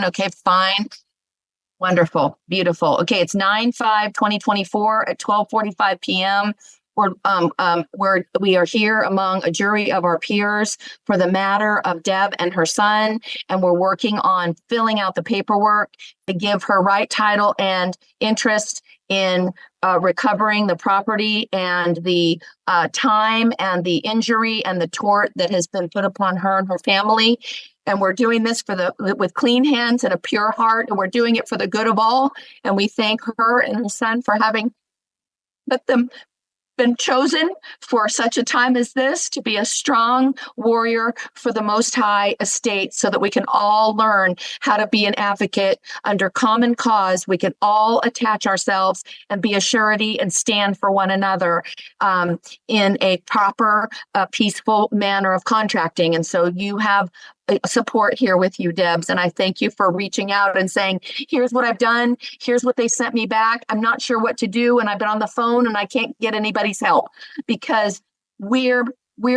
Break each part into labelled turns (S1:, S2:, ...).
S1: Okay, fine. Wonderful. Beautiful. Okay, it's 9/5/2024 at 12:45 p.m. We are here among a jury of our peers for the matter of Deb and her son, and we're working on filling out the paperwork to give her right title and interest in recovering the property and the time and the injury and the tort that has been put upon her and her family. And we're doing this with clean hands and a pure heart, and we're doing it for the good of all. And we thank her and her son for having let them been chosen for such a time as this to be a strong warrior for the Most High estate, so that we can all learn how to be an advocate under common cause. We can all attach ourselves and be a surety and stand for one another in a proper, peaceful manner of contracting. And so you have support here with you, Debs. And I thank you for reaching out and saying, here's what I've done. Here's what they sent me back. I'm not sure what to do. And I've been on the phone and I can't get anybody's help, because we're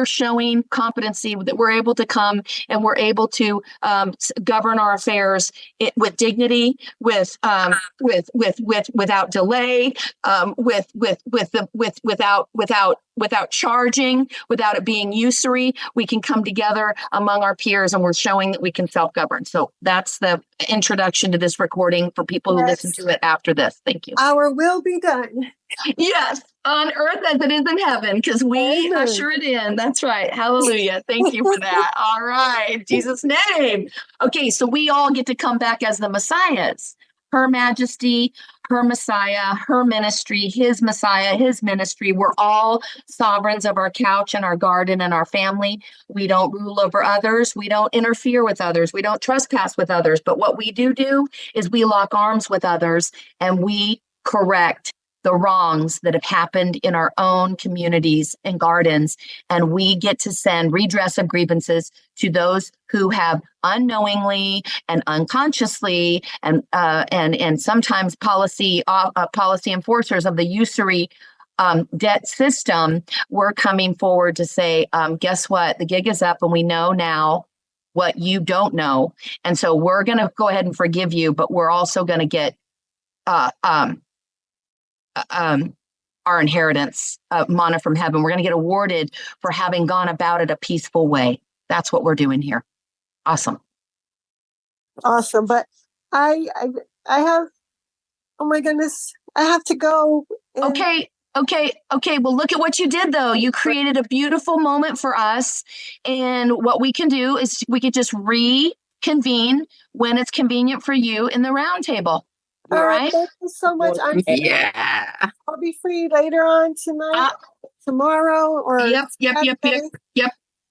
S1: showing competency, that we're able to come and we're able to govern our affairs with dignity, without delay, without charging, without it being usury. We can come together among our peers, and we're showing that we can self-govern. So that's the introduction to this recording for people who listen to it after this. Thank you.
S2: Our will be done.
S1: Yes, on earth as it is in heaven, because we usher it in. That's right. Hallelujah. Thank you for that. All right. In Jesus' name. Okay, so we all get to come back as the Messiahs. Her Majesty, her Messiah, her ministry, his Messiah, his ministry. We're all sovereigns of our couch and our garden and our family. We don't rule over others. We don't interfere with others. We don't trespass with others. But what we do is we lock arms with others, and we correct the wrongs that have happened in our own communities and gardens. And we get to send redress of grievances to those who have unknowingly and unconsciously and sometimes policy enforcers of the usury debt system. We're coming forward to say, guess what? The gig is up, and we know now what you don't know. And so we're going to go ahead and forgive you, but we're also going to get our inheritance, manna from heaven. We're going to get awarded for having gone about it a peaceful way. That's what we're doing here. Awesome.
S2: But I have, oh my goodness, I have to go.
S1: Okay. Well, look at what you did, though. You created a beautiful moment for us. And what we can do is we could just reconvene when it's convenient for you in the round table. All right.
S2: Thank you so much. I'll be free later on tonight, tomorrow, or
S1: Yep.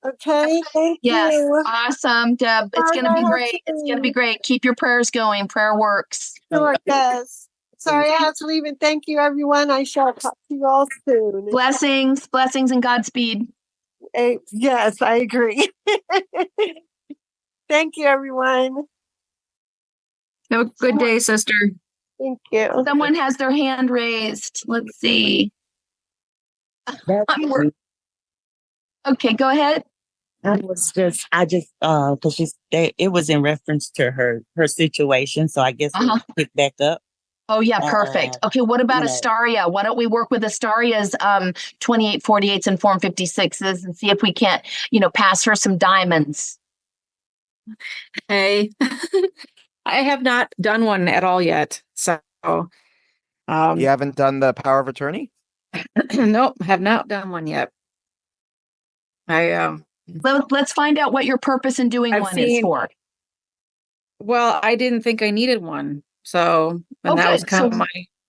S2: Okay. Thank you.
S1: Awesome, Deb. It's going to be great. It's going to be great. Keep your prayers going. Prayer works.
S2: Sure does. Sorry, I have to leave, and thank you, everyone. I shall talk to you all soon.
S1: Blessings, and Godspeed.
S2: Yes, I agree. Thank you, everyone.
S3: Have a good day, sister.
S2: Thank you.
S1: Someone has their hand raised. Let's see. Okay, go ahead.
S4: Because it was in reference to her situation, so I guess we'll pick back up.
S1: Oh yeah, perfect. Okay, what about Astaria? Why don't we work with Astaria's 2848s and Form 56s and see if we can't, pass her some diamonds.
S3: Hey, I have not done one at all yet. So,
S5: you haven't done the power of attorney?
S3: Nope, have not done one yet.
S1: Let's find out what your purpose in doing is for.
S3: Well, I didn't think I needed one. So, that was kind of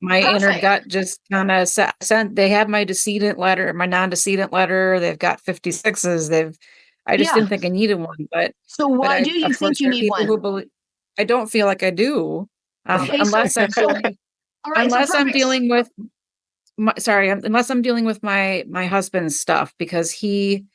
S3: my inner gut just kind of sent. They have my decedent letter, my non-decedent letter. They've got 56s. I just didn't think I needed one. But
S1: so why do you think you need one?
S3: I don't feel like I do, unless I'm dealing with my husband's stuff, because he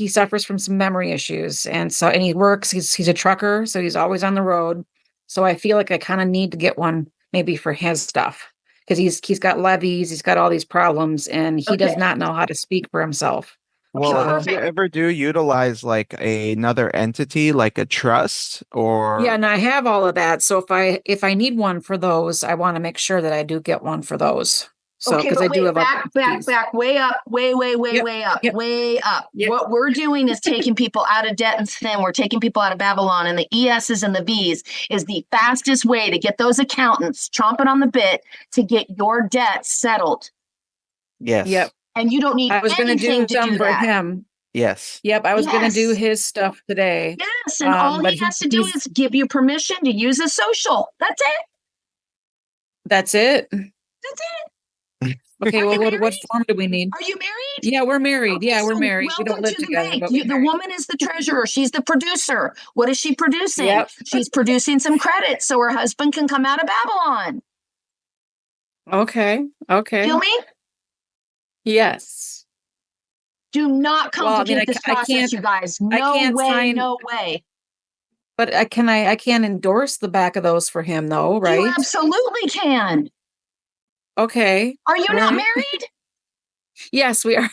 S3: suffers from some memory issues, and he works. He's a trucker, so he's always on the road. So I feel like I kind of need to get one maybe for his stuff, because he's got levies, he's got all these problems, and he does not know how to speak for himself.
S5: Well, if you
S1: perfect.
S5: ever do utilize like another entity, like a trust or
S3: Yeah, and I have all of that. So if I need one for those, I want to make sure that I do get one for those. So
S1: Okay,
S3: because I
S1: but
S3: do
S1: wait,
S3: have
S1: back, way up, way up,
S3: Yep.
S1: way up.
S3: Yep.
S1: What we're doing is taking people out of debt and sin. We're taking people out of Babylon, and the ESs and the Vs is the fastest way to get those accountants chomping on the bit to get your debt settled.
S5: yes.
S3: Yep.
S1: And you don't need
S3: I was going to
S1: anything
S3: do
S1: to
S3: some
S1: do
S3: for
S1: that.
S3: him.
S5: Yes.
S3: Yep, I was going to do
S1: Yes.
S3: his stuff today.
S1: Yes, and all
S3: but
S1: he has to do
S3: he's-
S1: is give you permission to use his social. That's it.
S3: That's it.
S1: That's it.
S3: Okay,
S1: Are
S3: well,
S1: you
S3: what
S1: married?
S3: form do we need?
S1: Are you married?
S3: Yeah, we're married.
S1: Okay,
S3: Yeah, we're
S1: so
S3: married. We don't
S1: welcome
S3: live
S1: to the
S3: together,
S1: bank.
S3: but we're
S1: The
S3: married.
S1: woman is the treasurer. She's the producer. What is she producing?
S3: Yep.
S1: She's producing some credit so her husband can come out of Babylon.
S3: Okay. Okay.
S1: Feel me?
S3: Yes.
S1: Do not
S3: Well, I mean,
S1: complicate this
S3: I
S1: process,
S3: can't-
S1: you guys.
S3: I
S1: No
S3: can't
S1: way,
S3: sign-
S1: no way.
S3: But I can't endorse the back of those for him though, right?
S1: You absolutely can.
S3: Okay.
S1: Are you
S3: All
S1: not
S3: right.
S1: married?
S3: Yes, we are.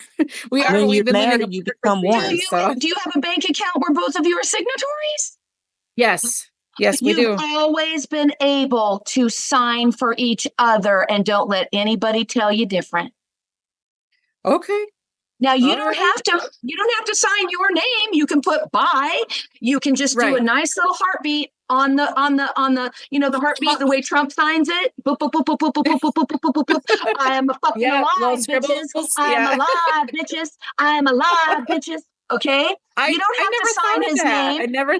S3: We are.
S4: When
S3: We've
S4: you're
S3: been living
S4: married, you
S3: apart
S4: become
S3: for
S4: one.
S3: years, so
S1: Do you have a bank account where both of you are signatories?
S3: yes. Yes, we
S1: You've
S3: do.
S1: always been able to sign for each other, and don't let anybody tell you different.
S3: Okay.
S1: Now you
S3: All
S1: don't
S3: right.
S1: have to sign your name. You can put by. You can just do a
S3: Right.
S1: nice little heartbeat on the the heartbeat the way Trump signs it. Boop, boop, boop, boop, boop, boop, boop, boop, boop, boop, boop, boop. I am fucking
S3: Yeah, little
S1: alive, bitches.
S3: scribbles,
S1: I am
S3: yeah.
S1: alive, bitches. I am alive, bitches. Okay? You don't have to
S3: never
S1: sign
S3: thought of
S1: his
S3: that.
S1: name.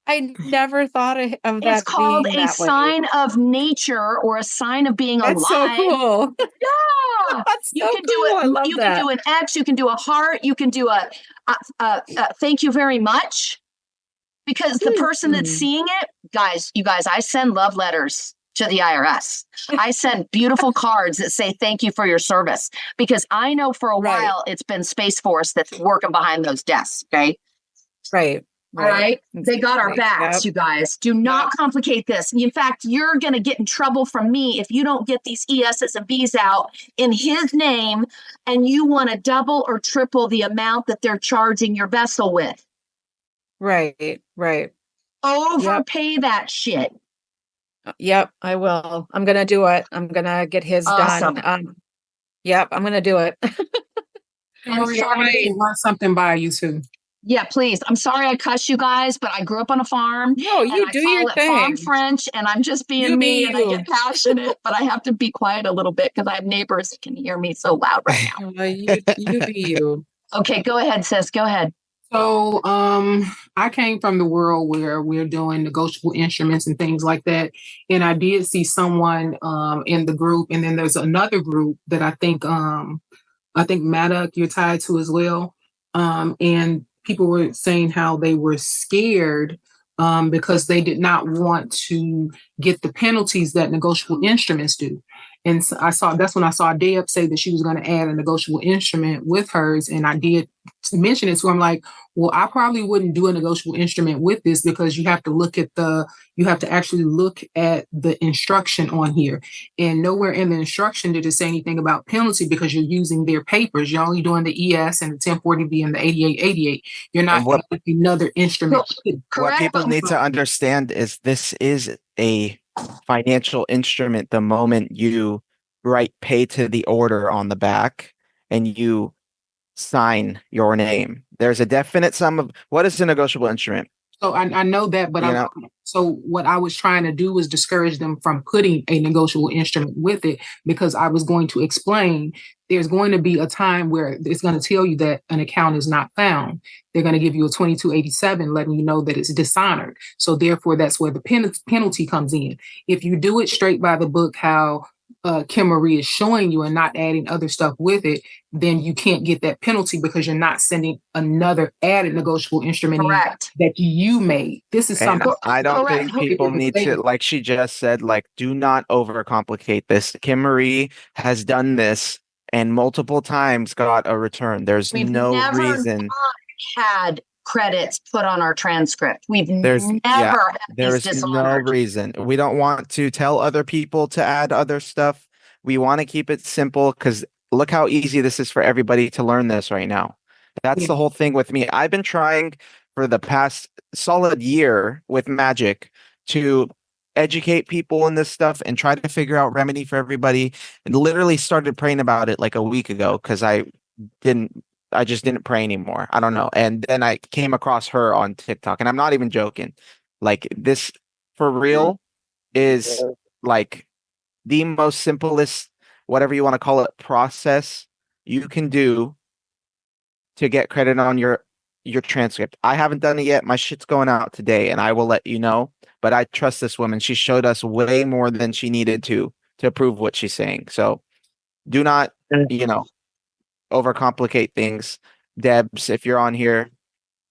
S3: I never thought of
S1: It's
S3: that
S1: called
S3: being
S1: a
S3: that way.
S1: sign of nature or a sign of being
S3: That's so
S1: alive.
S3: cool.
S1: Yeah.
S3: That's
S1: You
S3: so
S1: can
S3: cool.
S1: do
S3: I
S1: it.
S3: love
S1: You
S3: that.
S1: can do an X. You can do a heart. You can do a thank you very much. Because the person that's seeing it, you guys, I send love letters to the IRS. I send beautiful cards that say thank you for your service. Because I know for a
S3: Right.
S1: while it's been Space Force that's working behind those desks. Okay.
S3: Right.
S1: All right. They got our
S3: Exactly.
S1: backs,
S3: Yep.
S1: you guys. Do not complicate this. In fact, you're going to get in trouble from me if you don't get these ESs and Bs out in his name and you want to double or triple the amount that they're charging your vessel with.
S3: Right. Right.
S1: Overpay that shit.
S3: Yep, I will. I'm gonna do it. I'm gonna get his
S1: Awesome.
S3: done. Yep, I'm gonna do it.
S1: I'm
S2: Maria,
S1: sorry.
S2: I need to run something by you too.
S1: Yeah, please. I'm sorry I cuss you guys, but I grew up on a farm.
S3: No, you
S1: and
S3: do
S1: I call
S3: your
S1: it farm
S3: thing.
S1: French, and I'm just being
S3: You
S1: me,
S3: be
S1: and I
S3: you.
S1: get passionate, but I have to be quiet a little bit because I have neighbors that can hear me so loud right now.
S3: You be you.
S1: Okay, go ahead, sis. Go ahead.
S2: So, I came from the world where we're doing negotiable instruments and things like that. And I did see someone in the group, and then there's another group that I think Maddock you're tied to as well. And people were saying how they were scared because they did not want to get the penalties that negotiable instruments do. And so that's when I saw Deb say that she was going to add a negotiable instrument with hers. And I did mention it. So I'm like, well, I probably wouldn't do a negotiable instrument with this because you have to actually look at the instruction on here. And nowhere in the instruction did it say anything about penalty because you're using their papers. You're only doing the ES and the 1040B and the 8888. You're not
S5: And what-
S2: adding another instrument.
S5: What
S1: Correct.
S5: people need to understand is this is a financial instrument the moment you write pay to the order on the back and you sign your name. There's a definite sum of what is a negotiable instrument?
S2: So I know that, but so what I was trying to do was discourage them from putting a negotiable instrument with it because I was going to explain there's going to be a time where it's going to tell you that an account is not found. They're going to give you a 2287 letting you know that it's dishonored. So therefore, that's where the penalty comes in. If you do it straight by the book, how Kim Marie is showing you and not adding other stuff with it, then you can't get that penalty because you're not sending another added negotiable instrument in
S1: Correct.
S2: that you made. This is
S5: And
S2: something
S5: I don't
S1: Correct.
S5: think people need to, like she just said, like, do not overcomplicate this. Kim Marie has done this and multiple times got a return. There's
S1: We've
S5: no
S1: never
S5: reason.
S1: had credits put on our transcript. We've
S5: There's
S1: never
S5: yeah,
S1: had
S5: there
S1: these
S5: is no
S1: dishonored.
S5: reason. We don't want to tell other people to add other stuff. We want to keep it simple because look how easy this is for everybody to learn this right now. That's
S2: Yeah.
S5: the whole thing with me. I've been trying for the past solid year with Magic to educate people in this stuff and try to figure out remedy for everybody. And literally started praying about it like a week ago because I just didn't pray anymore. I don't know. And then I came across her on TikTok, and I'm not even joking. Like this for real is like the most simplest, whatever you want to call it, process you can do to get credit on your transcript. I haven't done it yet. My shit's going out today, and I will let you know. But I trust this woman. She showed us way more than she needed to prove what she's saying. So do not, overcomplicate things. Debs, if you're on here,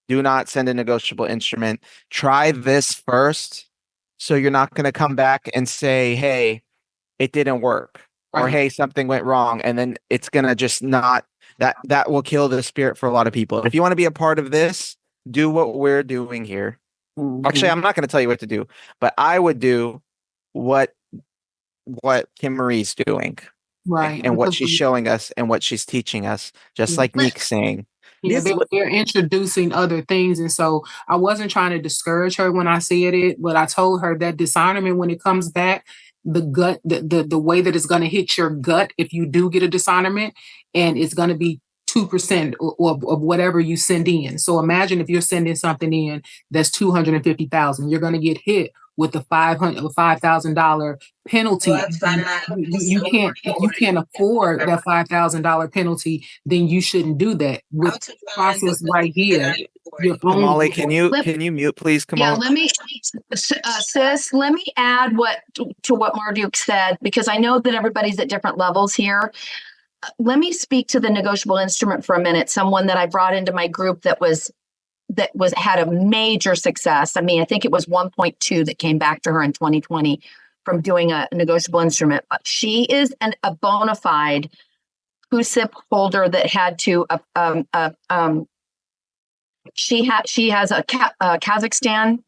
S5: do not send a negotiable instrument. Try this first, so you're not going to come back and say, "Hey, it didn't work," or
S2: Right.
S5: "Hey, something went wrong," and then it's going to just not that will kill the spirit for a lot of people. If you want to be a part of this, do what we're doing here. Actually, I'm not going to tell you what to do, but I would do what Kim Marie's doing
S2: Right.
S5: and what
S2: Because
S5: she's showing us and what she's teaching us, just like Neek's saying.
S2: yeah,
S4: This
S2: they're introducing other things. And so I wasn't trying to discourage her when I said it, but I told her that dishonorment, when it comes back, the gut, the way that it's going to hit your gut if you do get a dishonorment, and it's going to be 2% of whatever you send in. So imagine if you're sending something in that's 250,000, you're going to get hit with the $5,000 penalty. If you can't afford that $5,000 penalty, then you shouldn't do that. With the process right here, you're
S5: Kamali,
S2: only
S5: can you mute, please,
S1: Yeah,
S5: Kamali?
S1: let me, sis, let me add to what Marduk said, because I know that everybody's at different levels here. Let me speak to the negotiable instrument for a minute. Someone that I brought into my group that had a major success. I mean, I think it was 1.2 that came back to her in 2020 from doing a negotiable instrument. But she is a bona fide CUSIP holder that had to she has a Kazakhstan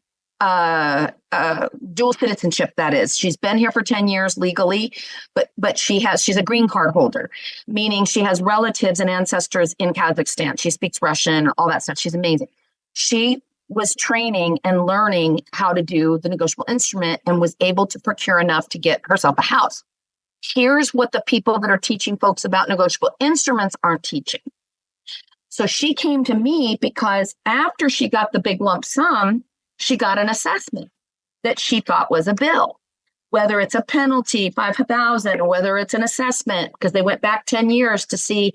S1: dual citizenship. That is, she's been here for 10 years legally, but she's a green card holder, meaning she has relatives and ancestors in Kazakhstan. She speaks Russian, all that stuff. She's amazing. She was training and learning how to do the negotiable instrument and was able to procure enough to get herself a house. Here's what the people that are teaching folks about negotiable instruments aren't teaching. So she came to me because after she got the big lump sum, she got an assessment that she thought was a bill, whether it's a penalty, 5,000, or whether it's an assessment, because they went back 10 years to see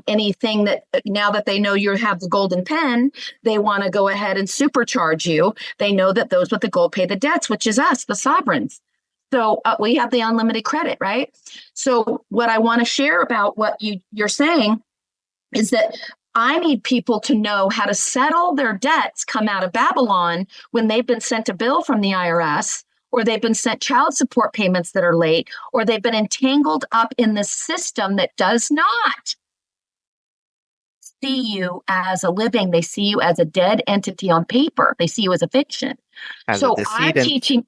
S1: anything that now that they know you have the golden pen, they want to go ahead and supercharge you. They know that those with the gold pay the debts, which is us, the sovereigns. So we have the unlimited credit, right? So what I want to share about what you're saying is that I need people to know how to settle their debts come out of Babylon when they've been sent a bill from the IRS, or they've been sent child support payments that are late, or they've been entangled up in the system that does not see you as a living. They see you as a dead entity on paper. They see you as a fiction.
S5: As a
S1: So
S5: decedent.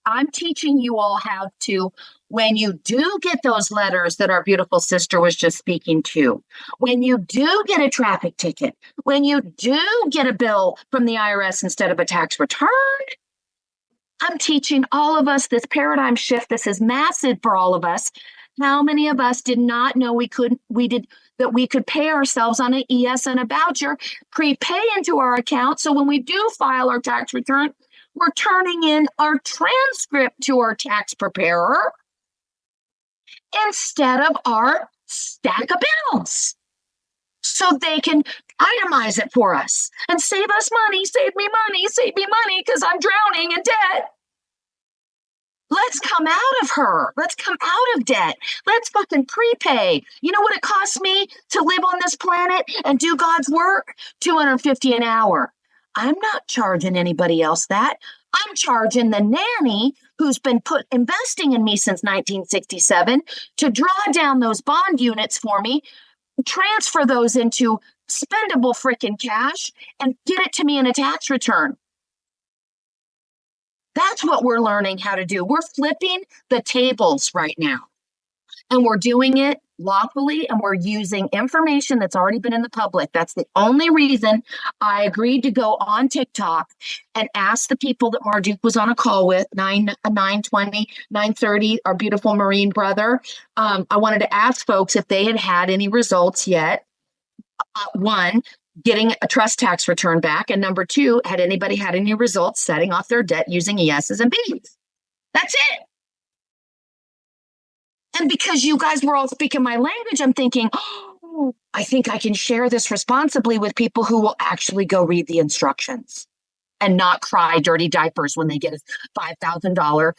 S1: I'm teaching you all how to, when you do get those letters that our beautiful sister was just speaking to, when you do get a traffic ticket, when you do get a bill from the IRS instead of a tax return, I'm teaching all of us this paradigm shift. This is massive for all of us. How many of us did not know we could pay ourselves on an ES and a voucher, prepay into our account. So when we do file our tax return, we're turning in our transcript to our tax preparer instead of our stack of bills. So they can itemize it for us and save us money, save me money, because I'm drowning in debt. Let's come out of her. Let's come out of debt. Let's fucking prepay. You know what it costs me to live on this planet and do God's work? $250 an hour. I'm not charging anybody else that. I'm charging the nanny who's been investing in me since 1967 to draw down those bond units for me, transfer those into spendable freaking cash, and get it to me in a tax return. That's what we're learning how to do. We're flipping the tables right now. And we're doing it lawfully, and we're using information that's already been in the public. That's the only reason I agreed to go on TikTok and ask the people that Marduk was on a call with, 9:20, 9:30, our beautiful Marine brother. I wanted to ask folks if they had any results yet. One, getting a trust tax return back. And number two, had anybody had any results setting off their debt using ESs and Bs? That's it. And because you guys were all speaking my language, I'm thinking, oh, I think I can share this responsibly with people who will actually go read the instructions and not cry dirty diapers when they get a $5,000,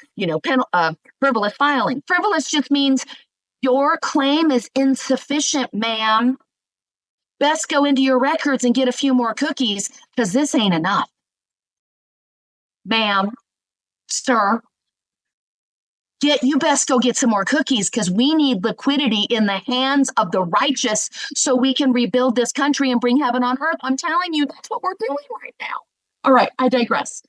S1: frivolous filing. Frivolous just means your claim is insufficient, ma'am. Best go into your records and get a few more cookies because this ain't enough. Ma'am, sir, you best go get some more cookies because we need liquidity in the hands of the righteous so we can rebuild this country and bring heaven on earth. I'm telling you, that's what we're doing right now. All right, I digress.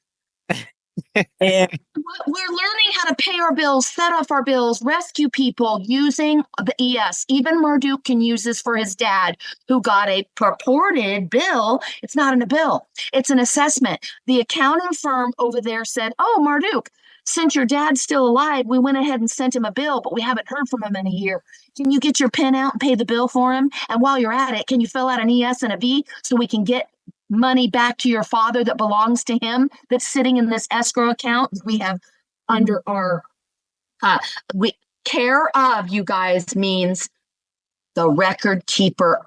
S1: We're learning how to pay our bills, set off our bills, rescue people using the ES. Even Marduk can use this for his dad, who got a purported bill. It's not in a bill. It's an assessment. The accounting firm over there said, oh, Marduk, since your dad's still alive, we went ahead and sent him a bill, but we haven't heard from him in a year. Can you get your pen out and pay the bill for him? And while you're at it, can you fill out an ES and a V so we can get money back to your father that belongs to him that's sitting in this escrow account we have under our care of, you guys, means the record keeper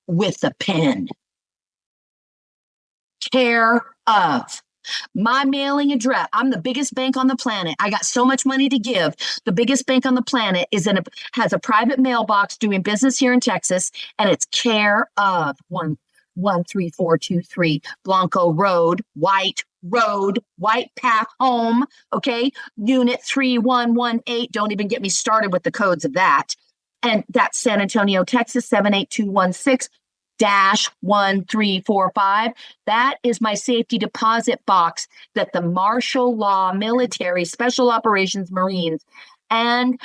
S1: with the pen. Care of. My mailing address. I'm the biggest bank on the planet. I got so much money to give. The biggest bank on the planet has a private mailbox doing business here in Texas, and it's care of 13423 Blanco Road, White Path Home. Okay, Unit 3118. Don't even get me started with the codes of that. And that's San Antonio, Texas 78216-1345. That is my safety deposit box that the martial law, military, special operations, Marines, and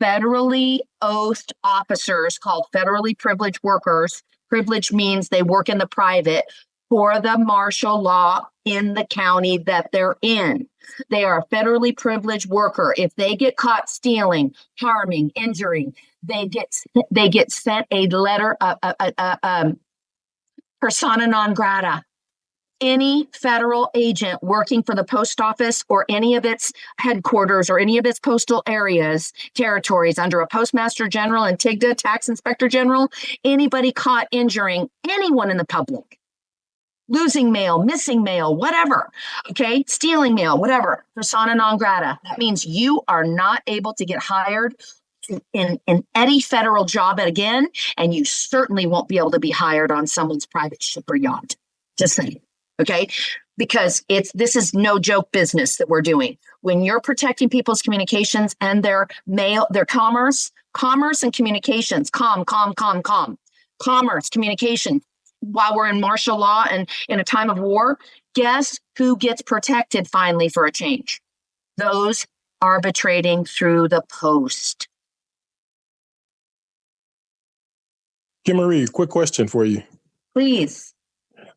S1: federally oathed officers called federally privileged workers. Privilege means they work in the private for the martial law in the county that they're in. They are a federally privileged worker. If they get caught stealing, harming, injuring, they get sent a letter, persona non grata. Any federal agent working for the post office or any of its headquarters or any of its postal areas, territories under a postmaster general and TIGTA, tax inspector general, anybody caught injuring anyone in the public, losing mail, missing mail, whatever, okay, stealing mail, whatever, persona non grata. That means you are not able to get hired in any federal job again, and you certainly won't be able to be hired on someone's private ship or yacht. Just saying. Okay, because this is no joke business that we're doing. When you're protecting people's communications and their mail, their commerce and communications, commerce, communication, while we're in martial law and in a time of war, guess who gets protected finally for a change? Those arbitrating through the post.
S6: Kimmery, quick question for you.
S1: Please.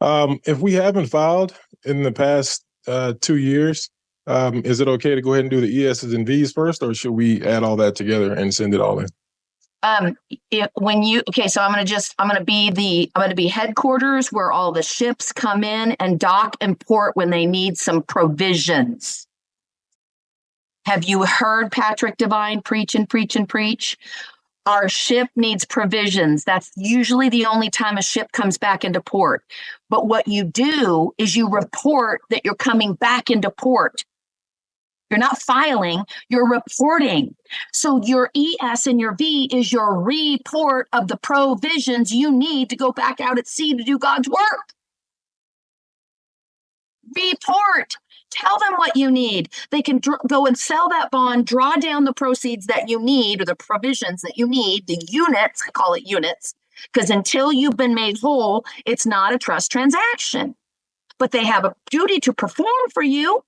S6: If we haven't filed in the past 2 years, is it okay to go ahead and do the ESs and Vs first, or should we add all that together and send it all in?
S1: So I'm going to be headquarters where all the ships come in and dock and port when they need some provisions. Have you heard Patrick Devine preach and preach and preach? Our ship needs provisions. That's usually the only time a ship comes back into port. But what you do is you report that you're coming back into port. You're not filing, you're reporting. So your ES and your V is your report of the provisions you need to go back out at sea to do God's work. Report. Tell them what you need. They can go and sell that bond, draw down the proceeds that you need or the provisions that you need, the units, I call it units, because until you've been made whole, it's not a trust transaction. But they have a duty to perform for you.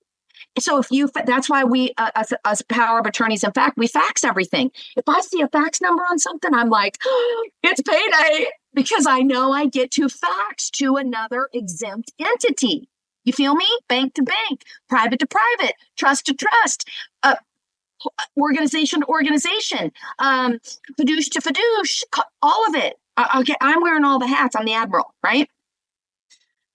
S1: So if you, that's why we, as power of attorneys, in fact, we fax everything. If I see a fax number on something, I'm like, oh, it's payday, because I know I get to fax to another exempt entity. You feel me? Bank to bank, private to private, trust to trust, organization to organization, fidouche to fidouche, all of it. Okay, I'm wearing all the hats. I'm the admiral, right?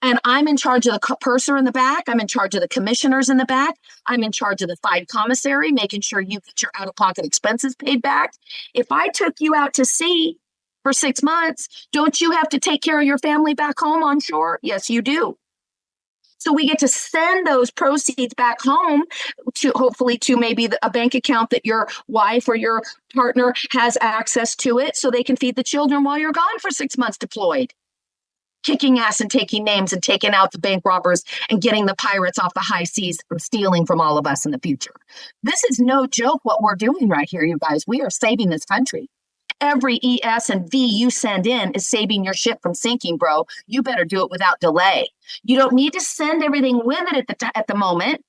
S1: And I'm in charge of the purser in the back. I'm in charge of the commissioners in the back. I'm in charge of the fide commissary, making sure you get your out-of-pocket expenses paid back. If I took you out to sea for 6 months, don't you have to take care of your family back home on shore? Yes, you do. So we get to send those proceeds back home to hopefully to maybe a bank account that your wife or your partner has access to it, so they can feed the children while you're gone for 6 months deployed. Kicking ass and taking names and taking out the bank robbers and getting the pirates off the high seas from stealing from all of us in the future. This is no joke what we're doing right here, you guys. We are saving this country. Every ES and V you send in is saving your ship from sinking, bro. You better do it without delay. You don't need to send everything with it at the moment,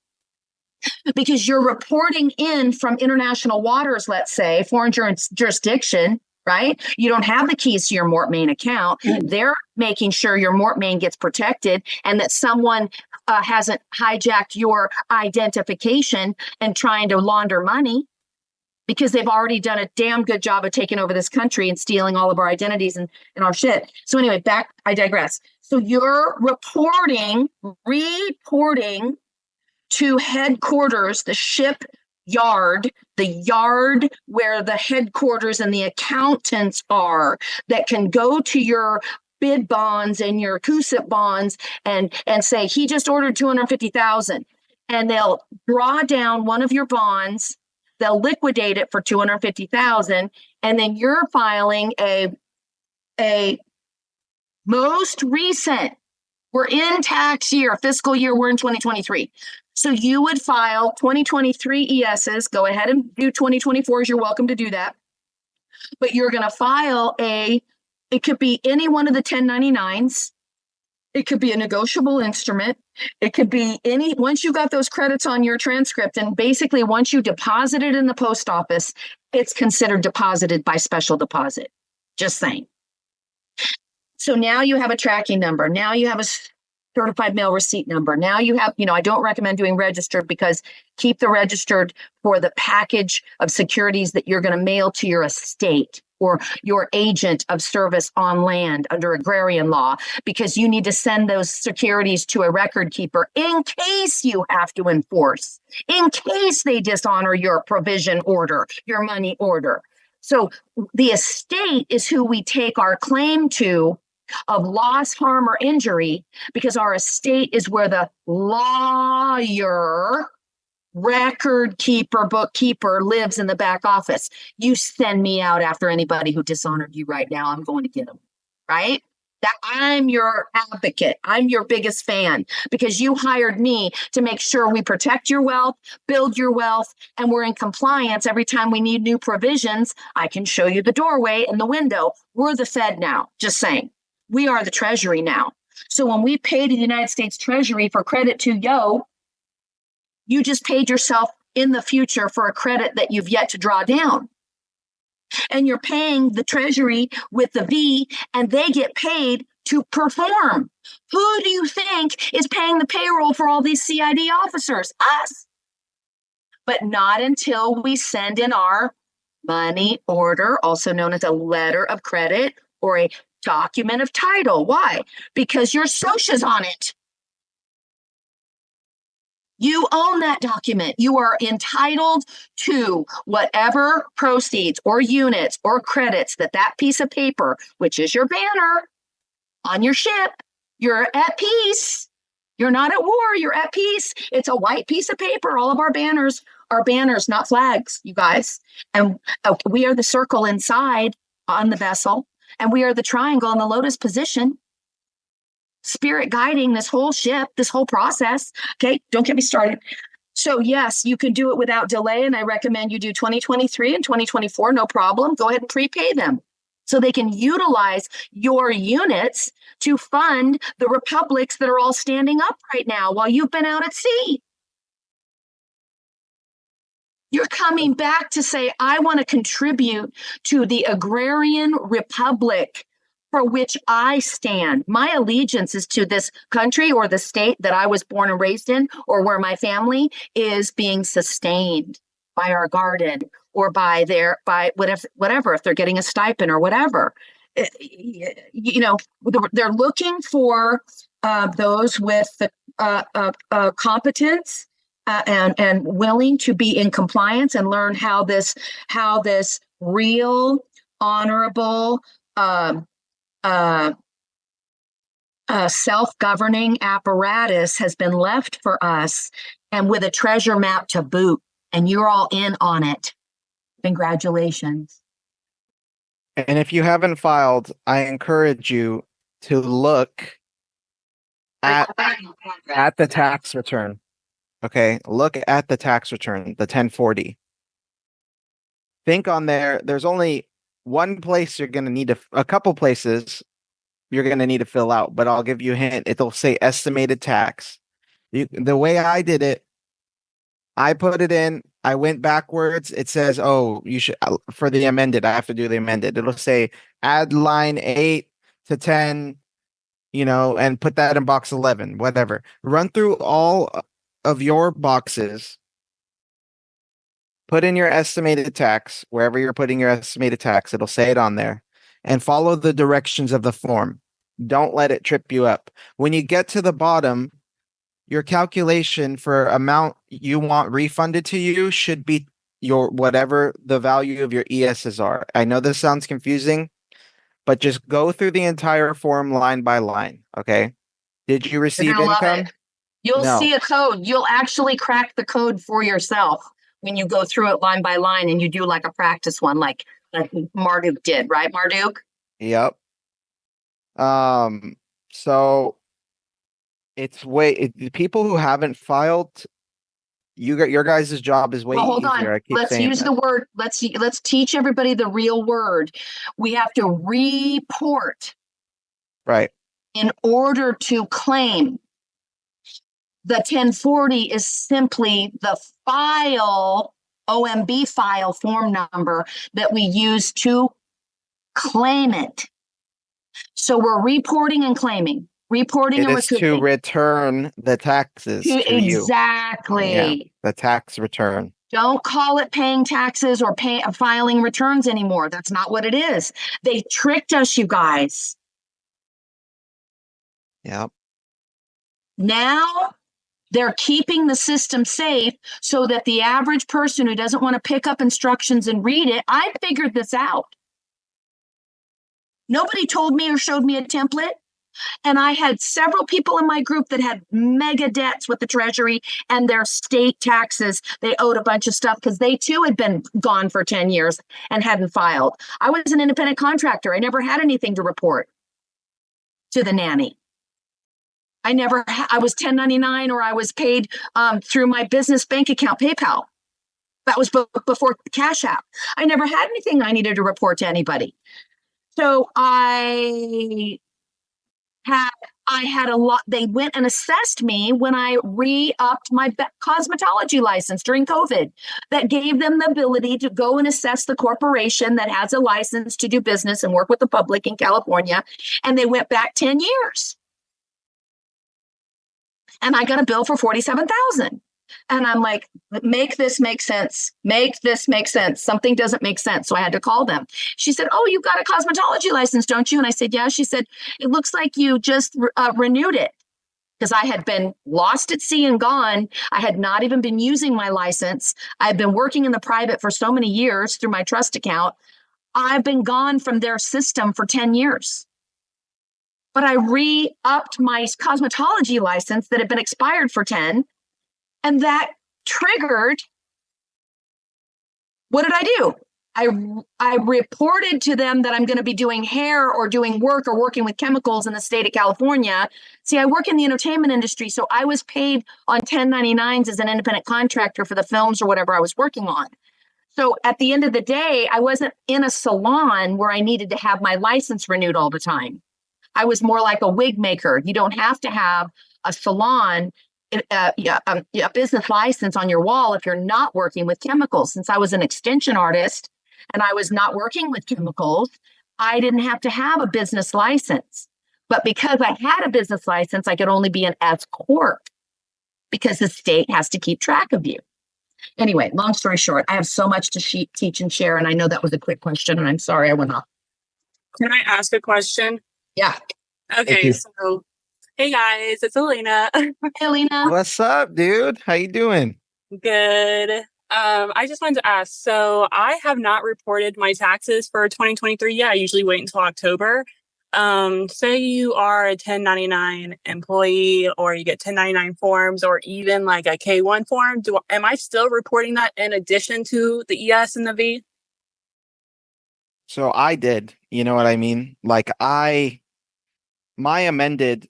S1: because you're reporting in from international waters, let's say, foreign jurisdiction, right? You don't have the keys to your Mortmain account. They're making sure your Mortmain gets protected and that someone hasn't hijacked your identification and trying to launder money, because they've already done a damn good job of taking over this country and stealing all of our identities and our shit. So anyway, I digress. So you're reporting to headquarters, the ship yard, the yard where the headquarters and the accountants are, that can go to your bid bonds and your CUSIP bonds and say, he just ordered 250,000, and they'll draw down one of your bonds, they'll liquidate it for 250,000, and then you're filing a most recent, we're in tax year, fiscal year, we're in 2023. So you would file 2023 ESs, go ahead and do 2024s, you're welcome to do that. But you're going to file it could be any one of the 1099s. It could be a negotiable instrument. It could be once you got those credits on your transcript, and basically once you deposit it in the post office, it's considered deposited by special deposit. Just saying. So now you have a tracking number. Now you have a certified mail receipt number. Now you have, I don't recommend doing registered, because keep the registered for the package of securities that you're going to mail to your estate or your agent of service on land under agrarian law, because you need to send those securities to a record keeper in case you have to enforce, in case they dishonor your provision order, your money order. So the estate is who we take our claim to of loss, harm, or injury, because our estate is where the lawyer, record keeper, bookkeeper lives in the back office. You send me out after anybody who dishonored you right now, I'm going to get them, right? That I'm your advocate. I'm your biggest fan, because you hired me to make sure we protect your wealth, build your wealth, and we're in compliance every time we need new provisions. I can show you the doorway and the window. We're the Fed now, just saying. We are the Treasury now. So when we pay to the United States Treasury for credit to you just paid yourself in the future for a credit that you've yet to draw down. And you're paying the Treasury with the V, and they get paid to perform. Who do you think is paying the payroll for all these CID officers? Us. But not until we send in our money order, also known as a letter of credit or a document of title. Why? Because your socia's on it. You own that document. You are entitled to whatever proceeds or units or credits that piece of paper, which is your banner on your ship, you're at peace. You're not at war. You're at peace. It's a white piece of paper. All of our banners are banners, not flags, you guys. And we are the circle inside on the vessel. And we are the triangle in the lotus position, spirit guiding this whole ship, this whole process. Okay, don't get me started. So yes, you can do it without delay. And I recommend you do 2023 and 2024, no problem. Go ahead and prepay them so they can utilize your units to fund the republics that are all standing up right now while you've been out at sea. You're coming back to say, I want to contribute to the agrarian republic for which I stand. My allegiance is to this country or the state that I was born and raised in, or where my family is being sustained by our garden or by whatever, if they're getting a stipend or whatever. You know, they're looking for those with competence and willing to be in compliance and learn how this real, honorable, self-governing apparatus has been left for us, and with a treasure map to boot, and you're all in on it. Congratulations.
S5: And if you haven't filed, I encourage you to look at the tax return. Okay, look at the tax return, the 1040. Think on there. There's only one place you're going to need a couple places you're going to need to fill out, but I'll give you a hint. It'll say estimated tax. The way I did it, I put it in, I went backwards. It says, oh, you should, for the amended, I have to do the amended. It'll say add line 8 to 10, you know, and put that in box 11, whatever. Run through all of your boxes, put in your estimated tax, wherever you're putting your estimated tax, it'll say it on there, and follow the directions of the form. Don't let it trip you up. When you get to the bottom, your calculation for amount you want refunded to you should be your whatever the value of your ESs are. I know this sounds confusing, but just go through the entire form line by line. Okay. Did you receive
S1: gonna love
S5: income?
S1: it. You'll
S5: No.
S1: see a code. You'll actually crack the code for yourself when you go through it line by line and you do like a practice one, like Marduk did, right, Marduk?
S5: Yep. So it's the people who haven't filed, your guys' job is way
S1: Well, hold
S5: easier.
S1: on.
S5: I keep
S1: Let's
S5: saying
S1: use
S5: that.
S1: the word. Let's teach everybody the real word. We have to report
S5: Right.
S1: in order to claim. The 1040 is simply the file, OMB file form number that we use to claim it. So we're reporting and claiming, reporting
S5: It
S1: and
S5: is to
S1: recouping.
S5: return the taxes to you.
S1: Exactly.
S5: Yeah, the tax return.
S1: Don't call it paying taxes or filing returns anymore. That's not what it is. They tricked us, you guys.
S5: Yep.
S1: Now they're keeping the system safe so that the average person who doesn't want to pick up instructions and read it, I figured this out. Nobody told me or showed me a template. And I had several people in my group that had mega debts with the Treasury and their state taxes. They owed a bunch of stuff because they too had been gone for 10 years and hadn't filed. I was an independent contractor. I never had anything to report to the nanny. I was 1099 or I was paid through my business bank account, PayPal. That was before Cash App. I never had anything I needed to report to anybody. So I had a lot. They went and assessed me when I re-upped my cosmetology license during COVID. That gave them the ability to go and assess the corporation that has a license to do business and work with the public in California. And they went back 10 years. And I got a bill for $47,000. And I'm like, make this make sense. Make this make sense. Something doesn't make sense. So I had to call them. She said, oh, you got a cosmetology license, don't you? And I said, yeah. She said, it looks like you just renewed it. Because I had been lost at sea and gone. I had not even been using my license. I've been working in the private for so many years through my trust account. I've been gone from their system for 10 years. But I re-upped my cosmetology license that had been expired for 10. And that triggered, what did I do? I reported to them that I'm going to be doing hair or doing work or working with chemicals in the state of California. See, I work in the entertainment industry, so I was paid on 1099s as an independent contractor for the films or whatever I was working on. So at the end of the day, I wasn't in a salon where I needed to have my license renewed all the time. I was more like a wig maker. You don't have to have a salon a business license on your wall if you're not working with chemicals. Since I was an extension artist and I was not working with chemicals, I didn't have to have a business license. But because I had a business license, I could only be an S corp because the state has to keep track of you. Anyway, long story short, I have so much to teach and share, and I know that was a quick question, and I'm sorry I went off.
S7: Can I ask a question?
S1: Yeah.
S7: Okay, so hey guys, it's Elena.
S1: Hey, Alina.
S5: What's up, dude? How you doing?
S7: Good. I just wanted to ask. So I have not reported my taxes for 2023 yet. I usually wait until October. Say you are a 1099 employee or you get 1099 forms or even like a K1 form. Am I still reporting that in addition to the ES and the V?
S5: So I did, you know what I mean? Like my amended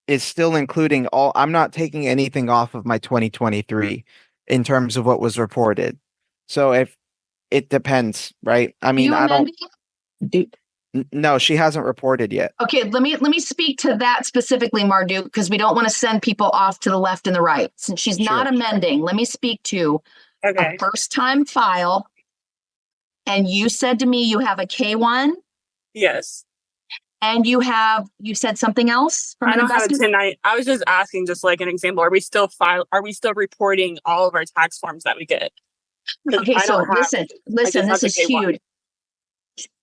S5: is still including all, I'm not taking anything off of my 2023 in terms of what was reported. So if it depends, right? I mean,
S1: You
S5: I don't,
S1: amending?
S5: no, she hasn't reported yet.
S1: Okay, let me speak to that specifically, Marduk, because we don't want to send people off to the left and the right. Since she's not
S5: Sure.
S1: amending, let me speak to
S7: Okay.
S1: a first time file. And you said to me you have a K1
S7: Yes.
S1: and you said something else from
S7: I
S1: an
S7: don't have a
S1: investment?
S7: 1099. I was just asking, just like an example. Are we still reporting all of our tax forms that we get? 'Cause
S1: Okay,
S7: I
S1: so
S7: don't have-
S1: listen,
S7: have
S1: this
S7: the
S1: is
S7: K1.
S1: huge.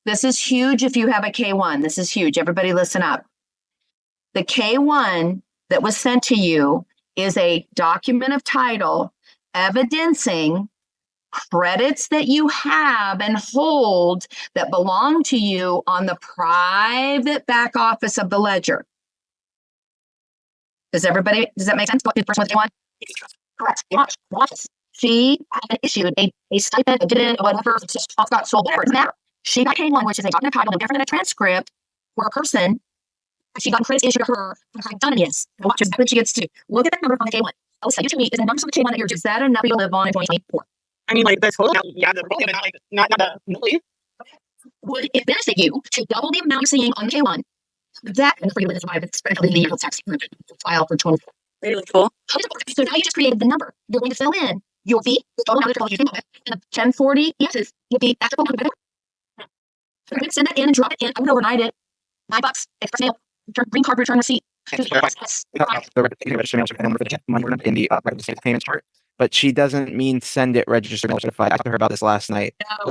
S1: This is huge if you have a K1. This is huge. Everybody listen up. The K1 that was sent to you is a document of title evidencing credits that you have and hold that belong to you on the private back office of the ledger. Does that make sense? What the person with K1? Correct. Yes. She had issued a stipend, a dividend, whatever, got sold, whatever, it doesn't matter. She got K1, which is a document of title, no different than a transcript, where a person, she got credits issued to her for having done this. Watch exactly what she gets to. Look at that number on the K1. Alyssa, you to me, is the numbers on the K1 that you're, is that enough to live on in 2024?
S7: I mean, like the total amount, yeah, the total amount, like not the million.
S1: Would it benefit you to double the amount you're seeing on the K1? That, and for you, is why I've especially the tax file for 24.
S7: Really cool.
S1: So now you just created the number. You're going to fill in your fee, the total amount of you think of it, and the 1040 yeses will be actual. So you're going to send that in and drop it in. I would overnight it. $9, express mail, green card return receipt. Yes.
S5: In the payments chart, but she doesn't mean send it registered and certified. I talked to her about this last night.
S1: No,
S5: We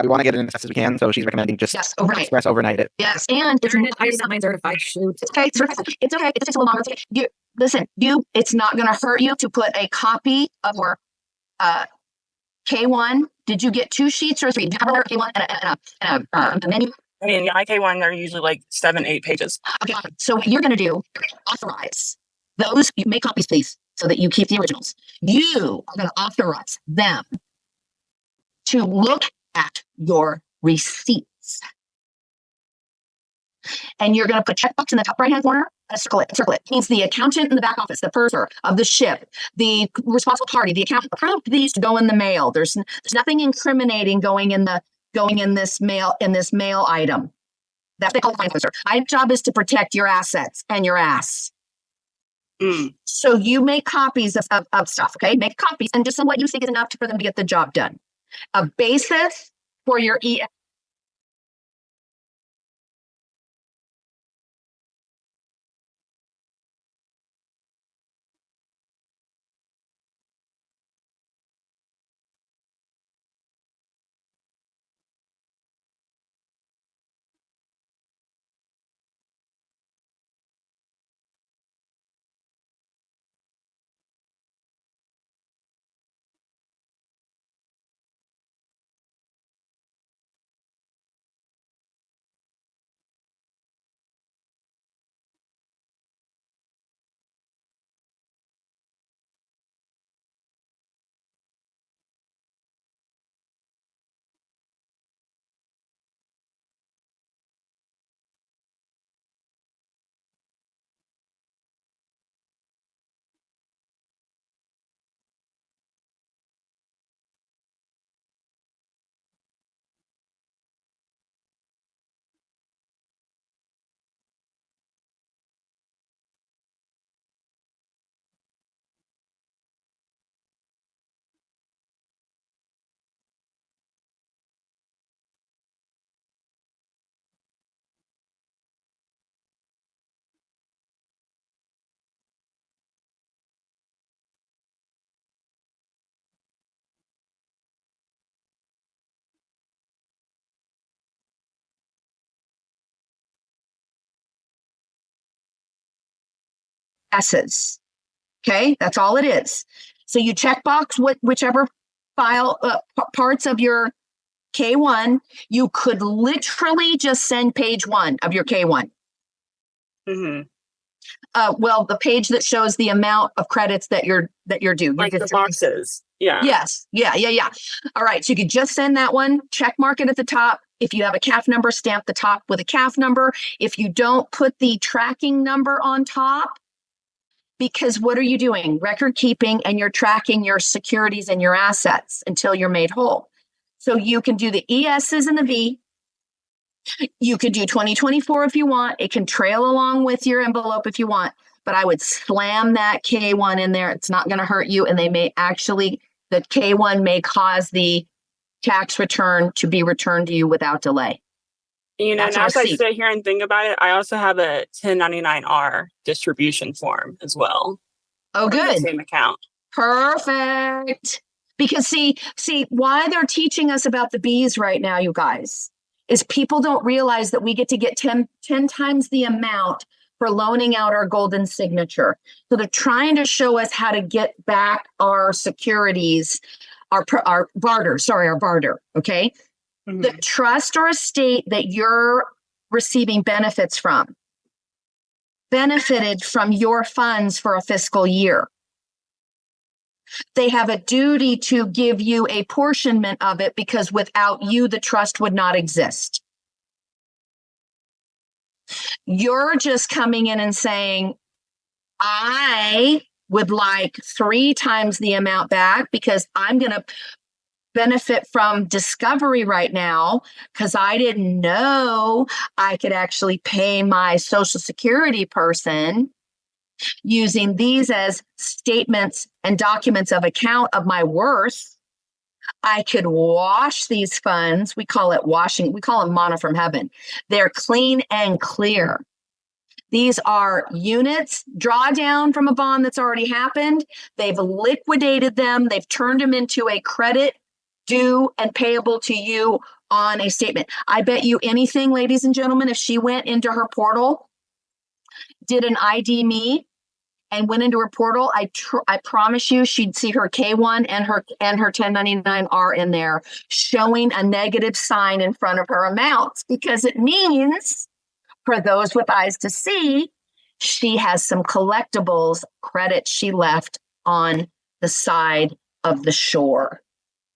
S5: want to get it in as fast as we can. So she's recommending just
S1: yes, overnight.
S5: express overnight it.
S1: Yes, and it's
S3: not mine certified. Shoot.
S1: It's okay. It's okay. It's okay. It takes a little longer. It's okay. Listen, it's not going to hurt you to put a copy of your K1. Did you get 2 sheets or 3? Did you have a K1 and a menu?
S7: I mean, yeah, my K1 are usually like 7-8 pages.
S1: Okay. So what you're going to do, authorize those. You make copies, please, so that you keep the originals. You are going to authorize them to look at your receipts. And you're going to put a checkbox in the top right-hand corner and circle it. It means the accountant in the back office, the purser of the ship, the responsible party, the accountant approved these to go in the mail. There's nothing incriminating going in this mail item. That's what they call the finance officer. My job is to protect your assets and your ass. So you make copies of stuff, okay? Make copies and just what you think is enough for them to get the job done. A basis for your S's. Okay, that's all it is. So you checkbox whichever file parts of your K1. You could literally just send page 1 of your K1.
S7: Mm-hmm.
S1: Well, the page that shows the amount of credits that you're due.
S7: Like the boxes. Yeah.
S1: Yes. Yeah. All right. So you could just send that one, check mark it at the top. If you have a CAF number, stamp the top with a CAF number. If you don't, put the tracking number on top, because what are you doing? Record keeping, and you're tracking your securities and your assets until you're made whole. So you can do the ESs and the V. You could do 2024 if you want. It can trail along with your envelope if you want, but I would slam that K1 in there. It's not going to hurt you. And the K1 may cause the tax return to be returned to you without delay.
S7: You know,
S1: That's
S7: now
S1: our
S7: as I
S1: seat.
S7: sit here and think about it, I also have a 1099-R distribution form as well.
S1: Oh,
S7: from the
S1: good.
S7: same account.
S1: Perfect. Because see why they're teaching us about the B's right now, you guys, is people don't realize that we get to get 10 times the amount for loaning out our golden signature. So they're trying to show us how to get back our securities, our barter. Okay.
S7: Mm-hmm.
S1: The trust or estate that you're receiving benefits from benefited from your funds for a fiscal year. They have a duty to give you a portionment of it, because without you, the trust would not exist. You're just coming in and saying, I would like 3 times the amount back because I'm going to benefit from discovery right now, because I didn't know I could actually pay my Social Security person using these as statements and documents of account of my worth. I could wash these funds. We call it washing. We call them manna from heaven. They're clean and clear. These are units, drawdown from a bond that's already happened. They've liquidated them. They've turned them into a credit due and payable to you on a statement. I bet you anything, ladies and gentlemen, if she went into her portal, did an ID me, and went into her portal, I promise you she'd see her K1 and her 1099-R in there showing a negative sign in front of her amounts, because it means, for those with eyes to see, she has some collectibles credits she left on the side of the shore.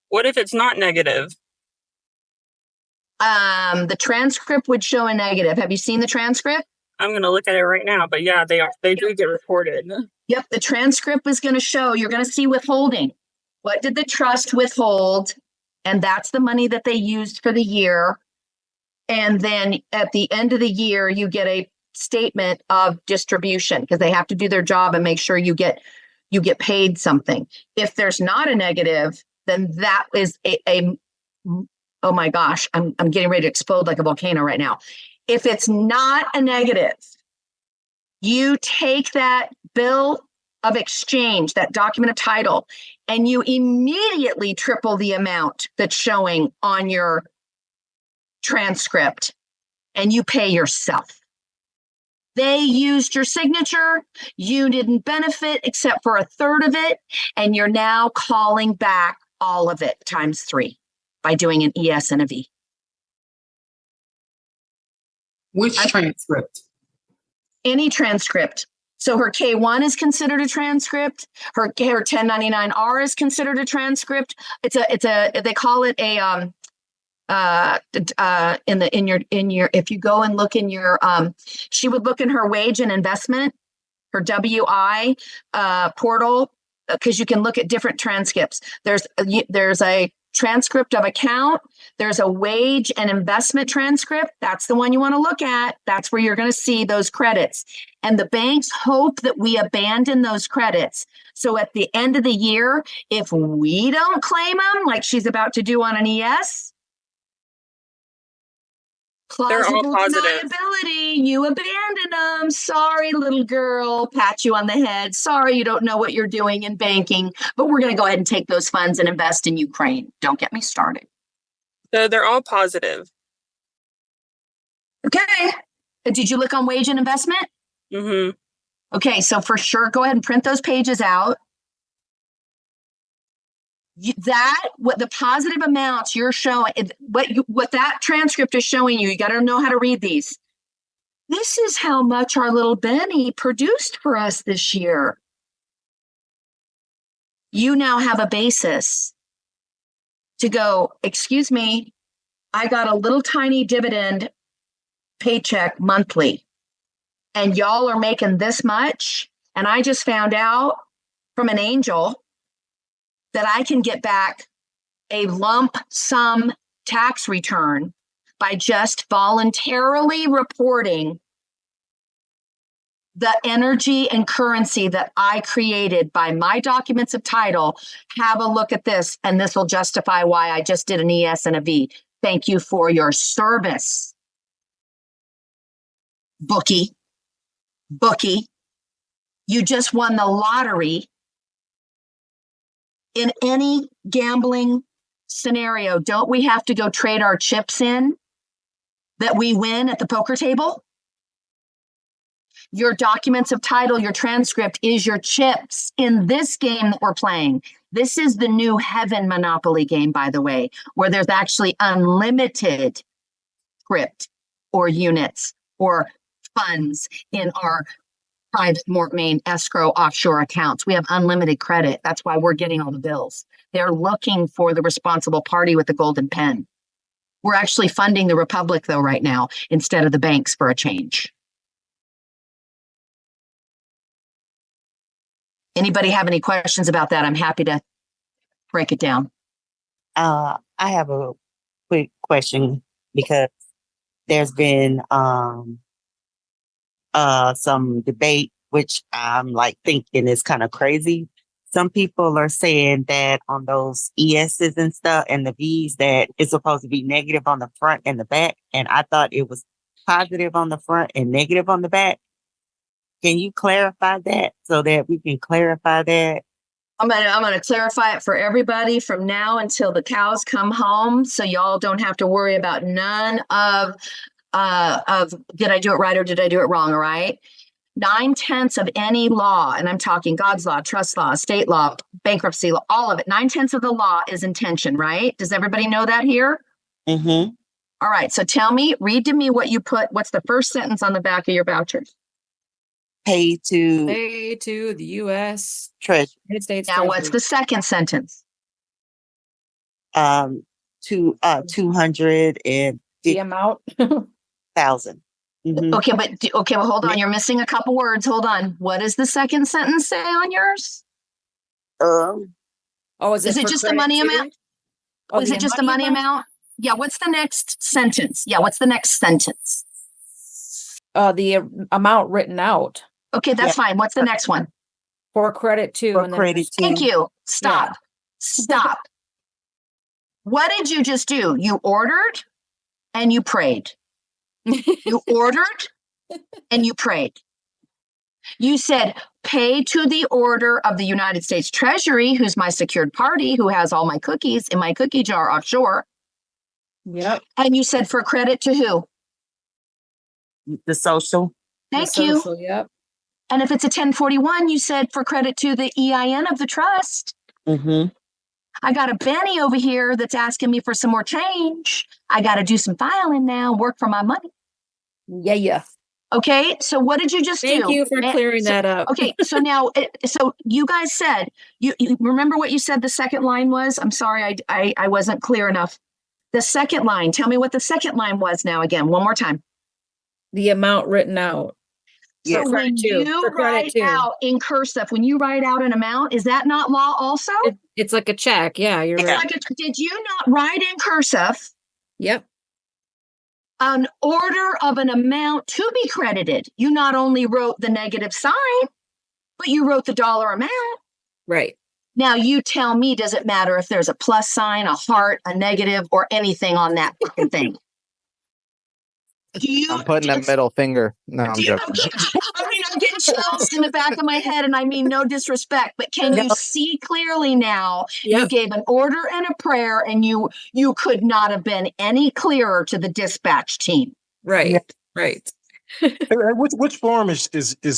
S7: What if it's not negative?
S1: The transcript would show a negative. Have you seen the transcript?
S7: I'm going to look at it right now, but yeah, they do get reported.
S1: Yep, the transcript is going to show, you're going to see withholding. What did the trust withhold? And that's the money that they used for the year. And then at the end of the year, you get a statement of distribution, because they have to do their job and make sure you get paid something. If there's not a negative, then that is a oh my gosh, I'm getting ready to explode like a volcano right now. If it's not a negative, you take that bill of exchange, that document of title, and you immediately triple the amount that's showing on your transcript, and you pay yourself. They used your signature. You didn't benefit except for 1/3 of it, and you're now calling back all of it times 3 by doing an ES and a V.
S2: Which transcript?
S1: Any transcript. So her K1 is considered a transcript. Her 1099-R is considered a transcript. They call it a if you go and look in your she would look in her wage and investment, her WI portal, because you can look at different transcripts. There's a transcript of account. There's a wage and investment transcript. That's the one you want to look at. That's where you're going to see those credits. And the banks hope that we abandon those credits. So at the end of the year, if we don't claim them, like she's about to do on an ES, plausible deniability, you abandon them. Sorry, little girl, pat you on the head. Sorry, you don't know what you're doing in banking, but we're going to go ahead and take those funds and invest in Ukraine. Don't get me started.
S7: So they're all positive.
S1: Okay. Did you look on wage and investment?
S7: Mm-hmm.
S1: Okay, so for sure, go ahead and print those pages out. What the positive amounts you're showing, what that transcript is showing you got to know how to read these. This is how much our little Benny produced for us this year. You now have a basis to go, excuse me, I got a little tiny dividend paycheck monthly, and y'all are making this much. And I just found out from an angel that I can get back a lump sum tax return by just voluntarily reporting the energy and currency that I created by my documents of title. Have a look at this, and this will justify why I just did an ES and a V. Thank you for your service. Bookie, you just won the lottery. In any gambling scenario, don't we have to go trade our chips in that we win at the poker table? Your documents of title, your transcript is your chips in this game that we're playing. This is the new heaven Monopoly game, by the way, where there's actually unlimited script or units or funds in our private main escrow offshore accounts. We have unlimited credit. That's why we're getting all the bills. They're looking for the responsible party with the golden pen. We're actually funding the Republic, though, right now, instead of the banks for a change. Anybody have any questions about that? I'm happy to break it down.
S4: I have a quick question because there's been some debate, which I'm like thinking is kind of crazy. Some people are saying that on those ESs and stuff and the Vs that it's supposed to be negative on the front and the back. And I thought it was positive on the front and negative on the back. Can you clarify that so that we can clarify that?
S1: I'm gonna clarify it for everybody from now until the cows come home, so y'all don't have to worry about none of did I do it right or did I do it wrong? All right. 9/10 of any law, and I'm talking God's law, trust law, state law, bankruptcy law, all of it. 9/10 of the law is intention, right? Does everybody know that here?
S4: Mm-hmm.
S1: All right. So tell me, read to me what you put. What's the first sentence on the back of your vouchers?
S4: Pay to
S3: the U.S.
S4: Treasury.
S3: United States.
S1: Now, what's the second sentence?
S4: To 250,000.
S3: The amount?
S4: Mm-hmm.
S1: Okay, but hold on. You're missing a couple words. Hold on. What does the second sentence say on yours?
S3: Oh, is
S1: it
S3: for
S1: just the
S3: credit
S1: money
S3: too?
S1: amount?
S3: Oh,
S1: Is it just the money amount? Yeah. What's the next sentence? Yeah. What's the next sentence?
S3: The amount written out
S1: Okay, that's fine. What's the next one?
S3: for credit too.
S4: For
S3: and then
S4: credit to.
S1: Thank you. Stop. Stop. What did you just do? You ordered and you prayed. You ordered and you prayed. You said, pay to the order of the United States Treasury, who's my secured party, who has all my cookies in my cookie jar offshore.
S3: Yep.
S1: And you said for credit to who?
S4: The social.
S1: Thank you.
S3: Social, yep.
S1: And if it's a 1041, you said for credit to the EIN of the trust.
S4: Mm-hmm.
S1: I got a Benny over here that's asking me for some more change. I got to do some filing now, work for my money.
S3: Yeah.
S1: Okay, so what did you just do?
S3: Thank you for clearing that up.
S1: Okay, so now, so you guys said, you remember what you said the second line was? I'm sorry, I wasn't clear enough. The second line, tell me what the second line was now again, one more time.
S3: The amount written out.
S1: So
S3: For
S1: when
S3: credit too.
S1: you
S3: For credit
S1: write
S3: too.
S1: out in cursive, when you write out an amount, is that not law also?
S3: It's like a check. Yeah, you're
S1: It's
S3: right.
S1: like did you not write in cursive
S3: Yep.
S1: an order of an amount to be credited? You not only wrote the negative sign, but you wrote the dollar amount.
S3: Right.
S1: Now you tell me, does it matter if there's a plus sign, a heart, a negative, or anything on that fucking thing?
S5: I'm putting a middle finger. No, I'm joking.
S1: I'm getting chills in the back of my head, and I mean no disrespect, but can you see clearly now?
S3: Yep.
S1: You gave an order and a prayer, and you could not have been any clearer to the dispatch team.
S3: Right.
S4: Yep.
S3: Right.
S6: Which form is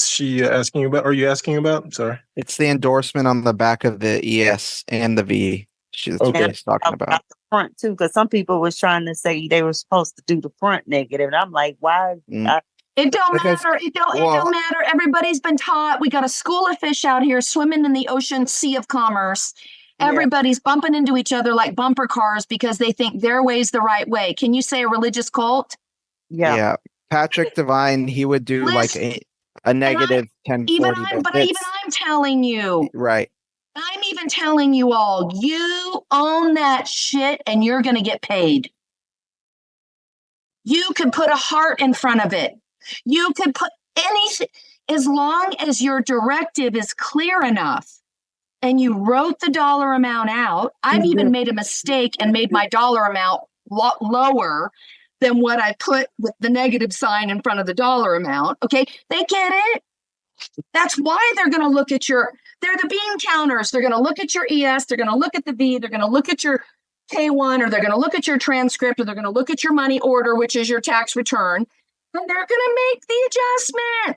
S6: she asking about? Are you asking about? I'm sorry.
S5: It's the endorsement on the back of the ES and the V. That's what
S6: Okay.
S5: she's talking about.
S4: The front too, because some people was trying to say they were supposed to do the front negative, and I'm like, why?
S5: Mm.
S1: It don't
S5: Because-
S1: matter. It don't matter. Everybody's been taught. We got a school of fish out here swimming in the ocean sea of commerce.
S4: Yeah.
S1: Everybody's bumping into each other like bumper cars because they think their way's the right way. Can you say a religious cult?
S4: Yeah.
S5: Patrick Devine, he would do like a negative 1040.
S1: Even I'm telling you.
S5: Right.
S1: I'm even telling you all, you own that shit and you're going to get paid. You could put a heart in front of it. You could put anything, as long as your directive is clear enough and you wrote the dollar amount out. I've even made a mistake and made my dollar amount lower than what I put with the negative sign in front of the dollar amount. Okay, they get it. That's why they're going to look at they're the bean counters. They're going to look at your ES. They're going to look at the V. They're going to look at your K1, or they're going to look at your transcript, or they're going to look at your money order, which is your tax return. And they're going to make the adjustment.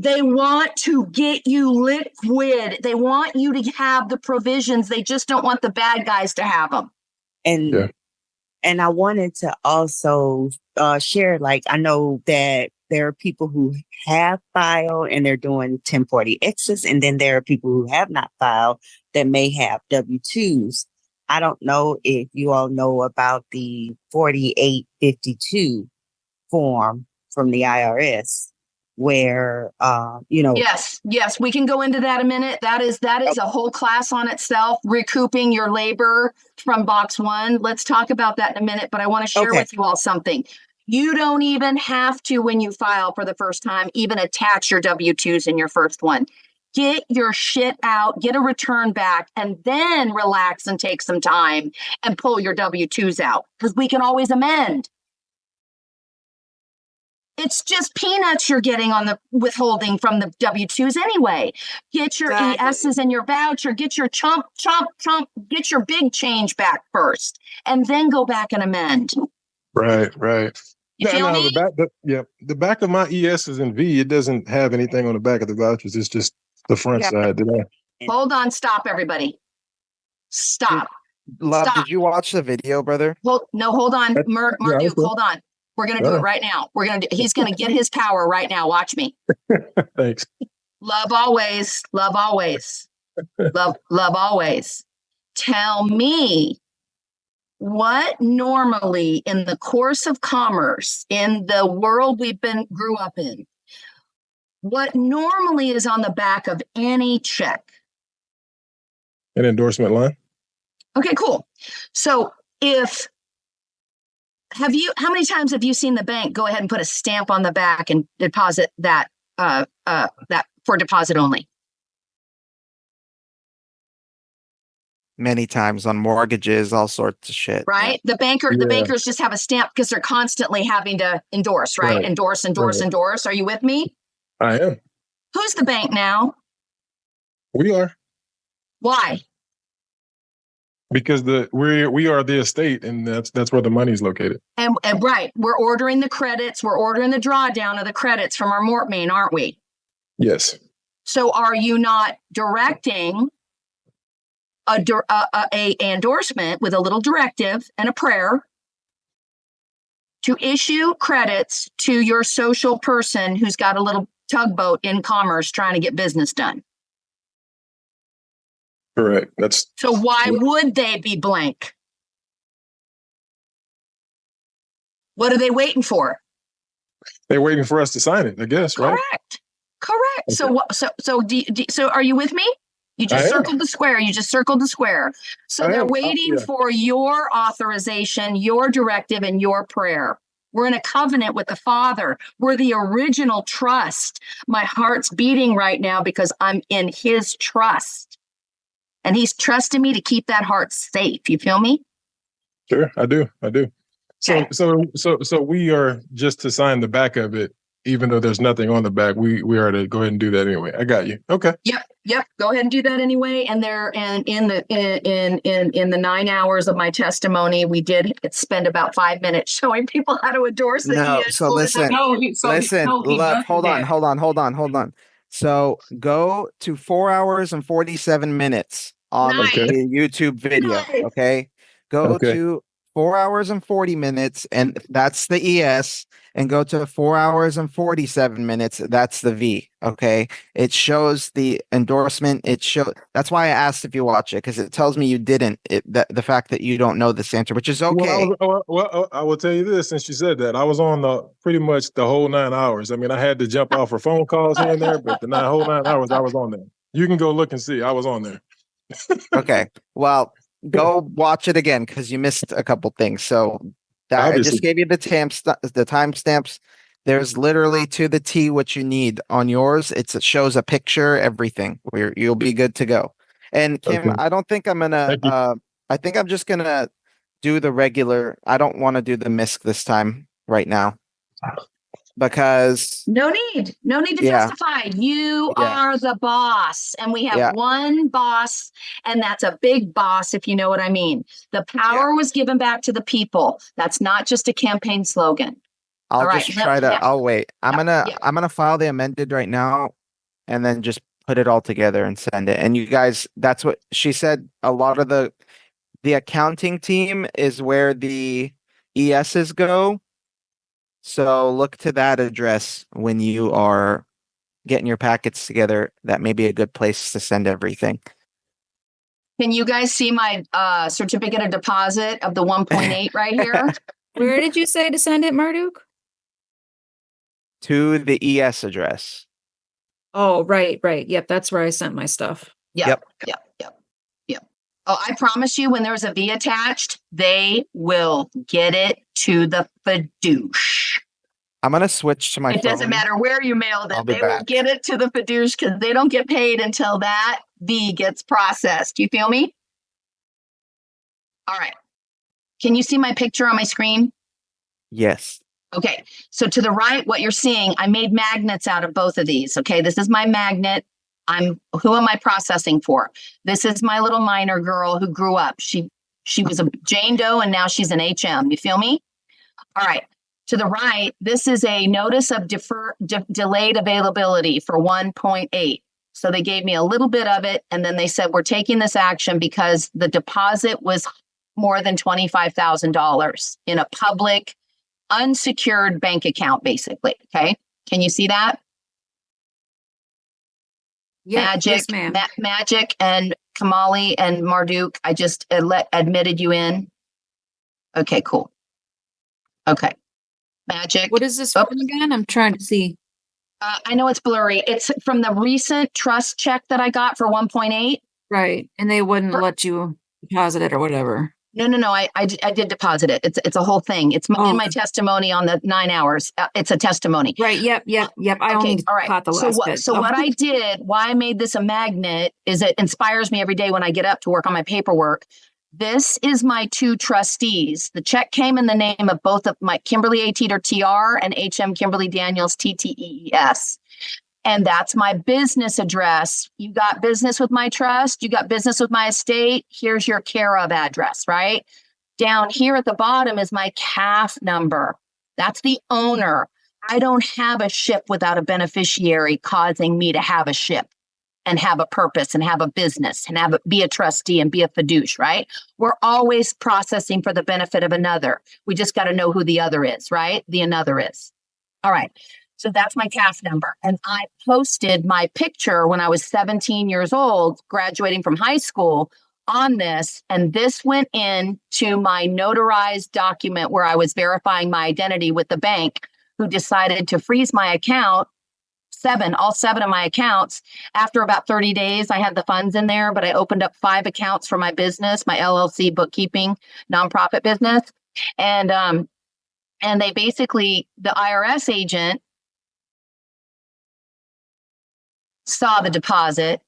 S1: They want to get you liquid. They want you to have the provisions. They just don't want the bad guys to have them.
S4: And I wanted to also share, like, I know that there are people who have filed and they're doing 1040Xs, and then there are people who have not filed that may have W-2s. I don't know if you all know about the 4852 form from the IRS, where
S1: Yes, we can go into that a minute. That is a whole class on itself, recouping your labor from box 1. Let's talk about that in a minute, but I want to share with you all something. You don't even have to, when you file for the first time, even attach your W-2s in your first one. Get your shit out, get a return back, and then relax and take some time and pull your W-2s out, because we can always amend. It's just peanuts you're getting on the withholding from the W-2s anyway. Get your ESs and your voucher, get your chomp, get your big change back first, and then go back and amend.
S6: Right.
S1: You feel me?
S6: The back of my ESs and V, it doesn't have anything on the back of the vouchers. It's just the front side.
S1: Hold on, stop, everybody. Stop.
S5: Love,
S1: Stop.
S5: did you watch the video, brother?
S1: Hold on, Marduk, hold on. We're gonna do
S6: All
S1: it right now. He's gonna get his power right now. Watch me.
S6: Thanks.
S1: Love always. Love always. love always. Tell me what normally in the course of commerce, in the world grew up in, what normally is on the back of any check?
S6: An endorsement line.
S1: Okay, cool. So how many times have you seen the bank go ahead and put a stamp on the back and deposit that for deposit only?
S5: Many times on mortgages, all sorts of shit.
S1: Right? The bankers just have a stamp because they're constantly having to endorse, right?
S6: Right.
S1: Endorse. Are you with me?
S6: I am.
S1: Who's the bank now?
S6: We are.
S1: Why?
S6: Because we are the estate, and that's where the money's located.
S1: And right, we're ordering the credits. We're ordering the drawdown of the credits from our Mort main, aren't we?
S6: Yes.
S1: So are you not directing a endorsement with a little directive and a prayer to issue credits to your social person who's got a little tugboat in commerce trying to get business done?
S6: Correct.
S1: So why would they be blank? What are they waiting for?
S6: They're waiting for us to sign it, I guess, right?
S1: Correct. Okay. So are you with me? You just circled the square. So they're waiting for your authorization, your directive, and your prayer. We're in a covenant with the Father. We're the original trust. My heart's beating right now because I'm in his trust. And he's trusting me to keep that heart safe. You feel me?
S6: Sure, I do.
S1: Okay.
S6: So we are just to sign the back of it. even though there's nothing on the back, we are to go ahead and do that anyway. I got you. Okay.
S1: Yep. Go ahead and do that anyway. And in the 9 hours of my testimony, we did spend about 5 minutes showing people how to endorse it.
S5: No, so listen, listen, look, hold on. So go to 4 hours and 47 minutes on
S1: Nice.
S6: Okay.
S5: the YouTube video.
S1: Nice.
S5: Okay. Go
S6: Okay.
S5: to 4 hours and 40 minutes, and that's the ES, and go to 4 hours and 47 minutes. That's the V. Okay. It shows the endorsement. That's why I asked if you watch it, because it tells me you didn't. The fact that you don't know this answer, which is okay.
S6: Well, I will tell you this, since you said that, I was on the pretty much the whole 9 hours. I mean, I had to jump off for phone calls here and there, but whole 9 hours I was on there. You can go look and see. I was on there.
S5: Okay. Well, go watch it again because you missed a couple things. So I
S6: Obviously.
S5: just gave you the timestamps. There's literally to the T what you need on yours. It shows a picture, everything. You'll be good to go. And Kim,
S6: Okay.
S5: I don't think I'm gonna.
S6: Thank you.
S5: I think I'm just gonna do the regular. I don't want to do the MISC this time right now because
S1: No need to
S5: Yeah.
S1: testify. You
S5: Yeah.
S1: are the boss, and we have
S5: Yeah.
S1: one boss, and that's a big boss, if you know what I mean. The power was given back to the people. That's not just a campaign slogan.
S5: I'll
S1: All right.
S5: just try to.
S1: Yeah.
S5: I'll wait. I'm
S1: Yeah.
S5: gonna file the amended right now, and then just put it all together and send it. And you guys, that's what she said. A lot of the accounting team is where the ESs go. So look to that address when you are getting your packets together. That may be a good place to send everything.
S1: Can you guys see my certificate of deposit of the 1.8 right here?
S3: Where did you say to send it, Marduk?
S5: To the ES address.
S3: Oh, right. Yep, that's where I sent my stuff.
S1: Yep. Oh, I promise you, when there's a V attached, they will get it to the fidouche.
S5: I'm gonna switch to my
S1: It doesn't
S5: phone.
S1: matter where you mailed
S5: I'll
S1: it.
S5: be
S1: They will
S5: back.
S1: get it to the fidouche because they don't get paid until that V gets processed. You feel me? All right. Can you see my picture on my screen?
S5: Yes.
S1: Okay. So to the right, what you're seeing, I made magnets out of both of these. Okay. This is my magnet. Who am I processing for? This is my little minor girl who grew up. She was a Jane Doe and now she's an HM. You feel me? All right. To the right, this is a notice of delayed availability for 1.8. So they gave me a little bit of it. And then they said, we're taking this action because the deposit was more than $25,000 in a public unsecured bank account, basically. Okay. Can you see that?
S3: Yeah,
S1: Magic,
S3: yes, ma'am.
S1: Magic and Kamali and Marduk, I just admitted you in. Okay, cool. Okay. Magic.
S3: What is this
S1: Oh.
S3: from again? I'm trying to see.
S1: I know it's blurry. It's from the recent trust check that I got for 1.8.
S3: Right. And they wouldn't
S1: Per-
S3: let you deposit it or whatever.
S1: No. I did deposit it. It's a whole thing. It's in
S3: Oh.
S1: my testimony on the 9 hours. It's a testimony.
S3: Right. Yep. I only
S1: all right.
S3: caught the
S1: So
S3: last
S1: what?
S3: bit.
S1: So what I did, why I made this a magnet, is it inspires me every day when I get up to work on my paperwork. This is my two trustees. The check came in the name of both of my Kimberly A. Teeter TR and HM Kimberly Daniels TTEES. And that's my business address. You got business with my trust. You got business with my estate. Here's your care of address, right? Down here at the bottom is my CAF number. That's the owner. I don't have a ship without a beneficiary causing me to have a ship and have a purpose and have a business and be a trustee and be a fiduciary, right? We're always processing for the benefit of another. We just got to know who the other is, right? The another is. All right. So that's my CAF number. And I posted my picture when I was 17 years old, graduating from high school, on this. And this went into my notarized document where I was verifying my identity with the bank, who decided to freeze my account, all seven of my accounts. After about 30 days, I had the funds in there, but I opened up 5 accounts for my business, my LLC bookkeeping nonprofit business. And they basically, the IRS agent saw the deposit,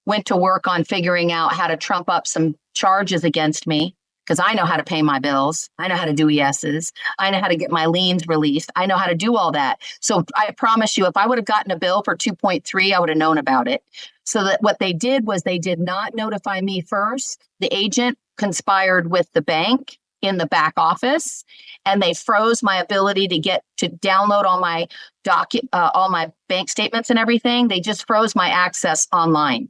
S1: went to work on figuring out how to trump up some charges against me. because I know how to pay my bills. I know how to do ESs. I know how to get my liens released. I know how to do all that. So I promise you, if I would have gotten a bill for 2.3, I would have known about it. So that what they did was they did not notify me first. The agent conspired with the bank in the back office, and they froze my ability to get to download all my bank statements and everything. They just froze my access online.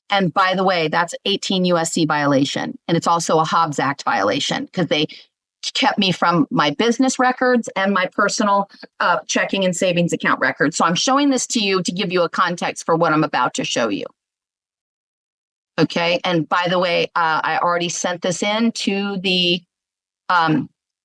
S1: And by the way, that's 18 USC violation. And it's also a Hobbs Act violation because they kept me from my business records and my personal checking and savings account records. So I'm showing this to you to give you a context for what I'm about to show you. Okay. And by the way, I already sent this in to the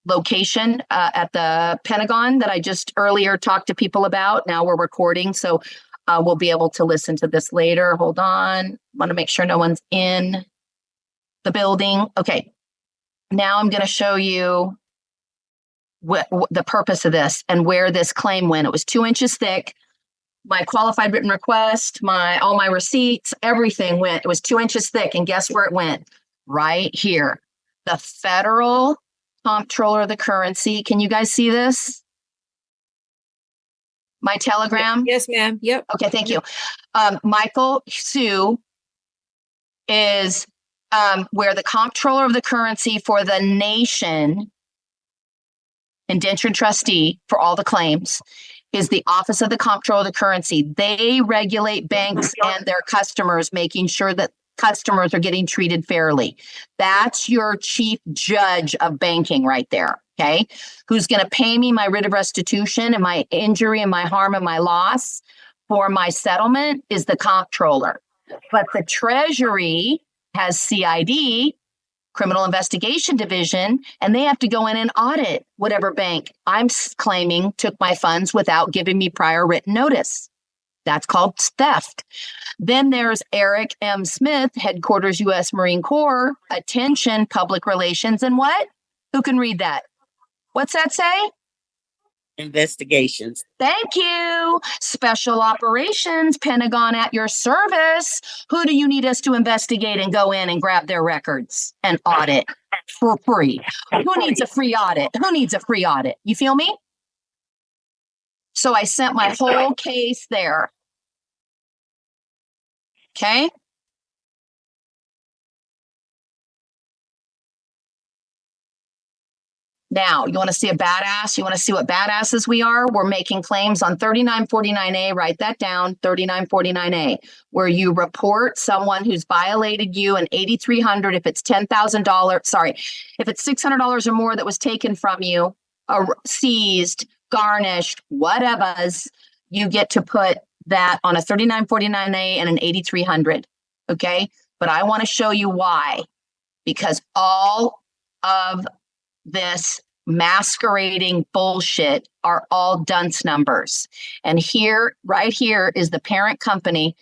S1: location at the Pentagon that I just earlier talked to people about. Now we're recording. So we'll be able to listen to this later. Hold on. Want to make sure no one's in the building. Okay. Now I'm going to show you what the purpose of this and where this claim went. It was 2 inches thick. My qualified written request, all my receipts, everything went. It was 2 inches thick. And guess where it went? Right here. The Federal Comptroller of the Currency. Can you guys see this? My telegram?
S3: Yes, ma'am. Yep.
S1: Okay, thank you. Michael Sue is where the Comptroller of the Currency for the nation, indentured trustee for all the claims, is the Office of the Comptroller of the Currency. They regulate banks and their customers, making sure that customers are getting treated fairly. That's your chief judge of banking right there, okay? Who's going to pay me my writ of restitution and my injury and my harm and my loss for my settlement is the comptroller. But the Treasury has CID, Criminal Investigation Division, and they have to go in and audit whatever bank I'm claiming took my funds without giving me prior written notice. That's called theft. Then there's Eric M. Smith, Headquarters U.S. Marine Corps, Attention, Public Relations, and what? Who can read that? What's that say?
S4: Investigations.
S1: Thank you. Special Operations, Pentagon at your service. Who do you need us to investigate and go in and grab their records and audit for free? Who needs a free audit? Who needs a free audit? You feel me? So I sent my whole case there. Okay. Now, you want to see a badass? You want to see what badasses we are? We're making claims on 3949A. Write that down, 3949A, where you report someone who's violated you and 8,300 if it's $10,000. Sorry, if it's $600 or more that was taken from you, seized, garnished, whatever's, you get to put that on a 3949A and an 8,300. Okay, but I want to show you why, because all of this masquerading bullshit are all dunce numbers. And here, right here is the parent company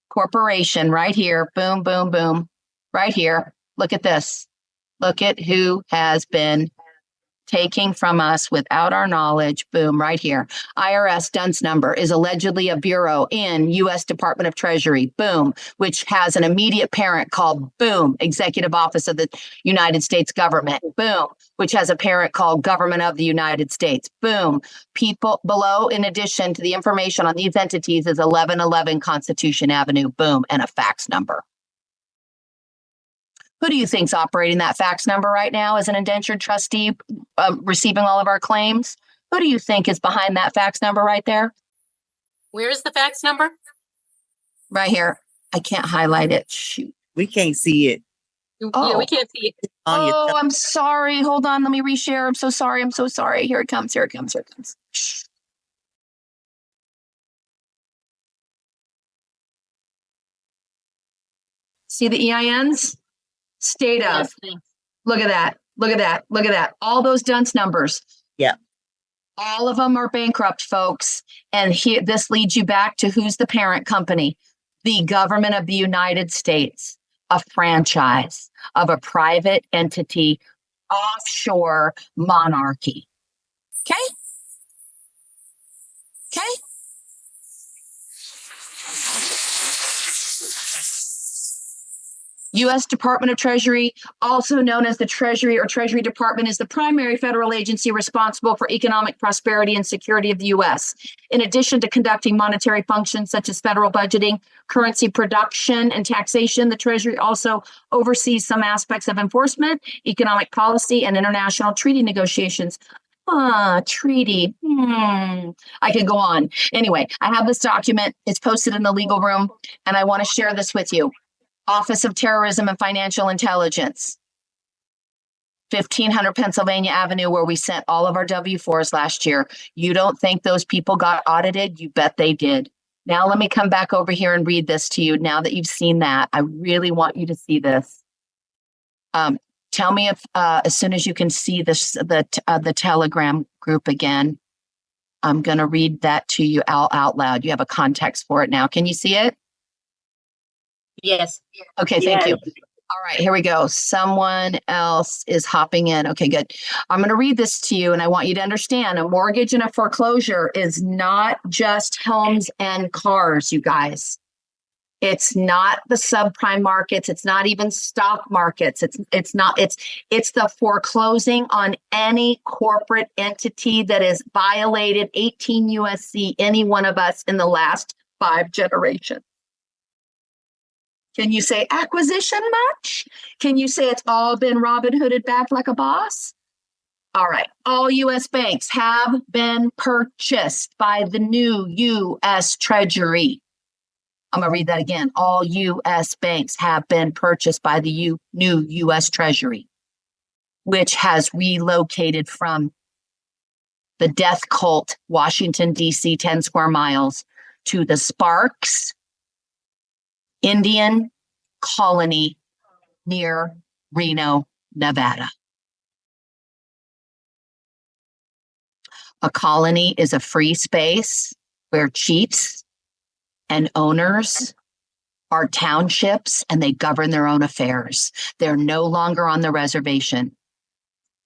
S1: corporation right here. Boom, boom, boom. Right here. Look at this. Look at who has been taking from us without our knowledge. Boom, right here. IRS dunce number is allegedly a bureau in U.S. Department of Treasury. Boom, which has an immediate parent called Boom, Executive Office of the United States Government. Boom, which has a parent called Government of the United States. Boom. People below, in addition to the information on these entities, is 1111 Constitution Avenue. Boom, and a fax number. Who do you think's operating that fax number right now as an indentured trustee, receiving all of our claims? Who do you think is behind that fax number right there?
S8: Where is the fax number?
S1: Right here. I can't highlight it. Shoot.
S4: We can't see it.
S8: Yeah, we can't see it.
S1: Oh, I'm sorry. Hold on. Let me reshare. I'm so sorry. I'm so sorry. Here it comes. Here it comes. Here it comes. Shh. See the EINs? State of. Look at that. Look at that. Look at that. All those dunce numbers.
S4: Yeah.
S1: All of them are bankrupt, folks. And here, this leads you back to who's the parent company? The government of the United States, a franchise of a private entity, offshore monarchy. Okay? Okay? U.S. Department of Treasury, also known as the Treasury or Treasury Department, is the primary federal agency responsible for economic prosperity and security of the U.S. In addition to conducting monetary functions such as federal budgeting, currency production, and taxation, the Treasury also oversees some aspects of enforcement, economic policy, and international treaty negotiations. Treaty. I could go on. Anyway, I have this document. It's posted in the legal room, and I want to share this with you. Office of Terrorism and Financial Intelligence, 1500 Pennsylvania Avenue, where we sent all of our W-4s last year. You don't think those people got audited? You bet they did. Now let me come back over here and read this to you. Now that you've seen that, I really want you to see this. Tell me if, as soon as you can see this, the Telegram group again. I'm going to read that to you out loud. You have a context for it now. Can you see it?
S8: Yes.
S1: Okay, thank you. All right, here we go. Someone else is hopping in. Okay, good. I'm going to read this to you, and I want you to understand a mortgage and a foreclosure is not just homes and cars, you guys. It's not the subprime markets. It's not even stock markets. It's the foreclosing on any corporate entity that has violated 18 USC, any one of us in the last 5 generations. Can you say acquisition much? Can you say it's all been Robin Hooded back like a boss? All right. All U.S. banks have been purchased by the new U.S. Treasury. I'm going to read that again. All U.S. banks have been purchased by the new U.S. Treasury, which has relocated from the death cult, Washington, D.C., 10 square miles, to the Sparks Indian colony near Reno, Nevada. A colony is a free space where chiefs and owners are townships and they govern their own affairs. They're no longer on the reservation.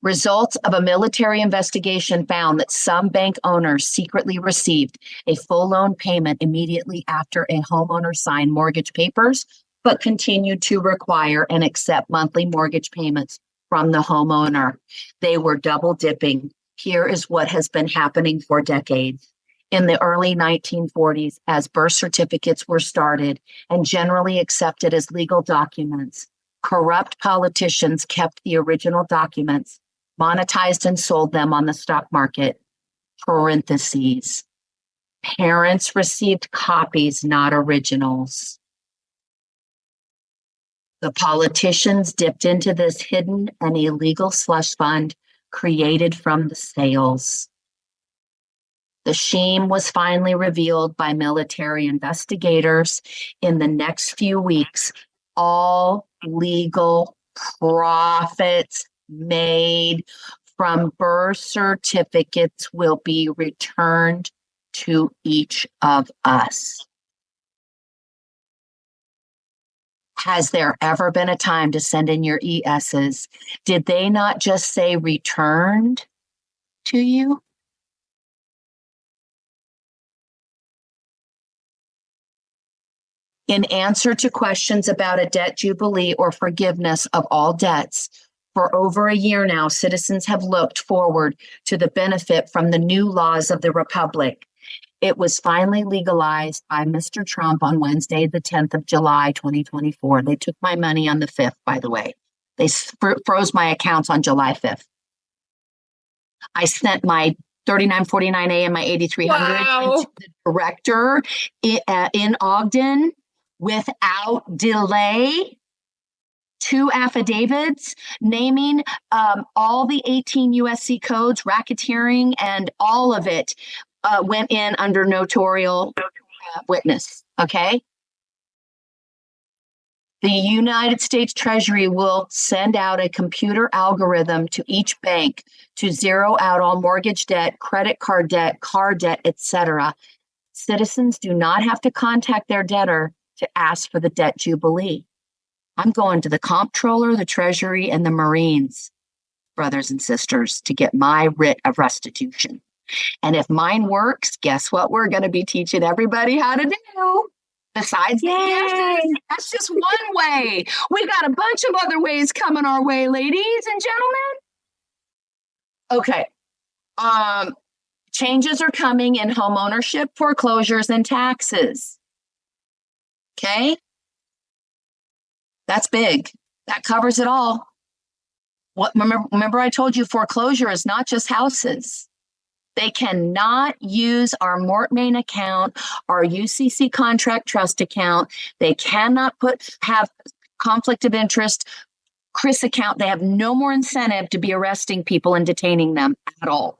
S1: Results of a military investigation found that some bank owners secretly received a full loan payment immediately after a homeowner signed mortgage papers, but continued to require and accept monthly mortgage payments from the homeowner. They were double dipping. Here is what has been happening for decades. In the early 1940s, as birth certificates were started and generally accepted as legal documents, corrupt politicians kept the original documents, monetized and sold them on the stock market. Parentheses. Parents received copies, not originals. The politicians dipped into this hidden and illegal slush fund created from the sales. The scheme was finally revealed by military investigators in the next few weeks. All legal profits made from birth certificates will be returned to each of us. Has there ever been a time to send in your ESs? Did they not just say returned to you? In answer to questions about a debt jubilee or forgiveness of all debts, for over a year now, citizens have looked forward to the benefit from the new laws of the Republic. It was finally legalized by Mr. Trump on Wednesday, the 10th of July, 2024. They took my money on the 5th, by the way. They froze my accounts on July 5th. I sent my 3949A and my 8300 to the director in Ogden without delay. 2 affidavits naming all the 18 USC codes, racketeering, and all of it went in under notarial witness. Okay. The United States Treasury will send out a computer algorithm to each bank to zero out all mortgage debt, credit card debt, car debt, etc. Citizens do not have to contact their debtor to ask for the debt jubilee. I'm going to the comptroller, the Treasury, and the Marines, brothers and sisters, to get my writ of restitution. And if mine works, guess what we're going to be teaching everybody how to do? Besides, yes, that's just one way. We got a bunch of other ways coming our way, ladies and gentlemen. Okay. Changes are coming in home ownership, foreclosures, and taxes. Okay. That's big. That covers it all. Remember I told you foreclosure is not just houses. They cannot use our Mortmain account, our UCC contract trust account. They cannot have conflict of interest, Chris account. They have no more incentive to be arresting people and detaining them at all.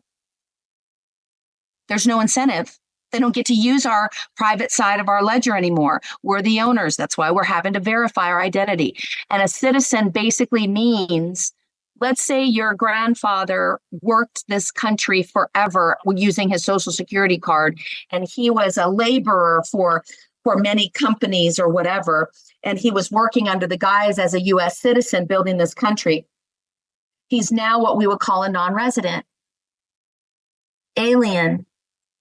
S1: There's no incentive. They don't get to use our private side of our ledger anymore. We're the owners. That's why we're having to verify our identity. And a citizen basically means, let's say your grandfather worked this country forever using his social security card, and he was a laborer for many companies or whatever, and he was working under the guise as a U.S. citizen building this country. He's now what we would call a non-resident, alien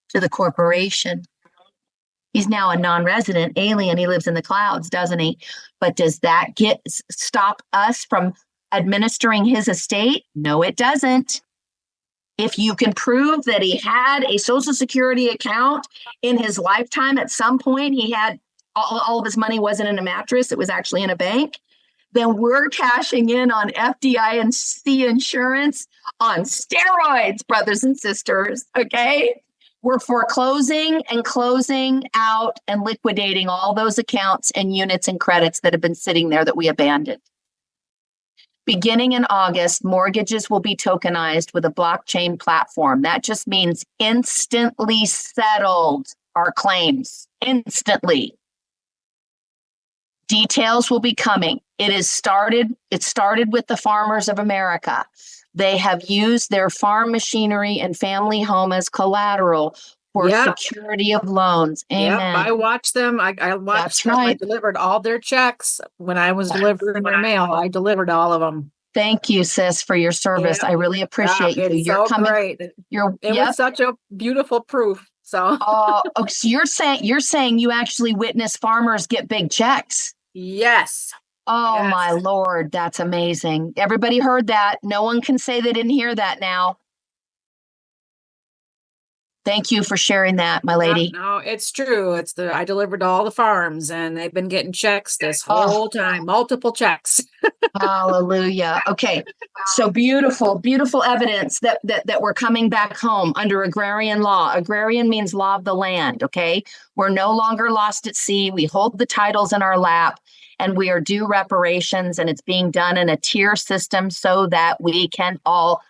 S1: to the corporation. He's now a non-resident alien. He lives in the clouds, doesn't he? But does that stop us from administering his estate? No, it doesn't. If you can prove that he had a Social Security account in his lifetime, at some point he had all of his money wasn't in a mattress, it was actually in a bank, then we're cashing in on FDIC insurance on steroids, brothers and sisters, okay? We're foreclosing and closing out and liquidating all those accounts and units and credits that have been sitting there that we abandoned. Beginning in August, mortgages will be tokenized with a blockchain platform. That just means instantly settled our claims, instantly. Details will be coming. It started with the farmers of America. They have used their farm machinery and family home as collateral for security of loans. Amen.
S3: Yep, I watched them. I watched them. I delivered all their checks when I was delivering their mail. I delivered all of them.
S1: Thank you, sis, for your service. I really appreciate you.
S3: You're so great. It was such a beautiful proof. So,
S1: so you're saying you actually witnessed farmers get big checks?
S3: Yes.
S1: Oh, yes. My Lord, that's amazing. Everybody heard that. No one can say they didn't hear that now. Thank you for sharing that, my lady.
S3: No, it's true. I delivered to all the farms and they've been getting checks this whole time, multiple checks.
S1: Hallelujah. Okay. So beautiful, beautiful evidence that we're coming back home under agrarian law. Agrarian means law of the land. Okay. We're no longer lost at sea. We hold the titles in our lap and we are due reparations, and it's being done in a tier system so that we can all,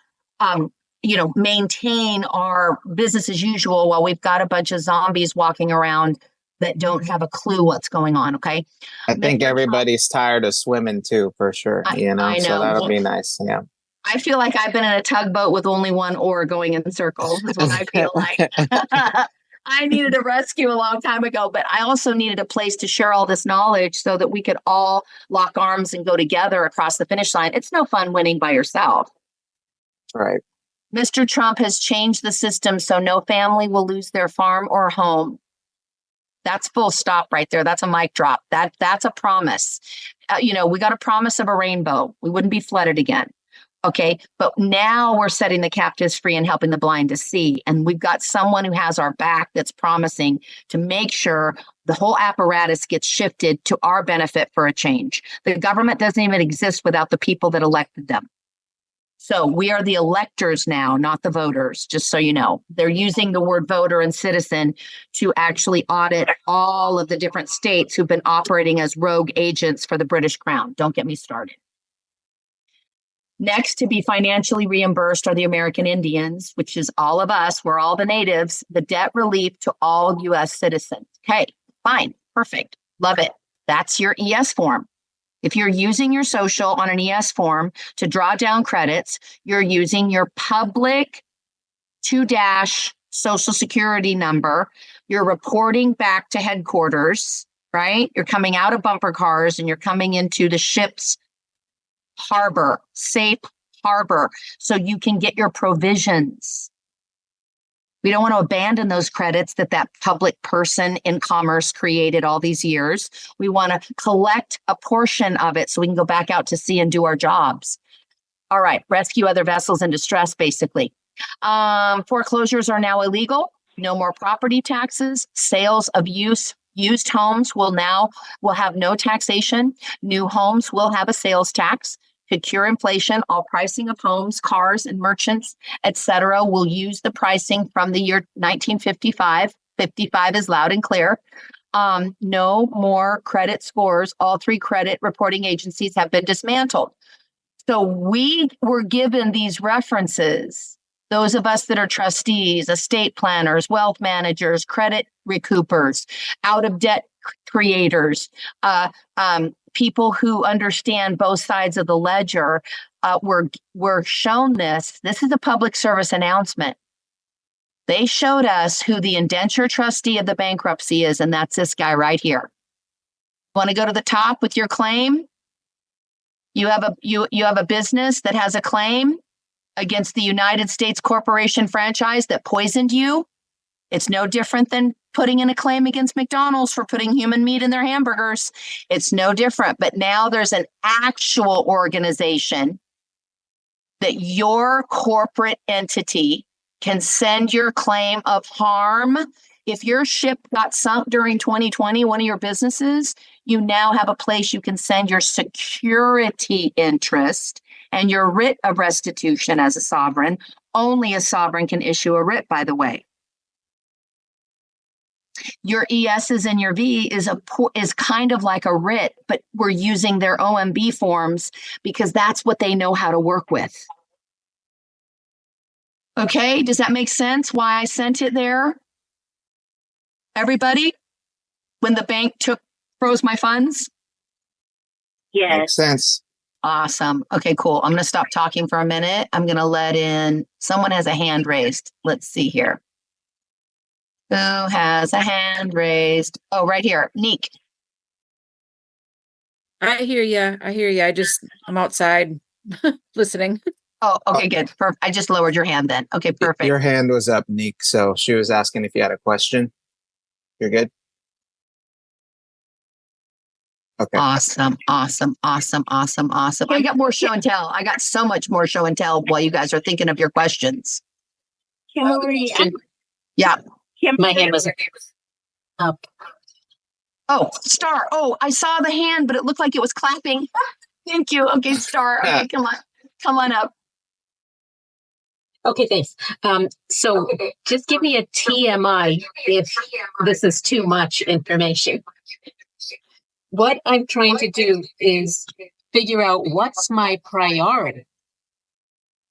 S1: maintain our business as usual while we've got a bunch of zombies walking around that don't have a clue what's going on. Okay.
S9: I think everybody's tired of swimming too, for sure. I know. So that'll be nice. Yeah.
S1: I feel like I've been in a tugboat with only one oar going in circles. Is what I feel like. I needed a rescue a long time ago, but I also needed a place to share all this knowledge so that we could all lock arms and go together across the finish line. It's no fun winning by yourself.
S9: Right.
S1: Mr. Trump has changed the system so no family will lose their farm or home. That's full stop right there. That's a mic drop. That's a promise. We got a promise of a rainbow. We wouldn't be flooded again. Okay. But now we're setting the captives free and helping the blind to see. And we've got someone who has our back that's promising to make sure the whole apparatus gets shifted to our benefit for a change. The government doesn't even exist without the people that elected them. So we are the electors now, not the voters, just so you know. They're using the word voter and citizen to actually audit all of the different states who've been operating as rogue agents for the British Crown. Don't get me started. Next to be financially reimbursed are the American Indians, which is all of us. We're all the natives, the debt relief to all U.S. citizens. Okay, fine, perfect, love it. That's your ES form. If you're using your social on an ES form to draw down credits, you're using your public 2- social security number. You're reporting back to headquarters, right? You're coming out of bumper cars and you're coming into the ship's harbor, safe harbor, so you can get your provisions. We don't want to abandon those credits that public person in commerce created all these years. We want to collect a portion of it so we can go back out to sea and do our jobs. All right, rescue other vessels in distress, basically. Foreclosures are now illegal. No more property taxes. Sales of used homes will have no taxation. New homes will have a sales tax. To cure inflation, all pricing of homes, cars, and merchants, etc., will use the pricing from the year 1955. 55 is loud and clear. No more credit scores. All 3 credit reporting agencies have been dismantled. So we were given these references, those of us that are trustees, estate planners, wealth managers, credit recoupers, out of debt creators, people who understand both sides of the ledger, were shown this. This is a public service announcement. They showed us who the indenture trustee of the bankruptcy is, and that's this guy right here. Want to go to the top with your claim? You have a business that has a claim against the United States Corporation franchise that poisoned you. It's no different than putting in a claim against McDonald's for putting human meat in their hamburgers. It's no different. But now there's an actual organization that your corporate entity can send your claim of harm. If your ship got sunk during 2020, one of your businesses, you now have a place you can send your security interest and your writ of restitution as a sovereign. Only a sovereign can issue a writ, by the way. Your ESs and your V is kind of like a writ, but we're using their OMB forms because that's what they know how to work with. Okay, does that make sense why I sent it there? Everybody, when the bank froze my funds?
S8: Yes.
S9: Makes sense.
S1: Awesome. Okay, cool. I'm going to stop talking for a minute. I'm going to let in, someone has a hand raised. Let's see here. Who has a hand raised? Oh, right here. Neek.
S3: I hear you. I'm outside listening.
S1: Oh, okay, good. Perfect. I just lowered your hand then. Okay, perfect.
S9: Your hand was up, Neek. So she was asking if you had a question. You're good? Okay.
S1: Awesome. I got more show and tell. I got so much more show and tell while you guys are thinking of your questions.
S8: Kimberly,
S1: Yeah.
S8: my hand was up.
S1: Oh, Star. Oh, I saw the hand, but it looked like it was clapping. Thank you. Okay, Star. Okay, come on up.
S8: Okay, thanks. So just give me a TMI if this is too much information. What I'm trying to do is figure out what's my priority.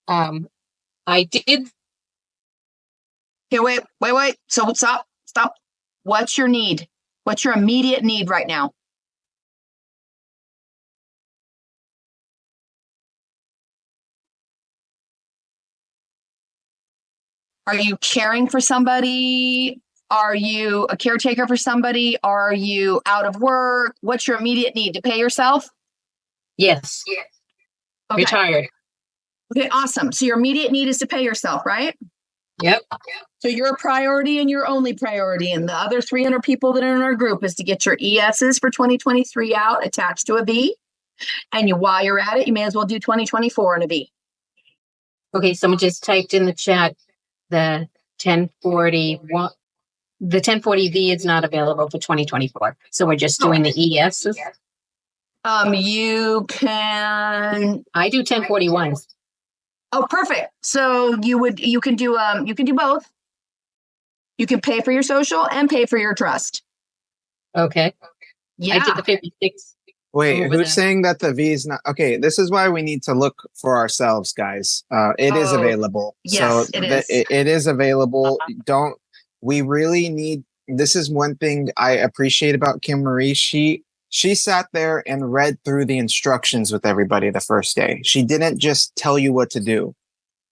S8: I did.
S1: Okay, wait. So stop. What's your need? What's your immediate need right now? Are you caring for somebody? Are you a caretaker for somebody? Are you out of work? What's your immediate need? To pay yourself?
S8: Yes.
S1: Okay.
S8: Retired.
S1: Okay, awesome. So your immediate need is to pay yourself, right?
S8: Yep.
S1: So your priority and your only priority, and the other 300 people that are in our group, is to get your ESs for 2023 out attached to a V. And while you're at it, you may as well do 2024 in a V.
S8: Okay, someone just typed in the chat the 1041. The 1040V is not available for 2024. So we're just doing the ESs.
S1: You can.
S8: I do 1041s.
S1: Oh, perfect. So you can do both. You can pay for your social and pay for your trust.
S8: Okay.
S1: Yeah.
S8: I did the 56.
S9: Wait, who's saying that the V is not okay? This is why we need to look for ourselves, guys. It is available.
S1: Yes,
S9: so
S1: it is.
S9: It is available. We really need. This is one thing I appreciate about Kim Marie. She sat there and read through the instructions with everybody the first day. She didn't just tell you what to do.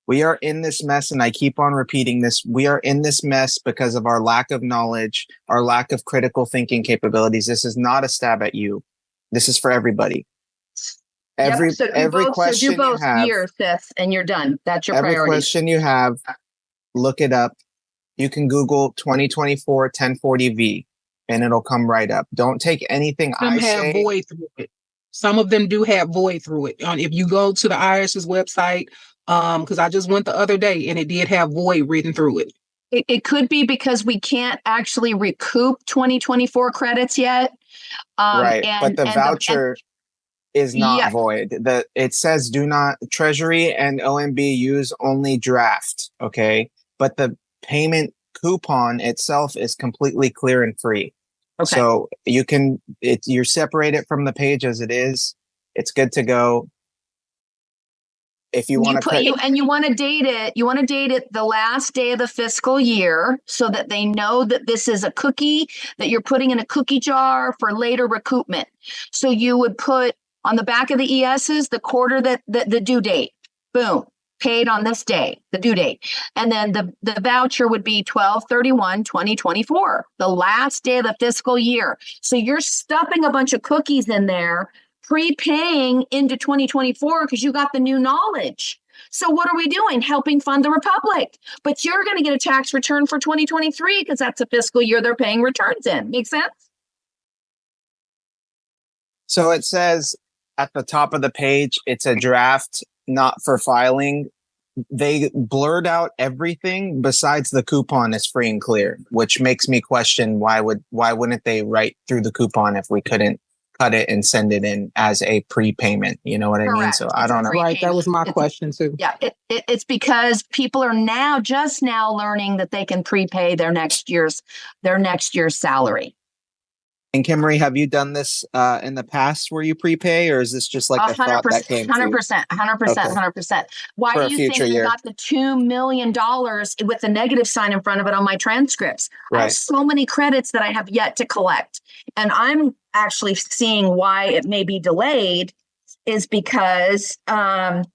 S9: We are in this mess, and I keep on repeating this. We are in this mess because of our lack of knowledge, our lack of critical thinking capabilities. This is not a stab at you. This is for everybody. Every question
S1: do both
S9: you have,
S1: year, Seth, and you're done. That's your
S9: every
S1: priority.
S9: question you have, look it up. You can Google 2024 1040V and it'll come right up. Don't take anything
S2: Some
S9: I
S2: have
S9: say.
S2: void through it. Some of them do have void through it. If you go to the IRS's website, because I just went the other day and it did have void written through it.
S1: It could be because we can't actually recoup 2024 credits yet.
S9: Right. But the voucher is not
S1: Yeah.
S9: void. It says do not Treasury and OMB use only draft. Okay. But the payment coupon itself is completely clear and free.
S1: Okay.
S9: So you're separated from the page as it is. It's good to go. If you want to
S1: you want to date it, the last day of the fiscal year so that they know that this is a cookie that you're putting in a cookie jar for later recoupment. So you would put on the back of the ESs the quarter that the due date. Boom. Paid on this day, the due date. And then the voucher would be 12/31/2024, the last day of the fiscal year. So you're stuffing a bunch of cookies in there, prepaying into 2024 because you got the new knowledge. So what are we doing? Helping fund the Republic. But you're going to get a tax return for 2023 because that's a fiscal year they're paying returns in. Make sense?
S9: So it says at the top of the page, it's a draft, not for filing. They blurred out everything besides the coupon is free and clear, which makes me question why wouldn't they write through the coupon if we couldn't cut it and send it in as a prepayment? You know what I mean? So I don't know.
S2: Right. That was my question too.
S1: Yeah. It's because people are just now learning that they can prepay their next year's salary.
S9: And Kim Marie, have you done this in the past where you prepay, or is this just like a thought that came to you?
S1: 100%. Why
S9: For
S1: do
S9: a
S1: you think
S9: future
S1: I
S9: year.
S1: got the $2 million with the negative sign in front of it on my transcripts? I have
S9: Right.
S1: so many credits that I have yet to collect. And I'm actually seeing why it may be delayed is because I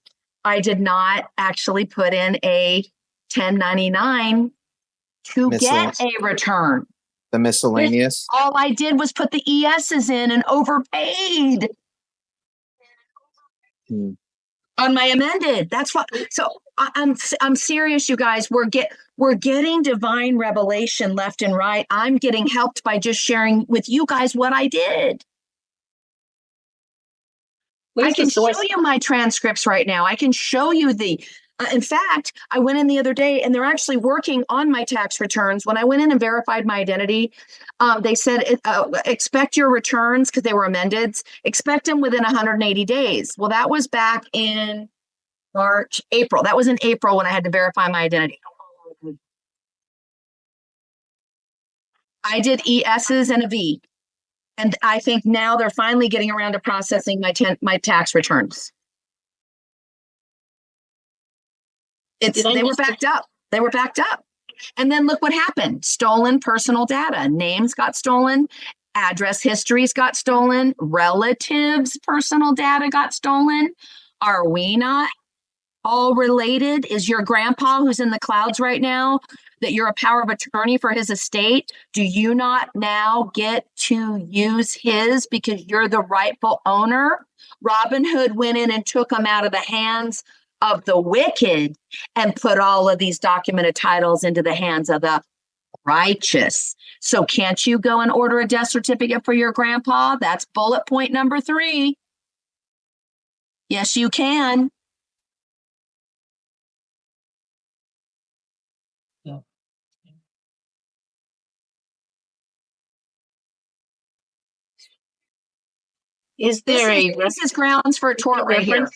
S1: did not actually put in a 1099 to get a return.
S9: The miscellaneous.
S1: All I did was put the ESs in and overpaid on my amended. That's what. So I'm serious, you guys. We're getting divine revelation left and right. I'm getting helped by just sharing with you guys what I did. I can show you my transcripts right now. I can show you in fact, I went in the other day and they're actually working on my tax returns. When I went in and verified my identity, they said, expect your returns because they were amended. Expect them within 180 days. Well, that was back in April. That was in April when I had to verify my identity. I did ESs and a V. And I think now they're finally getting around to processing my tax returns. They were backed up. And then look what happened. Stolen personal data. Names got stolen. Address histories got stolen. Relatives' personal data got stolen. Are we not all related? Is your grandpa who's in the clouds right now, that you're a power of attorney for his estate? Do you not now get to use his because you're the rightful owner? Robin Hood went in and took them out of the hands of the wicked and put all of these documented titles into the hands of the righteous. So can't you go and order a death certificate for your grandpa? That's bullet point number 3. Yes, you can.
S8: Is there
S1: This is grounds for a tort right here.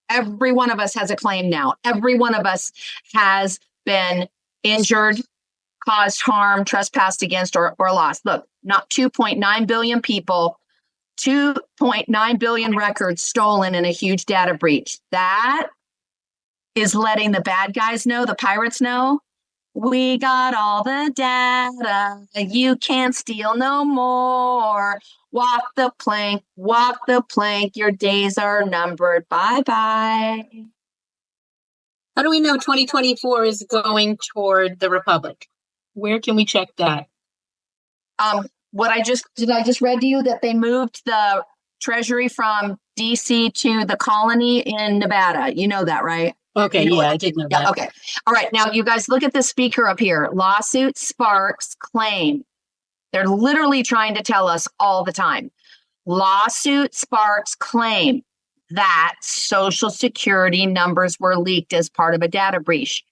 S1: Every one of us has a claim now. Every one of us has been injured, caused harm, trespassed against, or lost. Look, not 2.9 billion people, 2.9 billion records stolen in a huge data breach. That is letting the bad guys know, the pirates know, we got all the data. You can't steal no more. Walk the plank, your days are numbered. Bye-bye.
S8: How do we know 2024 is going toward the Republic? Where can we check that?
S1: What I just read to you that they moved the Treasury from DC to the colony in Nevada. You know that, right?
S8: Okay,
S1: You know
S8: yeah,
S1: what-
S8: I did know
S1: Yeah,
S8: that.
S1: okay. All right, now you guys look at the speaker up here. Lawsuit sparks claim. They're literally trying to tell us all the time. Lawsuit sparks claim that Social Security numbers were leaked as part of a data breach.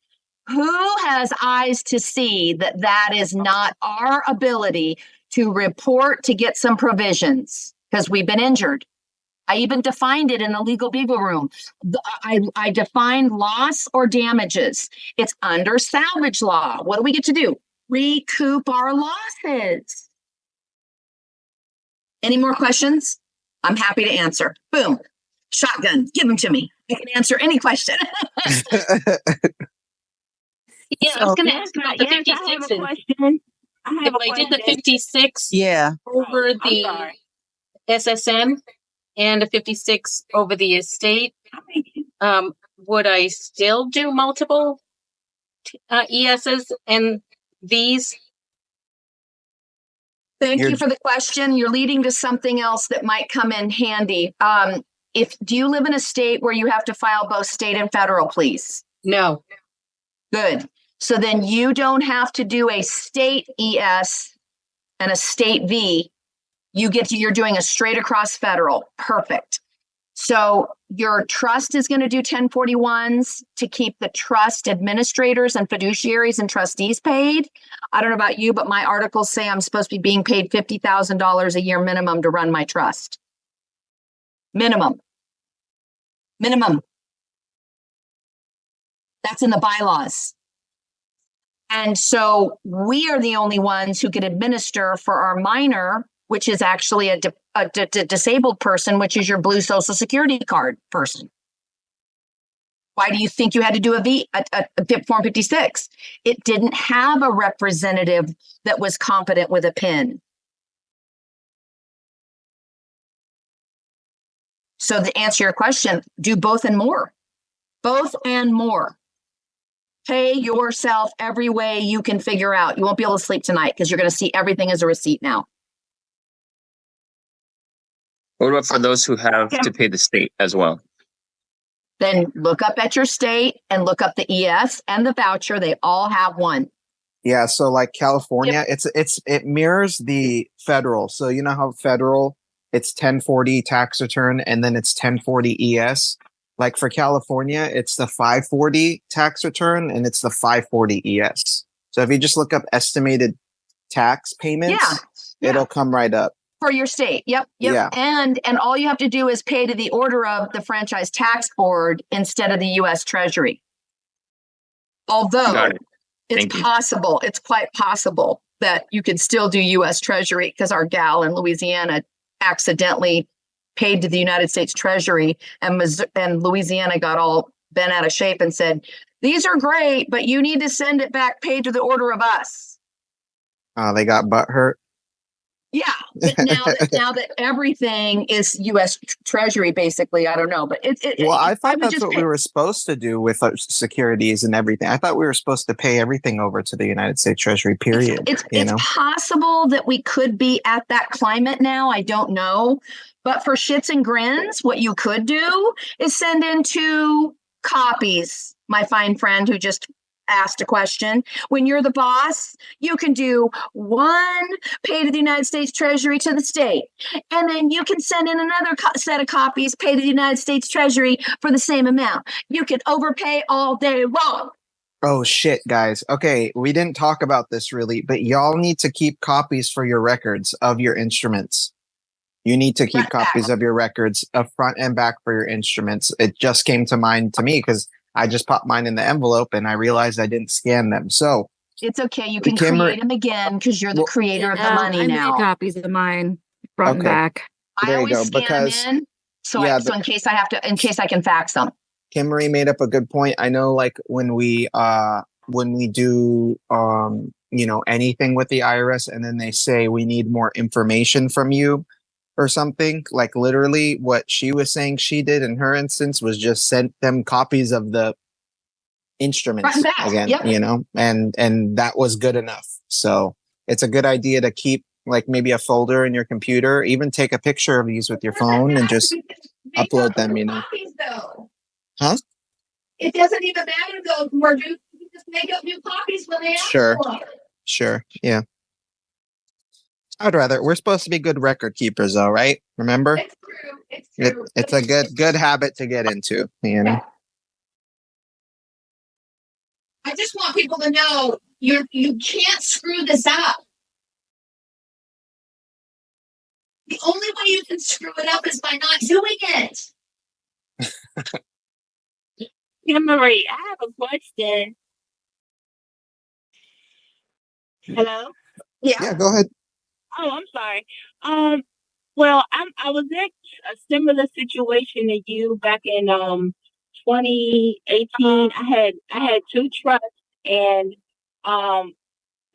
S1: Who has eyes to see that that is not our ability to report to get some provisions? Because we've been injured. I even defined it in the legal beagle room. I defined loss or damages. It's under salvage law. What do we get to do? Recoup our losses. Any more questions? I'm happy to answer. Boom. Shotgun. Give them to me. I can answer any question.
S8: Yeah, I was going to
S10: Yes,
S8: ask about the
S10: yes, I have
S8: 56.
S10: a question. I
S8: If
S10: have a
S8: I did the
S10: question.
S8: 56
S10: Yeah.
S8: over
S7: I'm
S8: the
S7: sorry.
S8: SSM and a 56 over the estate, would I still do multiple ESs and Vs?
S1: Thank you
S9: You're-
S1: for the question. You're leading to something else that might come in handy. Do you live in a state where you have to file both state and federal, please?
S8: No.
S1: Good. So then you don't have to do a state ES and a state V. You're doing a straight across federal. Perfect. So your trust is going to do 1041s to keep the trust administrators and fiduciaries and trustees paid. I don't know about you, but my articles say I'm supposed to be being paid $50,000 a year minimum to run my trust. Minimum. That's in the bylaws. And so we are the only ones who can administer for our minor, which is actually a disabled person, which is your blue Social Security card person. Why do you think you had to do a Form 56? It didn't have a representative that was competent with a PIN. So to answer your question, do both and more. Both and more. Pay yourself every way you can figure out. You won't be able to sleep tonight because you're going to see everything as a receipt now.
S11: What about for those who have to pay the state as well?
S1: Then look up at your state and look up the ES and the voucher. They all have one.
S9: Yeah, so like California, it mirrors the federal. So you know how federal, it's 1040 tax return and then it's 1040 ES. Like for California, it's the 540 tax return and it's the 540 ES. So if you just look up estimated tax payments, it'll come right up.
S1: For your state. Yep.
S9: Yeah.
S1: And all you have to do is pay to the order of the Franchise Tax Board instead of the US Treasury. Although
S11: Got it.
S1: it's
S11: Thank you.
S1: possible, it's quite possible that you could still do US Treasury because our gal in Louisiana accidentally paid to the United States Treasury and Louisiana got all bent out of shape and said, these are great, but you need to send it back paid to the order of us.
S9: They got butt hurt.
S1: Yeah, but now that everything is U.S. Treasury, basically, I don't know, but
S9: I thought
S1: would
S9: that's
S1: just
S9: what
S1: pay-
S9: we were supposed to do with our securities and everything. I thought we were supposed to pay everything over to the United States Treasury, period.
S1: It's possible that we could be at that climate now. I don't know. But for shits and grins, what you could do is send in 2 copies, my fine friend who just asked a question. When you're the boss, you can do 1 pay to the United States Treasury to the state. And then you can send in another set of copies, pay to the United States Treasury for the same amount. You can overpay all day long.
S9: Oh shit, guys. Okay, we didn't talk about this really, but y'all need to keep copies for your records of your instruments. You need to keep copies of your records of front and back for your instruments. It just came to mind to me because I just popped mine in the envelope and I realized I didn't scan them. So
S1: it's okay. You can
S9: camera-
S1: create them again because you're the creator of the money
S3: I
S1: now.
S3: made copies of mine front and
S9: Okay.
S3: back.
S1: I
S9: There you
S1: always
S9: go,
S1: scan
S9: because-
S1: them in. So,
S9: yeah,
S1: in case I can fax them.
S9: Kim Marie made up a good point. I know like when we do anything with the IRS and then they say we need more information from you or something, like literally what she was saying she did in her instance was just sent them copies of the instruments
S1: Front and back,
S9: again,
S1: yep.
S9: and that was good enough. So it's a good idea to keep like maybe a folder in your computer, even take a picture of these with your phone and just upload them,
S1: Copies, though.
S9: Huh?
S1: It doesn't even matter though, we're you just make up new copies when they ask
S9: Sure.
S1: for 'em.
S9: Sure. Yeah. I'd rather. We're supposed to be good record keepers, though, right? Remember,
S1: It's true. It's true.
S9: it's a good habit to get into. You know.
S1: I just want people to know you can't screw this up. The only way you can screw it up is by not doing it.
S10: Kim Marie, I have a question. Hello?
S9: Yeah. Go ahead.
S10: Oh, I'm sorry. Well, I was in a similar situation to you back in 2018. I had two trusts, and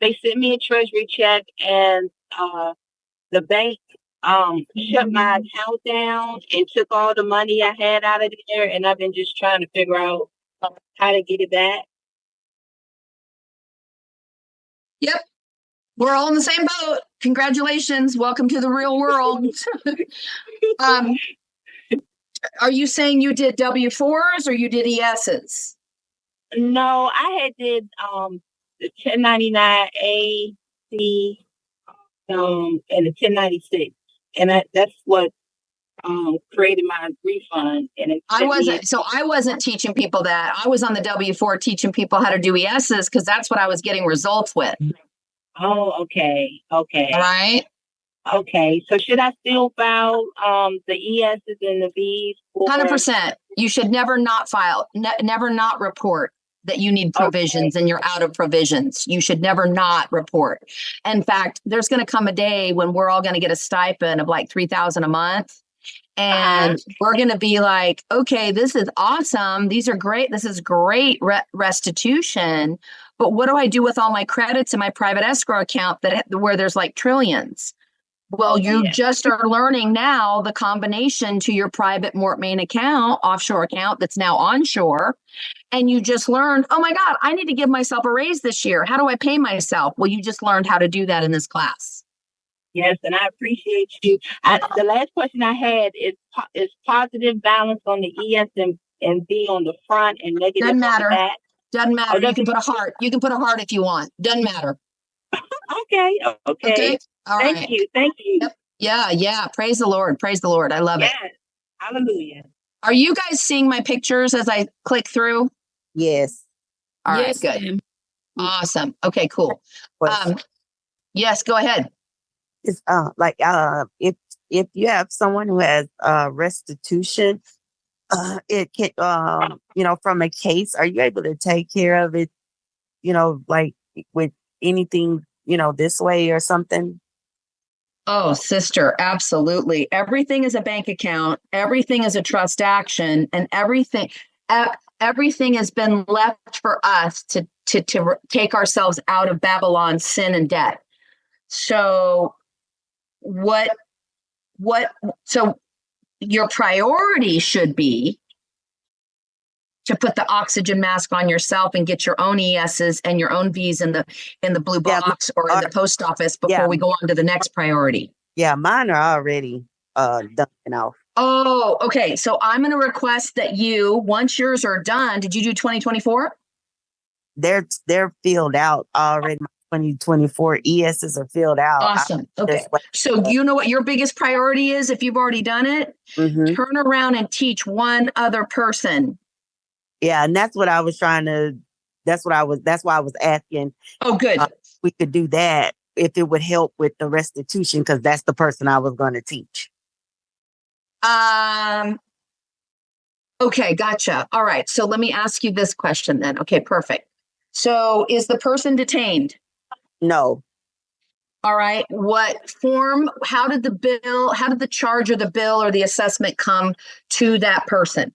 S10: they sent me a treasury check, and the bank shut my account down and took all the money I had out of there, and I've been just trying to figure out how to get it back.
S1: Yep. We're all in the same boat. Congratulations. Welcome to the real world. Are you saying you did W-4s or you did ESs?
S10: No, I had did the 1099A, C, and the 1096, and that's what created my refund. And it
S1: I wasn't teaching people that. I was on the W-4 teaching people how to do ESs because that's what I was getting results with.
S10: Oh, okay.
S1: All right.
S10: Okay. So should I still file the ESs and the Vs?
S1: 100%. You should never not file, never not report that you need provisions and you're out of provisions. You should never not report. In fact, there's going to come a day when we're all going to get a stipend of like $3,000 a month. And we're going to be like, okay, this is awesome. These are great. This is great restitution. But what do I do with all my credits in my private escrow account where there's like trillions? Well, you just are learning now the combination to your private main account, offshore account that's now onshore. And you just learned, oh my God, I need to give myself a raise this year. How do I pay myself? Well, you just learned how to do that in this class.
S10: Yes, and I appreciate you. The last question I had is positive balance on the ES and B on the front and negative
S1: Doesn't matter.
S10: on the back.
S1: Doesn't matter. You can put a heart. You can put a heart if you want. Doesn't matter.
S10: Okay.
S1: All right.
S10: Thank you.
S1: Yep. Yeah. Praise the Lord. Praise the Lord. I love it.
S10: Hallelujah.
S1: Are you guys seeing my pictures as I click through?
S4: Yes.
S1: All right.
S3: Yes,
S1: Good.
S3: ma'am.
S1: Awesome. Okay, cool. Yes, go ahead.
S4: It's if you have someone who has restitution, it can from a case, are you able to take care of it, like with anything, this way or something?
S1: Oh, sister, absolutely. Everything is a bank account. Everything is a trust action, and everything has been left for us to take ourselves out of Babylon's sin and debt. So so your priority should be to put the oxygen mask on yourself and get your own ESs and your own Vs in the blue box or in the post office before we go on to the next priority.
S4: Yeah, mine are already done off.
S1: Oh, okay. So I'm going to request that once yours are done, did you do 2024?
S4: They're filled out already. 2024 ESs are filled out.
S1: Awesome. Okay. So you know what your biggest priority is if you've already done it?
S4: Mm-hmm.
S1: Turn around and teach one other person.
S4: Yeah, and that's what I was that's why I was asking.
S1: Oh, good.
S4: We could do that if it would help with the restitution, because that's the person I was going to teach.
S1: Okay, gotcha. All right. So let me ask you this question then. Okay, perfect. So is the person detained?
S4: No.
S1: All right. How did the charge or the bill or the assessment come to that person?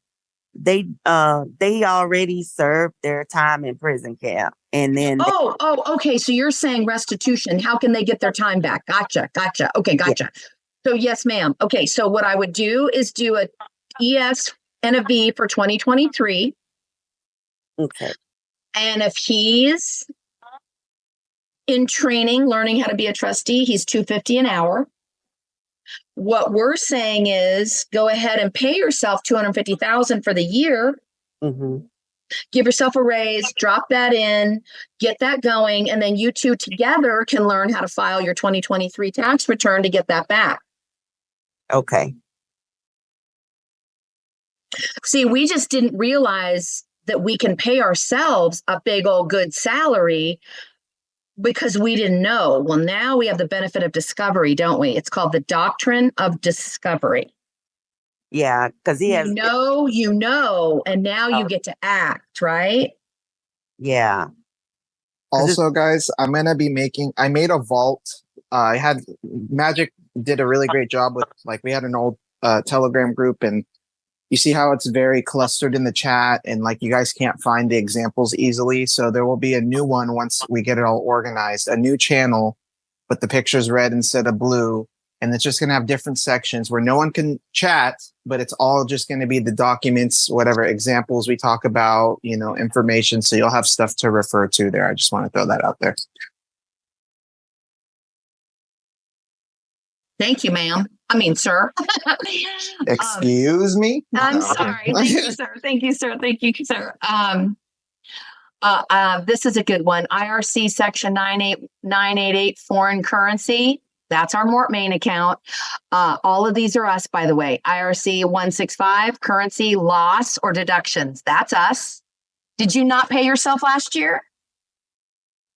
S4: They already served their time in prison camp. And then
S1: okay. So you're saying restitution. How can they get their time back? Gotcha. Okay, gotcha. Yeah. So yes, ma'am. Okay, so what I would do is do a ES and a V for 2023.
S4: Okay.
S1: And if he's in training, learning how to be a trustee, he's $250 an hour. What we're saying is go ahead and pay yourself $250,000 for the year.
S4: Mm-hmm.
S1: Give yourself a raise, drop that in, get that going, and then you two together can learn how to file your 2023 tax return to get that back.
S4: Okay.
S1: See, we just didn't realize that we can pay ourselves a big old good salary because we didn't know. Well, now we have the benefit of discovery, don't we? It's called the doctrine of discovery.
S4: Yeah, because he has.
S1: You know, and now you get to act, right?
S4: Yeah.
S9: Also, guys, I made a vault. I had Magic did a really great job with, like, we had an old Telegram group, and you see how it's very clustered in the chat, and like you guys can't find the examples easily. So there will be a new one once we get it all organized, a new channel, but the picture's red instead of blue. And it's just going to have different sections where no one can chat, but it's all just going to be the documents, whatever examples we talk about, information. So you'll have stuff to refer to there. I just want to throw that out there.
S1: Thank you, ma'am. I mean, sir.
S9: Excuse me?
S1: I'm sorry. Thank you, sir. Thank you, sir. Thank you, sir. This is a good one. IRC section 98988 foreign currency. That's our Mort main account. All of these are us, by the way. IRC 165, currency loss or deductions. That's us. Did you not pay yourself last year?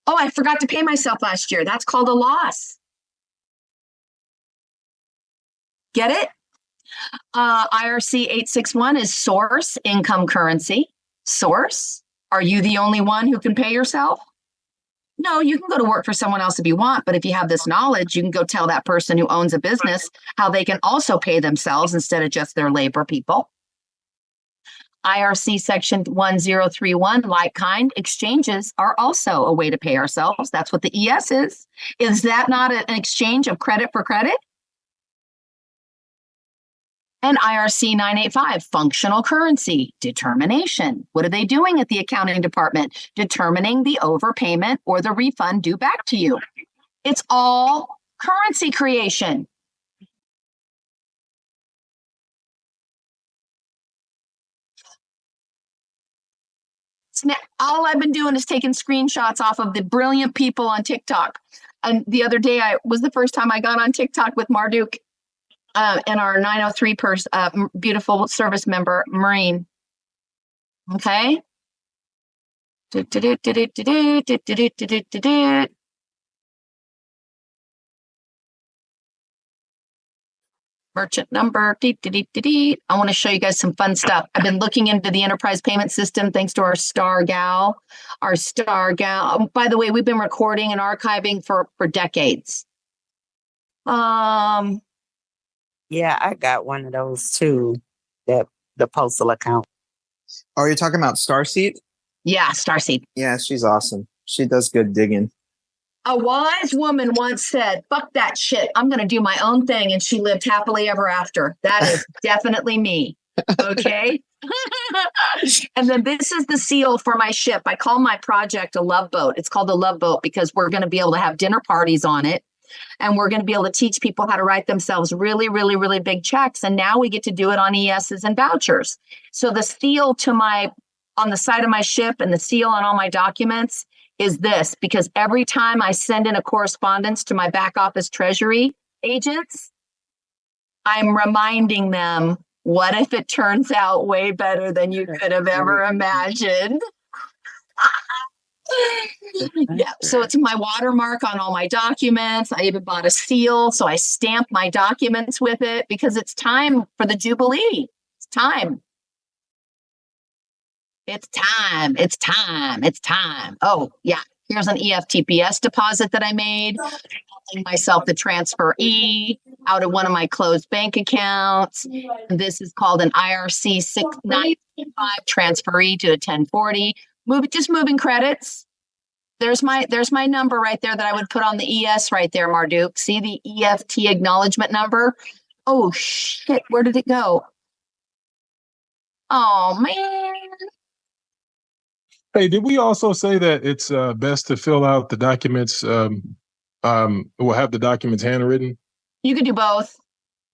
S1: Oh, I forgot to pay myself last year. That's called a loss. Get it? IRC 861 is source, income currency. Source. Are you the only one who can pay yourself? No, you can go to work for someone else if you want, but if you have this knowledge, you can go tell that person who owns a business how they can also pay themselves instead of just their labor people. IRC section 1031, like kind exchanges are also a way to pay ourselves. That's what the ES is. Is that not an exchange of credit for credit? And IRC 985, functional currency, determination. What are they doing at the accounting department? Determining the overpayment or the refund due back to you. It's all currency creation. All I've been doing is taking screenshots off of the brilliant people on TikTok. And the other day was the first time I got on TikTok with Marduk. And our 903 beautiful service member, Marine. Okay. Merchant number. I want to show you guys some fun stuff. I've been looking into the enterprise payment system thanks to our star gal. By the way, we've been recording and archiving for decades.
S4: Yeah, I got one of those too, the postal account.
S9: Oh, you're talking about Starseed?
S1: Yeah, Starseed.
S9: Yeah, she's awesome. She does good digging.
S1: A wise woman once said, fuck that shit. I'm going to do my own thing. And she lived happily ever after. That is definitely me. Okay. And then this is the seal for my ship. I call my project a love boat. It's called a love boat because we're going to be able to have dinner parties on it. And we're going to be able to teach people how to write themselves really, really, really big checks. And now we get to do it on ESs and vouchers. So the seal on the side of my ship and the seal on all my documents is this, because every time I send in a correspondence to my back office treasury agents, I'm reminding them, what if it turns out way better than you could have ever imagined? Yeah, so it's my watermark on all my documents. I even bought a seal, so I stamp my documents with it because it's time for the Jubilee. It's time. It's time. It's time. It's time. Oh, yeah. Here's an EFTPS deposit that I made. Telling myself the transferee out of one of my closed bank accounts. And this is called an IRC 695 transferee to a 1040. Just moving credits. There's my number right there that I would put on the ES right there, Marduk. See the EFT acknowledgement number? Oh shit, where did it go? Oh man.
S6: Hey, did we also say that it's best to fill out the documents? We'll have the documents handwritten.
S1: You could do both.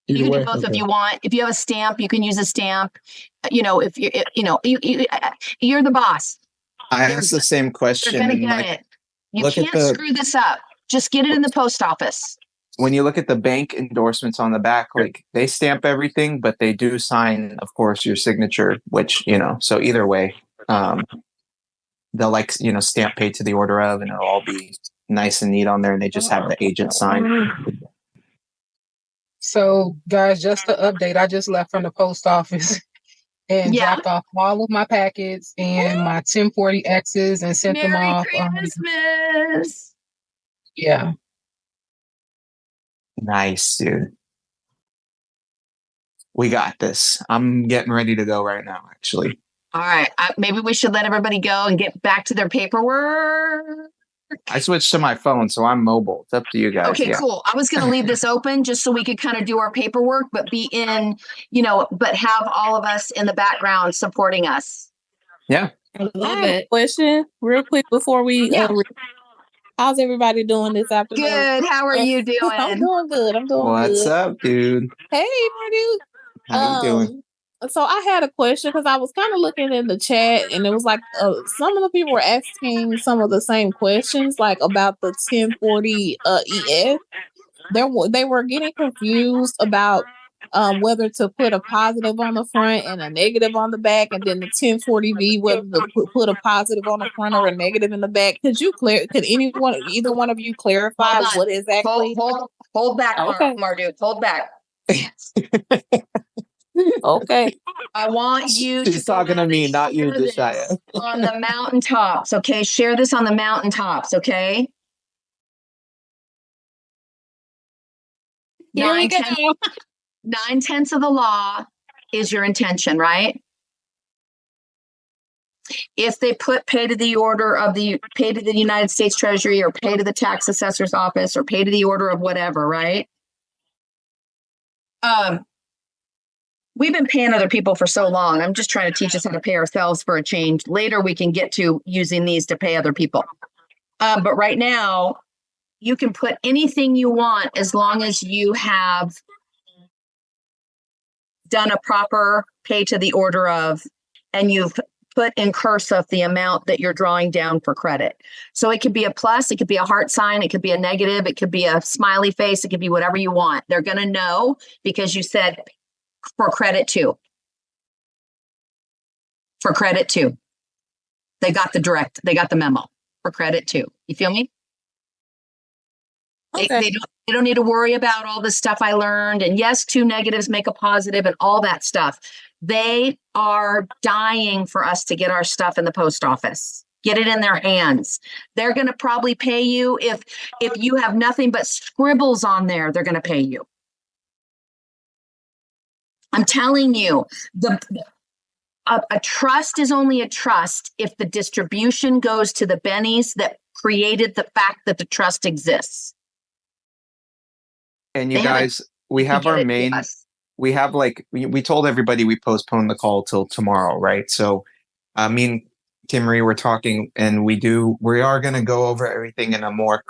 S1: You
S6: Either
S1: can
S6: way,
S1: do both if
S6: okay.
S1: you want. If you have a stamp, you can use a stamp. You know, if you're the boss.
S9: I asked the same
S1: You're
S9: question.
S1: gonna
S9: And
S1: get
S9: like,
S1: it. You
S9: look at
S1: can't
S9: the
S1: screw this up. Just get it in the post office.
S9: when you look at the bank endorsements on the back, like they stamp everything, but they do sign, of course, your signature. Which so either way, they'll stamp paid to the order of, and it'll all be nice and neat on there, and they just have the agent sign.
S2: So, guys, just to update, I just left from the post office and
S1: Yeah.
S2: dropped off all of my packets and my 1040 X's and sent them
S1: Merry
S2: off.
S1: Christmas.
S2: Yeah.
S9: Nice, dude. We got this. I'm getting ready to go right now, actually.
S1: All right. Maybe we should let everybody go and get back to their paperwork.
S9: I switched to my phone, so I'm mobile. It's up to you guys.
S1: Okay,
S9: Yeah.
S1: cool. I was going to leave this open just so we could kind of do our paperwork, but be in, but have all of us in the background supporting us.
S9: Yeah.
S12: I have a question real quick before we.
S1: Yeah.
S12: How's everybody doing this afternoon?
S1: Good. How are you doing?
S12: I'm doing good. I'm doing
S9: What's
S12: good.
S9: up, dude?
S12: Hey, Marty.
S9: How you doing?
S12: So I had a question because I was kind of looking in the chat, and it was like some of the people were asking some of the same questions, like about the 1040 ES. They were getting confused about whether to put a positive on the front and a negative on the back, and then the 1040V whether to put a positive on the front or a negative in the back. Could either one of you clarify what exactly?
S1: Hold back,
S12: Okay.
S1: Marduk. Hold back.
S12: Okay.
S1: I want you
S9: She's talking to me, not you, Josiah.
S1: on the mountaintops, okay? Share this on the mountaintops, okay?
S12: Here we go.
S1: 9/10 of the law is your intention, right? If they put pay to the order of pay to the United States Treasury or pay to the tax assessor's office or pay to the order of whatever, right? We've been paying other people for so long. I'm just trying to teach us how to pay ourselves for a change. Later, we can get to using these to pay other people. But right now, you can put anything you want as long as you have done a proper pay to the order of, and you've put in cursive the amount that you're drawing down for credit. So it could be a plus, it could be a heart sign, it could be a negative, it could be a smiley face, it could be whatever you want. They're going to know because you said for credit too. For credit too. They got the memo for credit too. You feel me?
S12: Okay.
S1: They don't need to worry about all the stuff I learned. And yes, 2 negatives make a positive and all that stuff. They are dying for us to get our stuff in the post office. Get it in their hands. They're going to probably pay you if you have nothing but scribbles on there, they're going to pay you. I'm telling you, a trust is only a trust if the distribution goes to the bennies that created the fact that the trust exists.
S9: And you guys, we have our main, we have we told everybody we postponed the call till tomorrow, right? So me and Kim Marie were talking, and we are going to go over everything in a more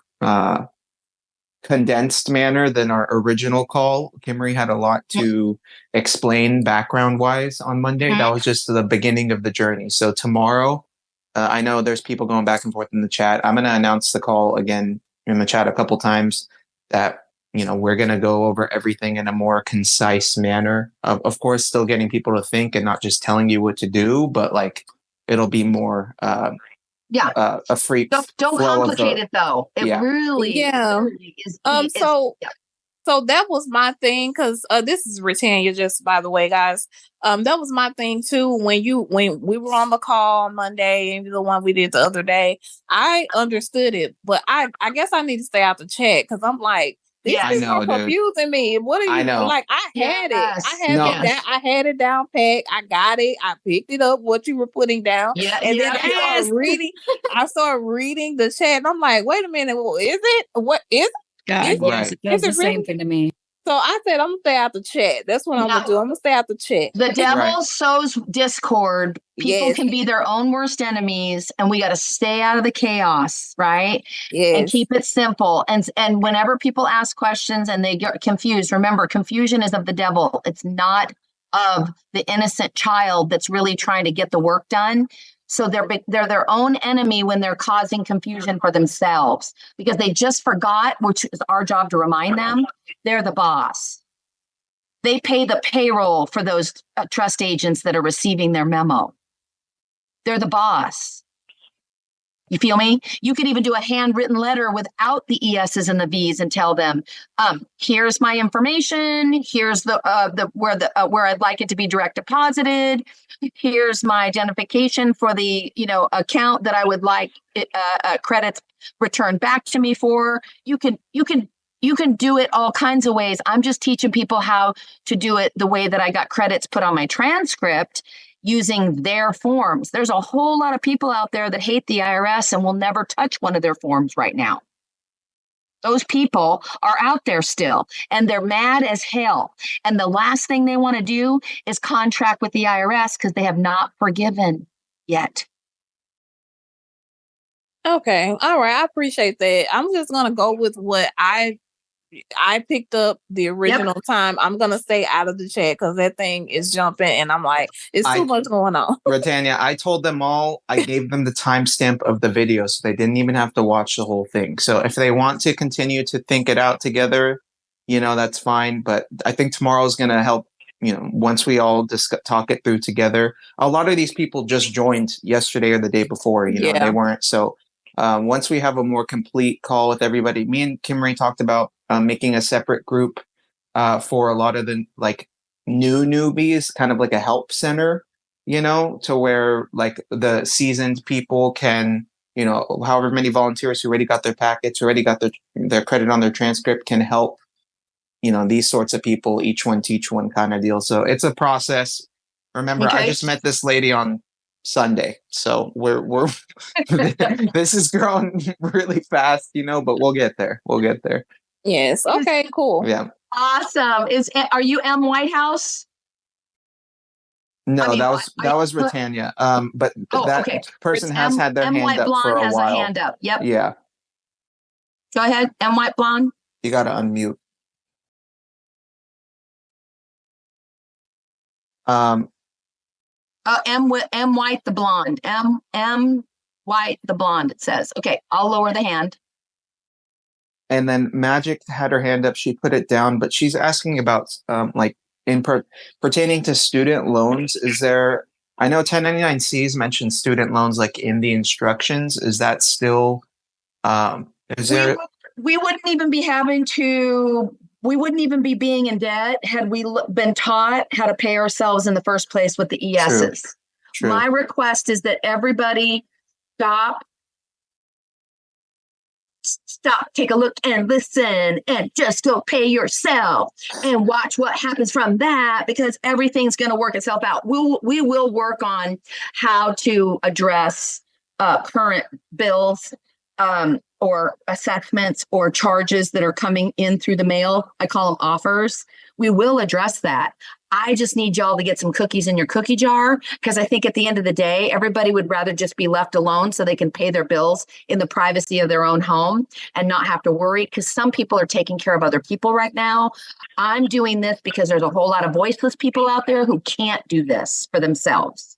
S9: condensed manner than our original call. Kim Marie had a lot to explain background wise on Monday. That was just the beginning of the journey. So tomorrow, I know there's people going back and forth in the chat. I'm going to announce the call again in the chat a couple times that we're going to go over everything in a more concise manner. Of course, still getting people to think and not just telling you what to do, but it'll be more a free.
S1: Don't complicate it though. It really is.
S12: So that was my thing because this is Britannia. Just by the way, guys, that was my thing too. When we were on the call on Monday and the one we did the other day, I understood it, but I guess I need to stay out the chat because I'm like. This is confusing me. What are you like? I had it. I had it down pat. I got it. I picked it up. What you were putting down, and then I started reading. I started reading the chat, and I'm like, wait a minute. Well, is it? What is it?
S13: God, yes, it does the same thing to me.
S12: So I said I'm gonna stay out the chat. That's what I'm gonna do. I'm gonna stay out the chat.
S1: The devil
S5: Right.
S1: sows discord. People
S12: Yes.
S1: can be their own worst enemies, and we got to stay out of the chaos, right? And
S12: Yes.
S1: keep it simple. And whenever people ask questions and they get confused, remember, confusion is of the devil. It's not of the innocent child that's really trying to get the work done. So they're their own enemy when they're causing confusion for themselves because they just forgot, which is our job to remind them, they're the boss. They pay the payroll for those trust agents that are receiving their memo. They're the boss. You feel me? You could even do a handwritten letter without the ESs and the Vs and tell them, here's my information. Here's the where I'd like it to be direct deposited. Here's my identification for the account that I would like credits returned back to me for. You can do it all kinds of ways. I'm just teaching people how to do it the way that I got credits put on my transcript using their forms. There's a whole lot of people out there that hate the IRS and will never touch one of their forms right now. Those people are out there still, and they're mad as hell. And the last thing they want to do is contract with the IRS because they have not forgiven yet.
S12: Okay. All right. I appreciate that. I'm just gonna go with what I picked up the original time. I'm gonna stay out of the chat because that thing is jumping, and I'm like, it's too much going on.
S9: Britannia, I told them all, I gave them the timestamp of the video, so they didn't even have to watch the whole thing. So if they want to continue to think it out together, that's fine. But I think tomorrow is gonna help. Once we all talk it through together. A lot of these people just joined yesterday or the day before. They weren't. So once we have a more complete call with everybody, me and Kimmery talked about making a separate group for a lot of the new newbies, kind of like a help center, to where the seasoned people can, however many volunteers who already got their packets, already got their credit on their transcript can help, these sorts of people, each one teach one kind of deal. So it's a process. Remember, I just met this lady on Sunday, so we're this is growing really fast, but we'll get there.
S12: Yes. Okay. Cool.
S9: Yeah.
S1: Awesome. Are you M. Whitehouse?
S9: No, that was Britannia. But that person has had their
S1: M.
S9: hand
S1: White
S9: up
S1: Blonde
S9: for a
S1: has
S9: while.
S1: a hand up. Yep.
S9: Yeah.
S1: Go ahead, M. White Blonde.
S9: You got to unmute.
S1: M. White the blonde. M. White the blonde. It says. Okay, I'll lower the hand.
S9: And then Magic had her hand up. She put it down, but she's asking about pertaining to student loans. Is there? I know 1099-Cs mentioned student loans in the instructions. Is that still? Is there?
S1: We wouldn't even be having to. We wouldn't even be being in debt had we been taught how to pay ourselves in the first place with the ESs.
S9: True.
S1: My request is that everybody stop, take a look and listen and just go pay yourself and watch what happens from that, because everything's going to work itself out. We will work on how to address current bills or assessments or charges that are coming in through the mail. I call them offers. We will address that. I just need y'all to get some cookies in your cookie jar, because I think at the end of the day, everybody would rather just be left alone so they can pay their bills in the privacy of their own home and not have to worry, because some people are taking care of other people right now. I'm doing this because there's a whole lot of voiceless people out there who can't do this for themselves.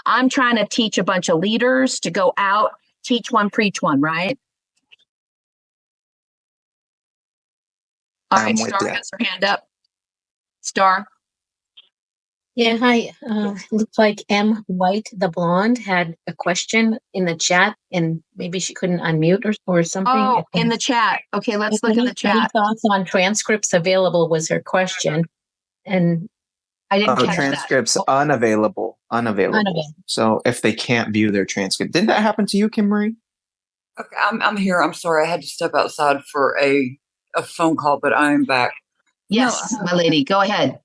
S1: I'm trying to teach a bunch of leaders to go out, teach one, preach one, right? All right, Star has her hand up. Star.
S8: Yeah, hi. Looks like M. White, the blonde, had a question in the chat, and maybe she couldn't unmute or something.
S1: Oh, in the chat. Okay, let's look in the chat.
S8: Any thoughts on transcripts available was her question. And
S1: I didn't catch
S9: transcripts
S1: that.
S9: unavailable. So if they can't view their transcript, didn't that happen to you, Kimmery?
S13: Okay, I'm here. I'm sorry. I had to step outside for a phone call, but I am back.
S1: Yes, my lady, go ahead.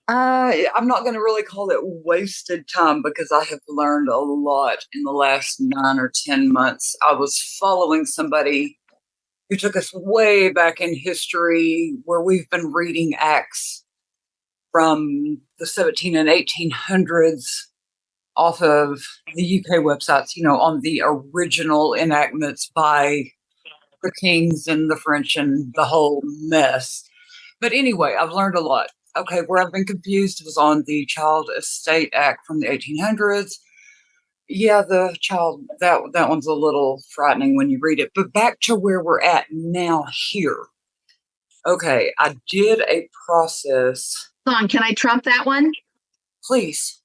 S13: I'm not going to really call it wasted time, because I have learned a lot in the last 9 or 10 months. I was following somebody You took us way back in history where we've been reading acts from the 17 and 1800s off of the UK websites, on the original enactments by the kings and the French and the whole mess. But anyway, I've learned a lot. Okay, where I've been confused was on the Child Estate Act from the 1800s. Yeah, that one's a little frightening when you read it. But back to where we're at now here. Okay, I did a process.
S1: Hold on, can I trump that one?
S13: Please.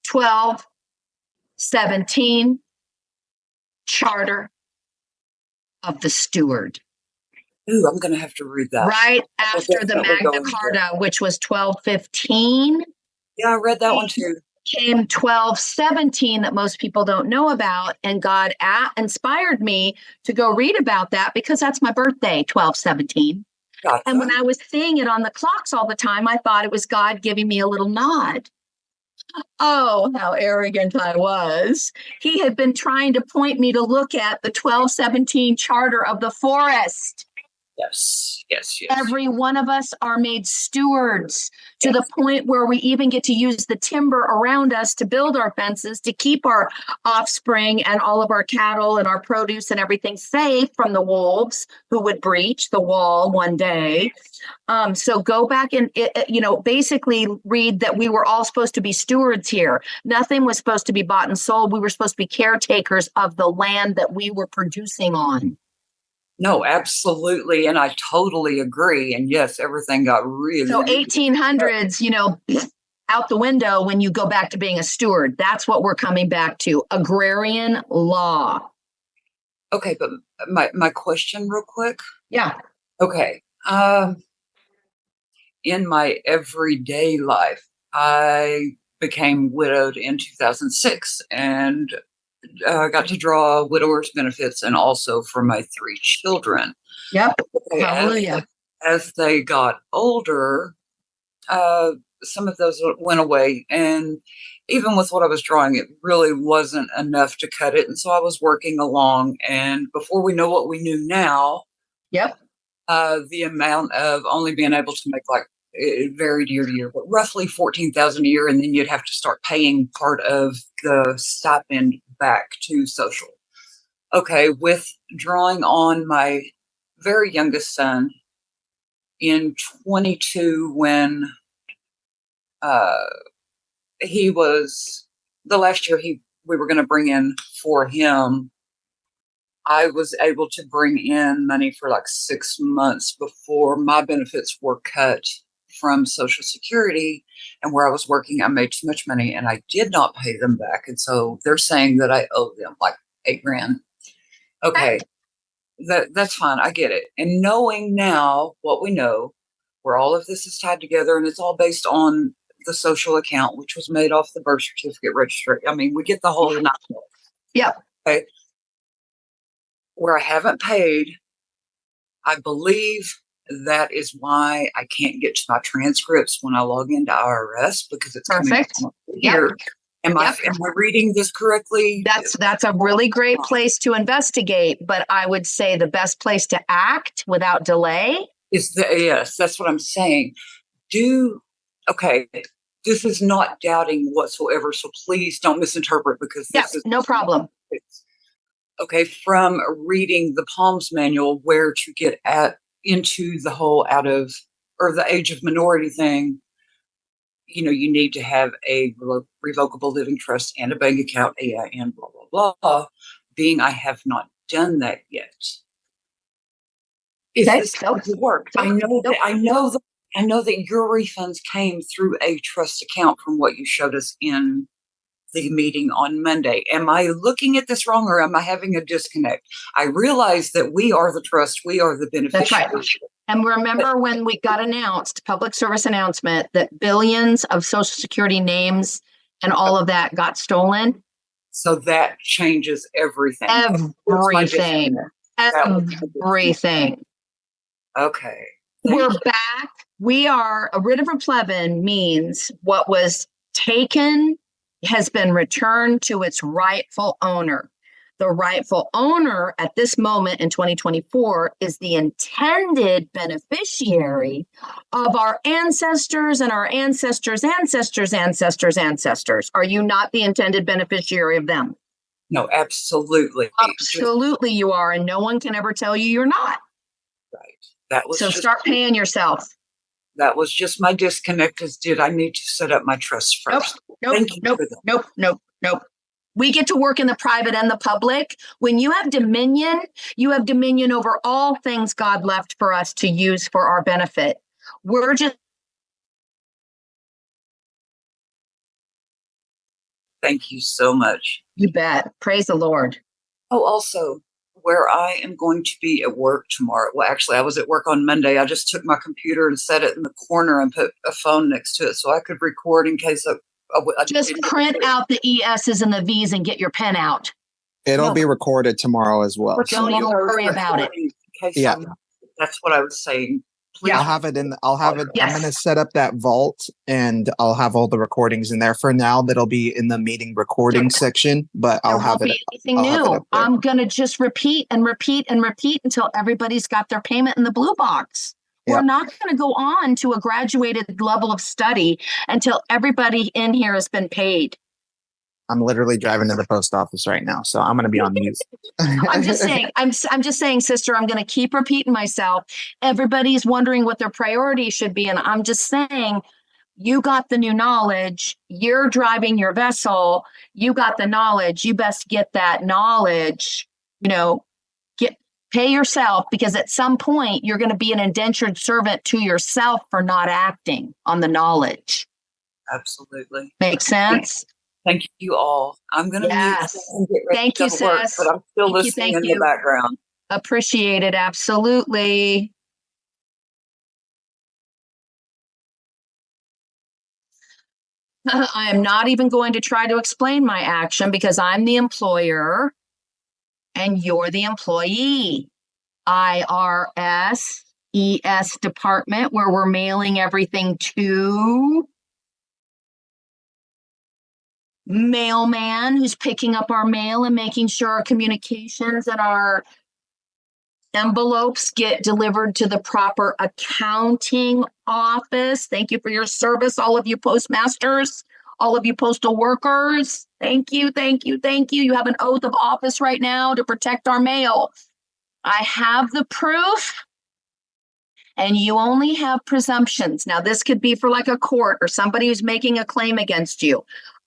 S1: 1217 Charter of the Steward.
S13: Ooh, I'm going to have to read that.
S1: Right after the Magna Carta, which was 1215.
S13: Yeah, I read that one too.
S1: Came 1217 that most people don't know about. And God inspired me to go read about that because that's my birthday, 1217.
S13: Gotcha.
S1: And when I was seeing it on the clocks all the time, I thought it was God giving me a little nod. Oh, how arrogant I was. He had been trying to point me to look at the 1217 Charter of the Forest.
S13: Yes.
S1: Every one of us are made stewards to the point where we even get to use the timber around us to build our fences, to keep our offspring and all of our cattle and our produce and everything safe from the wolves who would breach the wall one day. So go back and, basically read that we were all supposed to be stewards here. Nothing was supposed to be bought and sold. We were supposed to be caretakers of the land that we were producing on.
S13: No, absolutely. And I totally agree. And yes, everything got really.
S1: So 1800s, out the window when you go back to being a steward. That's what we're coming back to. Agrarian law.
S13: Okay, but my question real quick.
S1: Yeah.
S13: Okay. In my everyday life, I became widowed in 2006 and got to draw widower's benefits and also for my 3 children.
S1: Yep.
S13: Okay,
S1: Hallelujah.
S13: As they got older, some of those went away. And even with what I was drawing, it really wasn't enough to cut it. And so I was working along. And before we know what we knew now,
S1: yep,
S13: the amount of only being able to make it varied year to year, but roughly $14,000 a year, and then you'd have to start paying part of the stipend back to social. Okay, with drawing on my very youngest son in 22, when he was the last year we were going to bring in for him, I was able to bring in money for 6 months before my benefits were cut from Social Security. And where I was working, I made too much money and I did not pay them back. And so they're saying that I owe them $8,000. Okay. That's fine. I get it. And knowing now what we know, where all of this is tied together, and it's all based on the social account, which was made off the birth certificate registry. I mean, we get the whole nine.
S1: Yep.
S13: Okay. Where I haven't paid, I believe that is why I can't get to my transcripts when I log into IRS, because it's
S1: perfect
S13: here. Yep. Am I reading this correctly?
S1: That's a really great place to investigate, but I would say the best place to act without delay
S13: is yes, that's what I'm saying. Okay, this is not doubting whatsoever, so please don't misinterpret, because this is
S1: no problem.
S13: Okay, from reading the Palms manual, where to get into the whole the age of minority thing, you need to have a revocable living trust and a bank account, AIN, blah, blah, blah. Being I have not done that yet. Is this going to work? I know that your refunds came through a trust account from what you showed us in the meeting on Monday. Am I looking at this wrong, or am I having a disconnect? I realize that we are the trust, we are the beneficiary.
S1: That's right. And remember when we got announced, public service announcement, that billions of Social Security names and all of that got stolen?
S13: So that changes everything.
S1: Everything.
S13: Okay.
S1: We're back. We are, a writ of replevin means what was taken has been returned to its rightful owner. The rightful owner at this moment in 2024 is the intended beneficiary of our ancestors and our ancestors' ancestors' ancestors' ancestors. Are you not the intended beneficiary of them?
S13: No, absolutely.
S1: Absolutely, you are, and no one can ever tell you you're not.
S13: Right. That was
S1: So
S13: just,
S1: start paying yourself.
S13: that was just my disconnect. Is did I need to set up my trust first?
S1: Nope,
S13: Thank you
S1: nope,
S13: for that.
S1: nope. We get to work in the private and the public. When you have dominion, you have dominion over all things God left for us to use for our benefit. We're just
S13: Thank you so much.
S1: You bet. Praise the Lord.
S13: Oh, also, where I am going to be at work tomorrow. Well, actually, I was at work on Monday. I just took my computer and set it in the corner and put a phone next to it so I could record in case I
S1: Just print out the ESs and the Vs and get your pen out.
S9: It'll
S13: No.
S9: be recorded tomorrow as well.
S13: But
S1: Don't you
S13: tomorrow,
S1: worry about it.
S13: in case
S9: Yeah.
S13: that's what I was saying. Please.
S9: I'll have it in. I'll have it.
S1: Yes.
S9: I'm going to set up that vault, and I'll have all the recordings in there. For now, that'll be in the meeting recording section, but I'll
S1: There
S9: have
S1: won't
S9: it.
S1: be anything
S9: I'll have it
S1: new.
S9: up there.
S1: I'm going to just repeat and repeat and repeat until everybody's got their payment in the blue box. We're
S9: Yep.
S1: not going to go on to a graduated level of study until everybody in here has been paid.
S9: I'm literally driving to the post office right now, so I'm going to be on mute.
S1: I'm just saying, I'm just saying, sister, I'm going to keep repeating myself. Everybody's wondering what their priorities should be. And I'm just saying, you got the new knowledge. You're driving your vessel. You got the knowledge. You best get that knowledge, pay yourself, because at some point you're going to be an indentured servant to yourself for not acting on the knowledge.
S13: Absolutely.
S1: Make sense?
S13: Thank you all. I'm going to
S1: Yes.
S13: mute and get ready
S1: Thank
S13: to
S1: you,
S13: go to work,
S1: sis.
S13: but I'm still
S1: Thank you,
S13: listening
S1: thank
S13: in
S1: you.
S13: the background.
S1: Appreciate it. Absolutely. I am not even going to try to explain my action because I'm the employer and you're the employee. IRS, ES department, where we're mailing everything to. Mailman, who's picking up our mail and making sure our communications and our envelopes get delivered to the proper accounting office. Thank you for your service, all of you postmasters, all of you postal workers. Thank you, thank you, thank you. You have an oath of office right now to protect our mail. I have the proof, and you only have presumptions. Now, this could be for like a court or somebody who's making a claim against you.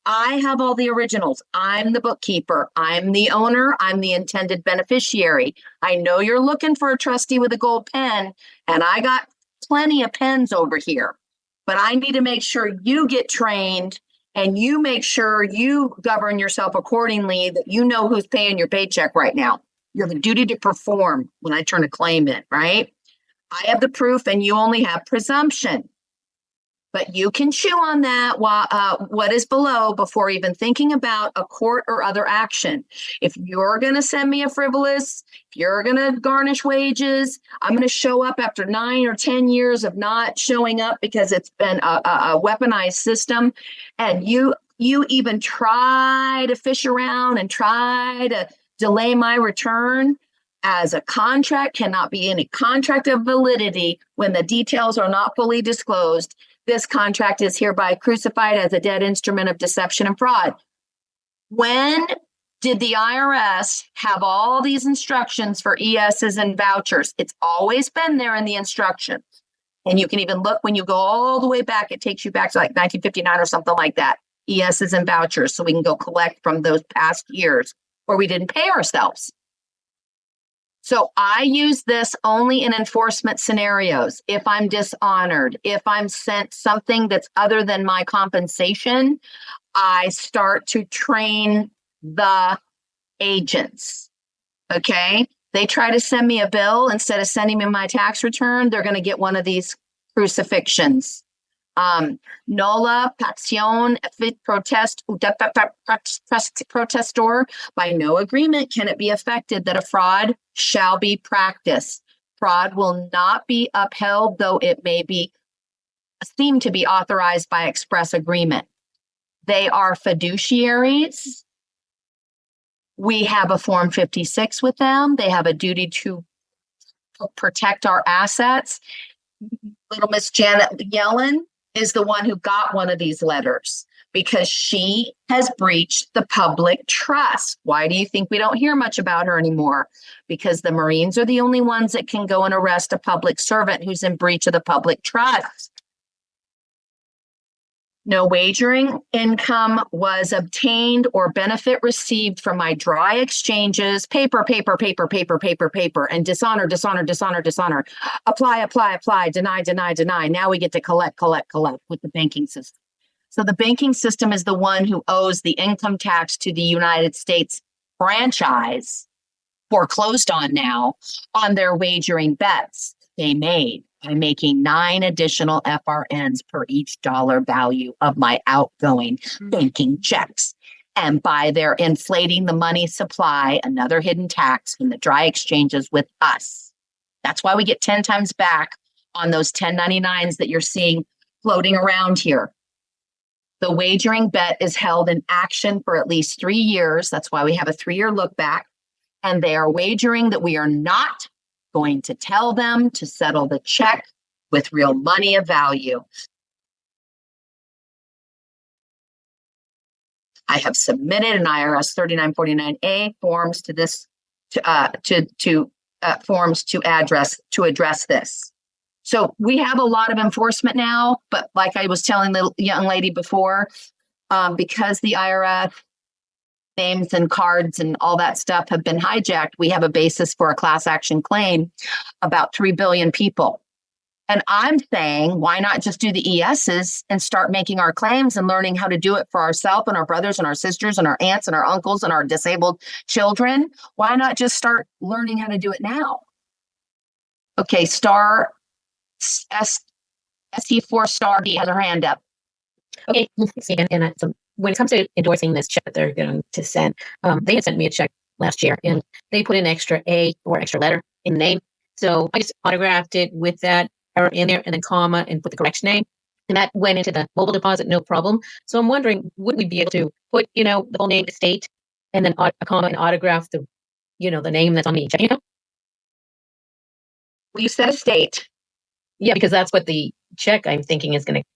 S1: I have all the originals. I'm the bookkeeper. I'm the owner. I'm the intended beneficiary. I know you're looking for a trustee with a gold pen, and I got plenty of pens over here. But I need to make sure you get trained and you make sure you govern yourself accordingly, that you know who's paying your paycheck right now. You have a duty to perform when I turn a claim in, right? I have the proof and you only have presumption. But you can chew on that what is below before even thinking about a court or other action. If you're going to send me a frivolous, if you're going to garnish wages, I'm going to show up after 9 or 10 years of not showing up because it's been a weaponized system. And you even try to fish around and try to delay my return. As a contract cannot be any contract of validity when the details are not fully disclosed. This contract is hereby crucified as a dead instrument of deception and fraud. When did the IRS have all these instructions for ESs and vouchers? It's always been there in the instructions. And you can even look when you go all the way back, it takes you back to like 1959 or something like that. ESs and vouchers, so we can go collect from those past years where we didn't pay ourselves. So I use this only in enforcement scenarios. If I'm dishonored, if I'm sent something that's other than my compensation, I start to train the agents. Okay. They try to send me a bill instead of sending me my tax return. They're going to get one of these crucifixions. Nolla paxion fit protestor. By no agreement can it be affected that a fraud shall be practiced. Fraud will not be upheld, though it may be seem to be authorized by express agreement. They are fiduciaries. We have a Form 56 with them. They have a duty to protect our assets. Little Miss Janet Yellen is the one who got one of these letters because she has breached the public trust. Why do you think we don't hear much about her anymore? Because the Marines are the only ones that can go and arrest a public servant who's in breach of the public trust. No wagering income was obtained or benefit received from my dry exchanges, paper, and dishonor. Apply, deny. Now we get to collect with the banking system. So the banking system is the one who owes the income tax to the United States franchise, foreclosed on now, on their wagering bets they made by making 9 additional FRNs per each dollar value of my outgoing banking checks. And by their inflating the money supply, another hidden tax in the dry exchanges with us. That's why we get 10 times back on those 1099s that you're seeing floating around here. The wagering bet is held in action for at least 3 years. That's why we have a 3-year look back. And they are wagering that we are not going to tell them to settle the check with real money of value. I have submitted an IRS 3949A forms to this forms to address this. So we have a lot of enforcement now, but like I was telling the young lady before, because the IRS names and cards and all that stuff have been hijacked, we have a basis for a class action claim about 3 billion people. And I'm saying, why not just do the ESs and start making our claims and learning how to do it for ourselves and our brothers and our sisters and our aunts and our uncles and our disabled children? Why not just start learning how to do it now? Okay, SE4 Star D has her hand up.
S8: Okay, and so when it comes to endorsing this check that they're going to send, they had sent me a check last year, and they put an extra A or extra letter in the name. So I just autographed it with that error in there, and then comma, and put the correct name, and that went into the mobile deposit, no problem. So I'm wondering, would we be able to put, the whole name, estate, and then a comma and autograph the, the name that's on the check?
S1: You said estate.
S8: Yeah, because that's what the check I'm thinking is going to.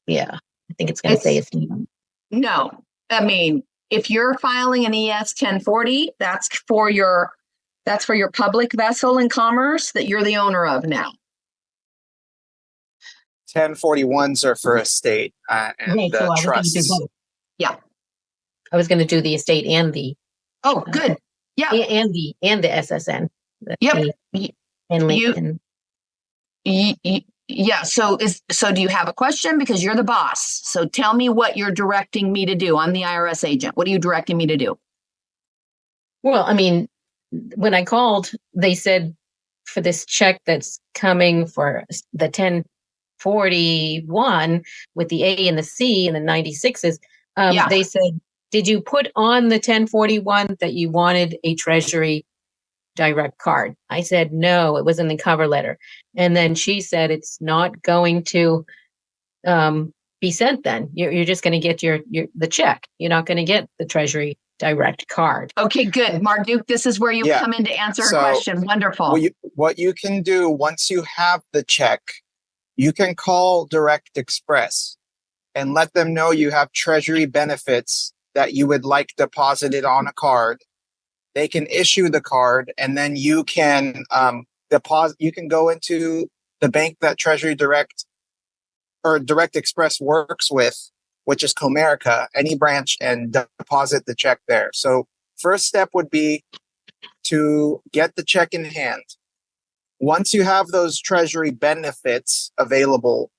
S8: Yeah, I think it's going to say estate.
S1: No, I mean, if you're filing an ES 1040, that's for your public vessel in commerce that you're the owner of now.
S9: 1041s are for estate and
S8: Right, so I was gonna do
S9: trusts.
S8: both.
S1: Yeah.
S8: I was going to do the estate and the.
S1: Oh, good. Yeah.
S8: And the SSN.
S1: Yep. Yeah. So do you have a question? Because you're the boss. So tell me what you're directing me to do. I'm the IRS agent. What are you directing me to do?
S8: Well, I mean, when I called, they said for this check that's coming for the 1041 with the A and the C and the 96s, they said, did you put on the 1041 that you wanted a Treasury direct card? I said, no, it was in the cover letter. And then she said, it's not going to be sent then. You're just going to get the check. You're not going to get the Treasury direct card.
S1: Okay, good. Marduk, this is where you come in to answer her question. Wonderful.
S9: What you can do once you have the check, you can call Direct Express and let them know you have Treasury benefits that you would like deposited on a card. They can issue the card, and then you can deposit. You can go into the bank that Treasury Direct or Direct Express works with, which is Comerica, any branch, and deposit the check there. So first step would be to get the check in hand. Once you have those Treasury benefits available,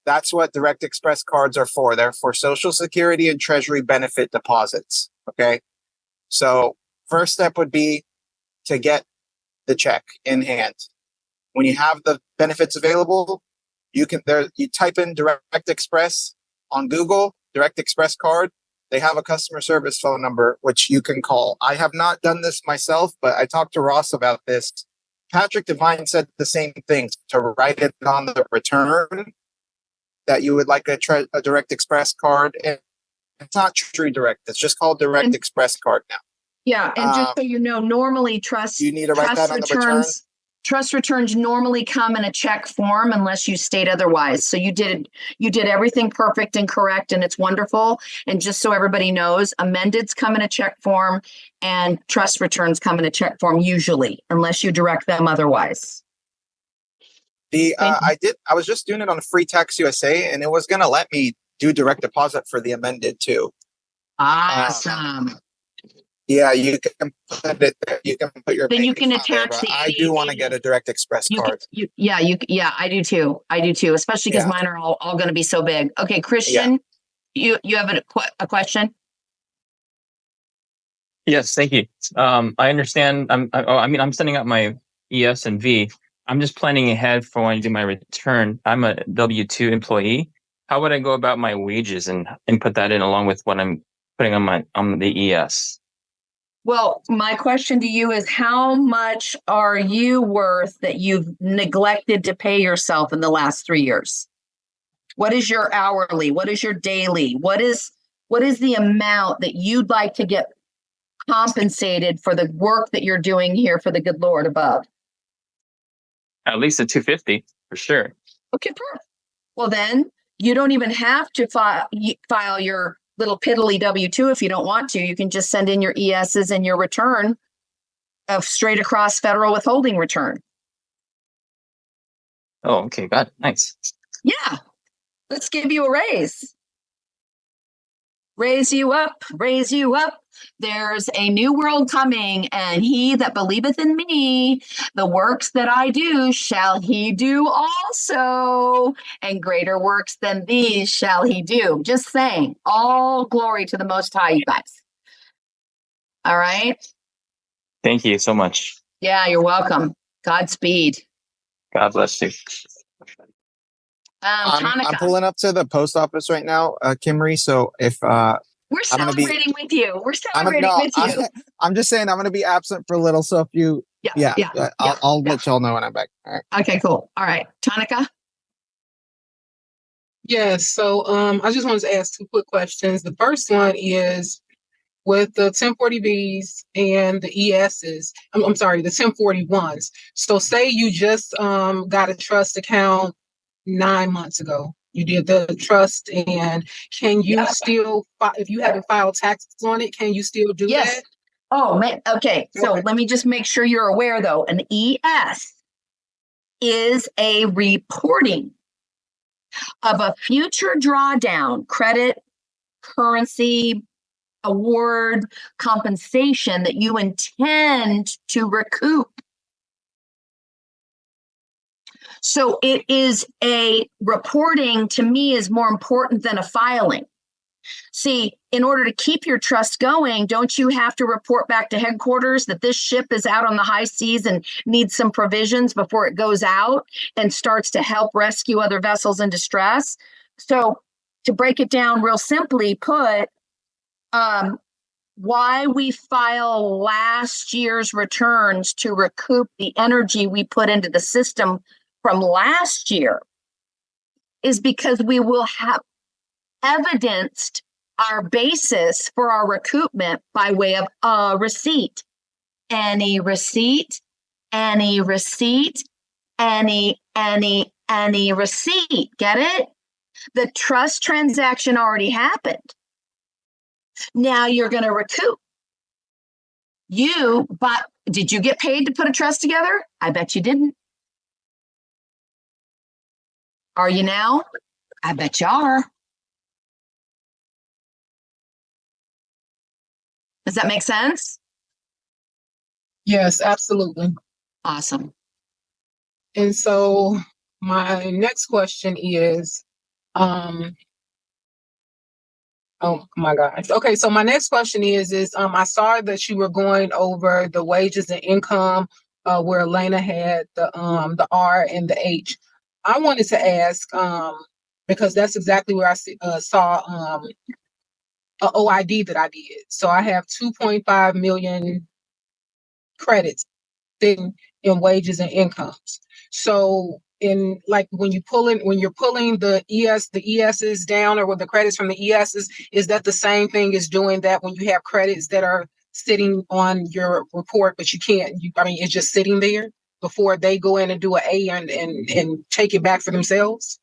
S9: that's what Direct Express cards are for. They're for Social Security and Treasury benefit deposits. Okay. So first step would be to get the check in hand. When you have the benefits available, you type in Direct Express on Google, Direct Express card, They have a customer service phone number, which you can call. I have not done this myself, but I talked to Ross about this. Patrick Devine said the same thing, to write it on the return that you would like a Direct Express card. And it's not True Direct. It's just called Direct Express card now.
S1: Yeah, and just so you know, normally trust
S9: You need to write that on the return.
S1: Trust returns normally come in a check form unless you state otherwise. So you did everything perfect and correct, and it's wonderful. And just so everybody knows, amendeds come in a check form and trust returns come in a check form usually, unless you direct them otherwise.
S9: I was just doing it on Free Tax USA, and it was gonna let me do direct deposit for the amended too.
S1: Awesome.
S9: Yeah, you can put it. You can put your.
S1: Then you can
S9: bank account
S1: attach
S9: there, but
S1: the.
S9: I do want to get a Direct Express card.
S1: Yeah, I do too. Especially because mine are all going to be so big. Okay, Christian, you have a question?
S11: Yes, thank you. I understand. I'm sending out my ES and V. I'm just planning ahead for when I do my return. I'm a W-2 employee. How would I go about my wages and put that in along with what I'm putting on the ES?
S1: Well, my question to you is, how much are you worth that you've neglected to pay yourself in the last 3 years? What is your hourly? What is your daily? What is the amount that you'd like to get compensated for the work that you're doing here for the good Lord above?
S11: At least a 250 for sure.
S1: Okay, perfect. Well, then you don't even have to file your little piddly W-2 if you don't want to. You can just send in your ESs and your return of straight across federal withholding return.
S11: Oh, okay, got it. Nice.
S1: Yeah, let's give you a raise. Raise you up, raise you up. There's a new world coming, and he that believeth in me, the works that I do shall he do also, and greater works than these shall he do. Just saying, all glory to the Most High, you guys. All right?
S11: Thank you so much.
S1: Yeah, you're welcome. Godspeed.
S11: God bless you.
S9: I'm pulling up to the post office right now, Kimmery. So if
S1: we're celebrating with you. We're celebrating with you.
S9: I'm just saying I'm going to be absent for a little. So if you, I'll let y'all know when I'm back. All right.
S1: Okay, cool. All right, Tanika.
S2: Yes. So I just wanted to ask 2 quick questions. The first one is with the 1040Bs and the ESs. I'm sorry, the 1041s. So say you just got a trust account 9 months ago. You did the trust, and can you still, if you haven't filed taxes on it, can you still do that?
S1: Oh, man. Okay. So let me just make sure you're aware, though. An ES is a reporting of a future drawdown, credit, currency, award, compensation that you intend to recoup. So it is a reporting, to me, is more important than a filing. See, in order to keep your trust going, don't you have to report back to headquarters that this ship is out on the high seas and needs some provisions before it goes out and starts to help rescue other vessels in distress? So to break it down real simply put, why we file last year's returns to recoup the energy we put into the system from last year is because we will have evidenced our basis for our recoupment by way of a receipt. Any receipt, any receipt, any receipt. Get it? The trust transaction already happened. Now you're going to recoup. Did you get paid to put a trust together? I bet you didn't. Are you now? I bet you are. Does that make sense?
S2: Yes, absolutely.
S1: Awesome.
S2: And so my next question is, oh my gosh. Okay, so my next question is I saw that you were going over the wages and income, where Elena had the R and the H. I wanted to ask, because that's exactly where I saw a OID that I did. So I have 2.5 million credits in wages and incomes. So in like when you're pulling the ESs down, or with the credits from the ESs, is that the same thing as doing that when you have credits that are sitting on your report, but you can't, it's just sitting there before they go in and do an A and take it back for themselves?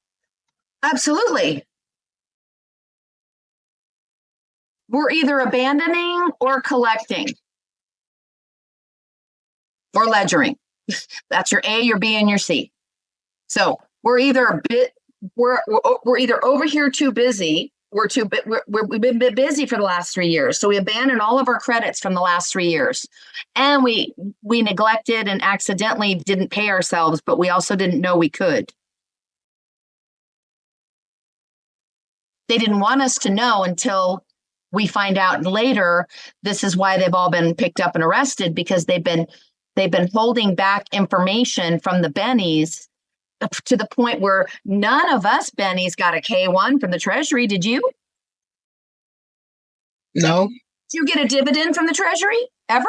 S1: Absolutely. We're either abandoning or collecting or ledgering. That's your A, your B, and your C. So we're either we're either over here too busy. We've been busy for the last 3 years. So we abandoned all of our credits from the last 3 years, and we neglected and accidentally didn't pay ourselves, but we also didn't know we could. They didn't want us to know until we find out later. This is why they've all been picked up and arrested, because they've been holding back information from the bennies to the point where none of us bennies got a K-1 from the Treasury. Did you?
S2: No.
S1: Did you get a dividend from the Treasury ever?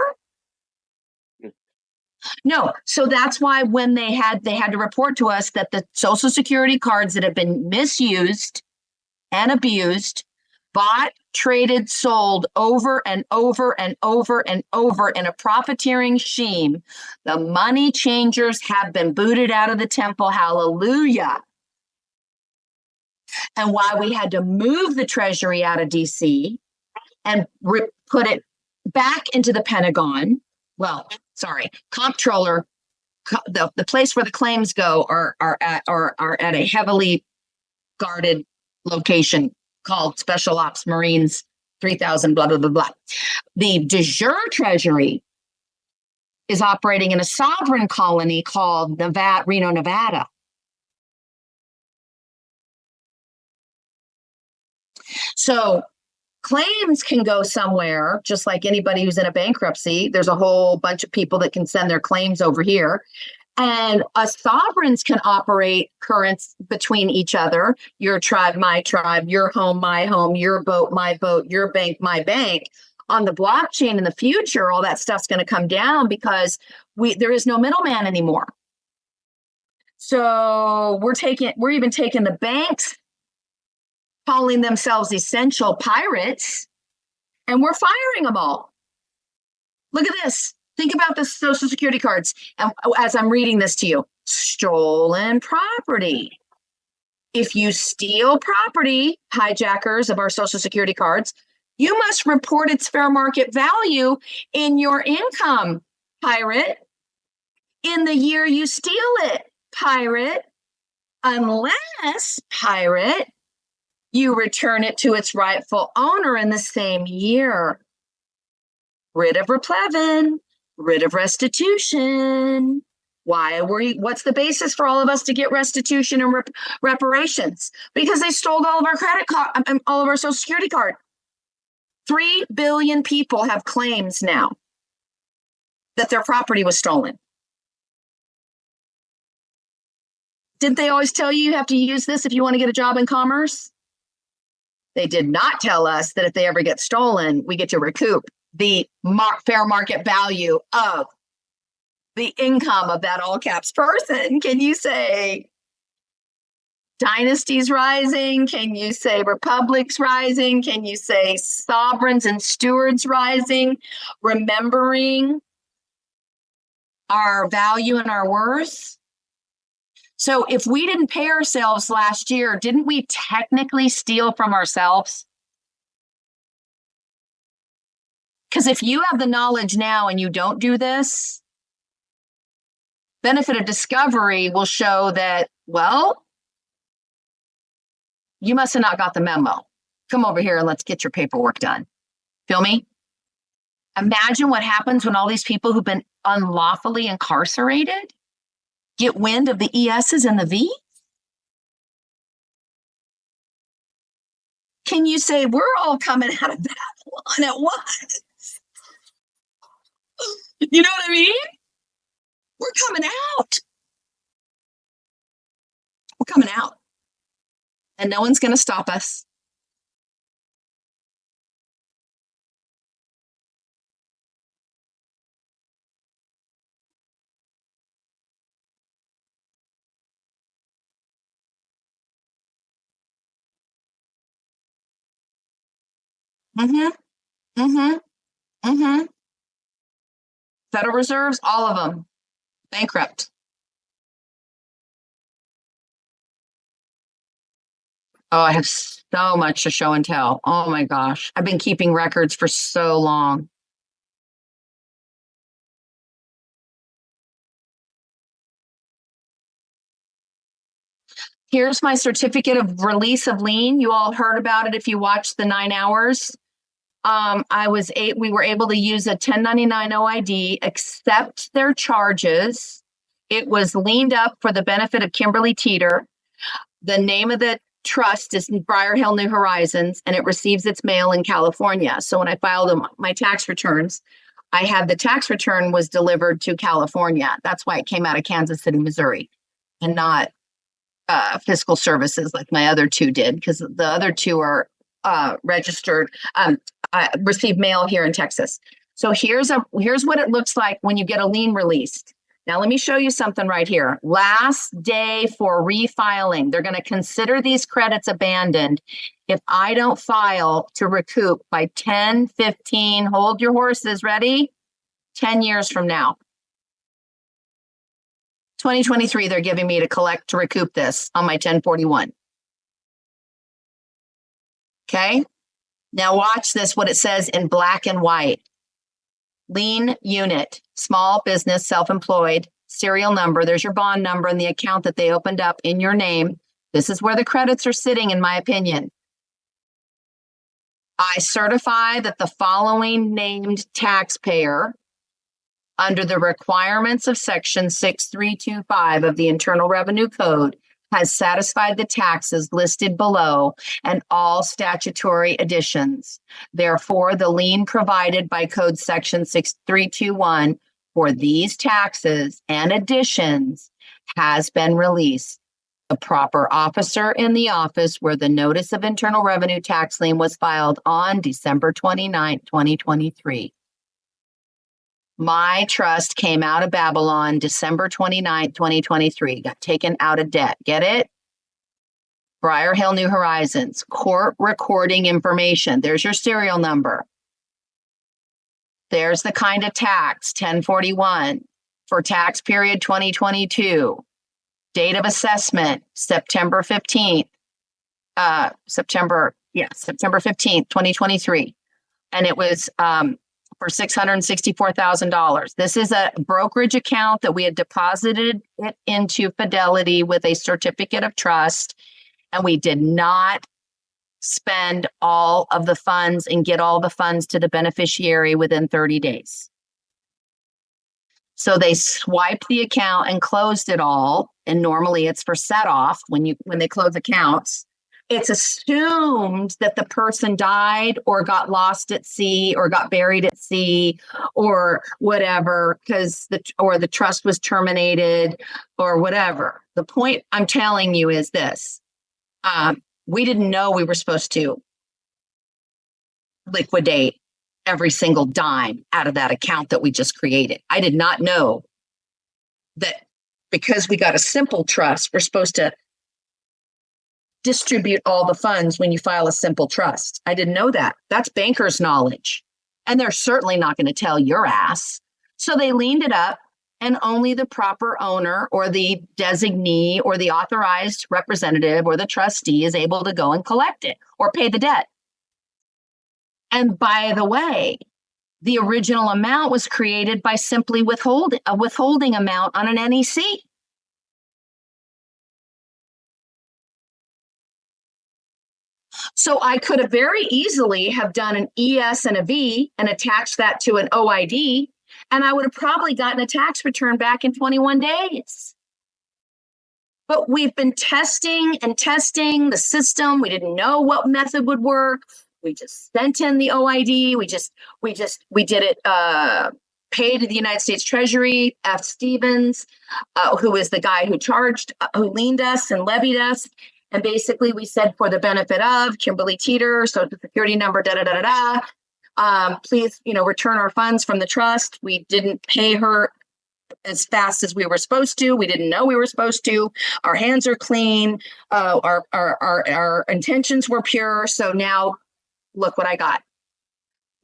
S1: No. So that's why when they had to report to us that the Social Security cards that have been misused and abused, bought, traded, sold over and over and over and over in a profiteering scheme, the money changers have been booted out of the temple. Hallelujah. And why we had to move the Treasury out of DC and put it back into the Pentagon. Well, sorry, comptroller, the place where the claims go are at a heavily guarded location called Special Ops Marines 3000, blah, blah, blah, blah. The de jure Treasury is operating in a sovereign colony called Reno, Nevada. So claims can go somewhere, just like anybody who's in a bankruptcy. There's a whole bunch of people that can send their claims over here. And us sovereigns can operate currents between each other. Your tribe, my tribe, your home, my home, your boat, my boat, your bank, my bank. On the blockchain in the future, all that stuff's going to come down because there is no middleman anymore. So we're even taking the banks, calling themselves essential pirates, and we're firing them all. Look at this. Think about the Social Security cards. And as I'm reading this to you, stolen property. If you steal property, hijackers of our Social Security cards, you must report its fair market value in your income, pirate, in the year you steal it, pirate, unless, pirate, you return it to its rightful owner in the same year. Writ of replevin. Writ of restitution. What's the basis for all of us to get restitution and reparations? Because they stole all of our credit card, all of our Social Security card. 3 billion people have claims now that their property was stolen. Didn't they always tell you have to use this if you want to get a job in commerce? They did not tell us that if they ever get stolen, we get to recoup the fair market value of the income of that all caps person. Can you say dynasties rising? Can you say republics rising? Can you say sovereigns and stewards rising? Remembering our value and our worth. So if we didn't pay ourselves last year, didn't we technically steal from ourselves? Because if you have the knowledge now and you don't do this, benefit of discovery will show that, well, you must have not got the memo. Come over here and let's get your paperwork done. Feel me? Imagine what happens when all these people who've been unlawfully incarcerated get wind of the ESs and the V's. Can you say we're all coming out of Babylon at once? You know what I mean? We're coming out. We're coming out. And no one's going to stop us. Mm-hmm. Mm-hmm. Mm-hmm. Federal Reserves, all of them bankrupt. Oh, I have so much to show and tell. Oh my gosh. I've been keeping records for so long. Here's my certificate of release of lien. You all heard about it if you watched the 9 hours. We were able to use a 1099 OID, accept their charges. It was leaned up for the benefit of Kimberly Teeter. The name of the trust is Briar Hill New Horizons, and it receives its mail in California. So when I filed my tax returns, I had the tax return was delivered to California. That's why it came out of Kansas City, Missouri, and not fiscal services like my other two did, because the other two are registered. I received mail here in Texas. So here's what it looks like when you get a lien released. Now, let me show you something right here. Last day for refiling. They're going to consider these credits abandoned if I don't file to recoup by 10, 15, hold your horses, ready? 10 years from now. 2023, they're giving me to recoup this on my 1041. Okay. Now watch this, what it says in black and white. Lien unit, small business, self-employed, serial number. There's your bond number and the account that they opened up in your name. This is where the credits are sitting, in my opinion. I certify that the following named taxpayer, under the requirements of Section 6325 of the Internal Revenue Code, has satisfied the taxes listed below and all statutory additions. Therefore, the lien provided by Code Section 6321 for these taxes and additions has been released. The proper officer in the office where the notice of internal revenue tax lien was filed on December 29, 2023. My trust came out of Babylon December 29, 2023, got taken out of debt. Get it? Briar Hill New Horizons, court recording information. There's your serial number. There's the kind of tax, 1041, for tax period 2022. Date of assessment, September 15th. September 15th, 2023. And it was for $664,000. This is a brokerage account that we had deposited it into Fidelity with a certificate of trust, and we did not spend all of the funds and get all the funds to the beneficiary within 30 days. So they swiped the account and closed it all. And normally it's for set off when they close accounts. It's assumed that the person died or got lost at sea or got buried at sea or whatever, because the trust was terminated or whatever. The point I'm telling you is this. We didn't know we were supposed to liquidate every single dime out of that account that we just created. I did not know that because we got a simple trust, we're supposed to distribute all the funds when you file a simple trust. I didn't know that. That's banker's knowledge. And they're certainly not going to tell your ass. So they leaned it up, and only the proper owner or the designee or the authorized representative or the trustee is able to go and collect it or pay the debt. And by the way, the original amount was created by simply withholding a withholding amount on an NEC. So I could have very easily have done an ES and a V and attached that to an OID, and I would have probably gotten a tax return back in 21 days. But we've been testing the system. We didn't know what method would work. We just sent in the OID. We did it, paid to the United States Treasury, F. Stevens, who is the guy who liened us and levied us. And basically we said, for the benefit of Kimberly Teeter, Social Security number, please, return our funds from the trust. We didn't pay her as fast as we were supposed to. We didn't know we were supposed to. Our hands are clean. Our intentions were pure. So now look what I got.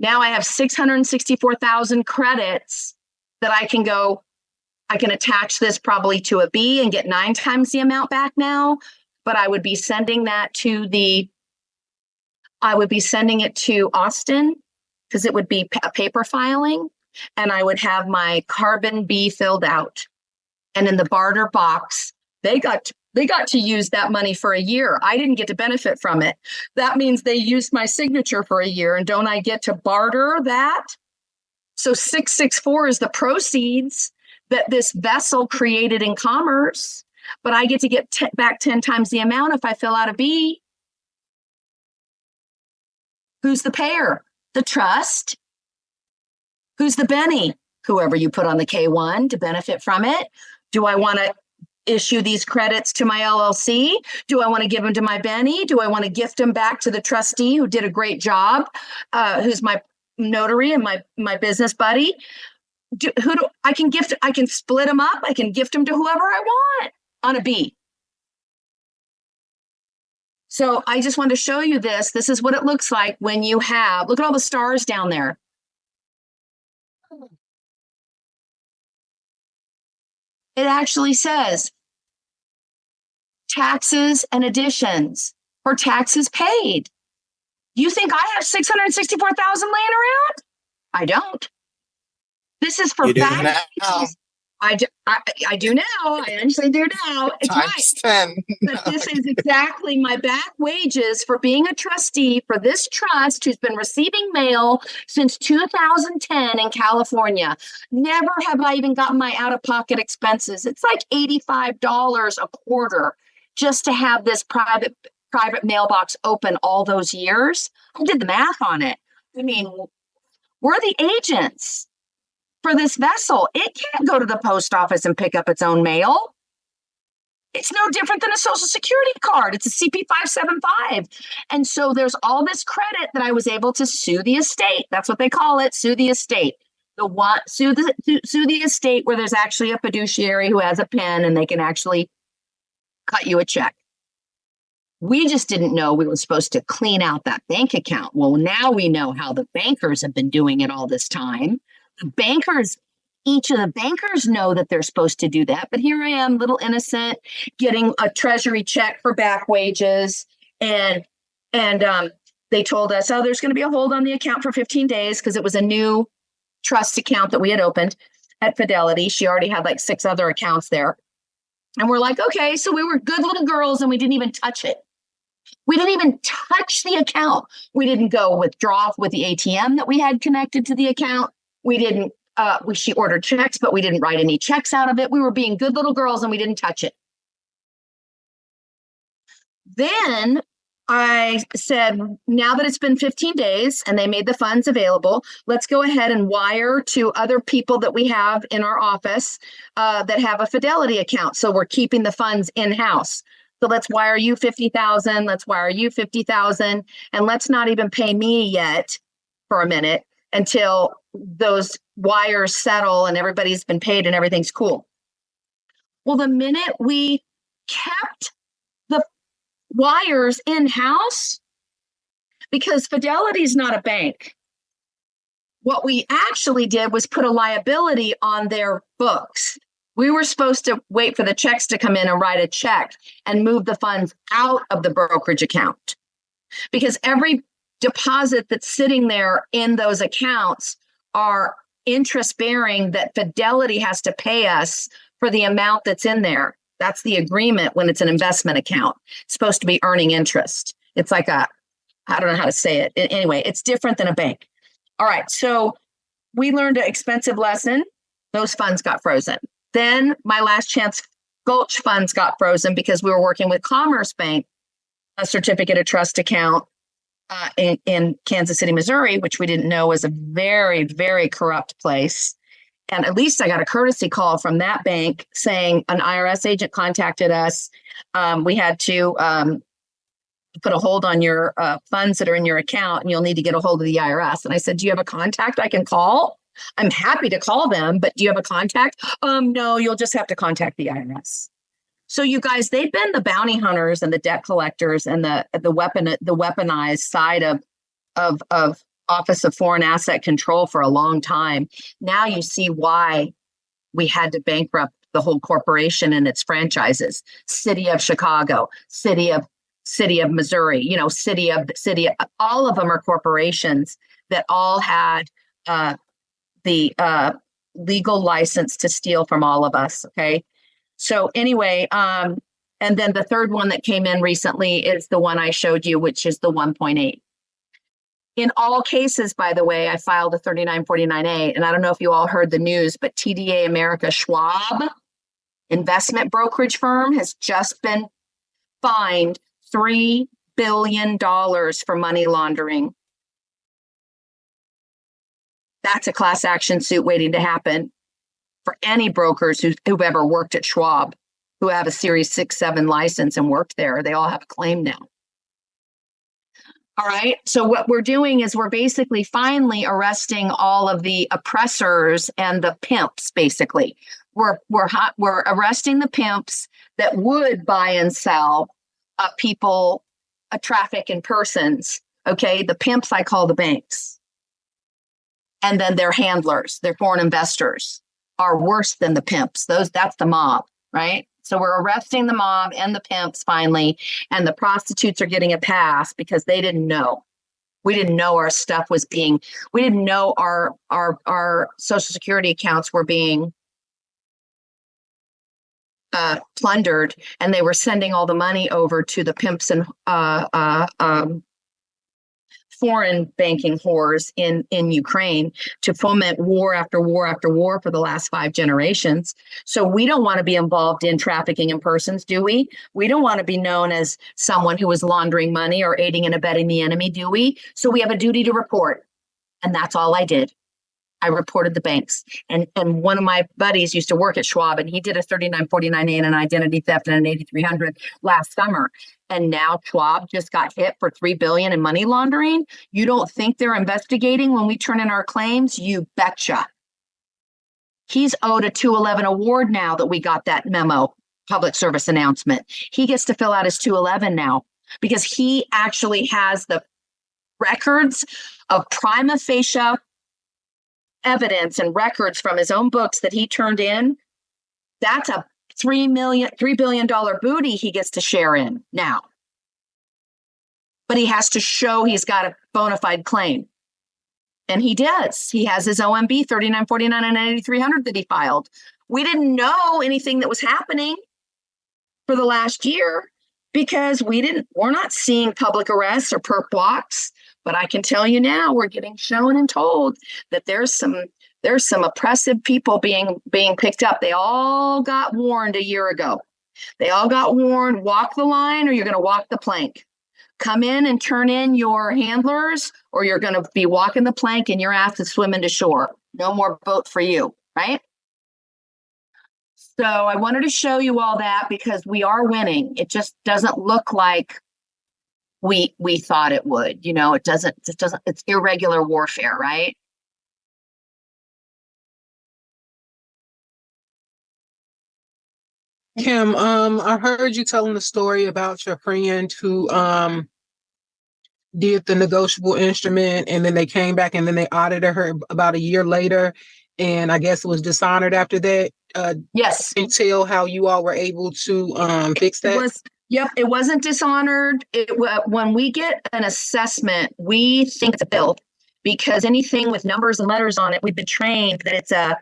S1: Now I have 664,000 credits that I can attach this probably to a B and get 9 times the amount back now, but I would be sending it to Austin because it would be a paper filing, and I would have my carbon B filled out. And in the barter box, they got to use that money for a year. I didn't get to benefit from it. That means they used my signature for a year, and don't I get to barter that? So 664 is the proceeds that this vessel created in commerce, but I get to get back 10 times the amount if I fill out a B. Who's the payer? The trust. Who's the Benny? Whoever you put on the K1 to benefit from it. Do I want to issue these credits to my LLC? Do I want to give them to my Benny? Do I want to gift them back to the trustee who did a great job, who's my notary and my business buddy? I can split them up. I can gift them to whoever I want on a B. So I just wanted to show you this. This is what it looks like when you have, look at all the stars down there. It actually says taxes and additions for taxes paid. You think I have 664,000 laying around? I don't. This is for back. I do now. I actually do now. It's
S9: Times
S1: right.
S9: 10.
S1: But this is exactly my back wages for being a trustee for this trust who's been receiving mail since 2010 in California. Never have I even gotten my out-of-pocket expenses. It's like $85 a quarter just to have this private mailbox open all those years. I did the math on it. I mean, we're the agents for this vessel. It can't go to the post office and pick up its own mail. It's no different than a Social Security card. It's a CP-575. And so there's all this credit that I was able to sue the estate. That's what they call it, sue the estate. Sue the estate where there's actually a fiduciary who has a pen and they can actually cut you a check. We just didn't know we were supposed to clean out that bank account. Well, now we know how the bankers have been doing it all this time. Each of the bankers know that they're supposed to do that. But here I am, little innocent, getting a treasury check for back wages. And they told us, oh, there's going to be a hold on the account for 15 days because it was a new trust account that we had opened at Fidelity. She already had like 6 other accounts there. And we're like, okay, so we were good little girls and we didn't even touch it. We didn't even touch the account. We didn't go withdraw with the ATM that we had connected to the account. We didn't, she ordered checks, but we didn't write any checks out of it. We were being good little girls and we didn't touch it. Then I said, now that it's been 15 days and they made the funds available, let's go ahead and wire to other people that we have in our office that have a Fidelity account. So we're keeping the funds in-house. So let's wire you 50,000. Let's wire you 50,000. And let's not even pay me yet for a minute until those wires settle and everybody's been paid and everything's cool. Well, the minute we kept the wires in-house, because Fidelity's not a bank, what we actually did was put a liability on their books. We were supposed to wait for the checks to come in and write a check and move the funds out of the brokerage account, because every deposit that's sitting there in those accounts are interest bearing that Fidelity has to pay us for the amount that's in there. That's the agreement when it's an investment account. It's supposed to be earning interest. It's like I don't know how to say it. Anyway, it's different than a bank. All right. So we learned an expensive lesson. Those funds got frozen. Then my last chance Gulch funds got frozen because we were working with Commerce Bank, a certificate of trust account in Kansas City, Missouri, which we didn't know was a very, very corrupt place. And at least I got a courtesy call from that bank saying an IRS agent contacted us. We had to put a hold on your funds that are in your account, and you'll need to get a hold of the IRS. And I said, do you have a contact I can call? I'm happy to call them, but do you have a contact? No, you'll just have to contact the IRS. So you guys, they've been the bounty hunters and the debt collectors and the weaponized side of Office of Foreign Asset Control for a long time. Now you see why we had to bankrupt the whole corporation and its franchises. City of Chicago, City of Missouri, you know, city of, all of them are corporations that all had the legal license to steal from all of us. Okay. So anyway, and then the third one that came in recently is the one I showed you, which is the 1.8. In all cases, by the way, I filed a 3949A, and I don't know if you all heard the news, but TDA America Schwab investment brokerage firm has just been fined $3 billion for money laundering. That's a class action suit waiting to happen for any brokers who've ever worked at Schwab, who have a Series 6-7 license and worked there. They all have a claim now. All right. So what we're doing is we're basically finally arresting all of the oppressors and the pimps. Basically, we're arresting the pimps that would buy and sell people, traffic and persons. Okay, the pimps I call the banks, and then their handlers, their foreign investors, are worse than the pimps. That's the mob, right? So we're arresting the mob and the pimps finally, and the prostitutes are getting a pass because they didn't know. We didn't know our stuff was being, we didn't know our Social Security accounts were being plundered, and they were sending all the money over to the pimps and foreign banking whores in Ukraine to foment war after war after war for the last 5 generations. So we don't want to be involved in trafficking in persons, do we? We don't want to be known as someone who is laundering money or aiding and abetting the enemy, do we? So we have a duty to report. And that's all I did. I reported the banks. And one of my buddies used to work at Schwab, and he did a 3949A and an identity theft and an 8300 last summer. And now Schwab just got hit for $3 billion in money laundering. You don't think they're investigating when we turn in our claims? You betcha. He's owed a 211 award now that we got that memo, public service announcement. He gets to fill out his 211 now because he actually has the records of prima facie evidence and records from his own books that he turned in. That's a $3 billion booty he gets to share in now. But he has to show he's got a bona fide claim. And he does. He has his OMB 3949 and 8300 that he filed. We didn't know anything that was happening for the last year because we're not seeing public arrests or perp walks. But I can tell you now, we're getting shown and told that there's some oppressive people being picked up. They all got warned a year ago. They all got warned, walk the line or you're going to walk the plank. Come in and turn in your handlers or you're going to be walking the plank and your ass is swimming to shore. No more boat for you, right? So I wanted to show you all that because we are winning. It just doesn't look like we thought it would. You know, it doesn't, it's irregular warfare, right?
S2: Kim, I heard you telling the story about your friend who did the negotiable instrument and then they came back and then they audited her about a year later. And I guess it was dishonored after that.
S1: Yes.
S2: Can you tell how you all were able to fix that?
S1: Yep, it wasn't dishonored. When we get an assessment, we think it's a bill because anything with numbers and letters on it, we've been trained that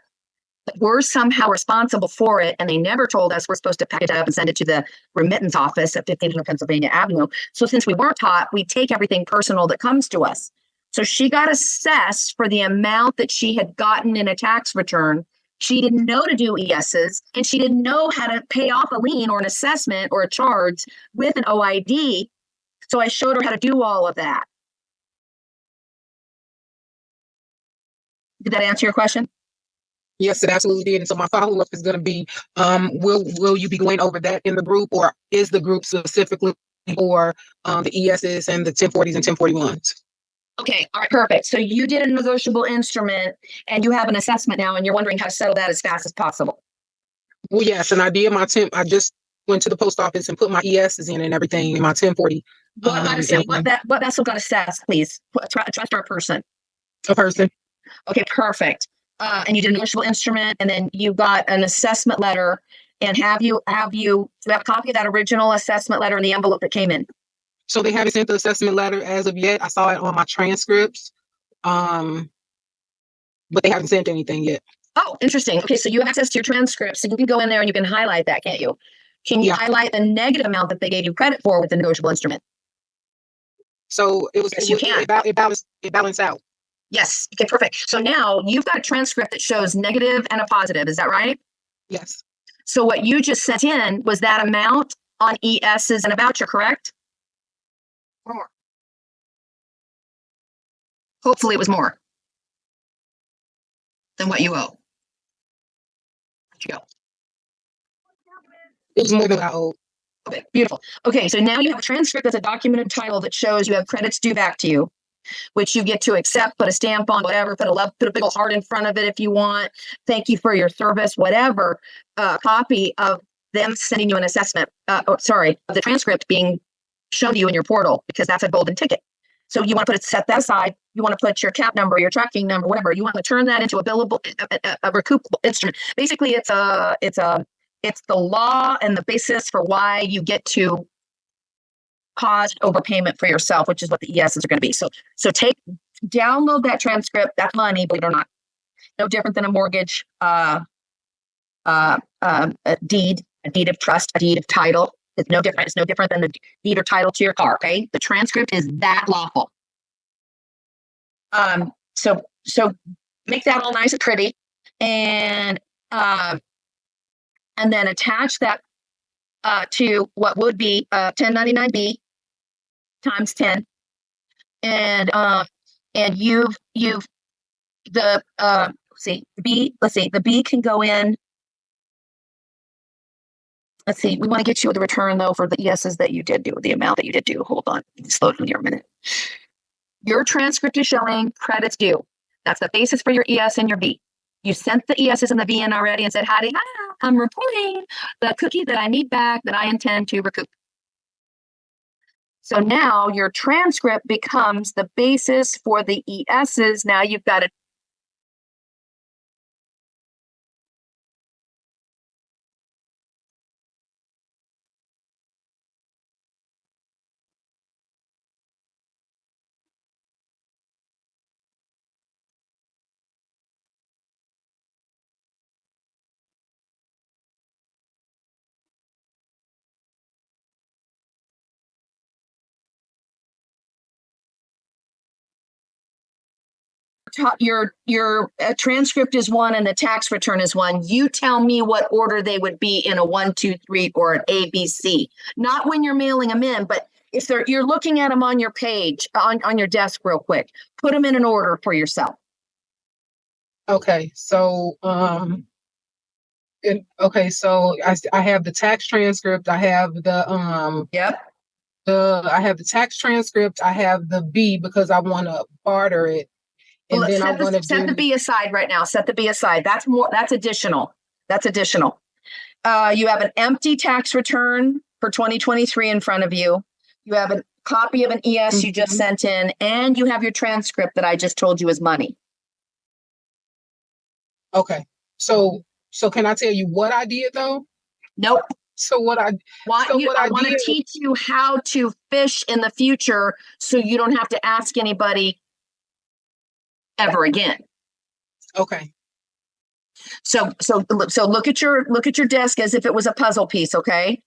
S1: we're somehow responsible for it. And they never told us we're supposed to pack it up and send it to the remittance office at 1500 Pennsylvania Avenue. So since we weren't taught, we take everything personal that comes to us. So she got assessed for the amount that she had gotten in a tax return. She didn't know to do ESs, and she didn't know how to pay off a lien or an assessment or a charge with an OID. So I showed her how to do all of that. Did that answer your question?
S2: Yes, it absolutely did. And so my follow-up is going to be, will you be going over that in the group, or is the group specifically for the ESs and the 1040s and 1041s?
S1: Okay, all right, perfect. So you did a negotiable instrument and you have an assessment now and you're wondering how to settle that as fast as possible.
S2: Well, yes, and I did I just went to the post office and put my ESs in and everything in my 1040.
S1: What vessel got assessed, please? Trust our person.
S2: A person.
S1: Okay, perfect. And you did a negotiable instrument, and then you got an assessment letter. And do you have a copy of that original assessment letter in the envelope that came in?
S2: So they haven't sent the assessment letter as of yet. I saw it on my transcripts. But they haven't sent anything yet.
S1: Oh, interesting. Okay, so you have access to your transcripts, so you can go in there and you can highlight that, can't you? Can you highlight the negative amount that they gave you credit for with the negotiable instrument?
S2: So
S1: Yes, you can.
S2: It balanced out.
S1: Yes. Okay, perfect. So now you've got a transcript that shows negative and a positive. Is that right?
S2: Yes.
S1: So what you just sent in was that amount on ESs and a voucher, correct? Or more? Hopefully it was more than what you owe. Where'd you go?
S2: It was more than I owed.
S1: Okay, beautiful. Okay, so now you have a transcript that's a documented title that shows you have credits due back to you, which you get to accept, put a stamp on, whatever, put a big old heart in front of it if you want. Thank you for your service, whatever. Copy of them sending you an assessment, the transcript being shown to you in your portal, because that's a golden ticket. So you want to set that aside. You want to put your cap number, your tracking number, whatever. You want to turn that into a billable, a recoupable instrument. Basically, it's the law and the basis for why you get to cause overpayment for yourself, which is what the ESs are going to be. So download that transcript. That's money, believe it or not. No different than a mortgage, a deed of trust, a deed of title. It's no different. It's no different than the deed or title to your car. Okay, the transcript is that lawful. So make that all nice and pretty, and then attach that to what would be 1099B times 10, and you've the the B can go in. Let's see, we want to get you the return though for the ESs that you did do, the amount that you did do. Hold on, slow down here a minute. Your transcript is showing credits due. That's the basis for your ES and your V. You sent the ESs and the V in already and said, howdy, I'm reporting the cookie that I need back that I intend to recoup. So now your transcript becomes the basis for the ESs. Now you've got to your transcript is one and the tax return is one. You tell me what order they would be in a 1, 2, 3 or an ABC. Not when you're mailing them in, but if you're looking at them on your page on your desk real quick, put them in an order for yourself.
S2: Okay, so I have the tax transcript. I have the I have the tax transcript. I have the B because I want to barter it.
S1: And then I want to set the B aside right now. Set the B aside. That's additional. That's additional. You have an empty tax return for 2023 in front of you. You have a copy of an ES you just sent in, and you have your transcript that I just told you is money.
S2: Okay. So can I tell you what I did though?
S1: Nope.
S2: So I want
S1: to teach you how to fish in the future so you don't have to ask anybody ever again.
S2: Okay.
S1: So look at your desk as if it was a puzzle piece, okay?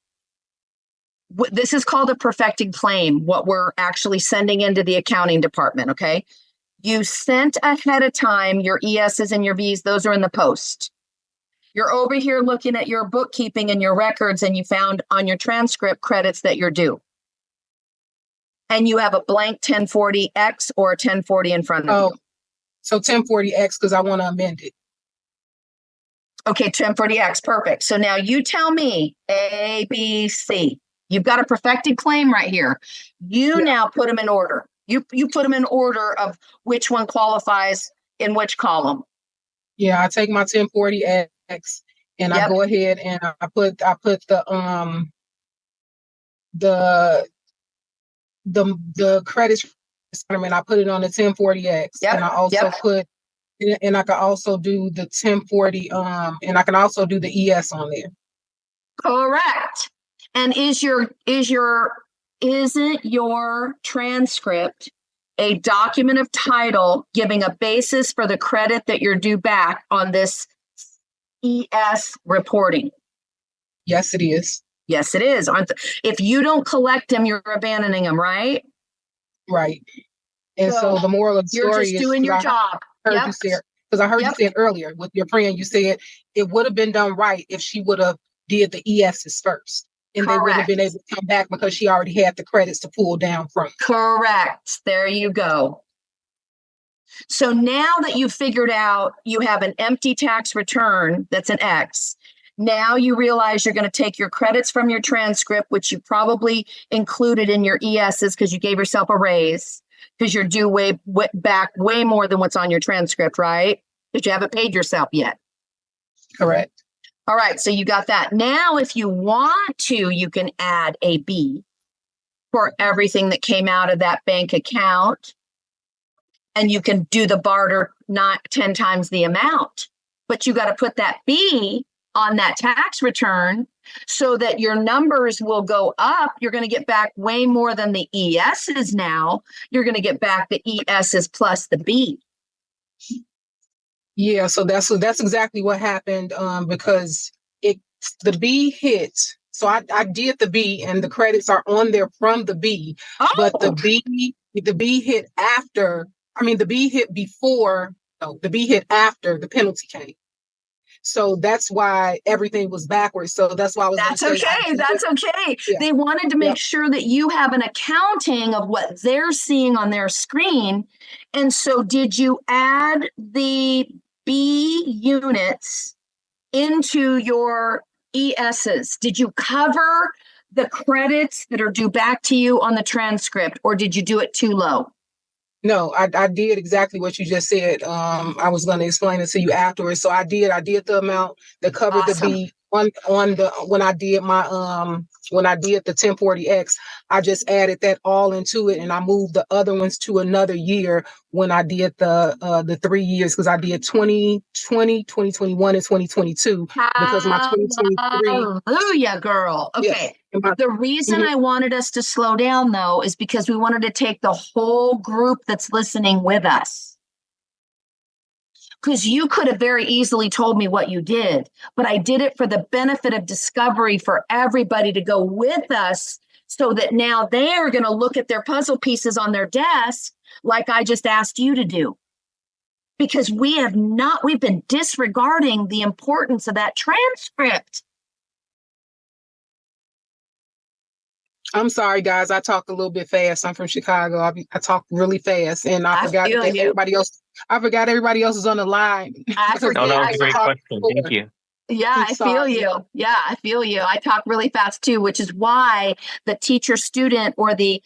S1: This is called a perfected claim, what we're actually sending into the accounting department, okay? You sent ahead of time your ESs and your Vs, those are in the post. You're over here looking at your bookkeeping and your records, and you found on your transcript credits that you're due. And you have a blank 1040X or a 1040 in front of you.
S2: So 1040X because I want to amend it.
S1: Okay, 1040X, perfect. So now you tell me A, B, C. You've got a perfected claim right here. Now put them in order. You put them in order of which one qualifies in which column.
S2: Yeah, I take my 1040X and I go ahead and I put the credits I put it on the 1040X.
S1: Yep,
S2: And I also
S1: yep.
S2: put, and I can also do the 1040, and I can also do the ES on there.
S1: Correct. And isn't your transcript a document of title giving a basis for the credit that you're due back on this ES reporting?
S2: Yes, it is.
S1: Yes, it is. If you don't collect them, you're abandoning them, right?
S2: Right. And so the moral of the
S1: You're
S2: story
S1: just
S2: is,
S1: doing your job.
S2: heard you say, because I heard you say it earlier with your friend, you said it would have been done right if she would have did the ESs first. And they would have been able to come back because she already had the credits to pull down from.
S1: Correct. There you go. So now that you've figured out you have an empty tax return that's an X, now you realize you're going to take your credits from your transcript, which you probably included in your ESs because you gave yourself a raise, because you're due back way more than what's on your transcript, right? Because you haven't paid yourself yet.
S2: Correct.
S1: All right, so you got that. Now, if you want to, you can add a B for everything that came out of that bank account. And you can do the barter not 10 times the amount. But you got to put that B on that tax return so that your numbers will go up. You're going to get back way more than the ESs now. You're going to get back the ESs plus the B.
S2: Yeah, so that's exactly what happened, because the B hit. So I did the B and the credits are on there from the B, but the B hit after. I mean, the B hit before. No, the B hit after the penalty came. So that's why everything was backwards. So that's why I was.
S1: That's okay. That's okay.
S2: Yeah.
S1: They wanted to make sure that you have an accounting of what they're seeing on their screen. And so did you add the B units into your ESs? Did you cover the credits that are due back to you on the transcript, or did you do it too low?
S2: No, I did exactly what you just said. I was going to explain it to you afterwards. So I did the amount that covered the B on the when I did the 1040X. I just added that all into it, and I moved the other ones to another year when I did the 3 years, because I did 2020, 2021, and 2022 because my 2023.
S1: Hallelujah, girl. Okay.
S2: Yes.
S1: The reason I wanted us to slow down, though, is because we wanted to take the whole group that's listening with us. Because you could have very easily told me what you did, but I did it for the benefit of discovery for everybody to go with us, so that now they're going to look at their puzzle pieces on their desk like I just asked you to do. Because we've been disregarding the importance of that transcript.
S2: I'm sorry, guys. I talk a little bit fast. I'm from Chicago. I talk really fast, and I forgot that everybody else. I forgot everybody else is on the line.
S11: No, that was a great question. Thank you.
S1: Yeah, I feel you. Yeah, I feel you. I talk really fast too, which is why the teacher student or the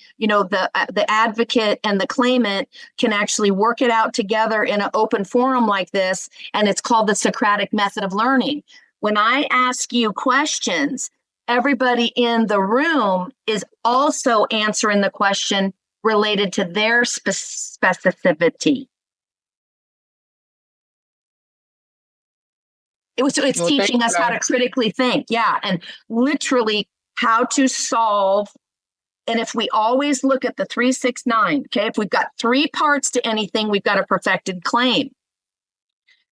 S1: advocate and the claimant can actually work it out together in an open forum like this. And it's called the Socratic method of learning. When I ask you questions, everybody in the room is also answering the question related to their specificity. It's teaching us how to critically think. Yeah. And literally how to solve. And if we always look at the 369, okay, if we've got 3 parts to anything, we've got a perfected claim.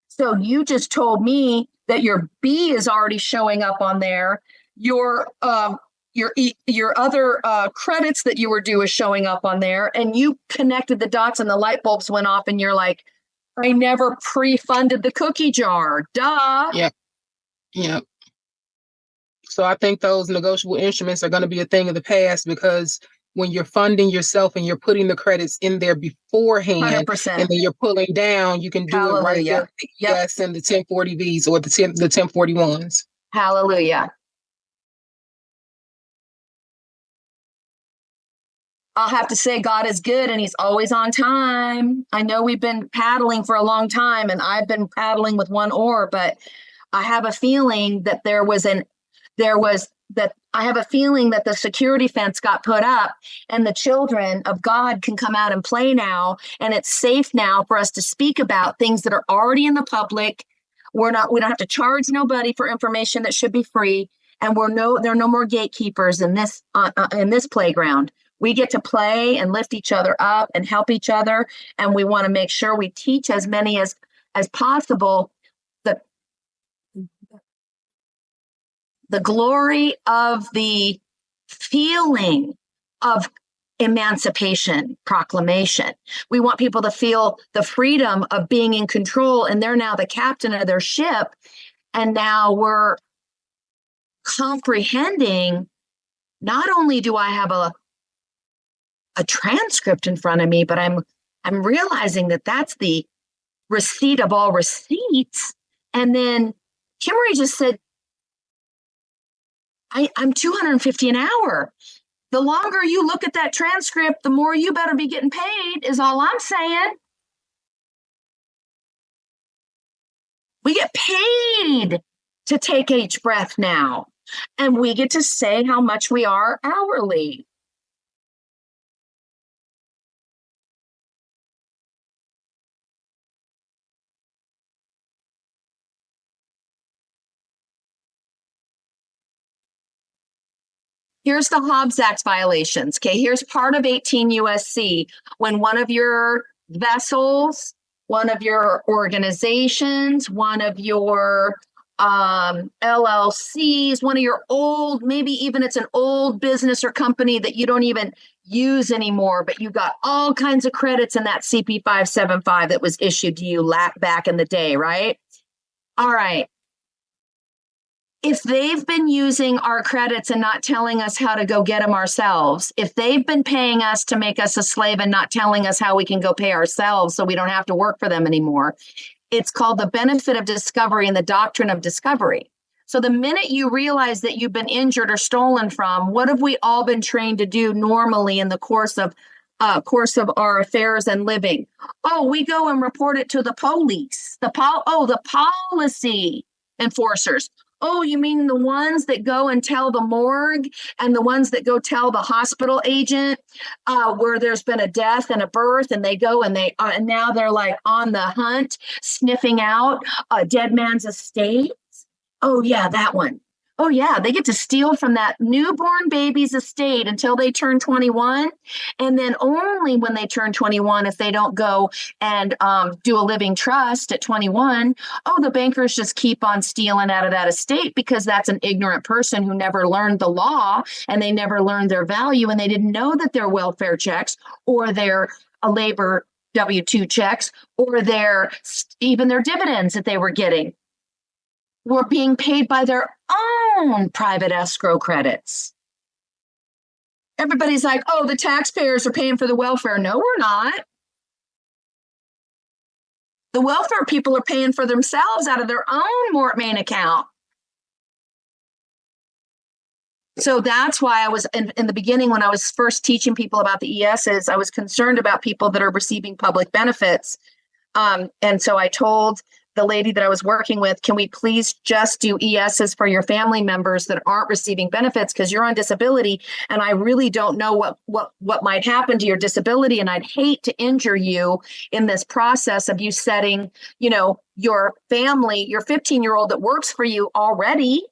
S1: So you just told me that your B is already showing up on there. Your other credits that you were due is showing up on there, and you connected the dots and the light bulbs went off, and you're like, I never pre-funded the cookie jar. Duh.
S2: Yep. So I think those negotiable instruments are going to be a thing of the past, because when you're funding yourself and you're putting the credits in there beforehand,
S1: 100%.
S2: and then you're pulling down, you can do it right there. Yes, and the 1040Vs or the 1041s.
S1: Hallelujah. I'll have to say God is good and he's always on time. I know we've been paddling for a long time and I've been paddling with one oar, but I have a feeling that there was that I have a feeling that the security fence got put up and the children of God can come out and play now. And it's safe now for us to speak about things that are already in the public. We don't have to charge nobody for information that should be free. And there are no more gatekeepers in this playground. We get to play and lift each other up and help each other. And we want to make sure we teach as many as possible the glory of the feeling of emancipation proclamation. We want people to feel the freedom of being in control, and they're now the captain of their ship. And now we're comprehending, not only do I have a transcript in front of me, but I'm realizing that that's the receipt of all receipts. And then Kimmery just said, I'm $250 an hour. The longer you look at that transcript, the more you better be getting paid, is all I'm saying. We get paid to take each breath now, and we get to say how much we are hourly. Here's the Hobbs Act violations. Okay, here's part of 18 USC. When one of your vessels, one of your organizations, one of your LLCs, one of your old, maybe even it's an old business or company that you don't even use anymore, but you got all kinds of credits in that CP 575 that was issued to you back in the day, right? All right. If they've been using our credits and not telling us how to go get them ourselves, if they've been paying us to make us a slave and not telling us how we can go pay ourselves so we don't have to work for them anymore, it's called the benefit of discovery and the doctrine of discovery. So the minute you realize that you've been injured or stolen from, what have we all been trained to do normally in the course of our affairs and living? Oh, we go and report it to the police, the policy enforcers. Oh, you mean the ones that go and tell the morgue and the ones that go tell the hospital agent where there's been a death and a birth, and they go and and now they're like on the hunt, sniffing out a dead man's estate? Oh, yeah, that one. Oh, yeah, they get to steal from that newborn baby's estate until they turn 21. And then only when they turn 21, if they don't go and do a living trust at 21, the bankers just keep on stealing out of that estate because that's an ignorant person who never learned the law and they never learned their value, and they didn't know that their welfare checks or their labor W-2 checks or even their dividends that they were getting were being paid by their own private escrow credits. Everybody's like, oh, the taxpayers are paying for the welfare. No, we're not. The welfare people are paying for themselves out of their own Mort Main account. So that's why I was in the beginning, when I was first teaching people about the ESs, I was concerned about people that are receiving public benefits. And so I told the lady that I was working with, can we please just do ESs for your family members that aren't receiving benefits because you're on disability, and I really don't know what might happen to your disability, and I'd hate to injure you in this process of you setting, your family, your 15-year-old that works for you already.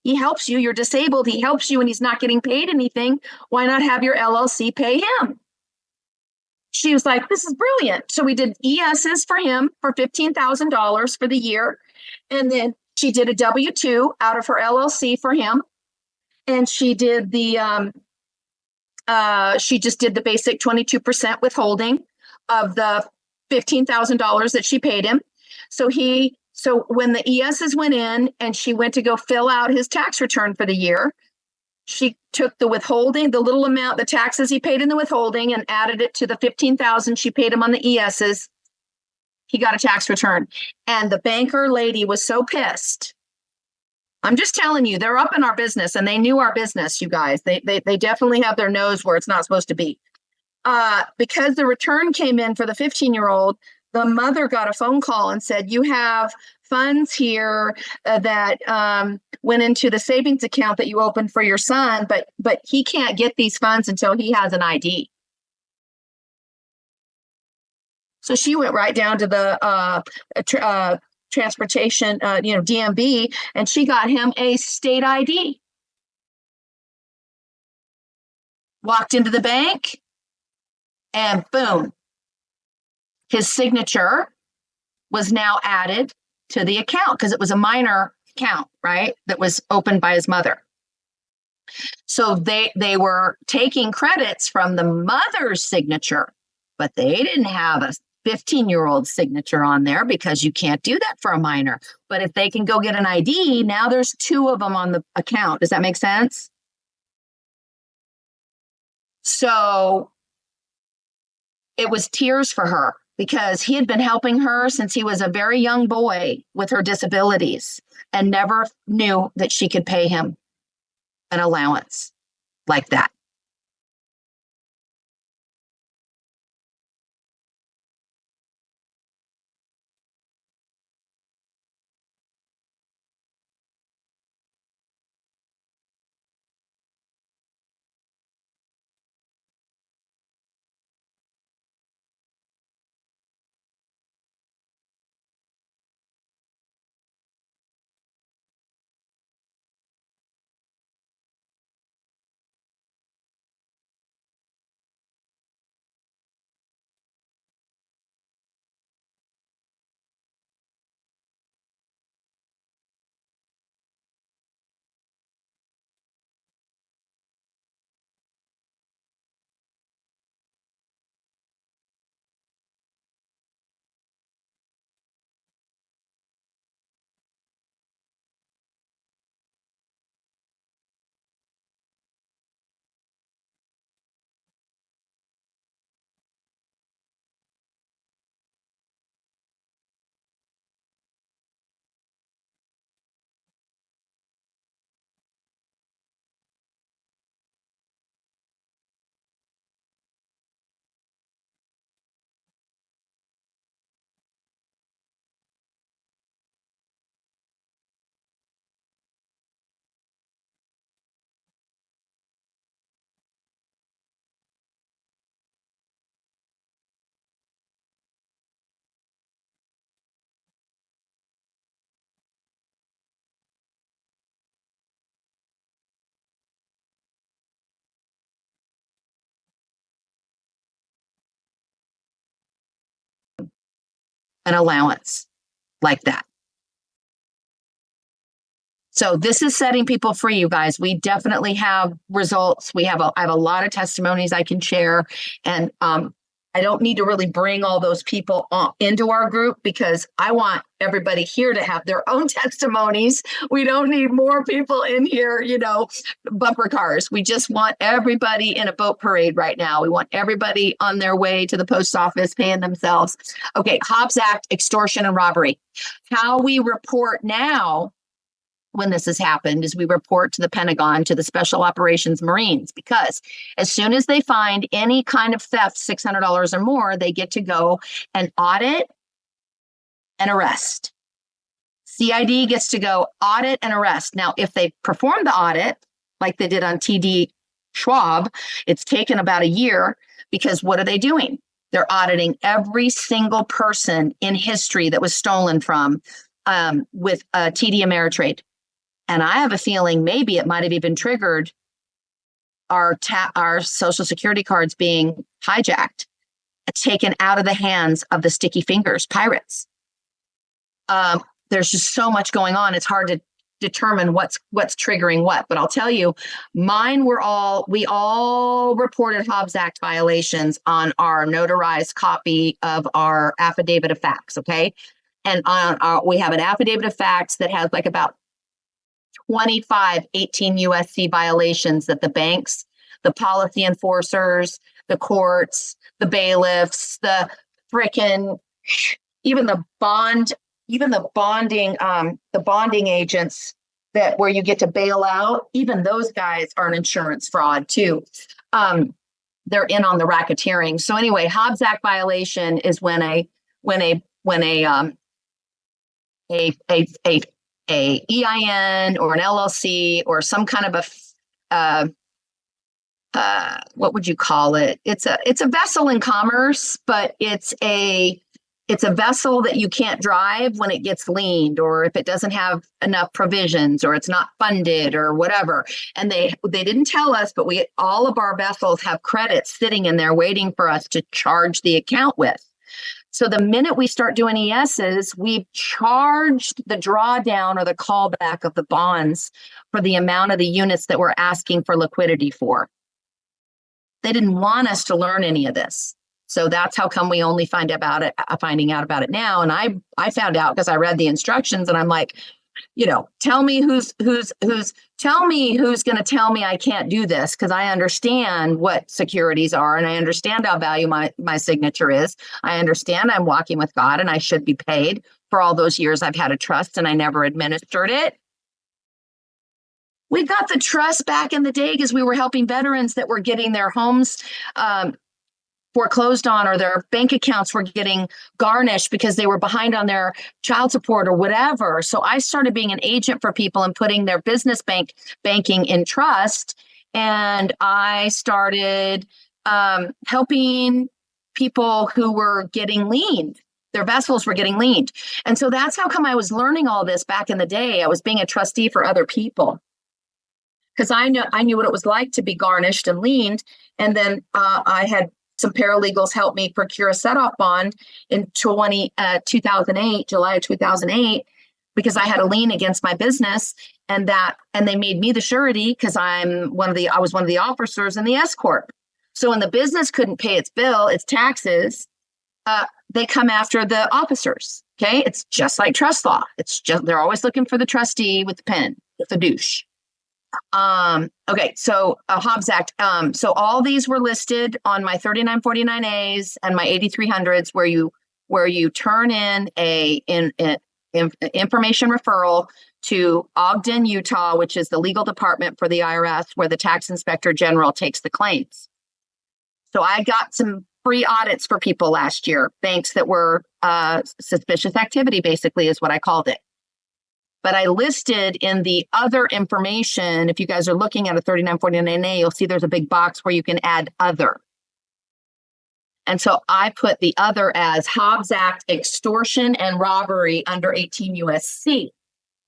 S1: He helps you, you're disabled, he helps you, and he's not getting paid anything. Why not have your LLC pay him? She was like, this is brilliant. So we did ESs for him for $15,000 for the year. And then she did a W-2 out of her LLC for him. And she did she just did the basic 22% withholding of the $15,000 that she paid him. So when the ESs went in and she went to go fill out his tax return for the year, she took the withholding, the little amount, the taxes he paid in the withholding, and added it to the $15,000 she paid him on the ESs. He got a tax return. And the banker lady was so pissed. I'm just telling you, they're up in our business, and they knew our business, you guys. They definitely have their nose where it's not supposed to be. Because the return came in for the 15-year-old, the mother got a phone call and said, you have funds here that went into the savings account that you opened for your son, but he can't get these funds until he has an ID. So she went right down to the transportation, DMV, and she got him a state ID. Walked into the bank, and boom, his signature was now added to the account because it was a minor account, right? That was opened by his mother. So they were taking credits from the mother's signature, but they didn't have a 15-year-old signature on there because you can't do that for a minor. But if they can go get an ID, now there's two of them on the account. Does that make sense? So it was tears for her because he had been helping her since he was a very young boy with her disabilities and never knew that she could pay him an allowance like that. An allowance like that. So this is setting people free, you guys. We definitely have results. I have a lot of testimonies I can share, and I don't need to really bring all those people into our group because I want everybody here to have their own testimonies. We don't need more people in here, bumper cars. We just want everybody in a boat parade right now. We want everybody on their way to the post office paying themselves. Okay, Hobbs Act, extortion and robbery. How we report now when this has happened is we report to the Pentagon, to the Special Operations Marines, because as soon as they find any kind of theft, $600 or more, they get to go and audit and arrest. CID gets to go audit and arrest. Now, if they perform the audit, like they did on TD Schwab, it's taken about a year because what are they doing? They're auditing every single person in history that was stolen from with TD Ameritrade. And I have a feeling maybe it might have even triggered our Social Security cards being hijacked, taken out of the hands of the sticky fingers pirates. There's just so much going on. It's hard to determine what's triggering what. But I'll tell you, we all reported Hobbs Act violations on our notarized copy of our affidavit of facts. Okay, and we have an affidavit of facts that has like about 25 18 USC violations that the banks, the policy enforcers, the courts, the bailiffs, the even the bonding agents where you get to bail out, even those guys are an insurance fraud too. They're in on the racketeering. So anyway, Hobbs Act violation is when a when a EIN or an LLC or some kind of what would you call it? It's a vessel in commerce, but it's a vessel that you can't drive when it gets liened, or if it doesn't have enough provisions, or it's not funded, or whatever. And they didn't tell us, but all of our vessels have credits sitting in there waiting for us to charge the account with. So the minute we start doing ESs, we've charged the drawdown or the callback of the bonds for the amount of the units that we're asking for liquidity for. They didn't want us to learn any of this. So that's how come we only finding out about it now. And I found out because I read the instructions, and I'm like, tell me who's going to tell me I can't do this, because I understand what securities are, and I understand how valuable my signature is. I understand I'm walking with God, and I should be paid for all those years I've had a trust and I never administered it. We got the trust back in the day because we were helping veterans that were getting their homes foreclosed on, or their bank accounts were getting garnished because they were behind on their child support or whatever. So I started being an agent for people and putting their business banking in trust. And I started helping people who were getting liened. Their vessels were getting liened. And so that's how come I was learning all this back in the day. I was being a trustee for other people, because I knew what it was like to be garnished and liened. And then I had some paralegals help me procure a set-off bond in 2008, July of 2008, because I had a lien against my business, and they made me the surety because I was one of the officers in the S Corp. So when the business couldn't pay its bill, its taxes, they come after the officers. Okay, it's just like trust law. They're always looking for the trustee with the pen, with the douche. Okay, so Hobbs Act. So all these were listed on my 3949As and my 8300s, where you turn in information referral to Ogden, Utah, which is the legal department for the IRS, where the tax inspector general takes the claims. So I got some free audits for people last year, banks that were suspicious activity, basically, is what I called it. But I listed in the other information, if you guys are looking at a 3949A, you'll see there's a big box where you can add other. And so I put the other as Hobbs Act, extortion and robbery under 18 USC.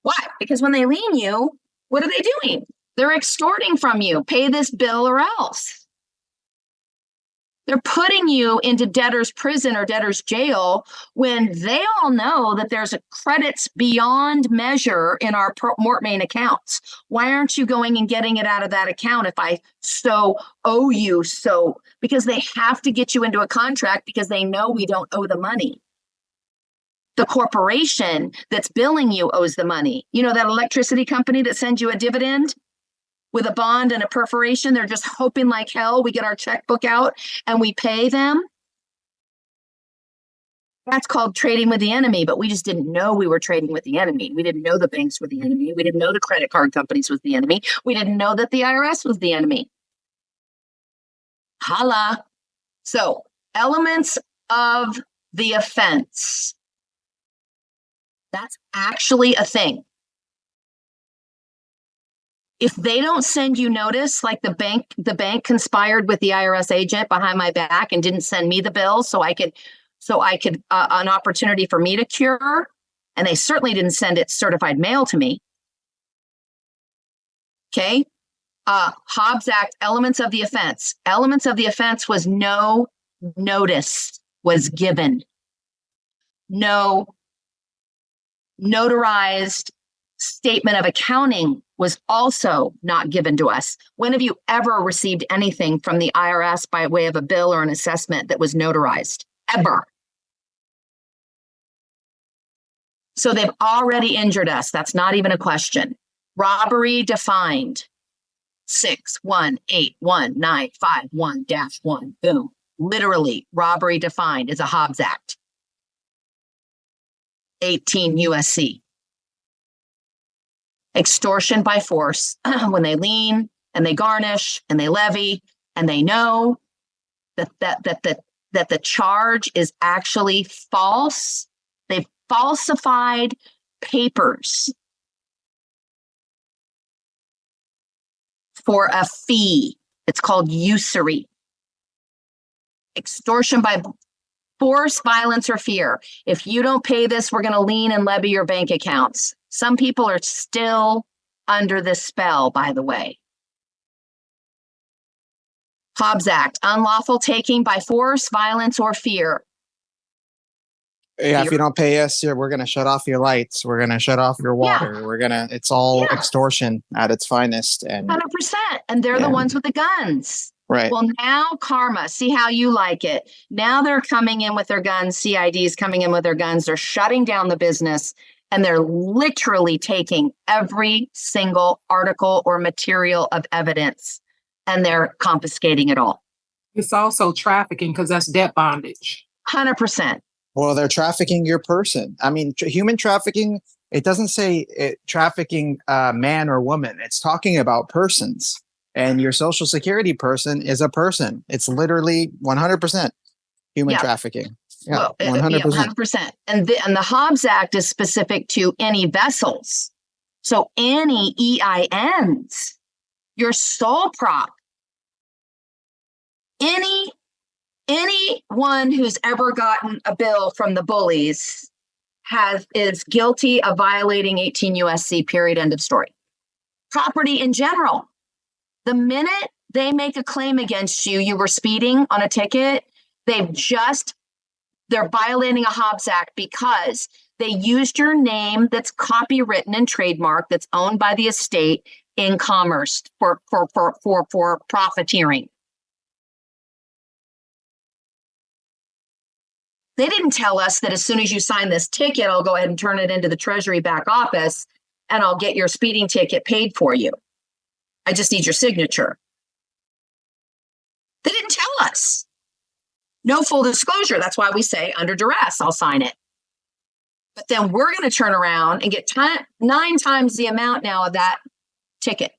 S1: Why? Because when they lien you, what are they doing? They're extorting from you. Pay this bill or else. They're putting you into debtor's prison or debtor's jail when they all know that there's credits beyond measure in our Mortmain accounts. Why aren't you going and getting it out of that account if I so owe you so? Because they have to get you into a contract because they know we don't owe the money. The corporation that's billing you owes the money. You know that electricity company that sends you a dividend with a bond and a perforation? They're just hoping like hell we get our checkbook out and we pay them. That's called trading with the enemy, but we just didn't know we were trading with the enemy. We didn't know the banks were the enemy. We didn't know the credit card companies was the enemy. We didn't know that the IRS was the enemy. Holla. So, elements of the offense. That's actually a thing. If they don't send you notice, like the bank conspired with the IRS agent behind my back and didn't send me the bill so I could an opportunity for me to cure, and they certainly didn't send it certified mail to me. Okay. Hobbs Act, elements of the offense. Elements of the offense was no notice was given. No notarized statement of accounting was also not given to us. When have you ever received anything from the IRS by way of a bill or an assessment that was notarized? Ever. So they've already injured us. That's not even a question. Robbery defined. 6181951-1. Boom. Literally, robbery defined is a Hobbs Act. 18 USC. Extortion by force, when they lien and they garnish and they levy and they know that that the charge is actually false. They've falsified papers for a fee. It's called usury. Extortion by force, violence, or fear. If you don't pay this, we're going to lien and levy your bank accounts. Some people are still under this spell, by the way. Hobbs Act, unlawful taking by force, violence, or fear.
S9: Yeah, if you don't pay us, we're going to shut off your lights. We're going to shut off your water. It's all extortion at its finest. And
S1: 100%. And they're the ones with the guns.
S9: Right.
S1: Well, now karma, see how you like it. Now they're coming in with their guns. CID's coming in with their guns. They're shutting down the business, and they're literally taking every single article or material of evidence, and they're confiscating it all.
S2: It's also trafficking because that's debt bondage.
S1: 100%.
S9: Well, they're trafficking your person. I mean, human trafficking, it doesn't say trafficking man or woman. It's talking about persons. And your social security person is a person. It's literally 100% human trafficking. Yeah,
S1: Well,
S9: 100%.
S1: 100%. And the Hobbs Act is specific to any vessels. So any EINs, your sole prop, anyone who's ever gotten a bill from the bullies is guilty of violating 18 USC, period, end of story. Property in general. The minute they make a claim against you, you were speeding on a ticket, they're violating a Hobbs Act because they used your name that's copywritten and trademarked, that's owned by the estate in commerce for profiteering. They didn't tell us that as soon as you sign this ticket, I'll go ahead and turn it into the Treasury back office and I'll get your speeding ticket paid for you. I just need your signature. They didn't tell us. No full disclosure. That's why we say under duress, I'll sign it. But then we're going to turn around and get 9 times the amount now of that ticket.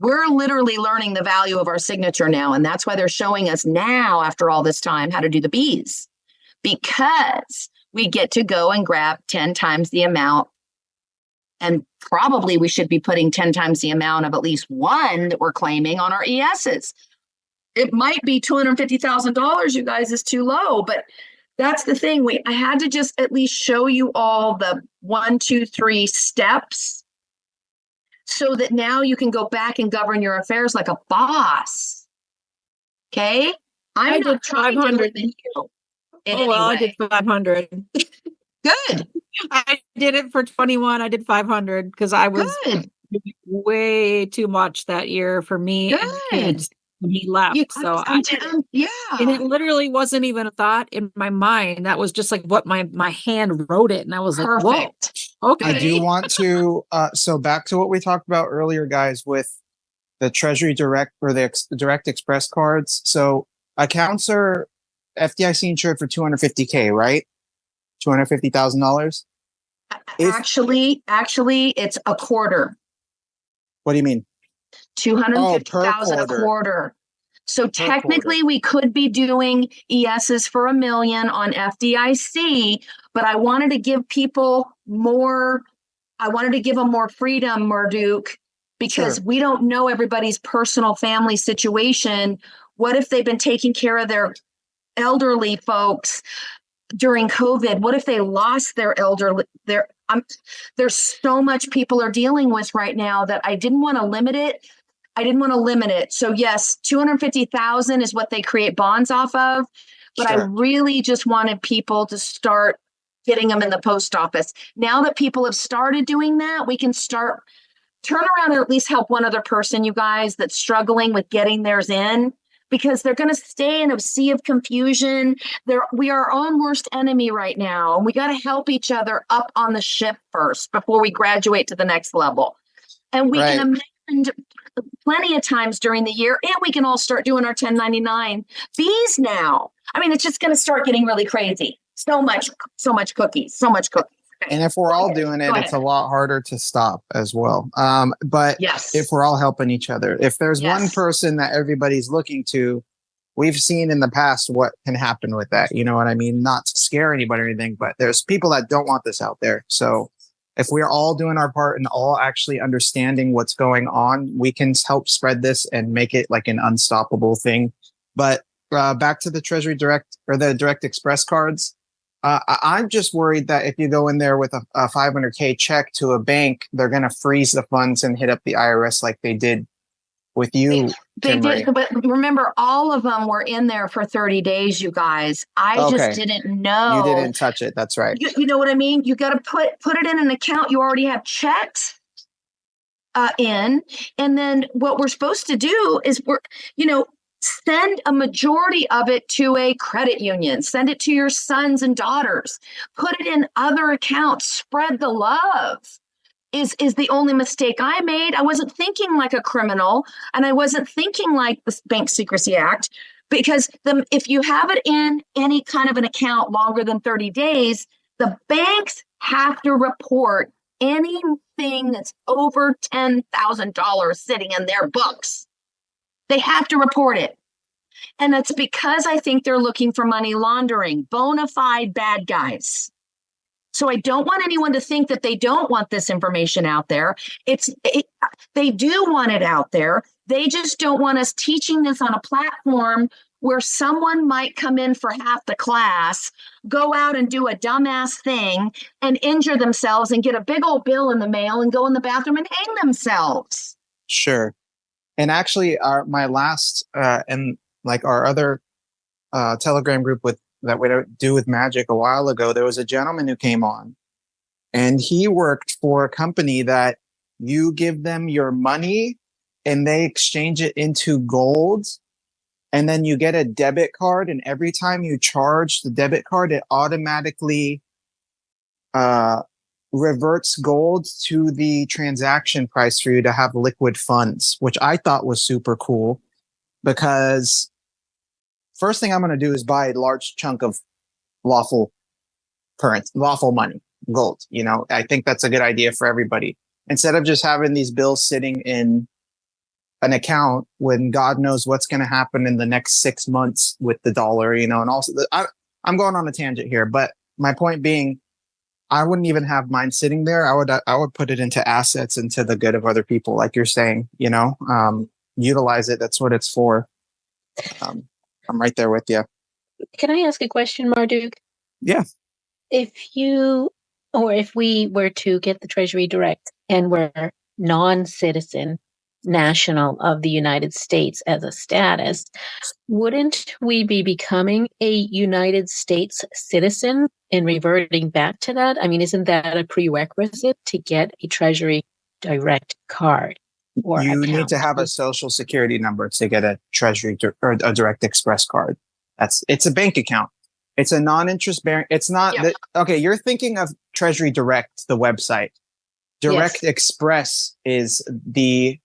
S1: We're literally learning the value of our signature now. And that's why they're showing us now, after all this time, how to do the B's. Because we get to go and grab 10 times the amount. And probably we should be putting 10 times the amount of at least one that we're claiming on our ESs. It might be $250,000, you guys, is too low, but that's the thing. I had to just at least show you all the 1, 2, 3 steps so that now you can go back and govern your affairs like a boss. Okay? I'm not trying to limit you in any way.
S3: I did 500.
S1: Good.
S3: I did it for 21. I did 500 because I was way too much that year for me and kids when he left. And it literally wasn't even a thought in my mind. That was just like what my hand wrote it. And I was like, whoa, okay.
S9: I do want to, so back to what we talked about earlier, guys, with the Treasury Direct or the Direct Express cards. So accounts are FDIC insured for $250K, right? $250,000.
S1: Actually, it's a quarter.
S9: What do you mean?
S1: 250,000 a quarter. So technically we could be doing ESs for $1 million on FDIC, but I wanted to give people more. I wanted to give them more freedom, Marduk, because we don't know everybody's personal family situation. What if they've been taking care of their elderly folks during COVID? What if they lost their elderly? There's so much people are dealing with right now that I didn't want to limit it. So yes, 250,000 is what they create bonds off of, but I really just wanted people to start getting them in the post office. Now that people have started doing that, we can turn around and at least help one other person, you guys, that's struggling with getting theirs in. Because they're going to stay in a sea of confusion. We are our own worst enemy right now. And we got to help each other up on the ship first before we graduate to the next level. And we can amend plenty of times during the year. And we can all start doing our 1099 fees now. I mean, it's just going to start getting really crazy. So much cookies.
S9: And if we're all doing it, it's a lot harder to stop as well. But if we're all helping each other, if there's one person that everybody's looking to, we've seen in the past what can happen with that. You know what I mean? Not to scare anybody or anything, but there's people that don't want this out there. So if we're all doing our part and all actually understanding what's going on, we can help spread this and make it like an unstoppable thing. But back to the Treasury Direct or the Direct Express cards. I'm just worried that if you go in there with a $500K check to a bank, they're going to freeze the funds and hit up the IRS like they did with you.
S1: They did, but remember, all of them were in there for 30 days, you guys. I just didn't know.
S9: You didn't touch it. That's right.
S1: You know what I mean? You got to put it in an account you already have checks in. And then what we're supposed to do is send a majority of it to a credit union. Send it to your sons and daughters. Put it in other accounts. Spread the love. Is the only mistake I made. I wasn't thinking like a criminal, and I wasn't thinking like the Bank Secrecy Act, because if you have it in any kind of an account longer than 30 days, the banks have to report anything that's over $10,000 sitting in their books. They have to report it. And it's because I think they're looking for money laundering, bona fide bad guys. So I don't want anyone to think that they don't want this information out there. They do want it out there. They just don't want us teaching this on a platform where someone might come in for half the class, go out and do a dumbass thing and injure themselves and get a big old bill in the mail and go in the bathroom and hang themselves.
S9: Sure. And actually, my last and like our other Telegram group that we do with Magic a while ago, there was a gentleman who came on, and he worked for a company that you give them your money and they exchange it into gold, and then you get a debit card, and every time you charge the debit card, it automatically reverts gold to the transaction price for you to have liquid funds, which I thought was super cool, because first thing I'm going to do is buy a large chunk of lawful money, gold. I think that's a good idea for everybody. Instead of just having these bills sitting in an account when God knows what's going to happen in the next 6 months with the dollar, and also I'm going on a tangent here, but my point being, I wouldn't even have mine sitting there. I would put it into assets and to the good of other people, like you're saying, utilize it. That's what it's for. I'm right there with you.
S8: Can I ask a question, Marduk?
S9: Yeah.
S8: If we were to get the Treasury Direct and we're non-citizen national of the United States as a status, wouldn't we be becoming a United States citizen and reverting back to that? I mean, isn't that a prerequisite to get a Treasury Direct card?
S9: You need to have a social security number to get a Treasury or a Direct Express card. It's a bank account. It's a non-interest bearing. It's not okay. You're thinking of Treasury Direct, the website. Direct Express is the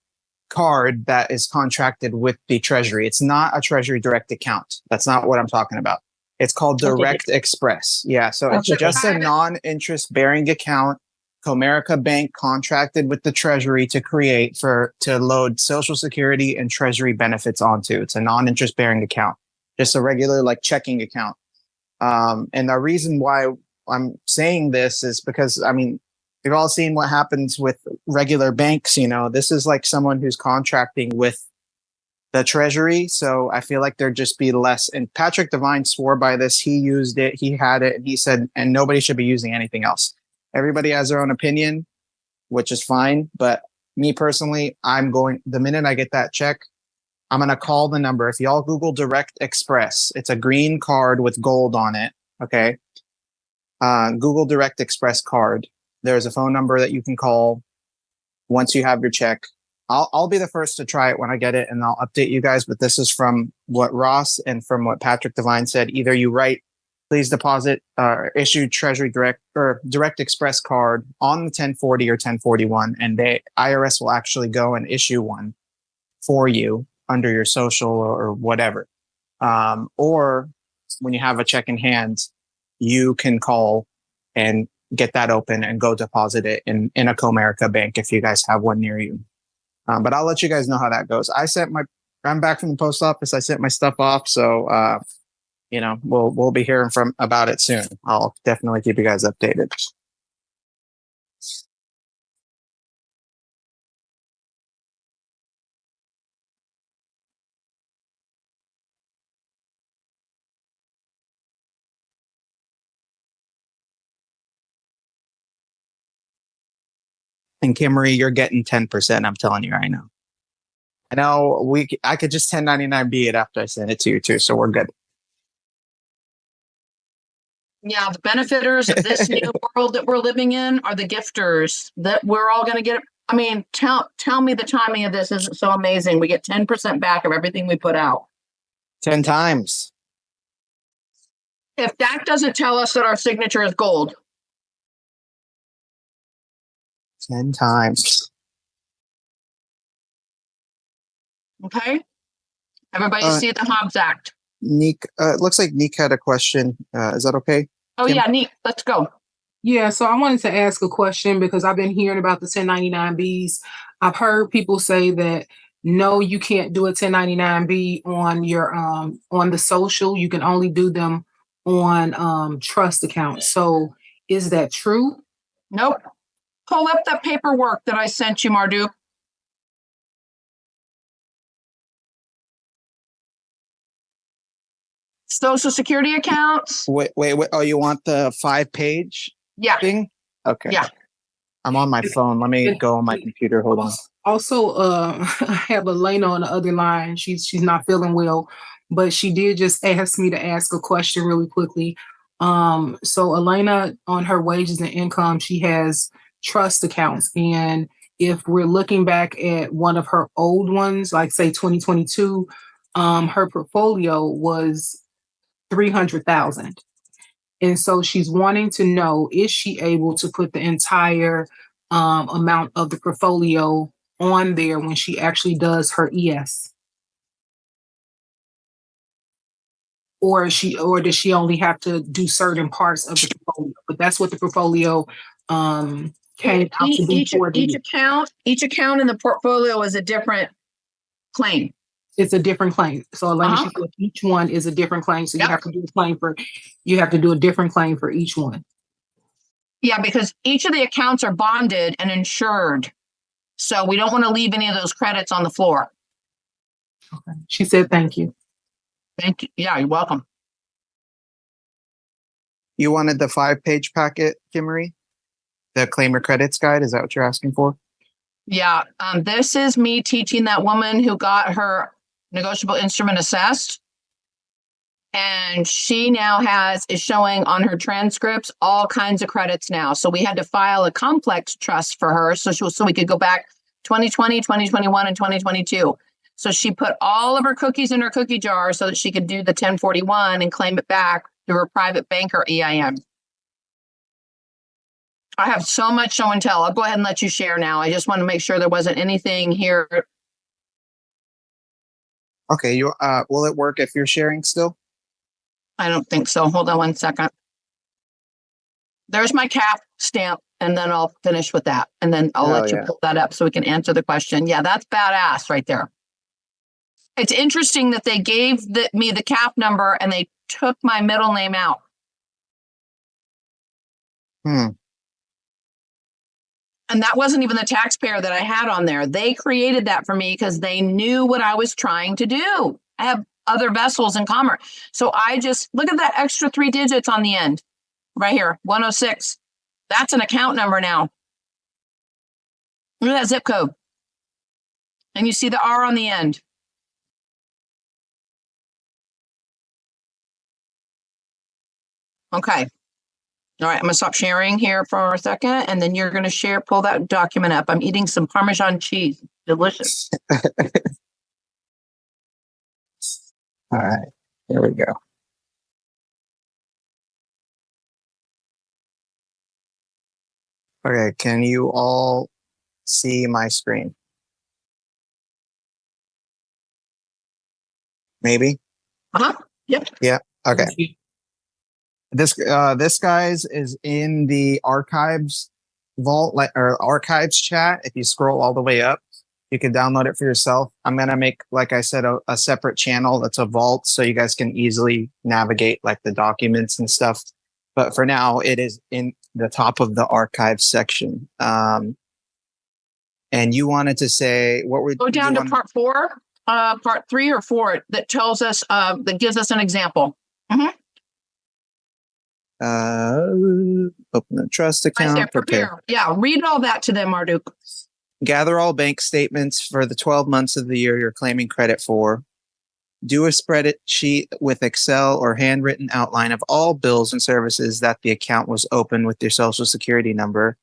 S9: card that is contracted with the Treasury. It's not a Treasury Direct account. That's not what I'm talking about. It's called Direct Express. Yeah. So it's just a non-interest bearing account Comerica Bank contracted with the Treasury to create to load Social Security and Treasury benefits onto. It's a non-interest bearing account, just a regular like checking account. And the reason why I'm saying this is because, I mean, we've all seen what happens with regular banks. This is like someone who's contracting with the Treasury. So I feel like there'd just be less. And Patrick Devine swore by this. He used it. He had it. And he said, and nobody should be using anything else. Everybody has their own opinion, which is fine. But me personally, the minute I get that check, I'm going to call the number. If y'all Google Direct Express, it's a green card with gold on it. Okay. Google Direct Express card. There's a phone number that you can call once you have your check. I'll be the first to try it when I get it, and I'll update you guys. But this is from what Ross and from what Patrick Devine said. Either you write, please deposit issue Treasury Direct or Direct Express card on the 1040 or 1041, and IRS will actually go and issue one for you under your social or whatever. Or when you have a check in hand, you can call and get that open and go deposit it in a Comerica bank if you guys have one near you. But I'll let you guys know how that goes. I sent I'm back from the post office. I sent my stuff off, so we'll be hearing about it soon. I'll definitely keep you guys updated. And Kim Marie, you're getting 10%. I'm telling you right now. I know I could just 1099B it after I send it to you too, so we're good.
S1: Yeah, the benefiters of this new world that we're living in are the gifters that we're all going to get. I mean, tell me the timing of this isn't so amazing. We get 10% back of everything we put out.
S9: 10 times.
S1: If that doesn't tell us that our signature is gold.
S9: 10 times.
S1: Okay. Everybody see the Hobbs Act.
S9: Neek, it looks like Neek had a question. Is that okay?
S1: Oh,
S9: Kim?
S1: yeah, Neek, let's go.
S2: Yeah, so I wanted to ask a question because I've been hearing about the 1099Bs. I've heard people say that no, you can't do a 1099B on your on the social. You can only do them on trust accounts. So is that true?
S1: Nope. Pull up that paperwork that I sent you, Marduk. Social Security accounts.
S9: Wait. Oh, you want the 5-page thing? Okay.
S1: Yeah.
S9: I'm on my phone. Let me go on my computer. Hold on.
S2: Also, I have Elena on the other line. She's not feeling well, but she did just ask me to ask a question really quickly. So Elena, on her wages and income, she has trust accounts. And if we're looking back at one of her old ones, like say 2022, her portfolio was 300,000. And so she's wanting to know, is she able to put the entire amount of the portfolio on there when she actually does her ES? Or does she only have to do certain parts of the portfolio? But that's what the portfolio came out to be for.
S1: Each account in the portfolio is a different claim.
S2: It's a different claim. So Elena, she said each one is a different claim. So you have to do a different claim for each one.
S1: Yeah, because each of the accounts are bonded and insured. So we don't want to leave any of those credits on the floor.
S2: Okay. She said, thank you.
S1: Thank you. Yeah, you're welcome.
S9: You wanted the 5-page packet, Kim Marie? The claimer credits guide? Is that what you're asking for?
S1: Yeah. This is me teaching that woman who got her negotiable instrument assessed. And she now is showing on her transcripts all kinds of credits now. So we had to file a complex trust for her so we could go back 2020, 2021, and 2022. So she put all of her cookies in her cookie jar so that she could do the 1041 and claim it back through her private banker EIN. I have so much show and tell. I'll go ahead and let you share now. I just want to make sure there wasn't anything here.
S9: Okay, will it work if you're sharing still?
S1: I don't think so. Hold on one second. There's my cap stamp, and then I'll finish with that. And then I'll let you pull that up so we can answer the question. Yeah, that's badass right there. It's interesting that they gave me the cap number and they took my middle name out. And that wasn't even the taxpayer that I had on there. They created that for me because they knew what I was trying to do. I have other vessels in commerce. So I just look at that extra 3 digits on the end right here, 106. That's an account number now. Look at that zip code. And you see the R on the end. Okay. All right, I'm gonna stop sharing here for a second, and then you're gonna pull that document up. I'm eating some Parmesan cheese. Delicious.
S9: All right, here we go. Okay, can you all see my screen? Maybe?
S1: Yep.
S9: Yeah, okay. This guys is in the archives vault, or archives chat. If you scroll all the way up, You can download it for yourself. I'm going to make, like I said, a separate channel that's a vault so you guys can easily navigate like the documents and stuff. But for now, it is in the top of the archive section. And you wanted to say, what would
S1: Go down to part 4, part 3 or 4 that tells us, that gives us an example.
S9: Open a trust
S1: Right
S9: account,
S1: there, prepare. Yeah, read all that to them, Marduk.
S9: Gather all bank statements for the 12 months of the year you're claiming credit for. Do a spreadsheet with Excel or handwritten outline of all bills and services that the account was opened with your social security number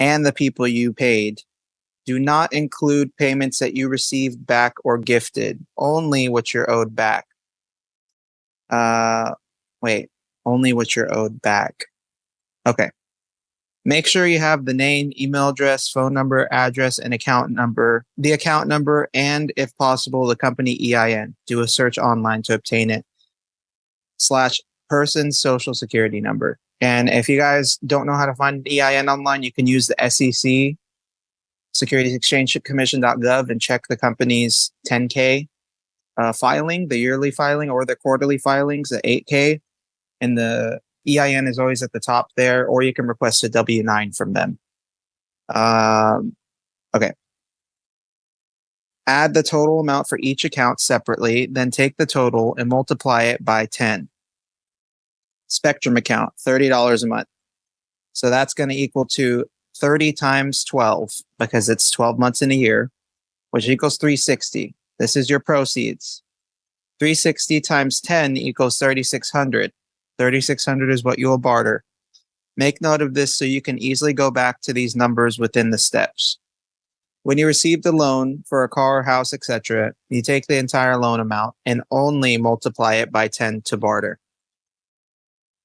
S9: and the people you paid. Do not include payments that you received back or gifted, only what you're owed back. Only what you're owed back. Okay. Make sure you have the name, email address, phone number, address, and account number, the account number, and if possible, the company EIN. Do a search online to obtain it. / person's social security number. And if you guys don't know how to find an EIN online, you can use the SEC, Securities Exchange Commission.gov, and check the company's 10K filing, the yearly filing, or the quarterly filings, the 8K. And the EIN is always at the top there, or you can request a W-9 from them. Okay. Add the total amount for each account separately, then take the total and multiply it by 10. Spectrum account, $30 a month. So that's going to equal to 30 times 12, because it's 12 months in a year, which equals 360. This is your proceeds. 360 times 10 equals 3,600. 3,600 is what you will barter. Make note of this so you can easily go back to these numbers within the steps. When you receive the loan for a car, house, etc., you take the entire loan amount and only multiply it by 10 to barter.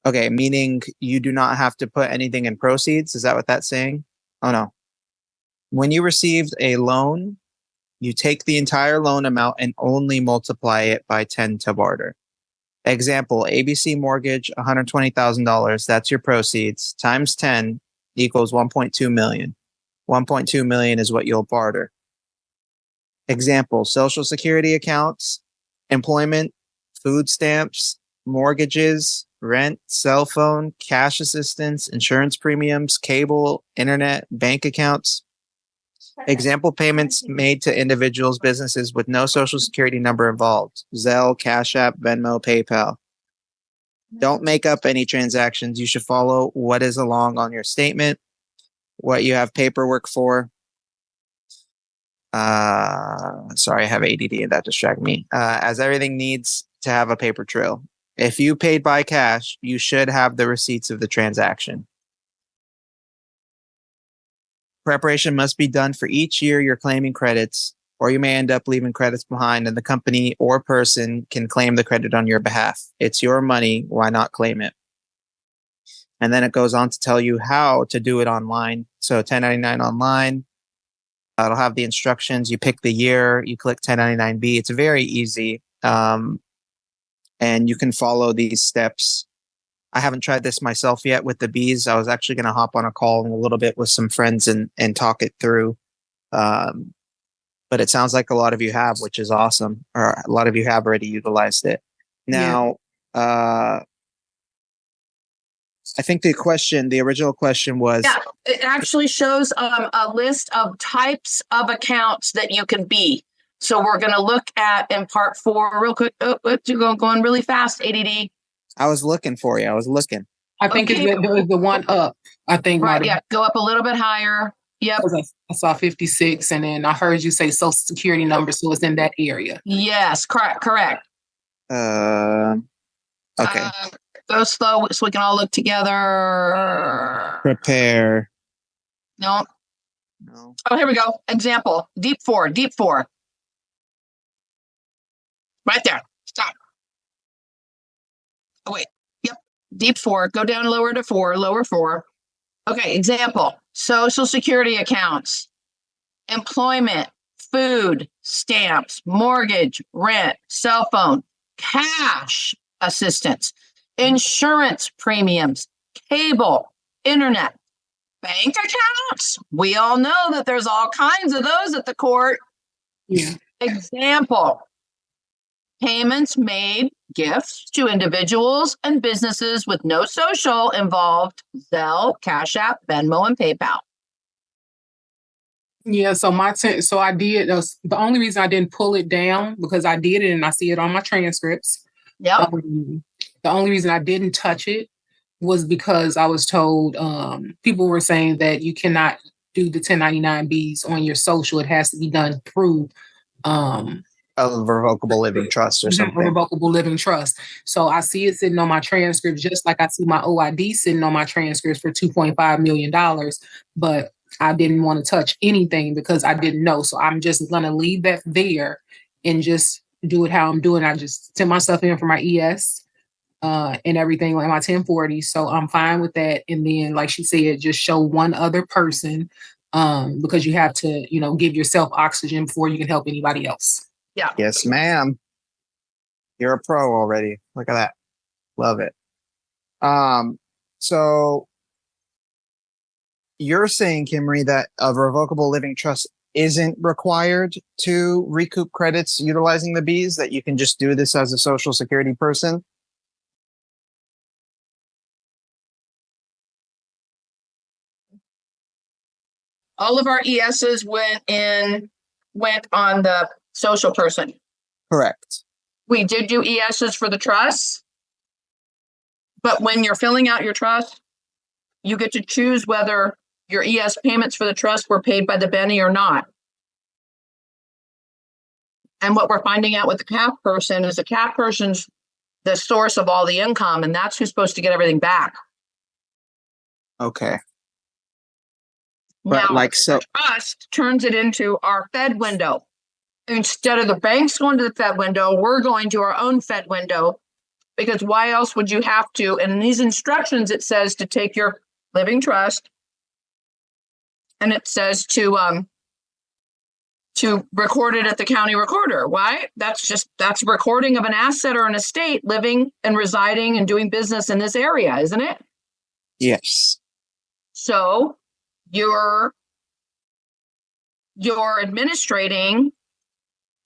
S9: Okay, meaning you do not have to put anything in proceeds. Is that what that's saying? Oh, no. When you received a loan, you take the entire loan amount and only multiply it by 10 to barter. Example, ABC mortgage, $120,000. That's your proceeds. Times 10 equals 1.2 million. 1.2 million is what you'll barter. Example, social security accounts, employment, food stamps, mortgages, rent, cell phone, cash assistance, insurance premiums, cable, internet, bank accounts. Example payments made to individuals, businesses with no social security number involved. Zelle, Cash App, Venmo, PayPal. Don't make up any transactions. You should follow what is along on your statement, what you have paperwork for. Sorry, I have ADD and that distracted me. As everything needs to have a paper trail. If you paid by cash, you should have the receipts of the transaction. Preparation must be done for each year you're claiming credits, or you may end up leaving credits behind and the company or person can claim the credit on your behalf. It's your money. Why not claim it? And then it goes on to tell you how to do it online. So 1099 online, it'll have the instructions. You pick the year, you click 1099B. It's very easy. And you can follow these steps. I haven't tried this myself yet with the bees. I was actually going to hop on a call in a little bit with some friends and talk it through. But it sounds like a lot of you have, which is awesome. Or a lot of you have already utilized it. Now, I think the original question was.
S1: Yeah, it actually shows a list of types of accounts that you can be. So we're going to look at in part 4 real quick. You're going really fast, ADD.
S9: I was looking for you. I was looking.
S2: I think it's the one up. I think.
S1: Right, yeah, go up a little bit higher. Yep.
S2: I saw 56, and then I heard you say social security number, so it's in that area.
S1: Yes, correct.
S9: Okay.
S1: Go slow so we can all look together.
S9: Prepare.
S1: No. Oh, here we go. Example. Deep four. Right there. Stop. Oh, wait. Yep. Deep 4. Go down lower to 4. Lower 4. Okay. Example. Social security accounts. Employment. Food. Stamps. Mortgage. Rent. Cell phone. Cash assistance. Insurance premiums. Cable. Internet. Bank accounts. We all know that there's all kinds of those at the court.
S2: Yeah.
S1: Example, payments made, gifts to individuals and businesses with no social involved, Zelle, Cash App, Venmo, and PayPal.
S2: Yeah, so so I did. The only reason I didn't pull it down because I did it and I see it on my transcripts.
S1: Yep.
S2: The only reason I didn't touch it was because I was told people were saying that you cannot do the 1099-Bs on your social. It has to be done through
S9: A revocable living trust or
S2: a
S9: something.
S2: revocable living trust. So I see it sitting on my transcripts, just like I see my OID sitting on my transcripts for $2.5 million. But I didn't want to touch anything because I didn't know. So I'm just going to leave that there and just do it how I'm doing. I just send my stuff in for my ES and everything like my 1040. So I'm fine with that. And then, like she said, just show one other person because you have to, give yourself oxygen before you can help anybody else.
S1: Yeah.
S9: Yes, ma'am. You're a pro already. Look at that. Love it. So you're saying, Kimry, that a revocable living trust isn't required to recoup credits utilizing the Bs, that you can just do this as a Social Security person?
S1: All of our ESs went on the social person.
S9: Correct.
S1: We did do ESs for the trust, but when you're filling out your trust, you get to choose whether your ES payments for the trust were paid by the Benny or not. And what we're finding out with the CAP person is the CAP person's the source of all the income, and that's who's supposed to get everything back.
S9: Okay. But
S1: Now,
S9: so
S1: trust turns it into our Fed window. Instead of the banks going to the Fed window, we're going to our own Fed window, because why else would you have to? And in these instructions, it says to take your living trust, and it says to record it at the county recorder. Why? That's recording of an asset or an estate living and residing and doing business in this area, isn't it?
S9: yes.
S1: So you're administrating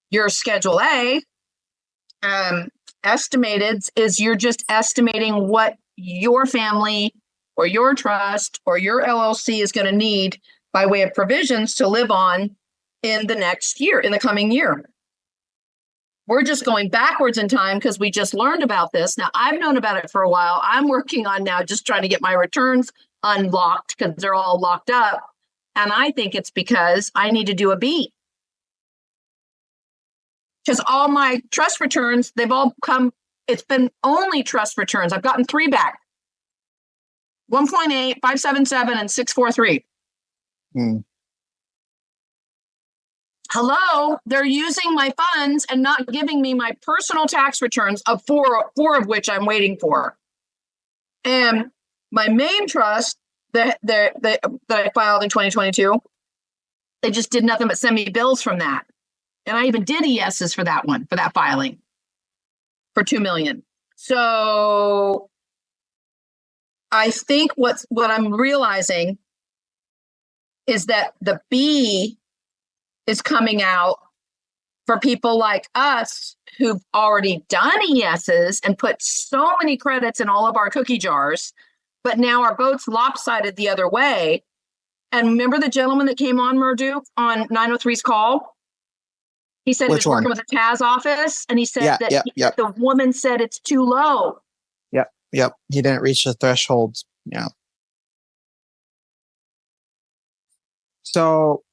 S1: your Schedule A. Estimated is you're just estimating what your family or your trust or your LLC is going to need by way of provisions to live on in the next year, in the coming year. We're just going backwards in time because we just learned about this. Now, I've known about it for a while. I'm working on now just trying to get my returns unlocked because they're all locked up. And I think it's because I need to do a B. Because all my trust returns, they've all come, it's been only trust returns. I've gotten 3 back. 1.8, 577, and 643. Hello, they're using my funds and not giving me my personal tax returns of four of which I'm waiting for. And my main trust that I filed in 2022, they just did nothing but send me bills from that. And I even did ESs for that one, for that filing, for $2 million. So I think what I'm realizing is that the B is coming out for people like us who've already done ESs and put so many credits in all of our cookie jars, but now our boat's lopsided the other way. And remember the gentleman that came on, Murdu, on 903's call? He said he was working with a TAS office, and he said that the woman said it's too low.
S9: Yep. He didn't reach the threshold. Yeah. So,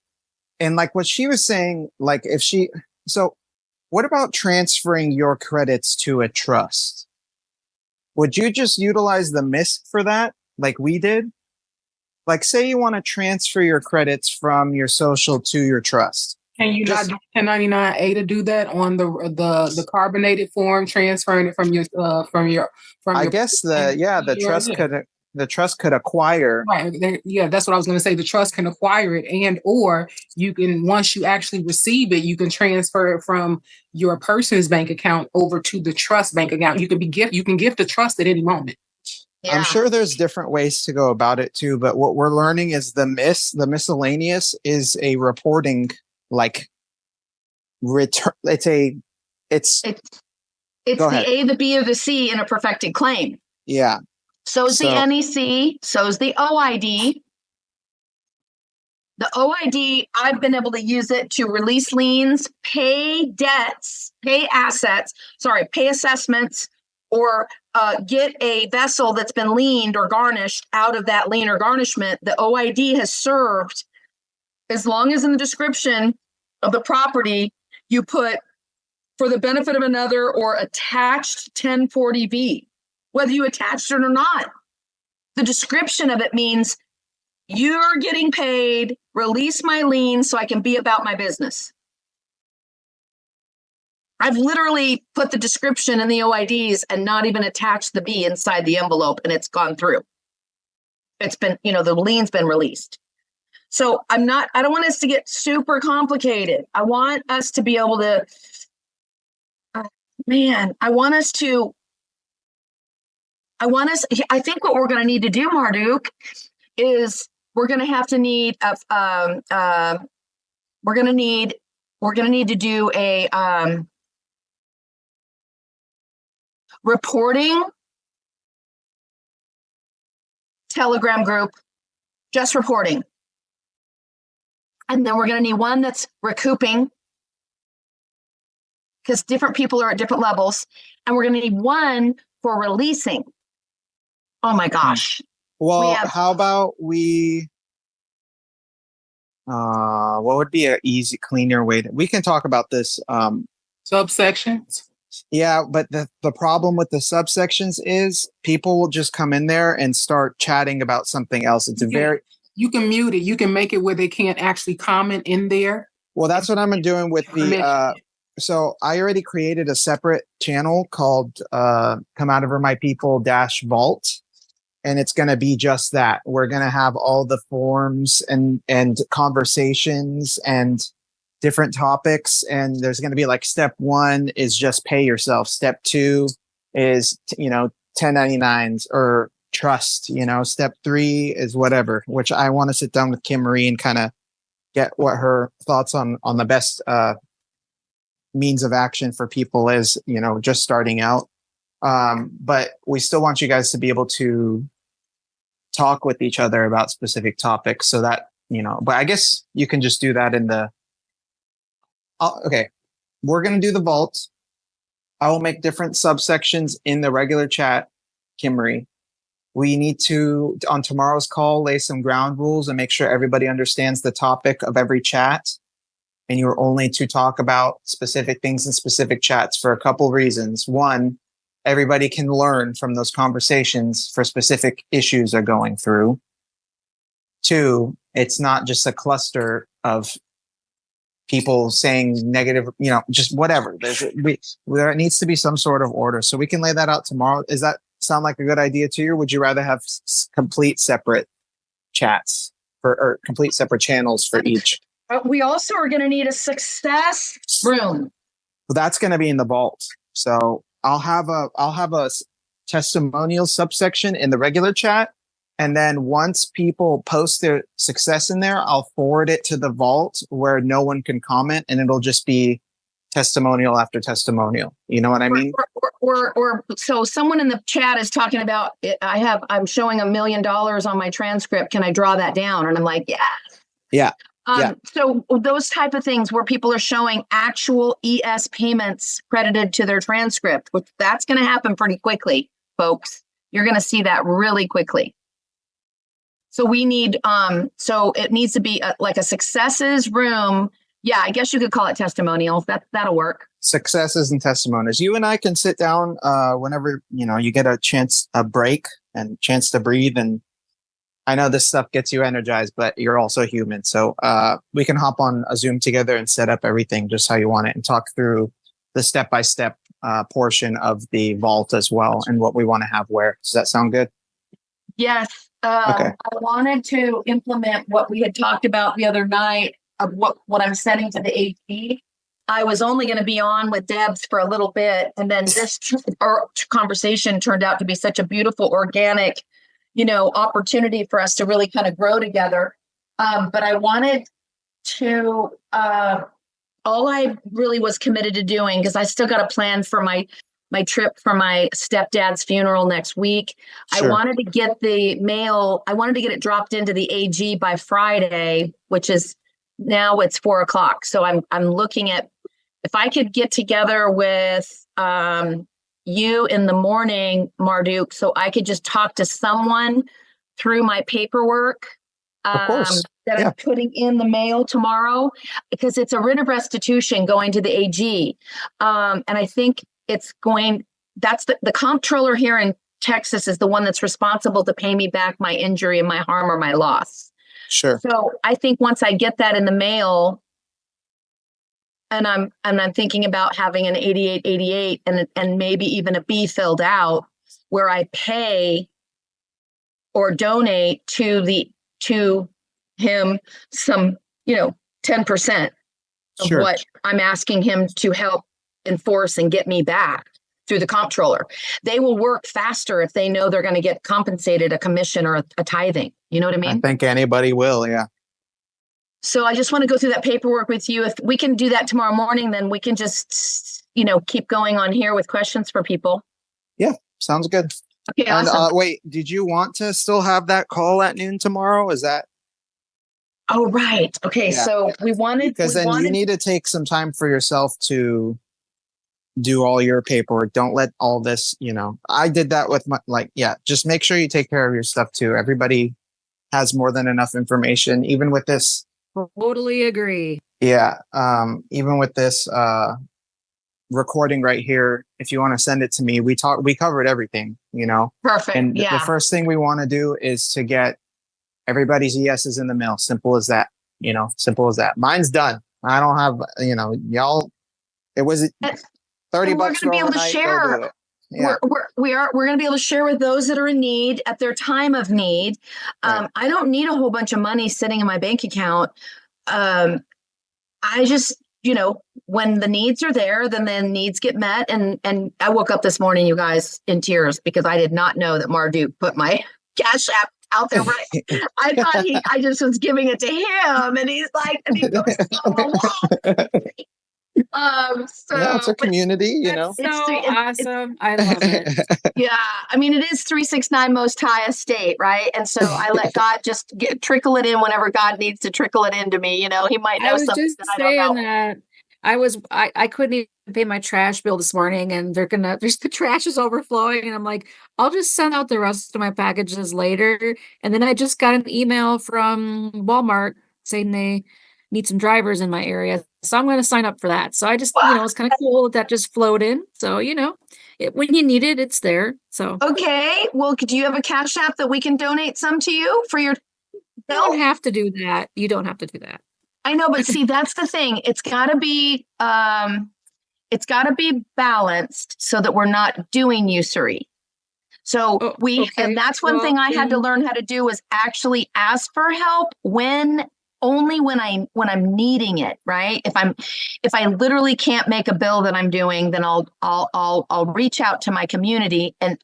S9: and like what she was saying, like so what about transferring your credits to a trust? Would you just utilize the MISC for that, like we did? Like, say you want to transfer your credits from your social to your trust.
S2: Can you not do 1099-A to do that on the carbonated form, transferring it from your
S9: I guess the trust could acquire.
S2: Right. Yeah, that's what I was going to say. The trust can acquire it, and or you can, once you actually receive it, you can transfer it from your person's bank account over to the trust bank account. You can gift the trust at any moment.
S1: Yeah.
S9: I'm sure there's different ways to go about it too, but what we're learning is the miscellaneous is a reporting, like return. It's
S1: It's
S9: Go
S1: the
S9: ahead.
S1: A, the B, or the C in a perfected claim.
S9: yeah.
S1: So is the
S9: So-
S1: NEC, so is the OID. The OID, I've been able to use it to release liens, pay debts, pay assessments, or get a vessel that's been liened or garnished out of that lien or garnishment. The OID has served, as long as in the description of the property, you put for the benefit of another or attached 1040B, whether you attached it or not. The description of it means you're getting paid, release my lien so I can be about my business. I've literally put the description in the OIDs and not even attached the B inside the envelope, and it's gone through. It's been, the lien's been released. So I don't want us to get super complicated. I want us to be able to, I think what we're going to need to do, Marduk, is we're going to need to do a reporting Telegram group, just reporting. And then we're going to need one that's recouping, because different people are at different levels. And we're going to need one for releasing. Oh my gosh.
S9: Well, how about what would be an easy, cleaner way we can talk about this?
S2: Subsections.
S9: Yeah, but the problem with the subsections is people will just come in there and start chatting about something else.
S2: You can mute it. You can make it where they can't actually comment in there.
S9: Well, that's what I'm doing with the, so I already created a separate channel called Come Out of Her My People -Vault. And it's going to be just that. We're going to have all the forums and conversations and different topics. And there's going to be like step 1 is just pay yourself. Step 2 is, 1099s or trust, step 3 is whatever, which I want to sit down with Kim Marie and kind of get what her thoughts on the best means of action for people is, just starting out. But we still want you guys to be able to talk with each other about specific topics so that, but I guess you can just do that in okay. We're going to do the vault. I will make different subsections in the regular chat, Kimmery. We need to, on tomorrow's call, lay some ground rules and make sure everybody understands the topic of every chat. And you're only to talk about specific things in specific chats for a couple reasons. One, everybody can learn from those conversations for specific issues they're going through. 2, it's not just a cluster of people saying negative, just whatever. There needs to be some sort of order. So we can lay that out tomorrow. Does that sound like a good idea to you? Or would you rather have complete separate chats or complete separate channels for each?
S1: We also are going to need a success room.
S9: Well, that's going to be in the vault. So I'll have a testimonial subsection in the regular chat. And then once people post their success in there, I'll forward it to the vault where no one can comment, and it'll just be testimonial after testimonial. You know what I mean?
S1: Or so someone in the chat is talking about I'm showing $1 million on my transcript. Can I draw that down? And I'm like, yeah.
S9: Yeah.
S1: So those type of things where people are showing actual ES payments credited to their transcript, which that's going to happen pretty quickly, folks. You're going to see that really quickly. So we need, so it needs to be like a successes room. Yeah, I guess you could call it testimonials. That'll work.
S9: Successes and testimonies. You and I can sit down whenever, you get a break and chance to breathe. And I know this stuff gets you energized, but you're also human. So we can hop on a Zoom together and set up everything just how you want it and talk through the step-by-step portion of the vault as well and what we want to have where. Does that sound good?
S1: Yes.
S9: Okay.
S1: I wanted to implement what we had talked about the other night of what I'm sending to the AG. I was only going to be on with Debs for a little bit. And then this conversation turned out to be such a beautiful, organic, opportunity for us to really kind of grow together. But I wanted to all I really was committed to doing, because I still got a plan for my trip for my stepdad's funeral next week. I
S9: Sure.
S1: wanted to get the mail. I wanted to get it dropped into the AG by Friday, which is now it's 4:00. So I'm looking at if I could get together with you in the morning, Marduk, so I could just talk to someone through my paperwork.
S9: Of course.
S1: That
S9: Yeah.
S1: I'm putting in the mail tomorrow, because it's a writ of restitution going to the AG. And I think that's the comptroller here in Texas is the one that's responsible to pay me back my injury and my harm or my loss.
S9: Sure.
S1: So I think once I get that in the mail, and I'm thinking about having an 8888 and maybe even a B filled out where I pay or donate to him some, 10% of
S9: Sure.
S1: what I'm asking him to help enforce and get me back through the comptroller. They will work faster if they know they're going to get compensated a commission or a tithing. You know what I
S9: I
S1: mean?
S9: think anybody will. Yeah.
S1: So I just want to go through that paperwork with you. If we can do that tomorrow morning, then we can just, keep going on here with questions for people.
S9: Yeah. Sounds good.
S1: Okay,
S9: And
S1: awesome.
S9: wait, did you want to still have that call at noon tomorrow? Is that
S1: Oh, right. Okay,
S9: Yeah.
S1: so
S9: because then you need to take some time for yourself to do all your paperwork. Don't let all this, I did that with just make sure you take care of your stuff too. Everybody has more than enough information, even with this.
S3: Totally agree.
S9: Yeah. Even with this recording right here, if you want to send it to me, we covered everything,
S1: Perfect.
S9: and the
S1: Yeah.
S9: first thing we want to do is to get everybody's yeses in the mail. Simple as that, simple as that. Mine's done. I don't have, y'all, it was $30
S1: we're
S9: bucks
S1: gonna be able to
S9: overnight, go
S1: share.
S9: do it. Yeah.
S1: We're going to be able to share with those that are in need at their time of need.
S9: Right.
S1: I don't need a whole bunch of money sitting in my bank account. I just, when the needs are there, then the needs get met. And I woke up this morning, you guys, in tears because I did not know that Marduk put my Cash App out there. Right. I thought I just was giving it to him, and he's like, and he goes, so
S9: Yeah, it's a community,
S3: That's so
S1: it's
S3: awesome. I love it.
S1: yeah, I mean, it is 369 Most High Estate, right? And so I let God just trickle it in whenever God needs to trickle it into me. He might
S3: I
S1: know
S3: was
S1: something
S3: just
S1: that I don't
S3: saying
S1: know.
S3: that I couldn't even pay my trash bill this morning, and there's the trash is overflowing, and I'm like, I'll just send out the rest of my packages later. And then I just got an email from Walmart saying they need some drivers in my area, so I'm going to sign up for that. So I just, it's kind of cool that just flowed in. So when you need it, it's there. So
S1: Okay, well, do you have a Cash App that we can donate some to you for your
S3: you don't have to do that. You don't have to do that.
S1: I know, but see, that's the thing. It's got to be balanced so that we're not doing usury. So and that's one thing I had to learn how to do was actually ask for help only when I'm needing it, right? If I literally can't make a bill that I'm doing, then I'll reach out to my community and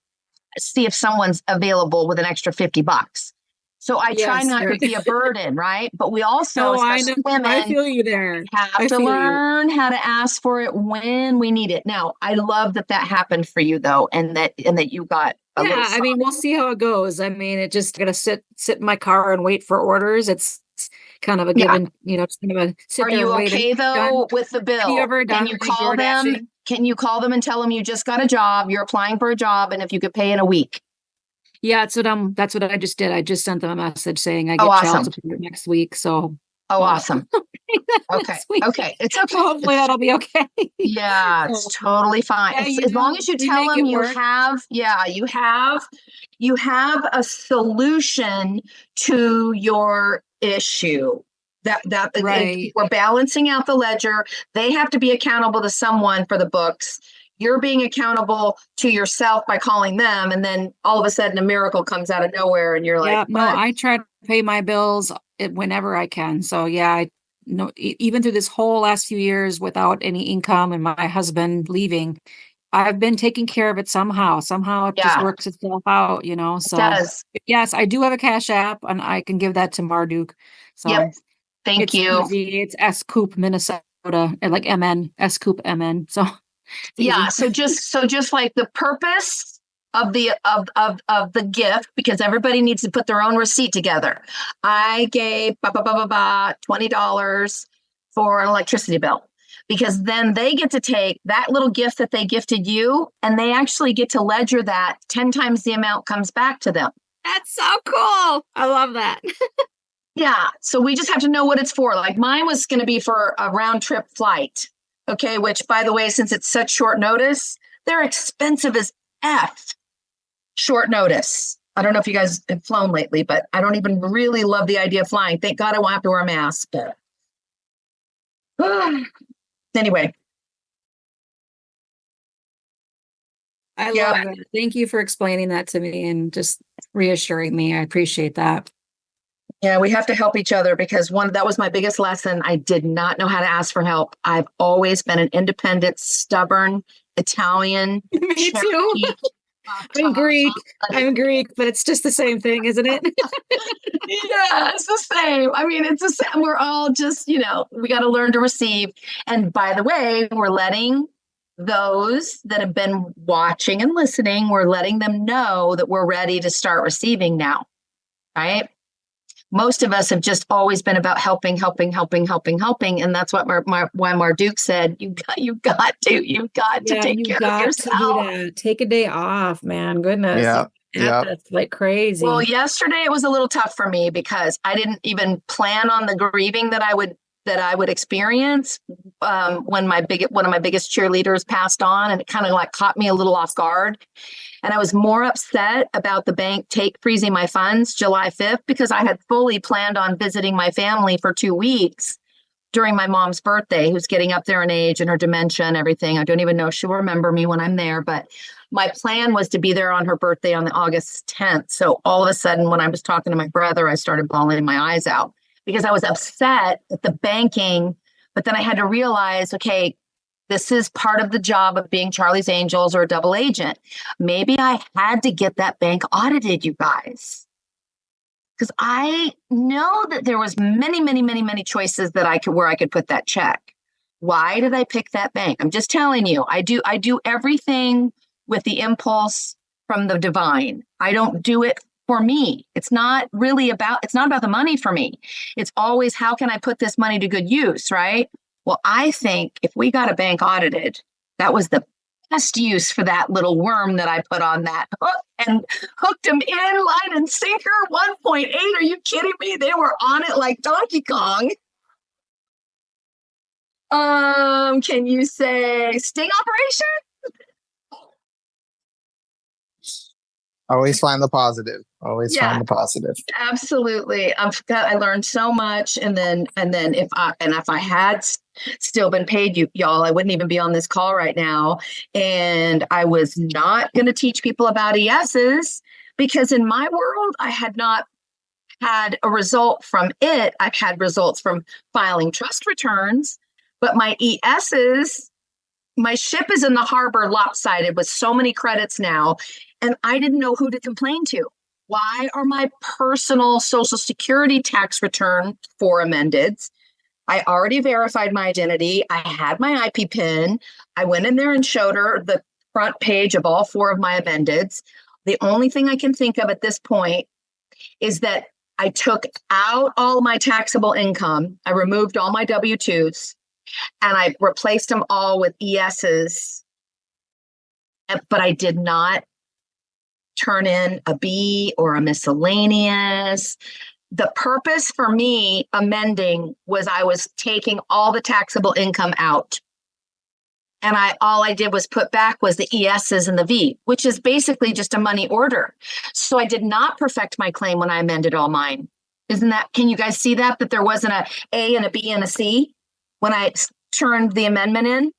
S1: see if someone's available with an extra $50. So I try not to be a burden, right? But we also, especially women,
S3: I feel you there.
S1: Have to learn how to ask for it when we need it. Now, I love that happened for you though, and that you got a little
S3: I mean, we'll see how it goes. I mean, it just gonna sit in my car and wait for orders. It's kind of a given, just kind of a sit
S1: Are
S3: there
S1: you
S3: and wait.
S1: okay though with the bill?
S3: Have you ever done
S1: Can you call them? Can you call them and tell them you just got a job, you're applying for a job, and if you could pay in a week?
S3: Yeah, that's what I just did. I just sent them a message saying I get
S1: awesome.
S3: child support next week. So
S1: awesome. Okay. It's okay.
S3: Hopefully that'll be okay.
S1: Yeah, it's totally fine. As long as you tell them you have a solution to your issue. That
S3: right.
S1: We're balancing out the ledger. They have to be accountable to someone for the books. You're being accountable to yourself by calling them, and then all of a sudden a miracle comes out of nowhere, and you're like,
S3: no, I try to pay my bills whenever I can. So even through this whole last few years without any income and my husband leaving, I've been taking care of it somehow. Somehow it just works itself out, So
S1: it does.
S3: Yes, I do have a Cash App, and I can give that to Marduk. So
S1: yep. Thank you.
S3: Easy. It's S Coop, Minnesota. and like MN, S Coop MN. So
S1: Yeah. So just like the purpose of the gift, because everybody needs to put their own receipt together. I gave $20 for an electricity bill, because then they get to take that little gift that they gifted you, and they actually get to ledger that 10 times the amount comes back to them.
S3: that's so cool. I love that.
S1: Yeah. So we just have to know what it's for. Like mine was going to be for a round trip flight. Okay. Which, by the way, since it's such short notice, they're expensive as F. Short notice. I don't know if you guys have flown lately, but I don't even really love the idea of flying. Thank God I won't have to wear a mask. But anyway.
S3: I love that. Thank you for explaining that to me and just reassuring me. I appreciate that.
S1: Yeah, we have to help each other, because that was my biggest lesson. I did not know how to ask for help. I've always been an independent, stubborn Italian.
S3: Me too. I'm Greek, but it's just the same thing, isn't it?
S1: Yeah, it's the same. I mean, it's the same. We're all just, we got to learn to receive. And by the way, we're letting those that have been watching and listening, we're letting them know that we're ready to start receiving now, right? Most of us have just always been about helping. And that's what why Marduk said, you got to take care of yourself.
S3: Take a day off, man. Goodness.
S9: Yeah.
S3: That's like crazy.
S1: Well, yesterday it was a little tough for me because I didn't even plan on the grieving that I would experience when one of my biggest cheerleaders passed on, and it kind of like caught me a little off guard. And I was more upset about the bank freezing my funds July 5th, because I had fully planned on visiting my family for 2 weeks during my mom's birthday, who's getting up there in age and her dementia and everything. I don't even know if she'll remember me when I'm there, but my plan was to be there on her birthday on the August 10th. So all of a sudden, when I was talking to my brother, I started bawling my eyes out because I was upset at the banking. But then I had to realize, okay, this is part of the job of being Charlie's Angels or a double agent. Maybe I had to get that bank audited, you guys. Because I know that there was many choices where I could put that check. Why did I pick that bank? I'm just telling you, I do everything with the impulse from the divine. I don't do it for me. It's not about the money for me. It's always, how can I put this money to good use, right? Well, I think if we got a bank audited, that was the best use for that little worm that I put on that hook and hooked him in line and sinker. 1.8. Are you kidding me? They were on it like Donkey Kong. Can you say sting operation?
S9: Always find the positive. Find the positive.
S1: Absolutely. I learned so much. And then if I had still been paid, y'all, I wouldn't even be on this call right now. And I was not going to teach people about ESs, because in my world, I had not had a result from it. I've had results from filing trust returns, but my ESs, my ship is in the harbor lopsided with so many credits now. And I didn't know who to complain to. Why are my personal Social Security tax return for amended? I already verified my identity. I had my IP PIN. I went in there and showed her the front page of all 4 of my amendeds. The only thing I can think of at this point is that I took out all my taxable income. I removed all my W-2s and I replaced them all with ESs. But I did not turn in a B or a miscellaneous. The purpose for me amending was I was taking all the taxable income out. And all I did was put back was the ESs and the V, which is basically just a money order. So I did not perfect my claim when I amended all mine. Can you guys see that there wasn't a A and a B and a C when I turned the amendment in?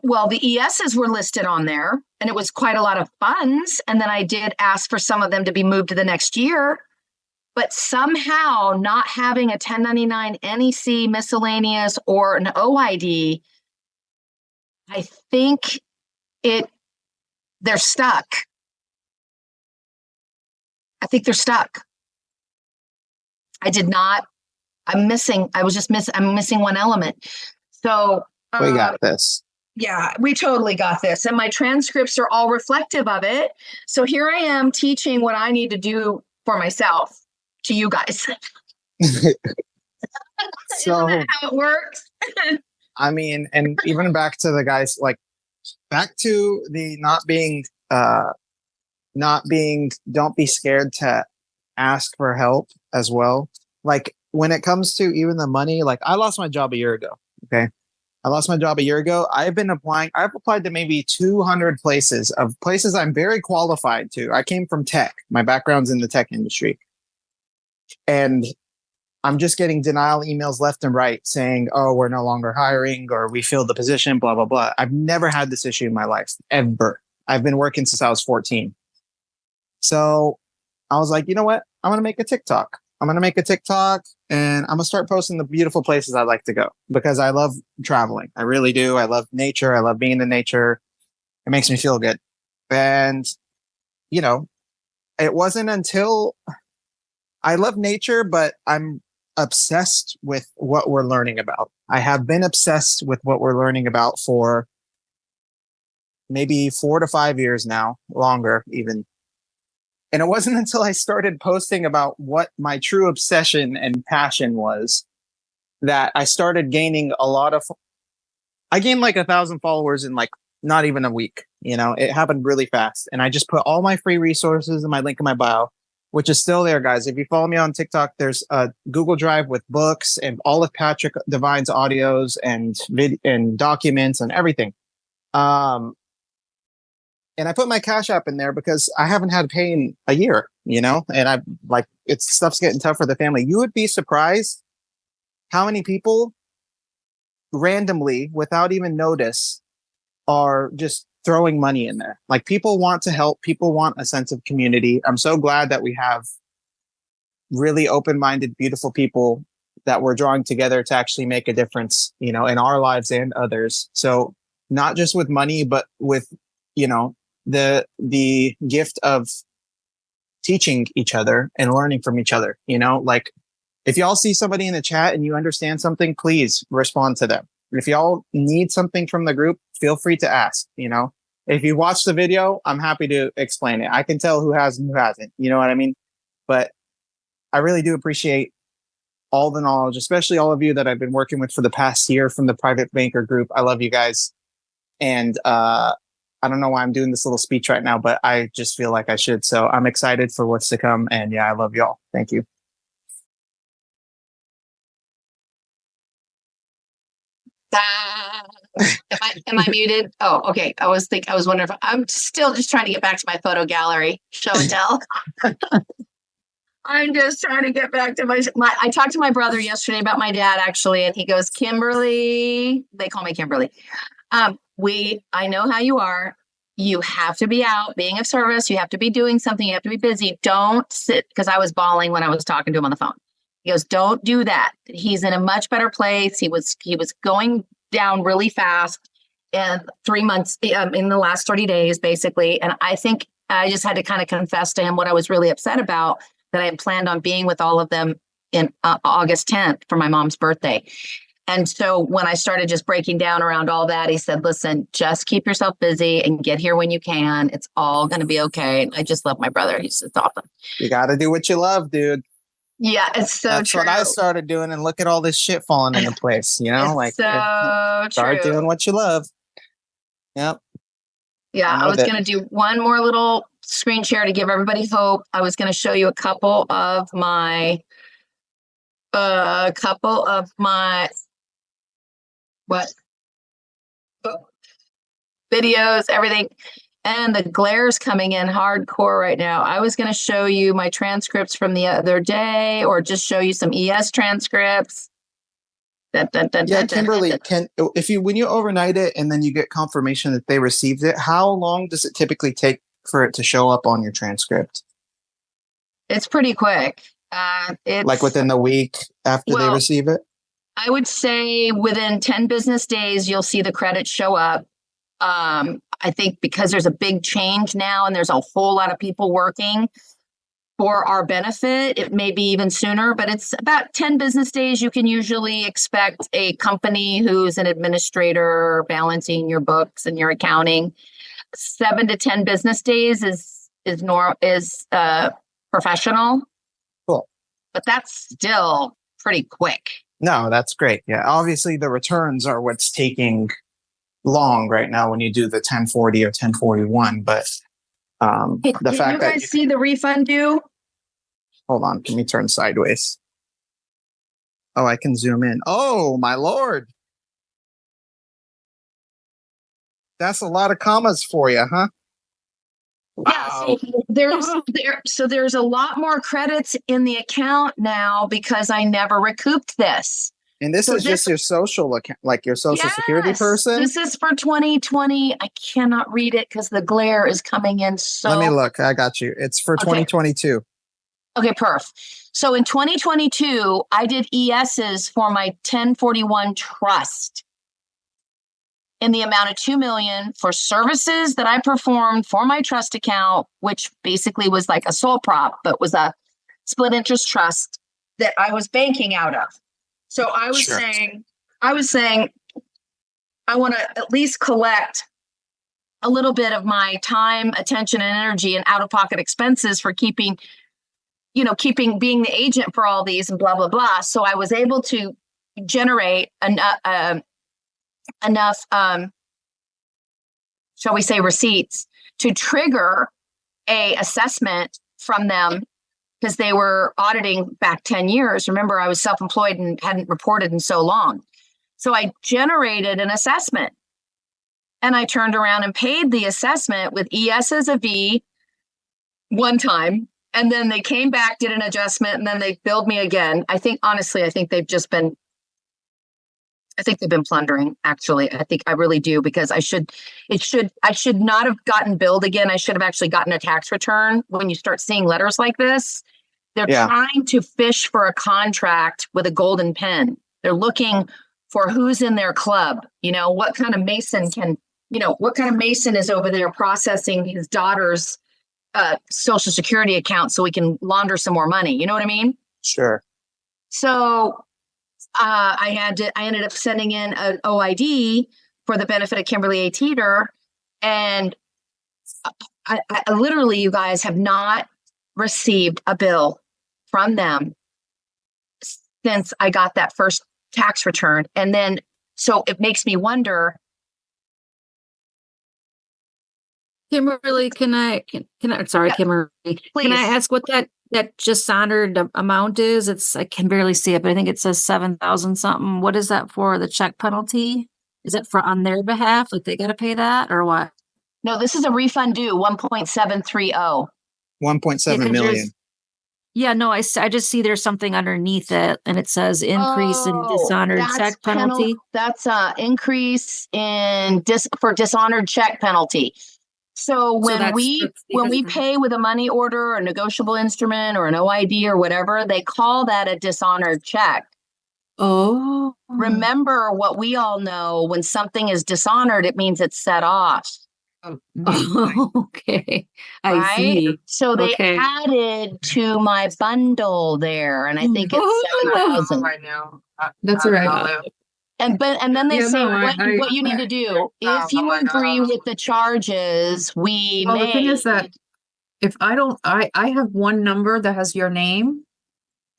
S1: Well, the ESs were listed on there, and it was quite a lot of funds. And then I did ask for some of them to be moved to the next year. But somehow not having a 1099 NEC miscellaneous or an OID, I think they're stuck. I think they're stuck. I did not I'm missing one element. So
S9: We got this.
S1: yeah, we totally got this. And my transcripts are all reflective of it. So here I am teaching what I need to do for myself to you guys. Isn't
S9: So
S1: that how it works?
S9: I mean, and even back to the guys, like back to the don't be scared to ask for help as well. Like when it comes to even the money, like I lost my job a year ago. Okay. I lost my job a year ago. I've applied to maybe 200 places I'm very qualified to. I came from tech. My background's in the tech industry. And I'm just getting denial emails left and right saying, oh, we're no longer hiring or we filled the position, blah, blah, blah. I've never had this issue in my life, ever. I've been working since I was 14. So I was like, you know what? I'm going to make a TikTok. I'm going to make a TikTok and I'm going to start posting the beautiful places I like to go because I love traveling. I really do. I love nature. I love being in nature. It makes me feel good. And, you know, it wasn't until I love nature, but I'm obsessed with what we're learning about. I have been obsessed with what we're learning about for maybe 4 to 5 years now, longer even. And it wasn't until I started posting about what my true obsession and passion was that I started gaining I gained like 1,000 followers in like not even a week. You know, it happened really fast. And I just put all my free resources in my link in my bio, which is still there, guys. If you follow me on TikTok, there's a Google Drive with books and all of Patrick Devine's audios and documents and everything. And I put my Cash App in there because I haven't had pay in a year, you know, and stuff's getting tough for the family. You would be surprised how many people randomly, without even notice, are just throwing money in there. Like people want to help. People want a sense of community. I'm so glad that we have really open-minded, beautiful people that we're drawing together to actually make a difference, you know, in our lives and others. So not just with money, but with, you know, the gift of teaching each other and learning from each other. You know, like if y'all see somebody in the chat and you understand something, please respond to them. And if y'all need something from the group, feel free to ask. You know, if you watch the video, I'm happy to explain it. I can tell who has and who hasn't. You know what I mean? But I really do appreciate all the knowledge, especially all of you that I've been working with for the past year from the Private Banker group. I love you guys. And I don't know why I'm doing this little speech right now, but I just feel like I should. So I'm excited for what's to come. And yeah, I love y'all. Thank you.
S1: Am I muted? Oh, okay. I was wondering if I'm still just trying to get back to my photo gallery, show and tell. I'm just trying to get back to my I talked to my brother yesterday about my dad actually, and he goes, Kimberly, they call me Kimberly. I know how you are. You have to be out being of service. You have to be doing something. You have to be busy. Don't sit, because I was bawling when I was talking to him on the phone. He goes, don't do that. He's in a much better place. He was going down really fast in 3 months, in the last 30 days, basically. And I think I just had to kind of confess to him what I was really upset about, that I had planned on being with all of them in August 10th for my mom's birthday. And so when I started just breaking down around all that, he said, listen, just keep yourself busy and get here when you can. It's all going to be okay. I just love my brother. He's just awesome.
S9: You got to do what you love, dude.
S1: Yeah, it's so
S9: That's
S1: true.
S9: what I started doing, and look at all this shit falling into place, you know?
S1: It's so
S9: start
S1: true.
S9: doing what you love. Yep.
S1: Yeah, I was going to do one more little screen share to give everybody hope. I was going to show you a couple of my videos, everything. And the glare's coming in hardcore right now. I was going to show you my transcripts from the other day, or just show you some ES transcripts.
S9: Yeah, Kimberly, when you overnight it and then you get confirmation that they received it, how long does it typically take for it to show up on your transcript?
S1: It's pretty quick.
S9: It's like within the week after they receive it?
S1: I would say within 10 business days, you'll see the credits show up. I think because there's a big change now and there's a whole lot of people working, for our benefit. It may be even sooner, but it's about 10 business days. You can usually expect a company who's an administrator balancing your books and your accounting. 7 to 10 business days is professional.
S9: Cool.
S1: But that's still pretty quick.
S9: No, that's great. Yeah. Obviously the returns are what's taking long right now when you do the 1040 or 1041, but the
S1: Can
S9: fact
S1: you
S9: that
S1: guys see the refund due?
S9: hold on, let me turn sideways. Oh, I can zoom in. Oh, my Lord. That's a lot of commas for you, huh?
S1: Yeah, so there's a lot more credits in the account now because I never recouped this.
S9: And this
S1: So
S9: is just your social account, like your social security
S1: Yes,
S9: person?
S1: This is for 2020. I cannot read it because the glare is coming in so.
S9: Let me look. I got you. It's for
S1: Okay.
S9: 2022.
S1: Okay, perf. So in 2022, I did ESs for my 1041 trust in the amount of $2 million for services that I performed for my trust account, which basically was like a sole prop, but was a split interest trust that I was banking out of. So I was
S9: Sure.
S1: saying, I want to at least collect a little bit of my time, attention, and energy and out-of-pocket expenses for keeping being the agent for all these and blah, blah, blah. So I was able to generate enough, shall we say, receipts to trigger a assessment from them because they were auditing back 10 years. Remember, I was self-employed and hadn't reported in so long. So I generated an assessment and I turned around and paid the assessment with ES as a V one time. And then they came back, did an adjustment, and then they billed me again. I think they've been plundering, actually. I really do, because I should not have gotten billed again. I should have actually gotten a tax return. When you start seeing letters like this, they're trying to fish for a contract with a golden pen. They're looking for who's in their club. What kind of Mason is over there processing his daughter's Social Security account so we can launder some more money. You know what I mean?
S9: Sure.
S1: So I ended up sending in an OID for the benefit of Kimberly A. Teeter. And I literally, you guys, have not received a bill from them since I got that first tax return. And then, so it makes me wonder.
S3: Kimberly, Kimberly,
S1: Please.
S3: can I ask what that dishonored amount is? I can barely see it, but I think it says 7,000 something. What is that for? The check penalty? Is it for on their behalf? Like they got to pay that or what?
S1: No, this is a refund due 1.730.
S9: 1.7 million.
S3: Yeah, no, I just see there's something underneath it and it says increase in dishonored check penalty.
S1: That's an increase in for dishonored check penalty. So when we pay with a money order or a negotiable instrument or an OID or whatever, they call that a dishonored check.
S3: Oh.
S1: Remember what we all know, when something is dishonored, it means it's set off.
S3: Okay. I see.
S1: So they added to my bundle there, and I think it's 7,000
S2: right now.
S3: That's all right.
S1: And then they say
S2: I-
S1: what you need to do. If you agree with the charges, we
S14: Well,
S1: may.
S14: the thing is that if I have one number that has your name,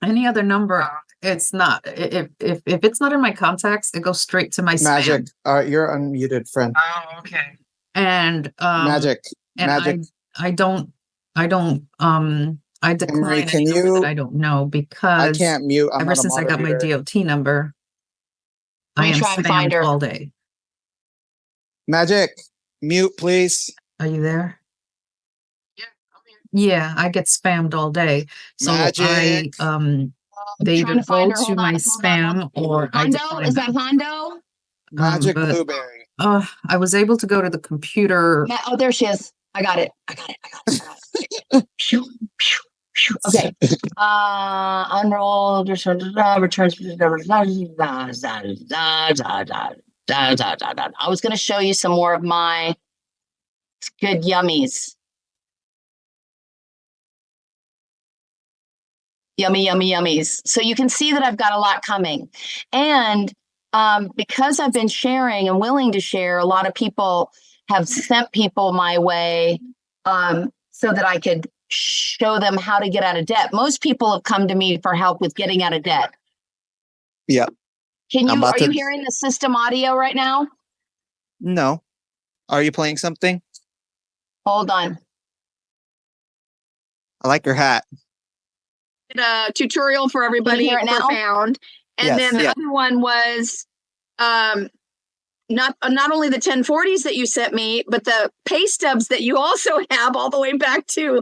S14: any other number, it's not. If it's not in my contacts, it goes straight to my
S9: Magic.
S14: spam.
S9: You're unmuted, friend.
S2: Oh, okay.
S14: And
S9: Magic.
S14: and
S9: Magic.
S14: I decline
S9: Henry, can
S14: any number
S9: you-
S14: that I don't know
S9: I
S14: because
S9: can't mute. I'm
S14: ever
S9: not a
S14: since I got my
S9: moderator.
S14: DOT number,
S1: Let
S14: I
S1: me
S14: am
S1: try and find
S14: spammed
S1: her.
S14: all day.
S9: Magic, mute, please.
S14: Are you there?
S2: Yeah, I'm here.
S14: Yeah, I get spammed all day. So
S9: Magic.
S14: they
S1: trying
S14: either
S1: to find
S14: go
S1: her.
S14: to
S1: Hold
S14: my
S1: on.
S14: spam or I
S1: Hondo?
S14: decline
S1: Is that
S14: them.
S1: Hondo?
S9: Magic
S14: but,
S9: Blueberry.
S14: I was able to go to the computer.
S1: Oh, there she is. I got it. Phew, phew, phew. Okay. Unrolled returns. I was going to show you some more of my good yummies. Yummy, yummy, yummies. So you can see that I've got a lot coming. And because I've been sharing and willing to share, a lot of people have sent people my way so that I could show them how to get out of debt. Most people have come to me for help with getting out of debt.
S5: Yeah.
S1: Are you hearing the system audio right now?
S5: No. Are you playing something?
S1: Hold on.
S5: I like your hat.
S15: A tutorial for everybody
S1: hear it now?
S15: found. And
S5: Yes,
S15: then the
S5: yeah.
S15: other one was not only the 1040s that you sent me, but the pay stubs that you also have all the way back to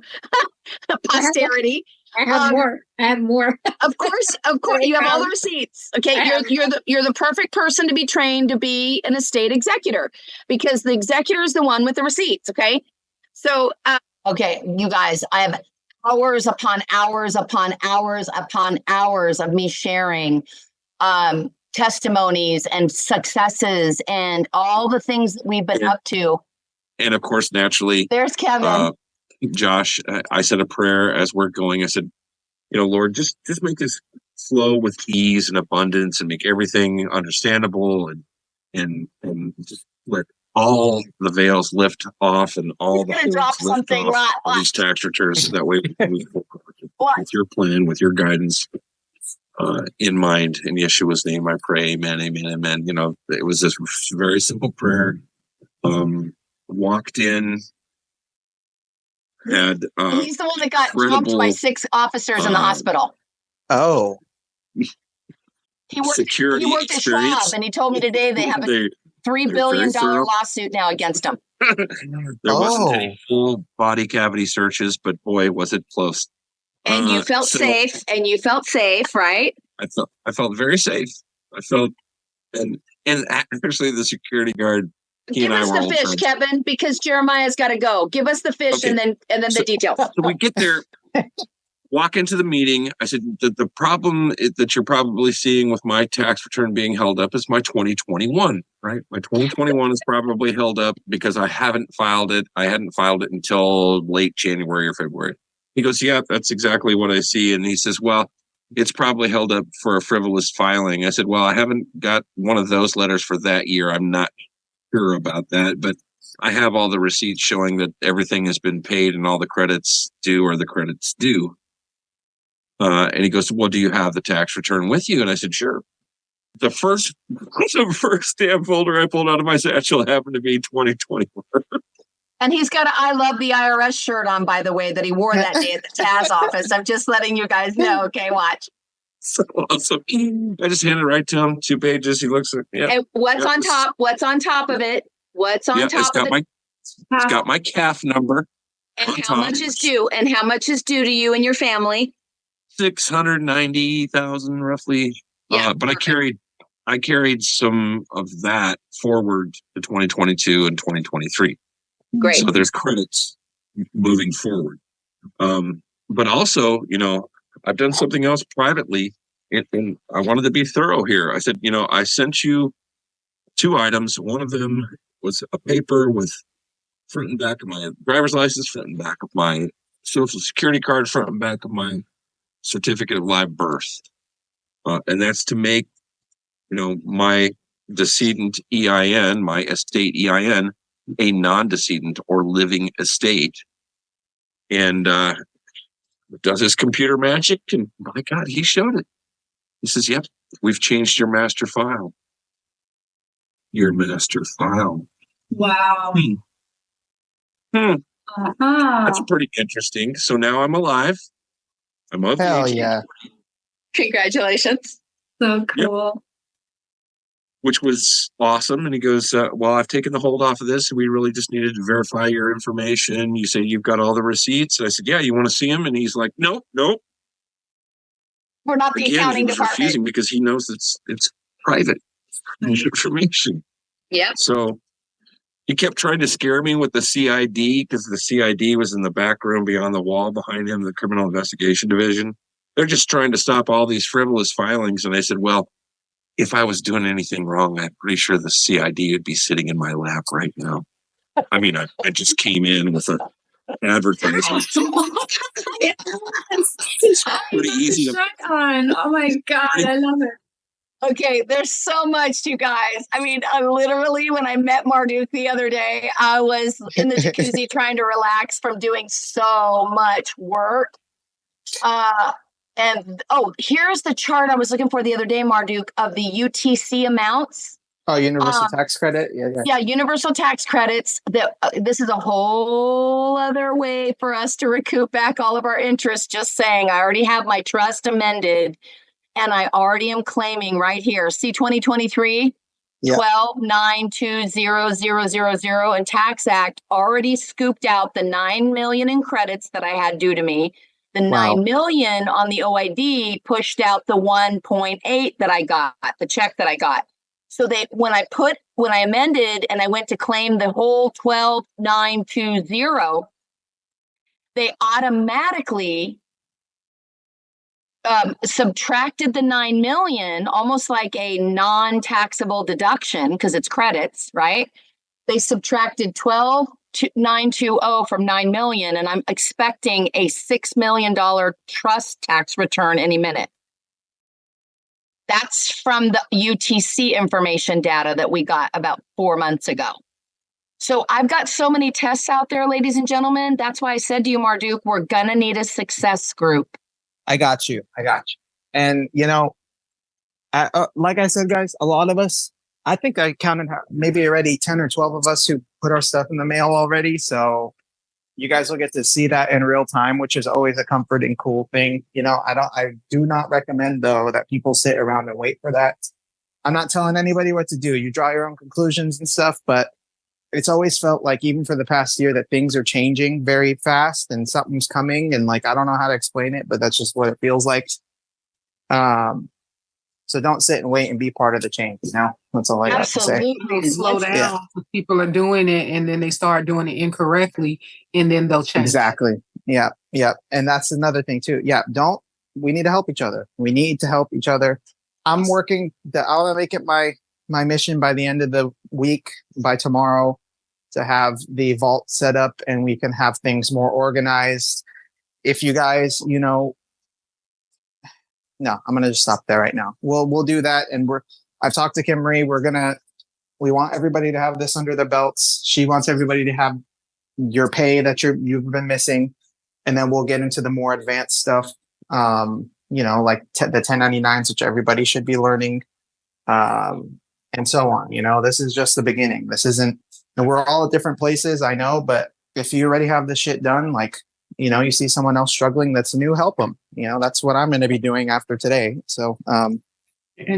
S15: posterity.
S8: I have more. I have more.
S15: Of course, you have all the receipts. Okay, you're the perfect person to be trained to be an estate executor, because the executor is the one with the receipts. Okay, so
S1: Okay, you guys, I have hours upon hours upon hours upon hours of me sharing testimonies and successes and all the things that we've been up to.
S16: And of course, naturally,
S1: There's Kevin.
S16: Josh, I said a prayer as we're going. I said, Lord, just make this flow with ease and abundance and make everything understandable and just let all the veils lift off and all the hoods
S1: drop
S16: lift
S1: something
S16: off all these tax returns. So that way we can move forward with your plan, with your guidance in mind. In Yeshua's name, I pray. Amen, amen, amen. It was this very simple prayer. Walked in, had
S1: He's the one that got jumped by 6 officers in the hospital.
S5: Oh.
S1: He worked
S16: security
S1: at Schwab,
S16: experience.
S1: and he told me today they have a $3 billion lawsuit now against him.
S16: There wasn't any full body cavity searches, but boy, was it close.
S15: and you felt safe, right?
S16: I felt very safe. I felt, and actually the security guard, he
S15: Give
S16: and I
S15: us
S16: were
S15: the
S16: old
S15: fish,
S16: friends.
S15: Kevin, because Jeremiah's got to go. Give us the fish,
S16: Okay.
S15: and then the details.
S16: So we get there, walk into the meeting. I said, the problem that you're probably seeing with my tax return being held up is my 2021, right? My 2021 is probably held up because I haven't filed it. I hadn't filed it until late January or February. He goes, yeah, that's exactly what I see. And he says, well, it's probably held up for a frivolous filing. I said, well, I haven't got one of those letters for that year. I'm not sure about that, but I have all the receipts showing that everything has been paid and all the credits due or the credits due. And he goes, well, do you have the tax return with you? And I said, sure. The first stamp folder I pulled out of my satchel happened to be 2021.
S1: And he's got an I love the IRS shirt on, by the way, that he wore that day at the Taz office. I'm just letting you guys know. Okay, watch.
S16: So awesome. I just handed it right to him, 2 pages. He looks at
S15: And what's on top? What's on top of it? What's on
S16: it's
S15: top
S16: got
S15: of it?
S16: it's got my CAF number.
S15: And
S16: on
S15: how
S16: top.
S15: much is due? And how much is due to you and your family?
S16: 690,000 roughly.
S15: Yeah,
S16: But I carried some of that forward to 2022 and 2023.
S15: Great.
S16: So there's credits moving forward. But also, I've done something else privately, and I wanted to be thorough here. I said, I sent you 2 items. One of them was a paper with front and back of my driver's license, front and back of my social security card, front and back of my certificate of live birth. And that's to make, my decedent EIN, my estate EIN, a non-decedent or living estate. And does his computer magic, and my God, he showed it. He says, yep, we've changed your master file. Your master file.
S15: Wow.
S16: That's pretty interesting. So now I'm alive. I'm of
S9: Hell
S16: age,
S9: yeah.
S15: Congratulations.
S12: So cool.
S16: which was awesome. And he goes, well, I've taken the hold off of this. And we really just needed to verify your information. You say you've got all the receipts. And I said, yeah, you want to see them? And he's like, nope.
S1: We're not the
S16: Again,
S1: accounting
S16: he was
S1: department.
S16: refusing because he knows it's private information.
S15: Yep.
S16: So he kept trying to scare me with the CID because the CID was in the back room beyond the wall behind him, the Criminal Investigation Division. They're just trying to stop all these frivolous filings. And I said, well, if I was doing anything wrong, I'm pretty sure the CID would be sitting in my lap right now. I mean, I just came in with a advertising. It's pretty easy to.
S15: On. Oh my God, I love it. Okay, there's so much, you guys. I mean, literally, when I met Marduk the other day, I was in the jacuzzi trying to relax from doing so much work. And here's the chart I was looking for the other day, Marduk, of the UTC amounts.
S9: Oh, universal tax credit.
S15: Yeah, universal tax credits. That this is a whole other way for us to recoup back all of our interest. Just saying, I already have my trust amended. And I already am claiming right here, see 2023, 12,920,000 and Tax Act already scooped out the 9 million in credits that I had due to me. The 9 million on the OID pushed out the 1.8 that I got, the check that I got. So when I amended and I went to claim the whole 12,920, they automatically subtracted the 9 million, almost like a non-taxable deduction because it's credits, right? They subtracted 12,920 from 9 million, and I'm expecting a $6 million trust tax return any minute. That's from the UTC information data that we got about 4 months ago. So I've got so many tests out there, ladies and gentlemen. That's why I said to you, Marduk, we're gonna need a success group.
S9: I got you. And, like I said, guys, a lot of us, I think I counted maybe already 10 or 12 of us who put our stuff in the mail already. So you guys will get to see that in real time, which is always a comforting, cool thing. I do not recommend, though, that people sit around and wait for that. I'm not telling anybody what to do. You draw your own conclusions and stuff, but it's always felt like even for the past year that things are changing very fast and something's coming. And I don't know how to explain it, but that's just what it feels like. So don't sit and wait and be part of the change. That's all I have to say.
S2: Absolutely. Slow down. People are doing it and then they start doing it incorrectly and then they'll change.
S9: Exactly. Yeah. And that's another thing too. We need to help each other. I'm working I'll make it my mission by the end of the week, by tomorrow, to have the vault set up and we can have things more organized. If you guys, no, I'm going to just stop there right now. We'll do that. And I've talked to Kim Marie. We want everybody to have this under their belts. She wants everybody to have your pay that you've been missing. And then we'll get into the more advanced stuff. Like the 1099s, which everybody should be learning. And so on. This is just the beginning. This isn't, and we're all at different places, I know, but if you already have this shit done, you see someone else struggling that's new, help them. That's what I'm going to be doing after today. So,
S2: and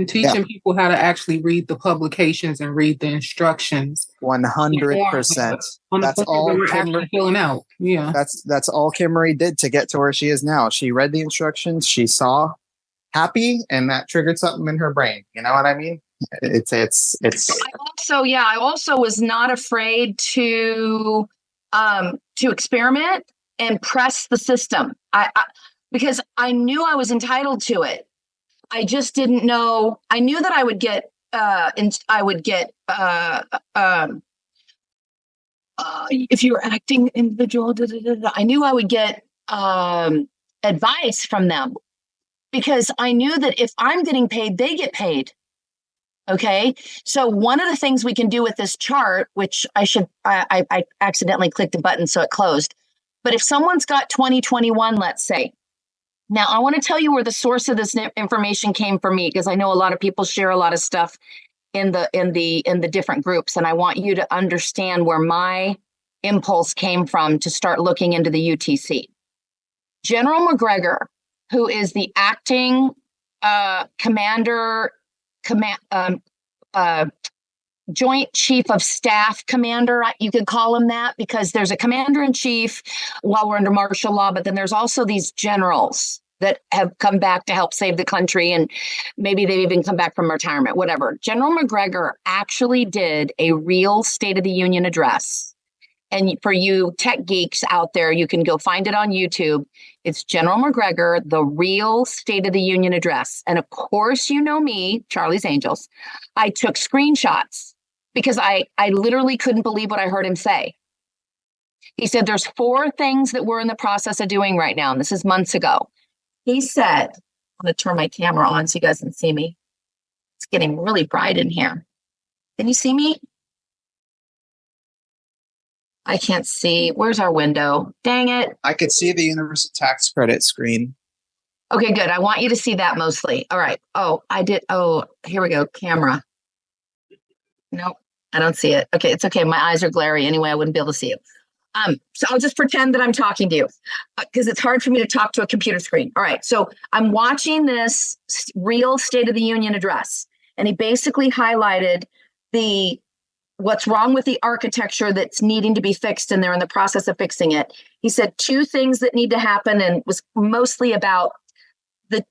S2: teaching people how to actually read the publications and read the instructions.
S9: 100%. That's all Kim
S2: filling out. Yeah.
S9: That's all Kim Marie did to get to where she is now. She read the instructions, she saw happy, and that triggered something in her brain. You know what I mean? It's
S15: I also was not afraid to experiment and press the system. Because I knew I was entitled to it. I just didn't know. I knew that I would get if you were acting individual, I knew I would get advice from them, because I knew that if I'm getting paid, they get paid. Okay. So one of the things we can do with this chart, which I accidentally clicked a button, so it closed. But if someone's got 2021, let's say, now I want to tell you where the source of this information came for me, because I know a lot of people share a lot of stuff in the different groups. And I want you to understand where my impulse came from to start looking into the UTC. General McGregor, who is the acting Joint Chief of Staff Commander, you could call him that, because there's a commander in chief while we're under martial law, but then there's also these generals that have come back to help save the country, and maybe they've even come back from retirement, whatever. General McGregor actually did a real State of the Union address. And for you tech geeks out there, you can go find it on YouTube. It's General McGregor, the real State of the Union address. And of course, you know me, Charlie's Angels. I took screenshots because I literally couldn't believe what I heard him say.
S1: He said there's 4 things that we're in the process of doing right now, and this is months ago. He said, I'm going to turn my camera on so you guys can see me. It's getting really bright in here. Can you see me? I can't see. Where's our window? Dang it.
S9: I could see the universal tax credit screen.
S1: Okay, good. I want you to see that mostly. All right. Oh, I did. Oh, here we go. Camera. Nope, I don't see it. Okay, it's okay. My eyes are glary anyway. I wouldn't be able to see you. So I'll just pretend that I'm talking to you because it's hard for me to talk to a computer screen. All right. So I'm watching this real State of the Union address, and he basically highlighted what's wrong with the architecture that's needing to be fixed, and they're in the process of fixing it. He said 2 things that need to happen, and was mostly about the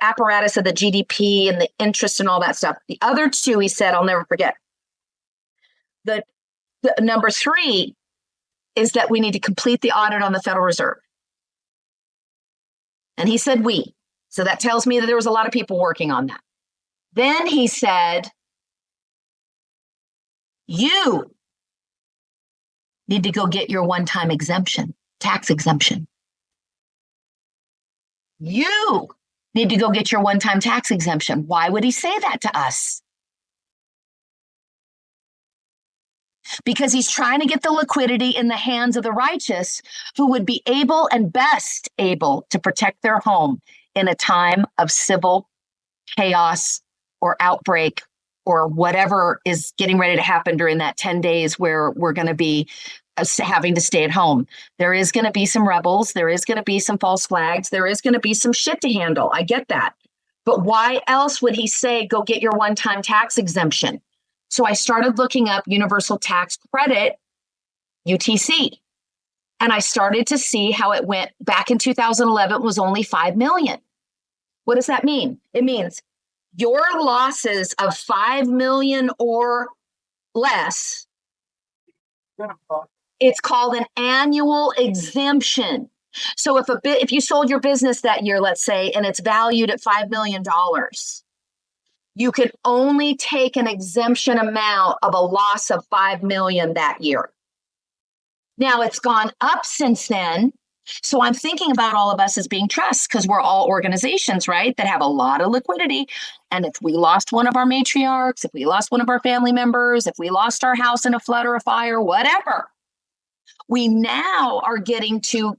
S1: apparatus of the GDP and the interest and all that stuff. The other 2, he said, I'll never forget. The number 3 is that we need to complete the audit on the Federal Reserve. And he said we. So that tells me that there was a lot of people working on that. Then he said, you need to go get your one-time exemption, tax exemption. You need to go get your one-time tax exemption. Why would he say that to us? Because he's trying to get the liquidity in the hands of the righteous who would be able and best able to protect their home in a time of civil chaos or outbreak or whatever is getting ready to happen during that 10 days where we're going to be having to stay at home. There is going to be some rebels. There is going to be some false flags. There is going to be some shit to handle. I get that. But why else would he say, go get your one-time tax exemption? So I started looking up universal tax credit, UTC, and I started to see how it went back in 2011. It was only 5 million. What does that mean? It means your losses of 5 million or less, it's called an annual exemption. So if you sold your business that year, let's say, and it's valued at $5 million, you could only take an exemption amount of a loss of 5 million that year. Now it's gone up since then. So I'm thinking about all of us as being trusts because we're all organizations, right, that have a lot of liquidity. And if we lost one of our matriarchs, if we lost one of our family members, if we lost our house in a flood or a fire, whatever, we now are getting to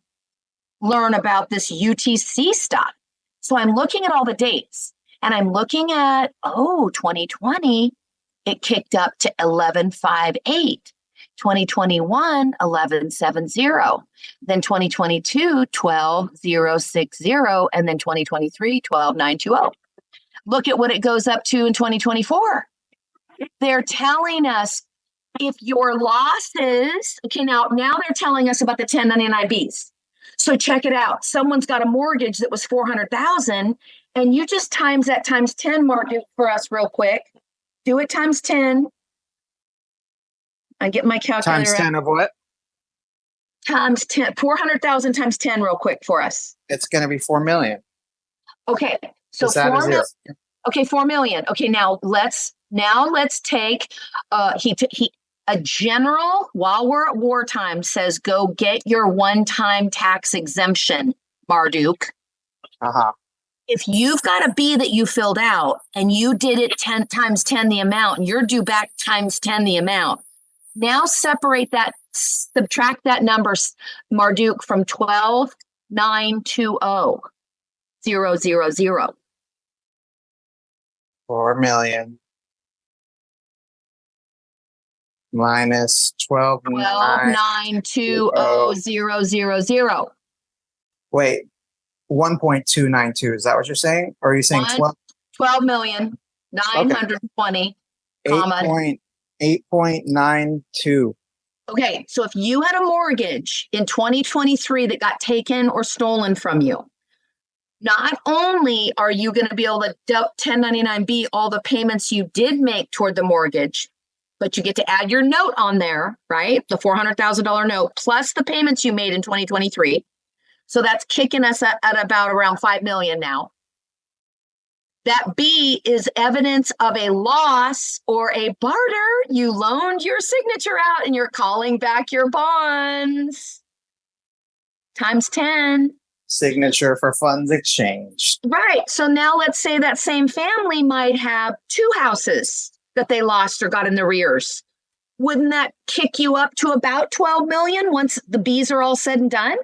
S1: learn about this UTC stuff. So I'm looking at all the dates. And I'm looking at, 2020, it kicked up to 1158. 2021, 1170. Then 2022, 12060. And then 2023, 12920. Look at what it goes up to in 2024. They're telling us if your losses, okay, now they're telling us about the 1099Bs. So check it out. Someone's got a mortgage that was 400,000. And you just times that times 10, Mark, for us real quick. Do it times 10. I get my calculator.
S9: Times 10 of what?
S1: Times 10. 400,000 times 10 real quick for us.
S9: It's going to be 4 million.
S1: Okay. So 4 million. Okay, 4 million. Okay, now let's take a general, while we're at wartime, says go get your one-time tax exemption, Marduk.
S9: Uh-huh.
S1: If you've got a B that you filled out and you did it 10 times 10 the amount and you're due back times 10 the amount, now separate that, subtract that number, Marduk, from 12,920,000.
S9: 4 million minus
S1: 12,920,000.
S9: Wait. 1.292. Is that what you're saying? Or are you saying
S1: 12,920,000, comma
S9: 8.92?
S1: Okay, so if you had a mortgage in 2023 that got taken or stolen from you, not only are you going to be able to 1099B all the payments you did make toward the mortgage, but you get to add your note on there, right? The $400,000 note plus the payments you made in 2023. So that's kicking us at about around 5 million now.
S15: That B is evidence of a loss or a barter. You loaned your signature out and you're calling back your bonds. Times 10.
S9: Signature for funds exchanged.
S15: Right. So now let's say that same family might have 2 houses that they lost or got in the arrears. Wouldn't that kick you up to about 12 million once the B's are all said and done?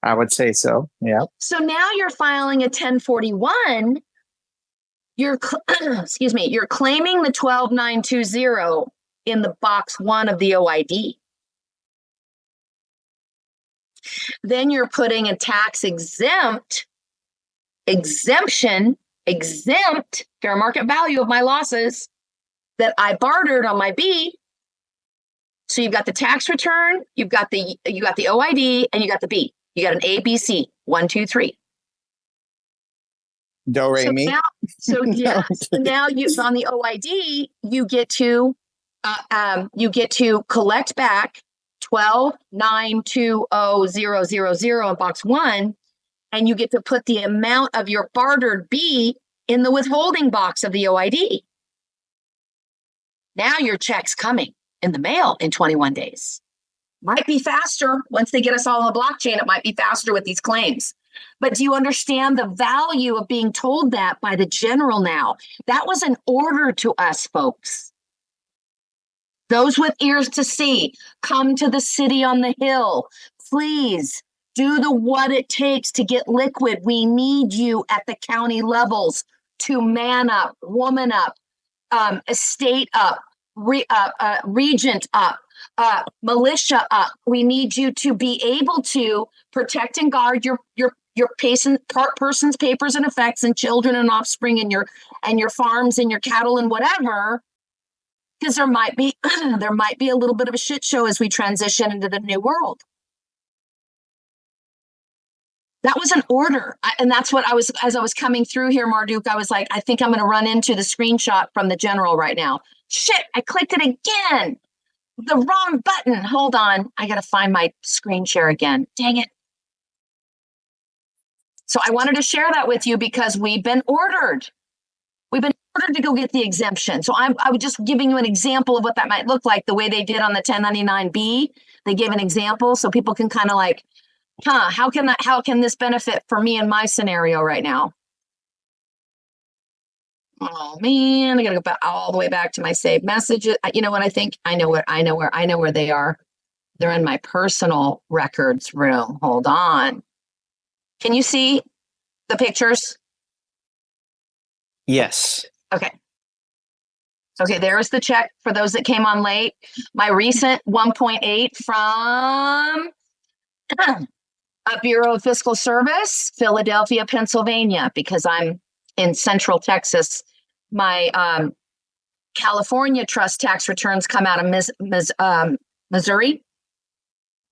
S9: I would say so. Yeah.
S15: So now you're filing a 1041. You're excuse me, you're claiming the 12920 in the box 1 of the OID. Then you're putting a tax exempt fair market value of my losses that I bartered on my B. So you've got the tax return, you got the OID, and you got the B. You got an A, B, C, 1, 2, 3.
S9: Do re mi.
S15: So now you on the OID, you get to collect back 1292000 in box 1, and you get to put the amount of your bartered B in the withholding box of the OID. Now your check's coming in the mail in 21 days. Might be faster once they get us all on the blockchain. It might be faster with these claims. But do you understand the value of being told that by the general now? That was an order to us, folks. Those with ears to see, come to the city on the hill. Please do what it takes to get liquid. We need you at the county levels to man up, woman up, estate up, regent up, militia up. We need you to be able to protect and guard your person's papers and effects and children and offspring and your farms and your cattle and whatever. Because there might be a little bit of a shit show as we transition into the new world. That was an order. And that's what as I was coming through here, Marduk, I was like, I think I'm going to run into the screenshot from the general right now. Shit, I clicked it again. The wrong button. Hold on. I got to find my screen share again. Dang it. So I wanted to share that with you because we've been ordered. We've been ordered to go get the exemption. So I was just giving you an example of what that might look like, the way they did on the 1099B. They gave an example so people can kind of like, how can this benefit for me in my scenario right now? Oh man, I gotta go back all the way back to my saved messages. You know what I think? I know where they are. They're in my personal records room. Hold on. Can you see the pictures?
S9: Yes.
S15: Okay, there's the check for those that came on late. My recent 1.8 from Bureau of Fiscal Service, Philadelphia, Pennsylvania, because I'm in Central Texas. My California trust tax returns come out of Missouri.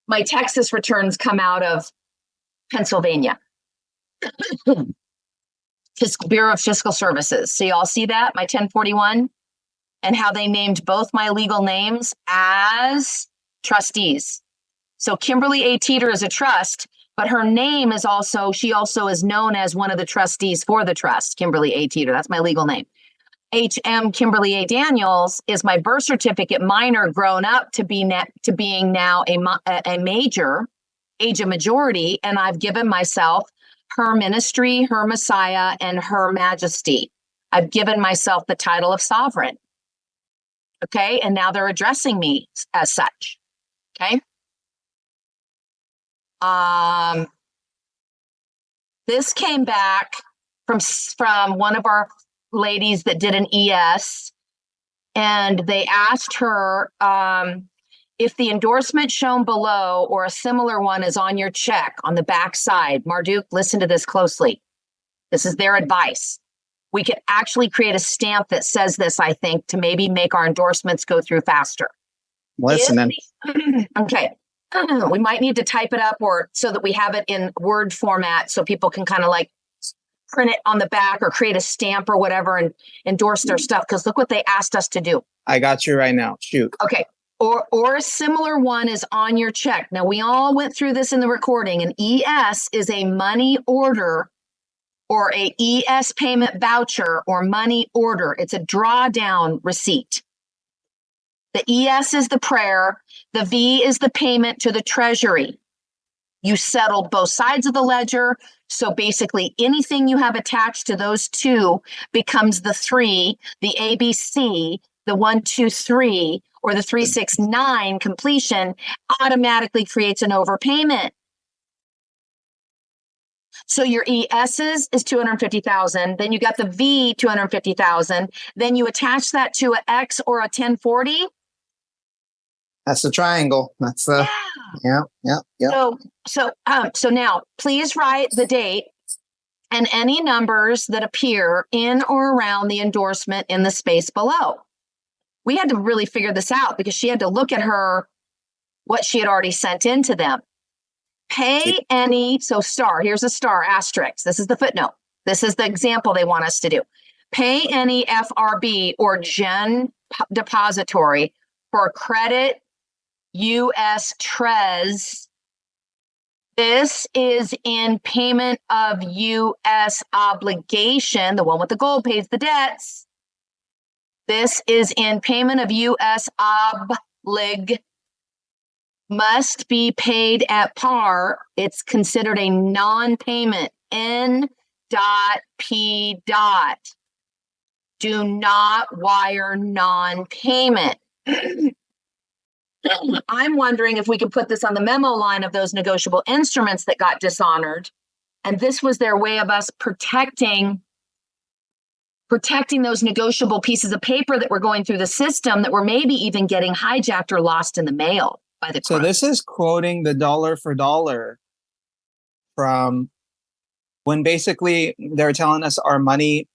S15: My Texas returns come out of Pennsylvania. Bureau of Fiscal Services. So y'all see that, my 1041, and how they named both my legal names as trustees. So Kimberly A. Teeter is a trust, but her name is she also is known as one of the trustees for the trust, Kimberly A. Teeter. That's my legal name. H.M. Kimberly A. Daniels is my birth certificate minor grown up to being now a major, age of majority, and I've given myself her ministry, her Messiah, and her majesty. I've given myself the title of sovereign. Okay, and now they're addressing me as such. Okay. This came back from one of our ladies that did an ES, and they asked her if the endorsement shown below or a similar one is on your check on the back side. Marduk, listen to this closely. This is their advice. We could actually create a stamp that says this, I think, to maybe make our endorsements go through faster.
S9: Listening.
S15: Okay. We might need to type it up or so that we have it in Word format so people can kind of like print it on the back or create a stamp or whatever and endorse their stuff. Because look what they asked us to do.
S9: I got you right now. Shoot.
S15: Okay. Or a similar one is on your check. Now, we all went through this in the recording. An ES is a money order
S1: or a ES payment voucher or money order. It's a drawdown receipt. The ES is the prayer. The V is the payment to the treasury. You settled both sides of the ledger. So basically anything you have attached to those two becomes the 3, the ABC, the 1, 2, 3, or the 3, 6, 9 completion automatically creates an overpayment. So your ES's is 250,000. Then you got the V 250,000. Then you attach that to an X or a 1040.
S9: That's the triangle. That's the yeah.
S1: So now please write the date and any numbers that appear in or around the endorsement in the space below. We had to really figure this out because she had to look at what she had already sent in to them. Pay any, so star, here's a star, asterisk. This is the footnote. This is the example they want us to do. Pay any FRB or Gen depository for credit US Trez. This is in payment of US obligation. The one with the gold pays the debts. This is in payment of US oblig. Must be paid at par. It's considered a non-payment. N.P. Do not wire non-payment. I'm wondering if we can put this on the memo line of those negotiable instruments that got dishonored. And this was their way of us protecting those negotiable pieces of paper that were going through the system that were maybe even getting hijacked or lost in the mail.
S9: So this is quoting the dollar for dollar from when basically they're telling us our money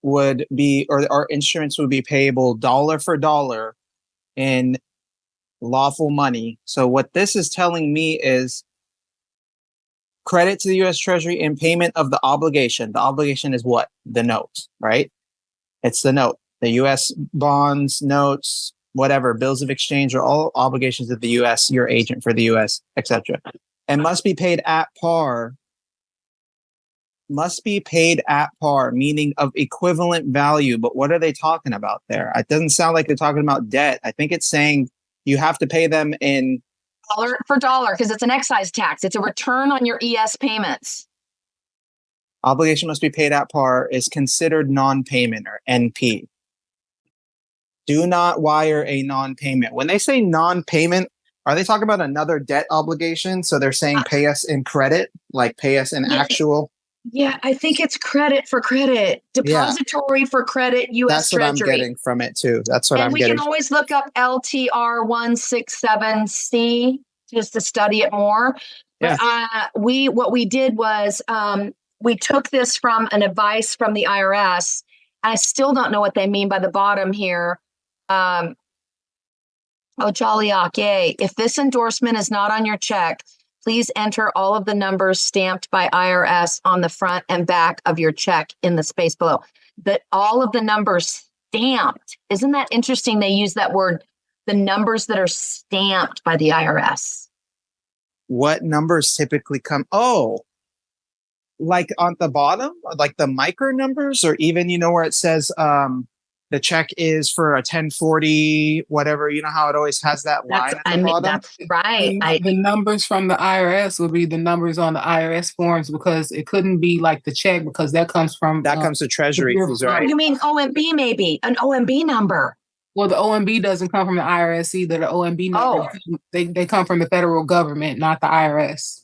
S9: would be, or our instruments would be payable dollar for dollar in lawful money. So what this is telling me is credit to the U.S. Treasury in payment of the obligation. The obligation is what? The note, right? It's the note. The U.S. bonds, notes, whatever, bills of exchange are all obligations of the U.S., your agent for the U.S., etc. And must be paid at par. Must be paid at par, meaning of equivalent value. But what are they talking about there? It doesn't sound like they're talking about debt. I think it's saying you have to pay them in
S1: dollar for dollar because it's an excise tax. It's a return on your ES payments.
S9: Obligation must be paid at par is considered non-payment or NP. Do not wire a non-payment. When they say non-payment, are they talking about another debt obligation? So they're saying pay us in credit, like pay us in actual?
S1: Yeah, I think it's credit for credit, depository for credit, U.S.
S9: That's what
S1: Treasury.
S9: I'm getting from it too. That's what
S1: and
S9: I'm
S1: we
S9: getting.
S1: can always look up LTR 167C just to study it more. But what we did was we took this from an advice from the IRS. I still don't know what they mean by the bottom here. Jolly-ock, yay. If this endorsement is not on your check, please enter all of the numbers stamped by IRS on the front and back of your check in the space below. That all of the numbers stamped. Isn't that interesting? They use that word, the numbers that are stamped by the IRS.
S9: What numbers typically come? Oh, like on the bottom, like the micro numbers, or even, where it says, the check is for a 1040, whatever. You know how it always has that line at the bottom?
S1: That's right.
S2: The numbers from the IRS will be the numbers on the IRS forms because it couldn't be like the check because that comes from...
S9: That comes to Treasury, right?
S1: You mean OMB maybe? An OMB number?
S2: Well, the OMB doesn't come from the IRS either. The OMB number, they come from the federal government, not the IRS.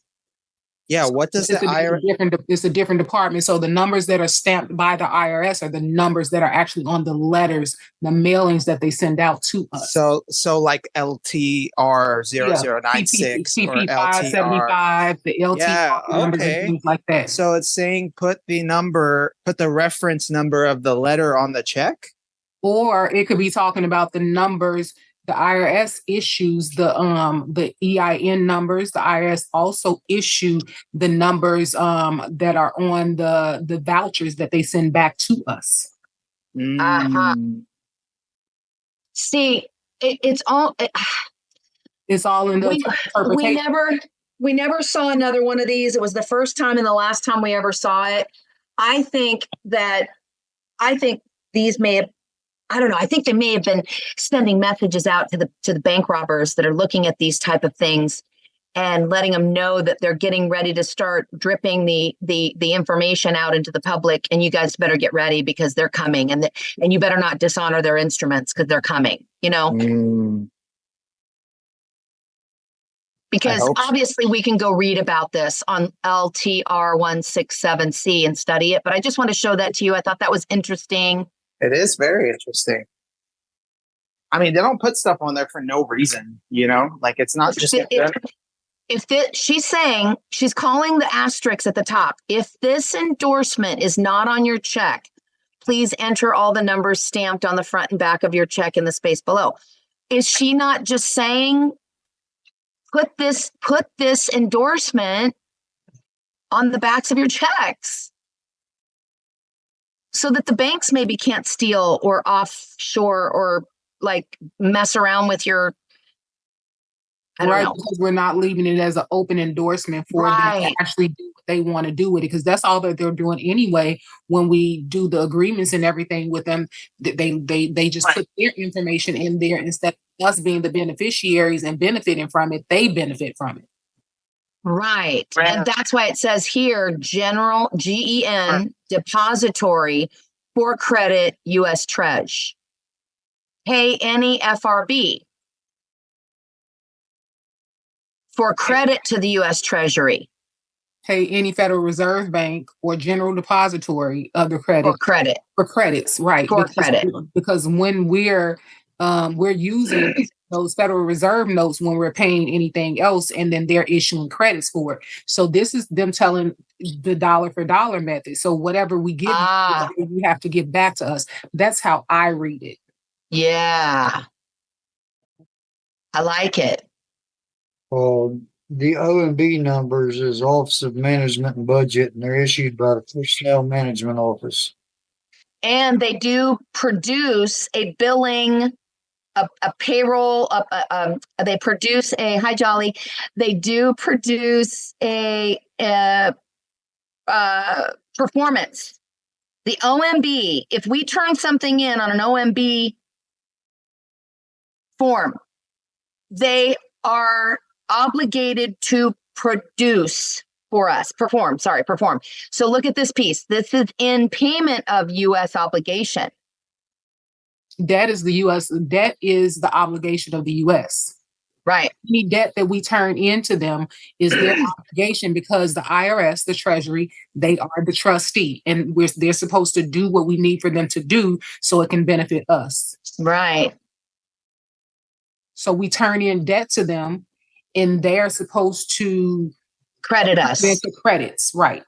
S9: Yeah, what does the IRS...
S2: It's a different department. So the numbers that are stamped by the IRS are the numbers that are actually on the letters, the mailings that they send out to us.
S9: So like LTR 0096
S2: CP
S9: or
S2: 575, the LTR numbers and things like that.
S9: So it's saying put the reference number of the letter on the check?
S2: Or it could be talking about the numbers. The IRS issues the EIN numbers. The IRS also issue the numbers that are on the vouchers that they send back to us.
S1: See, it's all
S2: in the
S1: we never saw another one of these. It was the first time and the last time we ever saw it. I think these may have, I don't know, I think they may have been sending messages out to the bank robbers that are looking at these type of things and letting them know that they're getting ready to start dripping the information out into the public, and you guys better get ready because they're coming, and you better not dishonor their instruments because they're coming, you know? Because obviously we can go read about this on LTR 167C and study it, but I just want to show that to you. I thought that was interesting.
S9: It is very interesting. I mean, they don't put stuff on there for no reason, you know? Like, it's not just...
S1: She's saying, she's calling the asterisks at the top. If this endorsement is not on your check, please enter all the numbers stamped on the front and back of your check in the space below. Is she not just saying, put this endorsement on the backs of your checks so that the banks maybe can't steal or offshore or like mess around with your, I don't know.
S2: Because we're not leaving it as an open endorsement for them to actually do what they want to do with it, because that's all that they're doing anyway. When we do the agreements and everything with them, they just put their information in there instead of us being the beneficiaries and benefiting from it. They benefit from it.
S1: Right. And that's why it says here, General GEN Depository for Credit U.S. Treasury. Pay any FRB for credit to the U.S. Treasury.
S2: Pay any Federal Reserve Bank or General Depository of the credit.
S1: For credit.
S2: For credits, right.
S1: For credit.
S2: Because when we're using those Federal Reserve notes when we're paying anything else, and then they're issuing credits for it. So this is them telling the dollar for dollar method. So whatever we give, you have to give back to us. That's how I read it.
S1: Yeah. I like it.
S17: The OMB numbers is Office of Management and Budget, and they're issued by the Personnel Management Office.
S1: And they do produce a billing, a payroll, they produce a, hi Jolly, they do produce a performance. The OMB, if we turn something in on an OMB form, they are obligated to perform. So look at this piece. This is in payment of U.S. obligation.
S2: That is the obligation of the U.S.
S1: Right.
S2: Any debt that we turn into them is their obligation, because the IRS, the Treasury, they are the trustee, and they're supposed to do what we need for them to do so it can benefit us.
S1: Right.
S2: So we turn in debt to them, and they're supposed to
S1: credit us.
S2: The credits, right.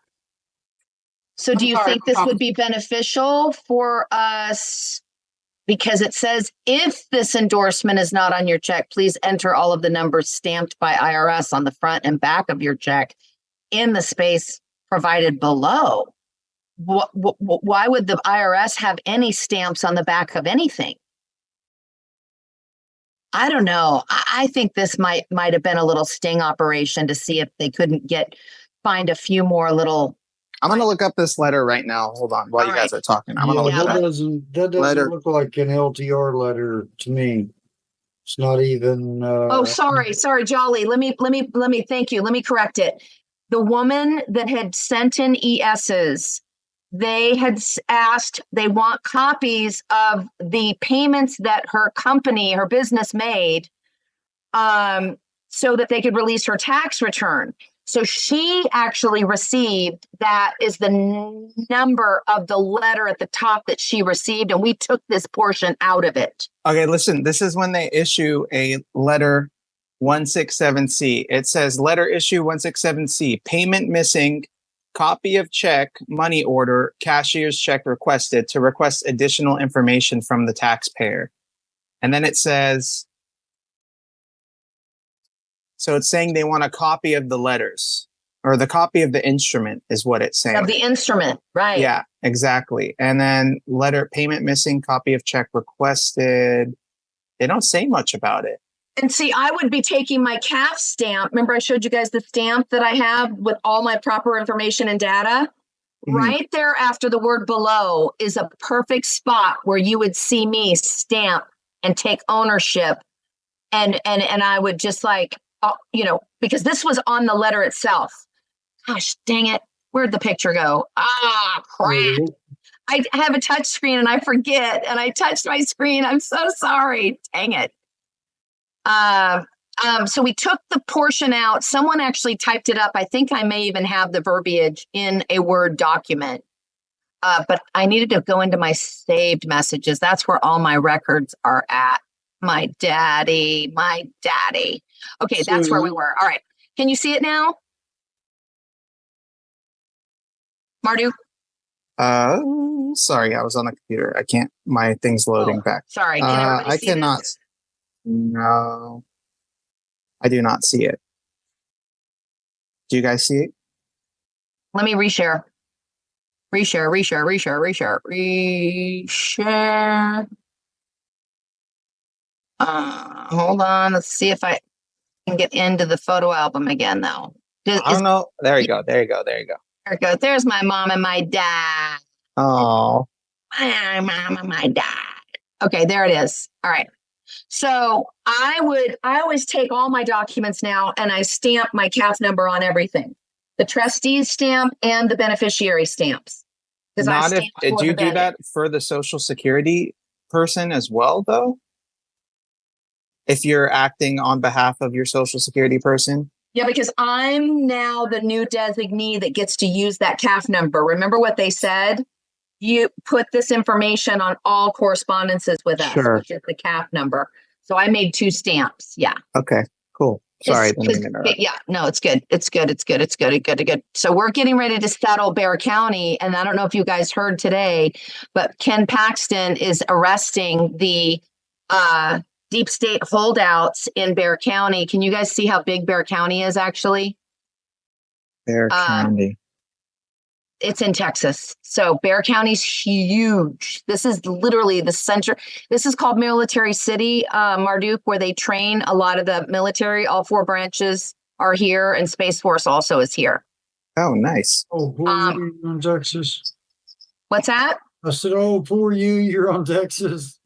S1: So do you think this would be beneficial for us? Because it says, if this endorsement is not on your check, please enter all of the numbers stamped by IRS on the front and back of your check in the space provided below. Why would the IRS have any stamps on the back of anything? I don't know. I think this might have been a little sting operation to see if they couldn't find a few more little.
S9: I'm going to look up this letter right now. Hold on while you guys are talking. I'm going to look
S17: that
S9: it up.
S17: That doesn't look like an LTR letter to me. It's not even.
S1: Sorry, Jolly. Let me thank you. Let me correct it. The woman that had sent in ESs, they had asked, they want copies of the payments that her business made, so that they could release her tax return. So she actually received, that is the number of the letter at the top that she received, and we took this portion out of it.
S9: Okay, listen, this is when they issue a letter 167C. It says letter issue 167C, payment missing, copy of check, money order, cashier's check requested to request additional information from the taxpayer. And then it says, so it's saying they want a copy of the letters, or the copy of the instrument is what it's saying.
S1: Of the instrument, right.
S9: Yeah, exactly. And then letter, payment missing, copy of check requested. They don't say much about it.
S1: And see, I would be taking my CAF stamp. Remember I showed you guys the stamp that I have with all my proper information and data? Right there after the word below is a perfect spot where you would see me stamp and take ownership. And I would just like, because this was on the letter itself. Gosh, dang it. Where'd the picture go? Ah, crap. I have a touch screen and I forget, and I touched my screen. I'm so sorry. Dang it. So we took the portion out. Someone actually typed it up. I think I may even have the verbiage in a Word document. But I needed to go into my saved messages. That's where all my records are at. My daddy. Okay, that's where we were. All right. Can you see it now? Marduk?
S9: Sorry, I was on the computer. I can't, my thing's loading back.
S1: Sorry. Can everybody
S9: I
S1: see
S9: cannot.
S1: this?
S9: No, I do not see it. Do you guys see it?
S1: Let me reshare. Reshare. Hold on. Let's see if I can get into the photo album again, though.
S9: I don't know. There you go.
S1: There it goes. There's my mom and my dad.
S9: Oh.
S1: My mom and my dad. Okay, there it is. All right. So I always take all my documents now and I stamp my CAF number on everything. The trustees stamp and the beneficiary stamps.
S9: Not if, do you do that for the Social Security person as well, though? If you're acting on behalf of your Social Security person?
S1: Yeah, because I'm now the new designee that gets to use that CAF number. Remember what they said? You put this information on all correspondences with us, which is the CAF number. So I made 2 stamps. Yeah.
S9: Okay, cool. Sorry. Didn't mean to interrupt.
S1: Yeah, no, it's good. It's good. So we're getting ready to settle Bexar County. And I don't know if you guys heard today, but Ken Paxton is arresting the deep state holdouts in Bexar County. Can you guys see how big Bexar County is actually?
S9: Bexar County.
S1: It's in Texas. So Bexar County's huge. This is literally the center. This is called Military City, Marduk, where they train a lot of the military. All 4 branches are here, and Space Force also is here.
S9: Oh, nice.
S17: Oh, poor you, you're on Texas.
S1: What's that?
S17: I said, oh, poor you, you're on Texas.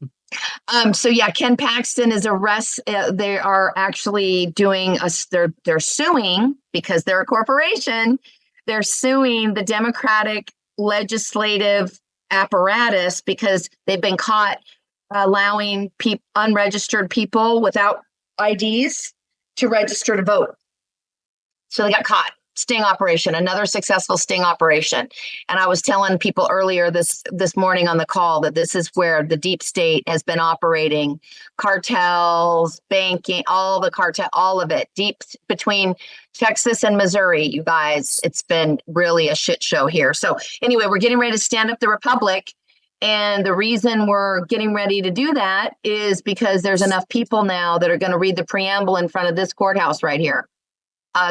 S1: So yeah, Ken Paxton is they are actually doing they're suing because they're a corporation. They're suing the Democratic legislative apparatus because they've been caught allowing unregistered people without IDs to register to vote. So they got caught. Sting operation, another successful sting operation. And I was telling people earlier this morning on the call that this is where the deep state has been operating. Cartels, banking, all of it. Deep between Texas and Missouri, you guys. It's been really a shit show here. So anyway, we're getting ready to stand up the Republic. And the reason we're getting ready to do that is because there's enough people now that are going to read the preamble in front of this courthouse right here.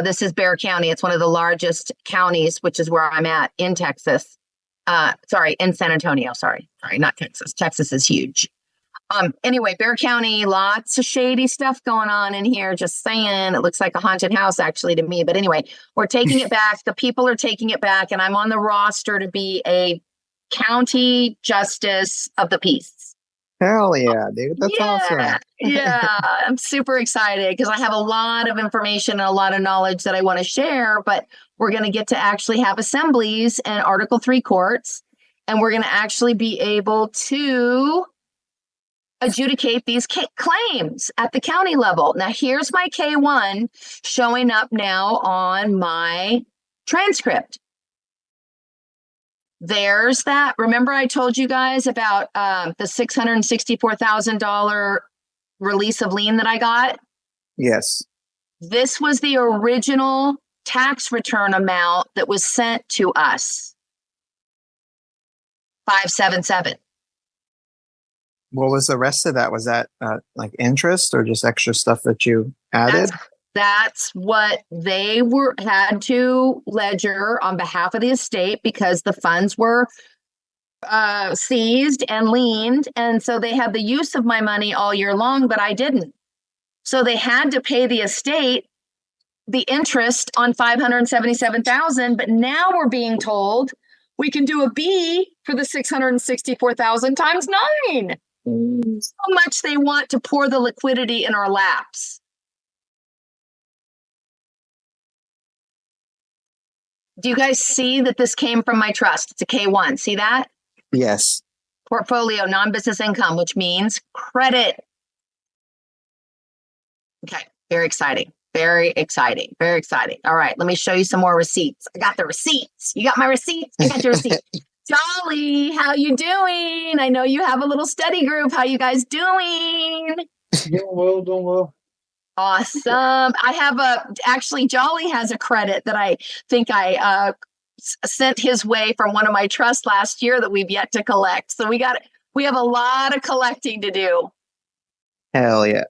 S1: This is Bexar County. It's one of the largest counties, which is where I'm at in Texas. In San Antonio. Sorry, not Texas. Texas is huge. Anyway, Bexar County, lots of shady stuff going on in here. Just saying, it looks like a haunted house actually to me. But anyway, we're taking it back. The people are taking it back, and I'm on the roster to be a county justice of the peace.
S9: Hell yeah, dude. That's awesome.
S1: Yeah, I'm super excited because I have a lot of information and a lot of knowledge that I want to share, but we're going to get to actually have assemblies and Article 3 courts, and we're going to actually be able to adjudicate these claims at the county level. Now, here's my K1 showing up now on my transcript. There's that. Remember I told you guys about the $664,000 release of lien that I got?
S9: Yes.
S1: This was the original tax return amount that was sent to us. 577.
S9: What was the rest of that? Was that like interest or just extra stuff that you added?
S1: That's what they had to ledger on behalf of the estate because the funds were seized and liened. And so they had the use of my money all year long, but I didn't. So they had to pay the estate the interest on $577,000. But now we're being told
S15: we can do a B for the 664,000 times 9. How much they want to pour the liquidity in our laps. Do you guys see that this came from my trust? It's a K1. See that?
S9: Yes.
S15: Portfolio, non-business income, which means credit. Okay, very exciting. Very exciting. Very exciting. All right, let me show you some more receipts. I got the receipts. You got my receipts? I got your receipts. Jolly, how you doing? I know you have a little study group. How you guys doing?
S17: Doing well, doing well.
S15: Awesome. Actually, Jolly has a credit that I think I sent his way from one of my trusts last year that we've yet to collect. So we have a lot of collecting to do.
S9: Hell yeah.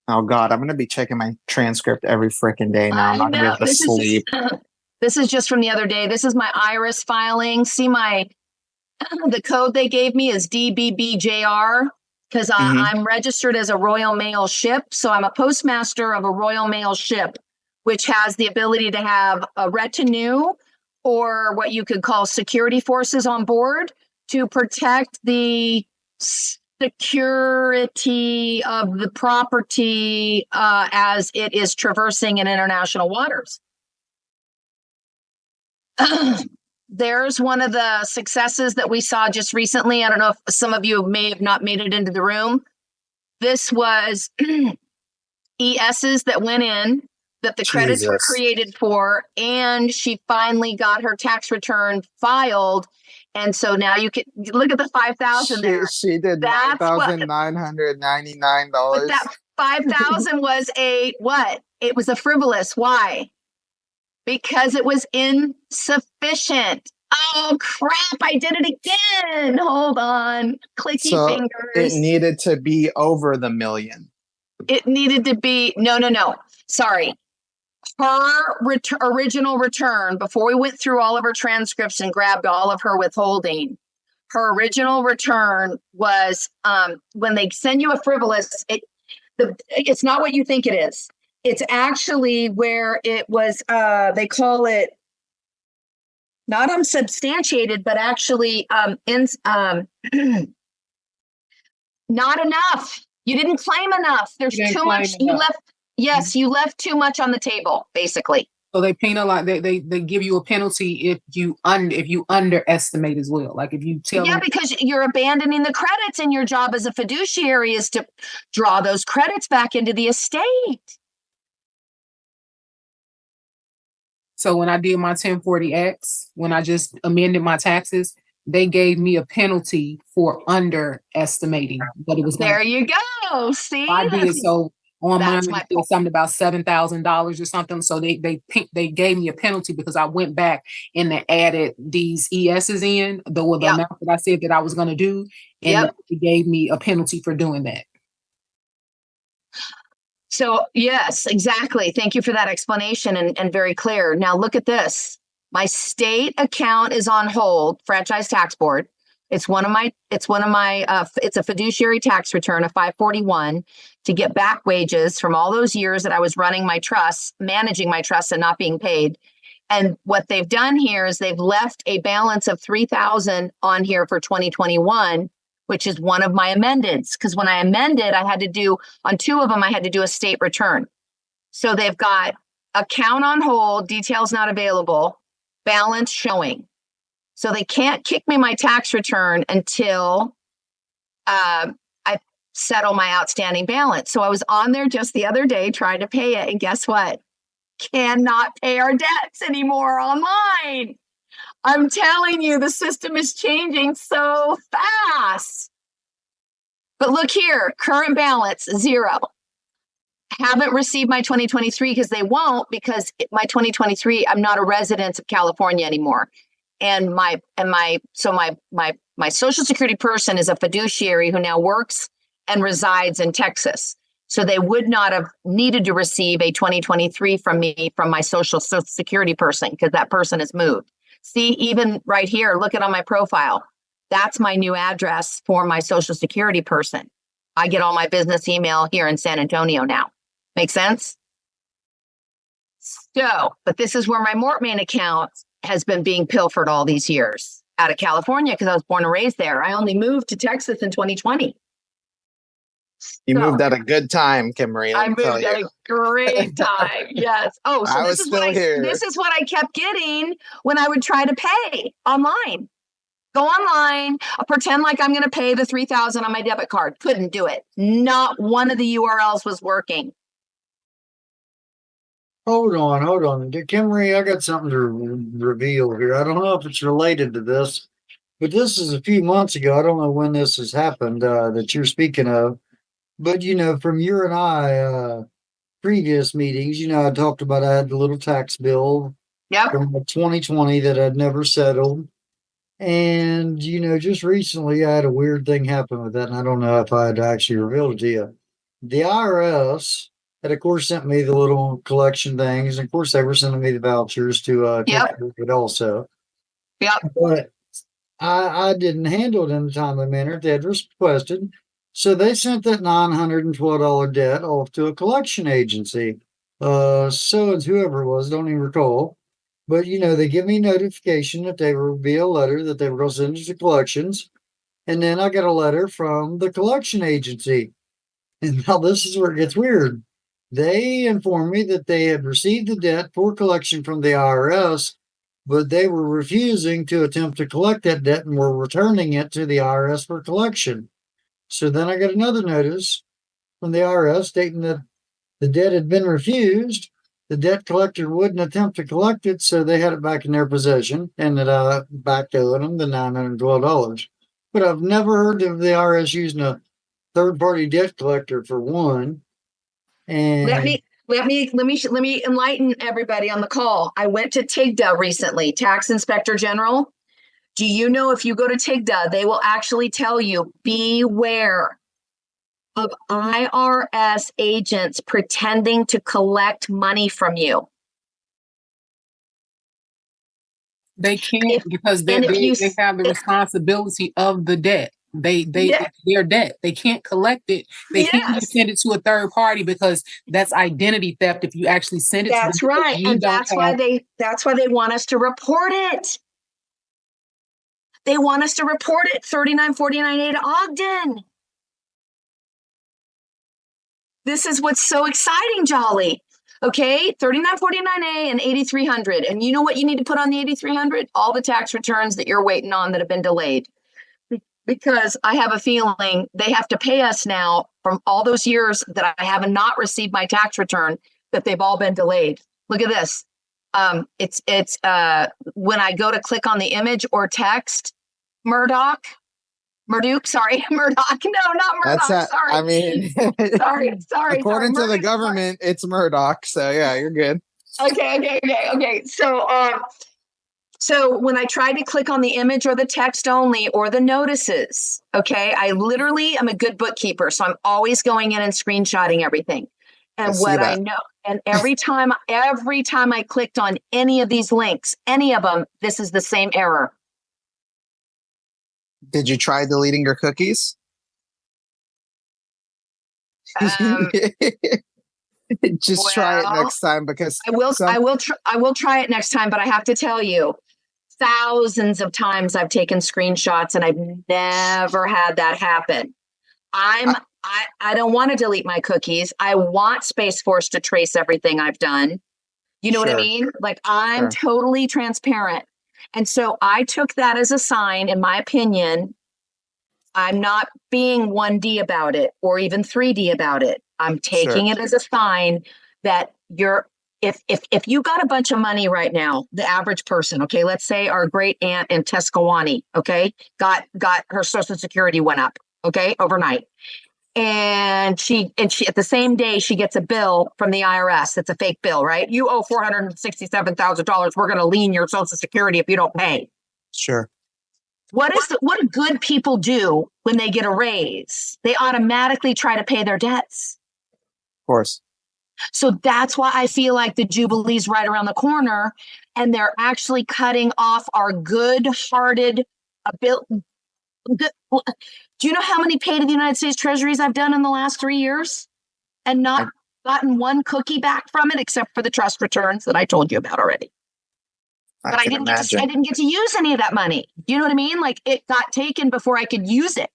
S9: Oh God, I'm gonna be checking my transcript every freaking day now. I'm not gonna be able to sleep.
S15: This is just from the other day. This is my IRS filing. See the code they gave me is DBBJR because I'm registered as a Royal Mail ship. So I'm a postmaster of a Royal Mail ship, which has the ability to have a retinue or what you could call security forces on board to protect the security of the property as it is traversing in international waters. There's one of the successes that we saw just recently. I don't know if some of you may have not made it into the room. This was ESs that went in that the credits were created for, and she finally got her tax return filed. And so now you can look at the 5,000 there.
S9: She did $9,999.
S15: But that 5,000 was what? It was a frivolous. Why? Because it was insufficient. Oh crap, I did it again. Hold on. Clicky fingers.
S9: It needed to be over the million.
S15: It needed to be, no. Sorry. Her original return, before we went through all of her transcripts and grabbed all of her withholding, her original return was when they send you a frivolous, it's not what you think it is. It's actually where it was, they call it not unsubstantiated, but actually not enough. You didn't claim enough. There's too much. You left. Yes, you left too much on the table, basically.
S2: So they penalize. They give you a penalty if you underestimate as well. Like if you tell them,
S15: because you're abandoning the credits, and your job as a fiduciary is to draw those credits back into the estate.
S2: So when I did my 1040X, when I just amended my taxes, they gave me a penalty for underestimating what it was.
S15: There you go. See,
S2: I did so on mine. It was something about $7,000 or something. So they gave me a penalty because I went back and they added these ESs in the amount that I said that I was going to do, and they gave me a penalty for doing that.
S15: So yes, exactly. Thank you for that explanation and very clear. Now look at this. My state account is on hold, Franchise Tax Board. It's a fiduciary tax return, a 541, to get back wages from all those years that I was running my trusts, managing my trusts and not being paid. And what they've done here is they've left a balance of $3,000 on here for 2021, which is one of my amendeds. Because when I amended, on two of them, I had to do a state return. So they've got account on hold, details not available, balance showing. So they can't kick me my tax return until I settle my outstanding balance. So I was on there just the other day trying to pay it. And guess what? Cannot pay our debts anymore online. I'm telling you, the system is changing so fast. But look here, current balance, 0. Haven't received my 2023 because they won't, because my 2023, I'm not a resident of California anymore. And my Social Security person is a fiduciary who now works and resides in Texas. So they would not have needed to receive a 2023 from me, from my Social Security person, because that person has moved. See, even right here, look at on my profile. That's my new address for my Social Security person. I get all my business email here in San Antonio now. Make sense? So, but this is where my Mortmain account
S1: has been being pilfered all these years out of California because I was born and raised there. I only moved to Texas in 2020.
S9: You
S1: So-
S9: moved at a good time, Kim Marie.
S1: I
S9: Let me tell
S1: moved at
S9: you.
S1: a great time. Yes. Oh, so
S9: I
S1: this
S9: was
S1: is what
S9: still here.
S1: this is what I kept getting when I would try to pay online. Go online, pretend like I'm going to pay the $3,000 on my debit card. Couldn't do it. Not one of the URLs was working.
S17: Hold on. Kim Marie, I got something to reveal here. I don't know if it's related to this, but this is a few months ago. I don't know when this has happened that you're speaking of. But, from you and I, previous meetings, I talked about I had the little tax bill
S1: Yep.
S17: from 2020 that I'd never settled. And, just recently I had a weird thing happen with that. And I don't know if I had actually revealed it to you. The IRS had, of course, sent me the little collection things. And of course, they were sending me the vouchers to take care of it also.
S1: Yep.
S17: But I didn't handle it in a timely manner they had requested. So they sent that $912 debt off to a collection agency. So it's whoever it was, don't even recall. But, they give me notification that they will be a letter that they were going to send it to collections. And then I got a letter from the collection agency. And now this is where it gets weird. They informed me that they had received the debt for collection from the IRS, but they were refusing to attempt to collect that debt and were returning it to the IRS for collection. So then I got another notice from the IRS stating that the debt had been refused. The debt collector wouldn't attempt to collect it, so they had it back in their possession, and that I back owed them the $912. But I've never heard of the IRS using a third-party debt collector for one. And
S1: Let me enlighten everybody on the call. I went to TIGDA recently, Tax Inspector General. Do you know if you go to TIGDA, they will actually tell you, beware of IRS agents pretending to collect money from you.
S2: They can't because they have the responsibility of the debt. Their debt. They can't collect it. They can't just send it to a third party because that's identity theft if you actually send it to them.
S1: That's right. And that's why they want us to report it. They want us to report it. 3949A to Ogden. This is what's so exciting, Jolly. Okay, 3949A and 8300. And you know what you need to put on the 8300? All the tax returns that you're waiting on that have been delayed. Because I have a feeling they have to pay us now from all those years that I have not received my tax return, that they've all been delayed. Look at this. It's when I go to click on the image or text, Murdoch. No, not Murdoch. Sorry.
S9: I mean,
S1: sorry.
S9: According to the government, it's Murdoch. So yeah, you're good.
S1: Okay. So when I try to click on the image or the text only or the notices, okay, I literally am a good bookkeeper. So I'm always going in and screenshotting everything. And what I know, and every time I clicked on any of these links, any of them, this is the same error.
S9: Did you try deleting your cookies? Just try it next time because
S1: I will try it next time, but I have to tell you, thousands of times I've taken screenshots and I've never had that happen. I don't want to delete my cookies. I want Space Force to trace everything I've done. You know what I mean? Like I'm totally transparent. And so I took that as a sign, in my opinion. I'm not being 1D about it or even 3D about it. I'm taking it as a sign that if you got a bunch of money right now, the average person, okay, let's say our great aunt in Tuscaloosa, okay, got her Social Security went up, okay, overnight. And she at the same day she gets a bill from the IRS. It's a fake bill, right? You owe $467,000. We're going to lien your Social Security if you don't pay.
S9: Sure.
S1: What do good people do when they get a raise? They automatically try to pay their debts.
S9: Of course.
S1: So that's why I feel like the Jubilee's right around the corner, and they're actually cutting off our good-hearted ability. Do you know how many paid to the United States Treasuries I've done in the last 3 years and not gotten one cookie back from it except for the trust returns that I told you about already? But I didn't get to use any of that money. You know what I mean? Like it got taken before I could use it.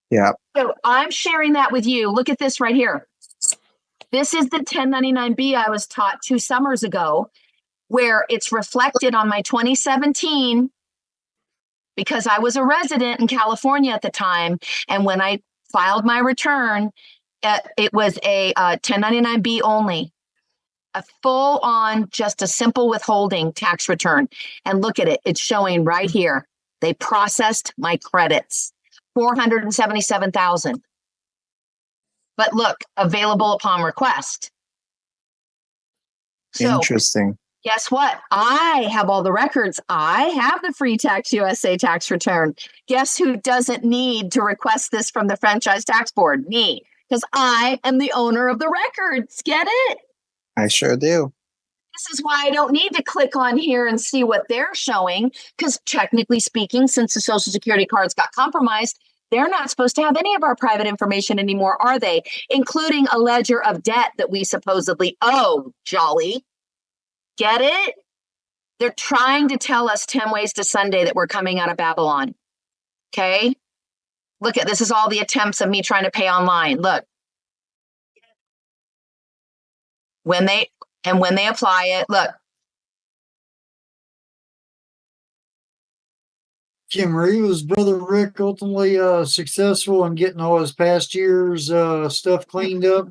S9: Yeah.
S1: So I'm sharing that with you. Look at this right here. This is the 1099B I was taught 2 summers ago, where it's reflected on my 2017 because I was a resident in California at the time. And when I filed my return, it was a 1099B only, a full on, just a simple withholding tax return. And look at it. It's showing right here. They processed my credits, 477,000. But look, available upon request. So
S9: Interesting.
S1: guess what? I have all the records. I have the Free Tax USA tax return. Guess who doesn't need to request this from the Franchise Tax Board? Me, because I am the owner of the records. Get it?
S9: I sure do.
S1: This is why I don't need to click on here and see what they're showing, because technically speaking, since the Social Security cards got compromised, they're not supposed to have any of our private information anymore, are they? Including a ledger of debt that we supposedly owe, Jolly. Get it? They're trying to tell us 10 ways to Sunday that we're coming out of Babylon. Okay? Look at this is all the attempts of me trying to pay online. Look. When they apply it, look.
S17: Kim Marie, was Brother Rick ultimately successful in getting all his past years stuff cleaned up?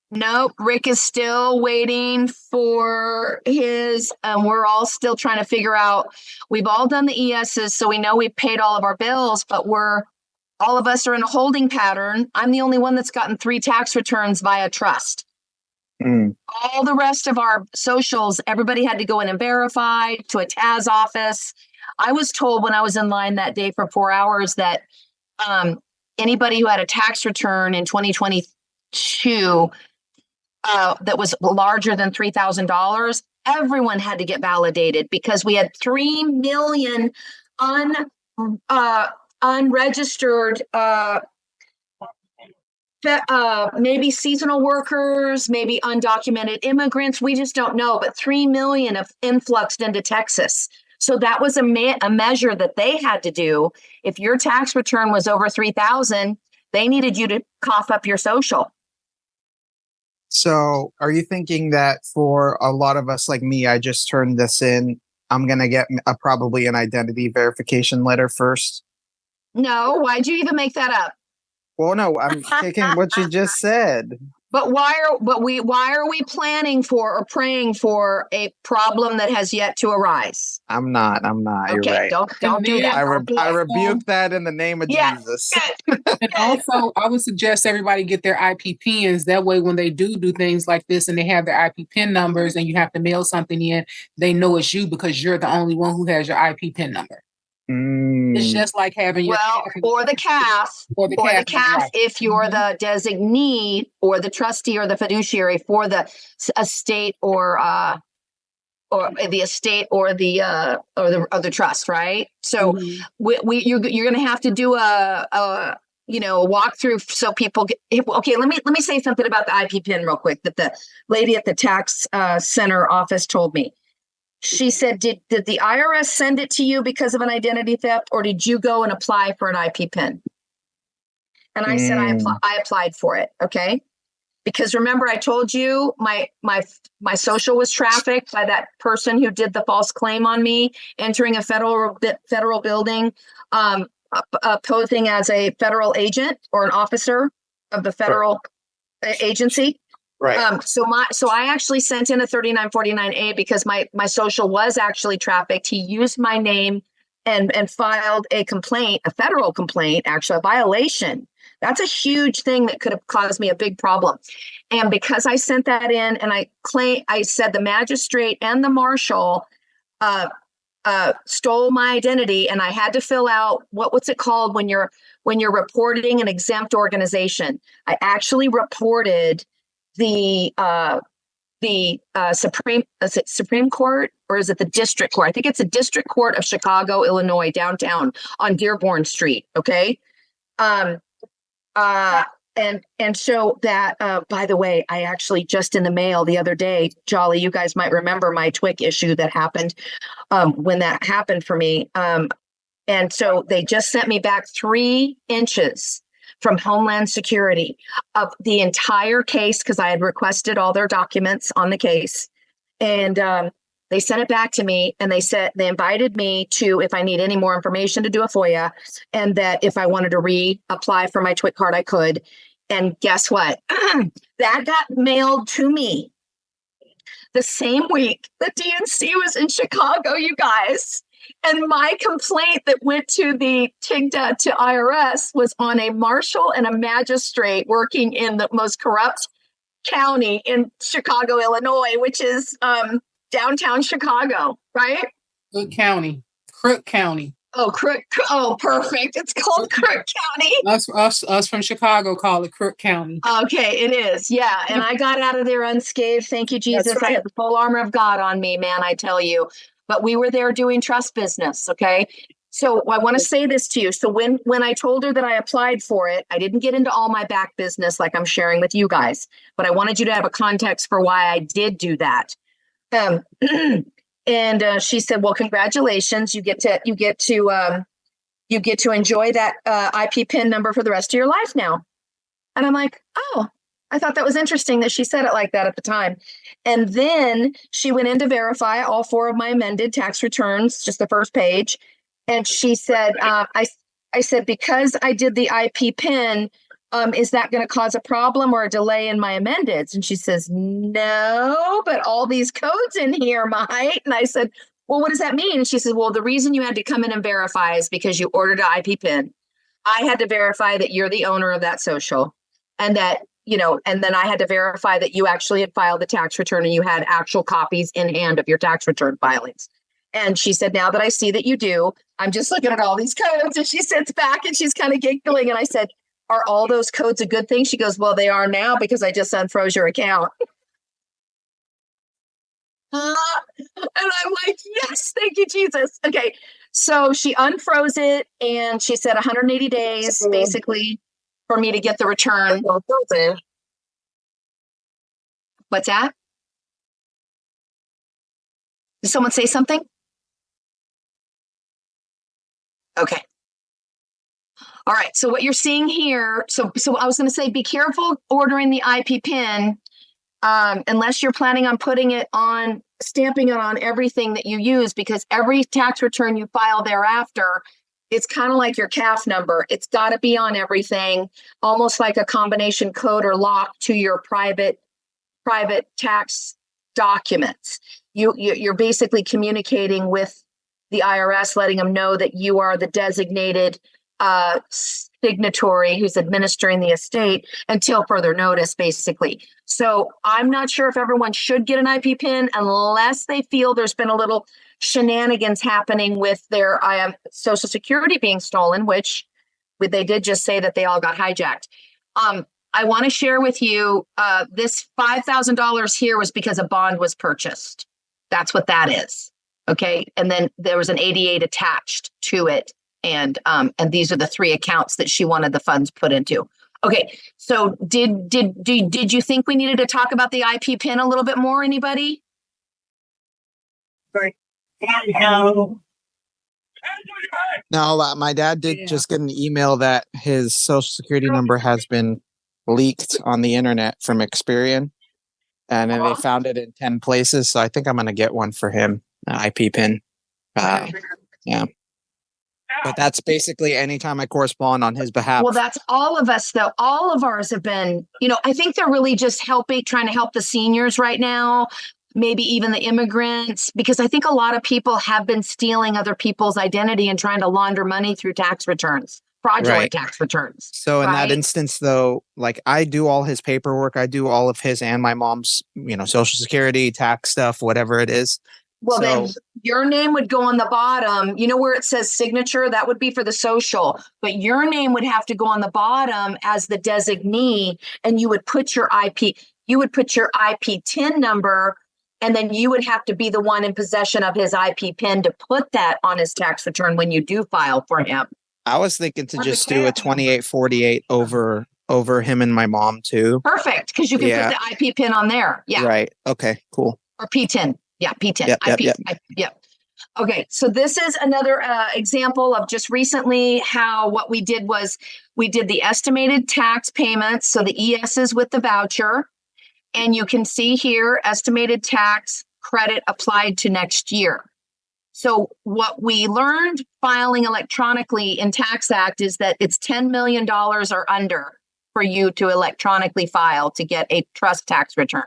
S1: Nope, Rick is still waiting for his, we're all still trying to figure out, we've all done the ESs, so we know we've paid all of our bills, but all of us are in a holding pattern. I'm the only one that's gotten 3 tax returns via trust. All the rest of our socials, everybody had to go in and verify to a TAS office. I was told when I was in line that day for 4 hours that anybody who had a tax return in 2022 that was larger than $3,000, everyone had to get validated because we had 3 million unregistered maybe seasonal workers, maybe undocumented immigrants. We just don't know, but 3 million have influxed into Texas. So that was a measure that they had to do. If your tax return was over 3,000, they needed you to cough up your social.
S9: So are you thinking that for a lot of us like me, I just turned this in, I'm going to get probably an identity verification letter first?
S1: No, why'd you even make that up?
S9: Well, no, I'm taking what you just said.
S1: But why are we planning for or praying for a problem that has yet to arise?
S9: I'm not. You're right.
S1: Don't do that.
S9: I rebuke that in the name of Jesus.
S2: And also, I would suggest everybody get their IP pins. That way, when they do things like this and they have their IP pin numbers and you have to mail something in, they know it's you because you're the only one who has your IP pin number. It's just like having your
S1: or the CAF,
S2: right.
S1: if you're the designee or the trustee or the fiduciary for the estate or the estate or the trust, right? So you're going to have to do a walkthrough so people get. Okay, let me say something about the IP pin real quick that the lady at the tax center office told me. She said, did the IRS send it to you because of an identity theft, or did you go and apply for an IP pin? And I said, I applied for it. Okay. Because remember, I told you my social was trafficked by that person who did the false claim on me, entering a federal building, posing as a federal agent or an officer of the federal agency.
S9: Right.
S1: So I actually sent in a 3949A because my social was actually trafficked. He used my name and filed a complaint, a federal complaint, actually a violation. That's a huge thing that could have caused me a big problem. And because I sent that in and I said the magistrate and the marshal stole my identity, and I had to fill out what's it called when you're reporting an exempt organization. I actually reported the Supreme Court, or is it the District Court? I think it's the District Court of Chicago, Illinois, downtown on Dearborn Street. Okay. And And so that, by the way, I actually just in the mail the other day, Jolly, you guys might remember my TWIC issue that happened when that happened for me. And so they just sent me back 3 inches from Homeland Security of the entire case because I had requested all their documents on the case. And they sent it back to me and they invited me to, if I need any more information, to do a FOIA, and that if I wanted to reapply for my TWIC card, I could. And guess what? That got mailed to me the same week the DNC was in Chicago, you guys. And my complaint that went to the TIGTA to IRS was on a marshal and a magistrate working in the most corrupt county in Chicago, Illinois, which is downtown Chicago, right?
S2: Cook County. Crook County.
S1: Oh, Crook. Oh, perfect. It's called Crook County.
S2: Us from Chicago call it Crook County.
S1: Okay, it is. Yeah. And I got out of there unscathed. Thank you, Jesus.
S2: That's right.
S1: I had the full armor of God on me, man, I tell you. But we were there doing trust business. Okay. So I want to say this to you. So when I told her that I applied for it, I didn't get into all my back business like I'm sharing with you guys, but I wanted you to have a context for why I did do that. And she said, "Well, congratulations! You get to enjoy that IP PIN number for the rest of your life now." And I'm like, "Oh, I thought that was interesting that she said it like that at the time." And then she went in to verify all 4 of my amended tax returns, just the first page, and she said, "I said because I did the IP PIN." Is that going to cause a problem or a delay in my amendeds? And she says, "No, but all these codes in here might." And I said, "Well, what does that mean?" And she said, "Well, the reason you had to come in and verify is because you ordered an IP PIN. I had to verify that you're the owner of that social and that, and then I had to verify that you actually had filed the tax return and you had actual copies in hand of your tax return filings." And she said, "Now that I see that you do, I'm just looking at all these codes." And she sits back and she's kind of giggling. And I said, "Are all those codes a good thing?" She goes, "Well, they are now because I just unfroze your account." And I'm like, "Yes, thank you, Jesus." Okay. So she unfroze it and she said 180 days basically for me to get the return. What's that? Did someone say something? Okay. All right. So what you're seeing here, so I was going to say, be careful ordering the IP PIN unless you're planning on stamping it on everything that you use, because every tax return you file thereafter, it's kind of like your CAF number. It's got to be on everything, almost like a combination code or lock to your private tax documents. You're basically communicating with the IRS, letting them know that you are the designated signatory who's administering the estate until further notice, basically. So I'm not sure if everyone should get an IP PIN unless they feel there's been a little shenanigans happening with their Social Security being stolen, which they did just say that they all got hijacked. I want to share with you this $5,000 here was because a bond was purchased. That's what that is. Okay. And then there was an 88 attached to it. And these are the 3 accounts that she wanted the funds put into. Okay, so did you think we needed to talk about the IP PIN a little bit more? Anybody?
S9: No, my dad did just get an email that his social security number has been leaked on the internet from Experian, and then they found it in 10 places. So I think I'm going to get one for him, an IP PIN. Yeah. But that's basically anytime I correspond on his behalf.
S1: Well, that's all of us, though. All of ours have been, I think they're really just trying to help the seniors right now, maybe even the immigrants, because I think a lot of people have been stealing other people's identity and trying to launder money through tax returns, fraudulent tax returns.
S9: So in that instance, though, like I do all his paperwork, I do all of his and my mom's, Social Security, tax stuff, whatever it is.
S1: Well, then your name would go on the bottom. You know where it says signature? That would be for the social. But your name would have to go on the bottom as the designee, and you would put your IP TIN number, and then you would have to be the one in possession of his IP PIN to put that on his tax return when you do file for him.
S9: I was thinking to just do a 2848 over
S5: over him and my mom too.
S1: Perfect, because you can
S5: Yeah.
S1: put the IP pin on there. Yeah.
S5: Right. Okay, cool.
S1: Or P10. Yeah, P10.
S5: Yep, yep,
S1: IP.
S5: yep.
S1: Yep. Okay, so this is another example of just recently how what we did was we did the estimated tax payments, so the ESs with the voucher, and you can see here estimated tax credit applied to next year. So what we learned filing electronically in Tax Act is that it's $10 million or under for you to electronically file to get a trust tax return.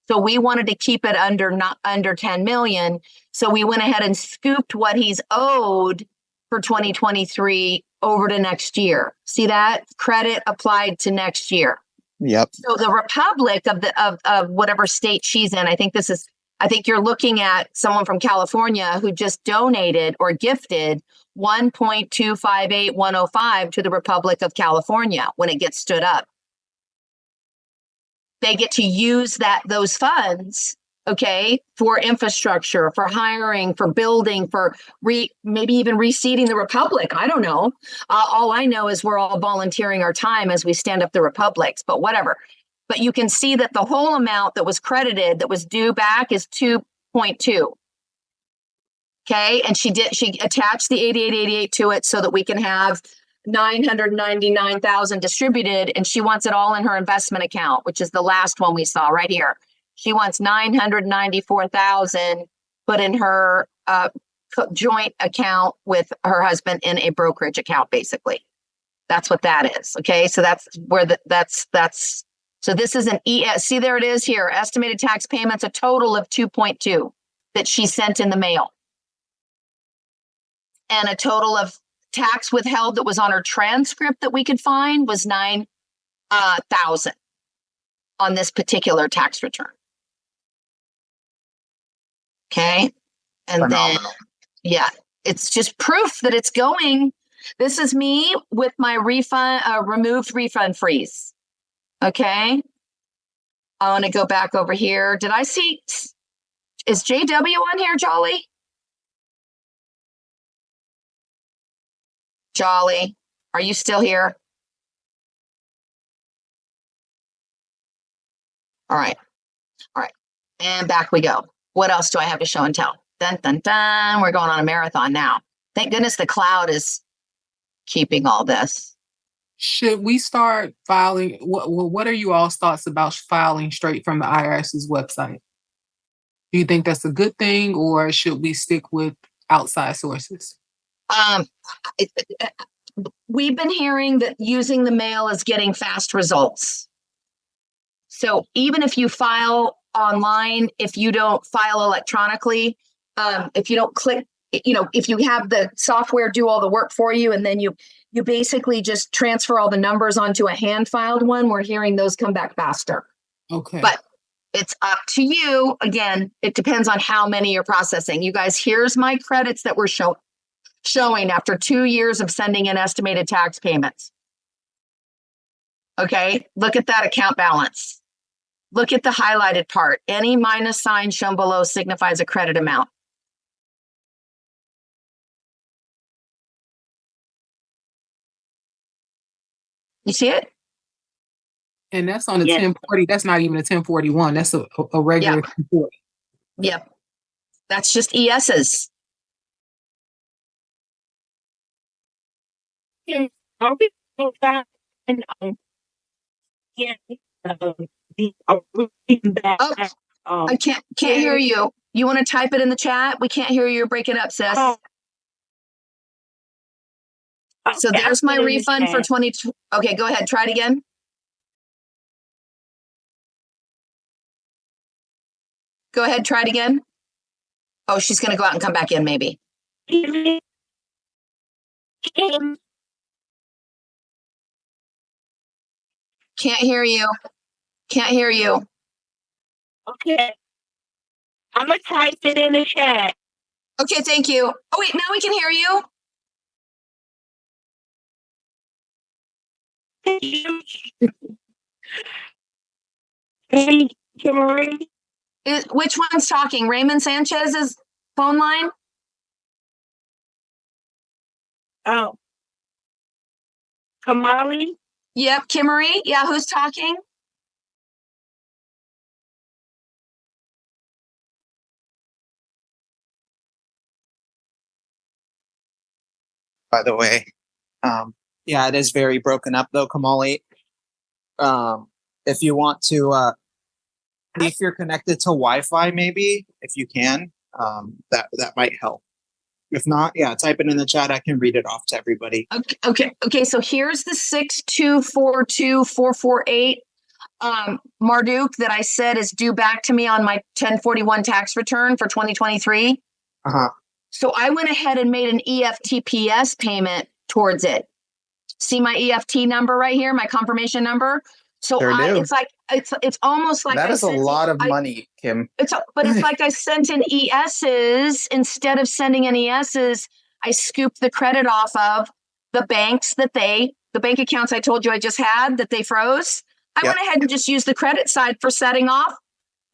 S1: So we wanted to keep it not under 10 million. So we went ahead and scooped what he's owed for 2023 over to next year. See that? Credit applied to next year.
S5: Yep.
S1: So the Republic of whatever state she's in, I think you're looking at someone from California who just donated or gifted 1.258105 to the Republic of California when it gets stood up. They get to use those funds, okay, for infrastructure, for hiring, for building, for maybe even reseeding the Republic. I don't know. All I know is we're all volunteering our time as we stand up the Republics, but whatever. But you can see that the whole amount that was credited, that was due back, is 2.2. Okay, and she attached the 8888 to it so that we can have 999,000 distributed, and she wants it all in her investment account, which is the last one we saw right here. She wants 994,000 put in her joint account with her husband in a brokerage account, basically. That's what that is. Okay, so that's where so this is an ES. See, there it is here. Estimated tax payments, a total of 2.2 that she sent in the mail. And a total of tax withheld that was on her transcript that we could find was 9,000 on this particular tax return. Okay. And
S9: Phenomenal.
S1: then, yeah, it's just proof that it's going. This is me with my removed refund freeze. Okay. I want to go back over here. Did I see, is JW on here, Jolly? Jolly, are you still here? All right. All right. And back we go. What else do I have to show and tell? Dun, dun, dun. We're going on a marathon now. Thank goodness the cloud is keeping all this.
S2: Should we start filing? What are you all's thoughts about filing straight from the IRS's website? Do you think that's a good thing, or should we stick with outside sources?
S1: We've been hearing that using the mail is getting fast results. So even if you file online, if you don't file electronically, if you don't click, if you have the software do all the work for you, and then you basically just transfer all the numbers onto a hand filed one, we're hearing those come back faster.
S2: Okay.
S1: But it's up to you. Again, it depends on how many you're processing. You guys, here's my credits that we're showing after 2 years of sending in estimated tax payments. Okay, look at that account balance. Look at the highlighted part. Any minus sign shown below signifies a credit amount. You see it?
S2: And that's on a 1040. That's not even a 1041. That's a regular 1040.
S1: Yep. That's just ESs.
S10: Are we going back and
S1: I can't hear you. You want to type it in the chat? We can't hear you. You're breaking up, sis. So there's my refund for 20. Okay, go ahead. Try it again. Go ahead. Try it again. Oh, she's going to go out and come back in, maybe. Can't hear you. Can't hear you.
S10: Okay. I'm going to type it in the chat.
S1: Okay, thank you. Oh, wait, now we can hear you.
S10: Hey, Kimberly.
S1: Which one's talking? Raymond Sanchez's phone line?
S10: Oh. Kamali?
S1: Yep, Kimmery. Yeah, who's talking?
S9: By the way, yeah, it is very broken up though, Kamali. If you want to, see if you're connected to Wi-Fi, maybe if you can, that might help. If not, yeah, type it in the chat. I can read it off to everybody.
S1: Okay. So here's the 6242448 Marduk that I said is due back to me on my 1041 tax return for 2023.
S9: Uh-huh.
S1: So I went ahead and made an EFTPS payment towards it. See my EFT number right here, my confirmation number. So
S9: Sure do.
S1: it's like it's almost like
S9: That
S1: I
S9: is a
S1: sent
S9: lot of money, Kim.
S1: but it's like I sent in ESs instead of sending in ESs. I scooped the credit off of the banks that the bank accounts I told you I just had that they froze. I went ahead and just used the credit side for setting off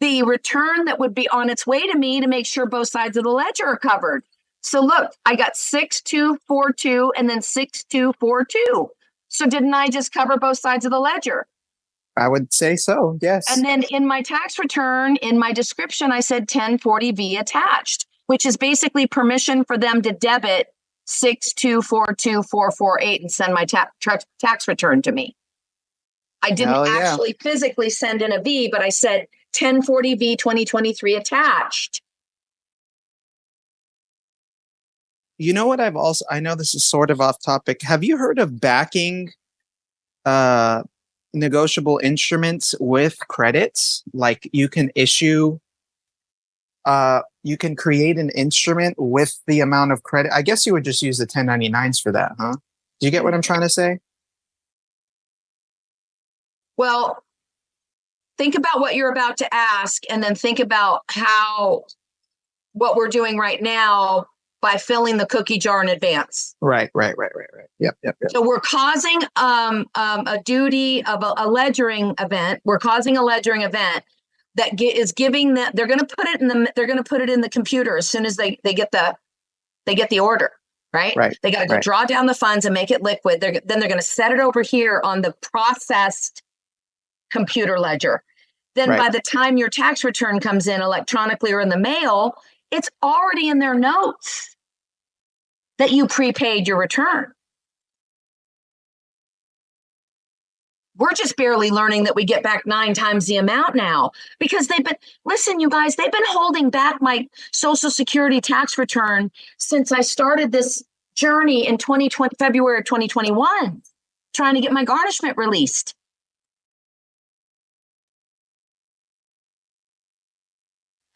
S1: the return that would be on its way to me to make sure both sides of the ledger are covered. So look, I got 6242 and then 6242. So didn't I just cover both sides of the ledger?
S9: I would say so, yes.
S1: And then in my tax return, in my description, I said 1040V attached, which is basically permission for them to debit 6242448 and send my tax return to me. I didn't actually physically send in a V, but I said 1040V 2023 attached.
S9: You know what I know this is sort of off topic. Have you heard of backing negotiable instruments with credits? Like you can issue, you can create an instrument with the amount of credit. I guess you would just use the 1099s for that, huh? Do you get what I'm trying to say?
S1: Well, think about what you're about to ask and then think about what we're doing right now by filling the cookie jar in advance.
S9: Right. Yep.
S1: So we're causing a duty of a ledgering event. We're causing a ledgering event that is giving them. They're going to put it in the computer as soon as they get the order. Right. They got to go draw down the funds and make it liquid. Then they're going to set it over here on the processed computer ledger. Then by the time your tax return comes in electronically or in the mail, it's already in their notes that you prepaid your return. We're just barely learning that we get back 9 times the amount now because listen, you guys, they've been holding back my Social Security tax return since I started this journey in February of 2021, trying to get my garnishment released.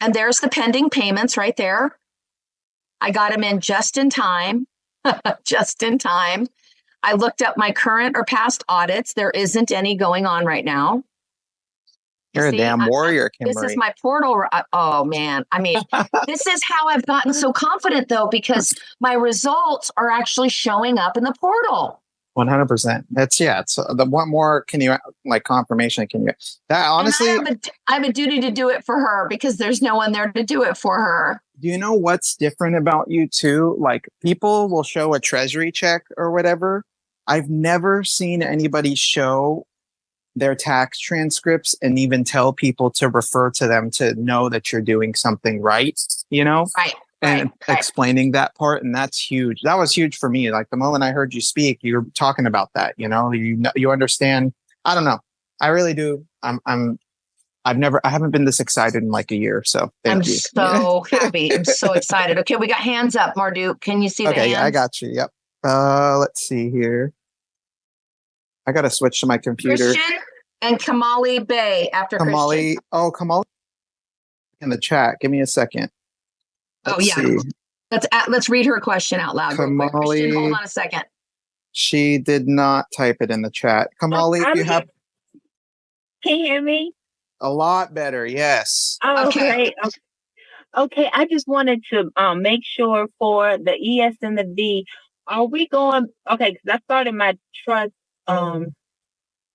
S1: And there's the pending payments right there. I got them in just in time, just in time. I looked up my current or past audits. There isn't any going on right now.
S9: You're a damn warrior, Kimberly.
S1: This is my portal. Oh, man. I mean, this is how I've gotten so confident, though, because my results are actually showing up in the portal.
S9: 100%. It's the what more can you like confirmation can you that honestly
S1: I have a duty to do it for her because there's no one there to do it for her.
S9: Do you know what's different about you too? Like people will show a treasury check or whatever. I've never seen anybody show their tax transcripts and even tell people to refer to them to know that you're doing something right, you know? And explaining that part, and that's huge. That was huge for me. Like the moment I heard you speak, you were talking about that. You know, you understand. I don't know. I really do. I haven't been this excited in like a year. So thank you.
S1: So happy. I'm so excited. Okay, we got hands up, Marduk. Can you see the hands?
S9: Okay, I got you. Yep. Let's see here. I got to switch to my computer.
S1: Christian and Kamali Bay after
S9: Kamali.
S1: Christian.
S9: Oh, Kamali in the chat. Give me a second. Let's see.
S1: Let's read her question out loud.
S9: Kamali,
S1: Christian, hold on a second.
S9: She did not type it in the chat. Kamali, if you have.
S10: Can you hear me?
S9: A lot better, yes.
S10: Oh, okay. Okay, I just wanted to make sure for the ES and the V, are we going? Okay, because I started my trust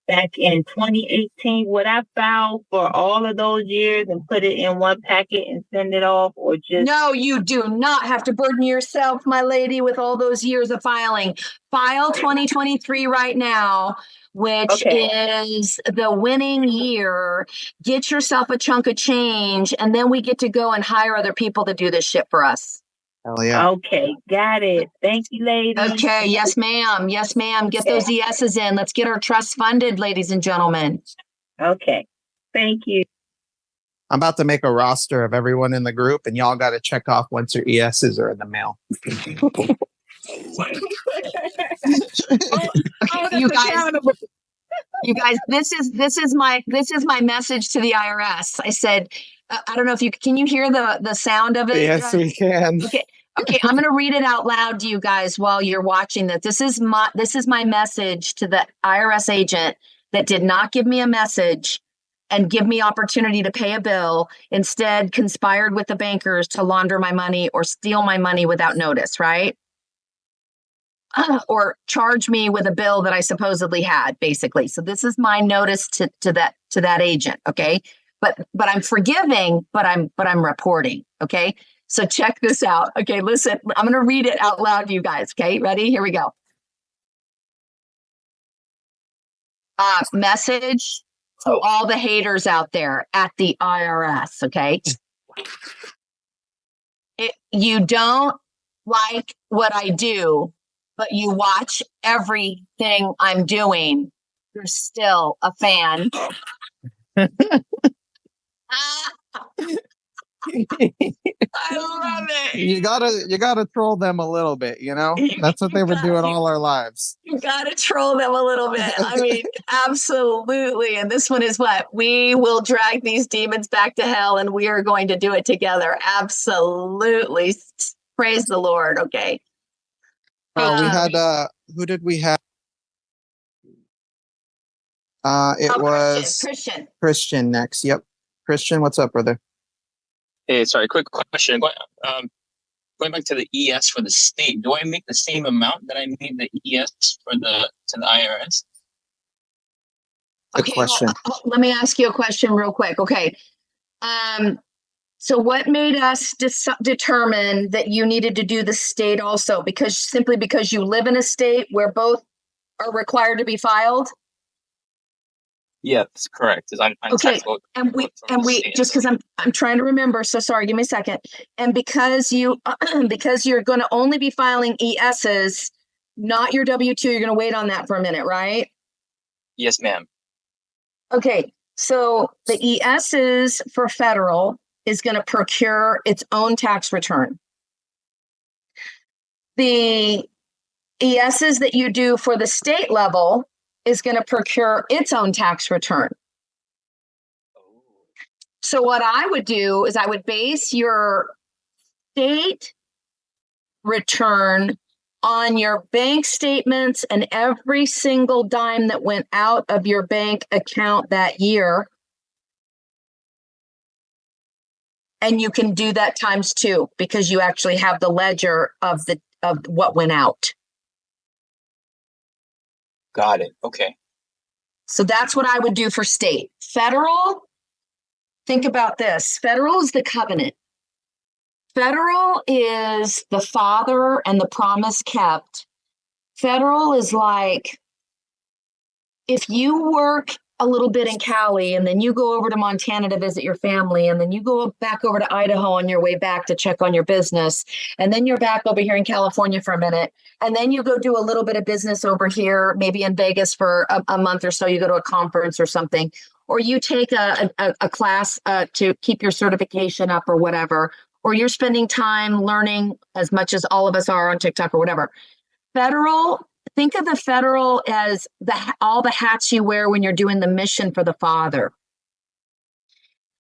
S10: back in 2018, would I file for all of those years and put it in one packet and send it off, or just?
S1: No, you do not have to burden yourself, my lady, with all those years of filing. File 2023 right now, which is the winning year. Get yourself a chunk of change, and then we get to go and hire other people to do this shit for us.
S9: Hell yeah.
S10: Okay, got it. Thank you, ladies.
S1: Okay, yes, ma'am. Yes, ma'am. Get those ESs in. Let's get our trust funded, ladies and gentlemen.
S10: Okay, thank you.
S9: I'm about to make a roster of everyone in the group, and y'all got to check off once your ESs are in the mail.
S1: You guys, this is my message to the IRS. I said, I don't know if can you hear the sound of it?
S9: Yes, we can.
S1: Okay, I'm going to read it out loud to you guys while you're watching that. This is my message to the IRS agent that did not give me a message and give me opportunity to pay a bill, instead conspired with the bankers to launder my money or steal my money without notice, right? Or charge me with a bill that I supposedly had, basically. So this is my notice to that agent, okay? But I'm forgiving, but I'm reporting, okay? So check this out. Okay, listen, I'm going to read it out loud to you guys. Okay, ready? Here we go. Message to all the haters out there at the IRS. Okay. You don't like what I do, but you watch everything I'm doing. You're still a fan. I love it.
S9: You gotta troll them a little bit, you know? That's what they were doing all our lives.
S1: You gotta troll them a little bit. I mean, absolutely. And this one is what? We will drag these demons back to hell, and we are going to do it together. Absolutely. Praise the Lord. Okay.
S9: Oh, we had who did we have? It was Christian next. Yep. Christian, what's up, brother?
S11: Hey, sorry, quick question. Going back to the ES for the state, do I make the same amount that I made the ES to the IRS?
S9: Good question.
S1: Let me ask you a question real quick. Okay. So what made us determine that you needed to do the state also? Simply because you live in a state where both are required to be filed?
S11: Yeah, that's correct. I'm
S1: Okay, and we just because I'm trying to remember, so sorry, give me a second. And because you're going to only be filing ESs, not your W-2, you're going to wait on that for a minute, right?
S11: Yes, ma'am.
S1: Okay, so the ESs for federal is going to procure its own tax return. The ESs that you do for the state level is going to procure its own tax return. So what I would do is I would base your state return on your bank statements and every single dime that went out of your bank account that year. And you can do that times 2 because you actually have the ledger of what went out.
S11: Got it. Okay.
S1: So that's what I would do for state. Federal, think about this. Federal is the covenant. Federal is the father and the promise kept. Federal is like, if you work a little bit in Cali and then you go over to Montana to visit your family and then you go back over to Idaho on your way back to check on your business, and then you're back over here in California for a minute, and then you go do a little bit of business over here, maybe in Vegas for a month or so, you go to a conference or something, or you take a class to keep your certification up or whatever, or you're spending time learning as much as all of us are on TikTok or whatever. Federal, think of the federal as all the hats you wear when you're doing the mission for the Father.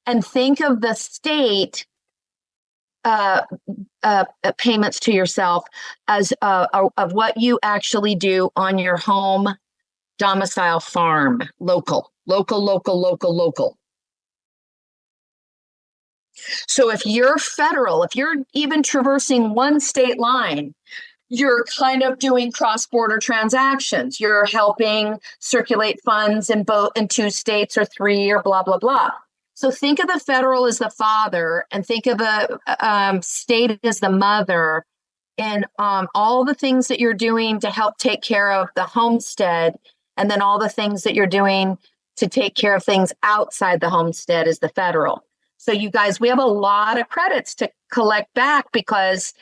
S1: And think of the state payments to yourself as of what you actually do on your home domicile farm, local. So if you're federal, if you're even traversing one state line, you're kind of doing cross-border transactions. You're helping circulate funds in 2 states or 3 or blah, blah, blah. So think of the federal as the father and think of the state as the mother, and all the things that you're doing to help take care of the homestead, and then all the things that you're doing to take care of things outside the homestead is the federal. So you guys, we have a lot of credits to collect back because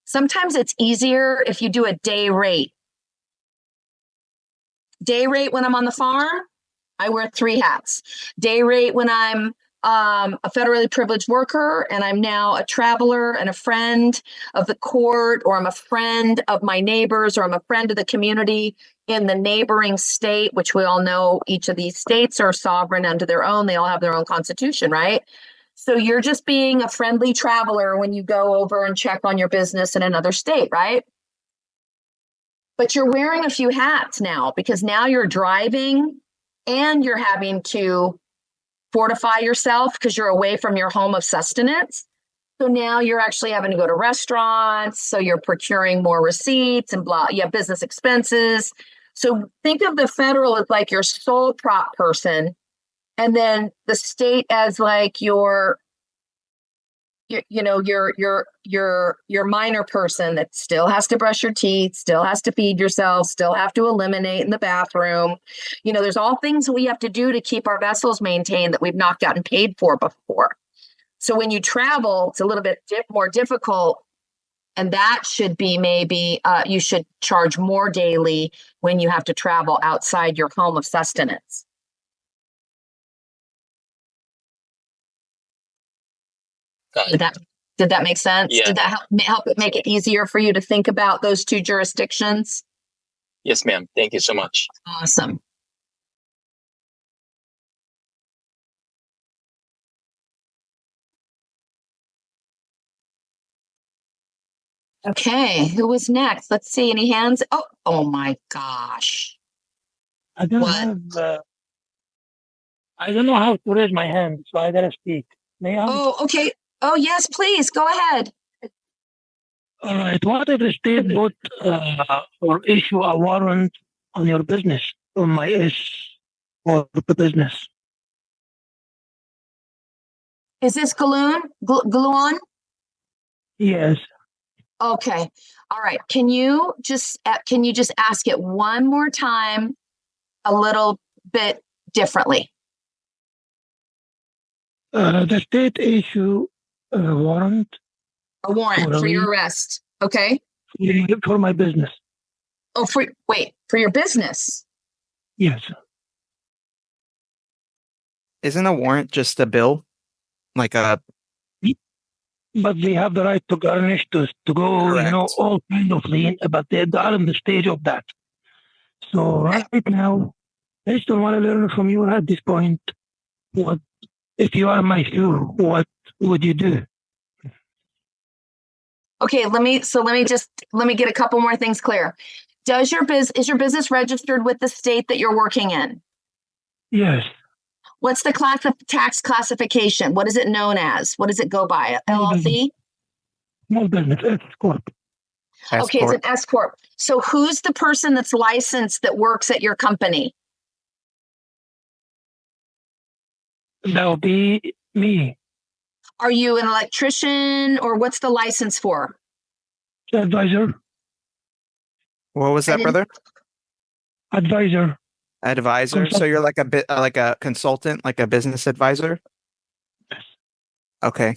S1: sometimes it's easier if you do a day rate. Day rate when I'm on the farm, I wear 3 hats. Day rate when I'm a federally privileged worker and I'm now a traveler and a friend of the court, or I'm a friend of my neighbors, or I'm a friend of the community in the neighboring state, which we all know each of these states are sovereign unto their own. They all have their own constitution, right? So you're just being a friendly traveler when you go over and check on your business in another state, right? But you're wearing a few hats now because now you're driving and you're having to fortify yourself because you're away from your home of sustenance. So now you're actually having to go to restaurants. So you're procuring more receipts and blah. You have business expenses. So think of the federal as like your sole prop person, and then the state as like your minor person that still has to brush your teeth, still has to feed yourself, still have to eliminate in the bathroom. There's all things we have to do to keep our vessels maintained that we've not gotten paid for before. So when you travel, it's a little bit more difficult. And that should be maybe you should charge more daily when you have to travel outside your home of sustenance. Did that make sense?
S11: Yeah.
S1: Did that help it make it easier for you to think about those 2 jurisdictions?
S11: Yes, ma'am. Thank you so much.
S1: Awesome. Okay, who was next? Let's see. Any hands? Oh my gosh.
S18: I don't know how to raise my hand, so I gotta speak. May I?
S1: Oh, okay. Oh, yes, please. Go ahead.
S18: All right. What if the state put or issue a warrant on your business, on my S or the business?
S1: Is this Galoon?
S18: Yes.
S1: Okay. All right. Can you just ask it one more time a little bit differently?
S18: The state issue a warrant.
S1: A warrant for your arrest. Okay.
S18: For my business.
S1: Oh, for your business?
S18: Yes.
S5: Isn't a warrant just a bill? Like a...
S18: But they have the right to garnish, to go,
S5: Correct.
S18: all kind of things, but they are in the stage of that. So right now, I still want to learn from you at this point. What, if you are my shoe, what would you do?
S1: Okay, let me get a couple more things clear. Is your business registered with the state that you're working in?
S18: Yes.
S1: What's the tax classification? What is it known as? What does it go by? LLC?
S18: Small business, S corp.
S1: Okay, it's an S corp. So who's the person that's licensed that works at your company?
S18: That would be me.
S1: Are you an electrician, or what's the license for?
S18: Advisor.
S5: What was that, brother?
S18: Advisor.
S5: Advisor. So you're like a consultant, like a business advisor?
S18: Yes.
S5: Okay.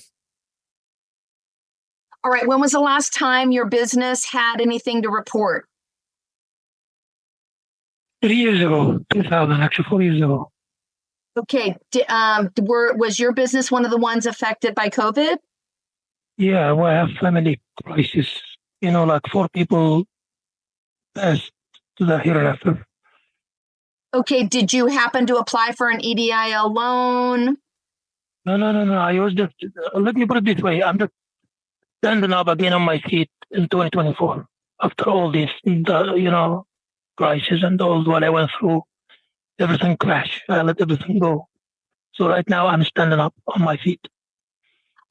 S1: All right. When was the last time your business had anything to report?
S18: 3 years ago, 2000, actually 4 years ago.
S1: Okay. Was your business one of the ones affected by COVID?
S18: Yeah, we have family crisis. Like 4 people passed to the hereafter.
S1: Okay. Did you happen to apply for an EIDL loan?
S18: No. I was just, let me put it this way. I'm just standing up again on my feet in 2024 after all this, crisis and all what I went through. Everything crashed. I let everything go. So right now I'm standing up on my feet.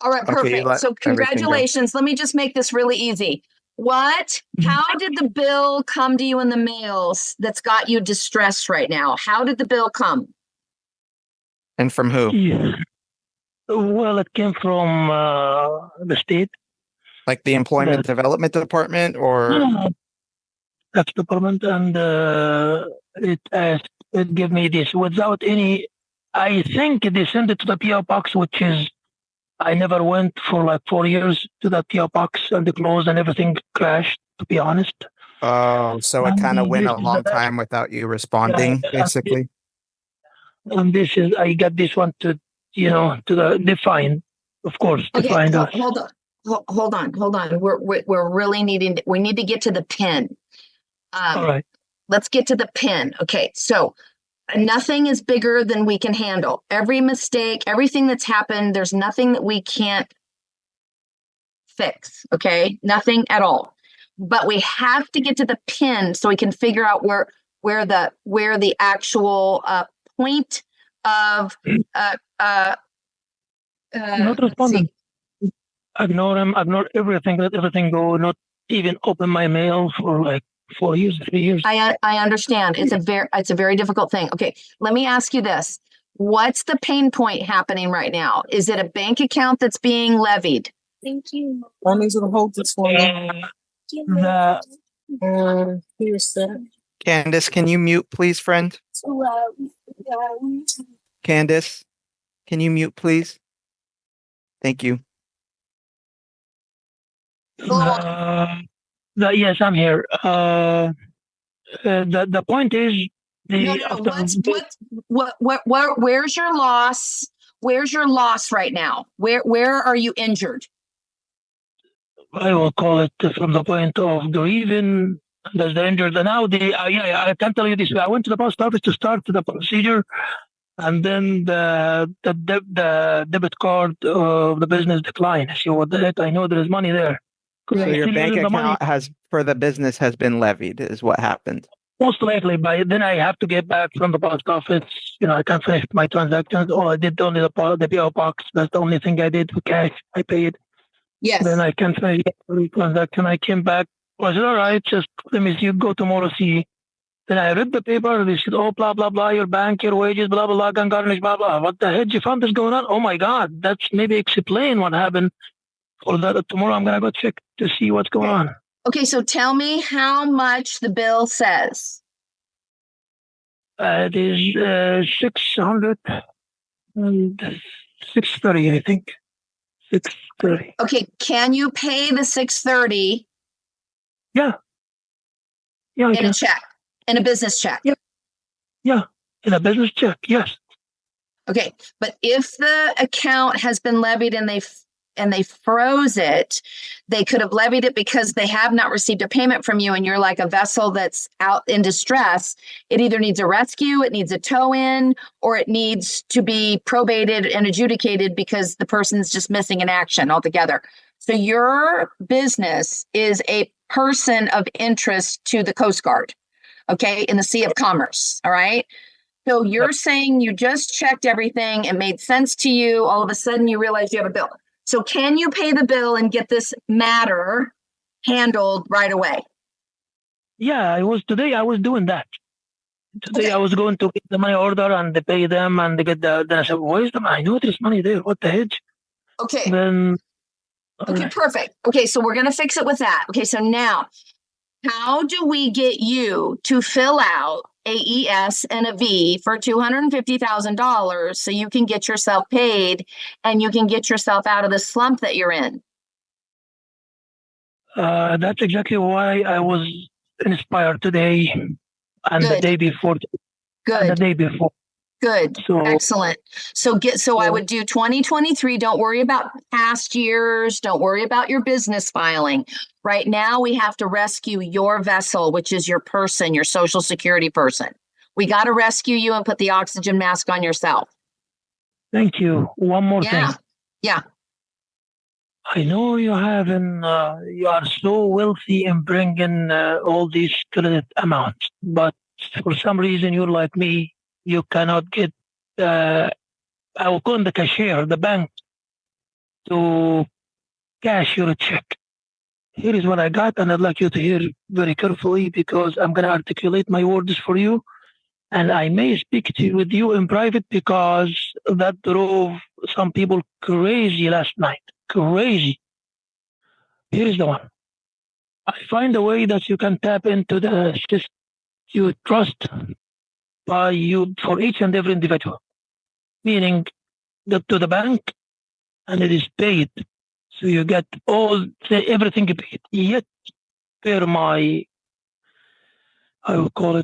S1: All right, perfect. So congratulations. Let me just make this really easy. What? How did the bill come to you in the mails that's got you distressed right now? How did the bill come?
S5: And from who?
S18: Yeah. Well, it came from the state.
S5: Like the Employment Development Department or?
S18: Tax department, and it gave me this without any. I think they sent it to the PO box, which is I never went for like 4 years to that PO box, and they closed and everything crashed. To be honest.
S5: Oh, so it kind of went a long time without you responding, basically.
S18: And this is I got this one to to the define, of course, define us.
S1: Hold on. We're really we need to get to the pin.
S18: All right.
S1: Let's get to the pin. Okay, so nothing is bigger than we can handle. Every mistake, everything that's happened, there's nothing that we can't fix. Okay, nothing at all. But we have to get to the pin so we can figure out where the actual point of
S18: not responding. Ignore him. Ignore everything. Let everything go. Not even open my mail for like 4 years, 3 years.
S1: I understand. It's a very difficult thing. Okay, let me ask you this. What's the pain point happening right now? Is it a bank account that's being levied?
S12: Thank you.
S2: Let me hold this for me.
S12: Here's the.
S5: Candace, can you mute, please, friend? Candace, can you mute, please? Thank you.
S18: Yes, I'm here. The point is
S1: where's your loss? Where's your loss right now? Where are you injured?
S18: I will call it from the point of grieving. There's the injured. And now I can tell you this. I went to the post office to start the procedure, and then the debit card of the business declined. I see what the heck. I know there is money there.
S5: So your bank account for the business has been levied, is what happened.
S18: Most likely, but then I have to get back from the post office. I can't finish my transactions. All I did only the PO box. That's the only thing I did with cash. I paid.
S1: Yes.
S18: Then I can't finish the transaction. I came back. I said, all right, just let me see. Go tomorrow, see. Then I read the paper. They said, oh, blah, blah, blah, your bank, your wages, blah, blah, blah, gun garnish, blah, blah. What the hedge fund is going on? Oh, my God. That's maybe explain what happened. For that, tomorrow I'm going to go check to see what's going on.
S1: Okay, so tell me how much the bill says.
S18: It is 600 and 630, I think. 630.
S1: Okay, can you pay the 630?
S18: Yeah. Yeah,
S1: in a check, in a business check.
S18: Yeah, in a business check. Yes.
S1: Okay, but if the account has been levied and they froze it, they could have levied it because they have not received a payment from you, and you're like a vessel that's out in distress. It either needs a rescue, it needs a tow in, or it needs to be probated and adjudicated because the person's just missing in action altogether. So your business is a person of interest to the Coast Guard, okay, in the Sea of Commerce, all right? So you're saying you just checked everything, it made sense to you, all of a sudden you realize you have a bill. So can you pay the bill and get this matter handled right away?
S18: Yeah, I was doing that. Today I was going to get the money order and they pay them and they get then I said, where's the money? I know there's money there. What the hedge?
S1: Okay.
S18: Then
S1: okay, perfect. Okay, so we're gonna fix it with that. Okay, so now how do we get you to fill out AES and a V for $250,000 so you can get yourself paid and you can get yourself out of the slump that you're in?
S18: That's exactly why I was inspired today and the day before.
S1: Good.
S18: And the day before.
S1: Good.
S18: So,
S1: excellent. So I would do 2023. Don't worry about past years. Don't worry about your business filing. Right now, we have to rescue your vessel, which is your person, your social security person. We got to rescue you and put the oxygen mask on yourself.
S18: Thank you. One more thing.
S1: Yeah.
S18: I know you you are so wealthy in bringing all these credit amounts, but for some reason you're like me. You cannot get, I will call the cashier, the bank, to cash your check. here is what I got, and I'd like you to hear very carefully because I'm going to articulate my words for you. And I may speak to you with you in private because that drove some people crazy last night. Crazy. Here is the one. I find a way that you can tap into the system you trust by you for each and every individual, meaning get to the bank and it is paid. So you get everything paid. Yet, per my, I will call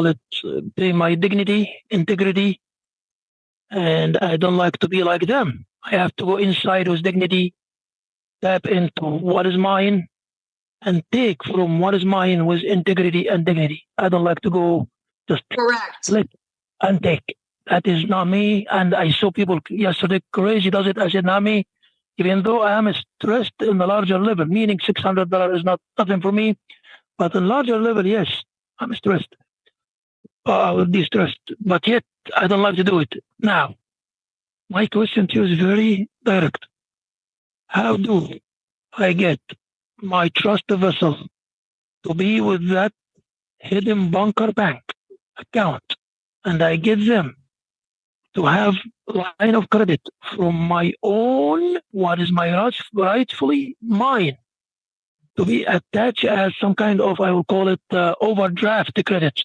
S18: it pay my dignity, integrity, and I don't like to be like them. I have to go inside with dignity, tap into what is mine, and take from what is mine with integrity and dignity. I don't like to go just
S1: correct
S18: and take. That is not me. And I saw people yesterday crazy does it. I said, not me. Even though I am stressed in the larger level, meaning $600 is not nothing for me. But in larger level, yes, I'm stressed. I will be stressed. But yet, I don't like to do it. Now, my question to you is very direct. How do I get my trust vessel to be with that hidden bunker bank account, and I get them to have line of credit from my own, what is my rightfully mine, to be attached as some kind of, I will call it overdraft credit.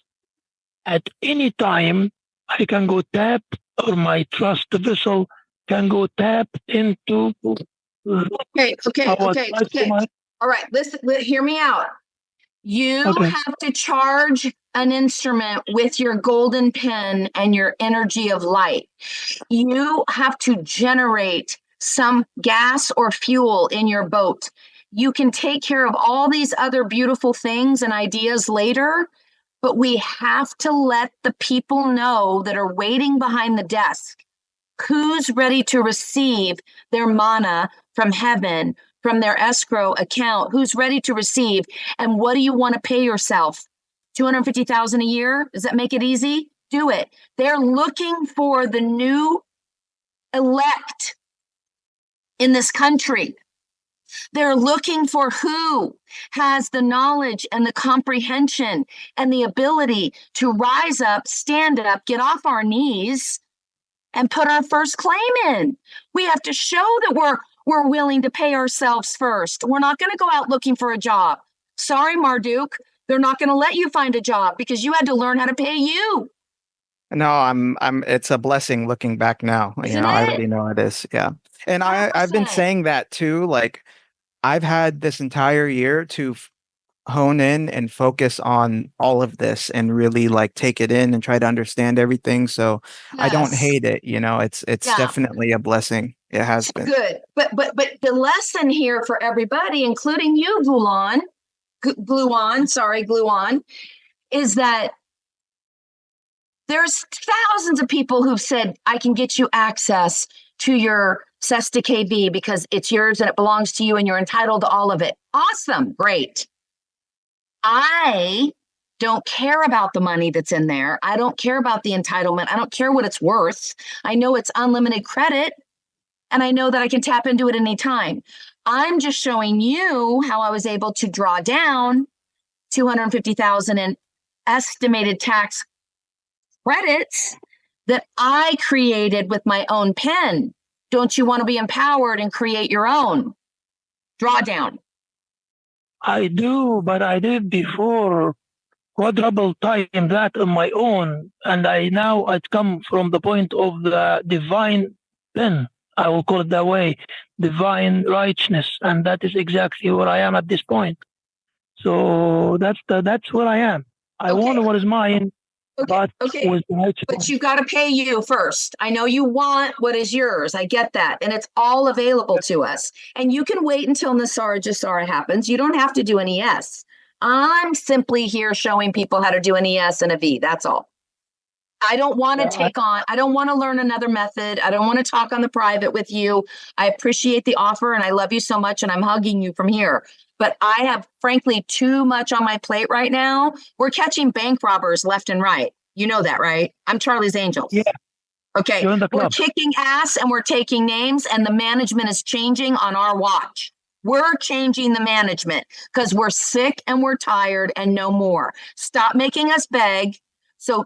S18: At any time, I can go tap, or my trust vessel can go tap into.
S1: Okay. All right, listen, hear me out. You have to charge an instrument with your golden pen and your energy of light. You have to generate some gas or fuel in your boat. You can take care of all these other beautiful things and ideas later, but we have to let the people know that are waiting behind the desk who's ready to receive their mana from heaven, from their escrow account, who's ready to receive, and what do you want to pay yourself? $250,000 a year? Does that make it easy? Do it. They're looking for the new elect in this country. They're looking for who has the knowledge and the comprehension and the ability to rise up, stand up, get off our knees, and put our first claim in. We have to show that we're willing to pay ourselves first. We're not going to go out looking for a job. Sorry, Marduk. They're not going to let you find a job because you had to learn how to pay you.
S5: No, it's a blessing looking back now.
S1: Isn't
S5: I
S1: it?
S5: already know it is. Yeah. And I've been
S1: 100%.
S5: saying that too. Like, I've had this entire year to hone in and focus on all of this and really like take it in and try to understand everything. So I don't
S1: Yes.
S5: hate it. It's
S1: Yeah.
S5: definitely a blessing. It has been.
S1: Good. But the lesson here for everybody, including you, Gluon, is that there's thousands of people who've said, I can get you access to your Cesta KB because it's yours and it belongs to you and you're entitled to all of it. Awesome. Great. I don't care about the money that's in there. I don't care about the entitlement. I don't care what it's worth. I know it's unlimited credit and I know that I can tap into it anytime. I'm just showing you how I was able to draw down $250,000 in estimated tax credits that I created with my own pen. Don't you want to be empowered and create your own drawdown?
S18: I do, but I did before quadruple time that on my own, and I'd come from the point of the divine pen. I will call it that way, divine righteousness, and that is exactly where I am at this point. So that's where I am. I want what is mine, but with righteousness.
S1: But you got to pay you first. I know you want what is yours. I get that. And it's all available to us. And you can wait until Nassara Jassara happens. You don't have to do an ES. I'm simply here showing people how to do an ES and a V. That's all. I don't want to I don't want to learn another method. I don't want to talk on the private with you. I appreciate the offer and I love you so much and I'm hugging you from here. But I have, frankly, too much on my plate right now. We're catching bank robbers left and right. You know that, right? I'm Charlie's Angels.
S18: Yeah.
S1: Okay,
S18: Join the
S1: we're
S18: club.
S1: kicking ass and we're taking names, and the management is changing on our watch. We're changing the management because we're sick and we're tired and no more. Stop making us beg. So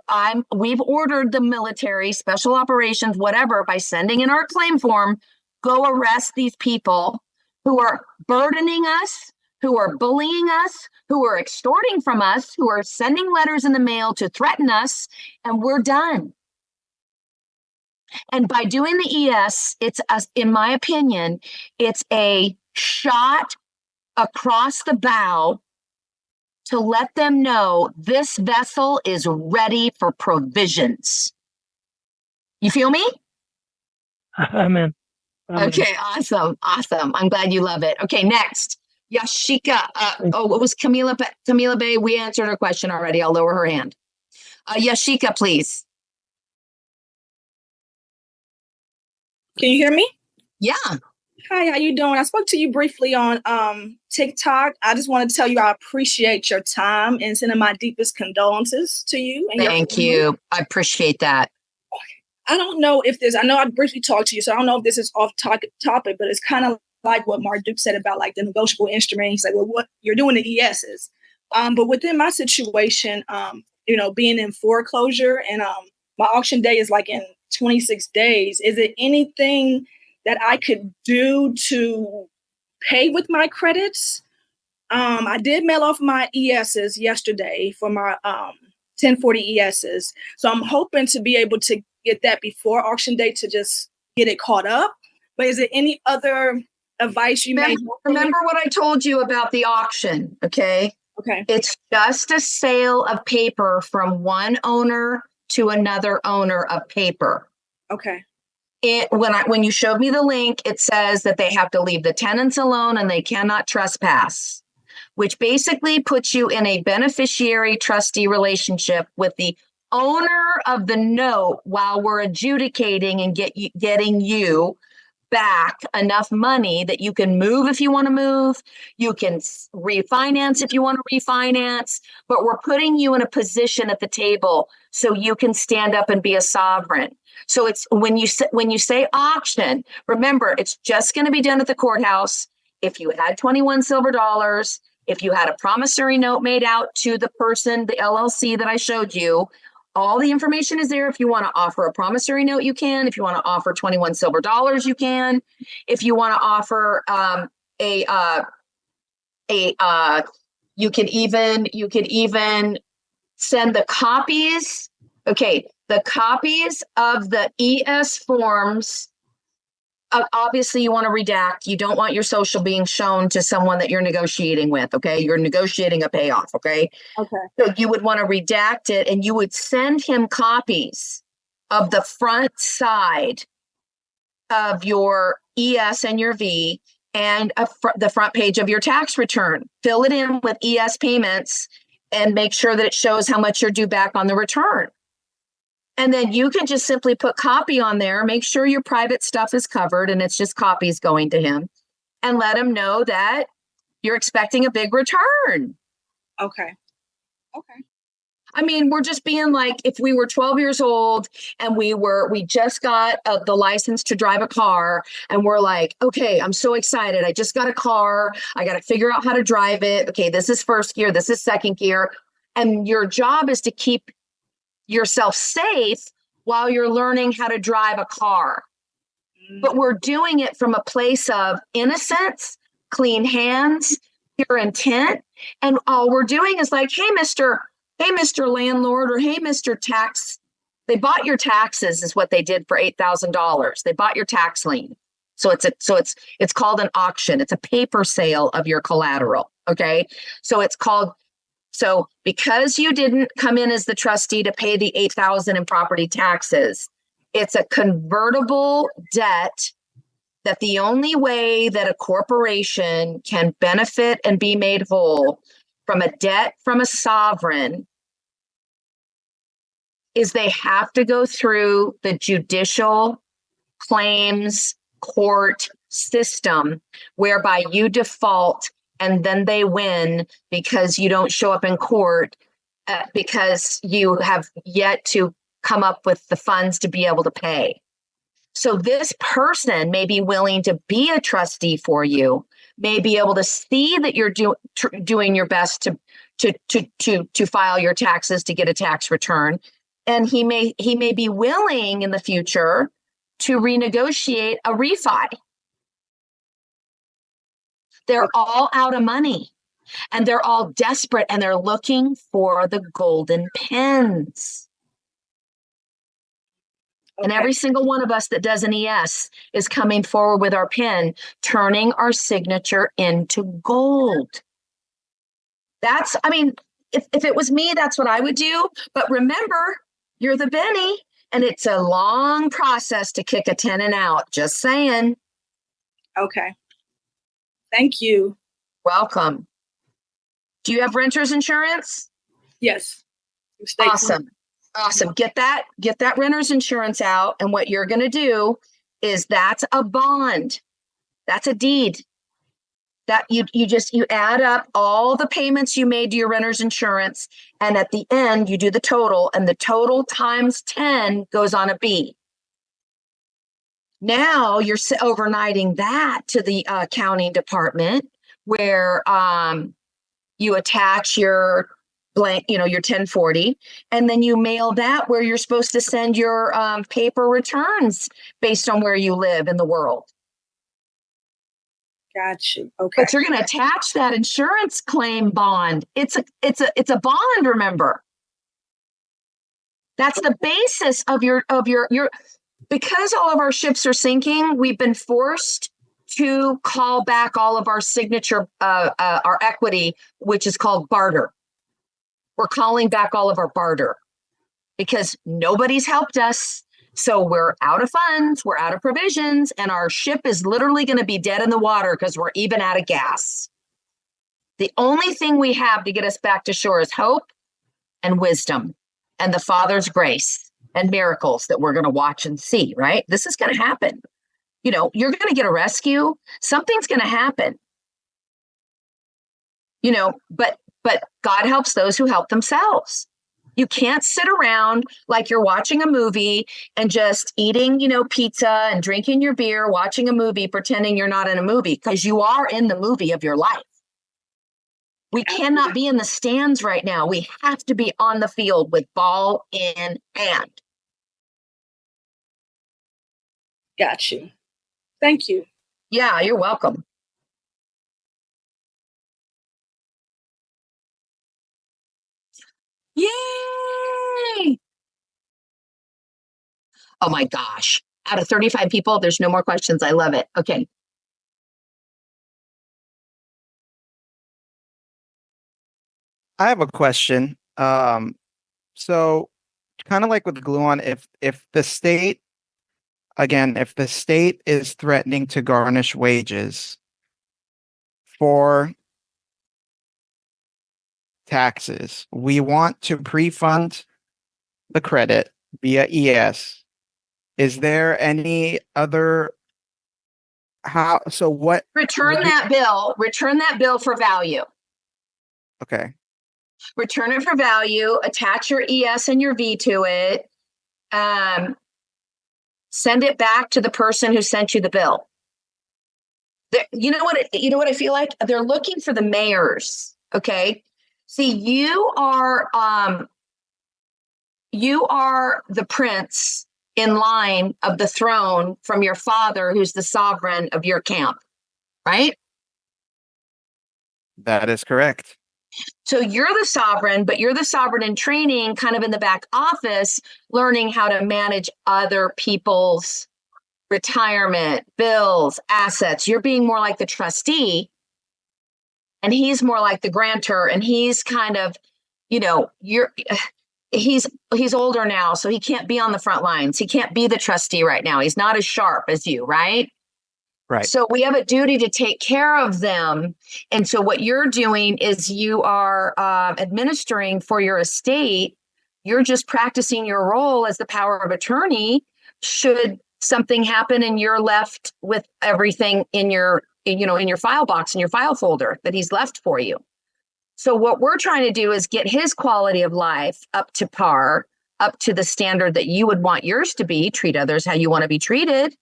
S1: we've ordered the military, special operations, whatever, by sending in our claim form, go arrest these people who are burdening us, who are bullying us, who are extorting from us, who are sending letters in the mail to threaten us, and we're done. And by doing the ES, in my opinion, it's a shot across the bow to let them know this vessel is ready for provisions. You feel me?
S18: Amen. Amen.
S1: Okay, awesome. I'm glad you love it. Okay, next. Yashika. It was Camila Bay. We answered her question already. I'll lower her hand. Yashika, please.
S19: Can you hear me?
S1: Yeah.
S19: Hi, how you doing? I spoke to you briefly on TikTok. I just wanted to tell you I appreciate your time and sending my deepest condolences to you. And
S1: Thank you. I appreciate that.
S19: I don't know if I know I briefly talked to you, so I don't know if this is off topic, but it's kind of like what Mark Duke said about like the negotiable instrument. He's like, well, what you're doing the ESs. But within my situation, being in foreclosure and my auction day is like in 26 days. Is it anything that I could do to pay with my credits? I did mail off my ESs yesterday for my 1040 ESs. So I'm hoping to be able to get that before auction day to just get it caught up. But is there any other advice you may
S1: remember what I told you about the auction? Okay. It's just a sale of paper from one owner to another owner of paper.
S19: Okay.
S1: When you showed me the link, it says that they have to leave the tenants alone and they cannot trespass, which basically puts you in a beneficiary trustee relationship with the owner of the note while we're adjudicating and getting you back enough money that you can move if you want to move, you can refinance if you want to refinance, but we're putting you in a position at the table so you can stand up and be a sovereign. So it's when you say auction, remember, it's just going to be done at the courthouse. If you had 21 silver dollars, if you had a promissory note made out to the person, the LLC that I showed you, all the information is there. If you want to offer a promissory note, you can. If you want to offer 21 silver dollars, you can. If you want to offer you could even send the copies. Okay, the copies of the ES forms. Obviously, you want to redact. You don't want your social being shown to someone that you're negotiating with. Okay, you're negotiating a payoff. Okay.
S19: Okay.
S1: So you would want to redact it, and you would send him copies of the front side of your ES and your V, and the front page of your tax return. Fill it in with ES payments, and make sure that it shows how much you're due back on the return. And then you can just simply put copy on there, make sure your private stuff is covered and it's just copies going to him, and let him know that you're expecting a big return.
S19: Okay.
S1: I mean, we're just being like, if we were 12 years old and we just got the license to drive a car, and we're like, okay, I'm so excited. I just got a car. I got to figure out how to drive it. Okay, this is first gear. This is second gear. And your job is to keep yourself safe while you're learning how to drive a car. But we're doing it from a place of innocence, clean hands, pure intent. And all we're doing is like, hey, Mr. Landlord, or hey, Mr. Tax. They bought your taxes is what they did for $8,000. They bought your tax lien. So it's called an auction. It's a paper sale of your collateral. Okay. So because you didn't come in as the trustee to pay the $8,000 in property taxes, it's a convertible debt that the only way that a corporation can benefit and be made whole from a debt from a sovereign is they have to go through the judicial claims court system, whereby you default and then they win because you don't show up in court because you have yet to come up with the funds to be able to pay. So this person may be willing to be a trustee for you, may be able to see that you're doing your best to file your taxes, to get a tax return. And he may be willing in the future to renegotiate a refi. They're all out of money and they're all desperate and they're looking for the golden pens. And every single one of us that does an ES is coming forward with our pen, turning our signature into gold. If it was me, that's what I would do. But remember, you're the Benny, and it's a long process to kick a tenant out. Just saying.
S19: Okay. Thank you.
S1: Welcome. Do you have renter's insurance?
S19: Yes.
S1: Awesome. Awesome. Get that renter's insurance out. And what you're going to do is that's a bond. That's a deed. That you add up all the payments you made to your renter's insurance. And at the end, you do the total, and the total times 10 goes on a B. Now you're overnighting that to the accounting department where you attach your blank, your 1040, and then you mail that where you're supposed to send your paper returns based on where you live in the world.
S19: Got you. Okay.
S1: But you're going to attach that insurance claim bond. It's a bond, remember. That's the basis of your because all of our ships are sinking, we've been forced to call back all of our signature our equity, which is called barter. We're calling back all of our barter because nobody's helped us. So we're out of funds, we're out of provisions, and our ship is literally going to be dead in the water because we're even out of gas. The only thing we have to get us back to shore is hope and wisdom and the Father's grace and miracles that we're going to watch and see, right? This is going to happen. You're going to get a rescue. Something's going to happen. But God helps those who help themselves. You can't sit around like you're watching a movie and just eating, pizza and drinking your beer, watching a movie, pretending you're not in a movie, because you are in the movie of your life. We cannot be in the stands right now. We have to be on the field with ball in hand.
S19: Got you. Thank you.
S1: Yeah, you're welcome. Yay! Oh my gosh. Out of 35 people, there's no more questions. I love it. Okay.
S5: I have a question. So kind of like with Gluon, if the state is threatening to garnish wages for taxes, we want to pre-fund the credit via ES. Is there any other
S1: return that bill for value.
S5: Okay.
S1: Return it for value, attach your ES and your V to it. Send it back to the person who sent you the bill. You know what I feel like? They're looking for the mayors. Okay. See, you are the prince in line of the throne from your father, who's the sovereign of your camp, right?
S5: That is correct.
S1: So you're the sovereign, but you're the sovereign in training, kind of in the back office, learning how to manage other people's retirement, bills, assets. You're being more like the trustee, and he's more like the grantor, and he's kind of, he's older now, so he can't be on the front lines. He can't be the trustee right now. He's not as sharp as you, right?
S5: Right.
S1: So we have a duty to take care of them. And so what you're doing is you are administering for your estate. You're just practicing your role as the power of attorney should something happen and you're left with everything in your file box, in your file folder that he's left for you. So what we're trying to do is get his quality of life up to par up to the standard that you would want yours to be, treat others how you want to be treated,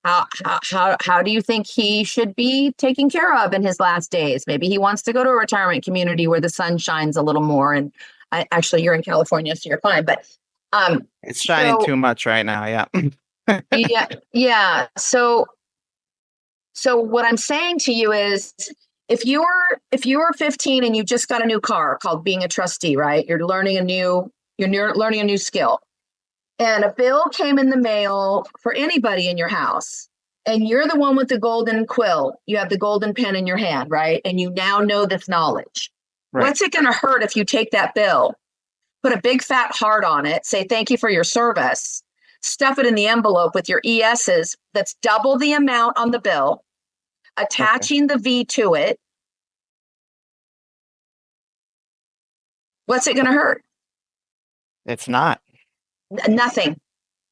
S1: how do you think he should be taken care of in his last days? Maybe he wants to go to a retirement community where the sun shines a little more. And actually, you're in California, so you're fine. But
S5: it's shining too much right now. Yeah.
S1: yeah. So what I'm saying to you is, if you're 15 and you just got a new car called being a trustee, right? You're learning a new skill. And a bill came in the mail for anybody in your house, and you're the one with the golden quill. You have the golden pen in your hand, right? And you now know this knowledge. Right. What's it going to hurt if you take that bill, put a big fat heart on it, say thank you for your service, stuff it in the envelope with your ESs that's double the amount on the bill, attaching the V to it? What's it going to hurt?
S5: It's not.
S1: Nothing.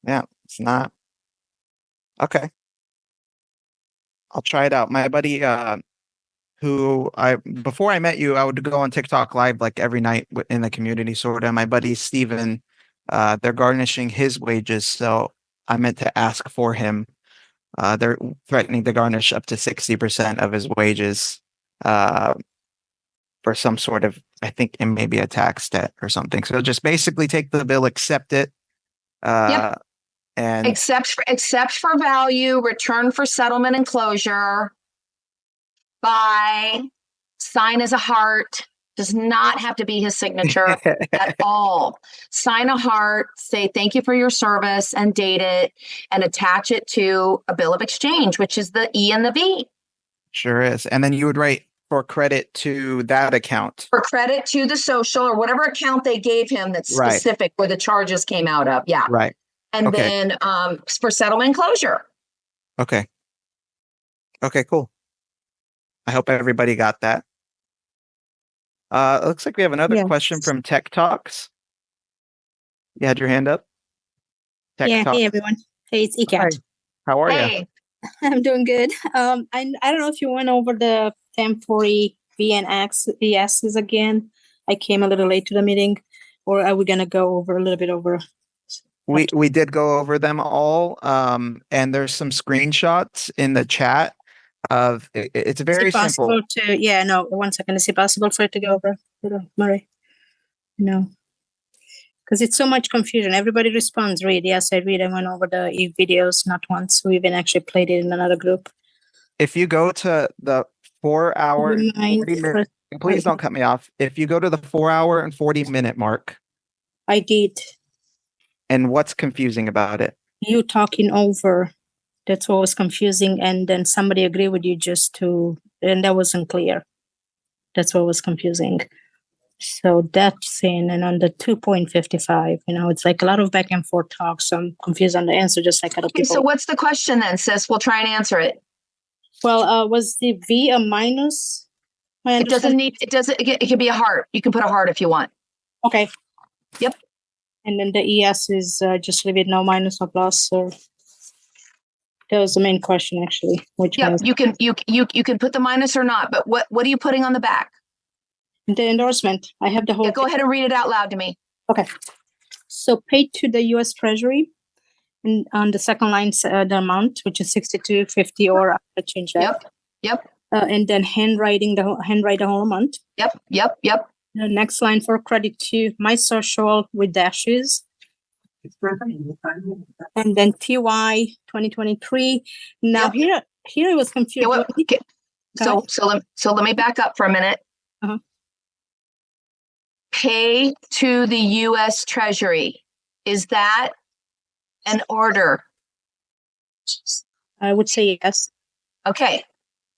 S5: Yeah, it's not. Okay. I'll try it out. My buddy, before I met you, I would go on TikTok live like every night in the community sort of. My buddy Steven, they're garnishing his wages. So I meant to ask for him. They're threatening to garnish up to 60% of his wages for some sort of, I think it may be a tax debt or something. So just basically take the bill, accept it.
S1: Yep.
S5: And
S1: accept for value, return for settlement and closure, buy, sign as a heart, does not have to be his signature at all. Sign a heart, say thank you for your service, and date it, and attach it to a bill of exchange, which is the E and the V.
S5: Sure is. And then you would write for credit to that account.
S1: For credit to the social or whatever account they gave him that's specific where the charges came out of. Yeah.
S5: Right.
S1: And then for settlement and closure.
S5: Okay. Okay, cool. I hope everybody got that. It looks like we have another question from Tech Talks. You had your hand up?
S20: Hey everyone. Hey, it's ECAT.
S5: How are you?
S20: I'm doing good. I don't know if you went over the 1040 VNX ESs again. I came a little late to the meeting, or are we gonna go over a little bit over?
S5: We did go over them all, and there's some screenshots in the chat of it's very simple.
S20: One second. Is it possible for it to go over, Murray? No, because it's so much confusion. Everybody responds, read. Yes, I read. I went over the videos not once. We even actually played it in another group.
S5: If you go to the 4 hour, 40 minute, please don't cut me off. If you go to the 4 hour and 40-minute mark.
S20: I did.
S5: And what's confusing about it?
S20: You talking over. That's what was confusing. And then somebody agreed with you and that wasn't clear. That's what was confusing. So that's in, and on the 2.55, it's like a lot of back and forth talk. So I'm confused on the answer, just like other people.
S1: So what's the question then, sis? We'll try and answer it.
S20: Well, was the V a minus?
S1: It can be a heart. You can put a heart if you want.
S20: Okay.
S1: Yep.
S20: And then the ES is just leave it no minus or plus, or that was the main question actually.
S1: You can put the minus or not, but what are you putting on the back?
S20: The endorsement. I have the whole.
S1: Go ahead and read it out loud to me.
S20: Okay. So paid to the U.S. Treasury, and on the second line, the amount, which is $62.50, or I change that.
S1: Yep.
S20: And then handwrite the whole amount.
S1: Yep.
S20: The next line for credit to my social with dashes. And then TY 2023. Now here it was confused.
S1: So let me back up for a minute.
S20: Uh-huh.
S1: Pay to the U.S. Treasury. Is that an order?
S20: I would say yes.
S1: Okay.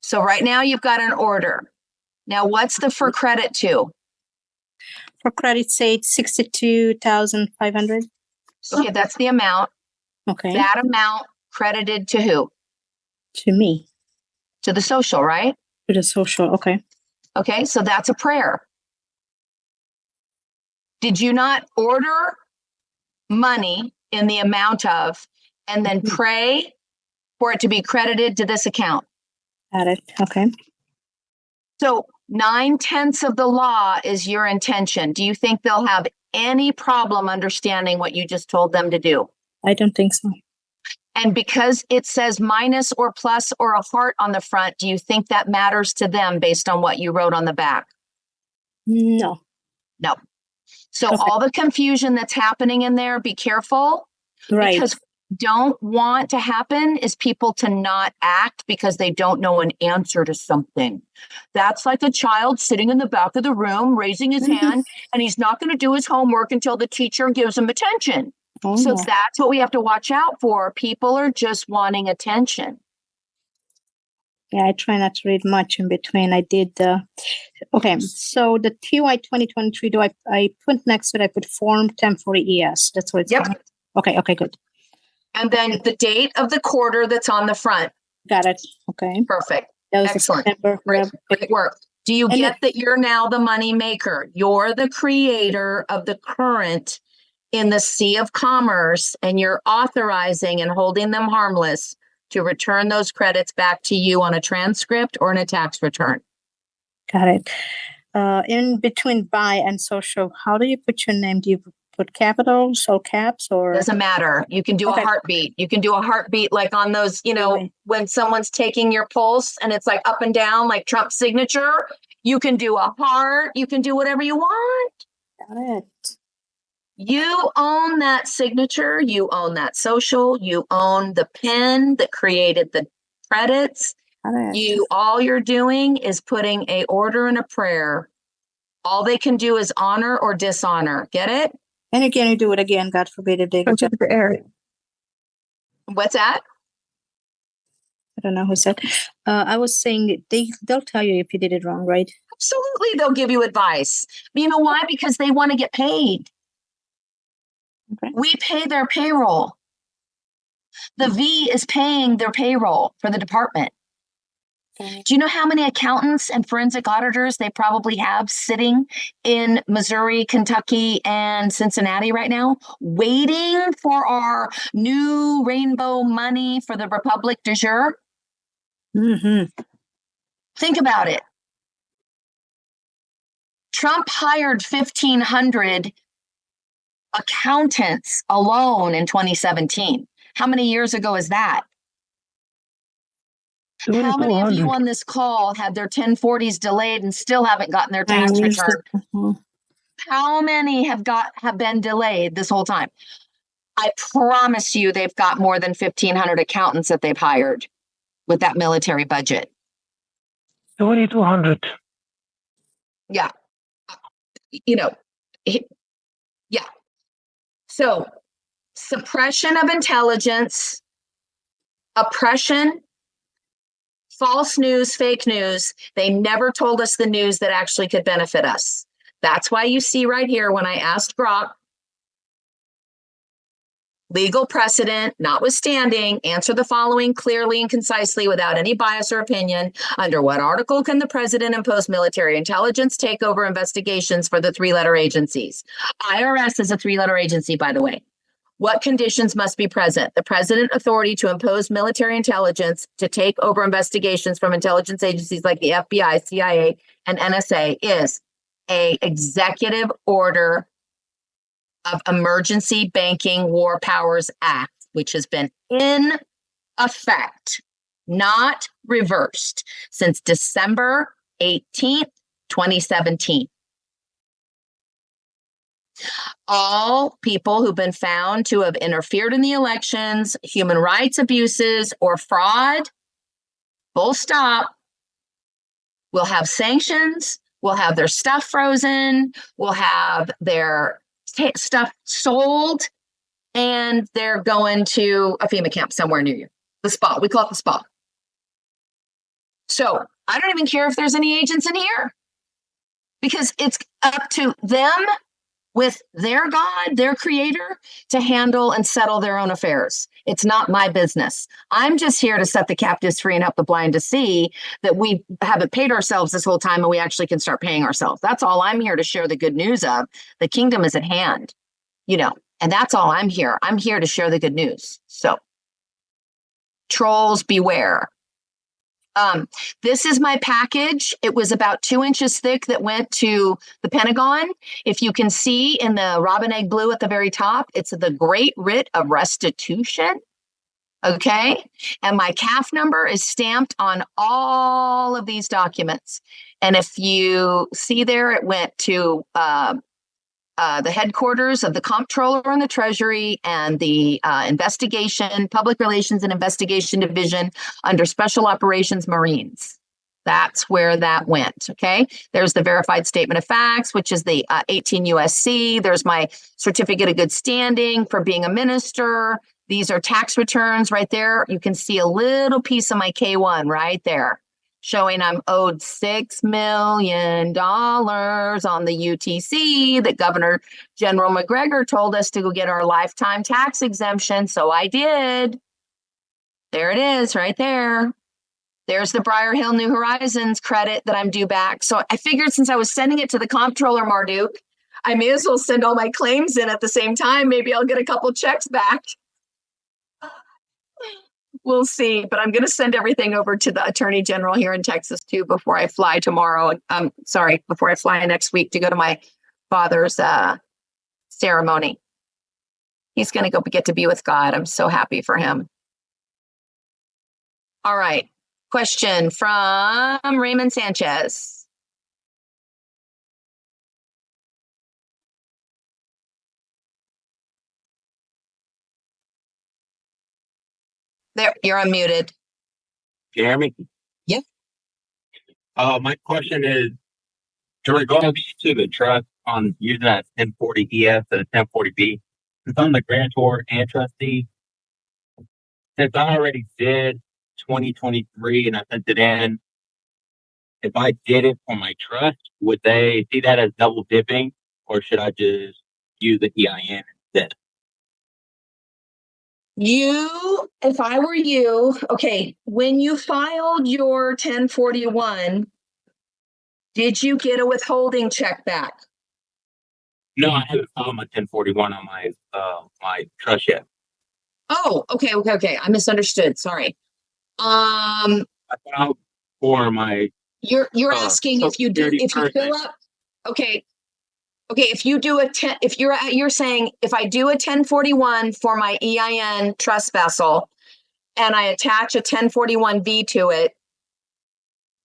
S1: So right now you've got an order. Now what's the for credit to?
S20: For credit, say it's 62,500.
S1: Okay, that's the amount.
S20: Okay.
S1: That amount credited to who?
S20: To me.
S1: To the social, right?
S20: To the social, okay.
S1: Okay, so that's a prayer. Did you not order money in the amount of, and then pray for it to be credited to this account?
S20: Got it, okay.
S1: So 9/10 of the law is your intention. Do you think they'll have any problem understanding what you just told them to do?
S20: I don't think so.
S1: And because it says minus or plus or a heart on the front, do you think that matters to them based on what you wrote on the back?
S20: No.
S1: No. So all the confusion that's happening in there, be careful.
S20: Right.
S1: Because don't want to happen is people to not act because they don't know an answer to something. That's like a child sitting in the back of the room, raising his hand, and he's not going to do his homework until the teacher gives him attention. So that's what we have to watch out for. People are just wanting attention.
S20: Yeah, I try not to read much in between. I did, okay, so the TY 2023, I put next to it, I put Form 1040 ES. That's what it's called. Okay, good.
S1: And then the date of the quarter that's on the front.
S20: Got it. Okay.
S1: Perfect.
S20: That was
S1: Excellent.
S20: September.
S1: Great work. Do you
S20: And
S1: get that you're now the money maker? You're the creator of the current in the sea of commerce, and you're authorizing and holding them harmless to return those credits back to you on a transcript or in a tax return.
S20: Got it. In between buy and social, how do you put your name? Do you put capitals or caps or?
S1: Doesn't matter. You can do a heartbeat. You can do a heartbeat like on those, when someone's taking your pulse and it's like up and down, like Trump's signature. You can do a heart. You can do whatever you want.
S20: Got it.
S1: You own that signature. You own that social. You own the pen that created the credits. All you're doing is putting a order and a prayer. All they can do is honor or dishonor. Get it?
S20: And again, you do it again. God forbid if they.
S1: What's that?
S20: I don't know who said. I was saying they'll tell you if you did it wrong, right?
S1: Absolutely, they'll give you advice. But you know why? Because they want to get paid.
S20: Okay.
S1: We pay their payroll. The V is paying their payroll for the department.
S20: Okay.
S1: Do you know how many accountants and forensic auditors they probably have sitting in Missouri, Kentucky, and Cincinnati right now, waiting for our new rainbow money for the Republic du jour?
S20: Mm-hmm.
S1: Think about it. Trump hired 1,500 accountants alone in 2017. How many years ago is that? How many of you on this call had their 1040s delayed and still haven't gotten their tax return? How many have been delayed this whole time? I promise you they've got more than 1,500 accountants that they've hired with that military budget.
S18: 2,200.
S1: Yeah. Yeah. So, suppression of intelligence, oppression, false news, fake news. They never told us the news that actually could benefit us. That's why you see right here when I asked Grok, legal precedent notwithstanding, answer the following clearly and concisely without any bias or opinion. Under what article can the president impose military intelligence takeover investigations for the 3-letter agencies? IRS is a 3-letter agency, by the way. What conditions must be present? The president authority to impose military intelligence to take over investigations from intelligence agencies like the FBI, CIA, and NSA is a executive order of Emergency Banking War Powers Act, which has been in effect, not reversed, since December 18th, 2017. All people who've been found to have interfered in the elections, human rights abuses, or fraud, full stop, will have sanctions, will have their stuff frozen, will have their stuff sold, and they're going to a FEMA camp somewhere near you. The spa. We call it the spa. So I don't even care if there's any agents in here, because it's up to them with their God, their creator, to handle and settle their own affairs. It's not my business. I'm just here to set the captives free and help the blind to see that we haven't paid ourselves this whole time and we actually can start paying ourselves. That's all I'm here to share the good news of. The kingdom is at hand, and that's all I'm here. I'm here to share the good news. So, trolls beware. This is my package. It was about 2 inches thick that went to the Pentagon. If you can see in the robin egg blue at the very top, it's the Great Writ of Restitution. Okay. And my CAF number is stamped on all of these documents. And if you see there, it went to the headquarters of the Comptroller and the Treasury and the Public Relations and Investigation Division under Special Operations Marines. That's where that went. Okay. There's the verified statement of facts, which is the 18 USC. There's my certificate of good standing for being a minister. These are tax returns right there. You can see a little piece of my K1 right there, showing I'm owed $6 million on the UTC that Governor General McGregor told us to go get our lifetime tax exemption. So I did. There it is right there. There's the Briar Hill New Horizons credit that I'm due back. So I figured since I was sending it to the comptroller, Marduk, I may as well send all my claims in at the same time. Maybe I'll get a couple checks back. We'll see, but I'm going to send everything over to the Attorney General here in Texas too before I fly tomorrow. Before I fly next week to go to my father's ceremony. He's going to go get to be with God. I'm so happy for him. All right. Question from Raymond Sanchez. There, you're unmuted.
S21: Can you hear me?
S1: Yeah.
S21: My question is, in regards to the trust on using that 1040 ES and 1040B, it's on the grantor and trustee. Since I already did 2023 and I sent it in, if I did it for my trust, would they see that as double dipping, or should I just use the EIN instead?
S1: If I were you, okay, when you filed your 1041, did you get a withholding check back?
S21: No, I haven't filed my 1041 on my trust yet.
S1: Oh, okay. I misunderstood. Sorry.
S21: I filed for my.
S1: You're asking if you fill up. Okay. If you do you're saying if I do a 1041 for my EIN trust vessel and I attach a 1041V to it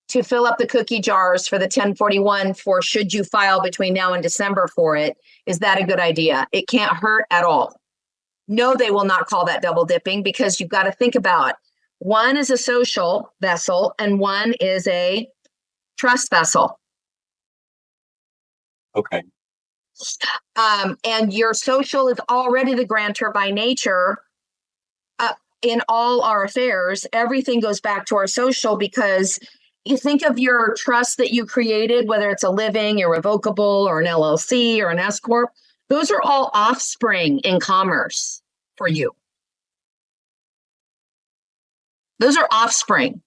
S1: to fill up the cookie jars for the 1041 for should you file between now and December for it, is that a good idea? It can't hurt at all. No, they will not call that double dipping because you've got to think about one is a social vessel and one is a trust vessel.
S21: Okay.
S1: And your social is already the grantor by nature. In all our affairs, everything goes back to our social because you think of your trust that you created, whether it's a living, irrevocable, or an LLC or an S Corp, those are all offspring in commerce for you. Those are offspring.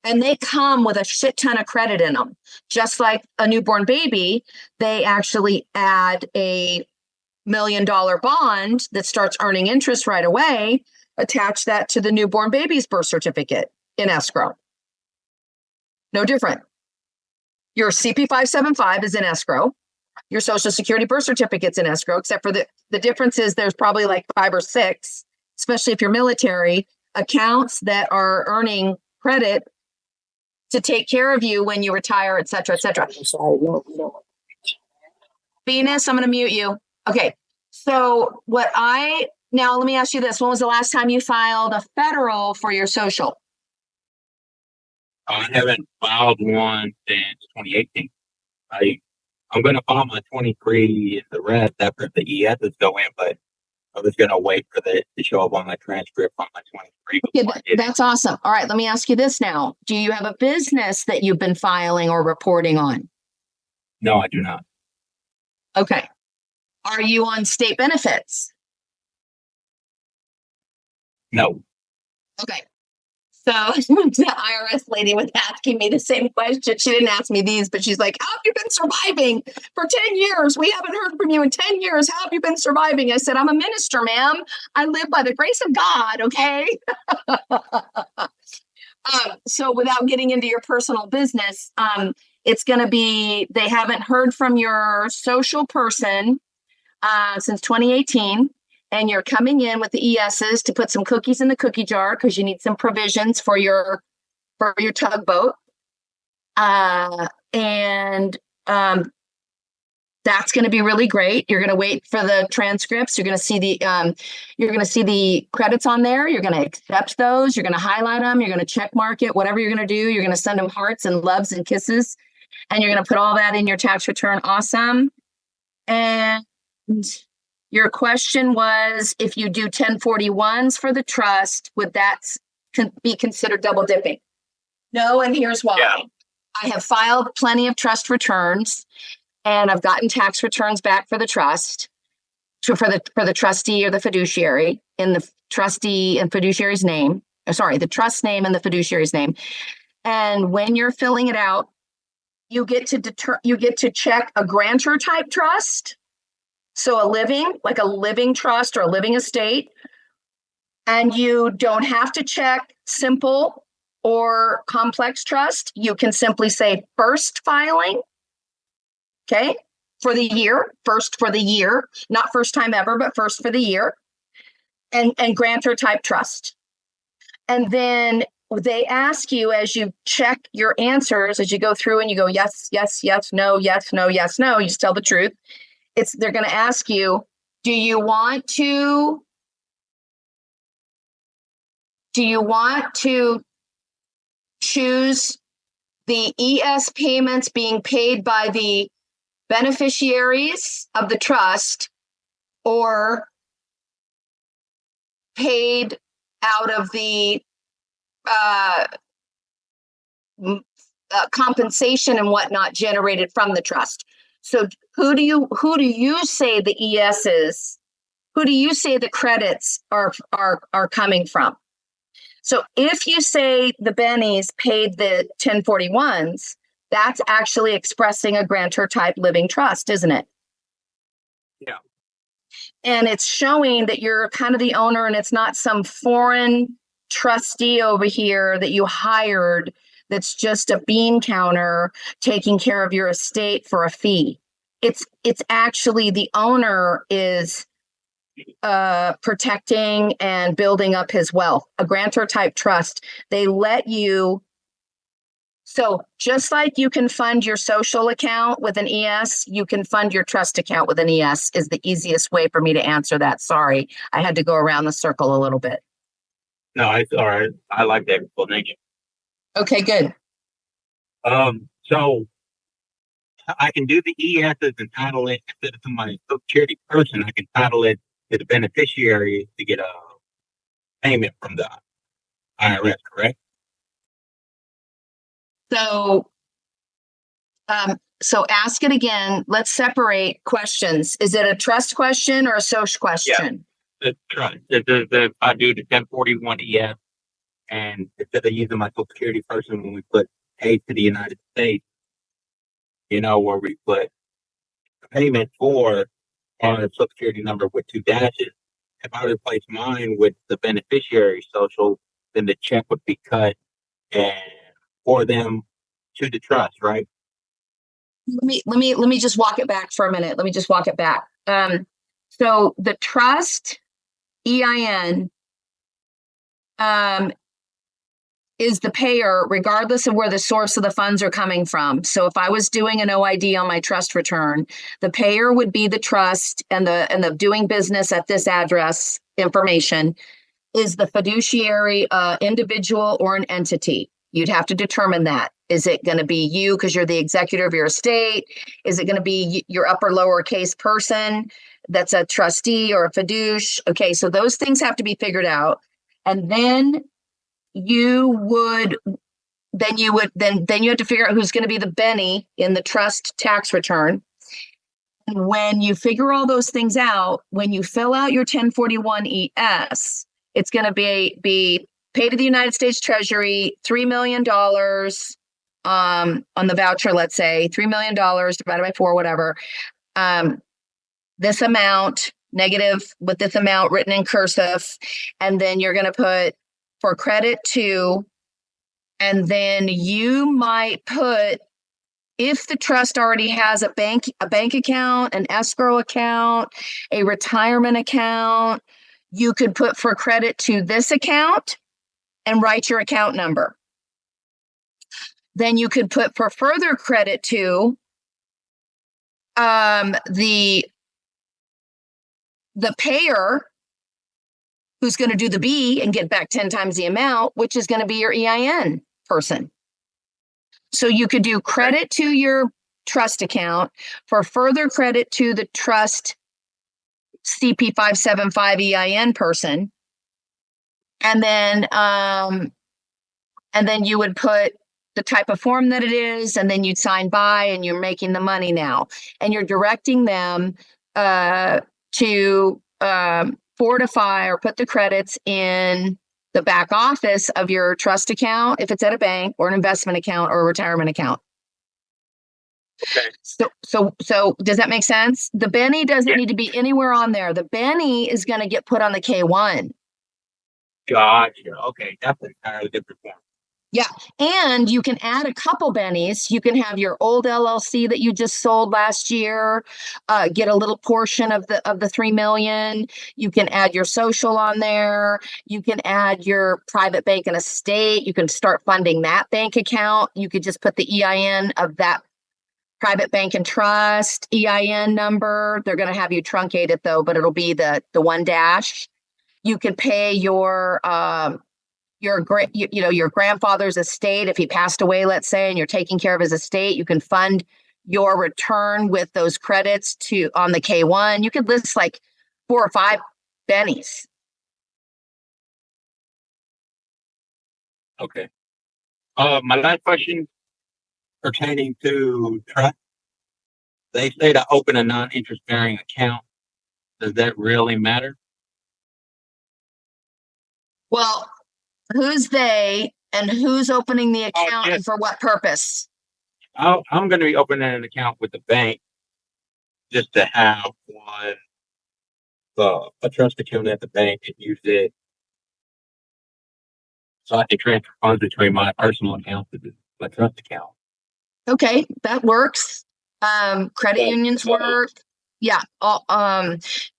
S1: And they come with a shit ton of credit in them. Just like a newborn baby, they actually add a $1 million bond that starts earning interest right away. Attach that to the newborn baby's birth certificate in escrow. No different. Your CP575 is in escrow. Your Social Security birth certificate's in escrow, except for the difference is there's probably like 5 or 6, especially if you're military, accounts that are earning credit to take care of you when you retire, et cetera, et cetera. Venus, I'm going to mute you. Okay. So now let me ask you this. When was the last time you filed a federal for your social?
S21: I haven't filed one since 2018. I'm going to file my 23 and the rest after the ESs go in, but I was going to wait for it to show up on my transcript on my 23.
S1: Yeah, that's awesome. All right, let me ask you this now. Do you have a business that you've been filing or reporting on?
S21: No, I do not.
S1: Okay. Are you on state benefits?
S21: No.
S1: Okay. So the IRS lady was asking me the same question. She didn't ask me these, but she's like, how have you been surviving for 10 years? We haven't heard from you in 10 years. How have you been surviving? I said, I'm a minister, ma'am. I live by the grace of God, okay? So without getting into your personal business, it's going to be, they haven't heard from your social person since 2018, and you're coming in with the ESs to put some cookies in the cookie jar because you need some provisions for your tugboat. That's going to be really great. You're going to wait for the transcripts. You're going to see the credits on there. You're going to accept those. You're going to highlight them. You're going to check mark it. Whatever you're going to do, you're going to send them hearts and loves and kisses, and you're going to put all that in your tax return. Awesome. And your question was, if you do 1041s for the trust, would that be considered double dipping? No, and here's why. Yeah. I have filed plenty of trust returns, and I've gotten tax returns back for the trust, for the trustee or the fiduciary in the trustee and fiduciary's name. The trust name and the fiduciary's name. And when you're filling it out, you get to check a grantor type trust. So a living trust or a living estate. And you don't have to check simple or complex trust. You can simply say first filing. Okay, for the year, not first time ever, but first for the year, and grantor type trust. And then they ask you, as you check your answers, as you go through and you go, yes, yes, yes, no, yes, no, yes, no, you just tell the truth. They're going to ask you, do you want to choose the ES payments being paid by the beneficiaries of the trust or paid out of the compensation and whatnot generated from the trust? So who do you say the ESs, who do you say the credits are coming from? So if you say the bennies paid the 1041s, that's actually expressing a grantor type living trust, isn't it?
S21: Yeah.
S1: And it's showing that you're kind of the owner, and it's not some foreign trustee over here that you hired that's just a bean counter taking care of your estate for a fee. It's actually the owner is protecting and building up his wealth. A grantor type trust, they let you. So just like you can fund your social account with an ES, you can fund your trust account with an ES is the easiest way for me to answer that. Sorry, I had to go around the circle a little bit.
S21: No, it's all right. I like that explanation.
S1: Okay, good.
S21: So I can do the ESs and title it instead of to my Social Security person. I can title it to the beneficiary to get a payment from the IRS, correct?
S1: So ask it again. Let's separate questions. Is it a trust question or a social question?
S21: Yeah, the trust. I do the 1041 ES, and instead of using my Social Security person when we put paid to the United States, where we put payment for our Social Security number with 2 dashes. If I replace mine with the beneficiary social, then the check would be cut and for them to the trust, right?
S1: Let me just walk it back for a minute. Let me just walk it back. So the trust EIN is the payer regardless of where the source of the funds are coming from. So if I was doing an OID on my trust return, the payer would be the trust, and the doing business at this address information is the fiduciary individual or an entity. You'd have to determine that. Is it going to be you because you're the executor of your estate? Is it going to be your upper lowercase person that's a trustee or a fiduciary? Okay, so those things have to be figured out. And then you have to figure out who's going to be the Benny in the trust tax return. And when you figure all those things out, when you fill out your 1041 ES, it's going to be paid to the United States Treasury, $3 million on the voucher, let's say, $3 million divided by 4, whatever. This amount, negative with this amount written in cursive. And then you're going to put for credit to And then you might put, if the trust already has a bank account, an escrow account, a retirement account, you could put for credit to this account and write your account number. Then you could put for further credit to the payer who's going to do the B and get back 10 times the amount, which is going to be your EIN person. So you could do credit to your trust account for further credit to the trust CP575 EIN person. And then you would put the type of form that it is, and then you'd sign by, and you're making the money now. And you're directing them to fortify or put the credits in the back office of your trust account, if it's at a bank or an investment account or a retirement account.
S21: Okay.
S1: So does that make sense? The Benny doesn't need to be anywhere on there. The Benny is going to get put on the K1.
S21: Gotcha. Okay, that's an entirely different form.
S1: Yeah. And you can add a couple bennies. You can have your old LLC that you just sold last year, get a little portion of the 3 million. You can add your social on there. You can add your private bank and estate. You can start funding that bank account. You could just put the EIN of that private bank and trust EIN number. They're going to have you truncate it though, but it'll be the 1-. You could pay your grandfather's estate. If he passed away, let's say, and you're taking care of his estate, you can fund your return with those credits on the K1. You could list like 4 or 5 bennies.
S21: Okay. My last question pertaining to trust. They say to open a non-interest bearing account. Does that really matter?
S1: Well, who's they and who's opening the account and for what purpose?
S21: I'm going to be opening an account with the bank just to have a trust account at the bank and use it so I can transfer funds between my personal account to my trust account.
S1: Okay, that works. Credit unions work. Yeah.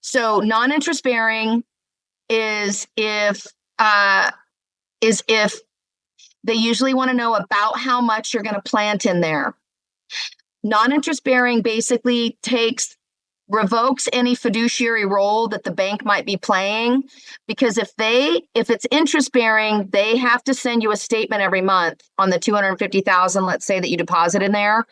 S1: So non-interest bearing is if they usually want to know about how much you're going to plant in there. Non-interest bearing basically revokes any fiduciary role that the bank might be playing, because if it's interest bearing, they have to send you a statement every month on the 250,000, let's say, that you deposit in there,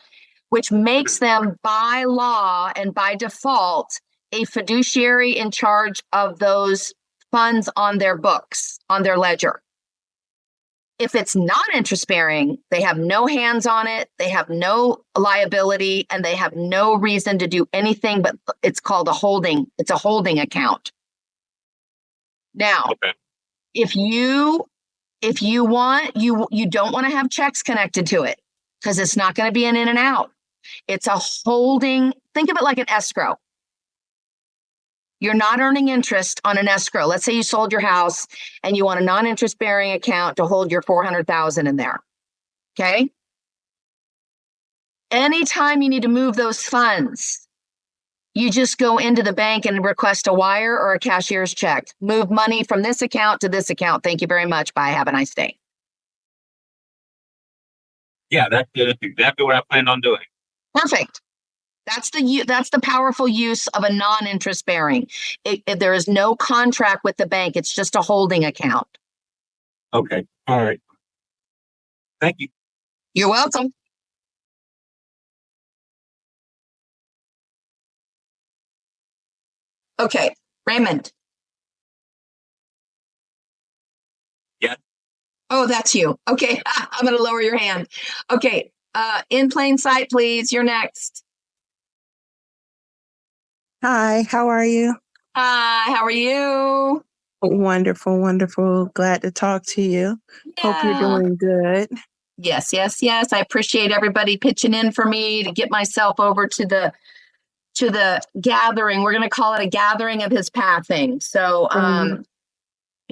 S1: which makes them by law and by default a fiduciary in charge of those funds on their books, on their ledger. If it's not interest bearing, they have no hands on it, they have no liability, and they have no reason to do anything, but it's called it's a holding account. Now, if you want, you don't want to have checks connected to it because it's not going to be an in and out. It's a holding. Think of it like an escrow. You're not earning interest on an escrow. Let's say you sold your house and you want a non-interest bearing account to hold your 400,000 in there. Okay. Anytime you need to move those funds, you just go into the bank and request a wire or a cashier's check. Move money from this account to this account. Thank you very much. Bye. Have a nice day.
S21: Yeah, that's exactly what I planned on doing.
S1: Perfect. That's the powerful use of a non-interest bearing. There is no contract with the bank. It's just a holding account.
S21: Okay. All right. Thank you.
S1: You're welcome. Okay, Raymond.
S21: Yeah.
S1: Oh, that's you. Okay, I'm going to lower your hand. Okay, in plain sight, please. You're next.
S7: Hi, how are you?
S1: Hi, how are you?
S7: Wonderful, wonderful. Glad to talk to you. Hope you're doing good.
S1: Yes, yes, yes. I appreciate everybody pitching in for me to get myself over to the gathering. We're going to call it a gathering of his pathing. So,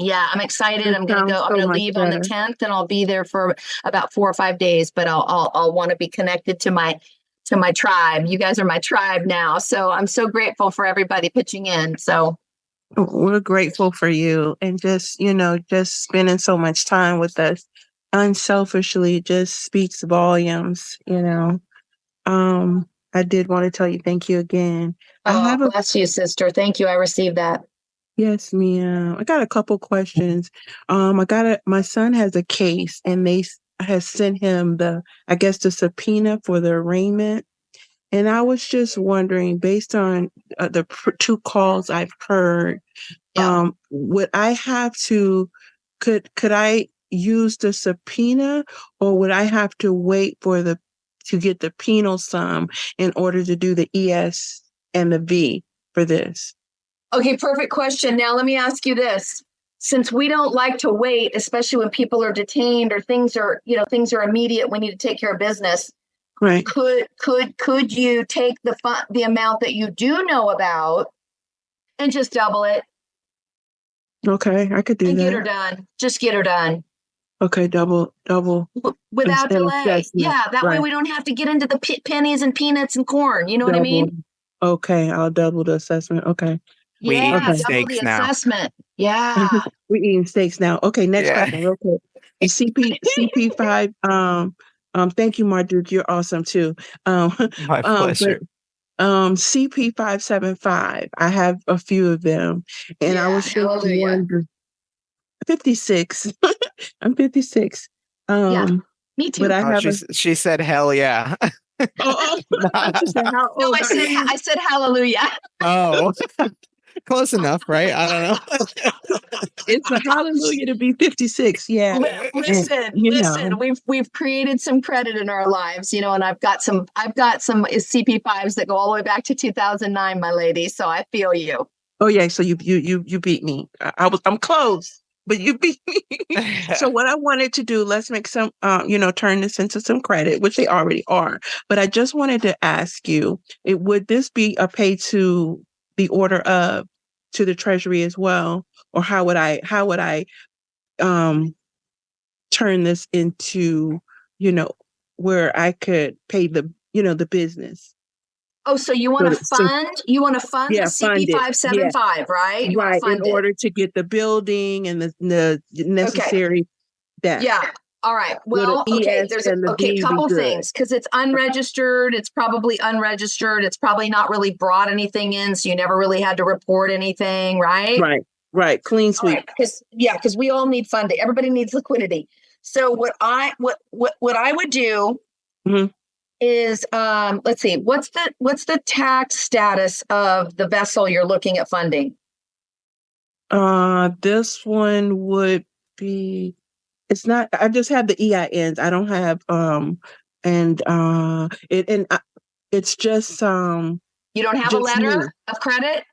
S1: Yeah, I'm excited.
S7: It
S1: I'm gonna
S7: sounds
S1: go. I'm
S7: so
S1: gonna
S7: much
S1: leave on the
S7: better.
S1: 10th, and I'll be there for about 4 or 5 days. But I'll want to be connected to my tribe. You guys are my tribe now, so I'm so grateful for everybody pitching in. So
S7: We're grateful for you and just, just spending so much time with us unselfishly just speaks volumes. I did want to tell you thank you again. I
S1: oh,
S7: have a
S1: bless you, sister. Thank you. I received that.
S7: yes, ma'am. I got a couple questions. My son has a case and has sent him the subpoena for the arraignment. And I was just wondering, based on the two calls I've heard, would I have to, could I use the subpoena, or would I have to wait to get the penal sum in order to do the ES and the V for this?
S1: Okay, perfect question. Now let me ask you this. Since we don't like to wait, especially when people are detained or things are immediate, we need to take care of business.
S7: Right.
S1: Could you take the amount that you do know about and just double it
S7: Okay, I could do
S1: and
S7: that.
S1: get her done? Just get her done.
S7: Okay, double
S1: Without
S7: instead of
S1: delay.
S7: assessment.
S1: Yeah, that way
S7: Right.
S1: we don't have to get into the pennies and peanuts and corn. You know what I mean?
S7: Double. Okay, I'll double the assessment. Okay.
S5: We eat
S1: Yeah, double the
S5: steaks now.
S1: assessment. Yeah.
S7: We're eating steaks now. Okay, next
S5: Yeah.
S7: question, real quick. The CP5. Thank you, Marduk. You're awesome too.
S5: My pleasure.
S7: CP 575. I have a few of them, and I was just wondering. 56. I'm 56.
S1: Me too.
S7: But I have
S5: She said, "Hell yeah."
S7: I just said, how
S1: No,
S7: old
S1: I
S7: are
S1: said
S7: you?
S1: I said hallelujah.
S5: Oh, close enough, right? I don't know.
S7: It's a hallelujah to be 56. Yeah.
S1: Listen, we've created some credit in our lives, and I've got some CP5s that go all the way back to 2009, my lady. So I feel you.
S7: Oh yeah, so you beat me. I'm close, but you beat me. So what I wanted to do, let's make some turn this into some credit, which they already are. But I just wanted to ask you, would this be a pay to the order of to the treasury as well? Or how would I turn this into, where I could pay the business?
S1: Oh, so you want to fund? You want to fund the CP 575, right? You want to fund
S7: in order to get the building and the necessary debt.
S1: Yeah. All right. Well, okay. There's a couple things because it's unregistered. It's probably unregistered. It's probably not really brought anything in, so you never really had to report anything, right?
S7: Right. Clean sweep.
S1: Because we all need funding. Everybody needs liquidity. So what I would do is let's see, what's the tax status of the vessel you're looking at funding?
S7: This one would be, it's not, I just have the EINs. I don't have it's just
S1: you don't have a letter of credit?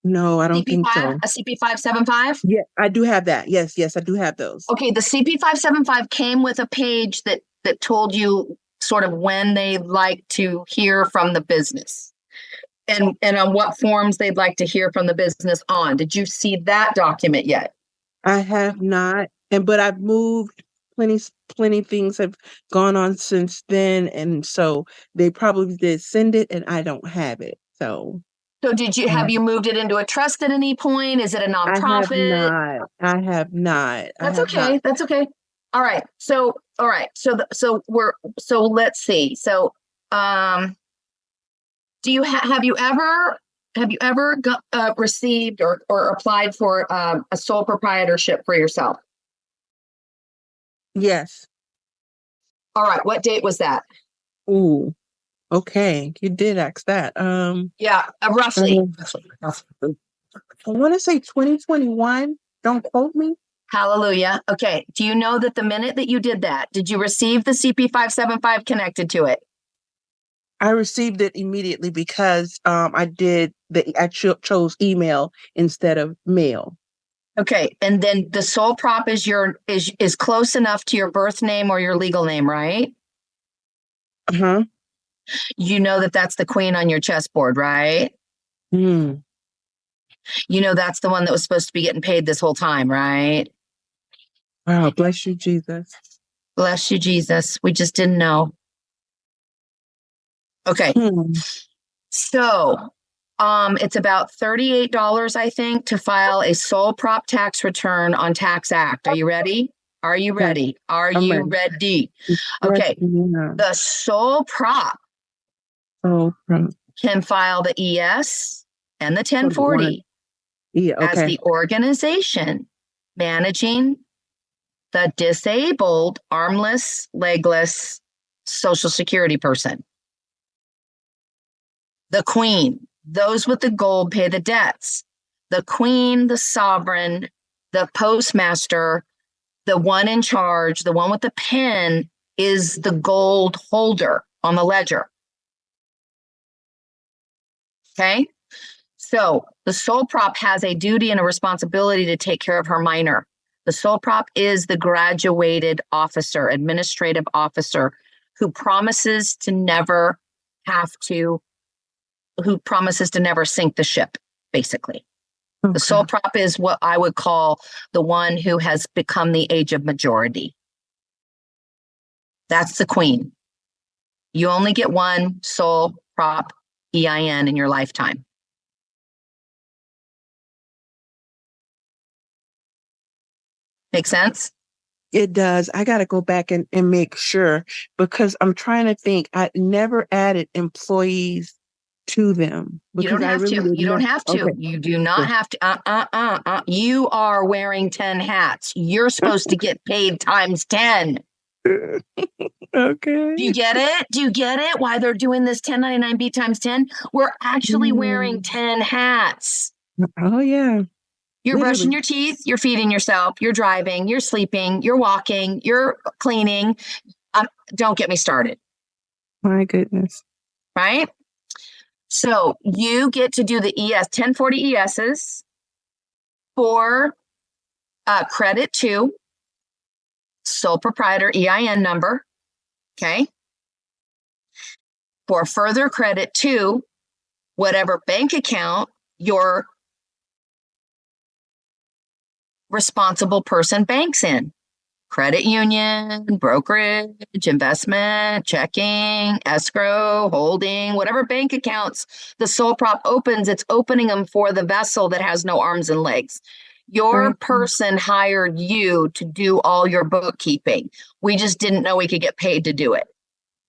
S7: No, I don't think so.
S1: A CP 575?
S7: Yeah, I do have that. Yes, I do have those.
S1: Okay, the CP 575 came with a page that told you sort of when they'd like to hear from the business and on what forms they'd like to hear from the business on. Did you see that document yet?
S7: I have not, but I've moved. Plenty things have gone on since then, and so they probably did send it, and I don't have it. So
S1: have you moved it into a trust at any point? Is it a nonprofit?
S7: I have not.
S1: That's okay. That's okay. All right. So let's see. So, do you have you ever received or applied for a sole proprietorship for yourself?
S7: Yes.
S1: All right. What date was that?
S7: Ooh. Okay. You did ask that.
S1: Yeah, roughly.
S7: I want to say 2021. Don't quote me.
S1: Hallelujah. Okay. Do you know that the minute that you did that, did you receive the CP 575 connected to it?
S7: I received it immediately because I chose email instead of mail.
S1: Okay. And then the sole prop is close enough to your birth name or your legal name, right?
S7: Uh-huh.
S1: You know that that's the queen on your chessboard, right? You know, that's the one that was supposed to be getting paid this whole time, right?
S7: Wow, bless you, Jesus.
S1: Bless you, Jesus. We just didn't know. Okay. So, it's about $38, I think, to file a sole prop tax return on Tax Act. Are you ready? Are you ready? Are
S7: I'm
S1: you
S7: ready.
S1: ready? Okay. The sole prop can file the ES and the 1040 as the organization managing the disabled, armless, legless Social Security person. The queen, those with the gold pay the debts. The queen, the sovereign, the postmaster, the one in charge, the one with the pen is the gold holder on the ledger. Okay? So the sole prop has a duty and a responsibility to take care of her minor. The sole prop is the graduated officer, administrative officer, who promises to never sink the ship, basically. Okay. The sole prop is what I would call the one who has become the age of majority. That's the queen. You only get one sole prop EIN in your lifetime. Make sense?
S7: It does. I got to go back and make sure, because I'm trying to think. I never added employees to them.
S1: You don't have to. You don't have to. You do not have to. You are wearing 10 hats. You're supposed to get paid times 10.
S7: Okay.
S1: Do you get it? Do you get it? Why they're doing this 1099B times 10? We're actually wearing 10 hats.
S7: Oh, yeah.
S1: You're brushing your teeth, you're feeding yourself, you're driving, you're sleeping, you're walking, you're cleaning. Don't get me started.
S7: My goodness.
S1: Right? So you get to do the 1040 ESs for credit to sole proprietor EIN number. Okay. For further credit to whatever bank account your responsible person banks in. Credit union, brokerage, investment, checking, escrow, holding, whatever bank accounts the sole prop opens, it's opening them for the vessel that has no arms and legs. Your person hired you to do all your bookkeeping. We just didn't know we could get paid to do it.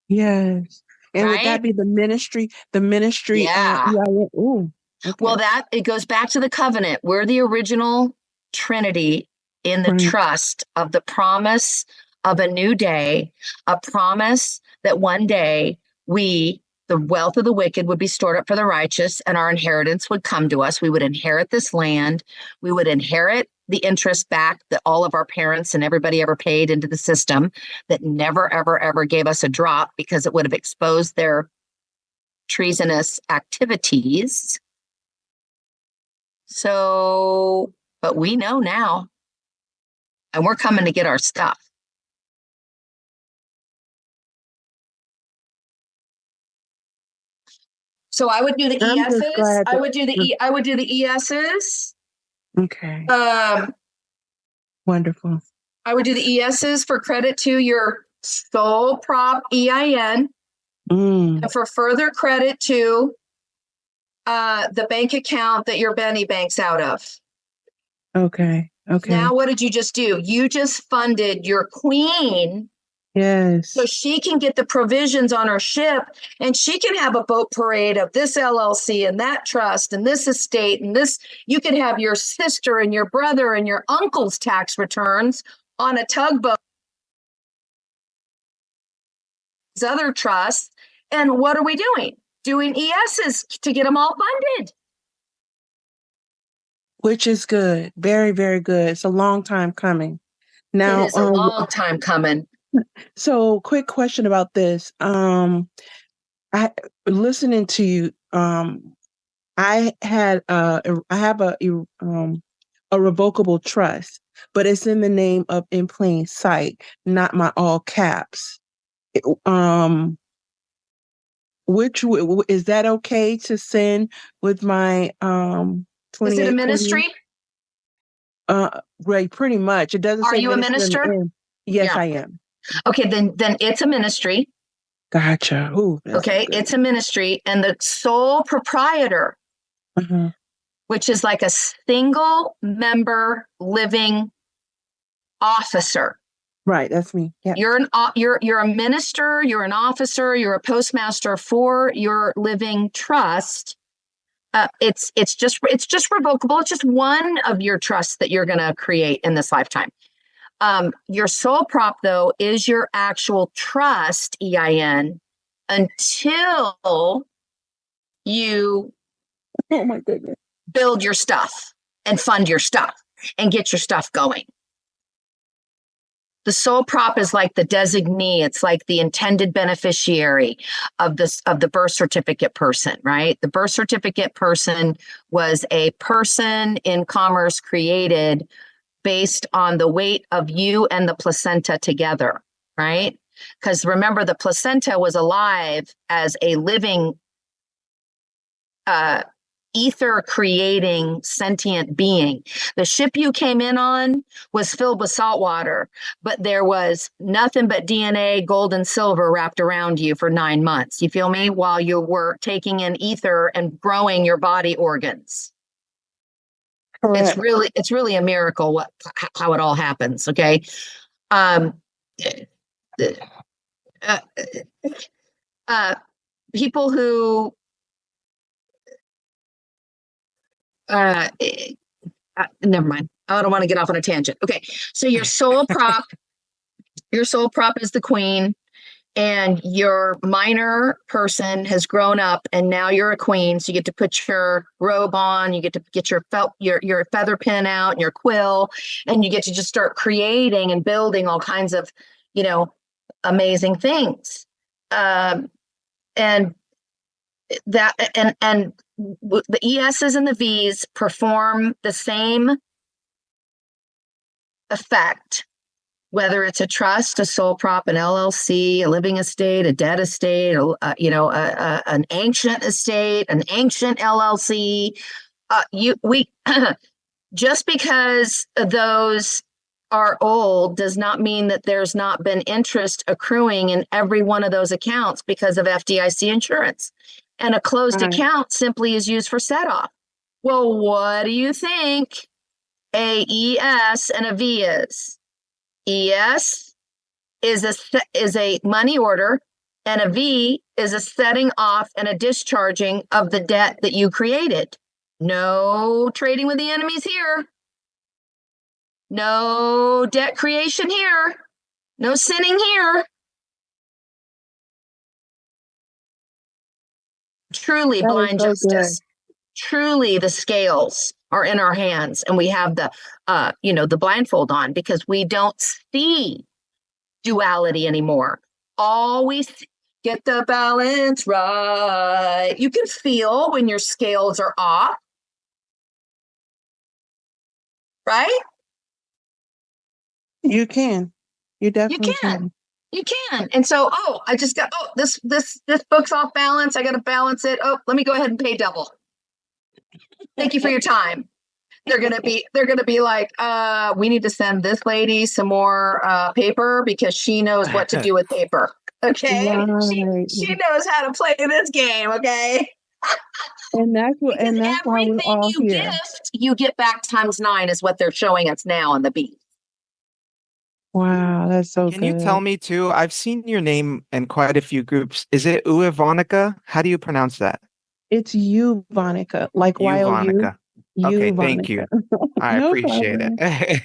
S7: Yes. And would that be the ministry? The ministry?
S1: Yeah.
S7: Ooh, okay.
S1: Well, it goes back to the covenant. We're the original Trinity in the trust of the promise of a new day, a promise that one day the wealth of the wicked would be stored up for the righteous and our inheritance would come to us. We would inherit this land. We would inherit the interest back that all of our parents and everybody ever paid into the system that never, ever, ever gave us a drop because it would have exposed their treasonous activities. So, but we know now, and we're coming to get our stuff. So I would do the ESs. I would do the ESs.
S7: Okay. Wonderful.
S1: I would do the ESs for credit to your sole prop EIN. And for further credit to the bank account that your Benny banks out of.
S7: Okay. Okay.
S1: Now, what did you just do? You just funded your queen.
S7: Yes.
S1: So she can get the provisions on her ship and she can have a boat parade of this LLC and that trust and this estate and this. You can have your sister and your brother and your uncle's tax returns on a tugboat. Other trusts. And what are we doing? Doing ESs to get them all funded.
S7: Which is good. Very, very good. It's a long time coming. Now,
S1: it is a long time coming.
S7: So, quick question about this. I listening to you. I have a revocable trust, but it's in the name of In Plain Sight, not my all caps. Which is that okay to send with my
S1: Is it a
S7: 28,
S1: ministry?
S7: right, pretty much. It doesn't
S1: Are
S7: say
S1: you a
S7: minister in the
S1: minister?
S7: end. Yes,
S1: Yeah.
S7: I am.
S1: Okay, then it's a ministry.
S7: Gotcha. Ooh, that's
S1: Okay,
S7: good.
S1: it's a ministry, and the sole proprietor,
S7: Uh-huh.
S1: which is like a single member living officer.
S7: Right, that's me. Yeah.
S1: You're a minister, you're an officer, you're a postmaster for your living trust. It's just revocable. It's just one of your trusts that you're going to create in this lifetime. Your sole prop though is your actual trust EIN until you
S7: oh my goodness,
S1: build your stuff and fund your stuff and get your stuff going. The sole prop is like the designee. It's like the intended beneficiary of the birth certificate person, right? The birth certificate person was a person in commerce created based on the weight of you and the placenta together, right? Because remember, the placenta was alive as a living ether creating sentient being. The ship you came in on was filled with salt water, but there was nothing but DNA, gold and silver wrapped around you for 9 months. You feel me? While you were taking in ether and growing your body organs.
S7: correct.
S1: It's really a miracle how it all happens. Okay. People who never mind. I don't want to get off on a tangent. Okay. So your sole prop is the queen, and your minor person has grown up and now you're a queen. So you get to put your robe on, you get to get your feather pen out and your quill, and you get to just start creating and building all kinds of, amazing things. And that, and the ESs and the Vs perform the same effect, whether it's a trust, a sole prop, an LLC, a living estate, a dead estate, an ancient estate, an ancient LLC. Just because those are old does not mean that there's not been interest accruing in every one of those accounts because of FDIC insurance. And a closed account simply is used for set off. Well, what do you think a ES and a V is? ES is a money order, and a V is a setting off and a discharging of the debt that you created. No trading with the enemies here. No debt creation here. No sinning here. Truly blind justice. Truly the scales are in our hands, and we have the blindfold on because we don't see duality anymore. Always get the balance right. You can feel when your scales are off, right?
S7: You can. You definitely can.
S1: You can. And so, I just got, this book's off balance. I got to balance it. Let me go ahead and pay double. Thank you for your time. They're going to be like, we need to send this lady some more paper because she knows what to do with paper. Okay.
S7: Right.
S1: She knows how to play this game. Okay.
S7: And that's why we're all here.
S1: Gift, you get back ×9 is what they're showing us now on the beat.
S7: Wow, that's so
S5: Can
S7: good.
S5: you tell me too? I've seen your name in quite a few groups. Is it Uivonica? How do you pronounce that?
S7: It's you, Vonica, like
S5: Uivonica. Okay,
S7: Vonica.
S5: thank you. I
S7: No
S5: appreciate
S7: problem.
S5: it.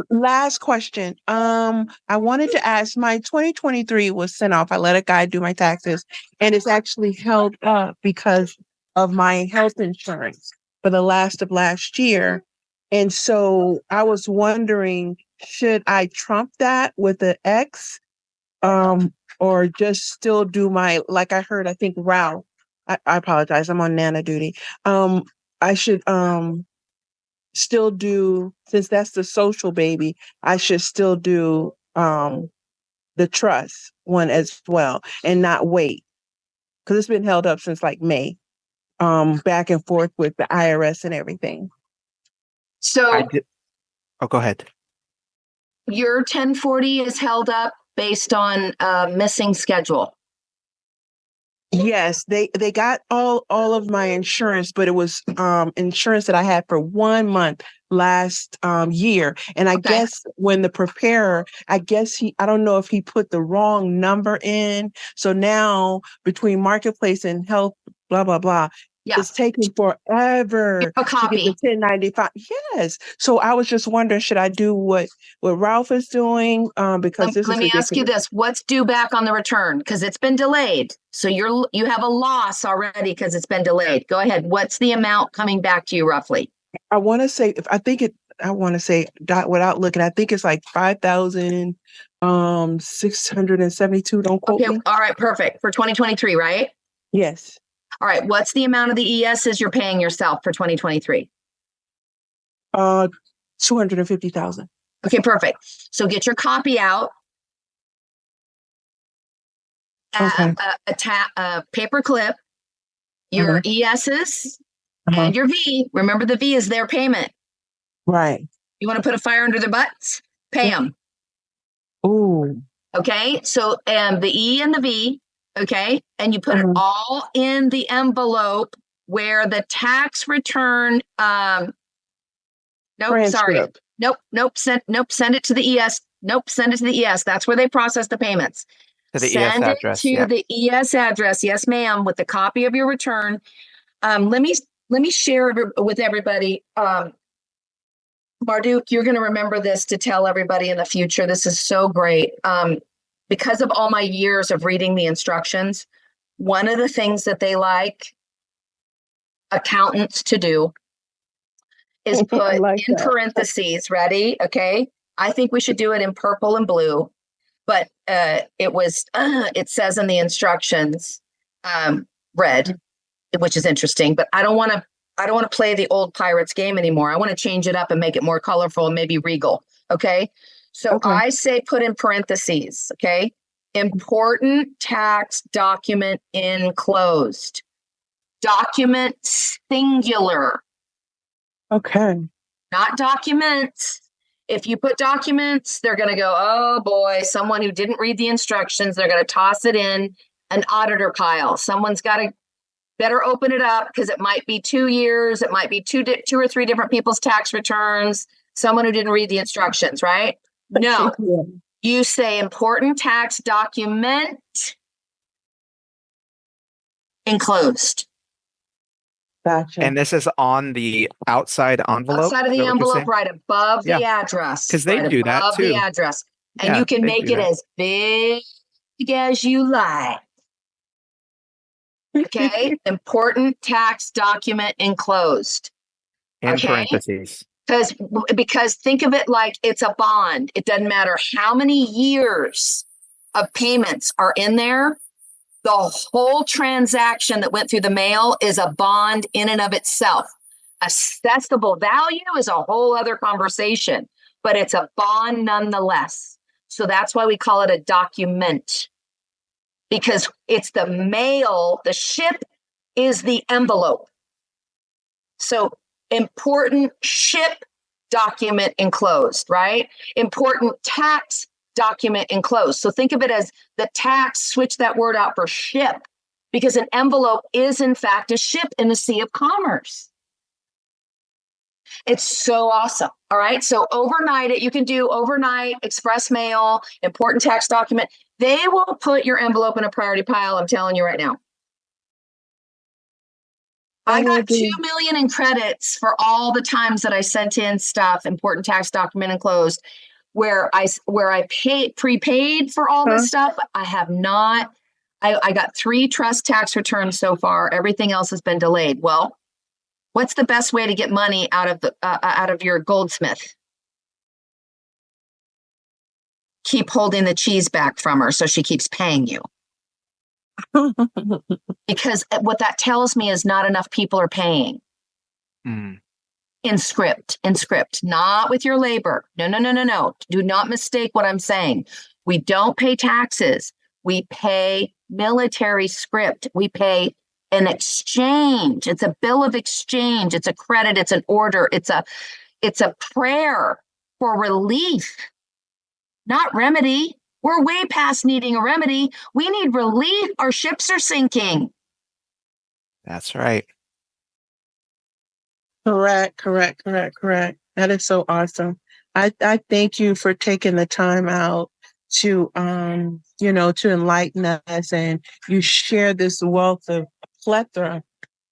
S7: Last question. I wanted to ask, my 2023 was sent off. I let a guy do my taxes, and it's actually held up because of my health insurance for the last of last year. And so I was wondering, should I trump that with the X, or just still do my, like I heard, I think Ralph, I apologize, I'm on Nana duty. I should still do, since that's the social baby, I should still do the trust one as well and not wait, because it's been held up since like May. back and forth with the IRS and everything.
S1: So
S5: Oh, go ahead.
S1: your 1040 is held up based on missing schedule.
S7: Yes, they got all of my insurance, but it was insurance that I had for 1 month last year. And I guess when the preparer, I don't know if he put the wrong number in. So now between Marketplace and Health, blah, blah, blah, it's taking forever
S1: a
S7: to
S1: copy.
S7: get the 1095. Yes. So I was just wondering, should I do what Ralph is doing? Because this
S1: Let
S7: is
S1: me ask you
S7: ridiculous.
S1: this: what's due back on the return? Because it's been delayed, so you have a loss already because it's been delayed. Go ahead. What's the amount coming back to you roughly?
S7: I want to say, without looking, I think it's like 5,672. Don't quote me.
S1: All right, perfect. For 2023, right?
S7: Yes.
S1: All right. What's the amount of the ESs you're paying yourself for 2023?
S7: 250,000.
S1: Okay, perfect. So get your copy out. A paper clip, your ESs, and your V. Remember, the V is their payment.
S7: Right.
S1: You want to put a fire under their butts? Pay them.
S7: Ooh.
S1: Okay. So the E and the V. Okay. And you put it all in the envelope where the tax return. Send it to the ES. Send it to the ES. That's where they process the payments.
S5: To the
S1: Send
S5: ES
S1: it
S5: address.
S1: to the ES address. Yes, ma'am. With the copy of your return. Let me share with everybody. Marduk, you're going to remember this to tell everybody in the future. This is so great. Because of all my years of reading the instructions, one of the things that they like accountants to do is put in parentheses, ready? Okay. I think we should do it in purple and blue, but it says in the instructions, red, which is interesting, but I don't want to play the old Pirates game anymore. I want to change it up and make it more colorful and maybe regal. Okay. So I say put in parentheses. Okay. Important tax document enclosed. Document singular.
S7: Okay.
S1: Not documents. If you put documents, they're going to go, oh boy, someone who didn't read the instructions, they're going to toss it in an auditor pile. Someone's got to better open it up because it might be 2 years. It might be two or three different people's tax returns. Someone who didn't read the instructions, right? No, you say important tax document enclosed.
S7: Gotcha.
S5: And this is on the outside envelope?
S1: Outside of the envelope, right above the address.
S5: Because they
S1: right
S5: do that
S1: above
S5: too.
S1: the address. And
S5: Yeah,
S1: you can
S5: they
S1: make
S5: do
S1: it
S5: that.
S1: as big as you like. Okay. Important tax document enclosed.
S5: In
S1: Okay.
S5: parentheses.
S1: Because think of it like it's a bond. It doesn't matter how many years of payments are in there. The whole transaction that went through the mail is a bond in and of itself. Assessable value is a whole other conversation, but it's a bond nonetheless. So that's why we call it a document, because it's the mail. The ship is the envelope. So important ship document enclosed, right? Important tax document enclosed. So think of it as the tax, switch that word out for ship, because an envelope is in fact a ship in the sea of commerce. It's so awesome. All right. So overnight it, you can do overnight, express mail, important tax document. They will put your envelope in a priority pile. I'm telling you right now. I got 2 million in credits for all the times that I sent in stuff, important tax document enclosed, where I prepaid for all this stuff. I have not. I got 3 trust tax returns so far. Everything else has been delayed. Well, what's the best way to get money out of your goldsmith? Keep holding the cheese back from her so she keeps paying you. Because what that tells me is not enough people are paying. In script, not with your labor. No. Do not mistake what I'm saying. We don't pay taxes. We pay military script. We pay an exchange. It's a bill of exchange. It's a credit. It's an order. It's a prayer for relief, not remedy. We're way past needing a remedy. We need relief. Our ships are sinking.
S5: That's right.
S7: Correct. That is so awesome. I thank you for taking the time out to to enlighten us, and you share this wealth of plethora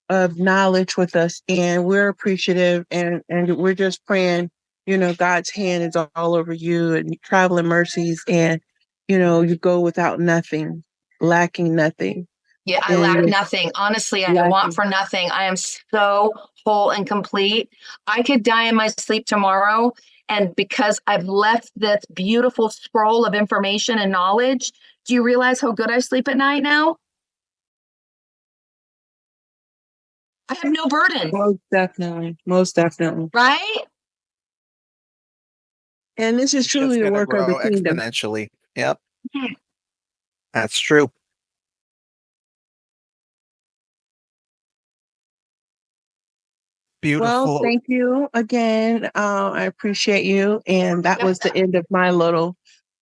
S7: of knowledge with us, and we're appreciative, and we're just praying, God's hand is all over you and traveling mercies, and you go without nothing, lacking nothing.
S1: Yeah, I lack nothing. Honestly, I want for nothing. I am so whole and complete. I could die in my sleep tomorrow. And because I've left this beautiful scroll of information and knowledge, do you realize how good I sleep at night now? I have no burden.
S7: Most definitely.
S1: Right?
S7: And this is truly the work of the kingdom.
S5: Exponentially. Yep. That's true. Beautiful.
S7: Well, thank you again. I appreciate you. And that was the end of my little,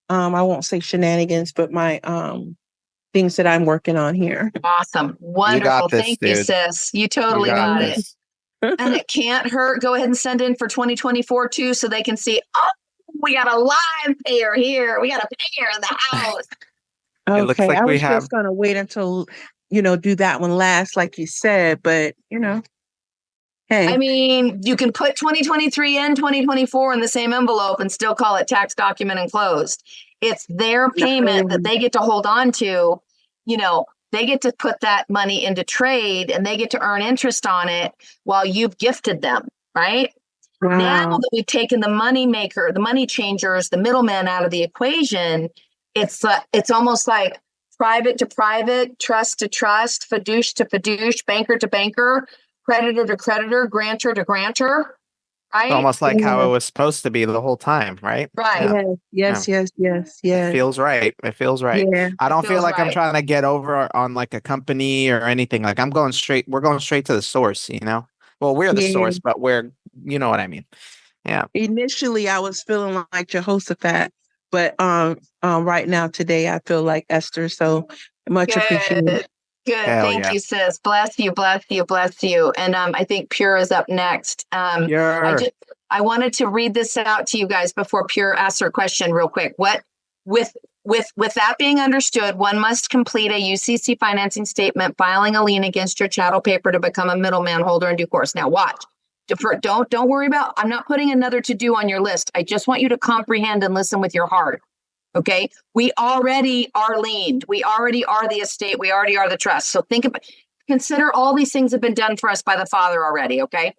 S7: I won't say shenanigans, but my things that I'm working on here.
S1: Awesome. Wonderful. Thank you, sis. You totally got it. And it can't hurt. Go ahead and send in for 2024 too, so they can see, oh, we got a live payer here. We got a payer in the house.
S7: Okay.
S5: It looks like
S7: I
S5: we
S7: was
S5: have.
S7: just going to wait until, do that one last, like you said, but hey.
S1: I mean, you can put 2023 and 2024 in the same envelope and still call it tax document enclosed. It's their payment that they get to hold on to. They get to put that money into trade and they get to earn interest on it while you've gifted them, right?
S7: Wow.
S1: Now that we've taken the money maker, the money changers, the middleman out of the equation, it's almost like private to private, trust to trust, fiducie to fiducie, banker to banker, creditor to creditor, grantor to grantor, right?
S5: It's almost like how it was supposed to be the whole time, right?
S1: Right.
S7: Yes.
S5: It feels right. It feels right.
S7: Yeah,
S5: I don't feel
S1: feels
S5: like I'm
S1: right.
S5: trying to get over on like a company or anything. Like we're going straight to the source, Well, we're the source, but you know what I mean. Yeah.
S7: Initially, I was feeling like Jehoshaphat, but right now, today, I feel like Esther. So much appreciated.
S1: Good. Thank you, sis. Bless you. And I think Pure is up next.
S5: Pure.
S1: I wanted to read this out to you guys before Pure asks her question real quick. With that being understood, one must complete a UCC financing statement, filing a lien against your chattel paper to become a middleman holder in due course. Now watch. Don't worry about, I'm not putting another to do on your list. I just want you to comprehend and listen with your heart. Okay. We already are liened. We already are the estate. We already are the trust. So consider all these things have been done for us by the Father already. Okay.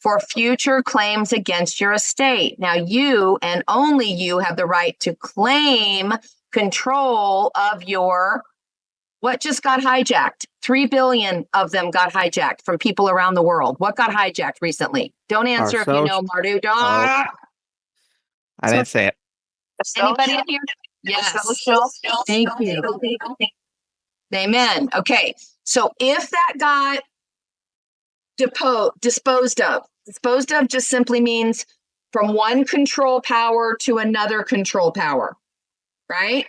S1: For future claims against your estate. Now you and only you have the right to claim control of what just got hijacked. 3 billion of them got hijacked from people around the world. What got hijacked recently? Don't answer if you know, Mardu.
S5: I didn't say it.
S1: Anybody in here? Yes. Thank you. Amen. Okay. So if that got disposed of just simply means from one control power to another control power, right?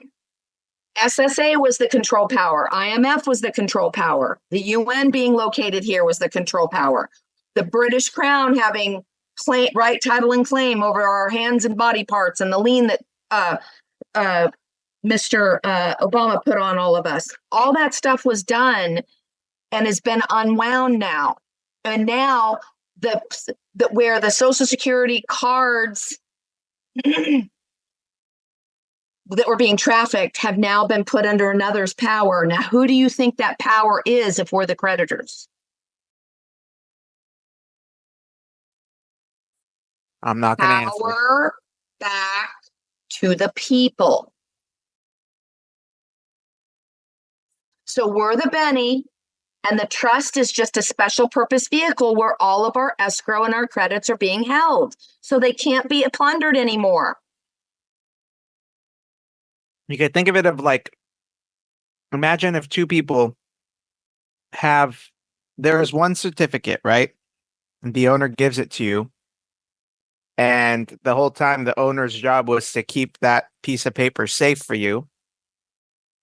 S1: SSA was the control power. IMF was the control power. The UN being located here was the control power. The British Crown having right title and claim over our hands and body parts, and the lien that Mr. Obama put on all of us. All that stuff was done and has been unwound now. And now where the Social Security cards that were being trafficked have now been put under another's power. Now, who do you think that power is if we're the creditors?
S5: I'm not going to answer.
S1: Power back to the people. So we're the Benny, and the trust is just a special purpose vehicle where all of our escrow and our credits are being held. So they can't be plundered anymore.
S5: You could think of it of like, imagine if two people there's one certificate, right? The owner gives it to you. And the whole time the owner's job was to keep that piece of paper safe for you.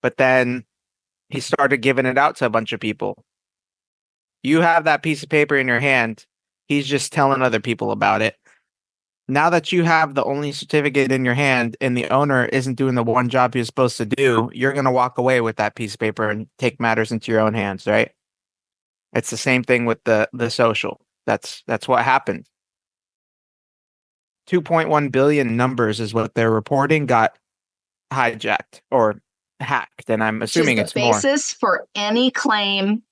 S5: But then he started giving it out to a bunch of people. You have that piece of paper in your hand. He's just telling other people about it. Now that you have the only certificate in your hand and the owner isn't doing the one job you're supposed to do, you're going to walk away with that piece of paper and take matters into your own hands, right? It's the same thing with the social. That's what happened. 2.1 billion numbers is what they're reporting got hijacked or hacked, and I'm assuming
S1: Which is
S5: it's
S1: the
S5: more.
S1: basis for any claim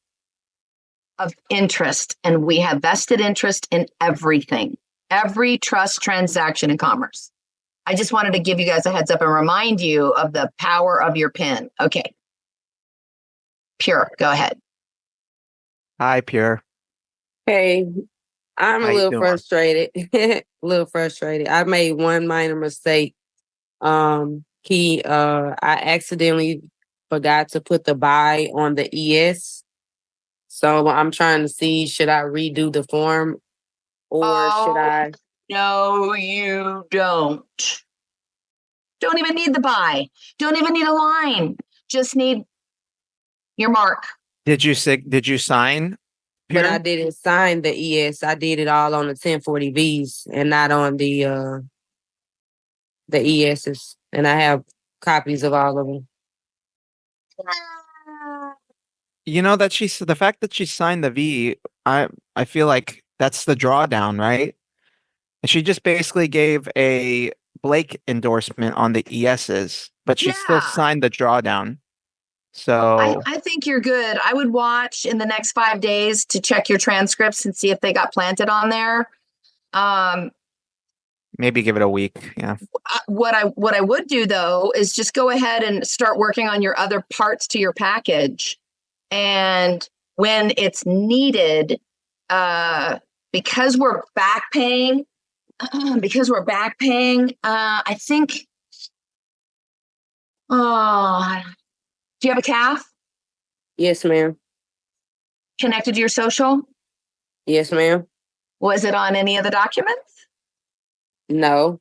S1: of interest, and we have vested interest in everything, every trust transaction in commerce. I just wanted to give you guys a heads up and remind you of the power of your pen. Okay. Pure, go ahead.
S5: Hi, Pure.
S4: Hey, I'm
S5: How
S4: a
S5: you
S4: little
S5: doing?
S4: frustrated. A little frustrated. I made one minor mistake. I accidentally forgot to put the buy on the ES. So I'm trying to see, should I redo the form or should I?
S1: No, you don't. Don't even need the buy. Don't even need a line. Just need your mark.
S5: Did you sign?
S4: But I
S5: Pure?
S4: didn't sign the ES. I did it all on the 1040Vs and not on the ESs. And I have copies of all of them.
S5: You know that the fact that she signed the V, I feel like that's the drawdown, right? And she just basically gave a Blake endorsement on the ESs, but she still signed the drawdown. So
S1: I think you're good. I would watch in the next 5 days to check your transcripts and see if they got planted on there.
S5: maybe give it a week. Yeah.
S1: What I would do though is just go ahead and start working on your other parts to your package, and when it's needed, because we're back paying, I think. Oh, do you have a CAF
S4: Yes, ma'am.
S1: connected to your social?
S4: Yes, ma'am.
S1: Was it on any of the documents?
S4: No.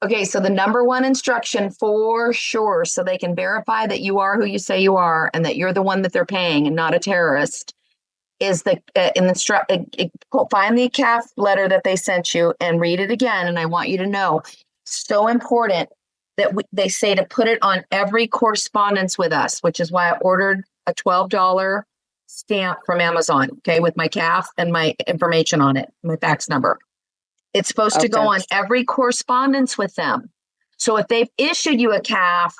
S1: Okay, so the number one instruction for sure, so they can verify that you are who you say you are and that you're the one that they're paying and not a terrorist, is find the CAF letter that they sent you and read it again. And I want you to know, so important that they say to put it on every correspondence with us, which is why I ordered a $12 stamp from Amazon, okay, with my CAF and my information on it, my fax number. It's supposed to go on every correspondence with them. So if they've issued you a CAF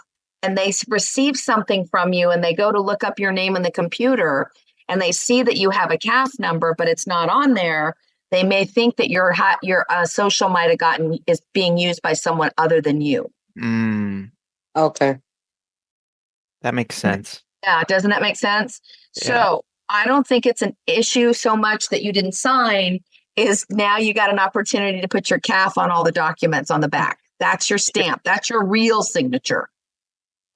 S1: and they receive something from you and they go to look up your name in the computer and they see that you have a CAF number, but it's not on there, they may think that your social might have is being used by someone other than you.
S4: Okay.
S5: That makes sense.
S1: Yeah, doesn't that make sense?
S5: Yeah.
S1: So I don't think it's an issue so much that you didn't sign, is now you got an opportunity to put your CAF on all the documents on the back. That's your stamp. That's your real signature.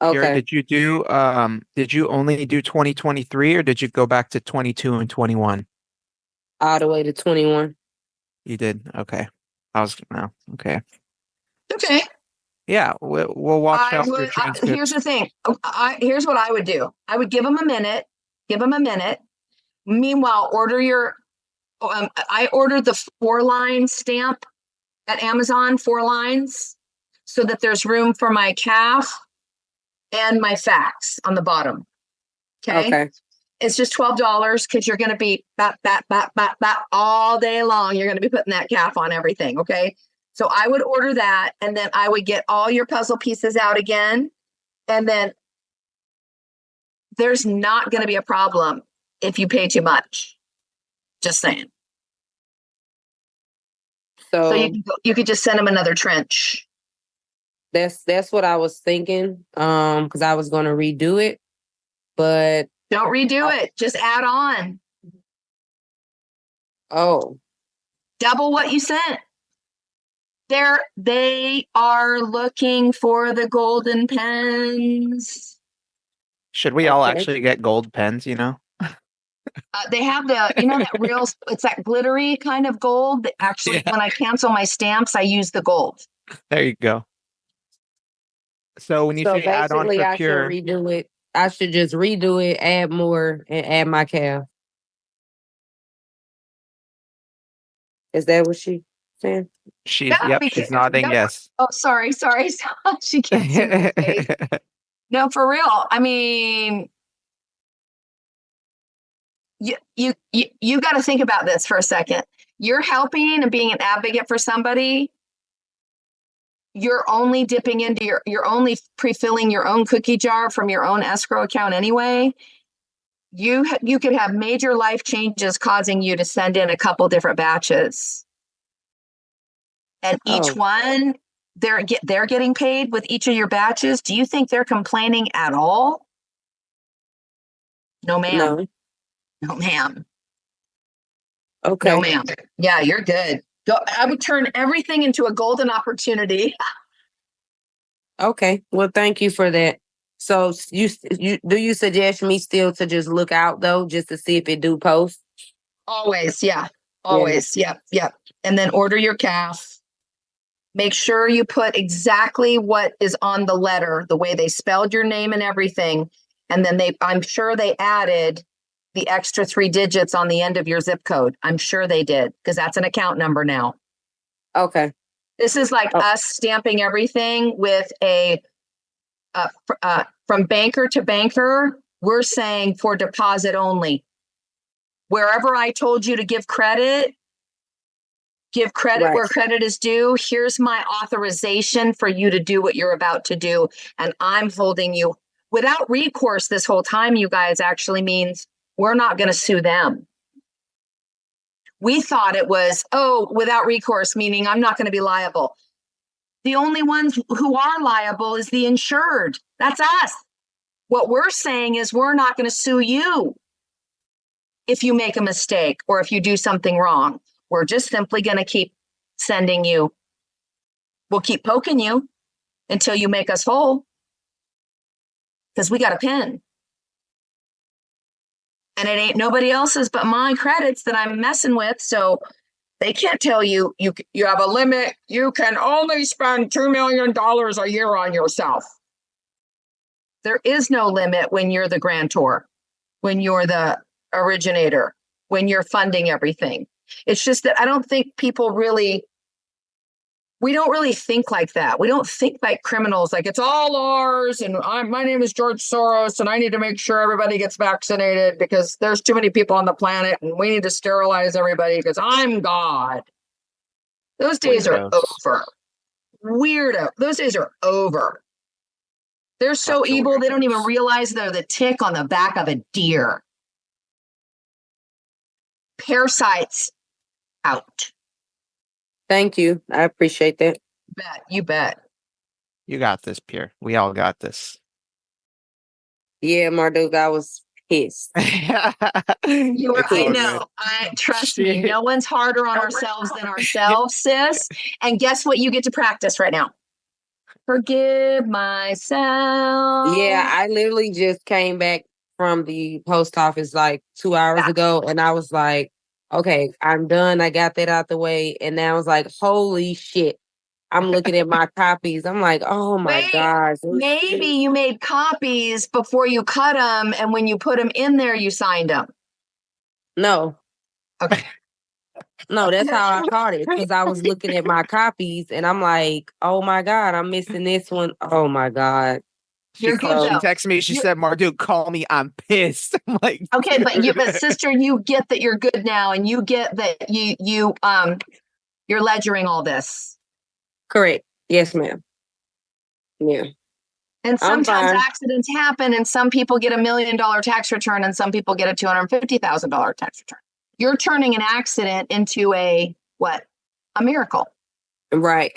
S5: Here, did you only do 2023 or did you go back to 22 and 21?
S4: All the way to 21.
S5: You did. Okay. Okay.
S1: Okay.
S5: Yeah, we'll watch out for your transcripts.
S1: Here's the thing. Here's what I would do. I would give them a minute. Meanwhile, order your. I ordered the 4-line stamp at Amazon, 4 lines, so that there's room for my CAF and my fax on the bottom. Okay. It's just $12 because you're going to be bat all day long. You're going to be putting that CAF on everything. Okay. So I would order that, and then I would get all your puzzle pieces out again. And then there's not going to be a problem if you pay too much. Just saying. So you could just send them another trench.
S4: That's what I was thinking. Because I was going to redo it, but
S1: don't redo it. Just add on.
S4: Oh.
S1: Double what you sent. They are looking for the golden pens.
S5: Should we all actually get gold pens, you know?
S1: They have that real, it's that glittery kind of gold. That actually,
S5: Yeah.
S1: when I cancel my stamps, I use the gold.
S5: There you go. So when you
S4: So
S5: say add on
S4: basically,
S5: for
S4: I should
S5: pure,
S4: redo it. I should just redo it, add more, and add my calf. Is that what she saying?
S5: she's nodding yes.
S1: Oh, sorry. She can't see my face. No, for real. I mean, you got to think about this for a second. You're helping and being an advocate for somebody. You're only dipping into you're only pre-filling your own cookie jar from your own escrow account anyway. You could have major life changes causing you to send in a couple different batches. And each one, they're getting paid with each of your batches. Do you think they're complaining at all? No, ma'am. No, ma'am.
S4: Okay.
S1: No, ma'am. Yeah, you're good. Go. I would turn everything into a golden opportunity.
S4: Okay. Well, thank you for that. So you do you suggest me still to just look out though, just to see if it do post?
S1: Always, yeah. Always, yep. And then order your calf. Make sure you put exactly what is on the letter, the way they spelled your name and everything. And then I'm sure they added the extra 3 digits on the end of your zip code. I'm sure they did, because that's an account number now.
S4: Okay.
S1: This is like us stamping everything with from banker to banker. We're saying for deposit only. Wherever I told you to give credit
S4: Right.
S1: where credit is due. Here's my authorization for you to do what you're about to do. And I'm holding you without recourse this whole time, you guys, actually means we're not going to sue them. We thought it was, without recourse, meaning I'm not going to be liable. The only ones who are liable is the insured. That's us. What we're saying is we're not going to sue you if you make a mistake or if you do something wrong. We're just simply going to keep sending you. We'll keep poking you until you make us whole, because we got a pin. And it ain't nobody else's but my credits that I'm messing with. So they can't tell you have a limit. You can only spend $2 million a year on yourself. There is no limit when you're the grantor, when you're the originator, when you're funding everything. It's just that I don't think we don't really think like that. We don't think like criminals, like it's all ours. And my name is George Soros and I need to make sure everybody gets vaccinated because there's too many people on the planet and we need to sterilize everybody because I'm God. Those days are over. Weirdo. Those days are over. They're so evil, they don't even realize they're the tick on the back of a deer. Parasites out.
S4: Thank you. I appreciate that.
S1: You bet.
S5: You got this, Pierre. We all got this.
S4: Yeah, Marduk, I was pissed.
S1: I know. Trust me. No one's harder on ourselves than ourselves, sis. And guess what? You get to practice right now. Forgive myself.
S4: Yeah, I literally just came back from the post office like 2 hours ago, and I was like, okay, I'm done. I got that out the way. And now I was like, holy shit. I'm looking at my copies. I'm like, oh my gosh.
S1: Maybe you made copies before you cut them. And when you put them in there, you signed them.
S4: No.
S1: Okay.
S4: No, that's how I caught it. Because I was looking at my copies and I'm like, oh my God, I'm missing this one. Oh my God.
S5: She texted me. She said, Marduk, call me. I'm pissed. I'm like,
S1: okay, but sister, you get that you're good now, and you get that you're ledgering all this.
S4: Correct. Yes, ma'am. Yeah.
S1: And sometimes accidents happen, and some people get $1 million tax return, and some people get a $250,000 tax return. You're turning an accident into a miracle.
S4: Right.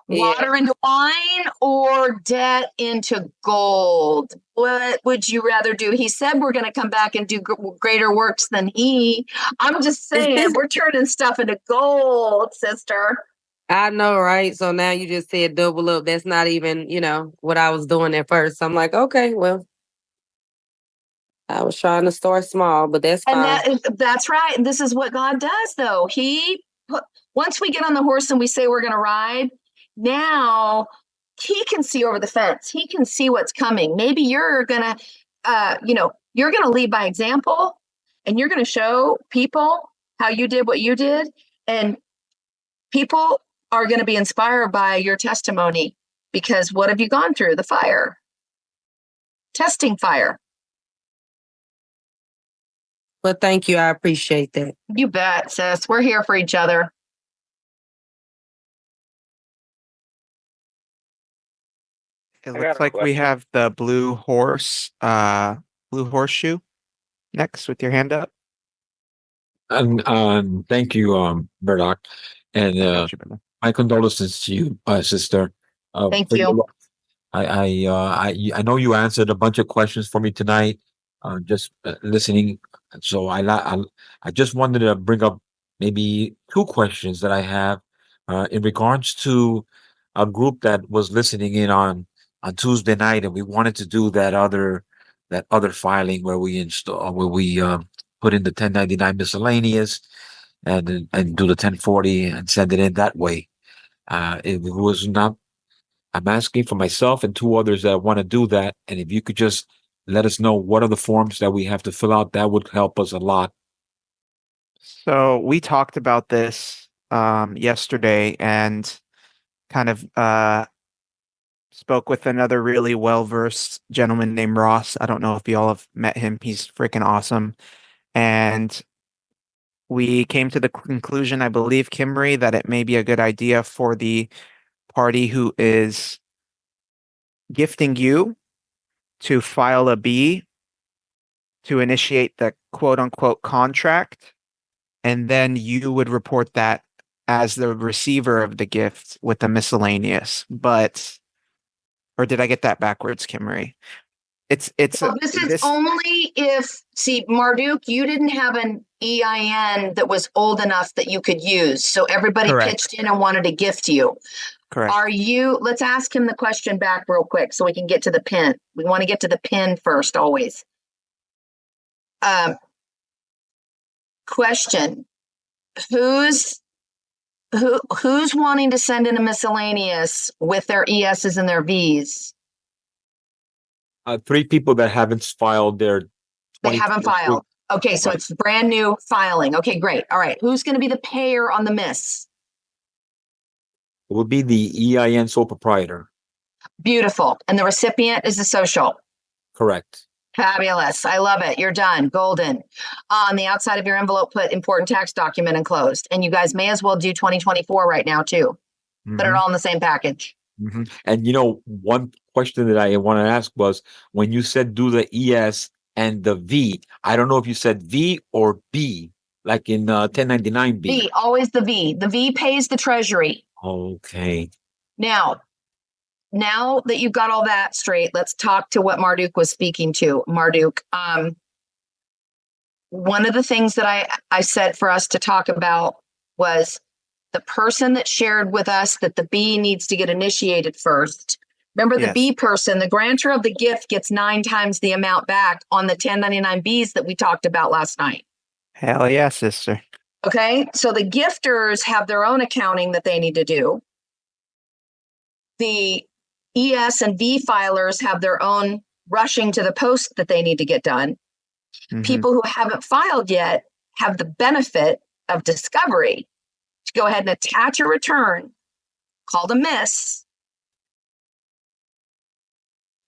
S1: Water into wine or debt into gold? What would you rather do? He said we're going to come back and do greater works than he. I'm just saying we're turning stuff into gold, sister.
S4: I know, right? So now you just said double up. That's not even, what I was doing at first. So I'm like, okay, well. I was trying to start small, but that's
S1: And
S4: fine.
S1: that's right. And this is what God does, though. Once we get on the horse and we say we're going to ride, now he can see over the fence. He can see what's coming. Maybe you're going to, you're going to lead by example, and you're going to show people how you did what you did. And people are going to be inspired by your testimony, because what have you gone through? The fire, testing fire.
S4: But thank you. I appreciate that.
S1: You bet, sis. We're here for each other.
S5: It looks like we have the blue horseshoe next with your hand up.
S6: And thank you, Murdoch, and my condolences to you, sister.
S1: Thank you.
S6: I know you answered a bunch of questions for me tonight. Just listening, so I just wanted to bring up maybe two questions that I have in regards to a group that was listening in on Tuesday night, and we wanted to do that other filing where we put in the 1099 miscellaneous and do the 1040 and send it in that way. It was not. I'm asking for myself and two others that want to do that, and if you could just let us know what are the forms that we have to fill out, that would help us a lot.
S5: So we talked about this yesterday and kind of spoke with another really well-versed gentleman named Ross. I don't know if you all have met him. He's freaking awesome. And we came to the conclusion, I believe, Kimberly, that it may be a good idea for the party who is gifting you to file a B to initiate the quote-unquote contract, and then you would report that as the receiver of the gift with the miscellaneous. Or did I get that backwards, Kimberly? This is
S1: only if, see, Marduk, you didn't have an EIN that was old enough that you could use. So everybody
S5: Correct.
S1: pitched in and wanted to gift you.
S5: Correct.
S1: Let's ask him the question back real quick so we can get to the pin. We want to get to the pin first, always. Question. Who's wanting to send in a miscellaneous with their ESs and their Vs?
S6: 3 people that haven't filed their.
S1: They haven't filed. Okay, so it's brand new filing. Okay, great. All right. Who's going to be the payer on the miss?
S6: It would be the EIN sole proprietor.
S1: Beautiful. And the recipient is the social.
S6: Correct.
S1: Fabulous. I love it. You're done. Golden. On the outside of your envelope, put important tax document enclosed. And you guys may as well do 2024 right now too. Put it all in the same package.
S6: Mm-hmm. And one question that I want to ask was, when you said do the ES and the V, I don't know if you said V or B, like in 1099B.
S1: V, always the V. The V pays the treasury.
S6: Okay.
S1: Now that you've got all that straight, let's talk to what Marduk was speaking to. Marduk, one of the things that I said for us to talk about was the person that shared with us that the B needs to get initiated first. Remember, the B person, the grantor of the gift, gets 9 times the amount back on the 1099Bs that we talked about last night.
S5: Hell yeah, sister.
S1: Okay, so the gifters have their own accounting that they need to do. The ES and V filers have their own rushing to the post that they need to get done. Mm-hmm. People who haven't filed yet have the benefit of discovery to go ahead and attach a return called a miss.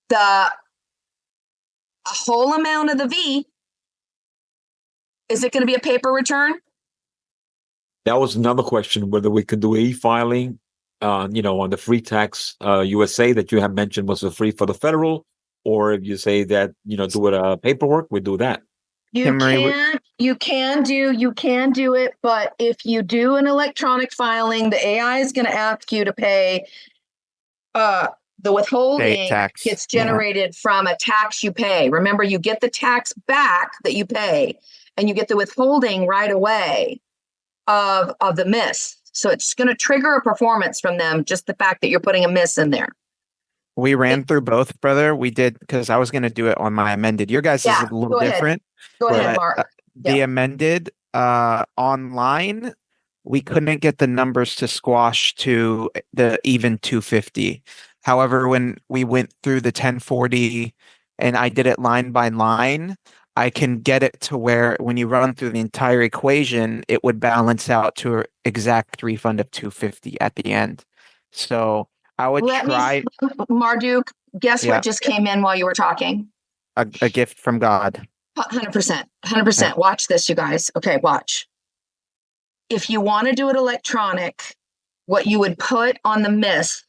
S1: The whole amount of the V, is it going to be a paper return?
S6: That was another question, whether we could do e-filing, on the free tax USA that you have mentioned was free for the federal, or if you say that, do it paperwork, we do that.
S1: You can do it, but if you do an electronic filing, the AI is going to ask you to pay the withholding
S5: tax
S1: gets generated from a tax you pay. Remember, you get the tax back that you pay, and you get the withholding right away of the miss. So it's going to trigger a performance from them, just the fact that you're putting a miss in there.
S5: We ran through both, brother. We did because I was going to do it on my amended. Your guys
S1: Yeah,
S5: is a little
S1: go ahead.
S5: different.
S1: Go ahead,
S5: but,
S1: Mark.
S5: The amended online, we couldn't get the numbers to squash to the even 250. However, when we went through the 1040 and I did it line by line, I can get it to where when you run through the entire equation, it would balance out to an exact refund of 250 at the end. So I would try
S1: Marduk, guess
S5: Yeah.
S1: what just came in while you were talking?
S5: a gift from God.
S1: 100%. 100%. Watch this, you guys. Okay, watch. If you want to do it electronic, what you would put on the miss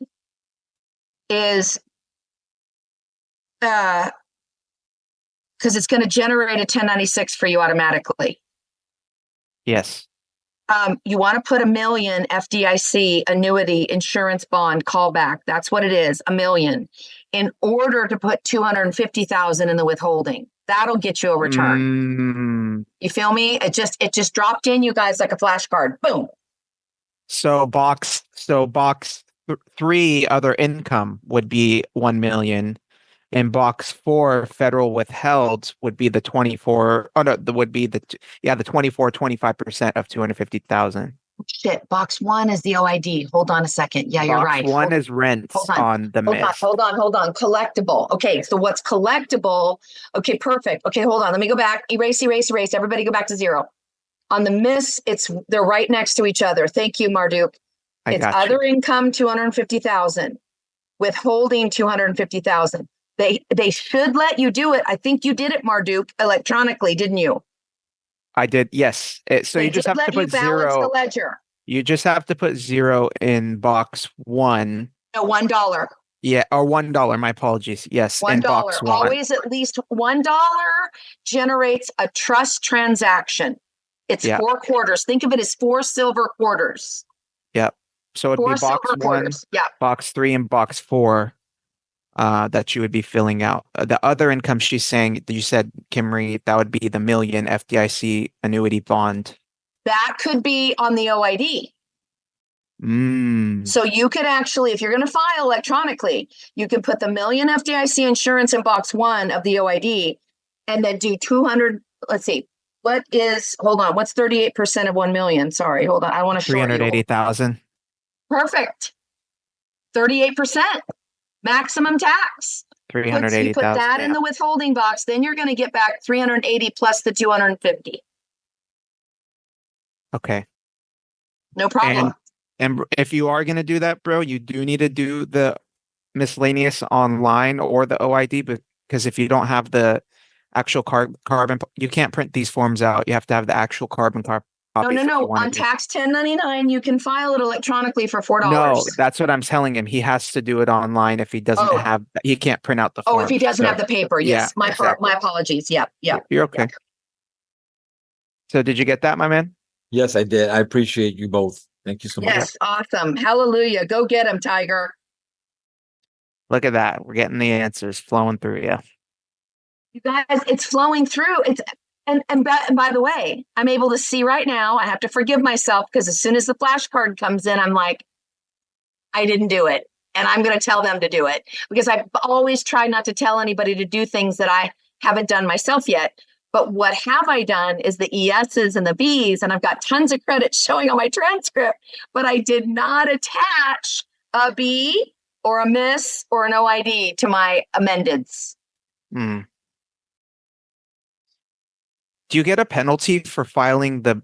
S1: is because it's going to generate a 1096 for you automatically.
S5: Yes.
S1: You want to put $1 million FDIC annuity insurance bond callback. That's what it is, $1 million, in order to put 250,000 in the withholding. That'll get you a return. You feel me? It just dropped in, you guys, like a flashcard. Boom.
S5: So box 3 other income would be 1 million. And box 4 federal withheld would be the 24. Oh no, that would be the 25% of 250,000.
S1: Shit. Box 1 is the OID. Hold on a second. Yeah, you're right.
S5: Box 1 is rent on the miss.
S1: Hold on. Collectible. Okay, so what's collectible? Okay, perfect. Okay, hold on. Let me go back. Erase. Everybody go back to 0. On the miss, they're right next to each other. Thank you, Marduk. It's other income 250,000, withholding 250,000. They should let you do it. I think you did it, Marduk, electronically, didn't you?
S5: I did, yes. So you just have to put
S1: balance
S5: 0.
S1: the ledger.
S5: You just have to put 0 in box 1.
S1: No, $1.
S5: Yeah, or $1. My apologies. Yes, in box 1.
S1: Always at least $1 generates a trust transaction. It's 4 quarters. Think of it as 4 silver quarters.
S5: Yep. So it'd
S1: 4
S5: be box
S1: silver
S5: 1,
S1: quarters. Yeah.
S5: box 3, and box 4 that you would be filling out. The other income she's saying, you said, Kimry, that would be the $1 million FDIC annuity bond.
S1: That could be on the OID. So you could actually, if you're going to file electronically, you can put the $1 million FDIC insurance in box 1 of the OID and then do 200. Let's see. What's 38% of 1 million? Sorry, hold on. I want to show you.
S5: 380,000.
S1: Perfect. 38% maximum tax.
S5: 380,000.
S1: You put that in the withholding box, then you're going to get back 380 plus the 250.
S5: Okay.
S1: No problem.
S5: And if you are going to do that, bro, you do need to do the miscellaneous online or the OID, because if you don't have the actual carbon, you can't print these forms out. You have to have the actual carbon copy.
S1: No. On tax 1099, you can file it electronically for $4.
S5: No, that's what I'm telling him. He has to do it online if he doesn't have. He can't print out the form.
S1: If he doesn't have the paper, yes.
S5: Yeah,
S1: My apologies. Yeah.
S5: You're okay. So did you get that, my man?
S6: Yes, I did. I appreciate you both. Thank you so much.
S1: Yes, awesome. Hallelujah. Go get him, Tiger.
S5: Look at that. We're getting the answers flowing through you.
S1: You guys, it's flowing through. And by the way, I'm able to see right now. I have to forgive myself because as soon as the flashcard comes in, I'm like, I didn't do it. And I'm going to tell them to do it because I've always tried not to tell anybody to do things that I haven't done myself yet. But what have I done is the ESs and the Bs, and I've got tons of credits showing on my transcript, but I did not attach a B or a miss or an OID to my amendeds.
S5: Do you get a penalty for filing the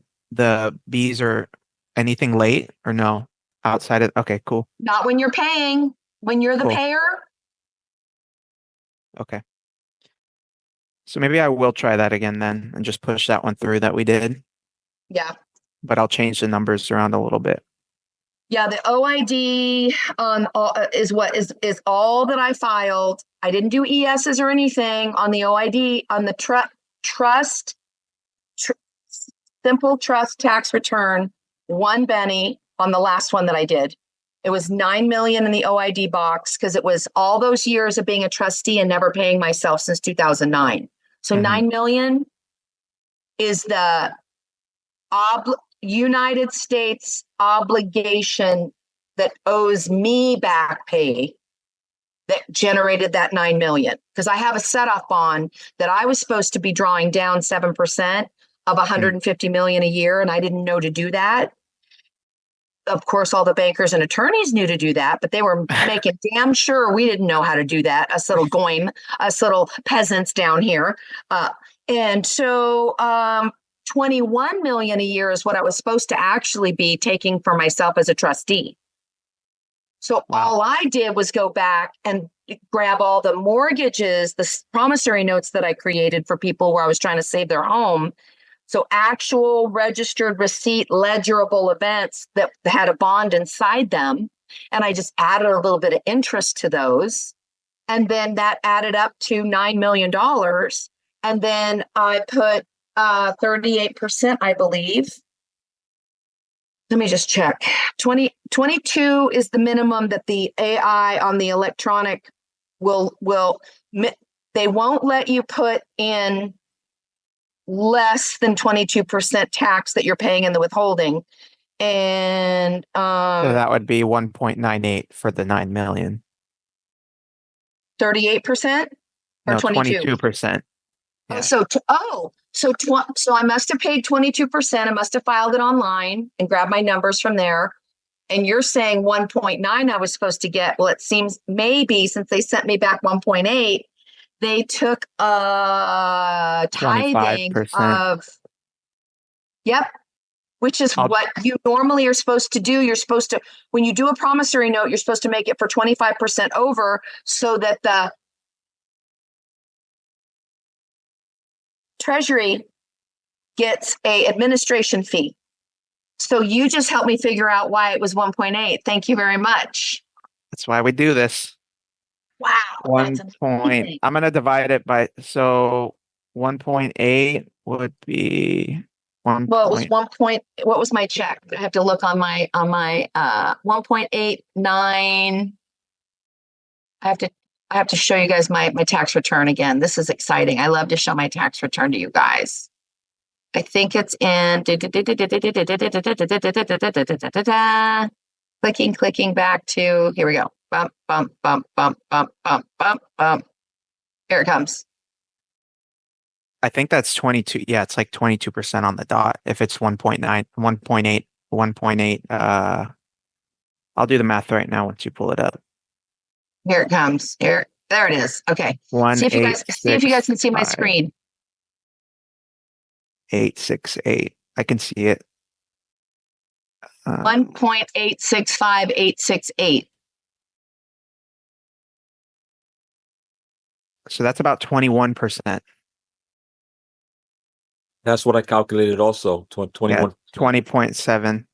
S5: Bs or anything late or no? Outside of, okay, cool.
S1: Not when you're paying, when you're the payer.
S5: Okay. So maybe I will try that again then and just push that one through that we did.
S1: Yeah.
S5: But I'll change the numbers around a little bit.
S1: Yeah, the OID is all that I filed. I didn't do ESs or anything on the OID on the simple trust tax return, 1 Benny on the last one that I did. It was 9 million in the OID box because it was all those years of being a trustee and never paying myself since 2009. So 9 million is the United States obligation that owes me back pay that generated that 9 million. Because I have a set off bond that I was supposed to be drawing down 7% of 150 million a year, and I didn't know to do that. Of course, all the bankers and attorneys knew to do that, but they were making damn sure we didn't know how to do that. Us little us little peasants down here. And so 21 million a year is what I was supposed to actually be taking for myself as a trustee. So all I did was go back and grab all the mortgages, the promissory notes that I created for people where I was trying to save their home. So actual registered receipt, ledgerable events that had a bond inside them. And I just added a little bit of interest to those. And then that added up to $9 million. And then I put 38%, I believe. Let me just check. 22 is the minimum that the AI on the electronic they won't let you put in less than 22% tax that you're paying in the withholding. And
S5: So that would be 1.98 for the 9 million.
S1: 38% or
S5: No,
S1: 22?
S5: 22%.
S1: Yeah. So I must have paid 22%. I must have filed it online and grabbed my numbers from there. And you're saying 1.9 I was supposed to get. Well, it seems maybe since they sent me back 1.8, they took a tithing
S5: 25%.
S1: of, yep, which is what you normally are supposed to do. You're supposed to, when you do a promissory note, you're supposed to make it for 25% over so that the Treasury gets a administration fee. So you just helped me figure out why it was 1.8. Thank you very much.
S5: That's why we do this.
S1: Wow.
S5: 1 point. I'm going to divide it by, so 1.8 would be 1.
S1: Well, it was 1 point. What was my check? I have to look on my 1.89. I have to show you guys my tax return again. This is exciting. I love to show my tax return to you guys. I think it's in clicking back to, here we go. Bump, bump, bump, bump, bump, bump, bump, bump. Here it comes.
S5: I think that's 22. Yeah, it's like 22% on the dot. If it's 1.9, 1.8, 1.8. I'll do the math right now once you pull it up.
S1: Here it comes. There it is. Okay. See if you guys can see my screen.
S5: 868. I can see it.
S1: 1.865868.
S5: So that's about 21%.
S6: That's what I calculated also. 21.
S5: Yeah, 20.7.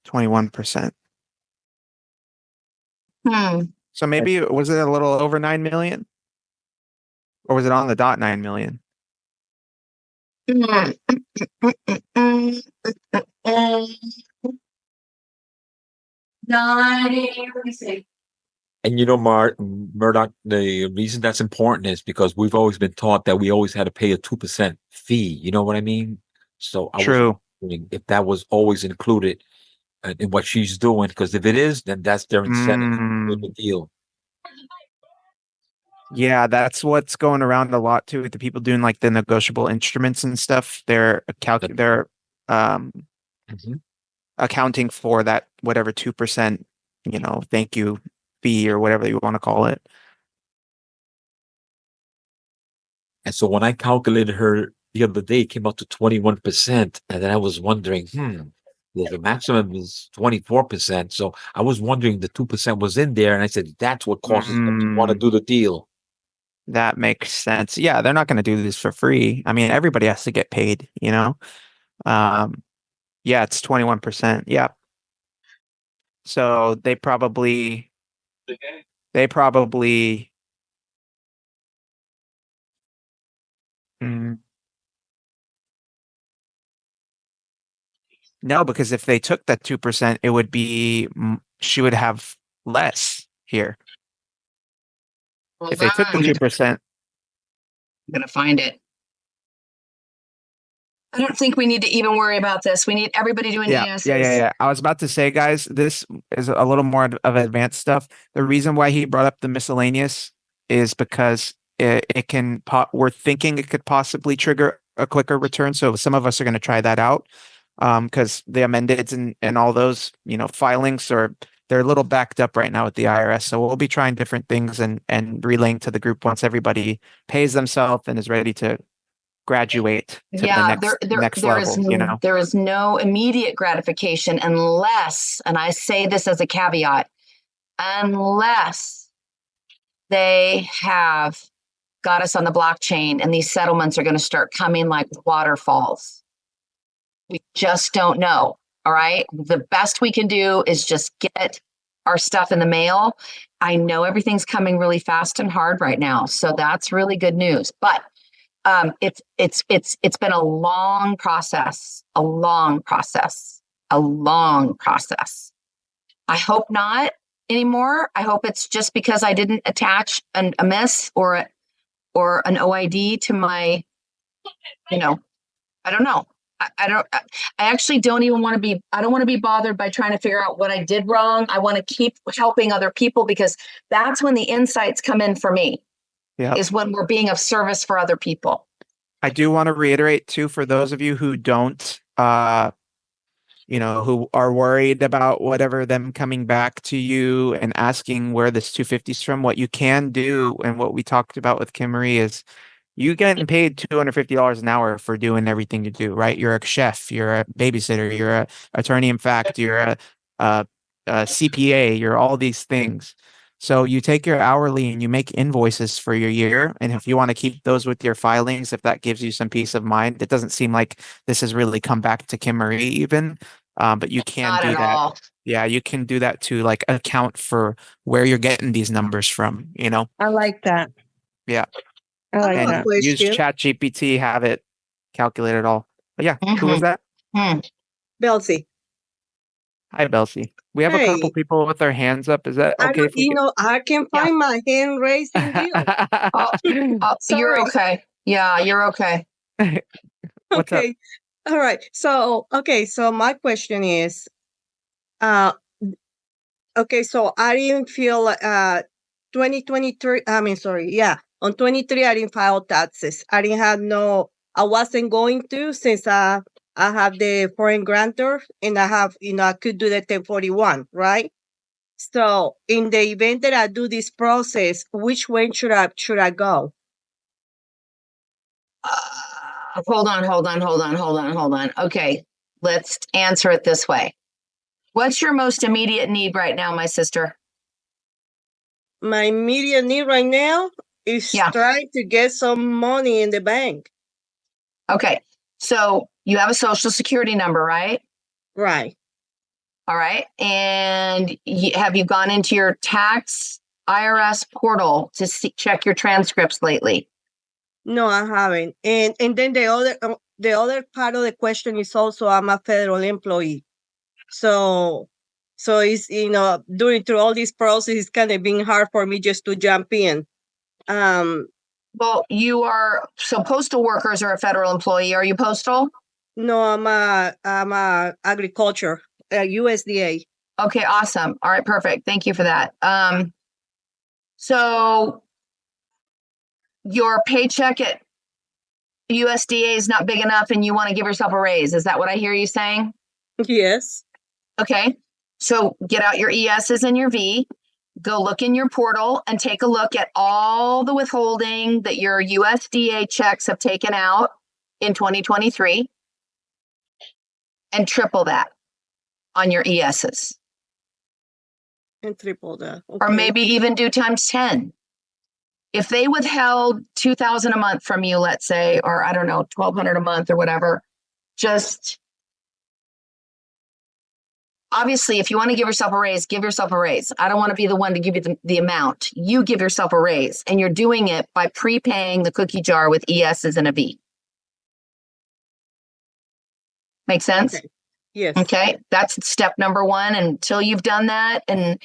S5: 21%. So maybe was it a little over 9 million? Or was it on the dot 9 million?
S1: Let me see.
S6: And Murdoch, the reason that's important is because we've always been taught that we always had to pay a 2% fee. You know what I mean? So I was wondering if that was always included in what she's doing, because if it is, then that's their incentive with the deal.
S5: Yeah, that's what's going around a lot too with the people doing like the negotiable instruments and stuff. They're accounting for that whatever 2%, thank you fee or whatever you want to call it.
S6: And so when I calculated her the other day, it came out to 21%, and then I was wondering, the maximum is 24%. So I was wondering the 2% was in there, and I said that's what causes them to want to do the deal.
S5: That makes sense. Yeah, they're not going to do this for free. I mean, everybody has to get paid, Yeah, it's 21%. Yeah. So they probably no, because if they took that 2%, it would be she would have less here. If they took the 2%,
S1: I'm gonna find it. I don't think we need to even worry about this. We need everybody doing ESs.
S5: Yeah. I was about to say, guys, this is a little more of advanced stuff. The reason why he brought up the miscellaneous is because it can, we're thinking it could possibly trigger a quicker return. So some of us are going to try that out because the amendeds and all those, filings they're a little backed up right now with the IRS. So we'll be trying different things and relaying to the group once everybody pays themselves and is ready to graduate to the next level,
S1: There is no immediate gratification unless, and I say this as a caveat, unless they have got us on the blockchain and these settlements are going to start coming like waterfalls. We just don't know. All right. The best we can do is just get our stuff in the mail. I know everything's coming really fast and hard right now. So that's really good news. But it's been a long process. I hope not anymore. I hope it's just because I didn't attach a miss or an OID to my, I don't know. I actually don't even want to be, I don't want to be bothered by trying to figure out what I did wrong. I want to keep helping other people because that's when the insights come in for me. Is when we're being of service for other people.
S5: I do want to reiterate too, for those of you who don't, who are worried about whatever them coming back to you and asking where this 250 is from, what you can do and what we talked about with Kim Marie is you getting paid $250 an hour for doing everything you do, right? You're a chef, you're a babysitter, you're a attorney in fact, you're a CPA, you're all these things. So you take your hourly and you make invoices for your year. And if you want to keep those with your filings, if that gives you some peace of mind, it doesn't seem like this has really come back to Kim Marie even, but you can
S1: Not
S5: do
S1: at
S5: that.
S1: all.
S5: Yeah, you can do that to like account for where you're getting these numbers from,
S7: I like that.
S5: Yeah.
S7: I like
S5: And
S7: that.
S5: use ChatGPT, have it calculate it all. But yeah, who was that?
S13: Belzy.
S5: Hi, Belcy. We have a couple
S13: Hey.
S5: people with their hands up. Is that
S13: I
S5: okay?
S13: don't, I can find my hand raising here.
S1: You're okay. Yeah, you're okay.
S5: What's up?
S13: Okay. All right. So my question is, so I didn't feel 2023, on 23 I didn't file taxes. I wasn't going to since I have the foreign grantor and I have, I could do the 1041, right? So in the event that I do this process, which way should I go?
S1: Hold on. Okay, let's answer it this way. What's your most immediate need right now, my sister?
S13: My immediate need right now is trying to get some money in the bank.
S1: Okay, so you have a social security number, right?
S13: Right.
S1: All right. And have you gone into your tax IRS portal to check your transcripts lately?
S13: No, I haven't. And then the other part of the question is also I'm a federal employee. So it's, through all this process, it's kind of been hard for me just to jump in.
S1: Well, so postal workers are a federal employee. Are you postal?
S13: No, I'm a agriculture, USDA.
S1: Okay, awesome. All right, perfect. Thank you for that. So your paycheck at USDA is not big enough and you want to give yourself a raise. Is that what I hear you saying?
S13: Yes.
S1: Okay. So get out your ESs and your V, go look in your portal and take a look at all the withholding that your USDA checks have taken out in 2023 and triple that on your ESs.
S13: And triple that. Okay.
S1: Or maybe even do times 10. If they withheld $2,000 a month from you, let's say, or I don't know, $1,200 a month or whatever, just obviously, if you want to give yourself a raise, give yourself a raise. I don't want to be the one to give you the amount. You give yourself a raise, and you're doing it by prepaying the cookie jar with ESs and a V. Make sense?
S13: Okay. Yes.
S1: Okay, that's step number one. Until you've done that and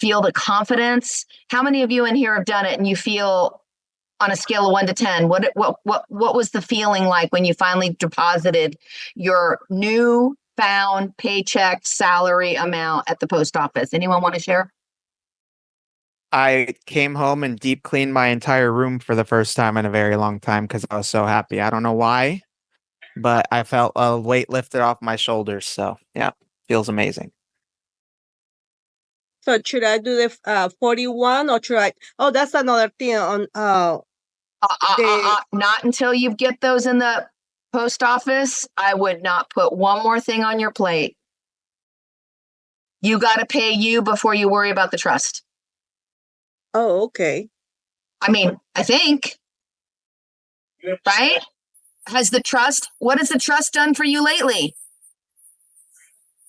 S1: feel the confidence. How many of you in here have done it and you feel On a scale of 1 to 10, what was the feeling like when you finally deposited your new found paycheck salary amount at the post office? Anyone want to share?
S5: I came home and deep cleaned my entire room for the first time in a very long time because I was so happy. I don't know why, but I felt a weight lifted off my shoulders. So yeah, feels amazing.
S13: So should I do the 41 or should I? Oh, that's another thing on
S1: Not until you get those in the post office. I would not put one more thing on your plate. You got to pay you before you worry about the trust.
S13: Oh, okay.
S1: I mean, I think, right? What has the trust done for you lately?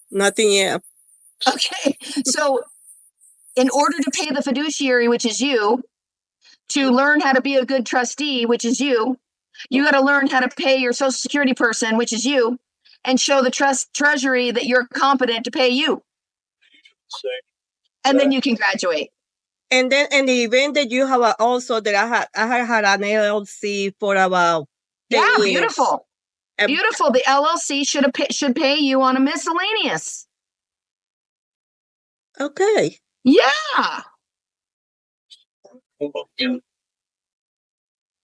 S13: Nothing yet.
S1: Okay. So in order to pay the fiduciary, which is you, to learn how to be a good trustee, which is you got to learn how to pay your Social Security person, which is you, and show the treasury that you're competent to pay you. And then you can graduate.
S13: And then in the event that you have also that I had an LLC for about 10
S1: Yeah,
S13: years.
S1: beautiful. Beautiful. The LLC should pay you on a miscellaneous.
S13: Okay.
S1: Yeah.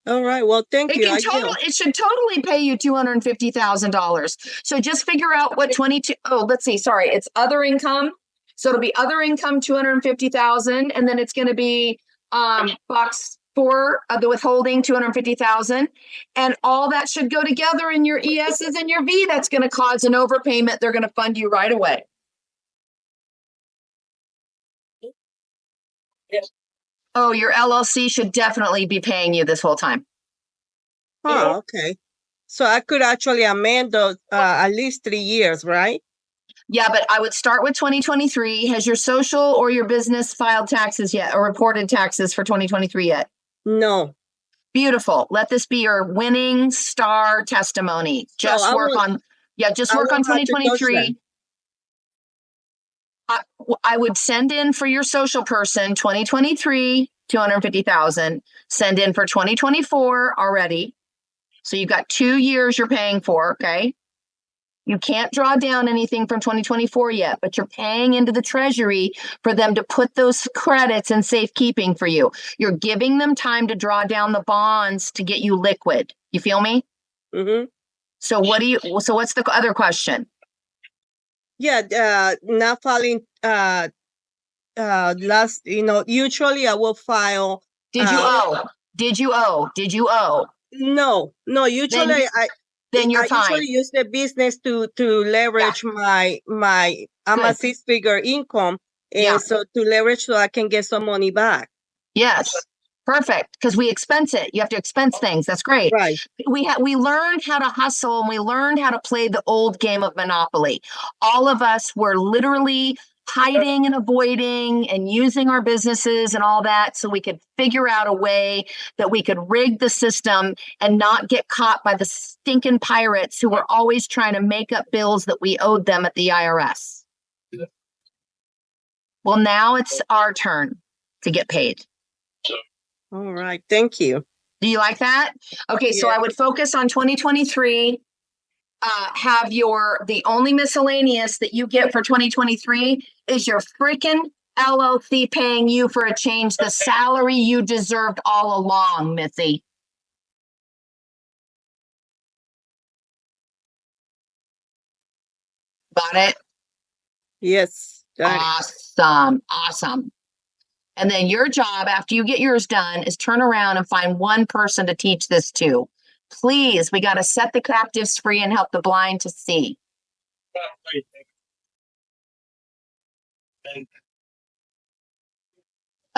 S13: All right. Well, thank you.
S1: It should totally pay you $250,000. So just figure out what 22. Oh, let's see. Sorry, it's other income. So it'll be other income 250,000, and then it's going to be box 4 of the withholding 250,000, and all that should go together in your ESs and your V. That's going to cause an overpayment. They're going to fund you right away. Oh, your LLC should definitely be paying you this whole time.
S13: Oh, okay. So I could actually amend those at least 3 years, right?
S1: Yeah, but I would start with 2023. Has your social or your business filed taxes yet or reported taxes for 2023 yet?
S13: No.
S1: Beautiful. Let this be your winning star testimony. Just work on 2023. I would send in for your social person 2023, 250,000. Send in for 2024 already. So you've got 2 years you're paying for, okay? You can't draw down anything from 2024 yet, but you're paying into the treasury for them to put those credits in safekeeping for you. You're giving them time to draw down the bonds to get you liquid. You feel me?
S13: Mm-hmm.
S1: So what's the other question?
S13: Yeah, not filing usually I will file.
S1: Did you owe?
S13: No, usually
S1: then you're
S13: I
S1: fine.
S13: usually use the business to leverage my I'm a 6-figure income, and so to leverage so I can get some money back.
S1: Yes. Perfect. Because we expense it. You have to expense things. That's great.
S13: Right.
S1: We learned how to hustle and we learned how to play the old game of Monopoly. All of us were literally hiding and avoiding and using our businesses and all that so we could figure out a way that we could rig the system and not get caught by the stinking pirates who were always trying to make up bills that we owed them at the IRS. Well, now it's our turn to get paid.
S13: All right. Thank you.
S1: Do you like that? Okay, so I would focus on 2023. Have the only miscellaneous that you get for 2023 is your freaking LLC paying you for a change, the salary you deserved all along, Missy. Got it?
S13: Yes.
S1: Awesome. And then your job after you get yours done is turn around and find one person to teach this to. Please, we got to set the captives free and help the blind to see.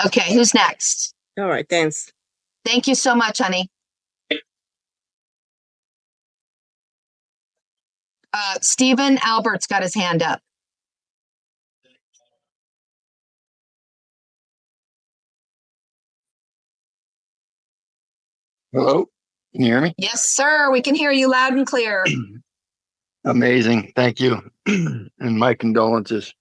S1: Okay, who's next?
S13: All right, thanks.
S1: Thank you so much, honey. Stephen Albert's got his hand up.
S3: Hello, can you hear me?
S1: Yes, sir. We can hear you loud and clear.
S3: Amazing. Thank you. And my condolences.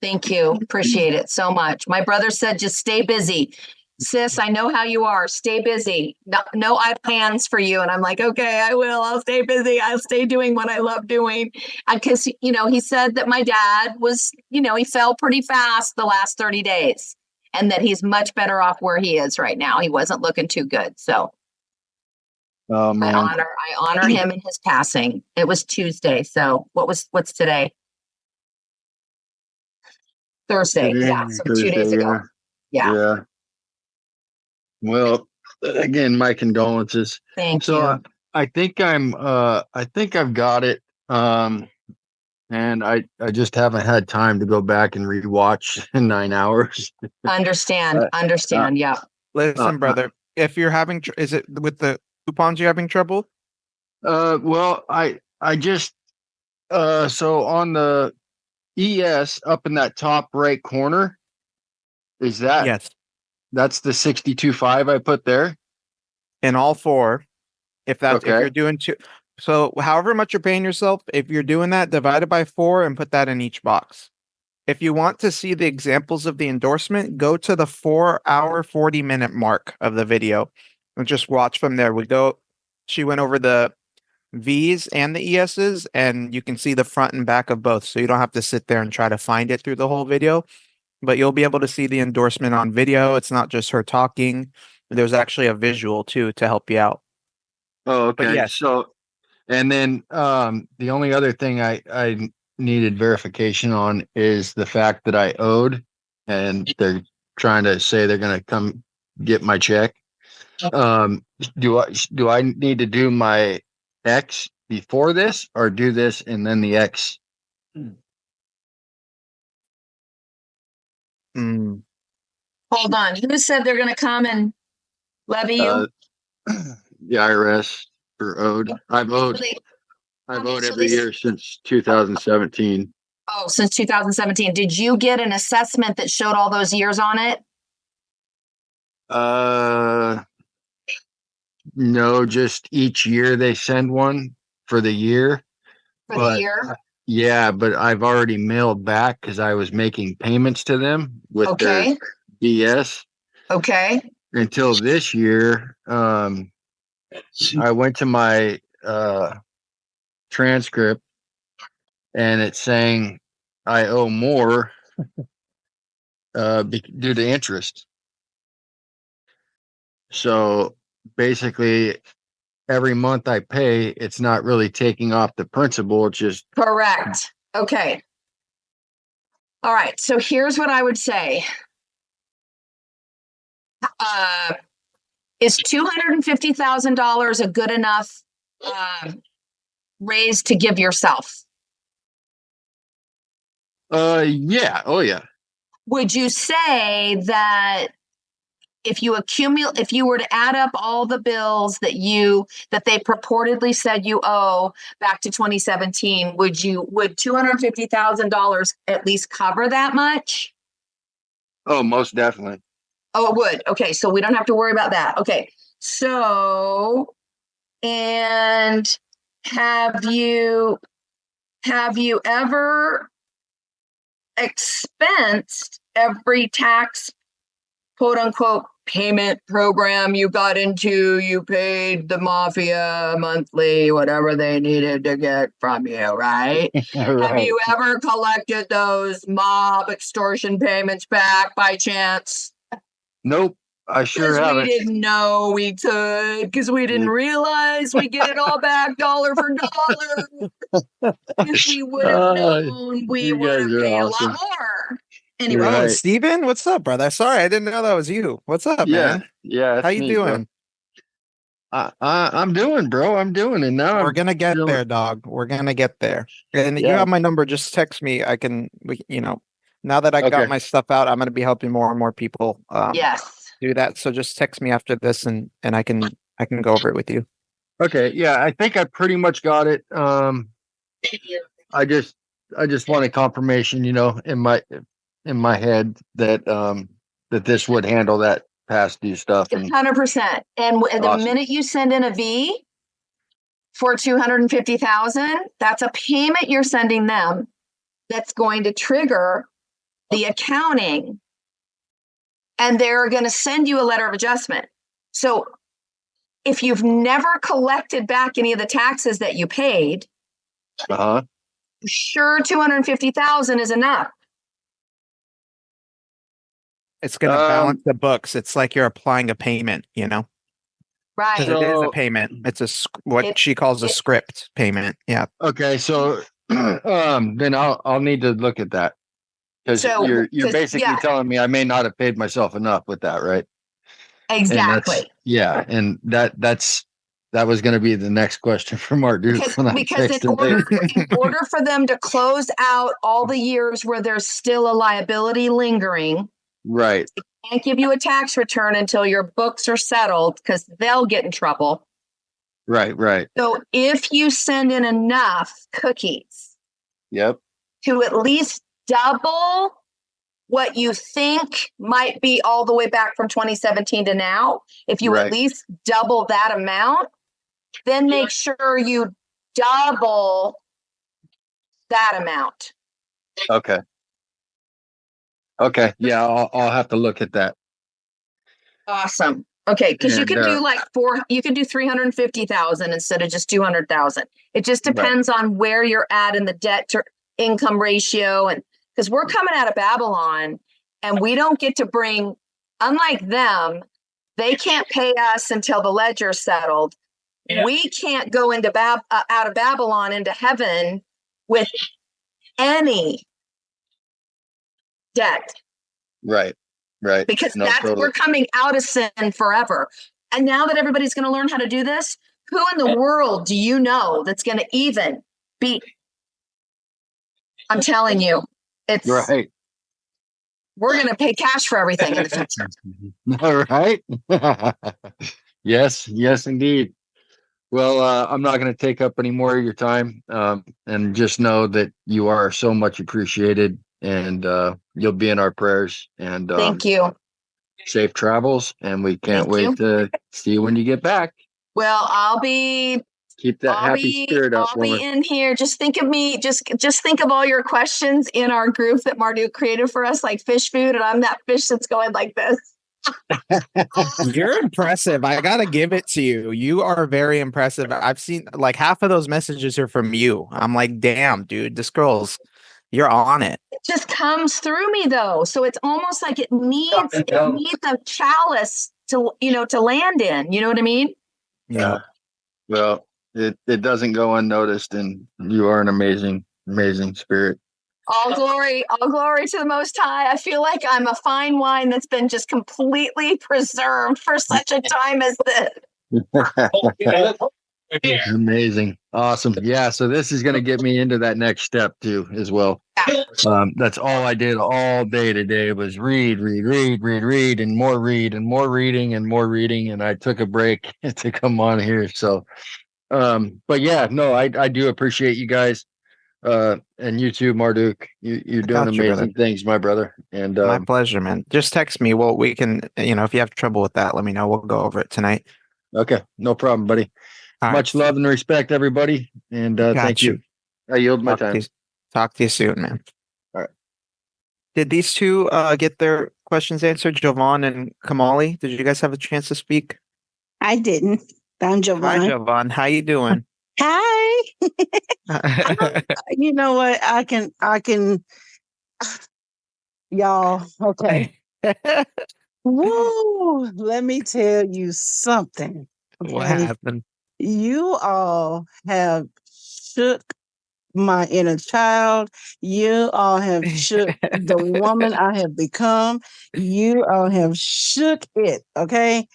S1: Thank you. Appreciate it so much. My brother said just stay busy. sis, I know how you are. Stay busy. No plans for you. And I'm like, okay, I will. I'll stay busy. I'll stay doing what I love doing. Because, he said that my dad was, he fell pretty fast the last 30 days and that he's much better off where he is right now. He wasn't looking too good. So
S3: Oh man.
S1: I honor him in his passing. It was Tuesday. So what's today? Thursday. Yeah. So 2 days ago. Yeah.
S3: Well, again, my condolences.
S1: Thank
S3: So
S1: you.
S3: I think I've got it. And I just haven't had time to go back and rewatch in 9 hours.
S1: Understand. Yeah.
S5: Listen, brother, if you're having, is it with the coupons you're having trouble?
S3: Well, I just, so on the ES up in that top right corner, is that,
S5: Yes.
S3: That's the 62.5 I put there?
S5: In all four. If that's, if
S3: Okay.
S5: you're doing two, so however much you're paying yourself, if you're doing that, divide it by 4 and put that in each box. If you want to see the examples of the endorsement, go to the 4-hour, 40-minute mark of the video and just watch from there. She went over the V's and the ES's, and you can see the front and back of both. So you don't have to sit there and try to find it through the whole video, but you'll be able to see the endorsement on video. It's not just her talking. There's actually a visual too to help you out.
S3: Oh, okay.
S5: yes.
S3: So, and then the only other thing I needed verification on is the fact that I owed, and they're trying to say they're going to come get my check. Do I need to do my X before this, or do this and then the X?
S5: Mm.
S1: Hold on. Who said they're going to come and levy you?
S3: The IRS for owed. I've owed every year since 2017.
S1: Oh, since 2017. Did you get an assessment that showed all those years on it?
S3: No, just each year they send one for the year.
S1: For the year?
S3: Yeah, but I've already mailed back because I was making payments to them with their BS.
S1: Okay.
S3: Until this year, I went to my transcript and it's saying I owe more due to interest. So basically, every month I pay, it's not really taking off the principal. It's just
S1: correct. Okay. All right. So here's what I would say. Is $250,000 a good enough raise to give yourself?
S3: Yeah. Oh, yeah.
S1: Would you say that if you were to add up all the bills that they purportedly said you owe back to 2017, would $250,000 at least cover that much?
S3: Oh, most definitely.
S1: Oh, it would. Okay, so we don't have to worry about that. Okay, so, and have you ever expensed every tax, quote unquote, payment program you got into? You paid the mafia monthly, whatever they needed to get from you, right? Have you ever collected those mob extortion payments back by chance?
S3: Nope, I sure haven't.
S1: We didn't know we could, because we didn't realize we get it all back dollar for dollar. If we would have known, we would have paid a lot more. Anyway,
S5: Oh, Steven, what's up, brother? Sorry, I didn't know that was you. What's up, man?
S3: Yeah.
S5: How you doing?
S3: I'm doing, bro. I'm doing it now.
S5: We're gonna get there, dog. We're gonna get there. And you have my number. Just text me. Now that I got my stuff out, I'm gonna be helping more and more people.
S1: Yes.
S5: Do that. So just text me after this, and I can go over it with you.
S3: Okay. Yeah, I think I pretty much got it. I just wanted confirmation, in my head that that this would handle that past due stuff.
S1: 100%. And the minute you send in a V for $250,000, that's a payment you're sending them that's going to trigger the accounting and they're going to send you a letter of adjustment. So if you've never collected back any of the taxes that you paid, sure, 250,000 is enough.
S5: It's going to balance the books. It's like you're applying a payment, you know?
S1: Right.
S5: Because it is a payment. It's what she calls a script payment. Yeah.
S3: Okay, so then I'll need to look at that, because you're basically telling me I may not have paid myself enough with that, right?
S1: Exactly.
S3: And that was going to be the next question for Marduk.
S1: Because in order for them to close out all the years where there's still a liability lingering,
S3: right?
S1: They can't give you a tax return until your books are settled, because they'll get in trouble.
S3: Right.
S1: So if you send in enough cookies,
S3: yep,
S1: to at least double what you think might be all the way back from 2017 to now, if you at least double that amount, then make sure you double that amount.
S3: Okay. Yeah, I'll have to look at that.
S1: Awesome. Okay, because you
S3: And,
S1: can do you can do 350,000 instead of just 200,000. It just depends on where you're at in the debt to income ratio, and because we're coming out of Babylon, and we don't get to bring, unlike them, they can't pay us until the ledger's settled. Yeah. We can't go into out of Babylon into heaven with any debt.
S3: Right.
S1: Because we're coming out of sin forever. And now that everybody's going to learn how to do this, who in the world do you know that's going to even be? I'm telling you, it's
S3: right.
S1: We're going to pay cash for everything in the future.
S3: All right. Yes, indeed. Well, I'm not going to take up any more of your time. And just know that you are so much appreciated, and you'll be in our prayers. And
S1: thank you.
S3: Safe travels, and we can't wait to see you when you get back.
S1: Well, I'll be.
S3: Keep that happy spirit up.
S1: I'll be in here. Just think of me. Just think of all your questions in our group that Marduk created for us, like fish food, and I'm that fish that's going like this.
S5: You're impressive. I gotta give it to you. You are very impressive. I've seen like half of those messages are from you. I'm like, damn, dude, this girl's, you're on it.
S1: It just comes through me though, so it's almost like it needs a chalice to land in. You know what I mean?
S3: Yeah. Well, it doesn't go unnoticed, and you are an amazing spirit.
S1: All glory to the Most High. I feel like I'm a fine wine that's been just completely preserved for such a time as this.
S3: Amazing. Awesome. Yeah. So this is going to get me into that next step too, as well. That's all I did all day today was read, and more reading and more reading. And I took a break to come on here. So, but yeah, no, I do appreciate you guys. And you too, Marduk. You're doing amazing things, my brother. And
S5: my pleasure, man. Just text me. Well, we can, if you have trouble with that, let me know. We'll go over it tonight.
S3: Okay, no problem, buddy. Much love and respect, everybody. And thank you. I yield my time.
S5: Talk to you soon, man.
S3: All right.
S5: Did these two get their questions answered, Jovan and Kamali? Did you guys have a chance to speak?
S14: I didn't. I'm Jovan.
S5: Hi, Jovan. How you doing?
S14: Hi. You know what? I can, y'all. Okay. Woo! Let me tell you something. Okay?
S5: What happened?
S14: You all have shook my inner child. You all have shook the woman I have become. You all have shook it. Okay.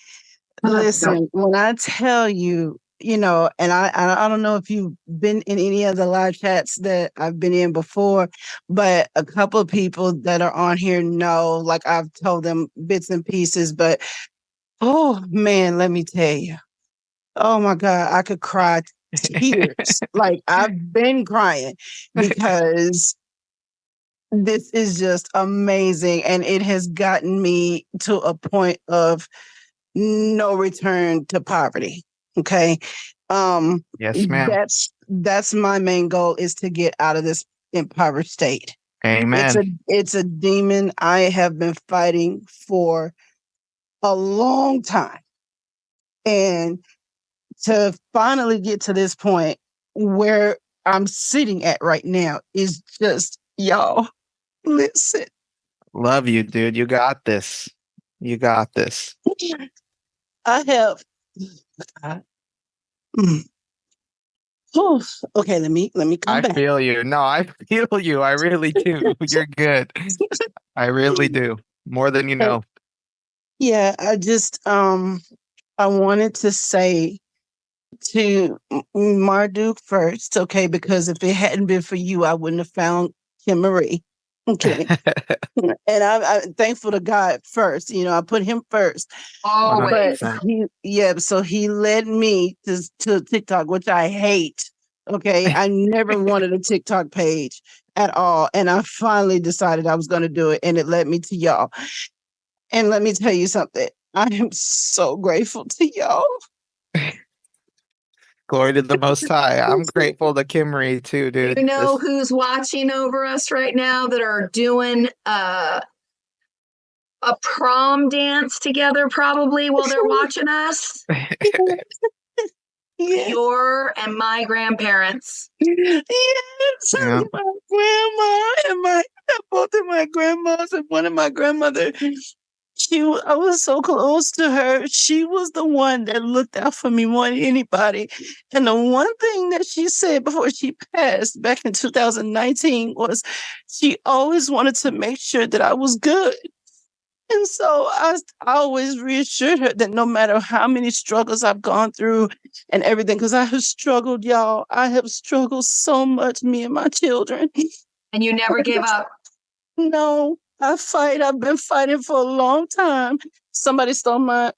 S14: Listen, when I tell you, and I don't know if you've been in any of the live chats that I've been in before, but a couple of people that are on here know, like I've told them bits and pieces, but oh man, let me tell you, oh my God, I could cry tears. Like I've been crying because this is just amazing. And it has gotten me to a point of no return to poverty. Okay.
S5: Yes, ma'am.
S14: That's my main goal, is to get out of this impoverished state.
S5: Amen.
S14: It's a demon I have been fighting for a long time. And to finally get to this point where I'm sitting at right now is just, y'all, listen.
S5: Love you, dude. You got this. You got this.
S14: I have Mm. Whew. Okay, let me come
S5: I
S14: back.
S5: feel you. No, I feel you. I really do. You're good. I really do. More than you know.
S14: Yeah, I just I wanted to say to Marduk first, okay, because if it hadn't been for you, I wouldn't have found Kim Marie. Okay. And I'm thankful to God first. You know, I put him first. But
S5: 100%.
S14: so he led me to TikTok, which I hate. Okay. I never wanted a TikTok page at all. And I finally decided I was going to do it. And it led me to y'all. And let me tell you something. I am so grateful to y'all.
S5: Glory to the Most High. I'm grateful to Kimry too, dude.
S1: You know who's watching over us right now that are doing a prom dance together probably while they're watching us? Your and my grandparents.
S14: Yes,
S5: Yeah.
S14: my grandma and both of my grandmas and one of my grandmother. I was so close to her. She was the one that looked out for me more than anybody. And the one thing that she said before she passed back in 2019 was she always wanted to make sure that I was good. And so I always reassured her that no matter how many struggles I've gone through and everything, because I have struggled, y'all. I have struggled so much, me and my children.
S1: And you never gave up?
S14: No, I fight. I've been fighting for a long time. Somebody stole my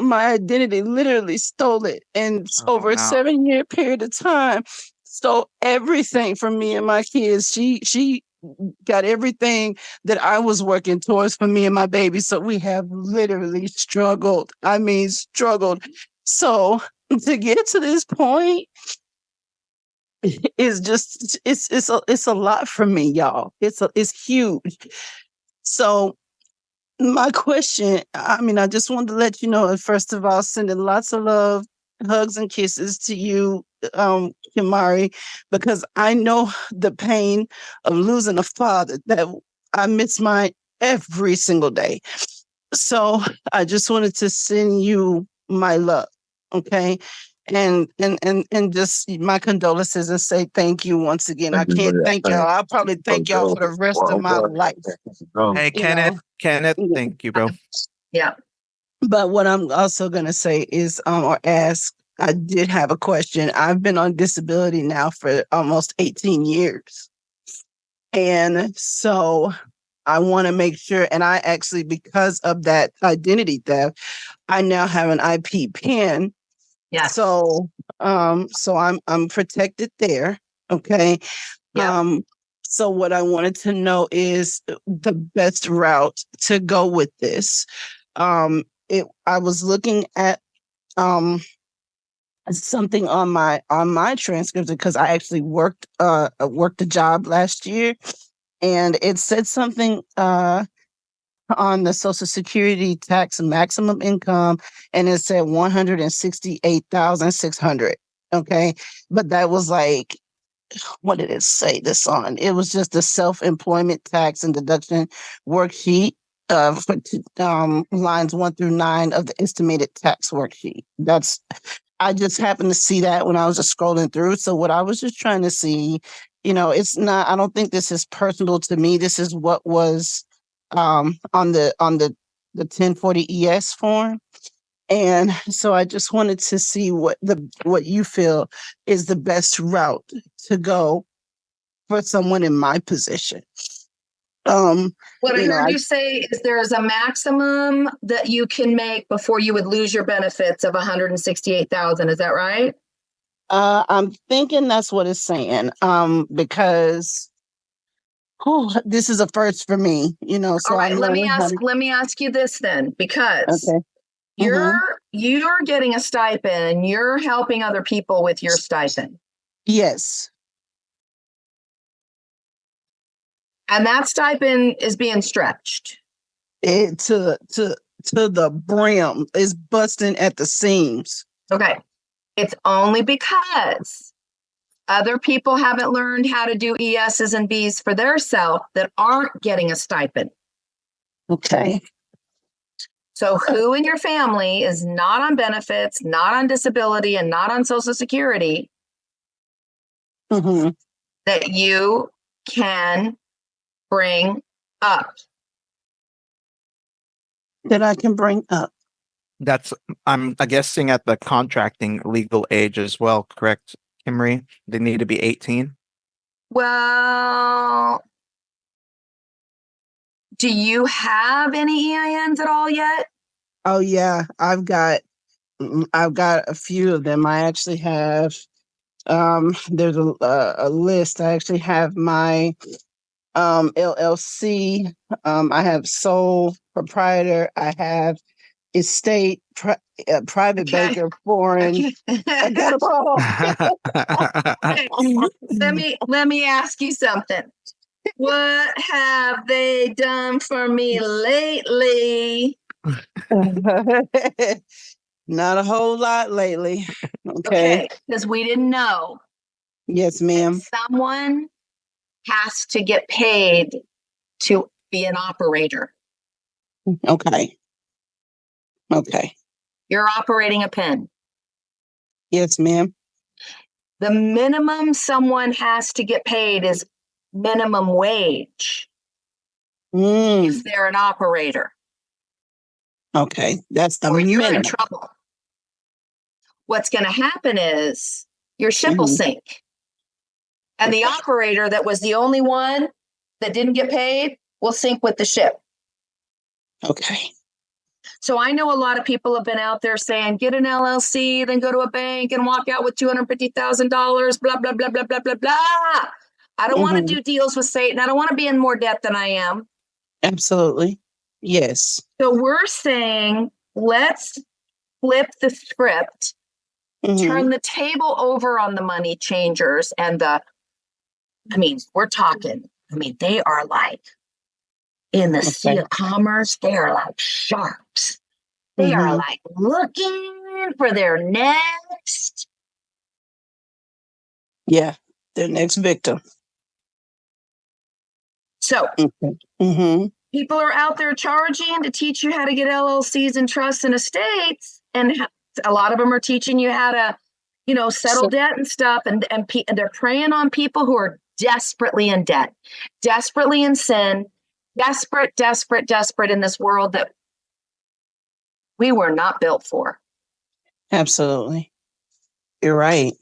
S14: identity, literally stole it. And over a 7-year period of time, stole everything from me and my kids. She got everything that I was working towards for me and my baby. So we have literally struggled. I mean, struggled. So to get to this point is just it's a lot for me, y'all. It's huge. So my question, I mean, I just wanted to let you know, first of all, sending lots of love, hugs and kisses to you, Kimari, because I know the pain of losing a father, that I miss mine every single day. So I just wanted to send you my love. Okay. And just my condolences and say thank you once again. I can't thank y'all. I'll probably thank y'all for the rest of my life.
S5: Hey, Kenneth. Thank you, bro.
S1: Yeah.
S14: But what I'm also gonna say is, or ask, I did have a question. I've been on disability now for almost 18 years. And so I want to make sure, and I actually, because of that identity theft, I now have an IP PIN.
S1: Yeah.
S14: So I'm protected there. Okay. So what I wanted to know is the best route to go with this. I was looking at something on my transcripts because I actually worked a job last year, and it said something on the Social Security tax maximum income, and it said 168,600. Okay, but that was like, what did it say this on? It was just a self-employment tax and deduction worksheet for lines 1 through 9 of the estimated tax worksheet. I just happened to see that when I was just scrolling through. So what I was just trying to see, it's not, I don't think this is personal to me. This is what was on the 1040 ES form. And so I just wanted to see what you feel is the best route to go for someone in my position.
S1: What I heard you say is there's a maximum that you can make before you would lose your benefits of 168,000. Is that right?
S14: I'm thinking that's what it's saying. Because this is a first for me, So
S1: all right, let me
S14: how to-
S1: ask you this then, because
S14: Okay.
S1: you're getting a stipend, you're helping other people with your stipend.
S14: Yes.
S1: And that stipend is being stretched.
S14: It to the brim. It's busting at the seams.
S1: Okay. It's only because other people haven't learned how to do ESs and Bs for their self that aren't getting a stipend.
S14: Okay.
S1: So who in your family is not on benefits, not on disability, and not on Social Security
S14: Mm-hmm.
S1: that you can bring up?
S14: That I can bring up.
S5: That's I'm guessing at the contracting legal age as well, correct, Kimry? They need to be 18.
S1: Well, do you have any EINs at all yet?
S14: Oh yeah, I've got a few of them. I actually have there's a list. I actually have my LLC. I have sole proprietor. I have estate, private
S1: Okay.
S14: banker, foreign. I got them all.
S1: Let me ask you something. What have they done for me lately?
S14: Not a whole lot lately.
S1: Okay, because we didn't know.
S14: Yes, ma'am.
S1: Someone has to get paid to be an operator.
S14: Okay. Okay.
S1: You're operating a pen.
S14: Yes, ma'am.
S1: The minimum someone has to get paid is minimum wage if they're an operator.
S14: Okay. That's the
S1: Or you're in
S14: minimum.
S1: trouble. What's going to happen is your ship will sink. And the operator that was the only one that didn't get paid will sink with the ship.
S14: Okay.
S1: So I know a lot of people have been out there saying, get an LLC, then go to a bank and walk out with $250,000, blah, blah, blah, blah, blah, blah, blah. I don't want to do deals with Satan. I don't want to be in more debt than I am.
S14: Absolutely. Yes.
S1: So we're saying, let's flip the script, turn the table over on the money changers and we're talking, they are like in the sea of commerce, they are like sharks. They are like looking for their next.
S14: Yeah. Their next victim.
S1: So people are out there charging to teach you how to get LLCs and trusts and estates. And a lot of them are teaching you how to, settle debt and stuff. And they're preying on people who are desperately in debt, desperately in sin, desperate in this world that we were not built for.
S14: Absolutely. You're right.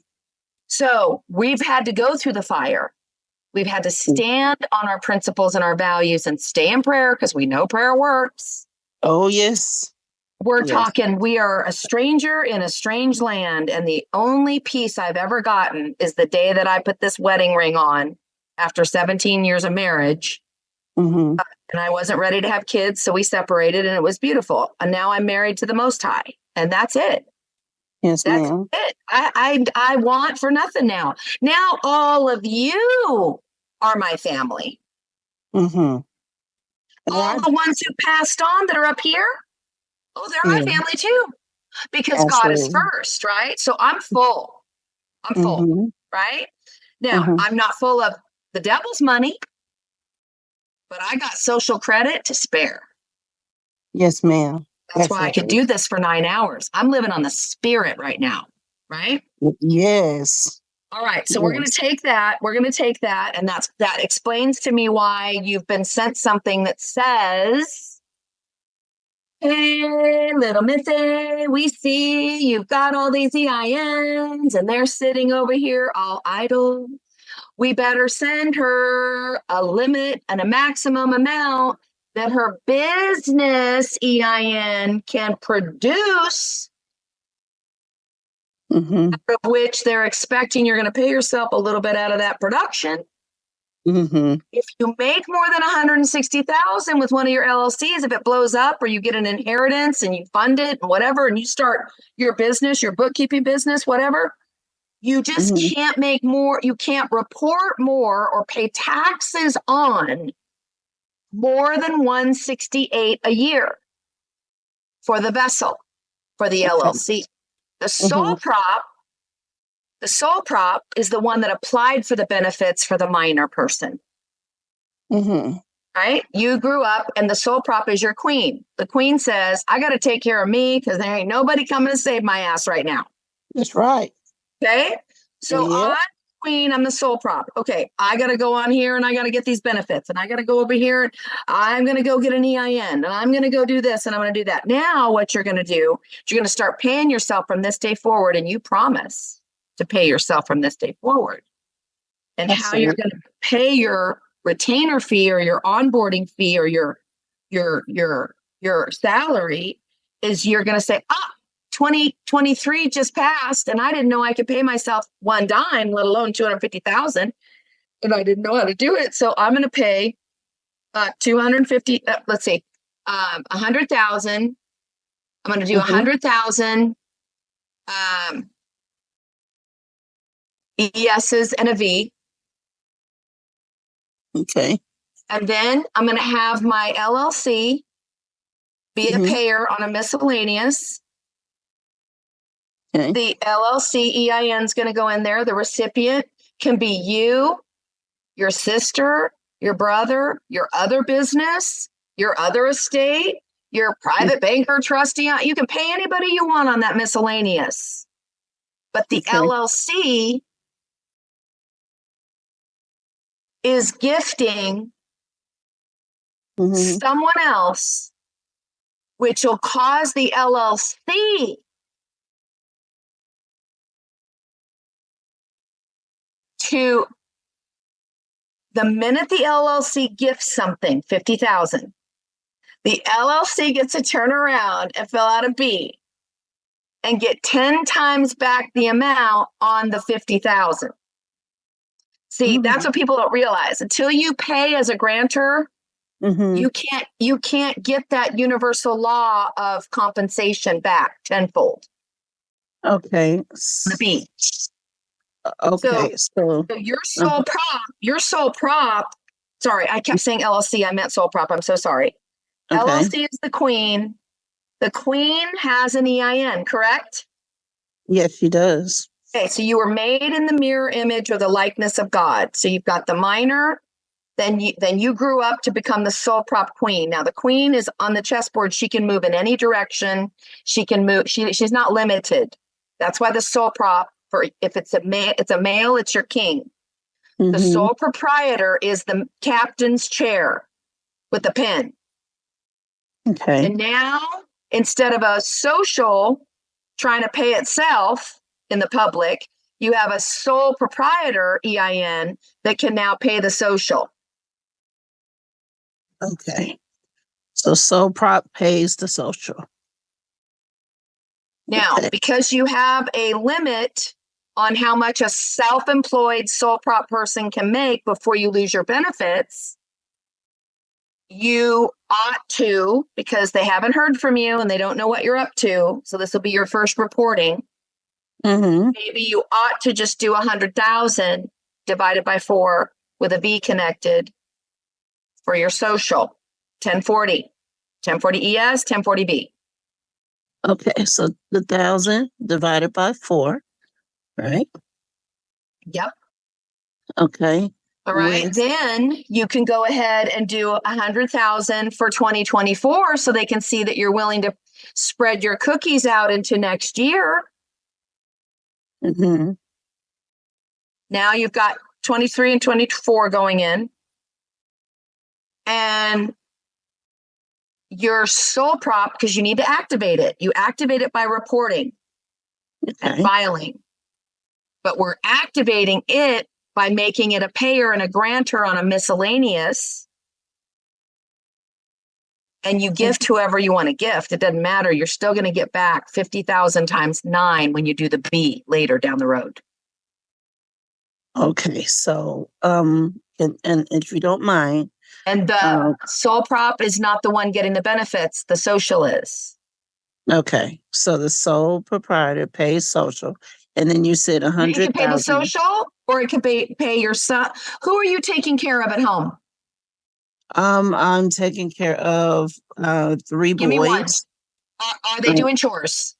S1: So we've had to go through the fire. We've had to stand on our principles and our values and stay in prayer because we know prayer works.
S14: Oh, yes.
S1: We're talking, we are a stranger in a strange land. And the only peace I've ever gotten is the day that I put this wedding ring on after 17 years of marriage. And I wasn't ready to have kids. So we separated and it was beautiful. And now I'm married to the Most High. And that's it.
S14: Yes,
S1: that's
S14: ma'am.
S1: it. I want for nothing now. Now all of you are my family. All the ones who passed on that are up here, they're my family too. Because God is first, right? So I'm full. I'm full, right? Now, I'm not full of the devil's money, but I got social credit to spare.
S14: Yes, ma'am.
S1: That's why I could do this for 9 hours. I'm living on the spirit right now, right?
S14: Yes.
S1: All right. So we're going to take that. And that explains to me why you've been sent something that says, hey, little Missy, we see you've got all these EINs and they're sitting over here all idle. We better send her a limit and a maximum amount that her business EIN can produce, of which they're expecting you're going to pay yourself a little bit out of that production. If you make more than $160,000 with one of your LLCs, if it blows up or you get an inheritance and you fund it and whatever, and you start your business, your bookkeeping business, whatever, You just can't make more, you can't report more or pay taxes on more than 168 a year for the vessel, for the LLC. The sole prop is the one that applied for the benefits for the minor person. Right? You grew up and the sole prop is your queen. The queen says, I got to take care of me because there ain't nobody coming to save my ass right now.
S14: That's right.
S1: Okay. So I'm queen, I'm the sole prop. Okay. I got to go on here and I got to get these benefits and I got to go over here. And I'm going to go get an EIN and I'm going to go do this and I'm going to do that. Now what you're going to do, you're going to start paying yourself from this day forward, and you promise to pay yourself from this day forward. And how you're going to pay your retainer fee or your onboarding fee or your salary is you're going to say, 2023 just passed and I didn't know I could pay myself one dime, let alone 250,000. And I didn't know how to do it. So I'm going to pay 250, 100,000. I'm going to do 100,000 ESs and a V.
S14: Okay.
S1: And then I'm going to have my LLC be a payer on a miscellaneous.
S14: Okay.
S1: The LLC EIN is going to go in there. The recipient can be you, your sister, your brother, your other business, your other estate, your private banker, trustee. You can pay anybody you want on that miscellaneous. But the LLC is gifting someone else, which will cause the LLC to, the minute the LLC gifts something, 50,000, the LLC gets to turn around and fill out a B and get 10 times back the amount on the 50,000. See, that's what people don't realize. Until you pay as a grantor, you can't get that universal law of compensation back tenfold.
S14: Okay.
S1: The B.
S14: Okay. So
S1: your sole prop, sorry, I kept saying LLC, I meant sole prop. I'm so sorry.
S14: Okay.
S1: LLC is the queen. The queen has an EIN, correct?
S14: Yes, she does.
S1: Okay, so you were made in the mirror image or the likeness of God. So you've got the minor, then you grew up to become the sole prop queen. Now the queen is on the chessboard. She can move in any direction. She can move. She's not limited. That's why the sole prop, for if it's a male, it's your king. The sole proprietor is the captain's chair with the pen.
S14: Okay.
S1: And now instead of a social trying to pay itself in the public, you have a sole proprietor EIN that can now pay the social.
S14: Okay. So sole prop pays the social.
S1: Now, because you have a limit on how much a self-employed sole prop person can make before you lose your benefits, you ought to, because they haven't heard from you and they don't know what you're up to, so this will be your first reporting. Maybe you ought to just do 100,000 divided by 4 with a V connected for your social. 1040 ES, 1040 B.
S14: Okay, so the 1,000 divided by 4, right?
S1: Yep.
S14: Okay.
S1: All right. Then you can go ahead and do 100,000 for 2024 so they can see that you're willing to spread your cookies out into next year. Now you've got 23 and 24 going in. And your sole prop, because you need to activate it. You activate it by reporting and filing. But we're activating it by making it a payer and a grantor on a miscellaneous. And you gift whoever you want to gift. It doesn't matter. You're still going to get back 50,000 times 9 when you do the B later down the road.
S14: Okay, so and if you don't mind.
S1: And the sole prop is not the one getting the benefits. The social is.
S14: Okay, so the sole proprietor pays social. And then you said
S1: You can pay the
S14: 100,000.
S1: social, or it could pay your son. Who are you taking care of at home?
S14: I'm taking care of 3
S1: Give me one.
S14: boys.
S1: Are they doing chores?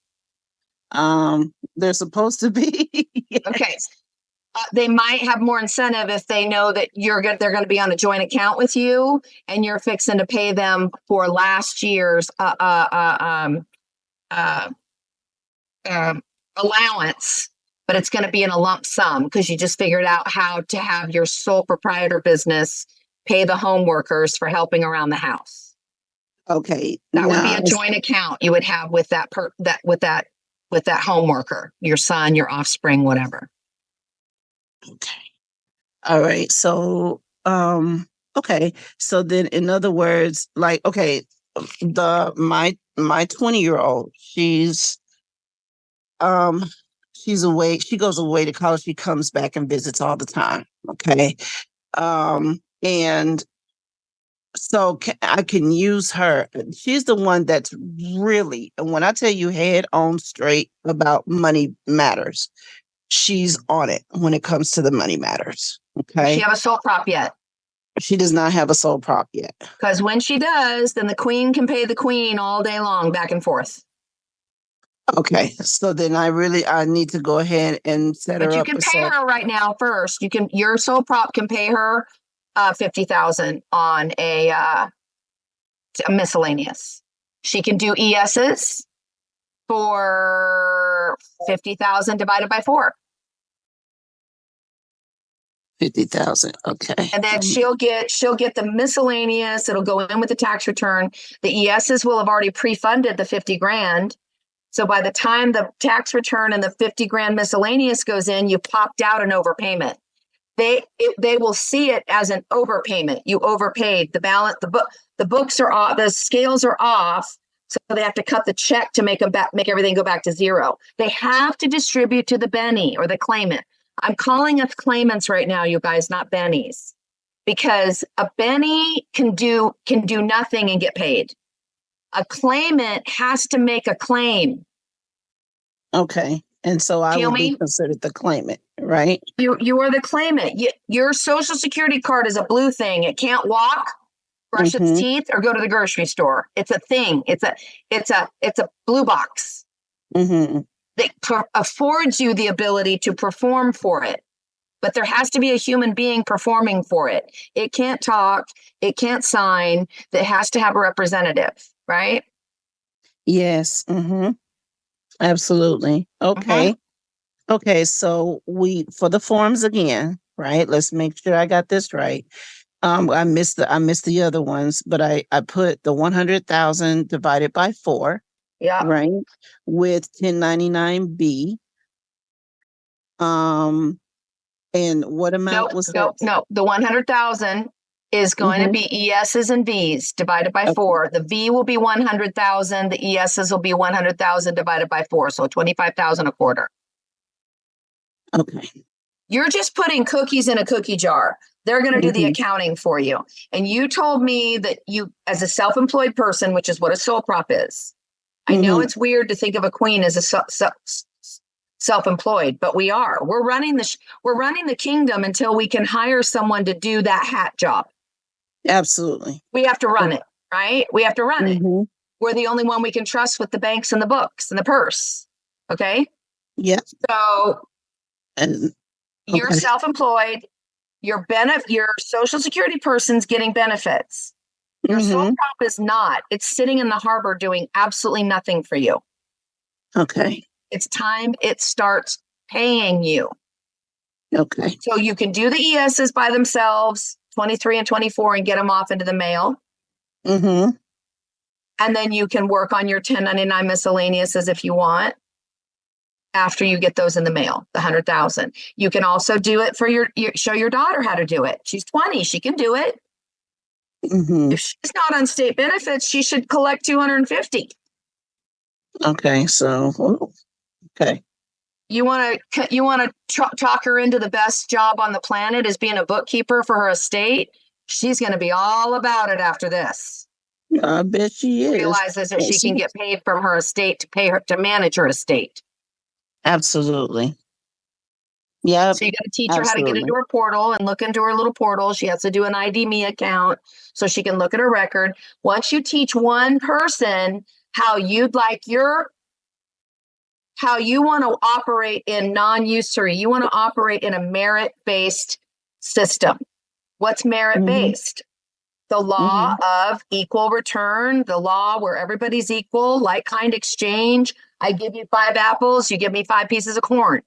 S14: They're supposed to be. Yes.
S1: Okay. They might have more incentive if they know that they're going to be on a joint account with you, and you're fixing to pay them for last year's allowance, but it's going to be in a lump sum because you just figured out how to have your sole proprietor business pay the home workers for helping around the house.
S14: Okay.
S1: That would be
S14: now
S1: a joint account you would have with that home worker, your son, your offspring, whatever.
S14: All right. So, okay. So then in other words, like, okay, my 20-year-old, she's away. She goes away to college. She comes back and visits all the time. Okay. And so I can use her. She's the one that's really, and when I tell you head on straight about money matters, she's on it when it comes to the money matters.
S1: Does
S14: Okay.
S1: she have a sole prop yet?
S14: She does not have a sole prop yet.
S1: Because when she does, then the queen can pay the queen all day long, back and forth.
S14: Okay. So then I need to go ahead and set her
S1: But you
S14: up.
S1: can pay her right now first. Your sole prop can pay her $50,000 on a miscellaneous. She can do ESs for $50,000 divided by 4.
S14: 50,000. Okay.
S1: And then she'll get the miscellaneous. It'll go in with the tax return. The ESs will have already pre-funded the 50 grand. So by the time the tax return and the 50 grand miscellaneous goes in, you popped out an overpayment. They will see it as an overpayment. You overpaid. The balance, the books are off, the scales are off. So they have to cut the check to make everything go back to zero. They have to distribute to the Benny or the claimant. I'm calling us claimants right now, you guys, not Bennies, because a Benny can do nothing and get paid. A claimant has to make a claim.
S14: Okay. And so I
S1: Feel
S14: will be
S1: me?
S14: considered the claimant, right?
S1: You are the claimant. Your social security card is a blue thing. It can't walk, brush its teeth, or go to the grocery store. It's a thing. It's a blue box that affords you the ability to perform for it. But there has to be a human being performing for it. It can't talk. It can't sign. It has to have a representative, right?
S14: Yes. Absolutely. Okay. Okay. So for the forms again, right? Let's make sure I got this right. I missed the other ones, but I put the 100,000 divided by 4.
S1: Yeah.
S14: Right. With 1099B. And what amount was that?
S1: No. The 100,000 is going to be ESs and Vs divided by 4. The V will be 100,000. The ESs will be 100,000 divided by 4. So 25,000 a quarter.
S14: Okay.
S1: You're just putting cookies in a cookie jar. They're going to do the accounting for you. And you told me that you, as a self-employed person, which is what a sole prop is. I know it's weird to think of a queen as a self-employed, but we are. We're running the kingdom until we can hire someone to do that hat job.
S14: Absolutely.
S1: We have to run it, right? We have to run it. We're the only one we can trust with the banks and the books and the purse. Okay.
S14: Yeah.
S1: So
S14: and
S1: you're self-employed. Your social security person's getting benefits. Your sole prop is not. It's sitting in the harbor doing absolutely nothing for you.
S14: Okay.
S1: It's time it starts paying you.
S14: Okay.
S1: So you can do the ESs by themselves, 23 and 24, and get them off into the mail. And then you can work on your 1099 miscellaneouses if you want. After you get those in the mail, the 100,000. You can also do it for show your daughter how to do it. She's 20. She can do it. If she's not on state benefits, she should collect 250.
S14: Okay. So, okay.
S1: You want to talk her into the best job on the planet as being a bookkeeper for her estate? She's going to be all about it after this.
S14: I bet she is.
S1: Realizes that she can get paid from her estate to manage her estate.
S14: Absolutely. Yep.
S1: So you got to teach her how to get
S14: Absolutely.
S1: into her portal and look into her little portal. She has to do an ID Me account so she can look at her record. Once you teach one person how you'd like how you want to operate in non-usury, you want to operate in a merit-based system. What's merit-based? The law of equal return, the law where everybody's equal, like kind exchange. I give you 5 apples, you give me 5 pieces of corn.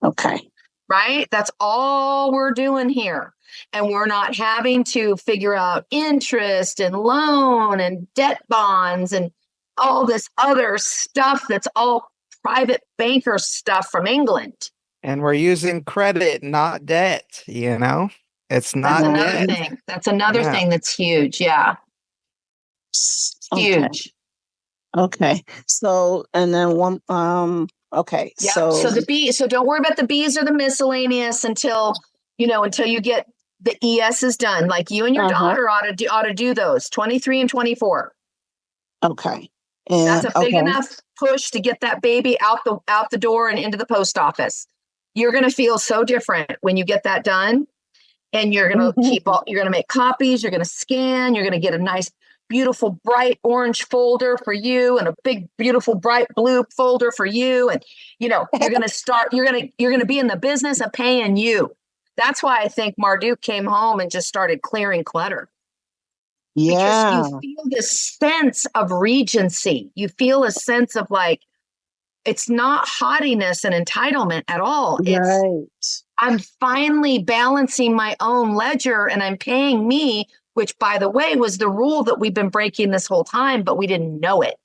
S14: Okay.
S1: Right? That's all we're doing here. And we're not having to figure out interest and loan and debt bonds and all this other stuff that's all private banker stuff from England.
S5: And we're using credit, not debt, you know? It's
S1: That's
S5: not
S1: another
S5: debt.
S1: thing. That's another
S5: Yeah.
S1: thing that's huge. Yeah.
S14: Okay.
S1: Huge.
S14: Okay. So, and then one, okay.
S1: Yeah.
S14: So,
S1: So the B, so don't worry about the B's or the miscellaneous until you get the ESs done. Like you and your daughter ought to do those 23 and 24.
S14: okay.
S1: That's
S14: And
S1: a big
S14: okay.
S1: enough push to get that baby out the door and into the post office. You're going to feel so different when you get that done. And you're going to you're going to make copies, you're going to scan, you're going to get a nice, beautiful, bright orange folder for you and a big, beautiful, bright blue folder for you. And, you're going to be in the business of paying you. That's why I think Marduk came home and just started clearing clutter.
S14: Yeah.
S1: Because you feel this sense of regency. You feel a sense of like, it's not haughtiness and entitlement at all. It's I'm finally balancing my own ledger and I'm paying me, which by the way was the rule that we've been breaking this whole time, but we didn't know it.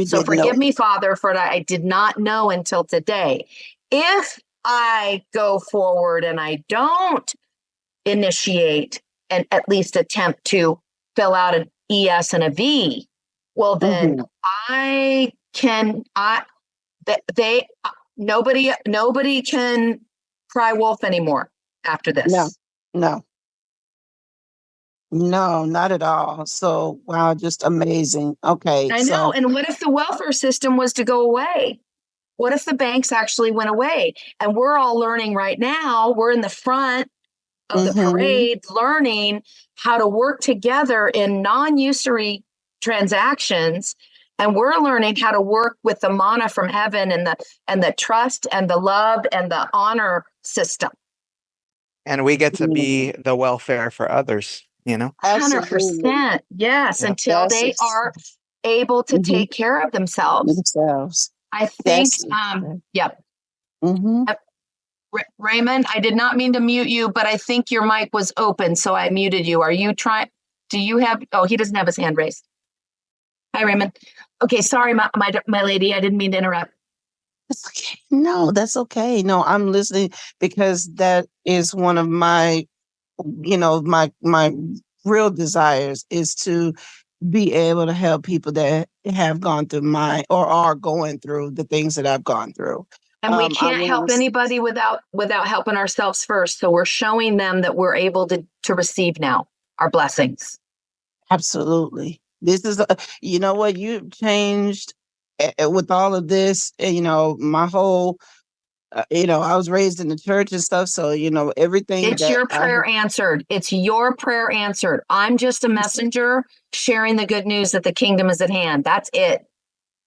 S1: So forgive me, Father, for that. I did not know until today. If I go forward and I don't initiate and at least attempt to fill out an ES and a V, well then nobody can cry wolf anymore after this.
S14: No, not at all. So, wow, just amazing. Okay.
S1: I know. And what if the welfare system was to go away? What if the banks actually went away? And we're all learning right now. We're in the front of the parade, learning how to work together in non-usury transactions. And we're learning how to work with the manna from heaven and the trust and the love and the honor system.
S5: And we get to be the welfare for others,
S1: 100%. Yes. Until they are able to take care of themselves. I think, yep. Raymond, I did not mean to mute you, but I think your mic was open, so I muted you. Are you trying? Do you have? Oh, he doesn't have his hand raised. Hi, Raymond. Okay, sorry, my lady. I didn't mean to interrupt.
S14: That's okay. No, that's okay. No, I'm listening because that is one of my, my real desires is to be able to help people that have gone through or are going through the things that I've gone through.
S1: And we can't help anybody without helping ourselves first. So we're showing them that we're able to receive now our blessings.
S14: Absolutely. This is, you know what, you've changed with all of this, my whole, I was raised in the church and stuff. So, everything.
S1: It's your prayer answered. It's your prayer answered. I'm just a messenger sharing the good news that the kingdom is at hand. That's it.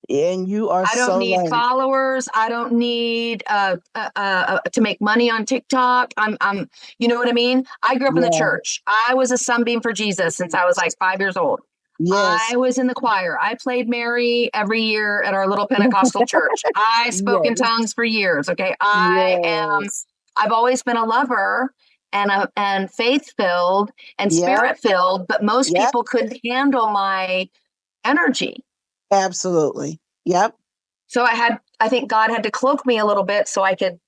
S14: And you are
S1: I don't need followers. I don't need to make money on TikTok. I'm you know what I mean? I grew up in the church. I was a sunbeam for Jesus since I was like 5 years old. Yes. I was in the choir. I played Mary every year at our little Pentecostal church. I spoke in tongues for years. Okay. I've always been a lover and faith-filled and spirit-filled, but most people couldn't handle my energy.
S14: Absolutely. Yep.
S1: So I think God had to cloak me a little bit so I could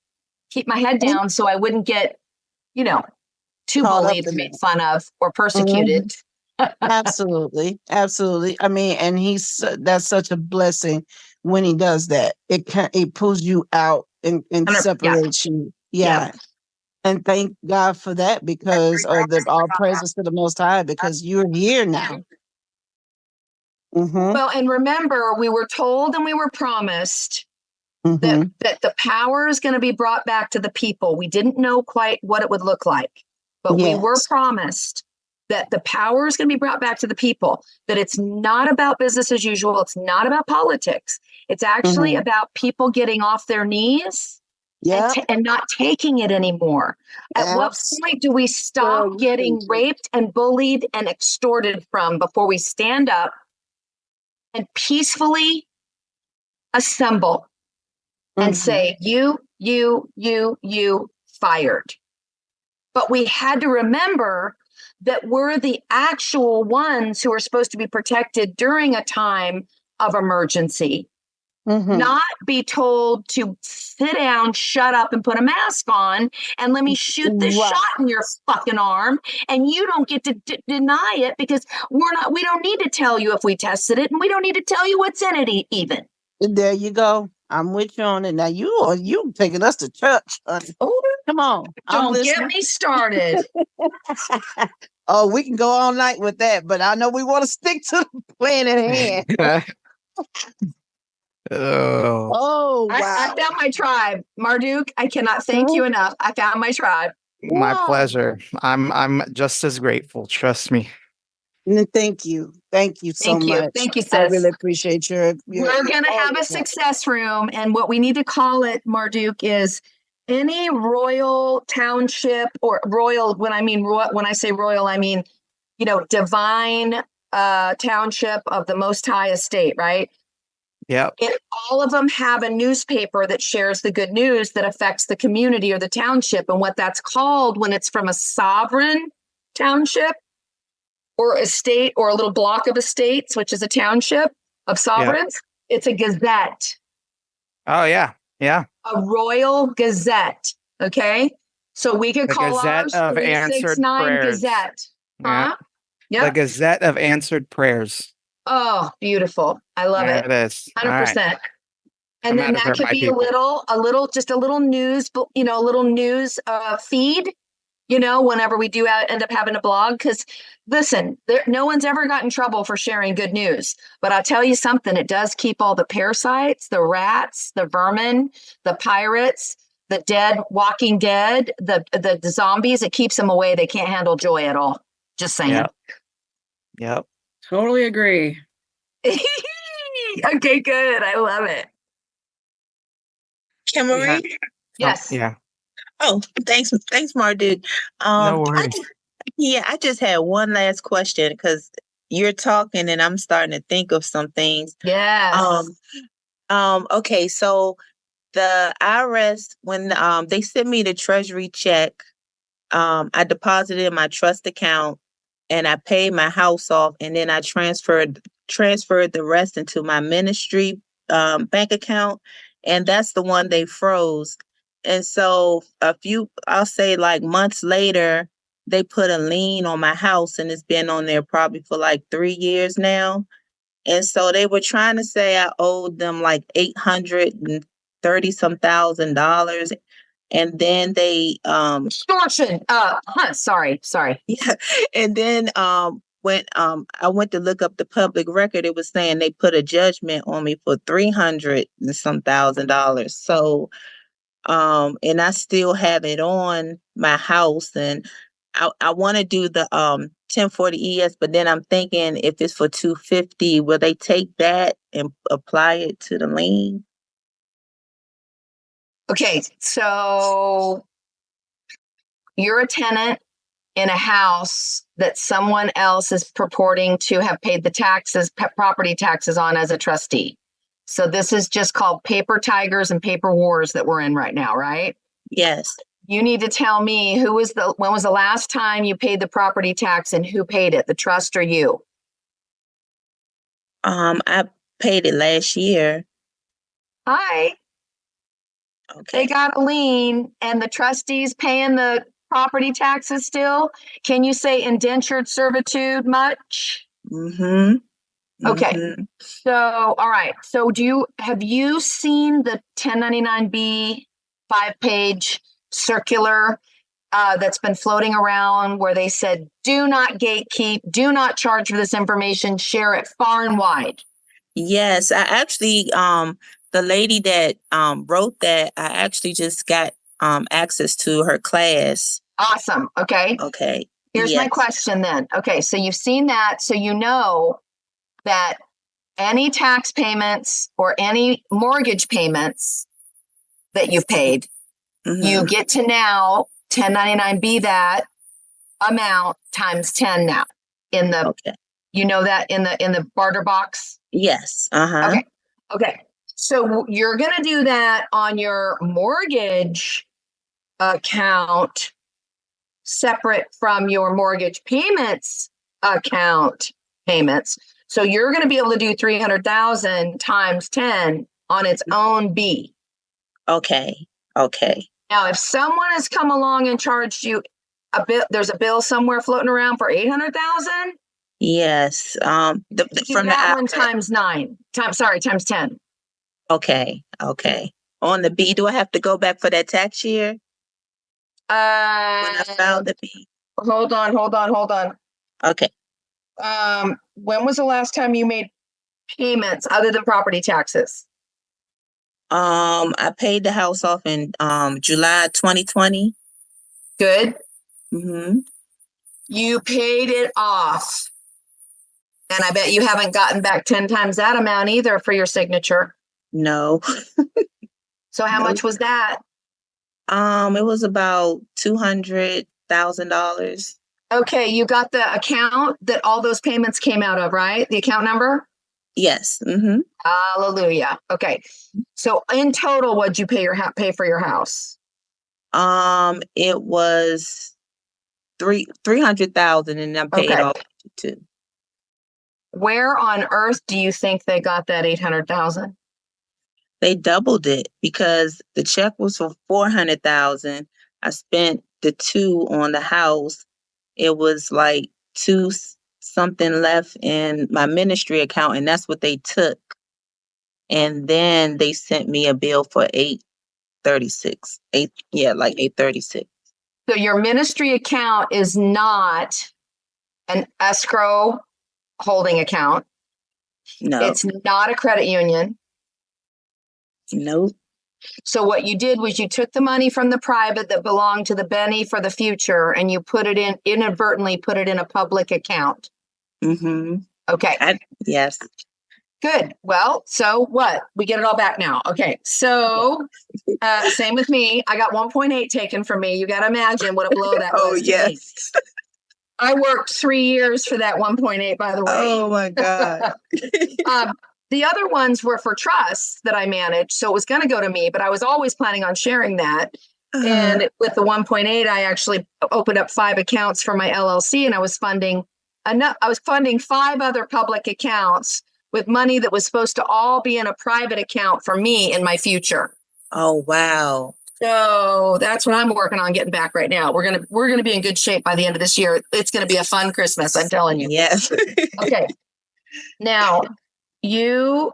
S1: keep my head down so I wouldn't get, too bullied, made fun of, or persecuted.
S14: Absolutely. Absolutely. I mean, and that's such a blessing when he does that. It pulls you out and separates you. Yeah. And thank God for that because all praises to the Most High because you're here now.
S1: Well, and remember, we were told and we were promised that the power is going to be brought back to the people. We didn't know quite what it would look like, but we were promised that the power is going to be brought back to the people, that it's not about business as usual. It's not about politics. It's actually about people getting off their knees and not taking it anymore. At what point do we stop getting raped and bullied and extorted from before we stand up and peacefully assemble and say, you fired? But we had to remember that we're the actual ones who are supposed to be protected during a time of emergency, not be told to sit down, shut up, and put a mask on, and let me shoot this shot in your fucking arm, and you don't get to deny it because we don't need to tell you if we tested it, and we don't need to tell you what's in it even.
S14: There you go. I'm with you on it. Now you taking us to church, honey. Oh, come on.
S1: Don't get me started.
S14: Oh, we can go all night with that, but I know we want to stick to the plan at hand. Oh, wow.
S1: I found my tribe. Marduk, I cannot thank you enough. I found my tribe.
S5: My pleasure. I'm just as grateful. Trust me.
S14: Thank you. Thank you so much.
S1: Thank you, sis.
S14: I really appreciate your
S1: We're going to have a success room, and what we need to call it, Marduk, is any royal township or royal. When I say royal, I mean, divine township of the Most High Estate, right?
S5: Yep.
S1: All of them have a newspaper that shares the good news that affects the community or the township. And what that's called when it's from a sovereign township or estate or a little block of estates, which is a township of sovereigns, it's a gazette.
S5: Oh, yeah. Yeah.
S1: A royal gazette. Okay. So we could
S5: The
S1: call
S5: Gazette
S1: ours
S5: of Answered
S1: 369
S5: Prayers.
S1: Gazette.
S5: Yeah.
S1: Huh? Yep.
S5: The Gazette of Answered Prayers.
S1: Oh, beautiful. I love
S5: There
S1: it.
S5: it is. All
S1: 100%.
S5: right.
S1: And
S5: I'm
S1: then
S5: out of
S1: that
S5: here,
S1: could
S5: my
S1: be
S5: people.
S1: a little news, a little news feed, whenever we do end up having a blog. Because listen, no one's ever got in trouble for sharing good news. But I'll tell you something, it does keep all the parasites, the rats, the vermin, the pirates, the dead, walking dead, the zombies. It keeps them away. They can't handle joy at all. Just saying.
S5: Yep.
S8: Totally agree.
S1: Okay, good. I love it.
S22: Kim Marie?
S1: Yes.
S5: Yeah.
S22: Oh, thanks, Marduk.
S5: No worries.
S22: I just had one last question because you're talking and I'm starting to think of some things.
S1: Yes.
S22: Okay, so the IRS, when they sent me the Treasury check, I deposited in my trust account and I paid my house off, and then I transferred the rest into my ministry bank account, and that's the one they froze. And so I'll say like months later, they put a lien on my house, and it's been on there probably for like 3 years now. And so they were trying to say I owed them like $830 some thousand. And then they
S1: extortion. Sorry.
S22: Yeah. And then when I went to look up the public record, it was saying they put a judgment on me for $300 and some thousand. So and I still have it on my house, and I want to do the 1040 ES, but then I'm thinking if it's for $250, will they take that and apply it to the lien?
S1: Okay, so you're a tenant in a house that someone else is purporting to have paid the taxes, property taxes on as a trustee. So this is just called paper tigers and paper wars that we're in right now, right?
S22: Yes.
S1: You need to tell me when was the last time you paid the property tax and who paid it, the trust or you?
S22: I paid it last year.
S1: Hi.
S22: Okay.
S1: They got a lien and the trustees paying the property taxes still. Can you say indentured servitude much?
S22: Mm-hmm.
S1: Okay. So, all right. So have you seen the 1099B 5-page circular that's been floating around where they said, do not gatekeep, do not charge for this information, share it far and wide?
S22: Yes, I actually, the lady that wrote that, I actually just got access to her class.
S1: Awesome. Okay.
S22: Okay.
S1: Here's my
S22: Yes.
S1: question then. Okay, so you've seen that, so you know that any tax payments or any mortgage payments that you've paid, you
S22: Mhm.
S1: get to now 1099B that amount times 10 now in the, you know that in the barter box?
S22: Yes. Uh-huh.
S1: Okay. Okay. So you're going to do that on your mortgage account separate from your mortgage payments account payments. So you're going to be able to do 300,000 times 10 on its own B.
S22: Okay. Okay.
S1: Now, if someone has come along and charged you a bill, there's a bill somewhere floating around for 800,000.
S22: Yes.
S1: Do
S22: From the
S1: that one
S22: IRS.
S1: times 10.
S22: Okay. Okay. On the B, do I have to go back for that tax year when I filed the B?
S1: Hold on.
S22: Okay.
S1: When was the last time you made payments other than property taxes?
S22: I paid the house off in July 2020.
S1: Good.
S22: Mm-hmm.
S1: You paid it off. And I bet you haven't gotten back 10 times that amount either for your signature.
S22: No.
S1: So how much was that?
S22: It was about $200,000.
S1: Okay, you got the account that all those payments came out of, right? The account number?
S22: Yes. Mm-hmm.
S1: Hallelujah. Okay. So in total, what'd you pay for your house?
S22: It was 300,000, and I paid
S1: Okay.
S22: off too.
S1: Where on earth do you think they got that 800,000?
S22: They doubled it because the check was for 400,000. I spent the 2 on the house. It was like 2 something left in my ministry account, and that's what they took. And then they sent me a bill for 836. Like 836.
S1: So your ministry account is not an escrow holding account.
S22: No.
S1: It's not a credit union.
S22: Nope.
S1: So what you did was you took the money from the private that belonged to the Benny for the future and you inadvertently put it in a public account.
S22: Mm-hmm.
S1: Okay.
S22: Yes.
S1: Good. Well, so what? We get it all back now. Okay. So same with me. I got 1.8 taken from me. You got to imagine what a blow that was to me. I worked 3 years for that 1.8, by the way.
S22: Oh my God.
S1: The other ones were for trusts that I managed. So it was going to go to me, but I was always planning on sharing that. And with the 1.8, I actually opened up 5 accounts for my LLC, and I was funding 5 other public accounts with money that was supposed to all be in a private account for me in my future.
S22: Oh, wow.
S1: So that's what I'm working on getting back right now. We're gonna be in good shape by the end of this year. It's gonna be a fun Christmas, I'm telling you.
S22: Yes.
S1: Okay. Now, do you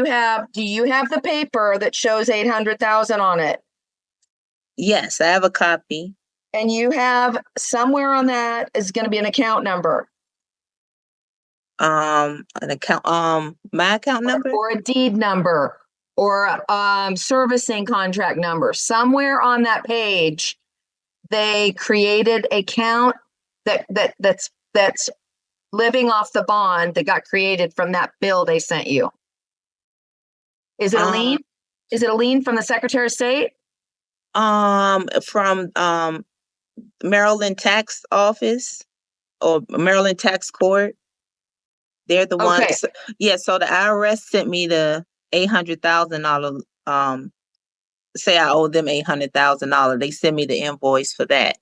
S1: have the paper that shows 800,000 on it?
S22: Yes, I have a copy.
S1: And you have somewhere on that is going to be an account number.
S22: An account, my account number?
S1: Or a deed number or servicing contract number. Somewhere on that page, they created an account that's living off the bond that got created from that bill they sent you. Is it a lien? Is it a lien from the Secretary of State?
S22: From Maryland Tax Office or Maryland Tax Court. They're the ones. Yeah, so the IRS sent me the $800,000. Say I owe them $800,000. They sent me the invoice for that.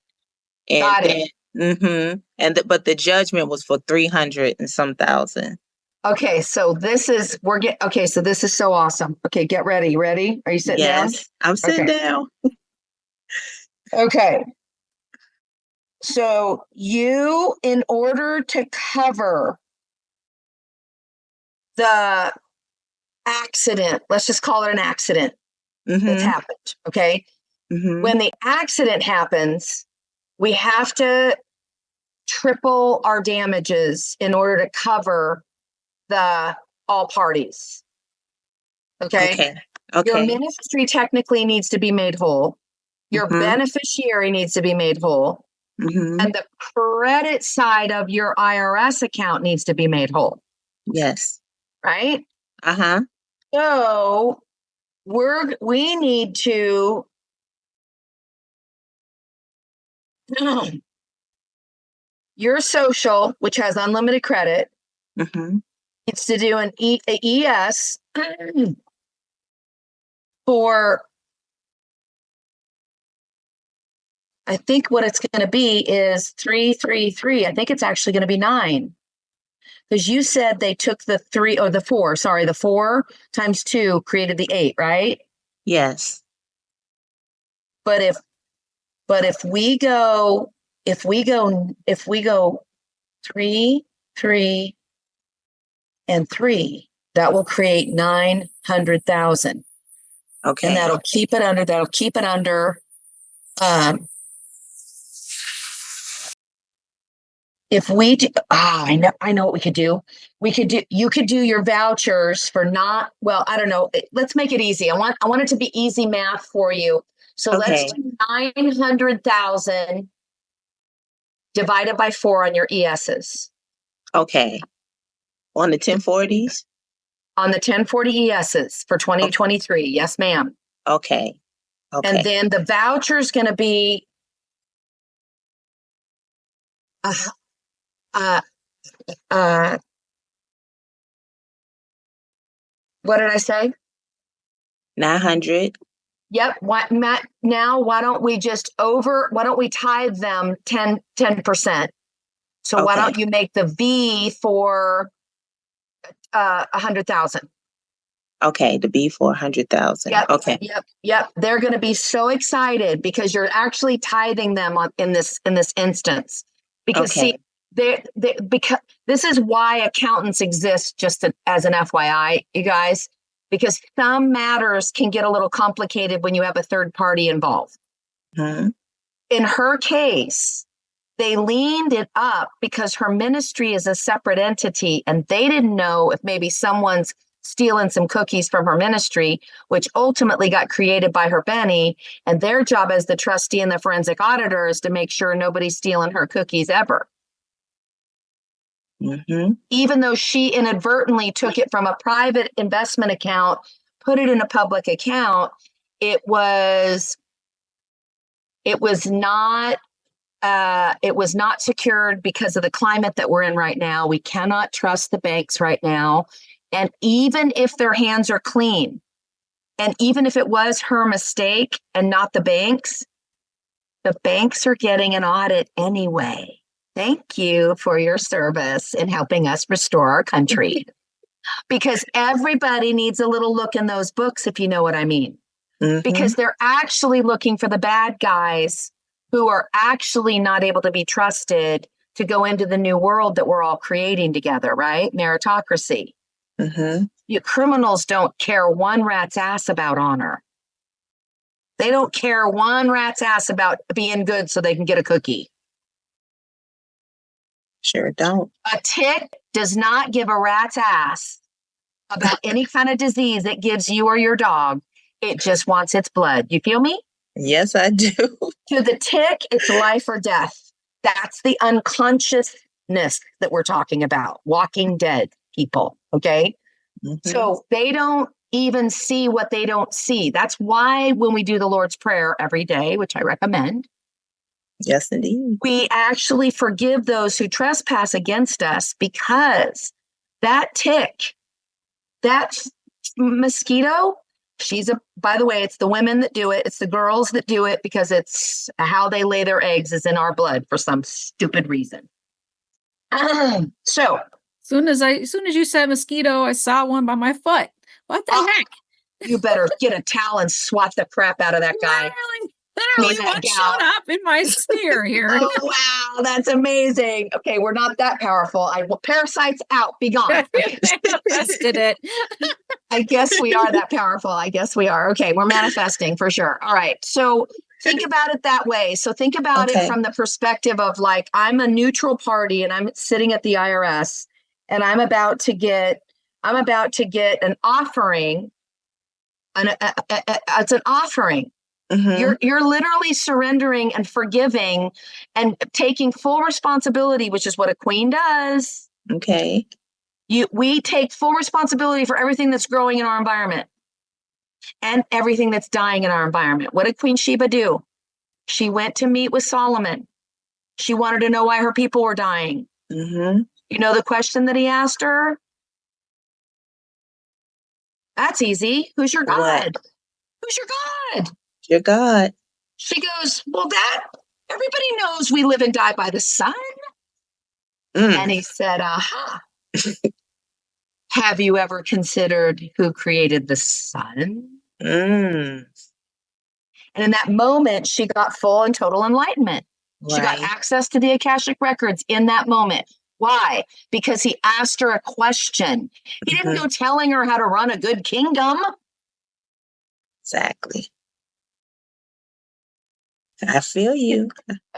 S22: And
S1: Got it.
S22: Mm-hmm. But the judgment was for 300 and some thousand.
S1: Okay, so this is so this is so awesome. Okay, get ready. Ready? Are you sitting down?
S22: Yes, I'm sitting down.
S1: Okay. So you, in order to cover the accident, let's just call it an accident that's happened, okay? When the accident happens, we have to triple our damages in order to cover all parties. Okay.
S22: Okay.
S1: Your
S22: Okay.
S1: ministry technically needs to be made whole. Your
S22: Mhm.
S1: beneficiary needs to be made whole.
S22: Mhm.
S1: And the credit side of your IRS account needs to be made whole.
S22: Yes.
S1: Right?
S22: Uh-huh.
S1: So we need to your social, which has unlimited credit,
S22: Mhm.
S1: needs to do an ES for, I think what it's going to be is 333. I think it's actually going to be 9. Because you said they took the 3 or the 4, sorry, the 4 times 2 created the 8, right?
S22: Yes.
S1: But if we go 3, 3, and 3, that will create 900,000.
S22: Okay.
S1: And that'll keep it under, if we do, I know what we could do. You could do your vouchers for not, well, I don't know. Let's make it easy. I want it to be easy math for you. So let's
S22: Okay.
S1: do 900,000 divided by 4 on your ESs.
S22: Okay. On the 1040s?
S1: On the 1040 ESs for 2023. Yes, ma'am.
S22: Okay. Okay.
S1: And then the voucher is going to be what did I say?
S22: 900.
S1: Yep. What, Matt? Now, why don't we tithe them 10%? So why
S22: Okay.
S1: don't you make the V for 100,000?
S22: Okay. The B for 100,000.
S1: Yep.
S22: Okay.
S1: Yep. They're going to be so excited because you're actually tithing them in this instance. Because
S22: Okay.
S1: see, because this is why accountants exist, just as an FYI, you guys, because some matters can get a little complicated when you have a third party involved.
S22: Mhm.
S1: In her case, they leaned it up because her ministry is a separate entity and they didn't know if maybe someone's stealing some cookies from her ministry, which ultimately got created by her Benny. And their job as the trustee and the forensic auditor is to make sure nobody's stealing her cookies ever.
S22: Mm-hmm.
S1: Even though she inadvertently took it from a private investment account, put it in a public account, it was not secured because of the climate that we're in right now. We cannot trust the banks right now. And even if their hands are clean, and even if it was her mistake and not the banks are getting an audit anyway. Thank you for your service in helping us restore our country. Because everybody needs a little look in those books, if you know what I mean.
S22: Mm-hmm.
S1: Because they're actually looking for the bad guys who are actually not able to be trusted to go into the new world that we're all creating together, right? Meritocracy.
S22: Mm-hmm.
S1: You criminals don't care one rat's ass about honor. They don't care one rat's ass about being good so they can get a cookie.
S22: Sure don't.
S1: A tick does not give a rat's ass about any kind of disease it gives you or your dog. It just wants its blood. You feel me?
S22: Yes, I do.
S1: To the tick, it's life or death. That's the unconsciousness that we're talking about. Walking dead people, okay?
S22: Mm-hmm.
S1: So they don't even see what they don't see. That's why when we do the Lord's Prayer every day, which I recommend,
S22: yes, indeed,
S1: we actually forgive those who trespass against us, because that tick, that mosquito, by the way, it's the women that do it. It's the girls that do it because it's how they lay their eggs is in our blood for some stupid reason. So
S8: Soon as you said mosquito, I saw one by my foot. What the heck?
S1: You better get a towel and swat the crap out of that guy.
S8: Literally one showed up in my sphere here.
S1: Oh, wow, that's amazing. Okay, we're not that powerful. Parasites out, be gone.
S8: Manifested it.
S1: I guess we are that powerful. I guess we are. Okay, we're manifesting for sure. All right, so think about it that way. So think about it from the perspective of like, I'm a neutral party and I'm sitting at the IRS and I'm about to get an offering it's an offering. You're literally surrendering and forgiving and taking full responsibility, which is what a queen does.
S22: Okay.
S1: We take full responsibility for everything that's growing in our environment and everything that's dying in our environment. What did Queen Sheba do? She went to meet with Solomon. She wanted to know why her people were dying. You know the question that he asked her? That's easy. Who's your God?
S22: What?
S1: Who's your God?
S22: Your God.
S1: She goes, well, that everybody knows we live and die by the sun.
S22: Mm.
S1: And he said, aha. Have you ever considered who created the sun?
S22: Mm.
S1: And in that moment, she got full and total enlightenment. She got
S22: Right.
S1: access to the Akashic records in that moment. Why? Because he asked her a question. He didn't go telling her how to run a good kingdom.
S22: Exactly. I feel you.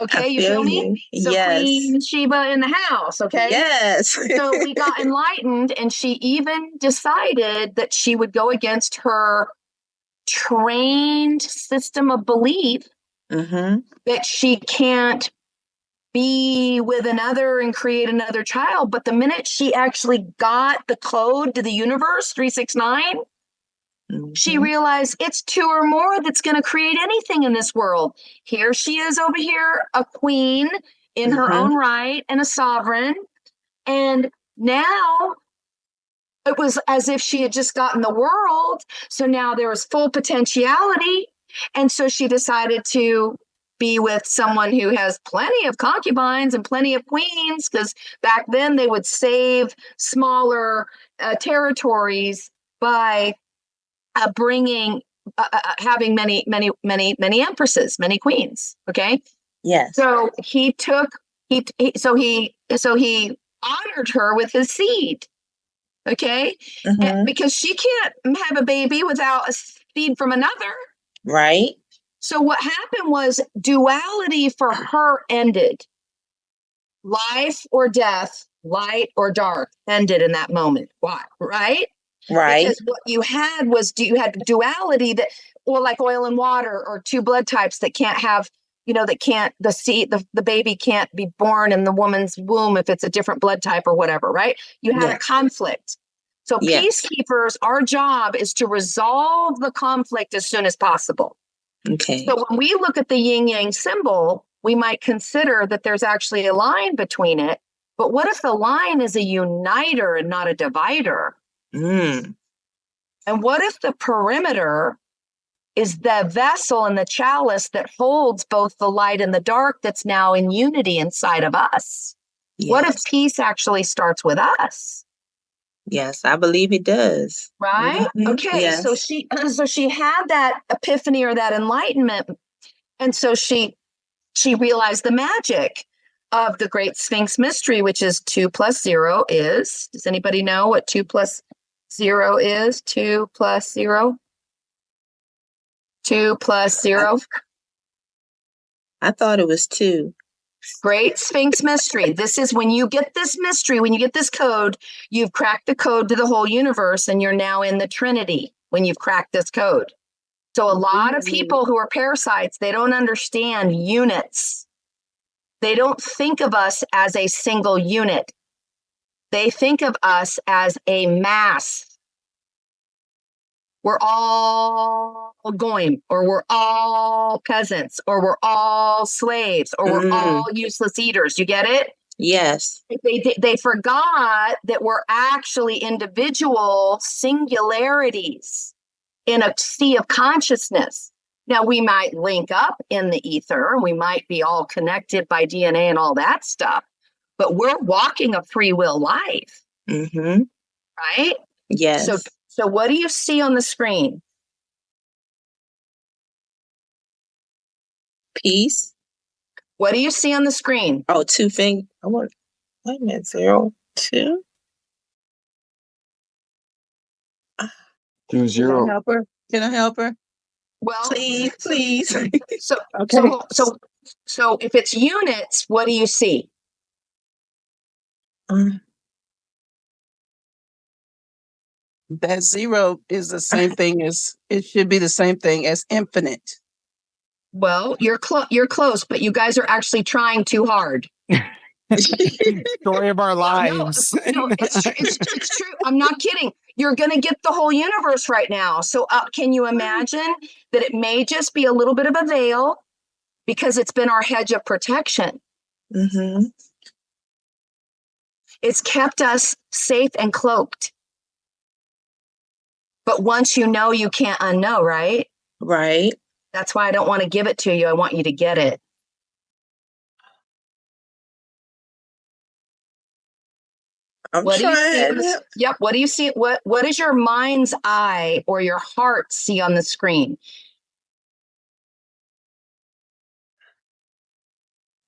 S1: Okay,
S22: I
S1: you feel me?
S22: you.
S1: So
S22: Yes.
S1: Queen Sheba in the house, okay?
S22: Yes.
S1: So we got enlightened, and she even decided that she would go against her trained system of belief that she can't be with another and create another child. But the minute she actually got the code to the universe, 369, she realized it's two or more that's going to create anything in this world. Here she is over here, a queen in her own right and a sovereign. And now it was as if she had just gotten the world. So now there was full potentiality. And so she decided to be with someone who has plenty of concubines and plenty of queens, because back then they would save smaller territories by having many empresses, many queens. Okay.
S22: Yes.
S1: So he honored her with his seed. Okay. And because she can't have a baby without a seed from another.
S22: Right.
S1: So what happened was duality for her ended. Life or death, light or dark ended in that moment. Why? Right?
S22: Right.
S1: Because what you had was you had duality that, or like oil and water, or two blood types that can't have, that can't, the baby can't be born in the woman's womb if it's a different blood type or whatever, right? You had a conflict. So peacekeepers, our job is to resolve the conflict as soon as possible.
S22: Okay.
S1: So when we look at the yin yang symbol, we might consider that there's actually a line between it. But what if the line is a uniter and not a divider? And what if the perimeter is the vessel and the chalice that holds both the light and the dark that's now in unity inside of us? What if peace actually starts with us?
S22: Yes, I believe it does.
S1: Right? Okay.
S22: Yes.
S1: So she had that epiphany or that enlightenment. And so she realized the magic of the Great Sphinx mystery, which is 2 plus 0 is. Does anybody know what 2 plus 0 is? 2 plus 0? 2 plus 0?
S22: I thought it was 2.
S1: Great Sphinx mystery. This is when you get this mystery, when you get this code, you've cracked the code to the whole universe, and you're now in the Trinity when you've cracked this code. So a lot of people who are parasites, they don't understand units. They don't think of us as a single unit. They think of us as a mass. We're all goyim, or we're all peasants, or we're all slaves, or we're all useless eaters. You get it?
S22: Yes.
S1: They forgot that we're actually individual singularities in a sea of consciousness. Now, we might link up in the ether. We might be all connected by DNA and all that stuff, but we're walking a free will life. Right?
S22: Yes.
S1: So what do you see on the screen?
S22: Peace.
S1: What do you see on the screen?
S22: Oh, 2 fingers. Wait a minute. 0, 2.
S3: 2 0.
S22: help her? Can I help her?
S1: Well,
S22: please.
S1: So if it's units, what do you see?
S14: That zero is the same thing as, it should be the same thing as infinite.
S1: Well, you're close, but you guys are actually trying too hard.
S5: Story of our lives.
S1: No, it's true. I'm not kidding. You're going to get the whole universe right now. So can you imagine that it may just be a little bit of a veil because it's been our hedge of protection.
S22: Mm-hmm.
S1: It's kept us safe and cloaked. But once you know, you can't unknow, right?
S22: Right.
S1: That's why I don't want to give it to you. I want you to get it. What do you see? Yep. What do you see? What does your mind's eye or your heart see on the screen?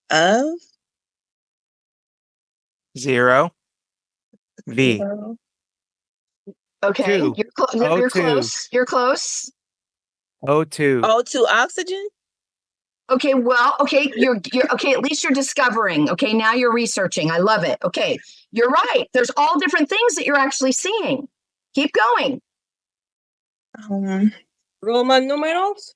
S22: Of
S5: 0. V.
S1: Okay.
S5: 2.
S1: You're
S5: O2.
S1: close. You're close.
S5: O2.
S22: O2 oxygen?
S1: Okay, well, okay, you're okay, at least you're discovering. Okay, now you're researching. I love it. Okay, you're right. There's all different things that you're actually seeing. Keep going.
S13: Roman numerals?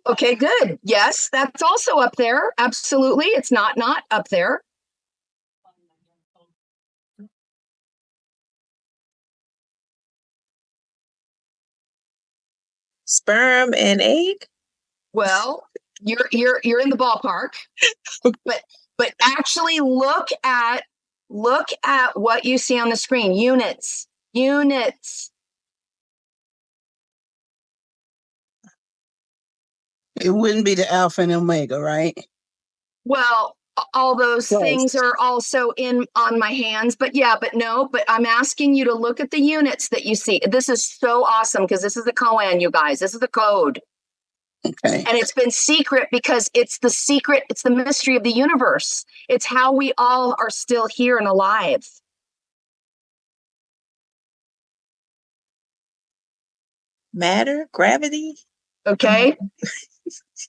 S1: Okay, good. Yes, that's also up there. Absolutely. It's not up there.
S22: Sperm and egg?
S1: Well, you're in the ballpark. but actually look at what you see on the screen. Units.
S14: It wouldn't be the alpha and omega, right?
S1: Well, all those
S14: Close.
S1: things are also on my hands, but I'm asking you to look at the units that you see. This is so awesome because this is the koan, you guys. This is the code.
S14: Okay.
S1: And it's been secret because it's the mystery of the universe. It's how we all are still here and alive.
S22: Matter, gravity.
S1: Okay.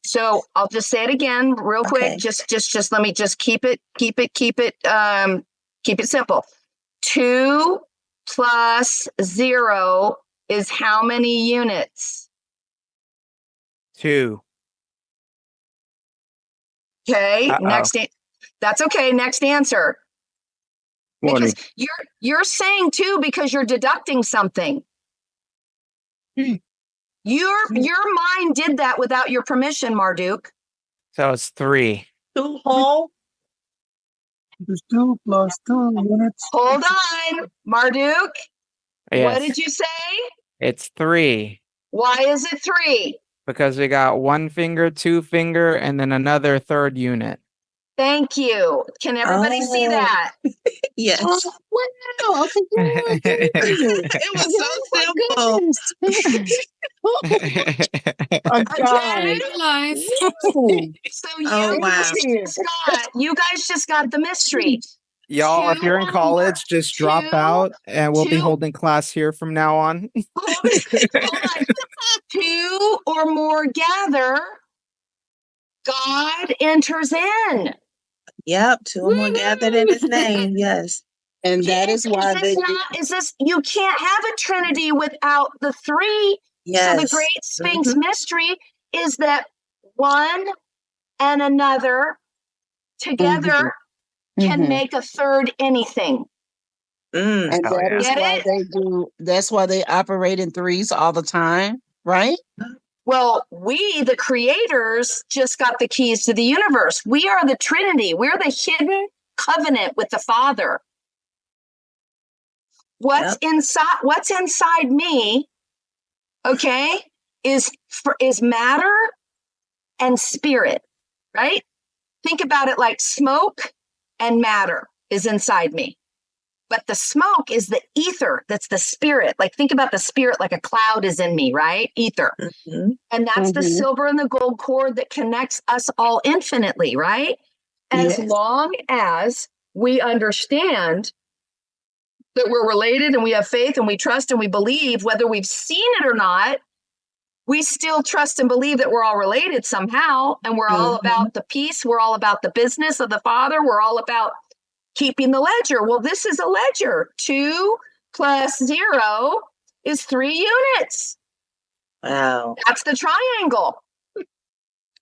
S1: So I'll just say it again real quick.
S22: Okay.
S1: Just let me just keep it simple. 2 plus 0 is how many units?
S5: 2.
S1: Okay.
S5: Uh-oh.
S1: That's okay. Next answer.
S3: 20.
S1: Because you're saying 2 because you're deducting something. Your mind did that without your permission, Marduk.
S5: So it's 3.
S22: 2 whole?
S14: It's 2 plus 2 units.
S1: Hold on, Marduk.
S5: Yes.
S1: What did you say?
S5: It's 3.
S1: Why is it 3?
S5: Because we got 1 finger, 2 finger, and then another third unit.
S1: Thank you. Can everybody see that?
S22: Yes.
S14: Wow.
S22: It was so simple.
S1: Okay.
S8: Nice.
S1: So
S22: Oh, wow.
S1: you guys just got the mystery.
S5: Y'all, if you're in college, just drop out and we'll be holding class here from now on.
S1: Hold on. 2 or more gather, God enters in.
S22: Yep. 2 or more gathered in his name. Yes.
S14: And that is why
S1: You can't have a Trinity without the 3.
S22: Yes.
S1: So the great Sphinx mystery is that one and another together can make a third anything.
S22: Mm.
S14: And that is
S1: Get
S14: why
S1: it?
S14: that's why they operate in 3s all the time, right?
S1: Well, we, the creators, just got the keys to the universe. We are the Trinity. We're the hidden covenant with the Father. What's inside me, okay, is matter and spirit, right? Think about it like smoke and matter is inside me. But the smoke is the ether. That's the spirit. Like think about the spirit like a cloud is in me, right? Ether.
S22: Mm-hmm.
S1: And that's the silver and the gold cord that connects us all infinitely, right? As long as we understand that we're related and we have faith and we trust and we believe, whether we've seen it or not, we still trust and believe that we're all related somehow. And we're all about the peace. We're all about the business of the Father. We're all about keeping the ledger. Well, this is a ledger. 2 plus 0 is 3 units.
S22: Wow.
S1: That's the triangle.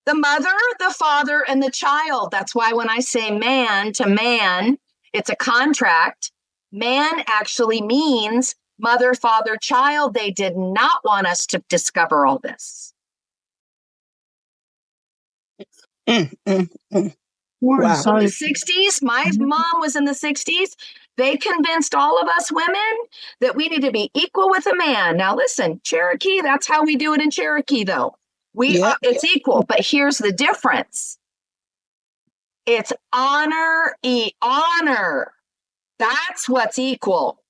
S1: The mother, the father, and the child. That's why when I say man to man, it's a contract. Man actually means mother, father, child. They did not want us to discover all this.
S14: Wow.
S1: In the 60s, my mom was in the 60s. They convinced all of us women that we need to be equal with a man. Now listen, Cherokee, that's how we do it in Cherokee though. It's equal, but here's the difference. It's honor, honor. That's what's equal.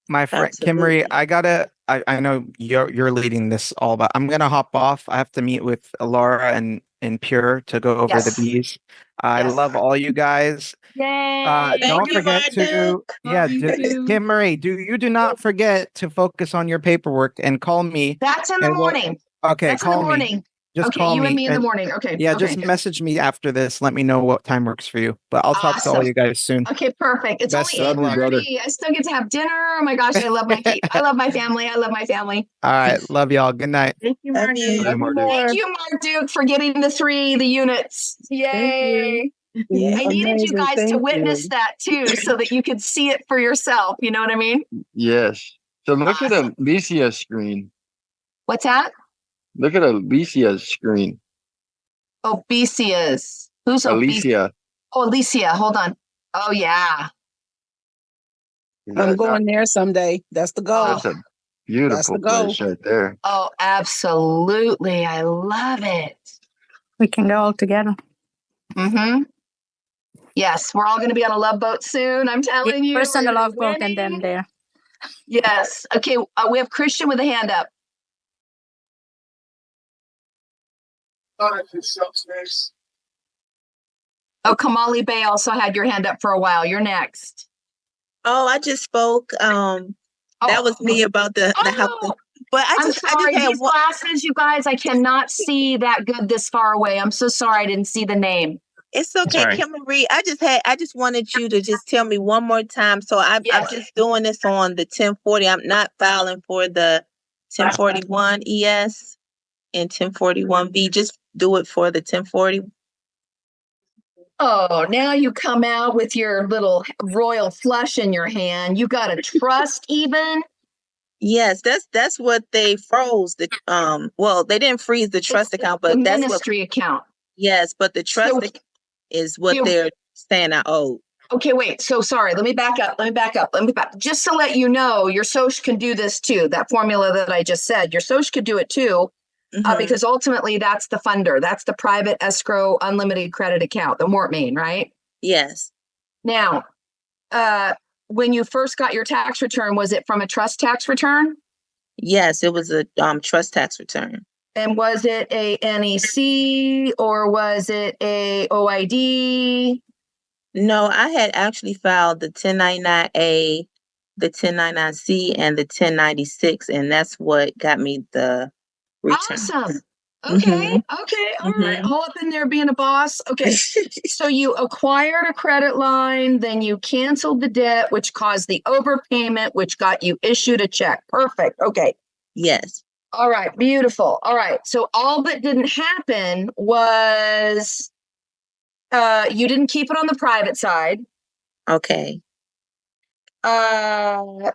S5: My friend Kimmery, I know you're leading this all, but I'm gonna hop off. I have to meet with Laura and Pure to go over the
S1: Yes.
S5: bees. I love all you guys.
S1: Yay.
S5: Don't forget to Kimmery, do not forget to focus on your paperwork and call me.
S1: That's in the morning.
S5: Okay,
S1: That's in the
S5: call me.
S1: morning.
S5: Just
S1: Okay,
S5: call
S1: you
S5: me.
S1: and me in the morning. Okay.
S5: Yeah,
S1: okay.
S5: just message me after this. Let me know what time works for you. But I'll talk to all
S1: Awesome.
S5: you guys soon.
S1: Okay, perfect. It's
S5: Best
S1: only
S5: of luck.
S1: 8:30. I still get to have dinner. Oh my gosh, I love my I love my family. I love my family.
S5: All right, love y'all. Good night.
S1: Thank you, Mark. Thank you, Mark Duke, for getting the units. Yay.
S14: Yeah,
S1: I needed you
S14: amazing.
S1: guys to
S14: Thank
S1: witness
S14: you.
S1: that too, so that you could see it for yourself. You know what I mean?
S3: Yes. So look at Alicia's screen.
S1: What's that?
S3: Look at Alicia's screen.
S1: Obesias. Who's
S3: Alicia.
S1: Oh, Alicia. Hold on. Oh, yeah.
S14: I'm going there someday. That's the goal.
S3: That's a beautiful
S14: the goal.
S3: place right there.
S1: Oh, absolutely. I love it.
S20: We can go all together.
S1: Mm-hmm. Yes, we're all going to be on a love boat soon. I'm telling you.
S20: First on
S1: we're
S20: the
S1: gonna
S20: love
S1: be
S20: boat and
S1: winning.
S20: then there.
S1: Yes. Okay. We have Christian with a hand up. Oh, Kamali Bay also had your hand up for a while. You're next.
S22: Oh, I just spoke. That was me about the house. But I
S1: I'm
S22: just
S1: sorry,
S22: had
S1: these glasses, you guys, I cannot see that good this far away. I'm so sorry I didn't see the name.
S22: It's okay,
S1: Sorry.
S22: Kim Marie. I just wanted you to just tell me one more time. So I'm just doing this on the 1040. I'm not filing for the 1041 ES and 1041B. Just do it for the 1040.
S1: Oh, now you come out with your little royal flush in your hand. You got a trust even?
S22: Yes, that's what they froze. Well, they didn't freeze the trust account, but
S1: The
S22: that's
S1: ministry account.
S22: Yes, but the trust account is what they're saying I owe.
S1: Okay, wait. So sorry. Let me back up. Just to let you know, your social can do this too. That formula that I just said, your social could do it too, because ultimately that's the funder. That's the private escrow unlimited credit account, the Mort Main, right?
S22: Yes.
S1: Now, when you first got your tax return, was it from a trust tax return?
S22: Yes, it was a trust tax return.
S1: And was it a NEC or was it a OID?
S22: No, I had actually filed the 1099A, the 1099C, and the 1096, and that's what got me the return.
S1: Awesome. Okay. Okay. All right. All up in there being a boss. Okay. So you acquired a credit line, then you canceled the debt, which caused the overpayment, which got you issued a check. Perfect. Okay.
S22: Yes.
S1: All right. Beautiful. All right. So all that didn't happen was you didn't keep it on the private side.
S22: Okay.
S1: Because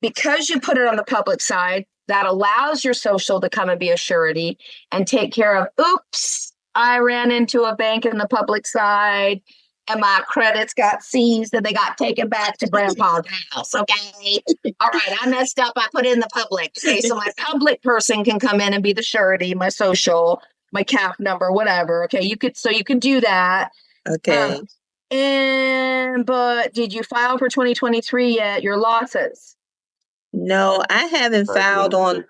S1: because you put it on the public side, that allows your social to come and be a surety and take care of, oops, I ran into a bank in the public side and my credits got seized and they got taken back to grandpa's house. Okay. All right. I messed up. I put it in the public. Okay. So my public person can come in and be the surety, my social, my CAF number, whatever. Okay. You could do that.
S22: Okay.
S1: But did you file for 2023 yet? Your losses?
S22: No, I haven't filed on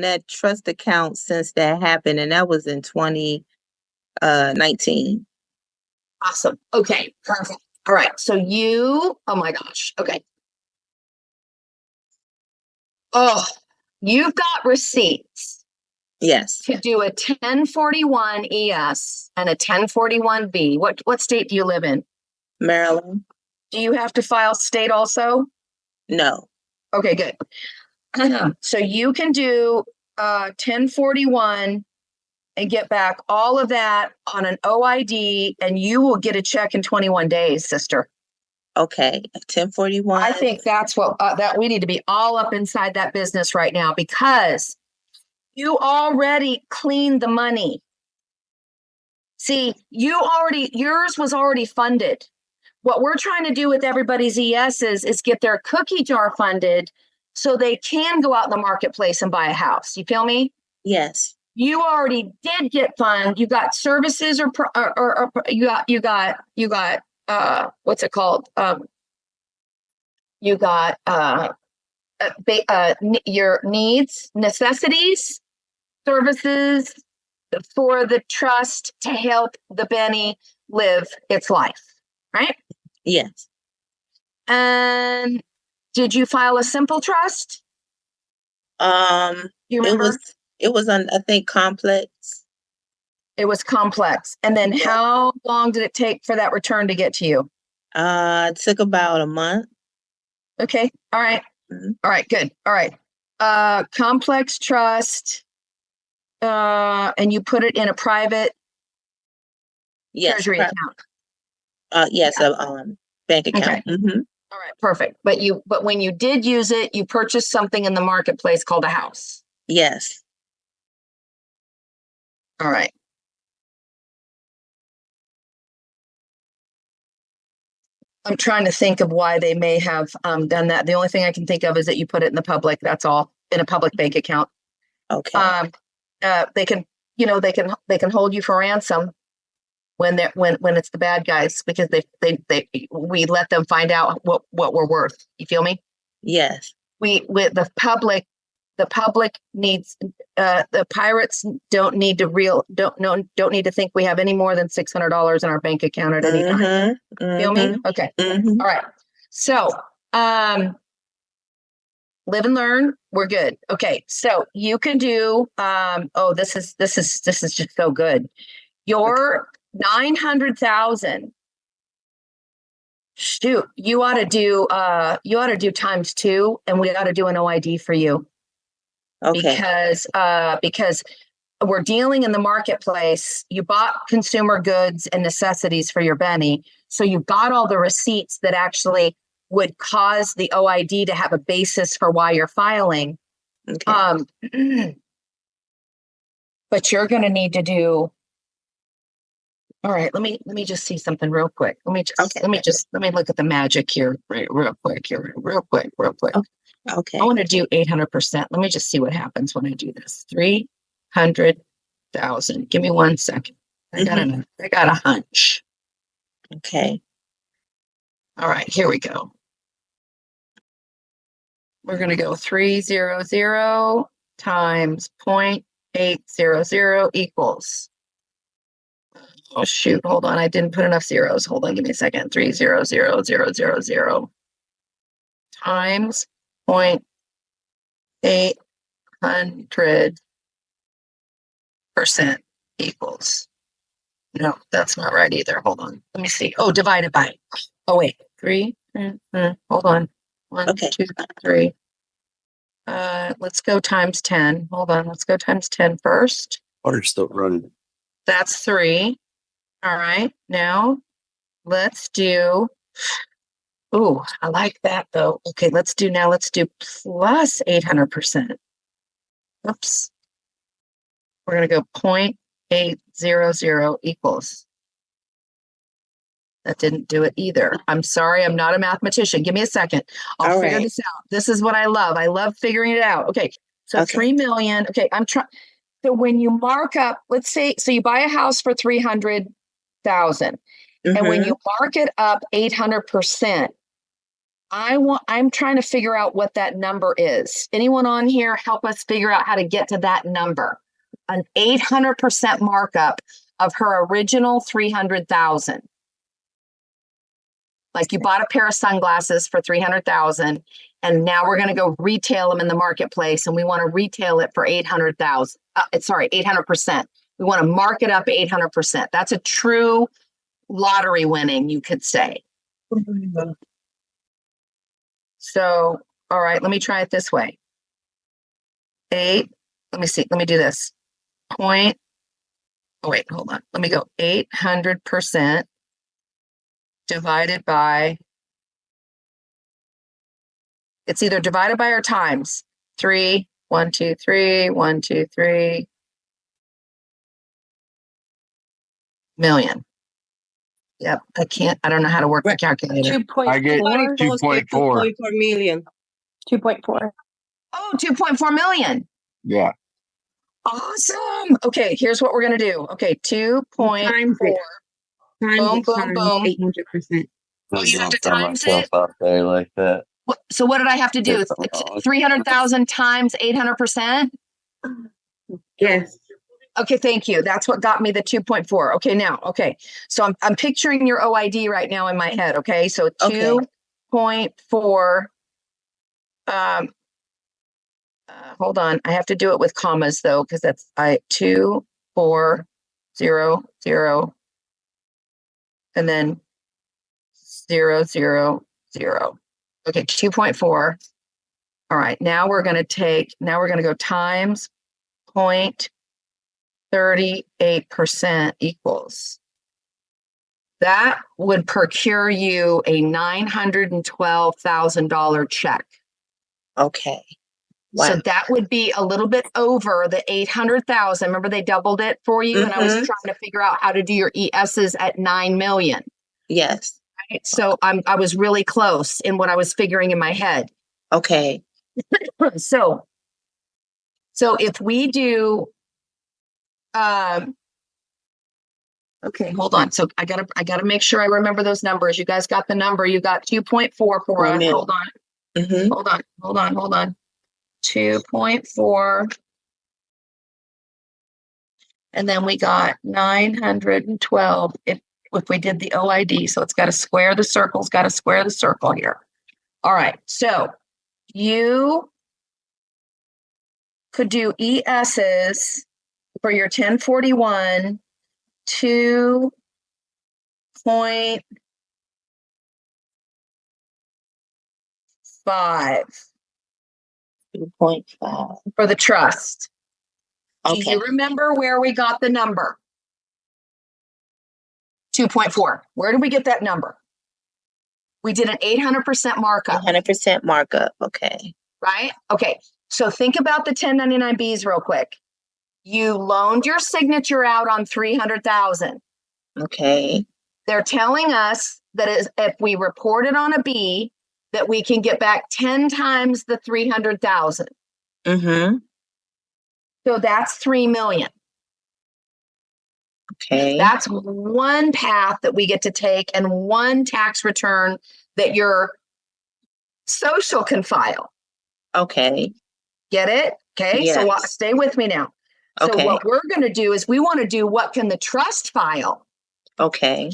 S22: that trust account since that happened, and that was in 2019.
S1: Awesome. Okay, perfect. All right. So oh my gosh. Okay. Oh, you've got receipts
S22: Yes.
S1: to do a 1041 ES and a 1041B. What state do you live in?
S22: Maryland.
S1: Do you have to file state also?
S22: No.
S1: Okay, good. So you can do 1041 and get back all of that on an OID, and you will get a check in 21 days, sister.
S22: Okay. 1041.
S1: I think that's what that we need to be all up inside that business right now, because you already cleaned the money. See, yours was already funded. What we're trying to do with everybody's ESs is get their cookie jar funded so they can go out in the marketplace and buy a house. You feel me?
S22: Yes.
S1: You already did get fund. You got services or you got what's it called? You got your needs, necessities, services for the trust to help the Benny live its life, right?
S22: Yes.
S1: And did you file a simple trust? You remember?
S22: It was on, I think, complex.
S1: It was complex. And then how long did it take for that return to get to you?
S22: It took about a month.
S1: Okay. All right. All right. Good. All right. Complex trust. And you put it in a private treasury account.
S22: Yes, bank account.
S1: Okay. All right. Perfect. But when you did use it, you purchased something in the marketplace called a house.
S22: Yes.
S1: All right. I'm trying to think of why they may have done that. The only thing I can think of is that you put it in the public. That's all, in a public bank account.
S22: Okay.
S1: They can, they can hold you for ransom when it's the bad guys, because we let them find out what we're worth. You feel me?
S22: Yes.
S1: The public needs, the pirates don't need to think we have any more than $600 in our bank account at any time. Feel me? Okay. All right. So, live and learn. We're good. Okay. So you can do, this is just so good. Your 900,000. Shoot, you ought to do times 2, and we ought to do an OID for you.
S22: Okay.
S1: Because we're dealing in the marketplace. You bought consumer goods and necessities for your Benny. So you got all the receipts that actually would cause the OID to have a basis for why you're filing.
S22: Okay.
S1: But you're going to need to do. All right, let me just see something real quick. Let me look at the magic here real quick.
S22: Okay.
S1: I want to do 800%. Let me just see what happens when I do this. 300,000. Give me 1 second. I got a hunch.
S22: Okay.
S1: All right, here we go. We're going to go 300 times 0.800 equals. Oh shoot, hold on. I didn't put enough zeros. Hold on, give me a second. 300,000 times 0.800% equals. No, that's not right either. Hold on. Let me see. Oh, divided by. Oh wait. 3. Hold on. 1, 2, 3. Let's go times 10. Hold on. Let's go times 10 first.
S15: Water's still running.
S1: That's 3. All right. Now let's do. Ooh, I like that though. Okay, let's do plus 800%. Oops. We're going to go 0.800 equals. That didn't do it either. I'm sorry. I'm not a mathematician. Give me a second. I'll figure this out. This is what I love. I love figuring it out. Okay. So 3 million. Okay. I'm trying. So when you mark up, let's say, so you buy a house for 300,000, and when you mark it up 800%, I'm trying to figure out what that number is. Anyone on here help us figure out how to get to that number? An 800% markup of her original 300,000. Like you bought a pair of sunglasses for 300,000, And now we're going to go retail them in the marketplace, and we want to retail it for 800,000. 800%. We want to mark it up 800%. That's a true lottery winning, you could say. So, all right, let me try it this way. Let me see. Let me do this. Hold on. Let me go 800% divided by, it's either divided by or times 3, 1, 2, 3, 1, 2, 3 million. Yep. I don't know how to work the calculator.
S13: 2.4.
S3: I get
S13: Close to
S3: 2.4.
S13: 2.4 million.
S20: 2.4.
S1: Oh, 2.4 million.
S3: Yeah.
S1: Awesome. Okay, here's what we're going to do. Okay, 2.4.
S4: Times it.
S1: Boom, boom, boom.
S4: 800%.
S1: Oh, you have to
S15: throw
S1: times
S15: myself
S1: it?
S15: out there like that.
S1: So what did I have to do? 300,000 times 800%?
S4: Yes.
S1: Okay, thank you. That's what got me the 2.4. Okay, now, okay. So I'm picturing your OID right now in my head, okay? So 2.4, hold on. I have to do it with commas though, because that's 2, 4, 0, 0, and then 0, 0, 0. Okay, 2.4. All right, now we're going to go times 0.38% equals. That would procure you a $912,000 check.
S22: Okay.
S1: So
S22: Wow.
S1: that would be a little bit over the 800,000. Remember they doubled it for you, and I was trying to figure out how to do your ESs at 9 million.
S22: Yes.
S1: Right? So I was really close in what I was figuring in my head.
S22: Okay.
S1: So if we do, okay, hold on. So I gotta make sure I remember those numbers. You guys got the number. You got 2.4 for us. Hold on. Hold on. 2.4. And then we got 912 if we did the OID. So it's got to square the circle. It's got to square the circle here. All right. So you could do ESs for your 1041 2.5
S22: 2.5
S1: for the trust.
S22: Okay.
S1: Do you remember where we got the number? 2.4. Where did we get that number? We did an 800% markup.
S22: 100% markup. Okay.
S1: Right? Okay. So think about the 1099Bs real quick. You loaned your signature out on 300,000.
S22: Okay.
S1: They're telling us that if we report it on a B, that we can get back 10 times the 300,000. So that's 3 million.
S22: Okay.
S1: That's one path that we get to take and one tax return that your social can file.
S22: Okay.
S1: Get it? Okay.
S22: Yes.
S1: So stay with me now. So
S22: Okay.
S1: what we're going to do is we want to do what can the trust file
S22: Okay.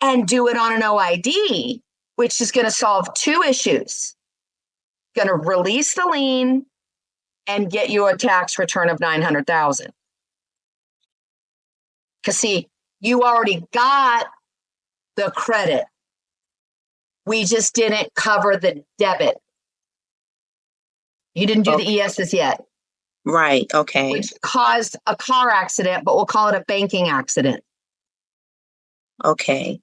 S1: and do it on an OID, which is going to solve two issues. Going to release the lien and get you a tax return of 900,000. Because see, you already got the credit. We just didn't cover the debit. You didn't do the ESs yet.
S22: Right. Okay.
S1: Which caused a car accident, but we'll call it a banking accident.
S22: Okay.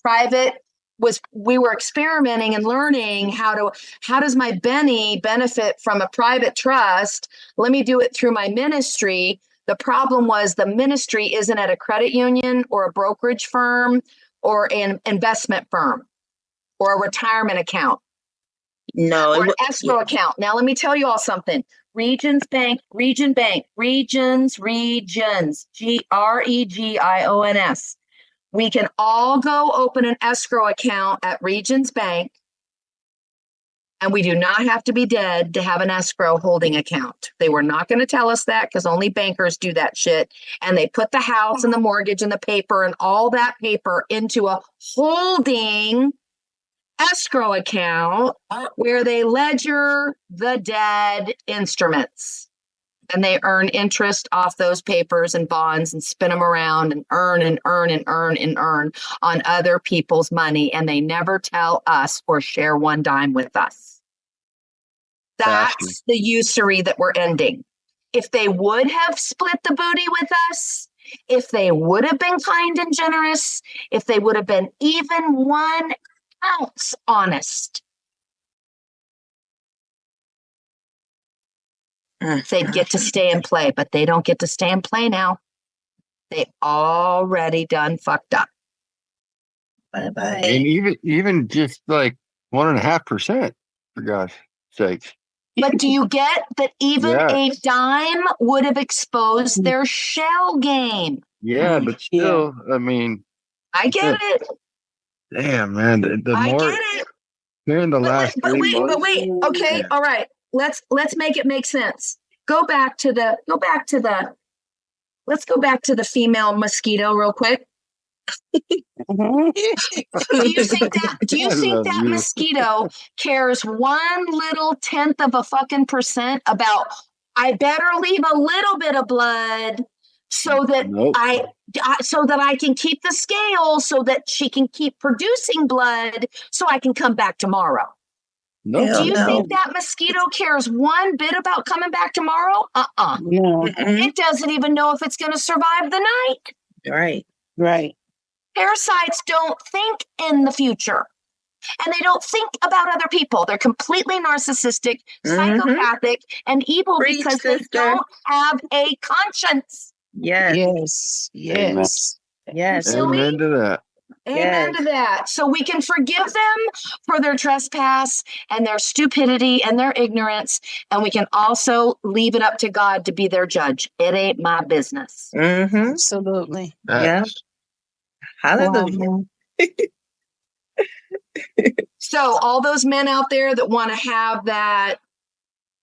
S1: Private was, we were experimenting and learning how does my Benny benefit from a private trust? Let me do it through my ministry. The problem was the ministry isn't at a credit union or a brokerage firm or an investment firm or a retirement account.
S22: No.
S1: Or an escrow account. Now, let me tell you all something. Regions, Regions, G-R-E-G-I-O-N-S. We can all go open an escrow account at Regions Bank, and we do not have to be dead to have an escrow holding account. They were not going to tell us that because only bankers do that shit. And they put the house and the mortgage and the paper and all that paper into a holding escrow account where they ledger the dead instruments. And they earn interest off those papers and bonds and spin them around and earn and earn and earn and earn on other people's money. And they never tell us or share one dime with us. That's the usury that we're ending. If they would have split the booty with us, if they would have been kind and generous, if they would have been even 1 ounce honest, they'd get to stay and play, but they don't get to stay and play now. They already done fucked up.
S3: I mean, even just like 1.5%, for God's sakes.
S1: But do you get that even
S3: Yeah.
S1: a dime would have exposed their shell game?
S3: Yeah, but still, I mean,
S1: I get it.
S3: damn, man, the
S1: I
S3: more
S1: get it.
S3: during the last
S1: But
S3: 3 months.
S1: wait. Okay, all right. Let's make it make sense. Let's go back to the female mosquito real quick. Do you think that mosquito cares 1 little tenth of a fucking percent about I better leave a little bit of blood so that I can keep the scale so that she can keep producing blood so I can come back tomorrow?
S3: No.
S1: Do you think that mosquito cares 1 bit about coming back tomorrow?
S14: No.
S1: It doesn't even know if it's going to survive the night.
S14: Right.
S1: Parasites don't think in the future. And they don't think about other people. They're completely narcissistic, psychopathic, and evil because they don't have a conscience.
S14: Yes.
S3: Amen to that.
S1: Amen to that. So we can forgive them for their trespass and their stupidity and their ignorance. And we can also leave it up to God to be their judge. It ain't my business.
S14: Absolutely.
S22: Hallelujah.
S1: So all those men out there that want to have that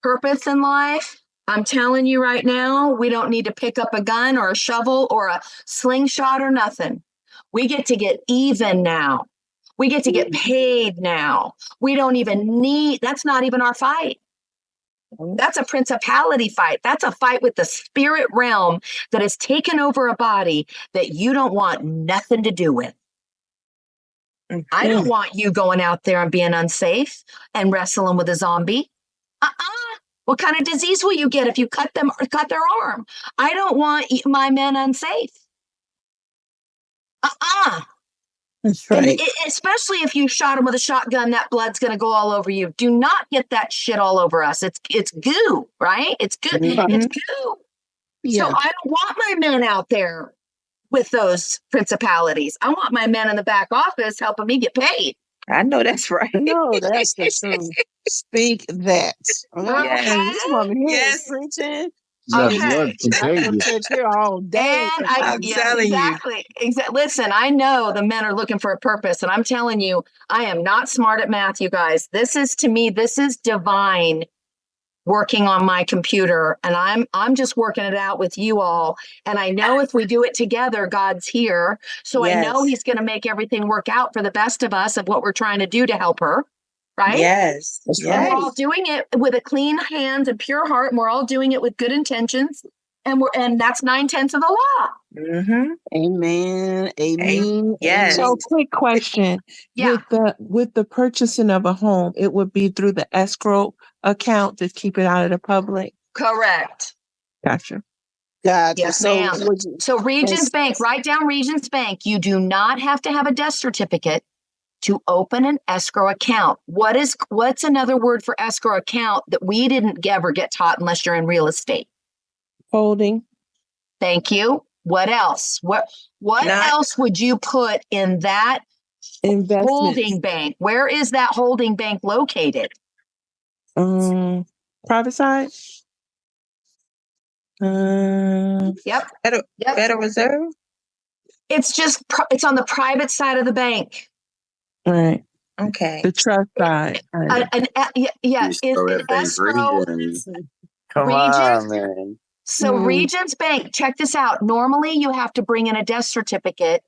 S1: purpose in life, I'm telling you right now, we don't need to pick up a gun or a shovel or a slingshot or nothing. We get to get even now. We get to get paid now. We don't even need, that's not even our fight. That's a principality fight. That's a fight with the spirit realm that has taken over a body that you don't want nothing to do with. I don't want you going out there and being unsafe and wrestling with a zombie. What kind of disease will you get if you cut their arm? I don't want my men unsafe.
S14: That's right.
S1: Especially if you shot him with a shotgun, that blood's going to go all over you. Do not get that shit all over us. It's goo, right? It's goo. It's goo.
S14: Yeah.
S1: So I don't want my men out there with those principalities. I want my men in the back office helping me get paid.
S22: I know that's right.
S14: No, that's the truth. Speak that.
S1: Okay.
S14: This woman here
S22: Yes.
S14: is preaching.
S3: That
S1: Okay.
S3: blood contagious.
S14: I could sit here all day.
S1: And
S22: I'm telling you.
S1: exactly. Listen, I know the men are looking for a purpose, and I'm telling you, I am not smart at math, you guys. This is divine working on my computer, and I'm just working it out with you all. And I know if we do it together, God's here. So I know He's going to make everything work out for the best of us of what we're trying to do to help her. Right?
S22: Yes.
S1: And we're all doing it with a clean hand and pure heart, and we're all doing it with good intentions. And that's 9/10 of the law.
S14: Amen. Amen.
S22: Yes.
S7: So quick question.
S1: Yeah.
S7: With the purchasing of a home, it would be through the escrow account to keep it out of the public.
S1: Correct.
S7: Gotcha.
S14: Gotcha.
S1: Yes, ma'am. So Regions Bank, write down Regions Bank. You do not have to have a death certificate to open an escrow account. What's another word for escrow account that we didn't ever get taught unless you're in real estate?
S7: Holding.
S1: Thank you. What else? What else would you put in that
S7: Investment.
S1: holding bank? Where is that holding bank located?
S7: Private side.
S1: Yep.
S22: Federal Reserve.
S1: It's just it's on the private side of the bank.
S7: Right.
S22: Okay.
S7: The trust side.
S1: It's an escrow.
S9: Come
S1: Regions?
S9: on, man.
S1: So Regions Bank, check this out. Normally you have to bring in a death certificate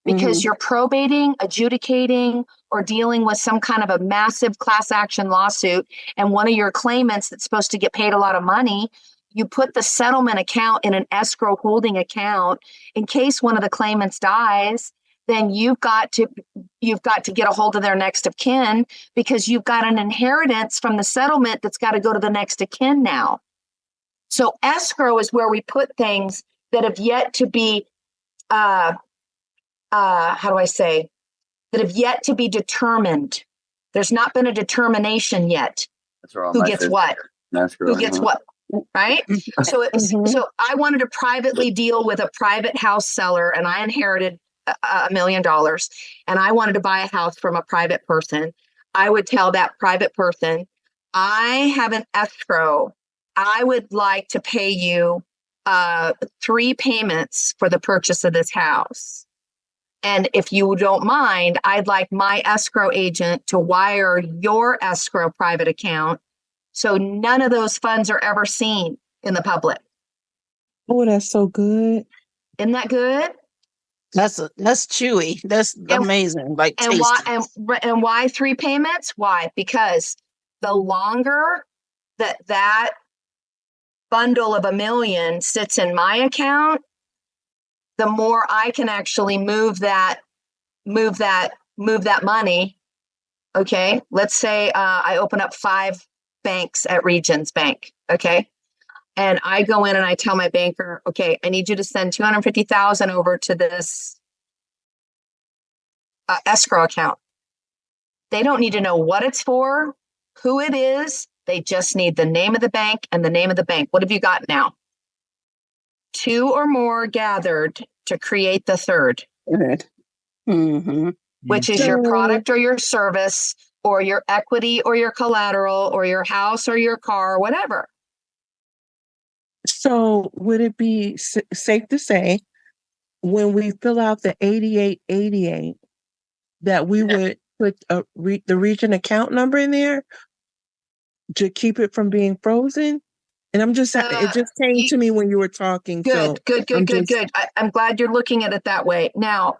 S1: because you're probating, adjudicating, or dealing with some kind of a massive class action lawsuit, and one of your claimants that's supposed to get paid a lot of money, you put the settlement account in an escrow holding account in case one of the claimants dies. Then you've got to get a hold of their next of kin, because you've got an inheritance from the settlement that's got to go to the next of kin now. So escrow is where we put things that have yet to be that have yet to be determined. There's not been a determination yet.
S15: That's where all
S1: Who
S15: my
S1: gets
S15: shit's
S1: what?
S15: escrow,
S1: Who gets
S15: huh?
S1: what? Right? So so I wanted to privately deal with a private house seller, and I inherited $1 million, and I wanted to buy a house from a private person. I would tell that private person, I have an escrow. I would like to pay you 3 payments for the purchase of this house. And if you don't mind, I'd like my escrow agent to wire your escrow private account, so none of those funds are ever seen in the public.
S7: Oh, that's so good.
S1: Isn't that good?
S14: That's chewy. That's amazing. Like
S1: And
S14: tasty.
S1: and why 3 payments? Why? Because the longer that bundle of $1 million sits in my account, the more I can actually move that money. Okay. Let's say I open up 5 banks at Regions Bank. Okay. And I go in and I tell my banker, okay, I need you to send $250,000 over to this escrow account. They don't need to know what it's for, who it is. They just need the name of the bank and the name of the bank. What have you got now? 2 or more gathered to create the third.
S14: Good.
S1: Which is your product or your service or your equity or your collateral or your house or your car, whatever.
S7: So would it be safe to say, when we fill out the 8888, that we would put the region account number in there to keep it from being frozen? And I'm just, it just came to me when you were talking.
S1: Good. I'm glad you're looking at it that way. Now,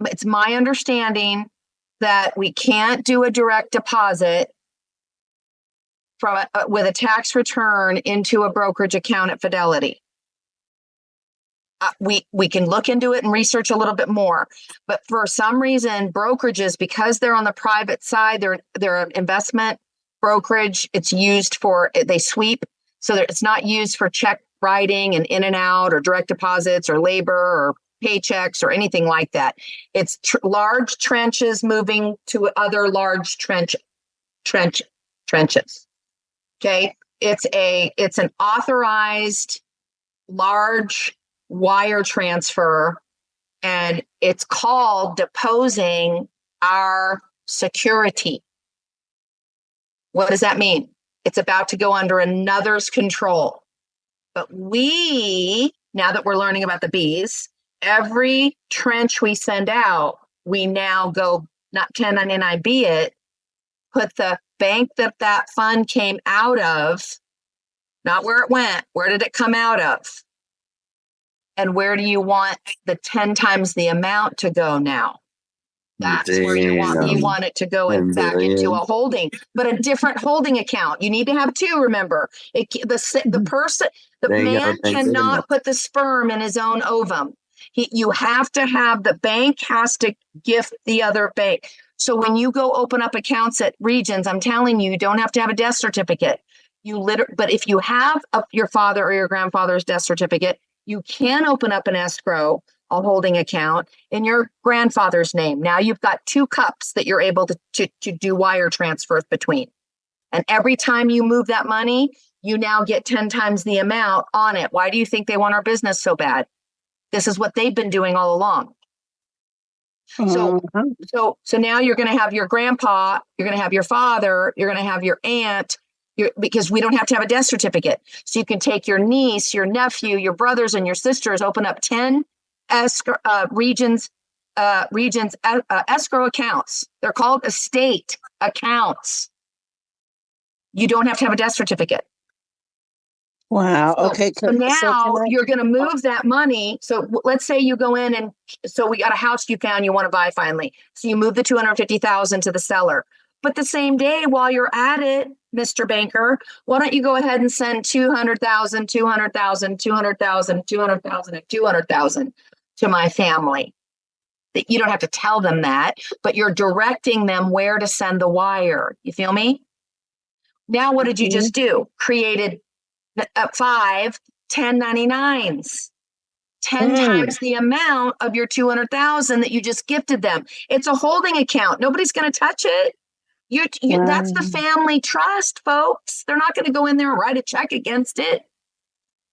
S1: it's my understanding that we can't do a direct deposit from with a tax return into a brokerage account at Fidelity. We can look into it and research a little bit more, but for some reason, brokerages, because they're on the private side, they're an investment brokerage. It's used for, they sweep, so that it's not used for check writing and in and out or direct deposits or labor or paychecks or anything like that. It's large trenches moving to other large trenches. Okay, it's an authorized large wire transfer, and it's called deposing our security. What does that mean? It's about to go under another's control. But now that we're learning about the bees, every trench we send out, we now go not 1099B it, put the bank that fund came out of, not where it went, where did it come out of? And where do you want the 10 times the amount to go now? That's where you want it to go back into a holding, but a different holding account. You need to have 2. Remember, the man cannot put the sperm in his own ovum. You have to have, the bank has to gift the other bank. So when you go open up accounts at Regions, I'm telling you, you don't have to have a death certificate. But if you have your father or your grandfather's death certificate, you can open up an escrow, a holding account in your grandfather's name. Now you've got 2 cups that you're able to do wire transfers between. And every time you move that money, you now get 10 times the amount on it. Why do you think they want our business so bad? This is what they've been doing all along. So now you're going to have your grandpa, you're going to have your father, you're going to have your aunt, because we don't have to have a death certificate. So you can take your niece, your nephew, your brothers, and your sisters, open up 10 Regions escrow accounts. They're called estate accounts. You don't have to have a death certificate.
S14: Wow.
S1: So-
S14: Okay.
S1: So now you're going to move that money. So let's say you go in and so we got a house you found you want to buy finally. So you move the 250,000 to the seller. But the same day while you're at it, Mr. Banker, why don't you go ahead and send 200,000, 200,000, 200,000, 200,000, and 200,000 to my family? That you don't have to tell them that, but you're directing them where to send the wire. You feel me? Now, what did you just do? Created 5 1099s, 10 times the amount of your 200,000 that you just gifted them. It's a holding account. Nobody's going to touch it. That's the family trust, folks. They're not going to go in there and write a check against it.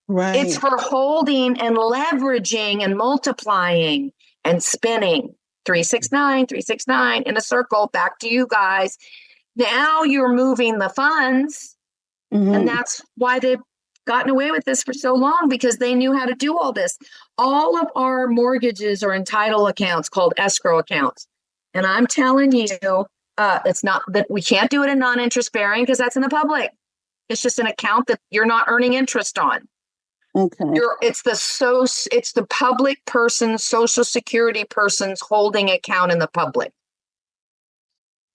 S14: Right.
S1: It's for holding and leveraging and multiplying and spinning. 369, 369 in a circle. Back to you guys. Now you're moving the funds. And that's why they've gotten away with this for so long, because they knew how to do all this. All of our mortgages are in title accounts called escrow accounts. And I'm telling you, it's not that we can't do it in non-interest bearing because that's in the public. It's just an account that you're not earning interest on.
S14: Okay.
S1: It's the public person's social security person's holding account in the public.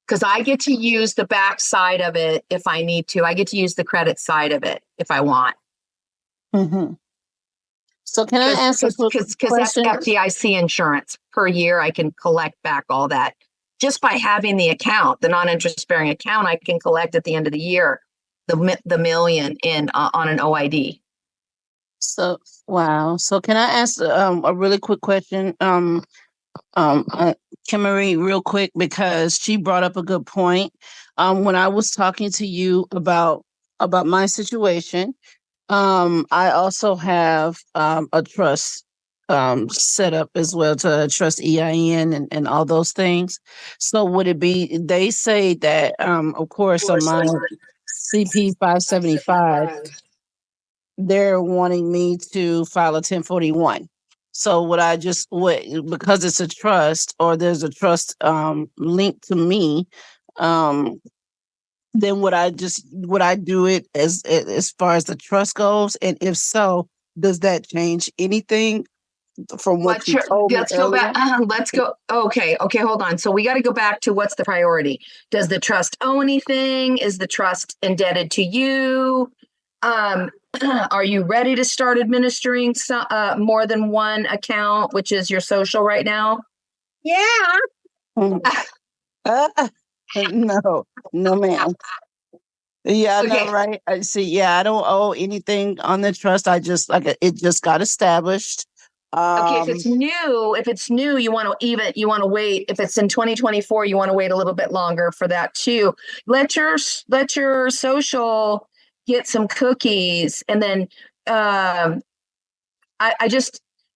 S1: Because I get to use the back side of it if I need to. I get to use the credit side of it if I want.
S14: So can I ask a quick
S1: Because that's
S14: question?
S1: FDIC insurance per year. I can collect back all that just by having the account, the non-interest bearing account. I can collect at the end of the year the million in on an OID.
S14: So wow. So can I ask a really quick question? Kim Marie, real quick, because she brought up a good point. When I was talking to you about my situation, I also have a trust set up as well, to trust EIN and all those things. So would it be? They say that of course on my CP 575, they're wanting me to file a 1041. So would I just because it's a trust, or there's a trust linked to me, then would I do it as far as the trust goes? And if so, does that change anything from what you told me
S1: Let's go
S14: earlier?
S1: back. Let's go. Okay, hold on. So we got to go back to what's the priority. Does the trust owe anything? Is the trust indebted to you? Are you ready to start administering more than one account, which is your social right now?
S13: Yeah.
S14: No, ma'am. Yeah,
S1: Okay.
S14: no, right. I see. Yeah, I don't owe anything on the trust. I just it just got established.
S1: Okay, if it's new, you want to wait. If it's in 2024, you want to wait a little bit longer for that too. Let your social get some cookies, and then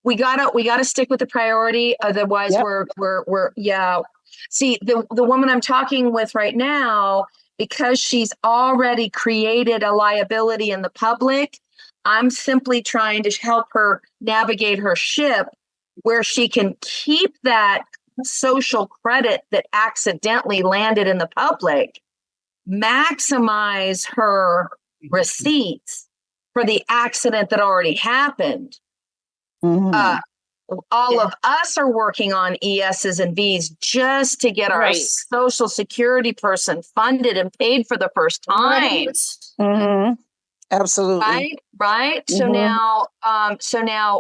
S1: we gotta stick with the priority. Otherwise, we're See, the woman I'm talking with right now, because she's already created a liability in the public, I'm simply trying to help her navigate her ship where she can keep that social credit that accidentally landed in the public, maximize her receipts for the accident that already happened. All of us are working on ESs and Vs just to get our social security person funded and paid for the first time.
S14: Absolutely.
S1: Right. So now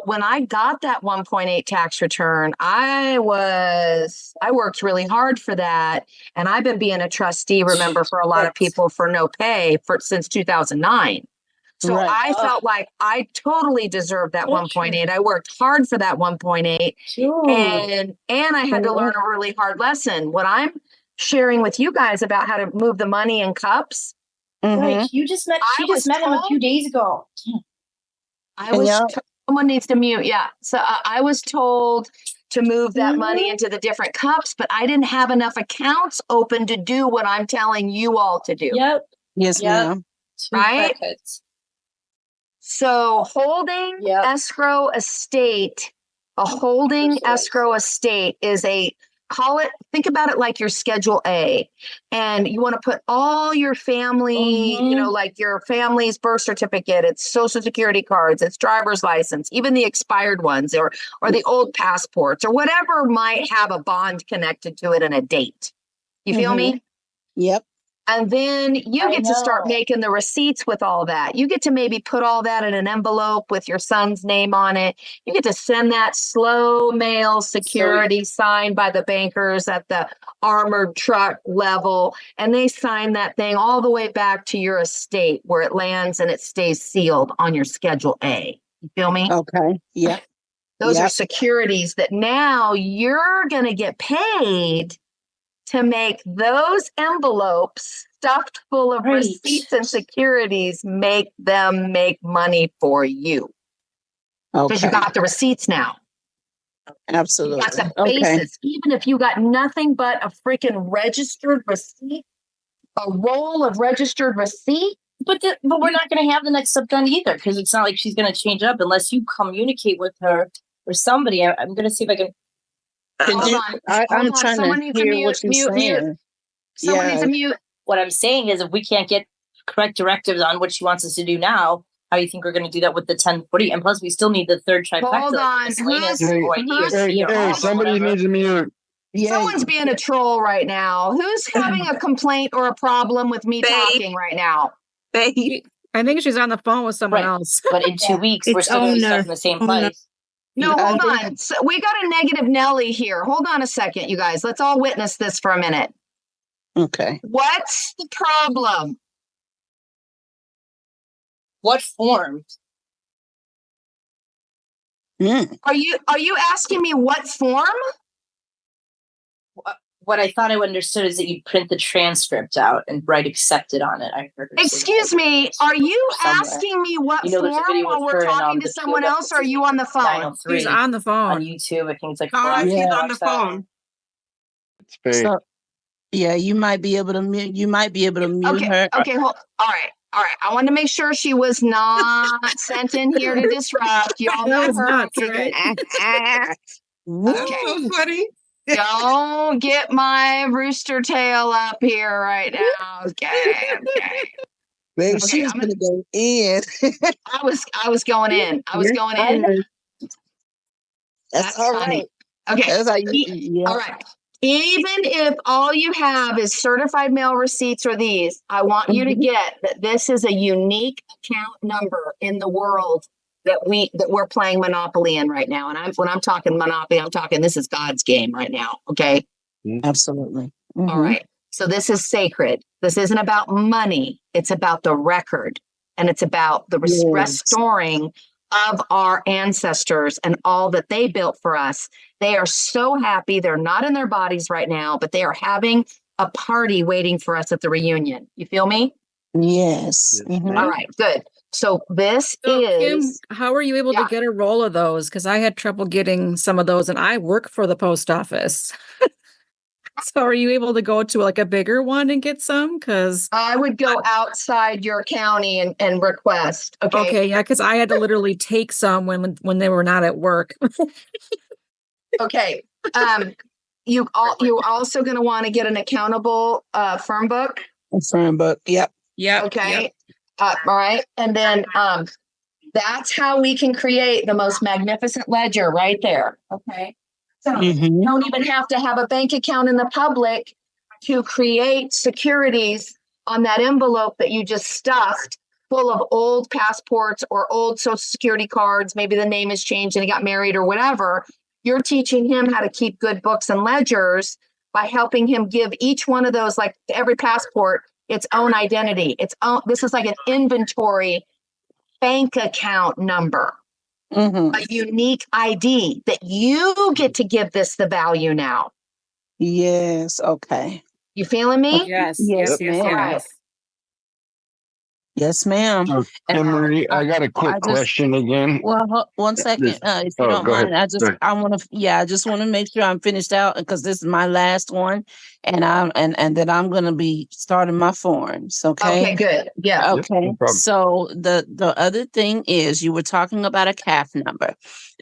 S1: when I got that 1.8 tax return, I worked really hard for that. And I've been being a trustee, remember, for a lot of people for no pay since 2009. So I felt like I totally deserved that 1.8. I worked hard for that 1.8. And I had to learn a really hard lesson. What I'm sharing with you guys about how to move the money in cups.
S15: Right. She just met him a few days ago.
S1: Someone needs to mute. Yeah. So I was told to move that money into the different cups, but I didn't have enough accounts open to do what I'm telling you all to do.
S15: Yep.
S14: Yes, ma'am.
S1: Right. So holding escrow estate, a holding escrow estate is a think about it like your Schedule A, and you want to put all your family, like your family's birth certificate, it's social security cards, it's driver's license, even the expired ones or the old passports or whatever might have a bond connected to it and a date. You feel me?
S14: Yep.
S1: And then you get to start making the receipts with all that. You get to maybe put all that in an envelope with your son's name on it. You get to send that slow mail security signed by the bankers at the armored truck level. And they sign that thing all the way back to your estate where it lands and it stays sealed on your Schedule A. You feel me?
S14: Okay. Yeah.
S1: Those are securities that now you're going to get paid to make those envelopes stuffed full of receipts and securities, make them make money for you. Because you got the receipts now.
S14: Absolutely.
S1: You got the basis. Even if you got nothing but a freaking registered receipt, a roll of registered receipt.
S15: But we're not going to have the next step done either, because it's not like she's going to change up unless you communicate with her or somebody. I'm going to see if I can.
S14: I'm trying to hear what you're saying.
S15: Someone needs to mute. What I'm saying is, if we can't get correct directives on what she wants us to do now, how do you think we're going to do that with the 1040? And plus, we still need the third trifecta.
S1: Hold on.
S3: Somebody needs to mute.
S1: Someone's being a troll right now. Who's having a complaint or a problem with me talking right now?
S8: I think she's on the phone with someone else.
S15: But in 2 weeks, we're still going to be stuck in the same place.
S1: No, hold on. So we got a negative Nelly here. Hold on a second, you guys. Let's all witness this for a minute.
S14: Okay.
S1: What's the problem?
S15: What form?
S1: Are you asking me what form?
S15: What I thought I understood is that you print the transcript out and write accepted on it. I heard.
S1: Excuse me, are you asking me what form while we're talking to someone else, or are you on the phone?
S8: She's on the phone.
S15: On YouTube, I think it's like.
S2: She's on the phone.
S14: So, yeah, you might be able to mute. You might be able to mute her.
S1: Okay. All right. I wanted to make sure she was not sent in here to disrupt. Y'all know her. Okay.
S2: That's so funny.
S1: Don't get my rooster tail up here right now. Okay.
S14: Maybe she's gonna go in.
S1: I was going in.
S14: That's all
S1: funny.
S14: right.
S1: Okay.
S14: That's how you,
S1: All right. Even if all you have is certified mail receipts or these, I want you to get that this is a unique account number in the world that we're playing Monopoly in right now. And when I'm talking Monopoly, I'm talking this is God's game right now. Okay.
S14: Absolutely.
S1: All right. So this is sacred. This isn't about money. It's about the record, and it's about the restoring of our ancestors and all that they built for us. They are so happy. They're not in their bodies right now, but they are having a party waiting for us at the reunion. You feel me?
S14: Yes.
S1: All right, good. So this is.
S8: Kim, how were you able to get a roll of those? Because I had trouble getting some of those, and I work for the post office. So are you able to go to like a bigger one and get some? Because
S1: I would go outside your county and request.
S8: Okay, yeah, because I had to literally take some when they were not at work.
S1: Okay. You're also going to want to get an accountable firm book.
S14: A firm book. Yep.
S8: Yeah.
S1: Okay. All right. And then that's how we can create the most magnificent ledger right there. Okay. So you don't even have to have a bank account in the public to create securities on that envelope that you just stuffed full of old passports or old social security cards. Maybe the name has changed and he got married or whatever. You're teaching him how to keep good books and ledgers by helping him give each one of those, like every passport, its own identity. This is like an inventory bank account number. A unique ID that you get to give this the value now.
S14: Yes. Okay.
S1: You feeling me?
S8: Yes.
S14: Yes,
S8: Yes.
S14: ma'am.
S1: Right.
S14: Yes, ma'am.
S3: So,
S14: And
S3: Kim Marie, I got a quick
S14: I just,
S3: question again.
S14: well, 1 second,
S3: This-
S14: if you
S3: oh,
S14: don't
S3: go
S14: mind,
S3: ahead. Sorry.
S14: I just want to make sure I'm finished out because this is my last one, and then I'm gonna be starting my forms. Okay.
S1: Okay, good. Yeah.
S3: Yep, no
S14: Okay.
S3: problem.
S14: So the other thing is, you were talking about a CAF number.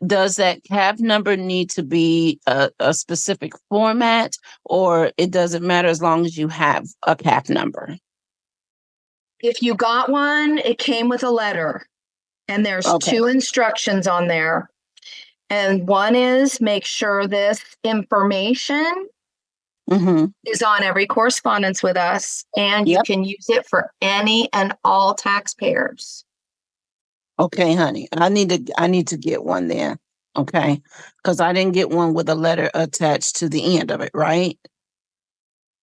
S14: Does that CAF number need to be a specific format, or it doesn't matter as long as you have a CAF number?
S1: If you got one, it came with a letter, and there's
S14: Okay.
S1: 2 instructions on there. And one is make sure this information
S14: Mm-hmm.
S1: is on every correspondence with us, and you
S14: Yep.
S1: can use it for any and all taxpayers.
S14: Okay, honey. I need to get one then. Okay. Because I didn't get one with a letter attached to the end of it, right?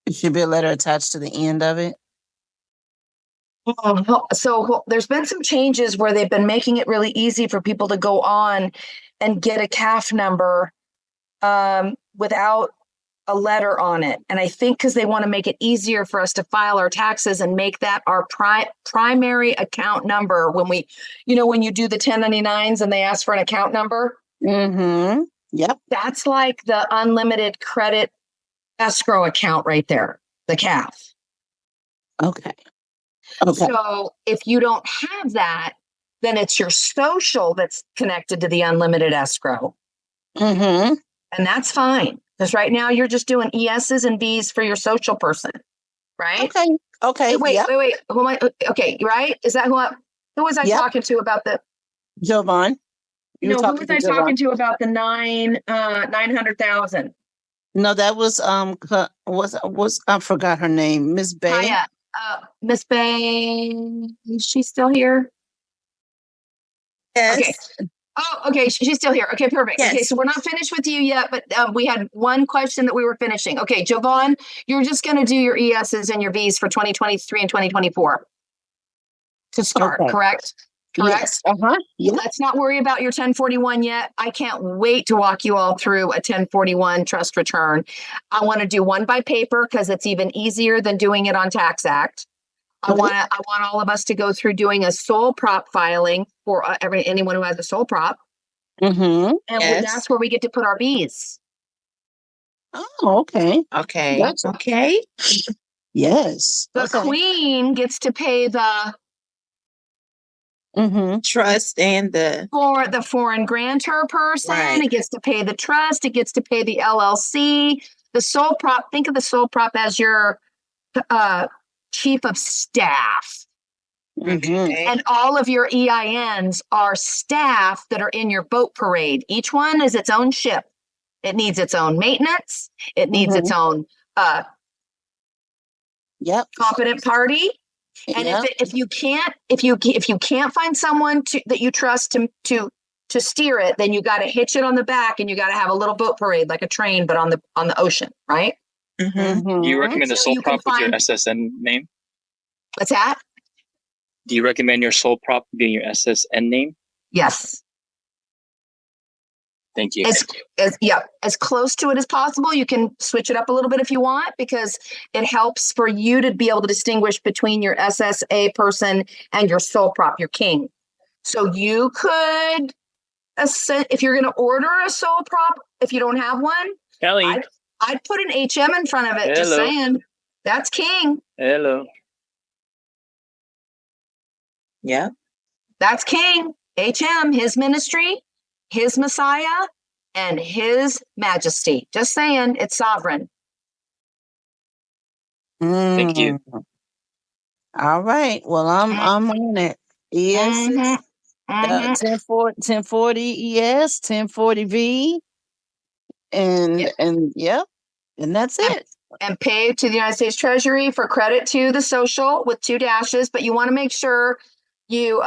S14: It should be a letter attached to the end of it.
S1: So there's been some changes where they've been making it really easy for people to go on and get a CAF number without a letter on it. And I think because they want to make it easier for us to file our taxes and make that our primary account number when we, when you do the 1099s and they ask for an account number.
S14: Mm-hmm. Yep.
S1: That's like the unlimited credit escrow account right there, the CAF.
S14: Okay. Okay.
S1: So if you don't have that, then it's your social that's connected to the unlimited escrow.
S14: Mm-hmm.
S1: And that's fine. Because right now you're just doing ESs and Vs for your social person, right?
S14: Okay. Okay.
S1: Wait. Who am I? Okay, right? Is that who was I
S14: Yep.
S1: talking to about the
S14: Jovan.
S1: who was I talking to about the 900,000?
S14: No, that was I forgot her name. Miss Bay.
S1: Kaya. Miss Bay, is she still here?
S13: Yes.
S1: Okay. Oh, okay. She's still here. Okay, perfect.
S13: Yes.
S1: Okay, so we're not finished with you yet, but we had one question that we were finishing. Okay, Jovan, you're just going to do your ESs and your Vs for 2023 and 2024 to start,
S14: Okay.
S1: correct? Correct.
S14: Yes. Uh-huh. Yeah.
S1: Let's not worry about your 1041 yet. I can't wait to walk you all through a 1041 trust return. I want to do one by paper because it's even easier than doing it on Tax Act. I want all of us to go through doing a sole prop filing for anyone who has a sole prop.
S14: Mm-hmm.
S1: And that's where we get to put our Bs.
S14: Oh, okay.
S22: Okay.
S14: Gotcha.
S22: Okay.
S14: Yes.
S1: The
S14: Okay.
S1: queen gets to pay the
S14: Mm-hmm.
S22: Trust and
S1: for the foreign grantor person.
S22: Right.
S1: It gets to pay the trust. It gets to pay the LLC. The sole prop. Think of the sole prop as your chief of staff.
S22: okay.
S1: And all of your EINs are staff that are in your boat parade. Each one is its own ship. It needs its own maintenance. It needs its own
S14: Yep.
S1: competent party. And
S14: Yep.
S1: if you can't find someone that you trust to steer it, then you got to hitch it on the back, and you got to have a little boat parade like a train, but on the ocean, right?
S22: Mm-hmm.
S11: Do you recommend the
S1: So
S11: sole
S1: you can
S11: prop with your
S1: find-
S11: SSN name?
S1: What's that?
S11: Do you recommend your sole prop being your SSN name?
S1: Yes.
S11: Thank you.
S1: As close to it as possible. You can switch it up a little bit if you want, because it helps for you to be able to distinguish between your SSA person and your sole prop, your king. So you could, if you're going to order a sole prop, if you don't have one,
S11: Kelly.
S1: I'd put an HM in front of it. Just
S11: Hello.
S1: saying, that's king.
S11: Hello.
S22: Yeah.
S1: That's king. HM, his ministry, his Messiah, and his majesty. Just saying, it's sovereign.
S11: Thank you.
S14: All right. Well, I'm on it. Yes.
S1: Mhm.
S14: 1040 ES, 1040 V, and yep, and that's it.
S1: And pay to the United States Treasury for credit to the social with 2 dashes. But you want to make sure you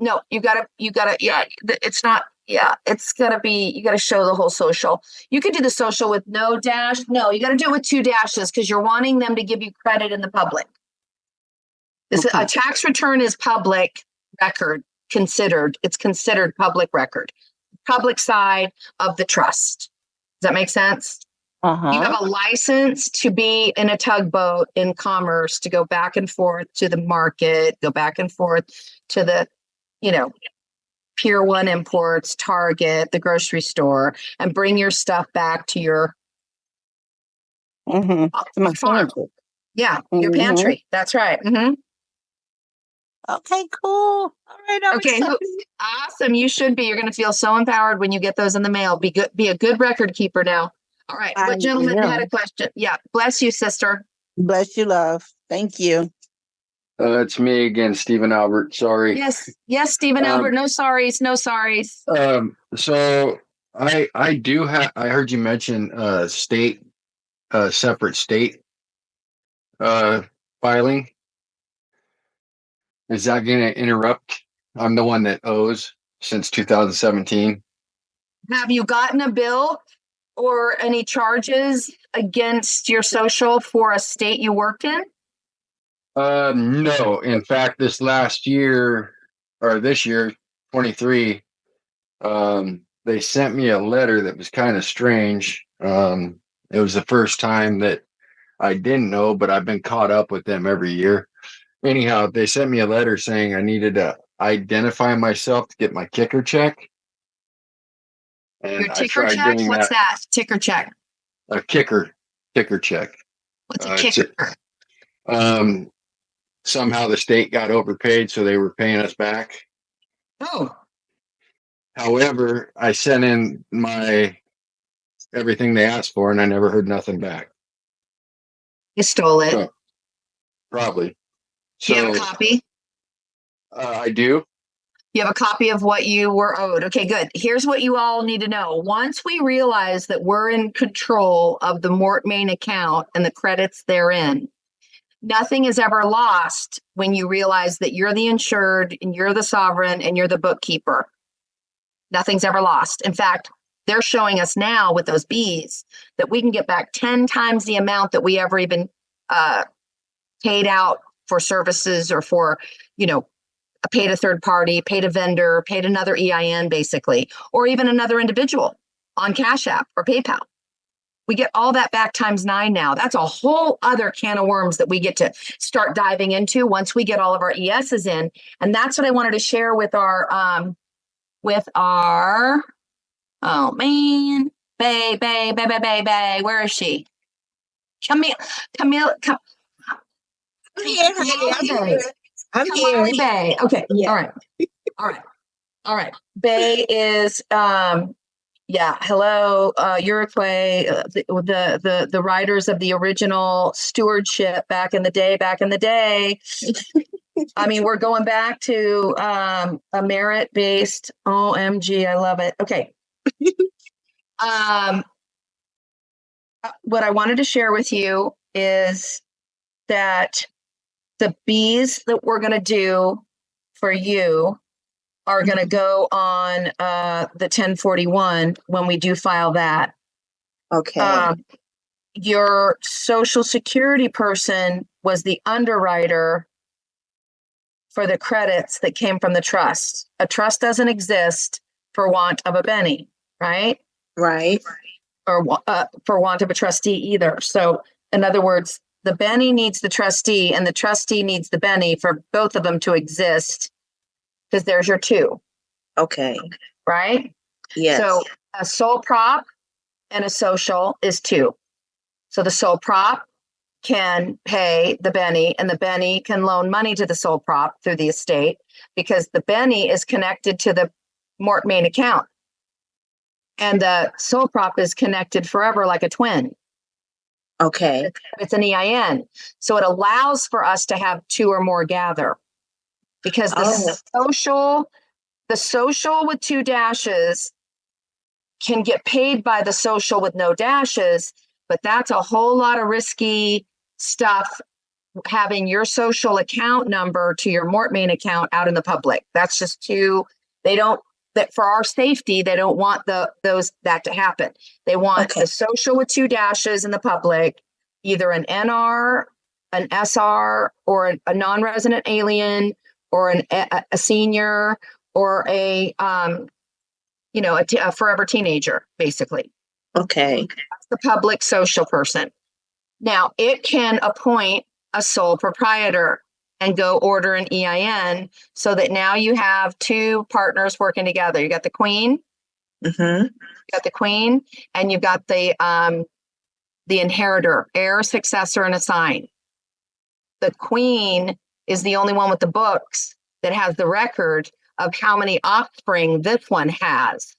S1: you gotta it's not it's gotta be, you gotta show the whole social. You could do the social with no dash. No, you gotta do it with 2 dashes because you're wanting them to give you credit in the public. A tax return is public record considered. It's considered public record, public side of the trust. Does that make sense? You have a license to be in a tugboat in commerce, to go back and forth to the market, go back and forth to the, Pier 1 Imports, Target, the grocery store, and bring your stuff back to your farm. Yeah, your pantry. That's right.
S14: Okay, cool. All right. I'm
S1: Okay,
S14: excited.
S1: awesome. You should be. You're going to feel so empowered when you get those in the mail. Be good. Be a good record keeper now. All right.
S14: I
S1: What gentleman had
S14: am.
S1: a question? Yeah. Bless you, sister.
S14: Bless you, love. Thank you.
S3: It's me again, Stephen Albert. Sorry.
S1: Yes, Stephen Albert. No sorries. No sorries.
S3: So I do have. I heard you mention separate state filing. Is that going to interrupt? I'm the one that owes since 2017.
S1: Have you gotten a bill or any charges against your social for a state you worked in?
S3: No. In fact, this year, 23, they sent me a letter that was kind of strange. It was the first time that I didn't know, but I've been caught up with them every year. Anyhow, they sent me a letter saying I needed to identify myself to get my kicker check. And
S1: Your
S3: I
S1: ticker
S3: tried
S1: check?
S3: doing
S1: What's
S3: that.
S1: that? Ticker check.
S3: A kicker check.
S1: What's a
S3: It's
S1: kicker?
S3: somehow the state got overpaid, so they were paying us back.
S1: Oh.
S3: However, I sent in everything they asked for, and I never heard nothing back.
S1: You stole it.
S3: So, probably.
S1: Do you have a copy?
S3: I do.
S1: You have a copy of what you were owed. Okay, good. Here's what you all need to know. Once we realize that we're in control of the Mort Main account and the credits therein, nothing is ever lost when you realize that you're the insured and you're the sovereign and you're the bookkeeper. Nothing's ever lost. In fact, they're showing us now with those Bs that we can get back 10 times the amount that we ever even paid out for services or for, paid a third party, paid a vendor, paid another EIN basically, or even another individual on Cash App or PayPal. We get all that back times 9 now. That's a whole other can of worms that we get to start diving into once we get all of our ESs in. And that's what I wanted to share with our, oh man, Bay, where is she? Camille, come
S13: I'm here. I'm here.
S1: Bay. Okay.
S13: Yeah.
S1: All right. Bay is hello, Uruguay, the writers of the original Stewardship back in the day. I mean, we're going back to a merit-based. OMG, I love it. Okay. What I wanted to share with you is that the Bs that we're going to do for you are going to go on the 1041 when we do file that.
S13: Okay.
S1: Your Social Security person was the underwriter for the credits that came from the trust. A trust doesn't exist for want of a Benny, right?
S13: Right.
S1: Or for want of a trustee either. So in other words, the Benny needs the trustee and the trustee needs the Benny for both of them to exist, because there's your 2.
S13: Okay.
S1: Right?
S13: Yes.
S1: So a sole prop and a social is 2. So the sole prop can pay the Benny and the Benny can loan money to the sole prop through the estate because the Benny is connected to the Mort Main account. And the sole prop is connected forever like a twin.
S13: Okay.
S1: It's an EIN. So it allows for us to have 2 or more gather because the social with 2 dashes can get paid by the social with no dashes, but that's a whole lot of risky stuff having your social account number to your Mort Main account out in the public. That's just too, that for our safety, they don't want that to happen. They want the social with 2 dashes in the public, either an NR, an SR, or a non-resident alien, or a senior, or a forever teenager, basically.
S13: Okay.
S1: the public social person. Now, it can appoint a sole proprietor and go order an EIN so that now you have two partners working together. You got the queen,
S22: Mm-hmm.
S1: you got the queen, and you've got the inheritor, heir, successor, and assign. The queen is the only one with the books that has the record of how many offspring this one has,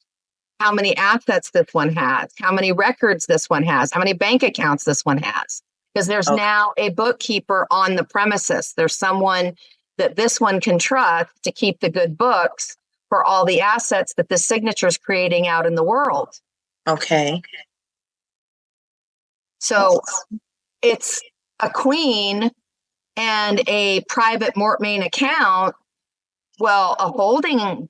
S1: how many assets this one has, how many records this one has, how many bank accounts this one has. Because there's now a bookkeeper on the premises. There's someone that this one can trust to keep the good books for all the assets that the signature is creating out in the world.
S22: Okay.
S1: So it's a queen and a private Mortmain account. Well, a holding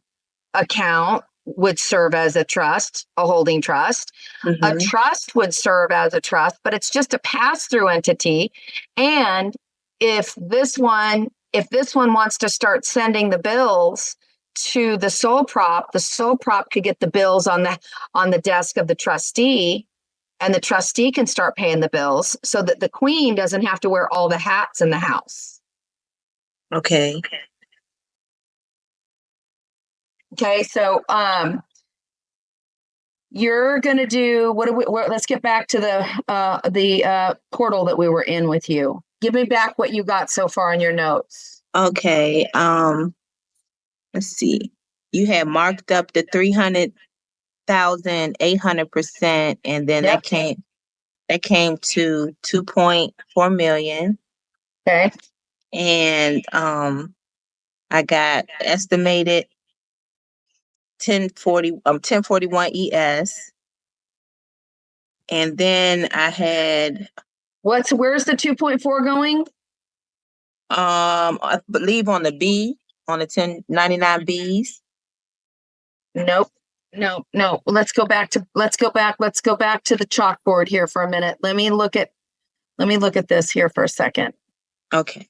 S1: account would serve as a trust, a holding trust. A trust would serve as a trust, but it's just a pass-through entity. And if this one wants to start sending the bills to the sole prop could get the bills on the desk of the trustee, and the trustee can start paying the bills so that the queen doesn't have to wear all the hats in the house.
S22: Okay.
S1: Okay, so you're gonna do let's get back to the portal that we were in with you. Give me back what you got so far in your notes.
S22: Okay. Let's see. You had marked up the 300,800%, and then that came to 2.4 million.
S1: Okay.
S22: And I got estimated 1041 ES. And then I had
S1: where's the 2.4 going?
S22: I believe on the B, on the 1099 Bs.
S1: Nope. No. Let's go back to the chalkboard here for a minute. Let me look at this here for a second.
S22: Okay.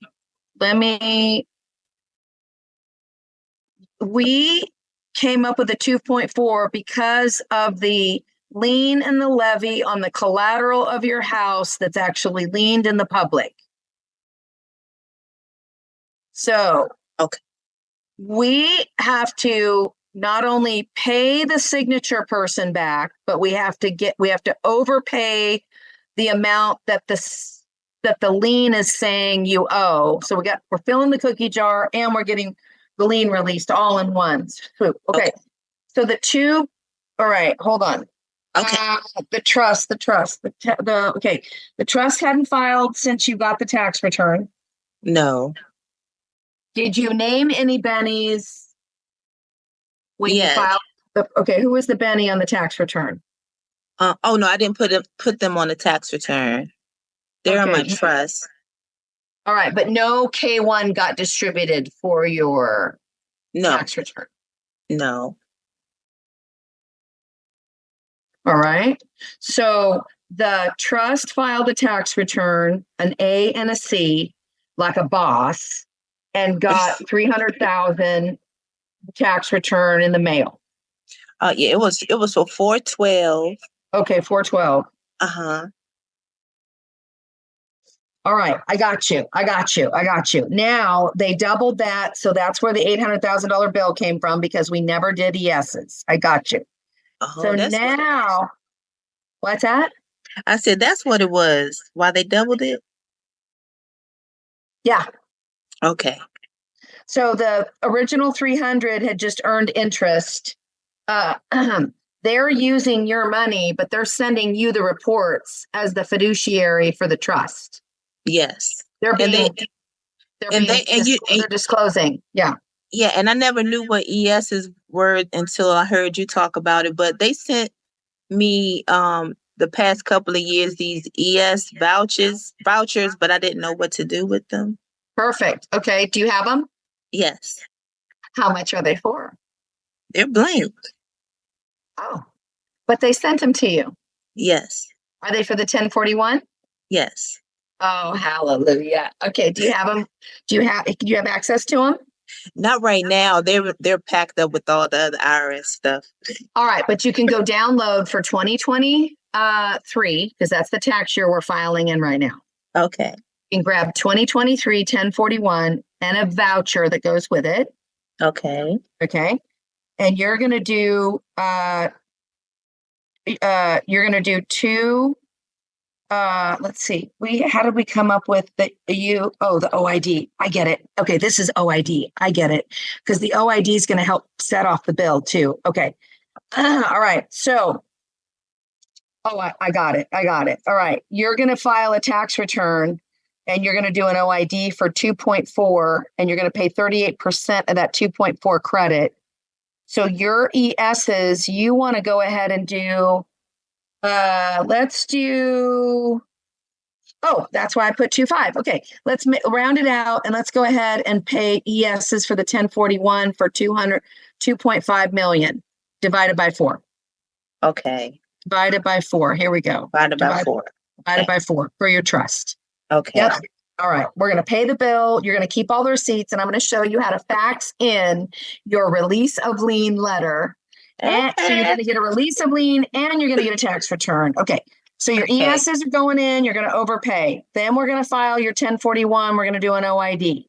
S1: We came up with a 2.4 because of the lien and the levy on the collateral of your house that's actually liened in the public. So,
S22: okay,
S1: we have to not only pay the signature person back, but we have to overpay the amount that the lien is saying you owe. So we're filling the cookie jar and we're getting the lien released all in one swoop. Okay. So all right, hold on.
S22: Okay.
S1: The trust, the trust hadn't filed since you got the tax return.
S22: No.
S1: Did you name any bennies when you filed? Okay, who was the Benny on the tax return?
S22: Oh no, I didn't put them on the tax return. They're on my trust.
S1: All right, but no K1 got distributed for your tax return.
S22: No.
S1: All right. So the trust filed a tax return, an A and a C, like a boss, and got 300,000 tax return in the mail.
S22: Yeah, it was for 412.
S1: Okay, 412.
S22: Uh-huh.
S1: All right, I got you. Now they doubled that, so that's where the $800,000 bill came from because we never did ESs. I got you. So now, what's that?
S22: I said that's what it was. Why they doubled it?
S1: Yeah.
S22: Okay.
S1: So the original 300 had just earned interest. They're using your money, but they're sending you the reports as the fiduciary for the trust.
S22: Yes.
S1: They're disclosing. Yeah.
S22: Yeah, and I never knew what ESs were until I heard you talk about it, but they sent me the past couple of years these ES vouchers, but I didn't know what to do with them.
S1: Perfect. Okay. Do you have them?
S22: Yes.
S1: How much are they for?
S22: They're blank.
S1: Oh, but they sent them to you.
S22: Yes.
S1: Are they for the 1041?
S22: Yes.
S1: Oh, hallelujah. Okay. Do you have them? Do you have access to them?
S22: Not right now. They're packed up with all the other IRS stuff.
S1: All right, but you can go download for 2020 3, because that's the tax year we're filing in right now.
S22: Okay.
S1: You can grab 2023 1041 and a voucher that goes with it.
S22: Okay.
S1: Okay. And you're gonna do two. Let's see. How did we come up with the OID? I get it. Okay, this is OID. I get it. Because the OID is going to help set off the bill too. Okay. All right. So, I got it. All right. You're going to file a tax return and you're going to do an OID for 2.4 and you're going to pay 38% of that 2.4 credit. So your ESs, you want to go ahead and do, let's do, that's why I put 2.5. Okay, let's round it out and let's go ahead and pay ESs for the 1041 for 2.5 million divided by 4.
S22: Okay.
S1: Divided by 4. Here we go.
S22: Divided by 4.
S1: Divided by 4 for your trust.
S22: Okay.
S1: Yep. All right. We're going to pay the bill. You're going to keep all the receipts and I'm going to show you how to fax in your release of lien letter. And so you're going to get a release of lien and you're going to get a tax return. Okay. So your ESs are going in, you're going to overpay. Then we're going to file your 1041. We're going to do an OID.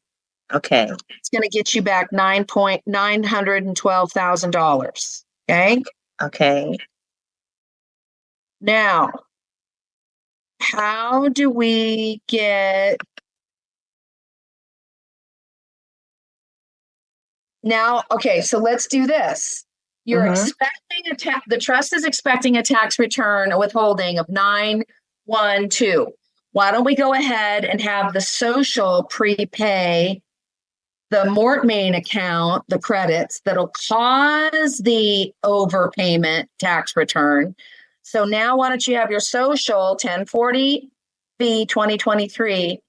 S22: Okay.
S1: It's going to get you back $912,000. Okay.
S22: Okay.
S1: Now, how do we get now? Okay, so let's do this. You're expecting the trust is expecting a tax return, a withholding of 912. Why don't we go ahead and have the social prepay the Mort Main account, the credits that'll cause the overpayment tax return. So now why don't you have your social 1040B 2023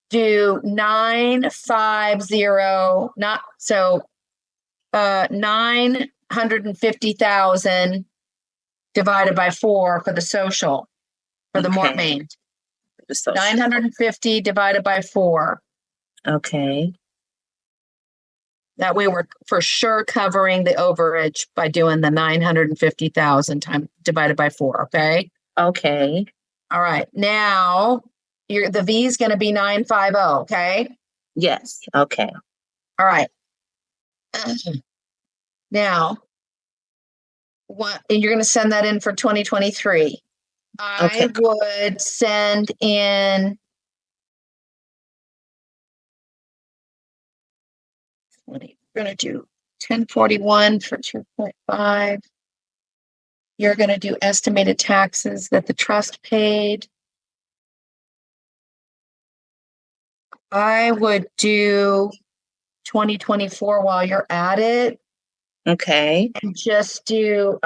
S1: do 950,000 divided by 4 for the social for the Mort Main. 950 divided by 4.
S22: Okay.
S1: That way we're for sure covering the overage by doing the 950,000 divided by 4. Okay.
S22: Okay.
S1: All right. Now the V is going to be 950. Okay.
S22: Yes. Okay.
S1: All right. Now, you're going to send that in for 2023. I would send in. We're going to do 1041 for 2.5. You're going to do estimated taxes that the trust paid. I would do 2024 while you're at it.
S22: Okay.
S1: And just do,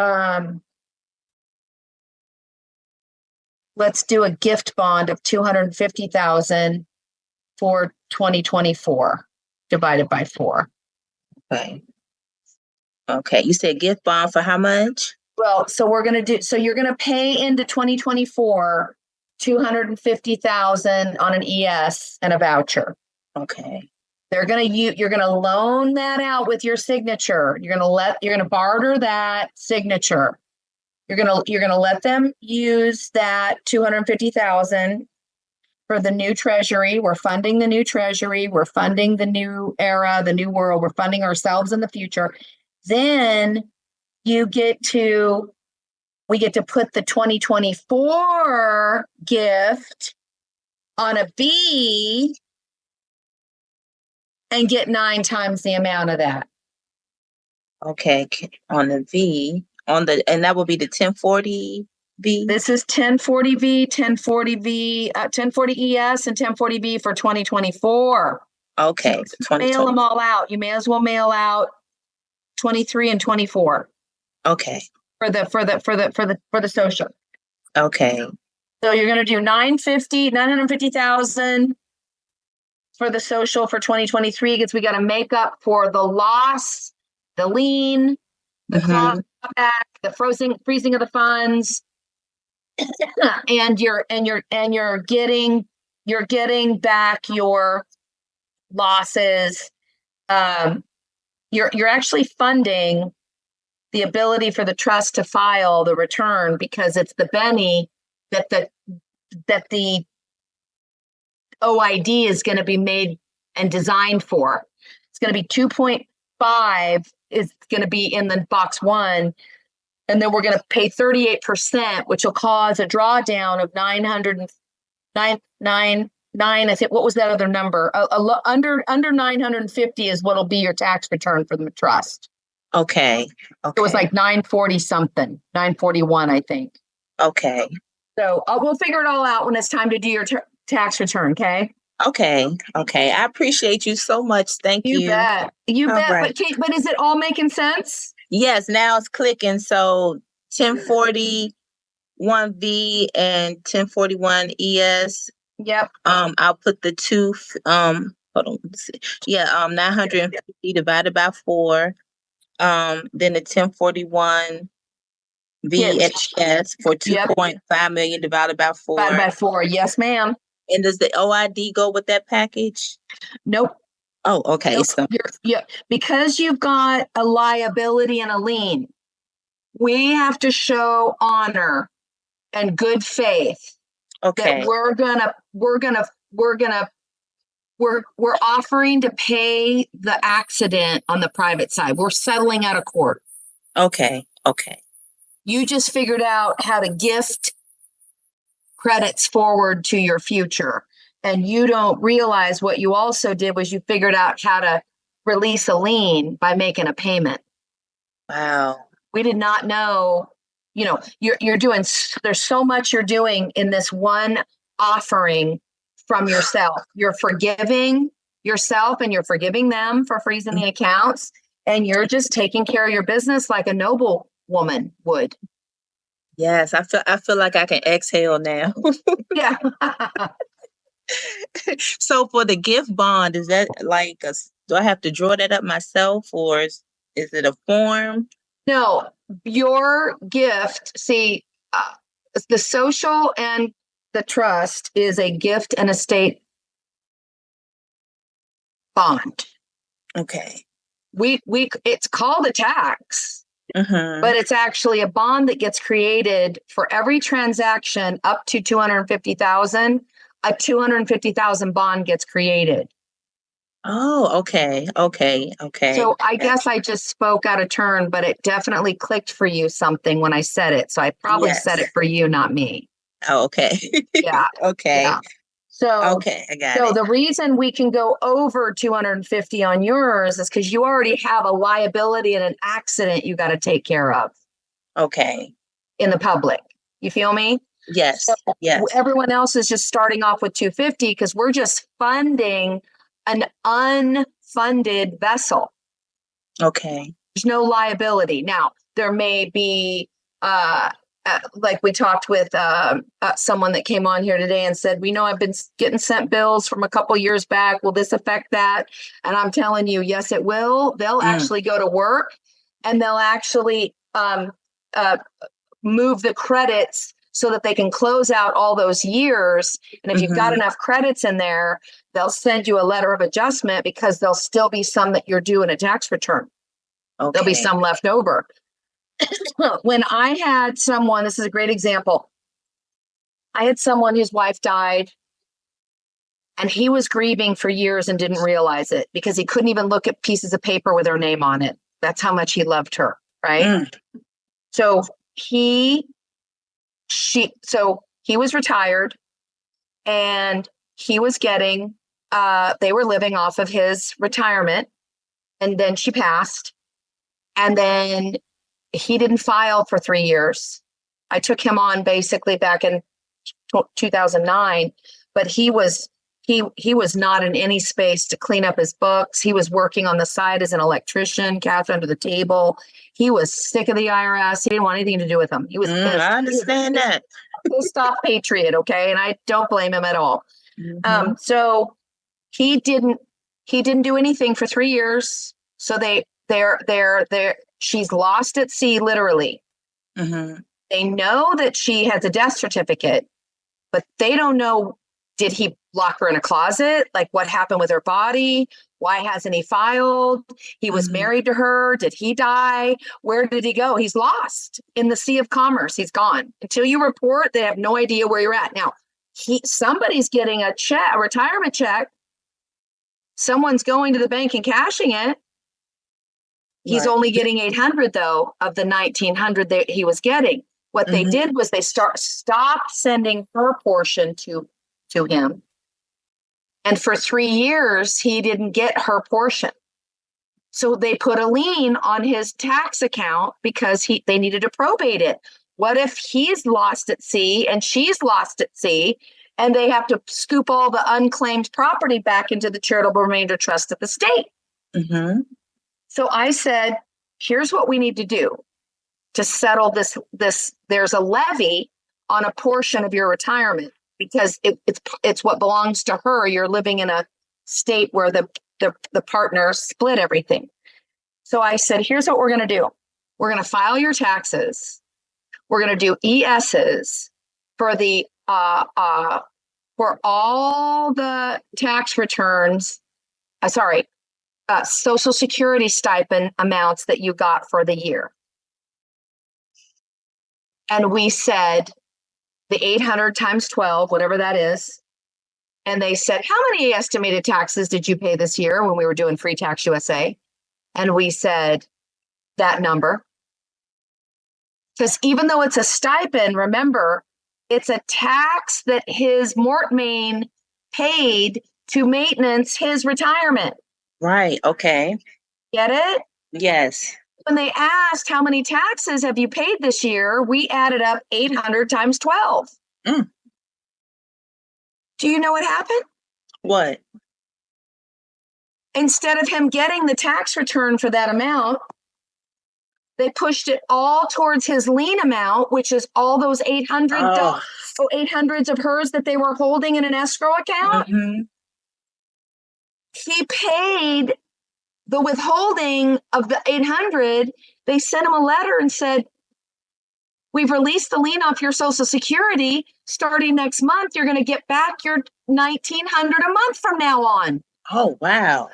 S1: let's do a gift bond of 250,000 for 2024 divided by 4.
S22: Okay. Okay. You said gift bond for how much?
S1: Well, so we're going to you're going to pay into 2024 250,000 on an ES and a voucher.
S22: Okay.
S1: You're going to loan that out with your signature. You're going to barter that signature. You're going to let them use that 250,000 for the new treasury. We're funding the new treasury. We're funding the new era, the new world. We're funding ourselves in the future. Then we get to put the 2024 gift on a B and get 9 times the amount of that.
S22: Okay. On the V, and that will be the 1040 V.
S1: This is 1040V, 1040V, 1040 ES and 1040B for 2024.
S22: Okay.
S1: So mail them all out. You may as well mail out 23 and 24.
S22: Okay.
S1: For the social.
S22: Okay.
S1: So you're going to do 950,000 for the social for 2023 because we got to make up for the loss, the lien, the clawback, the freezing of the funds, and you're getting back your losses. You're actually funding the ability for the trust to file the return because it's the Benny that the OID is going to be made and designed for. It's going to be 2.5 is going to be in the box 1. And then we're going to pay 38%, which will cause a drawdown of 999. I think, what was that other number? Under 950 is what'll be your tax return for the trust.
S22: Okay.
S1: It was like 940 something, 941, I think.
S22: Okay.
S1: So we'll figure it all out when it's time to do your tax return. Okay.
S22: Okay. Okay. I appreciate you so much. Thank you.
S1: You bet. You
S22: All
S1: bet.
S22: right.
S1: But is it all making sense?
S22: Yes. Now it's clicking. So 1040 1V and 1041 ES.
S1: Yep.
S22: I'll put the two. Hold on. Let's see. Yeah. 950 divided by 4. Then the 1041 VHS for 2.5 million divided by 4.
S1: Divided by 4. Yes, ma'am.
S22: And does the OID go with that package?
S1: Nope.
S22: Oh, okay.
S1: Nope.
S22: So
S1: because you've got a liability and a lien, we have to show honor and good faith.
S22: Okay.
S1: That we're offering to pay the accident on the private side. We're settling out of court.
S22: Okay. Okay.
S1: You just figured out how to gift credits forward to your future. And you don't realize what you also did was you figured out how to release a lien by making a payment.
S22: Wow.
S1: We did not know, you're doing, there's so much you're doing in this one offering from yourself. You're forgiving yourself and you're forgiving them for freezing the accounts. And you're just taking care of your business like a noble woman would.
S22: Yes, I feel like I can exhale now.
S1: Yeah.
S22: So for the gift bond, is that like do I have to draw that up myself, or is it a form?
S1: No, your gift, the social and the trust is a gift and estate bond.
S22: Okay.
S1: It's called a tax.
S22: Mm-hmm.
S1: But it's actually a bond that gets created for every transaction up to 250,000. A 250,000 bond gets created.
S22: Oh, okay. Okay. Okay.
S1: So I guess I just spoke out of turn, but it definitely clicked for you something when I said it. So I probably said it for you, not me.
S22: Oh, okay.
S1: Yeah.
S22: Okay.
S1: Yeah. So
S22: okay, I got
S1: so
S22: it.
S1: the reason we can go over 250 on yours is because you already have a liability and an accident you got to take care of.
S22: Okay.
S1: In the public. You feel me?
S22: Yes.
S1: So
S22: yes.
S1: Everyone else is just starting off with 250 because we're just funding an unfunded vessel.
S22: Okay.
S1: There's no liability. Now, there may be like we talked with someone that came on here today and said, we know I've been getting sent bills from a couple years back. Will this affect that? And I'm telling you, yes, it will. They'll actually go to work and they'll actually move the credits so that they can close out all those years. And if you've got enough credits in there, they'll send you a letter of adjustment because there'll still be some that you're due in a tax return.
S22: Okay.
S1: There'll be some left over. When I had someone, this is a great example. I had someone whose wife died and he was grieving for years and didn't realize it because he couldn't even look at pieces of paper with her name on it. That's how much he loved her. Right. So he was retired and he was getting, they were living off of his retirement and then she passed and then he didn't file for 3 years. I took him on basically back in 2009, but he was not in any space to clean up his books. He was working on the side as an electrician, cash under the table. He was sick of the IRS. He didn't want anything to do with them. He was pissed.
S22: I understand that.
S1: Pissed off patriot, okay? And I don't blame him at all. So he didn't do anything for 3 years. So she's lost at sea, literally. They know that she has a death certificate, but they don't know Did he lock her in a closet? Like, what happened with her body? Why hasn't he filed? He was married to her. Did he die? Where did he go? He's lost in the sea of commerce. He's gone. Until you report, they have no idea where you're at. Now, somebody's getting a retirement check. Someone's going to the bank and cashing it. He's only getting 800 though of the 1900 that he was getting. What they did was they stopped sending her portion to him. And for 3 years, he didn't get her portion. So they put a lien on his tax account because they needed to probate it. What if he's lost at sea and she's lost at sea, and they have to scoop all the unclaimed property back into the charitable remainder trust of the state? So I said, here's what we need to do to settle this. There's a levy on a portion of your retirement because it's what belongs to her. You're living in a state where the partners split everything. So I said, here's what we're going to do. We're going to file your taxes. We're going to do ESs for the for all the tax returns. Social Security stipend amounts that you got for the year. And we said the 800 times 12, whatever that is. And they said, how many estimated taxes did you pay this year when we were doing Free Tax USA? And we said that number. Because even though it's a stipend, remember, it's a tax that his mortmain paid to maintenance his retirement.
S22: Right. Okay.
S1: Get it?
S22: Yes.
S1: When they asked how many taxes have you paid this year, we added up 800 times 12. Do you know what happened?
S22: What?
S1: Instead of him getting the tax return for that amount, they pushed it all towards his lien amount, which is all those 800s of hers that they were holding in an escrow account. He paid the withholding of the 800. They sent him a letter and said, we've released the lien off your Social Security. Starting next month, you're going to get back your $1,900 a month from now on.
S22: Oh, wow.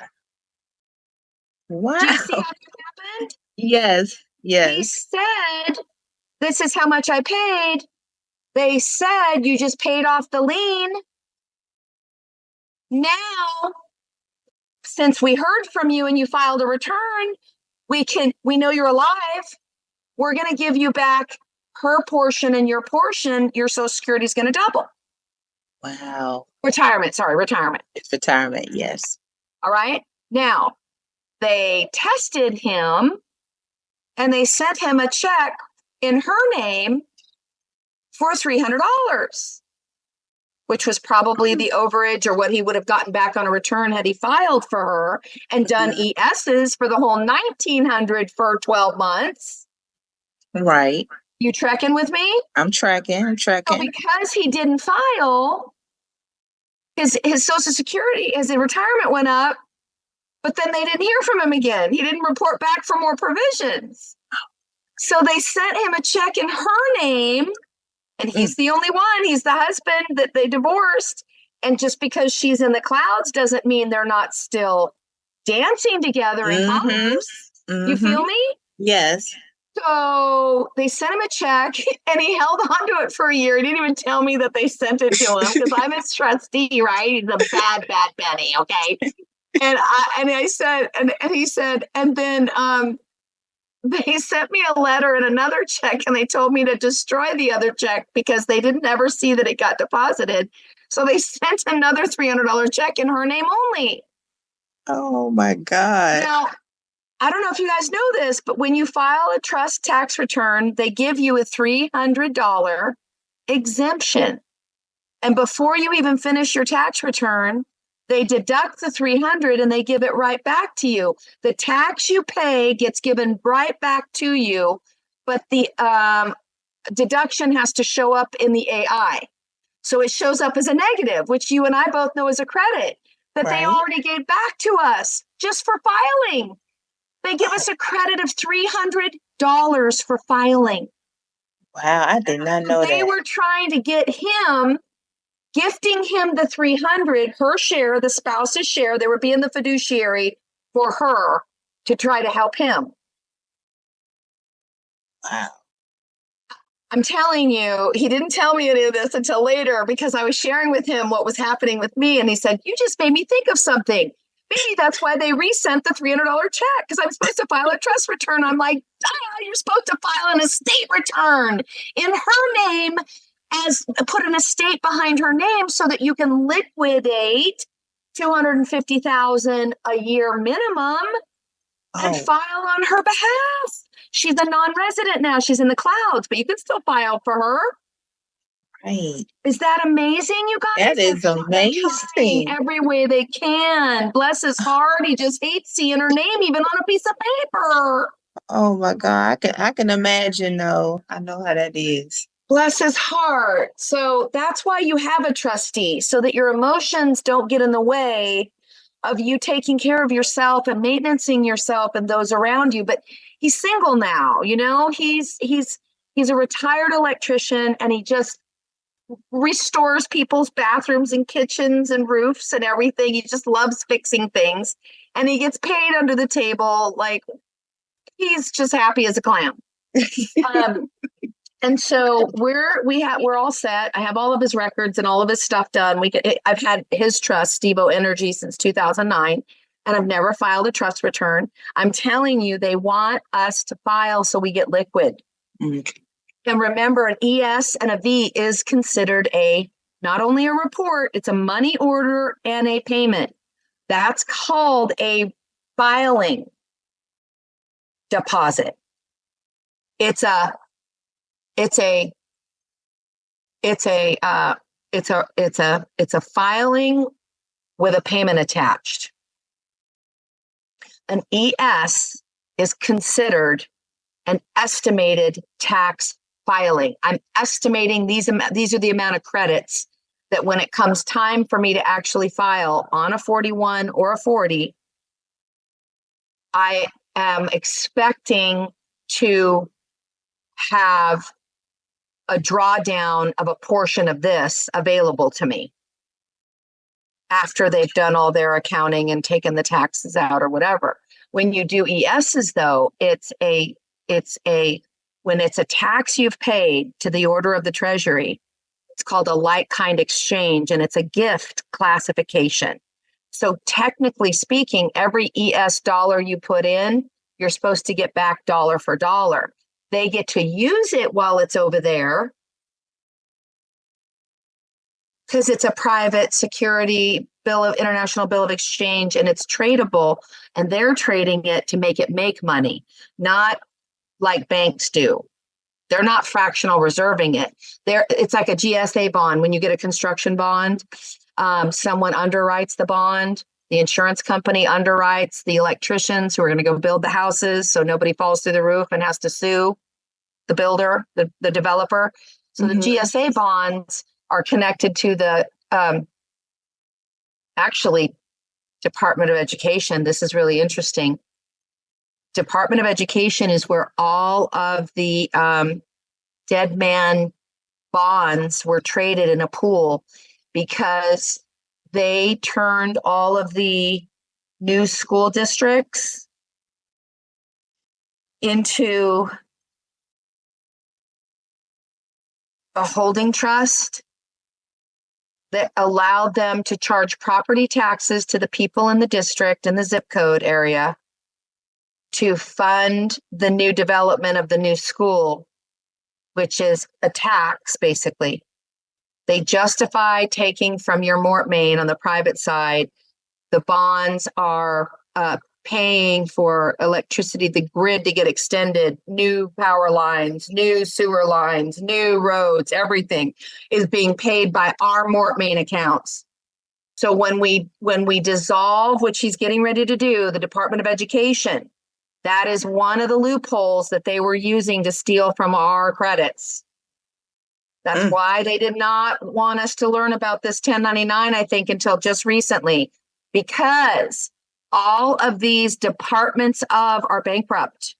S22: Wow.
S1: Do you see how that happened?
S22: Yes. Yes.
S1: He said, this is how much I paid. They said, you just paid off the lien. Now, since we heard from you and you filed a return, we know you're alive. We're going to give you back her portion and your portion. Your Social Security is going to double.
S22: Wow.
S1: Retirement.
S22: It's retirement. Yes.
S1: All right. Now, they tested him and they sent him a check in her name for $300, which was probably the overage or what he would have gotten back on a return had he filed for her and done ESs for the whole $1,900 for 12 months.
S22: Right.
S1: You tracking with me?
S22: I'm tracking.
S1: So because he didn't file, his Social Security, his retirement went up, but then they didn't hear from him again. He didn't report back for more provisions. So they sent him a check in her name, and he's the only one. He's the husband that they divorced. And just because she's in the clouds doesn't mean they're not still dancing together in commerce. You feel me?
S22: Yes.
S1: So they sent him a check and he held on to it for a year. He didn't even tell me that they sent it to him because I'm his trustee, right? He's a bad Benny, okay? And I said, and he said, and then they sent me a letter and another check and they told me to destroy the other check because they didn't ever see that it got deposited. So they sent another $300 check in her name only.
S22: Oh my God.
S1: Now, I don't know if you guys know this, but when you file a trust tax return, they give you a $300 exemption. And before you even finish your tax return, they deduct the $300 and they give it right back to you. The tax you pay gets given right back to you, but the deduction has to show up in the AI. So it shows up as a negative, which you and I both know is a credit that they already gave back to us just for filing. They give us a credit of $300 for filing.
S22: Wow, I did not know
S1: They
S22: that.
S1: were trying to get him gifting him the 300, her share, the spouse's share. They were being the fiduciary for her to try to help him.
S22: Wow.
S1: I'm telling you, he didn't tell me any of this until later because I was sharing with him what was happening with me. And he said, you just made me think of something. Maybe that's why they resent the $300 check because I'm supposed to file a trust return. I'm like, you're supposed to file an estate return in her name, as put an estate behind her name so that you can liquidate $250,000 a year minimum and file on her behalf. She's a non-resident now. She's in the clouds, but you can still file for her.
S22: Right.
S1: Is that amazing, you guys?
S22: That is
S1: They're
S22: amazing.
S1: trying every way they can. Bless his heart. He just hates seeing her name even on a piece of paper.
S22: Oh my God. I can imagine though. I know how that is.
S1: Bless his heart. So that's why you have a trustee, so that your emotions don't get in the way of you taking care of yourself and maintaining yourself and those around you. But he's single now, you know, he's a retired electrician, and he just restores people's bathrooms and kitchens and roofs and everything. He just loves fixing things, and he gets paid under the table. Like, he's just happy as a clam. And so we're all set. I have all of his records and all of his stuff done. I've had his trust, Stevo Energy, since 2009, and I've never filed a trust return. I'm telling you, they want us to file so we get liquid. And remember, an ES and a V is considered not only a report, it's a money order and a payment. That's called a filing deposit. It's a filing with a payment attached. An ES is considered an estimated tax filing. I'm estimating these are the amount of credits that when it comes time for me to actually file on a 41 or a 40, I am expecting to have a drawdown of a portion of this available to me after they've done all their accounting and taken the taxes out or whatever. When you do ESs though, when it's a tax you've paid to the order of the Treasury, it's called a like-kind exchange, and it's a gift classification. So technically speaking, every ES dollar you put in, you're supposed to get back dollar for dollar. They get to use it while it's over there because it's a private security international bill of exchange, and it's tradable, and they're trading it to make it make money, not like banks do. They're not fractional reserving it. It's like a GSA bond. When you get a construction bond, someone underwrites the bond. The insurance company underwrites the electricians who are going to go build the houses so nobody falls through the roof and has to sue the builder, the developer. So the GSA bonds are connected to the actually Department of Education. This is really interesting. Department of Education is where all of the dead man bonds were traded in a pool because they turned all of the new school districts into a holding trust that allowed them to charge property taxes to the people in the district and the zip code area to fund the new development of the new school, which is a tax, basically. They justify taking from your mortmain on the private side. The bonds are paying for electricity, the grid to get extended, new power lines, new sewer lines, new roads, everything is being paid by our mortmain accounts. So when we dissolve, which he's getting ready to do, the Department of Education, that is one of the loopholes that they were using to steal from our credits. That's why they did not want us to learn about this 1099, I think, until just recently, because all of these departments are bankrupt.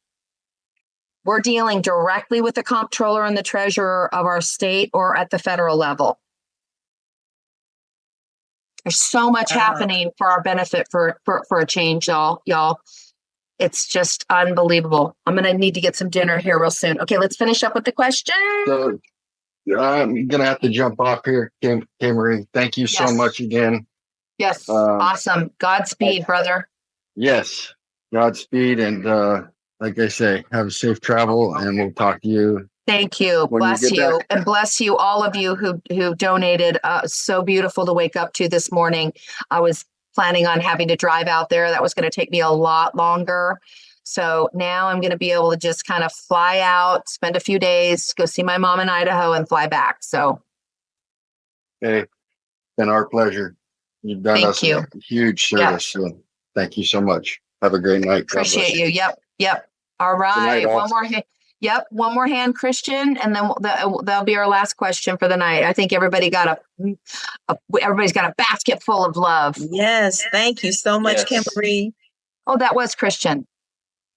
S1: We're dealing directly with the comptroller and the treasurer of our state or at the federal level. There's so much happening for our benefit for a change, y'all. It's just unbelievable. I'm gonna need to get some dinner here real soon. Okay, let's finish up with the question.
S3: So I'm gonna have to jump off here, Marie. Thank you so
S1: Yes.
S3: much again.
S1: Yes, awesome. Godspeed, brother.
S3: Yes, Godspeed, and like I say, have a safe travel, and we'll talk to you.
S1: Thank you.
S3: When you
S1: Bless
S3: get
S1: you.
S3: back.
S1: And bless you, all of you who donated. So beautiful to wake up to this morning. I was planning on having to drive out there. That was going to take me a lot longer. So now I'm going to be able to just kind of fly out, spend a few days, go see my mom in Idaho, and fly back. So
S3: Okay, been our pleasure. You've done
S1: Thank
S3: us
S1: you.
S3: a huge service. So thank you so much. Have a great night. God bless
S1: appreciate you. Yep. All right.
S3: night, all.
S1: One more. Yep. One more hand, Christian, and then that'll be our last question for the night. I think everybody's got a basket full of love.
S22: Yes, thank you so much,
S11: Yes.
S22: Kim Marie.
S1: Oh, that was Christian.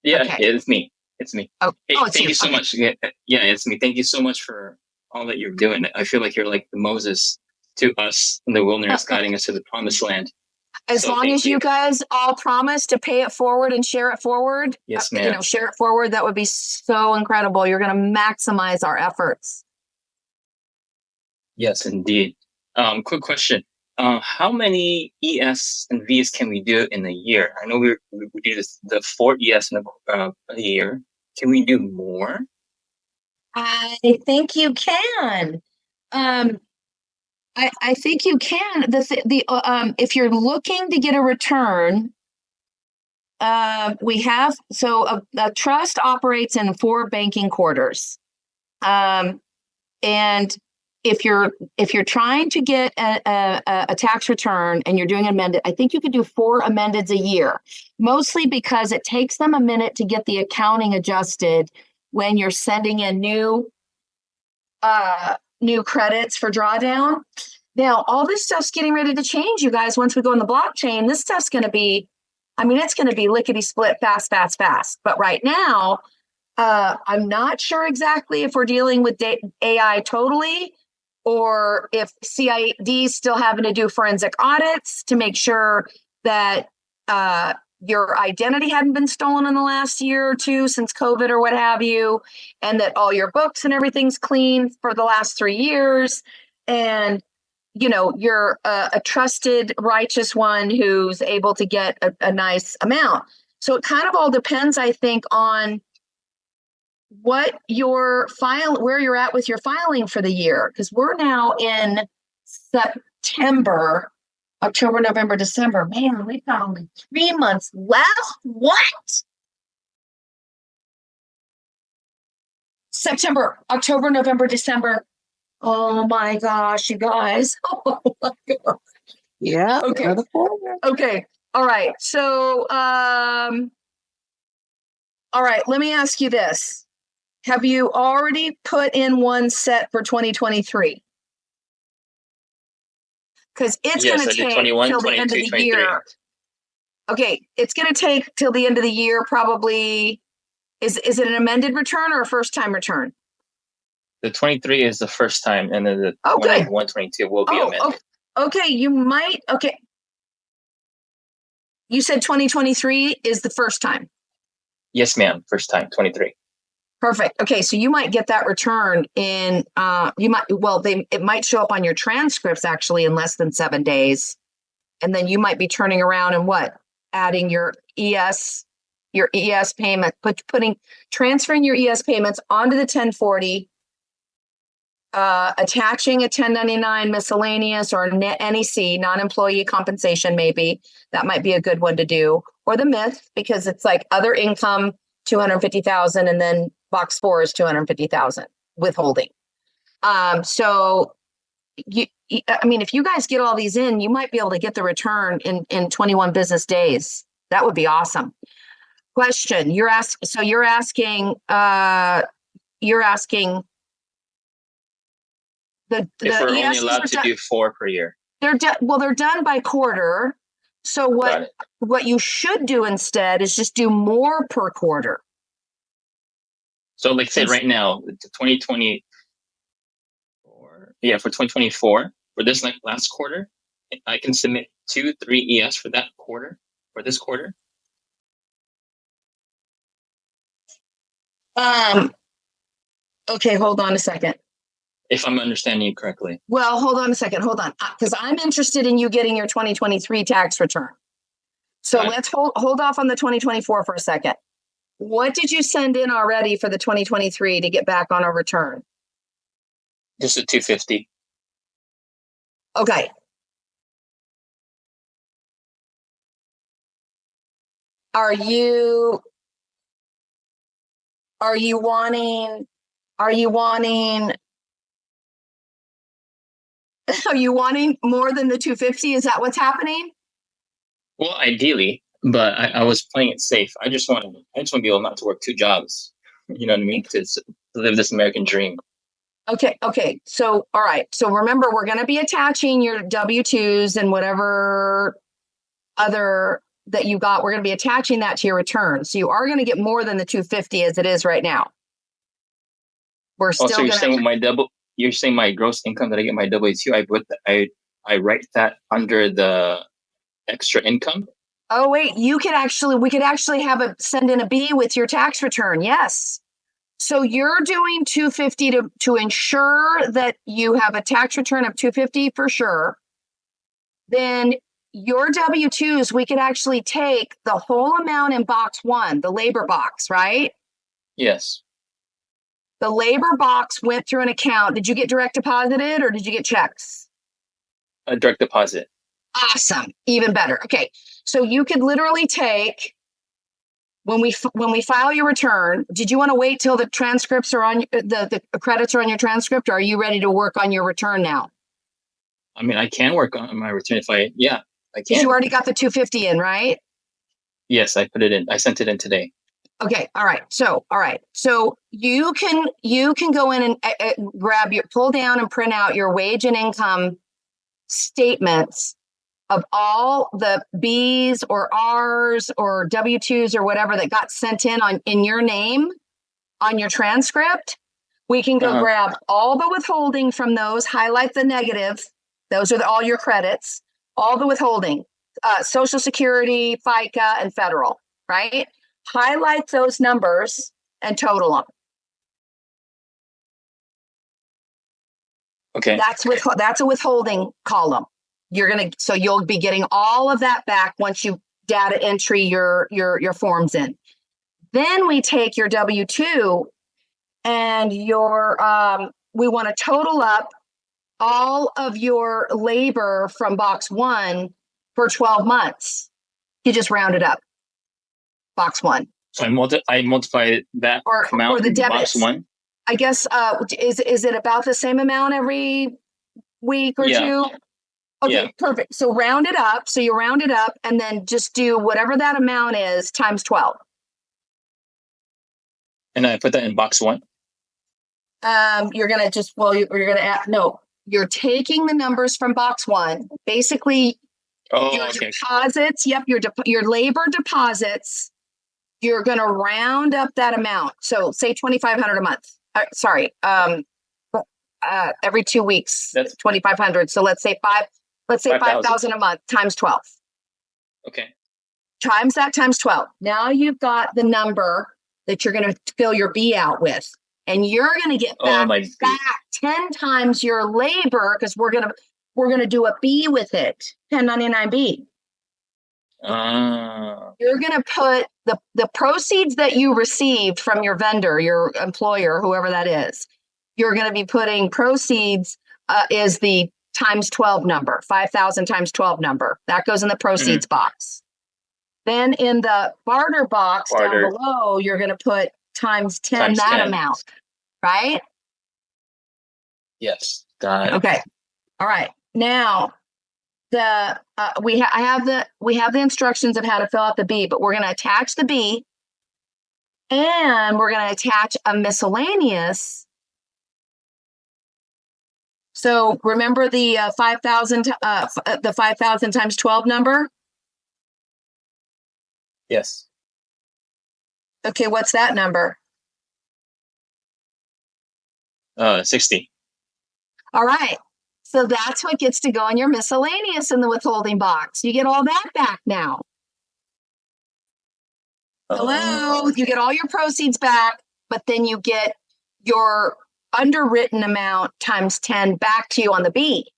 S11: Yeah,
S1: Okay.
S11: yeah, it's me. It's me.
S1: Oh,
S11: Hey,
S1: it's
S11: thank
S1: you.
S11: you so
S1: Okay.
S11: much. Yeah, it's me. Thank you so much for all that you're doing. I feel like you're like the Moses to us in the wilderness, guiding us to the promised land.
S1: As
S11: So
S1: long
S11: thank
S1: as you guys all promise to pay it forward and share it forward,
S11: Yes, ma'am.
S1: share it forward. That would be so incredible. You're going to maximize our efforts.
S11: Yes, indeed. Quick question. How many ES and Vs can we do in a year? I know we do the 4 ES in a year. Can we do more?
S1: I think you can. I think you can. If you're looking to get a return, we have a trust operates in 4 banking quarters, and if you're trying to get a tax return and you're doing amended, I think you could do 4 amendeds a year, mostly because it takes them a minute to get the accounting adjusted when you're sending in new credits for drawdown. Now, all this stuff's getting ready to change, you guys. Once we go in the blockchain, this stuff's going to be, it's going to be lickety split fast. But right now, I'm not sure exactly if we're dealing with AI totally, or if CID still having to do forensic audits to make sure that your identity hadn't been stolen in the last year or two since COVID or what have you, and that all your books and everything's clean for the last 3 years. And, you're a trusted, righteous one who's able to get a nice amount. So it kind of all depends, I think, on what where you're at with your filing for the year. Because we're now in September. October, November, December. Man, we've got only 3 months left. What? September, October, November, December. Oh my gosh, you guys. Oh my God.
S14: Yeah.
S1: Okay. Okay. All right. So, all right. Let me ask you this. Have you already put in one set for 2023? Because it's
S11: Yes,
S1: going
S11: I
S1: to
S11: did
S1: take
S11: 21,
S1: till the end of
S11: 22,
S1: the
S11: 23.
S1: year. Okay, it's going to take till the end of the year, probably. Is it an amended return or a first time return?
S11: The 23 is the first time, and then the
S1: Okay.
S11: 21, 22 will be amended.
S1: Okay, you might. Okay. You said 2023 is the first time.
S11: Yes, ma'am. First time, 23.
S1: Perfect. Okay, so you might get that return in it might show up on your transcripts actually in less than 7 days. And then you might be turning around and adding your ES payment, transferring your ES payments onto the 1040, attaching a 1099 miscellaneous or NEC, non-employee compensation maybe. That might be a good one to do. Or the MIF, because it's like other income, 250,000, and then box 4 is 250,000 withholding. So if you guys get all these in, you might be able to get the return in 21 business days. That would be awesome. Question: you're asking the
S11: If we're only
S1: ESs
S11: allowed
S1: are
S11: to
S1: done-
S11: do 4 per year.
S1: they're done by quarter. So
S11: Got
S1: what you should do instead is just do more per quarter.
S11: So, like say right now, the 2020, for 2024, for this last quarter, I can submit 2-3 ES for that quarter, for this quarter.
S1: Okay, hold on a second.
S11: If I'm understanding you correctly.
S1: Well, hold on a second. Hold on. Because I'm interested in you getting your 2023 tax return. So
S11: Got it.
S1: let's hold off on the 2024 for a second. What did you send in already for the 2023 to get back on a return?
S11: Just a 250.
S1: Okay. Are you wanting are you wanting more than the 250? Is that what's happening?
S11: Well, ideally, but I was playing it safe. I just want to be able not to work 2 jobs. You know what I mean? To live this American dream.
S1: Okay. So, all right. So remember, we're going to be attaching your W-2s and whatever other that you got. We're going to be attaching that to your return. So you are going to get more than the 250 as it is right now. We're still
S11: Also,
S1: going
S11: you're saying my gross income that I get my W-2, I write that under the extra income.
S1: Oh, wait, we could actually send in a B with your tax return. Yes. So you're doing 250 to ensure that you have a tax return of 250 for sure. Then your W-2s, we could actually take the whole amount in box 1, the labor box, right?
S11: Yes.
S1: The labor box went through an account. Did you get direct deposited or did you get checks?
S11: A direct deposit.
S1: Awesome. Even better. Okay. So you could literally take, when we file your return, did you want to wait till the transcripts are on, the credits are on your transcript, or are you ready to work on your return now?
S11: I mean, I can work on my return I can.
S1: Because you already got the 250 in, right?
S11: Yes, I put it in. I sent it in today.
S1: Okay. All right. So you can go in and pull down and print out your wage and income statements of all the B's or R's or W-2s or whatever that got sent in your name on your transcript. We can go grab all the withholding from those, highlight the negative. Those are all your credits, all the withholding, Social Security, FICA, and federal, right? Highlight those numbers and total them.
S11: Okay.
S1: That's a withholding column. So you'll be getting all of that back once you data entry your forms in. Then we take your W-2 and we want to total up all of your labor from box 1 for 12 months. You just round it up. Box 1.
S11: So I multiply that amount
S1: or the
S11: in
S1: debits.
S11: box 1.
S1: I guess is it about the same amount every week or two? Okay,
S11: yeah.
S1: Perfect. So round it up. So you round it up and then just do whatever that amount is times 12.
S11: And I put that in box 1.
S1: You're gonna add, no, you're taking the numbers from box 1. Basically, your deposits. Yep, your labor deposits. You're gonna round up that amount. So say $2,500 a month. Every 2 weeks. That's 2,500. So let's say 5,000 a month times 12.
S11: Okay.
S1: Times that times 12. Now you've got the number that you're going to fill your B out with. And you're going to get back 10 times your labor because we're going to do a B with it, 1099B. You're going to put the proceeds that you received from your vendor, your employer, whoever that is. You're going to be putting proceeds is the times 12 number, 5,000 times 12 number. That goes in the proceeds box. Then in the barter box down below, you're going to put times 10 amount, right?
S11: Yes. Got it.
S1: Okay. All right. Now we have the instructions of how to fill out the B, but we're going to attach the B and we're going to attach a miscellaneous. So remember the 5,000 times 12 number?
S11: Yes.
S1: Okay, what's that number?
S11: 60.
S1: All right. So that's what gets to go in your miscellaneous in the withholding box. You get all that back now. Hello, you get all your proceeds back, but then you get your underwritten amount times 10 back to you on the B.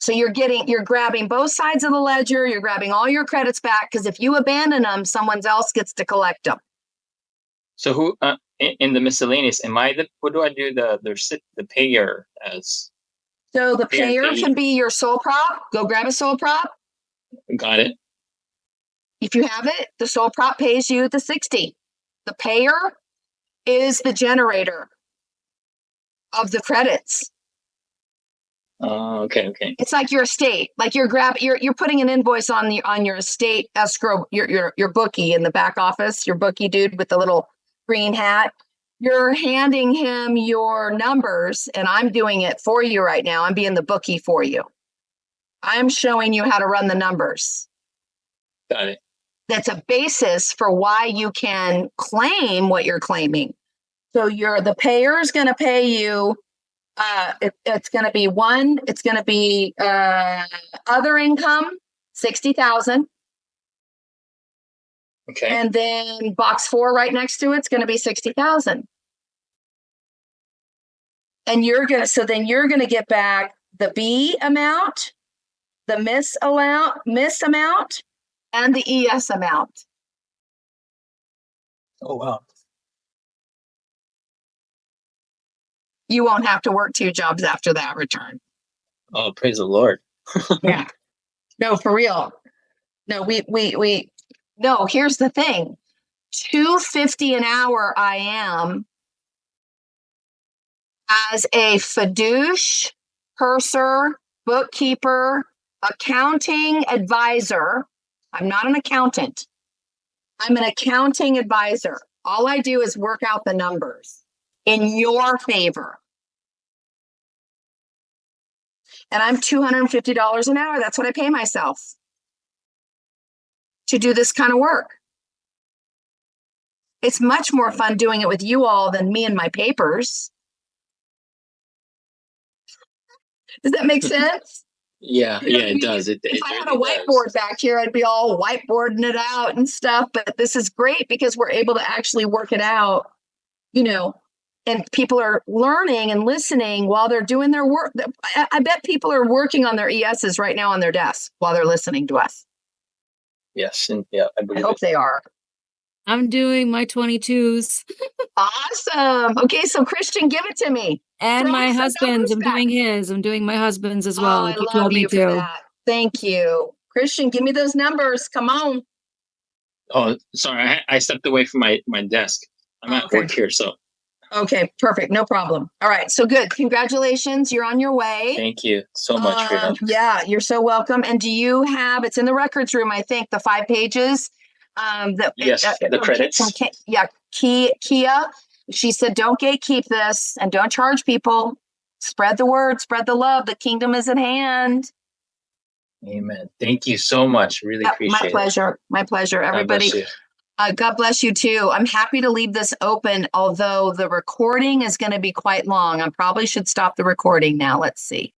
S1: So you're grabbing both sides of the ledger. You're grabbing all your credits back because if you abandon them, someone else gets to collect them.
S11: So who in the miscellaneous? What do I do the payer as?
S1: So the payer can be your sole prop. Go grab a sole prop.
S11: Got it.
S1: If you have it, the sole prop pays you the 60. The payer is the generator of the credits.
S11: Okay.
S1: It's like your estate. Like you're putting an invoice on your estate escrow, your bookie in the back office, your bookie dude with the little green hat. You're handing him your numbers, and I'm doing it for you right now. I'm being the bookie for you. I'm showing you how to run the numbers.
S11: Got it.
S1: That's a basis for why you can claim what you're claiming. So the payer is going to pay you. It's going to be other income, 60,000.
S11: Okay.
S1: And then box 4 right next to it's going to be 60,000. And you're going to get back the B amount, the miss amount, and the ES amount.
S11: Oh, wow.
S1: You won't have to work 2 jobs after that return.
S11: Oh, praise the Lord.
S1: Yeah. No, for real. No, no, here's the thing. $250 an hour I am as a fiduciary, purser, bookkeeper, accounting advisor. I'm not an accountant. I'm an accounting advisor. All I do is work out the numbers in your favor. And I'm $250 an hour. That's what I pay myself to do this kind of work. It's much more fun doing it with you all than me and my papers. Does that make sense?
S11: Yeah, it does. If
S1: I had a whiteboard back here, I'd be all whiteboarding it out and stuff. But this is great because we're able to actually work it out, and people are learning and listening while they're doing their work. I bet people are working on their ESs right now on their desk while they're listening to us.
S11: Yes, and yeah,
S1: I hope they are.
S8: I'm doing my 22s.
S1: Awesome. Okay, so Christian, give it to me.
S8: And
S1: Throw
S8: my
S1: some
S8: husband's. I'm
S1: numbers back.
S8: doing his. I'm doing my husband's as well.
S1: I
S8: He
S1: love
S8: told me
S1: you for
S8: to.
S1: that. Thank you. Christian, give me those numbers. Come on.
S11: Oh, sorry, I stepped away from my desk. I'm at work here, so.
S1: Okay, perfect. No problem. All right, so good. Congratulations. You're on your way.
S11: Thank you so much for your help.
S1: Yeah, you're so welcome. And do you have, it's in the records room, I think, the 5 pages.
S11: Yes, the credits.
S1: Kia, she said, don't gatekeep this and don't charge people. Spread the word, spread the love. The kingdom is at hand.
S11: Amen. Thank you so much. Really appreciate it.
S1: My pleasure. My pleasure. Everybody.
S11: God bless you.
S1: God bless you too. I'm happy to leave this open, although the recording is going to be quite long. I probably should stop the recording now. Let's see.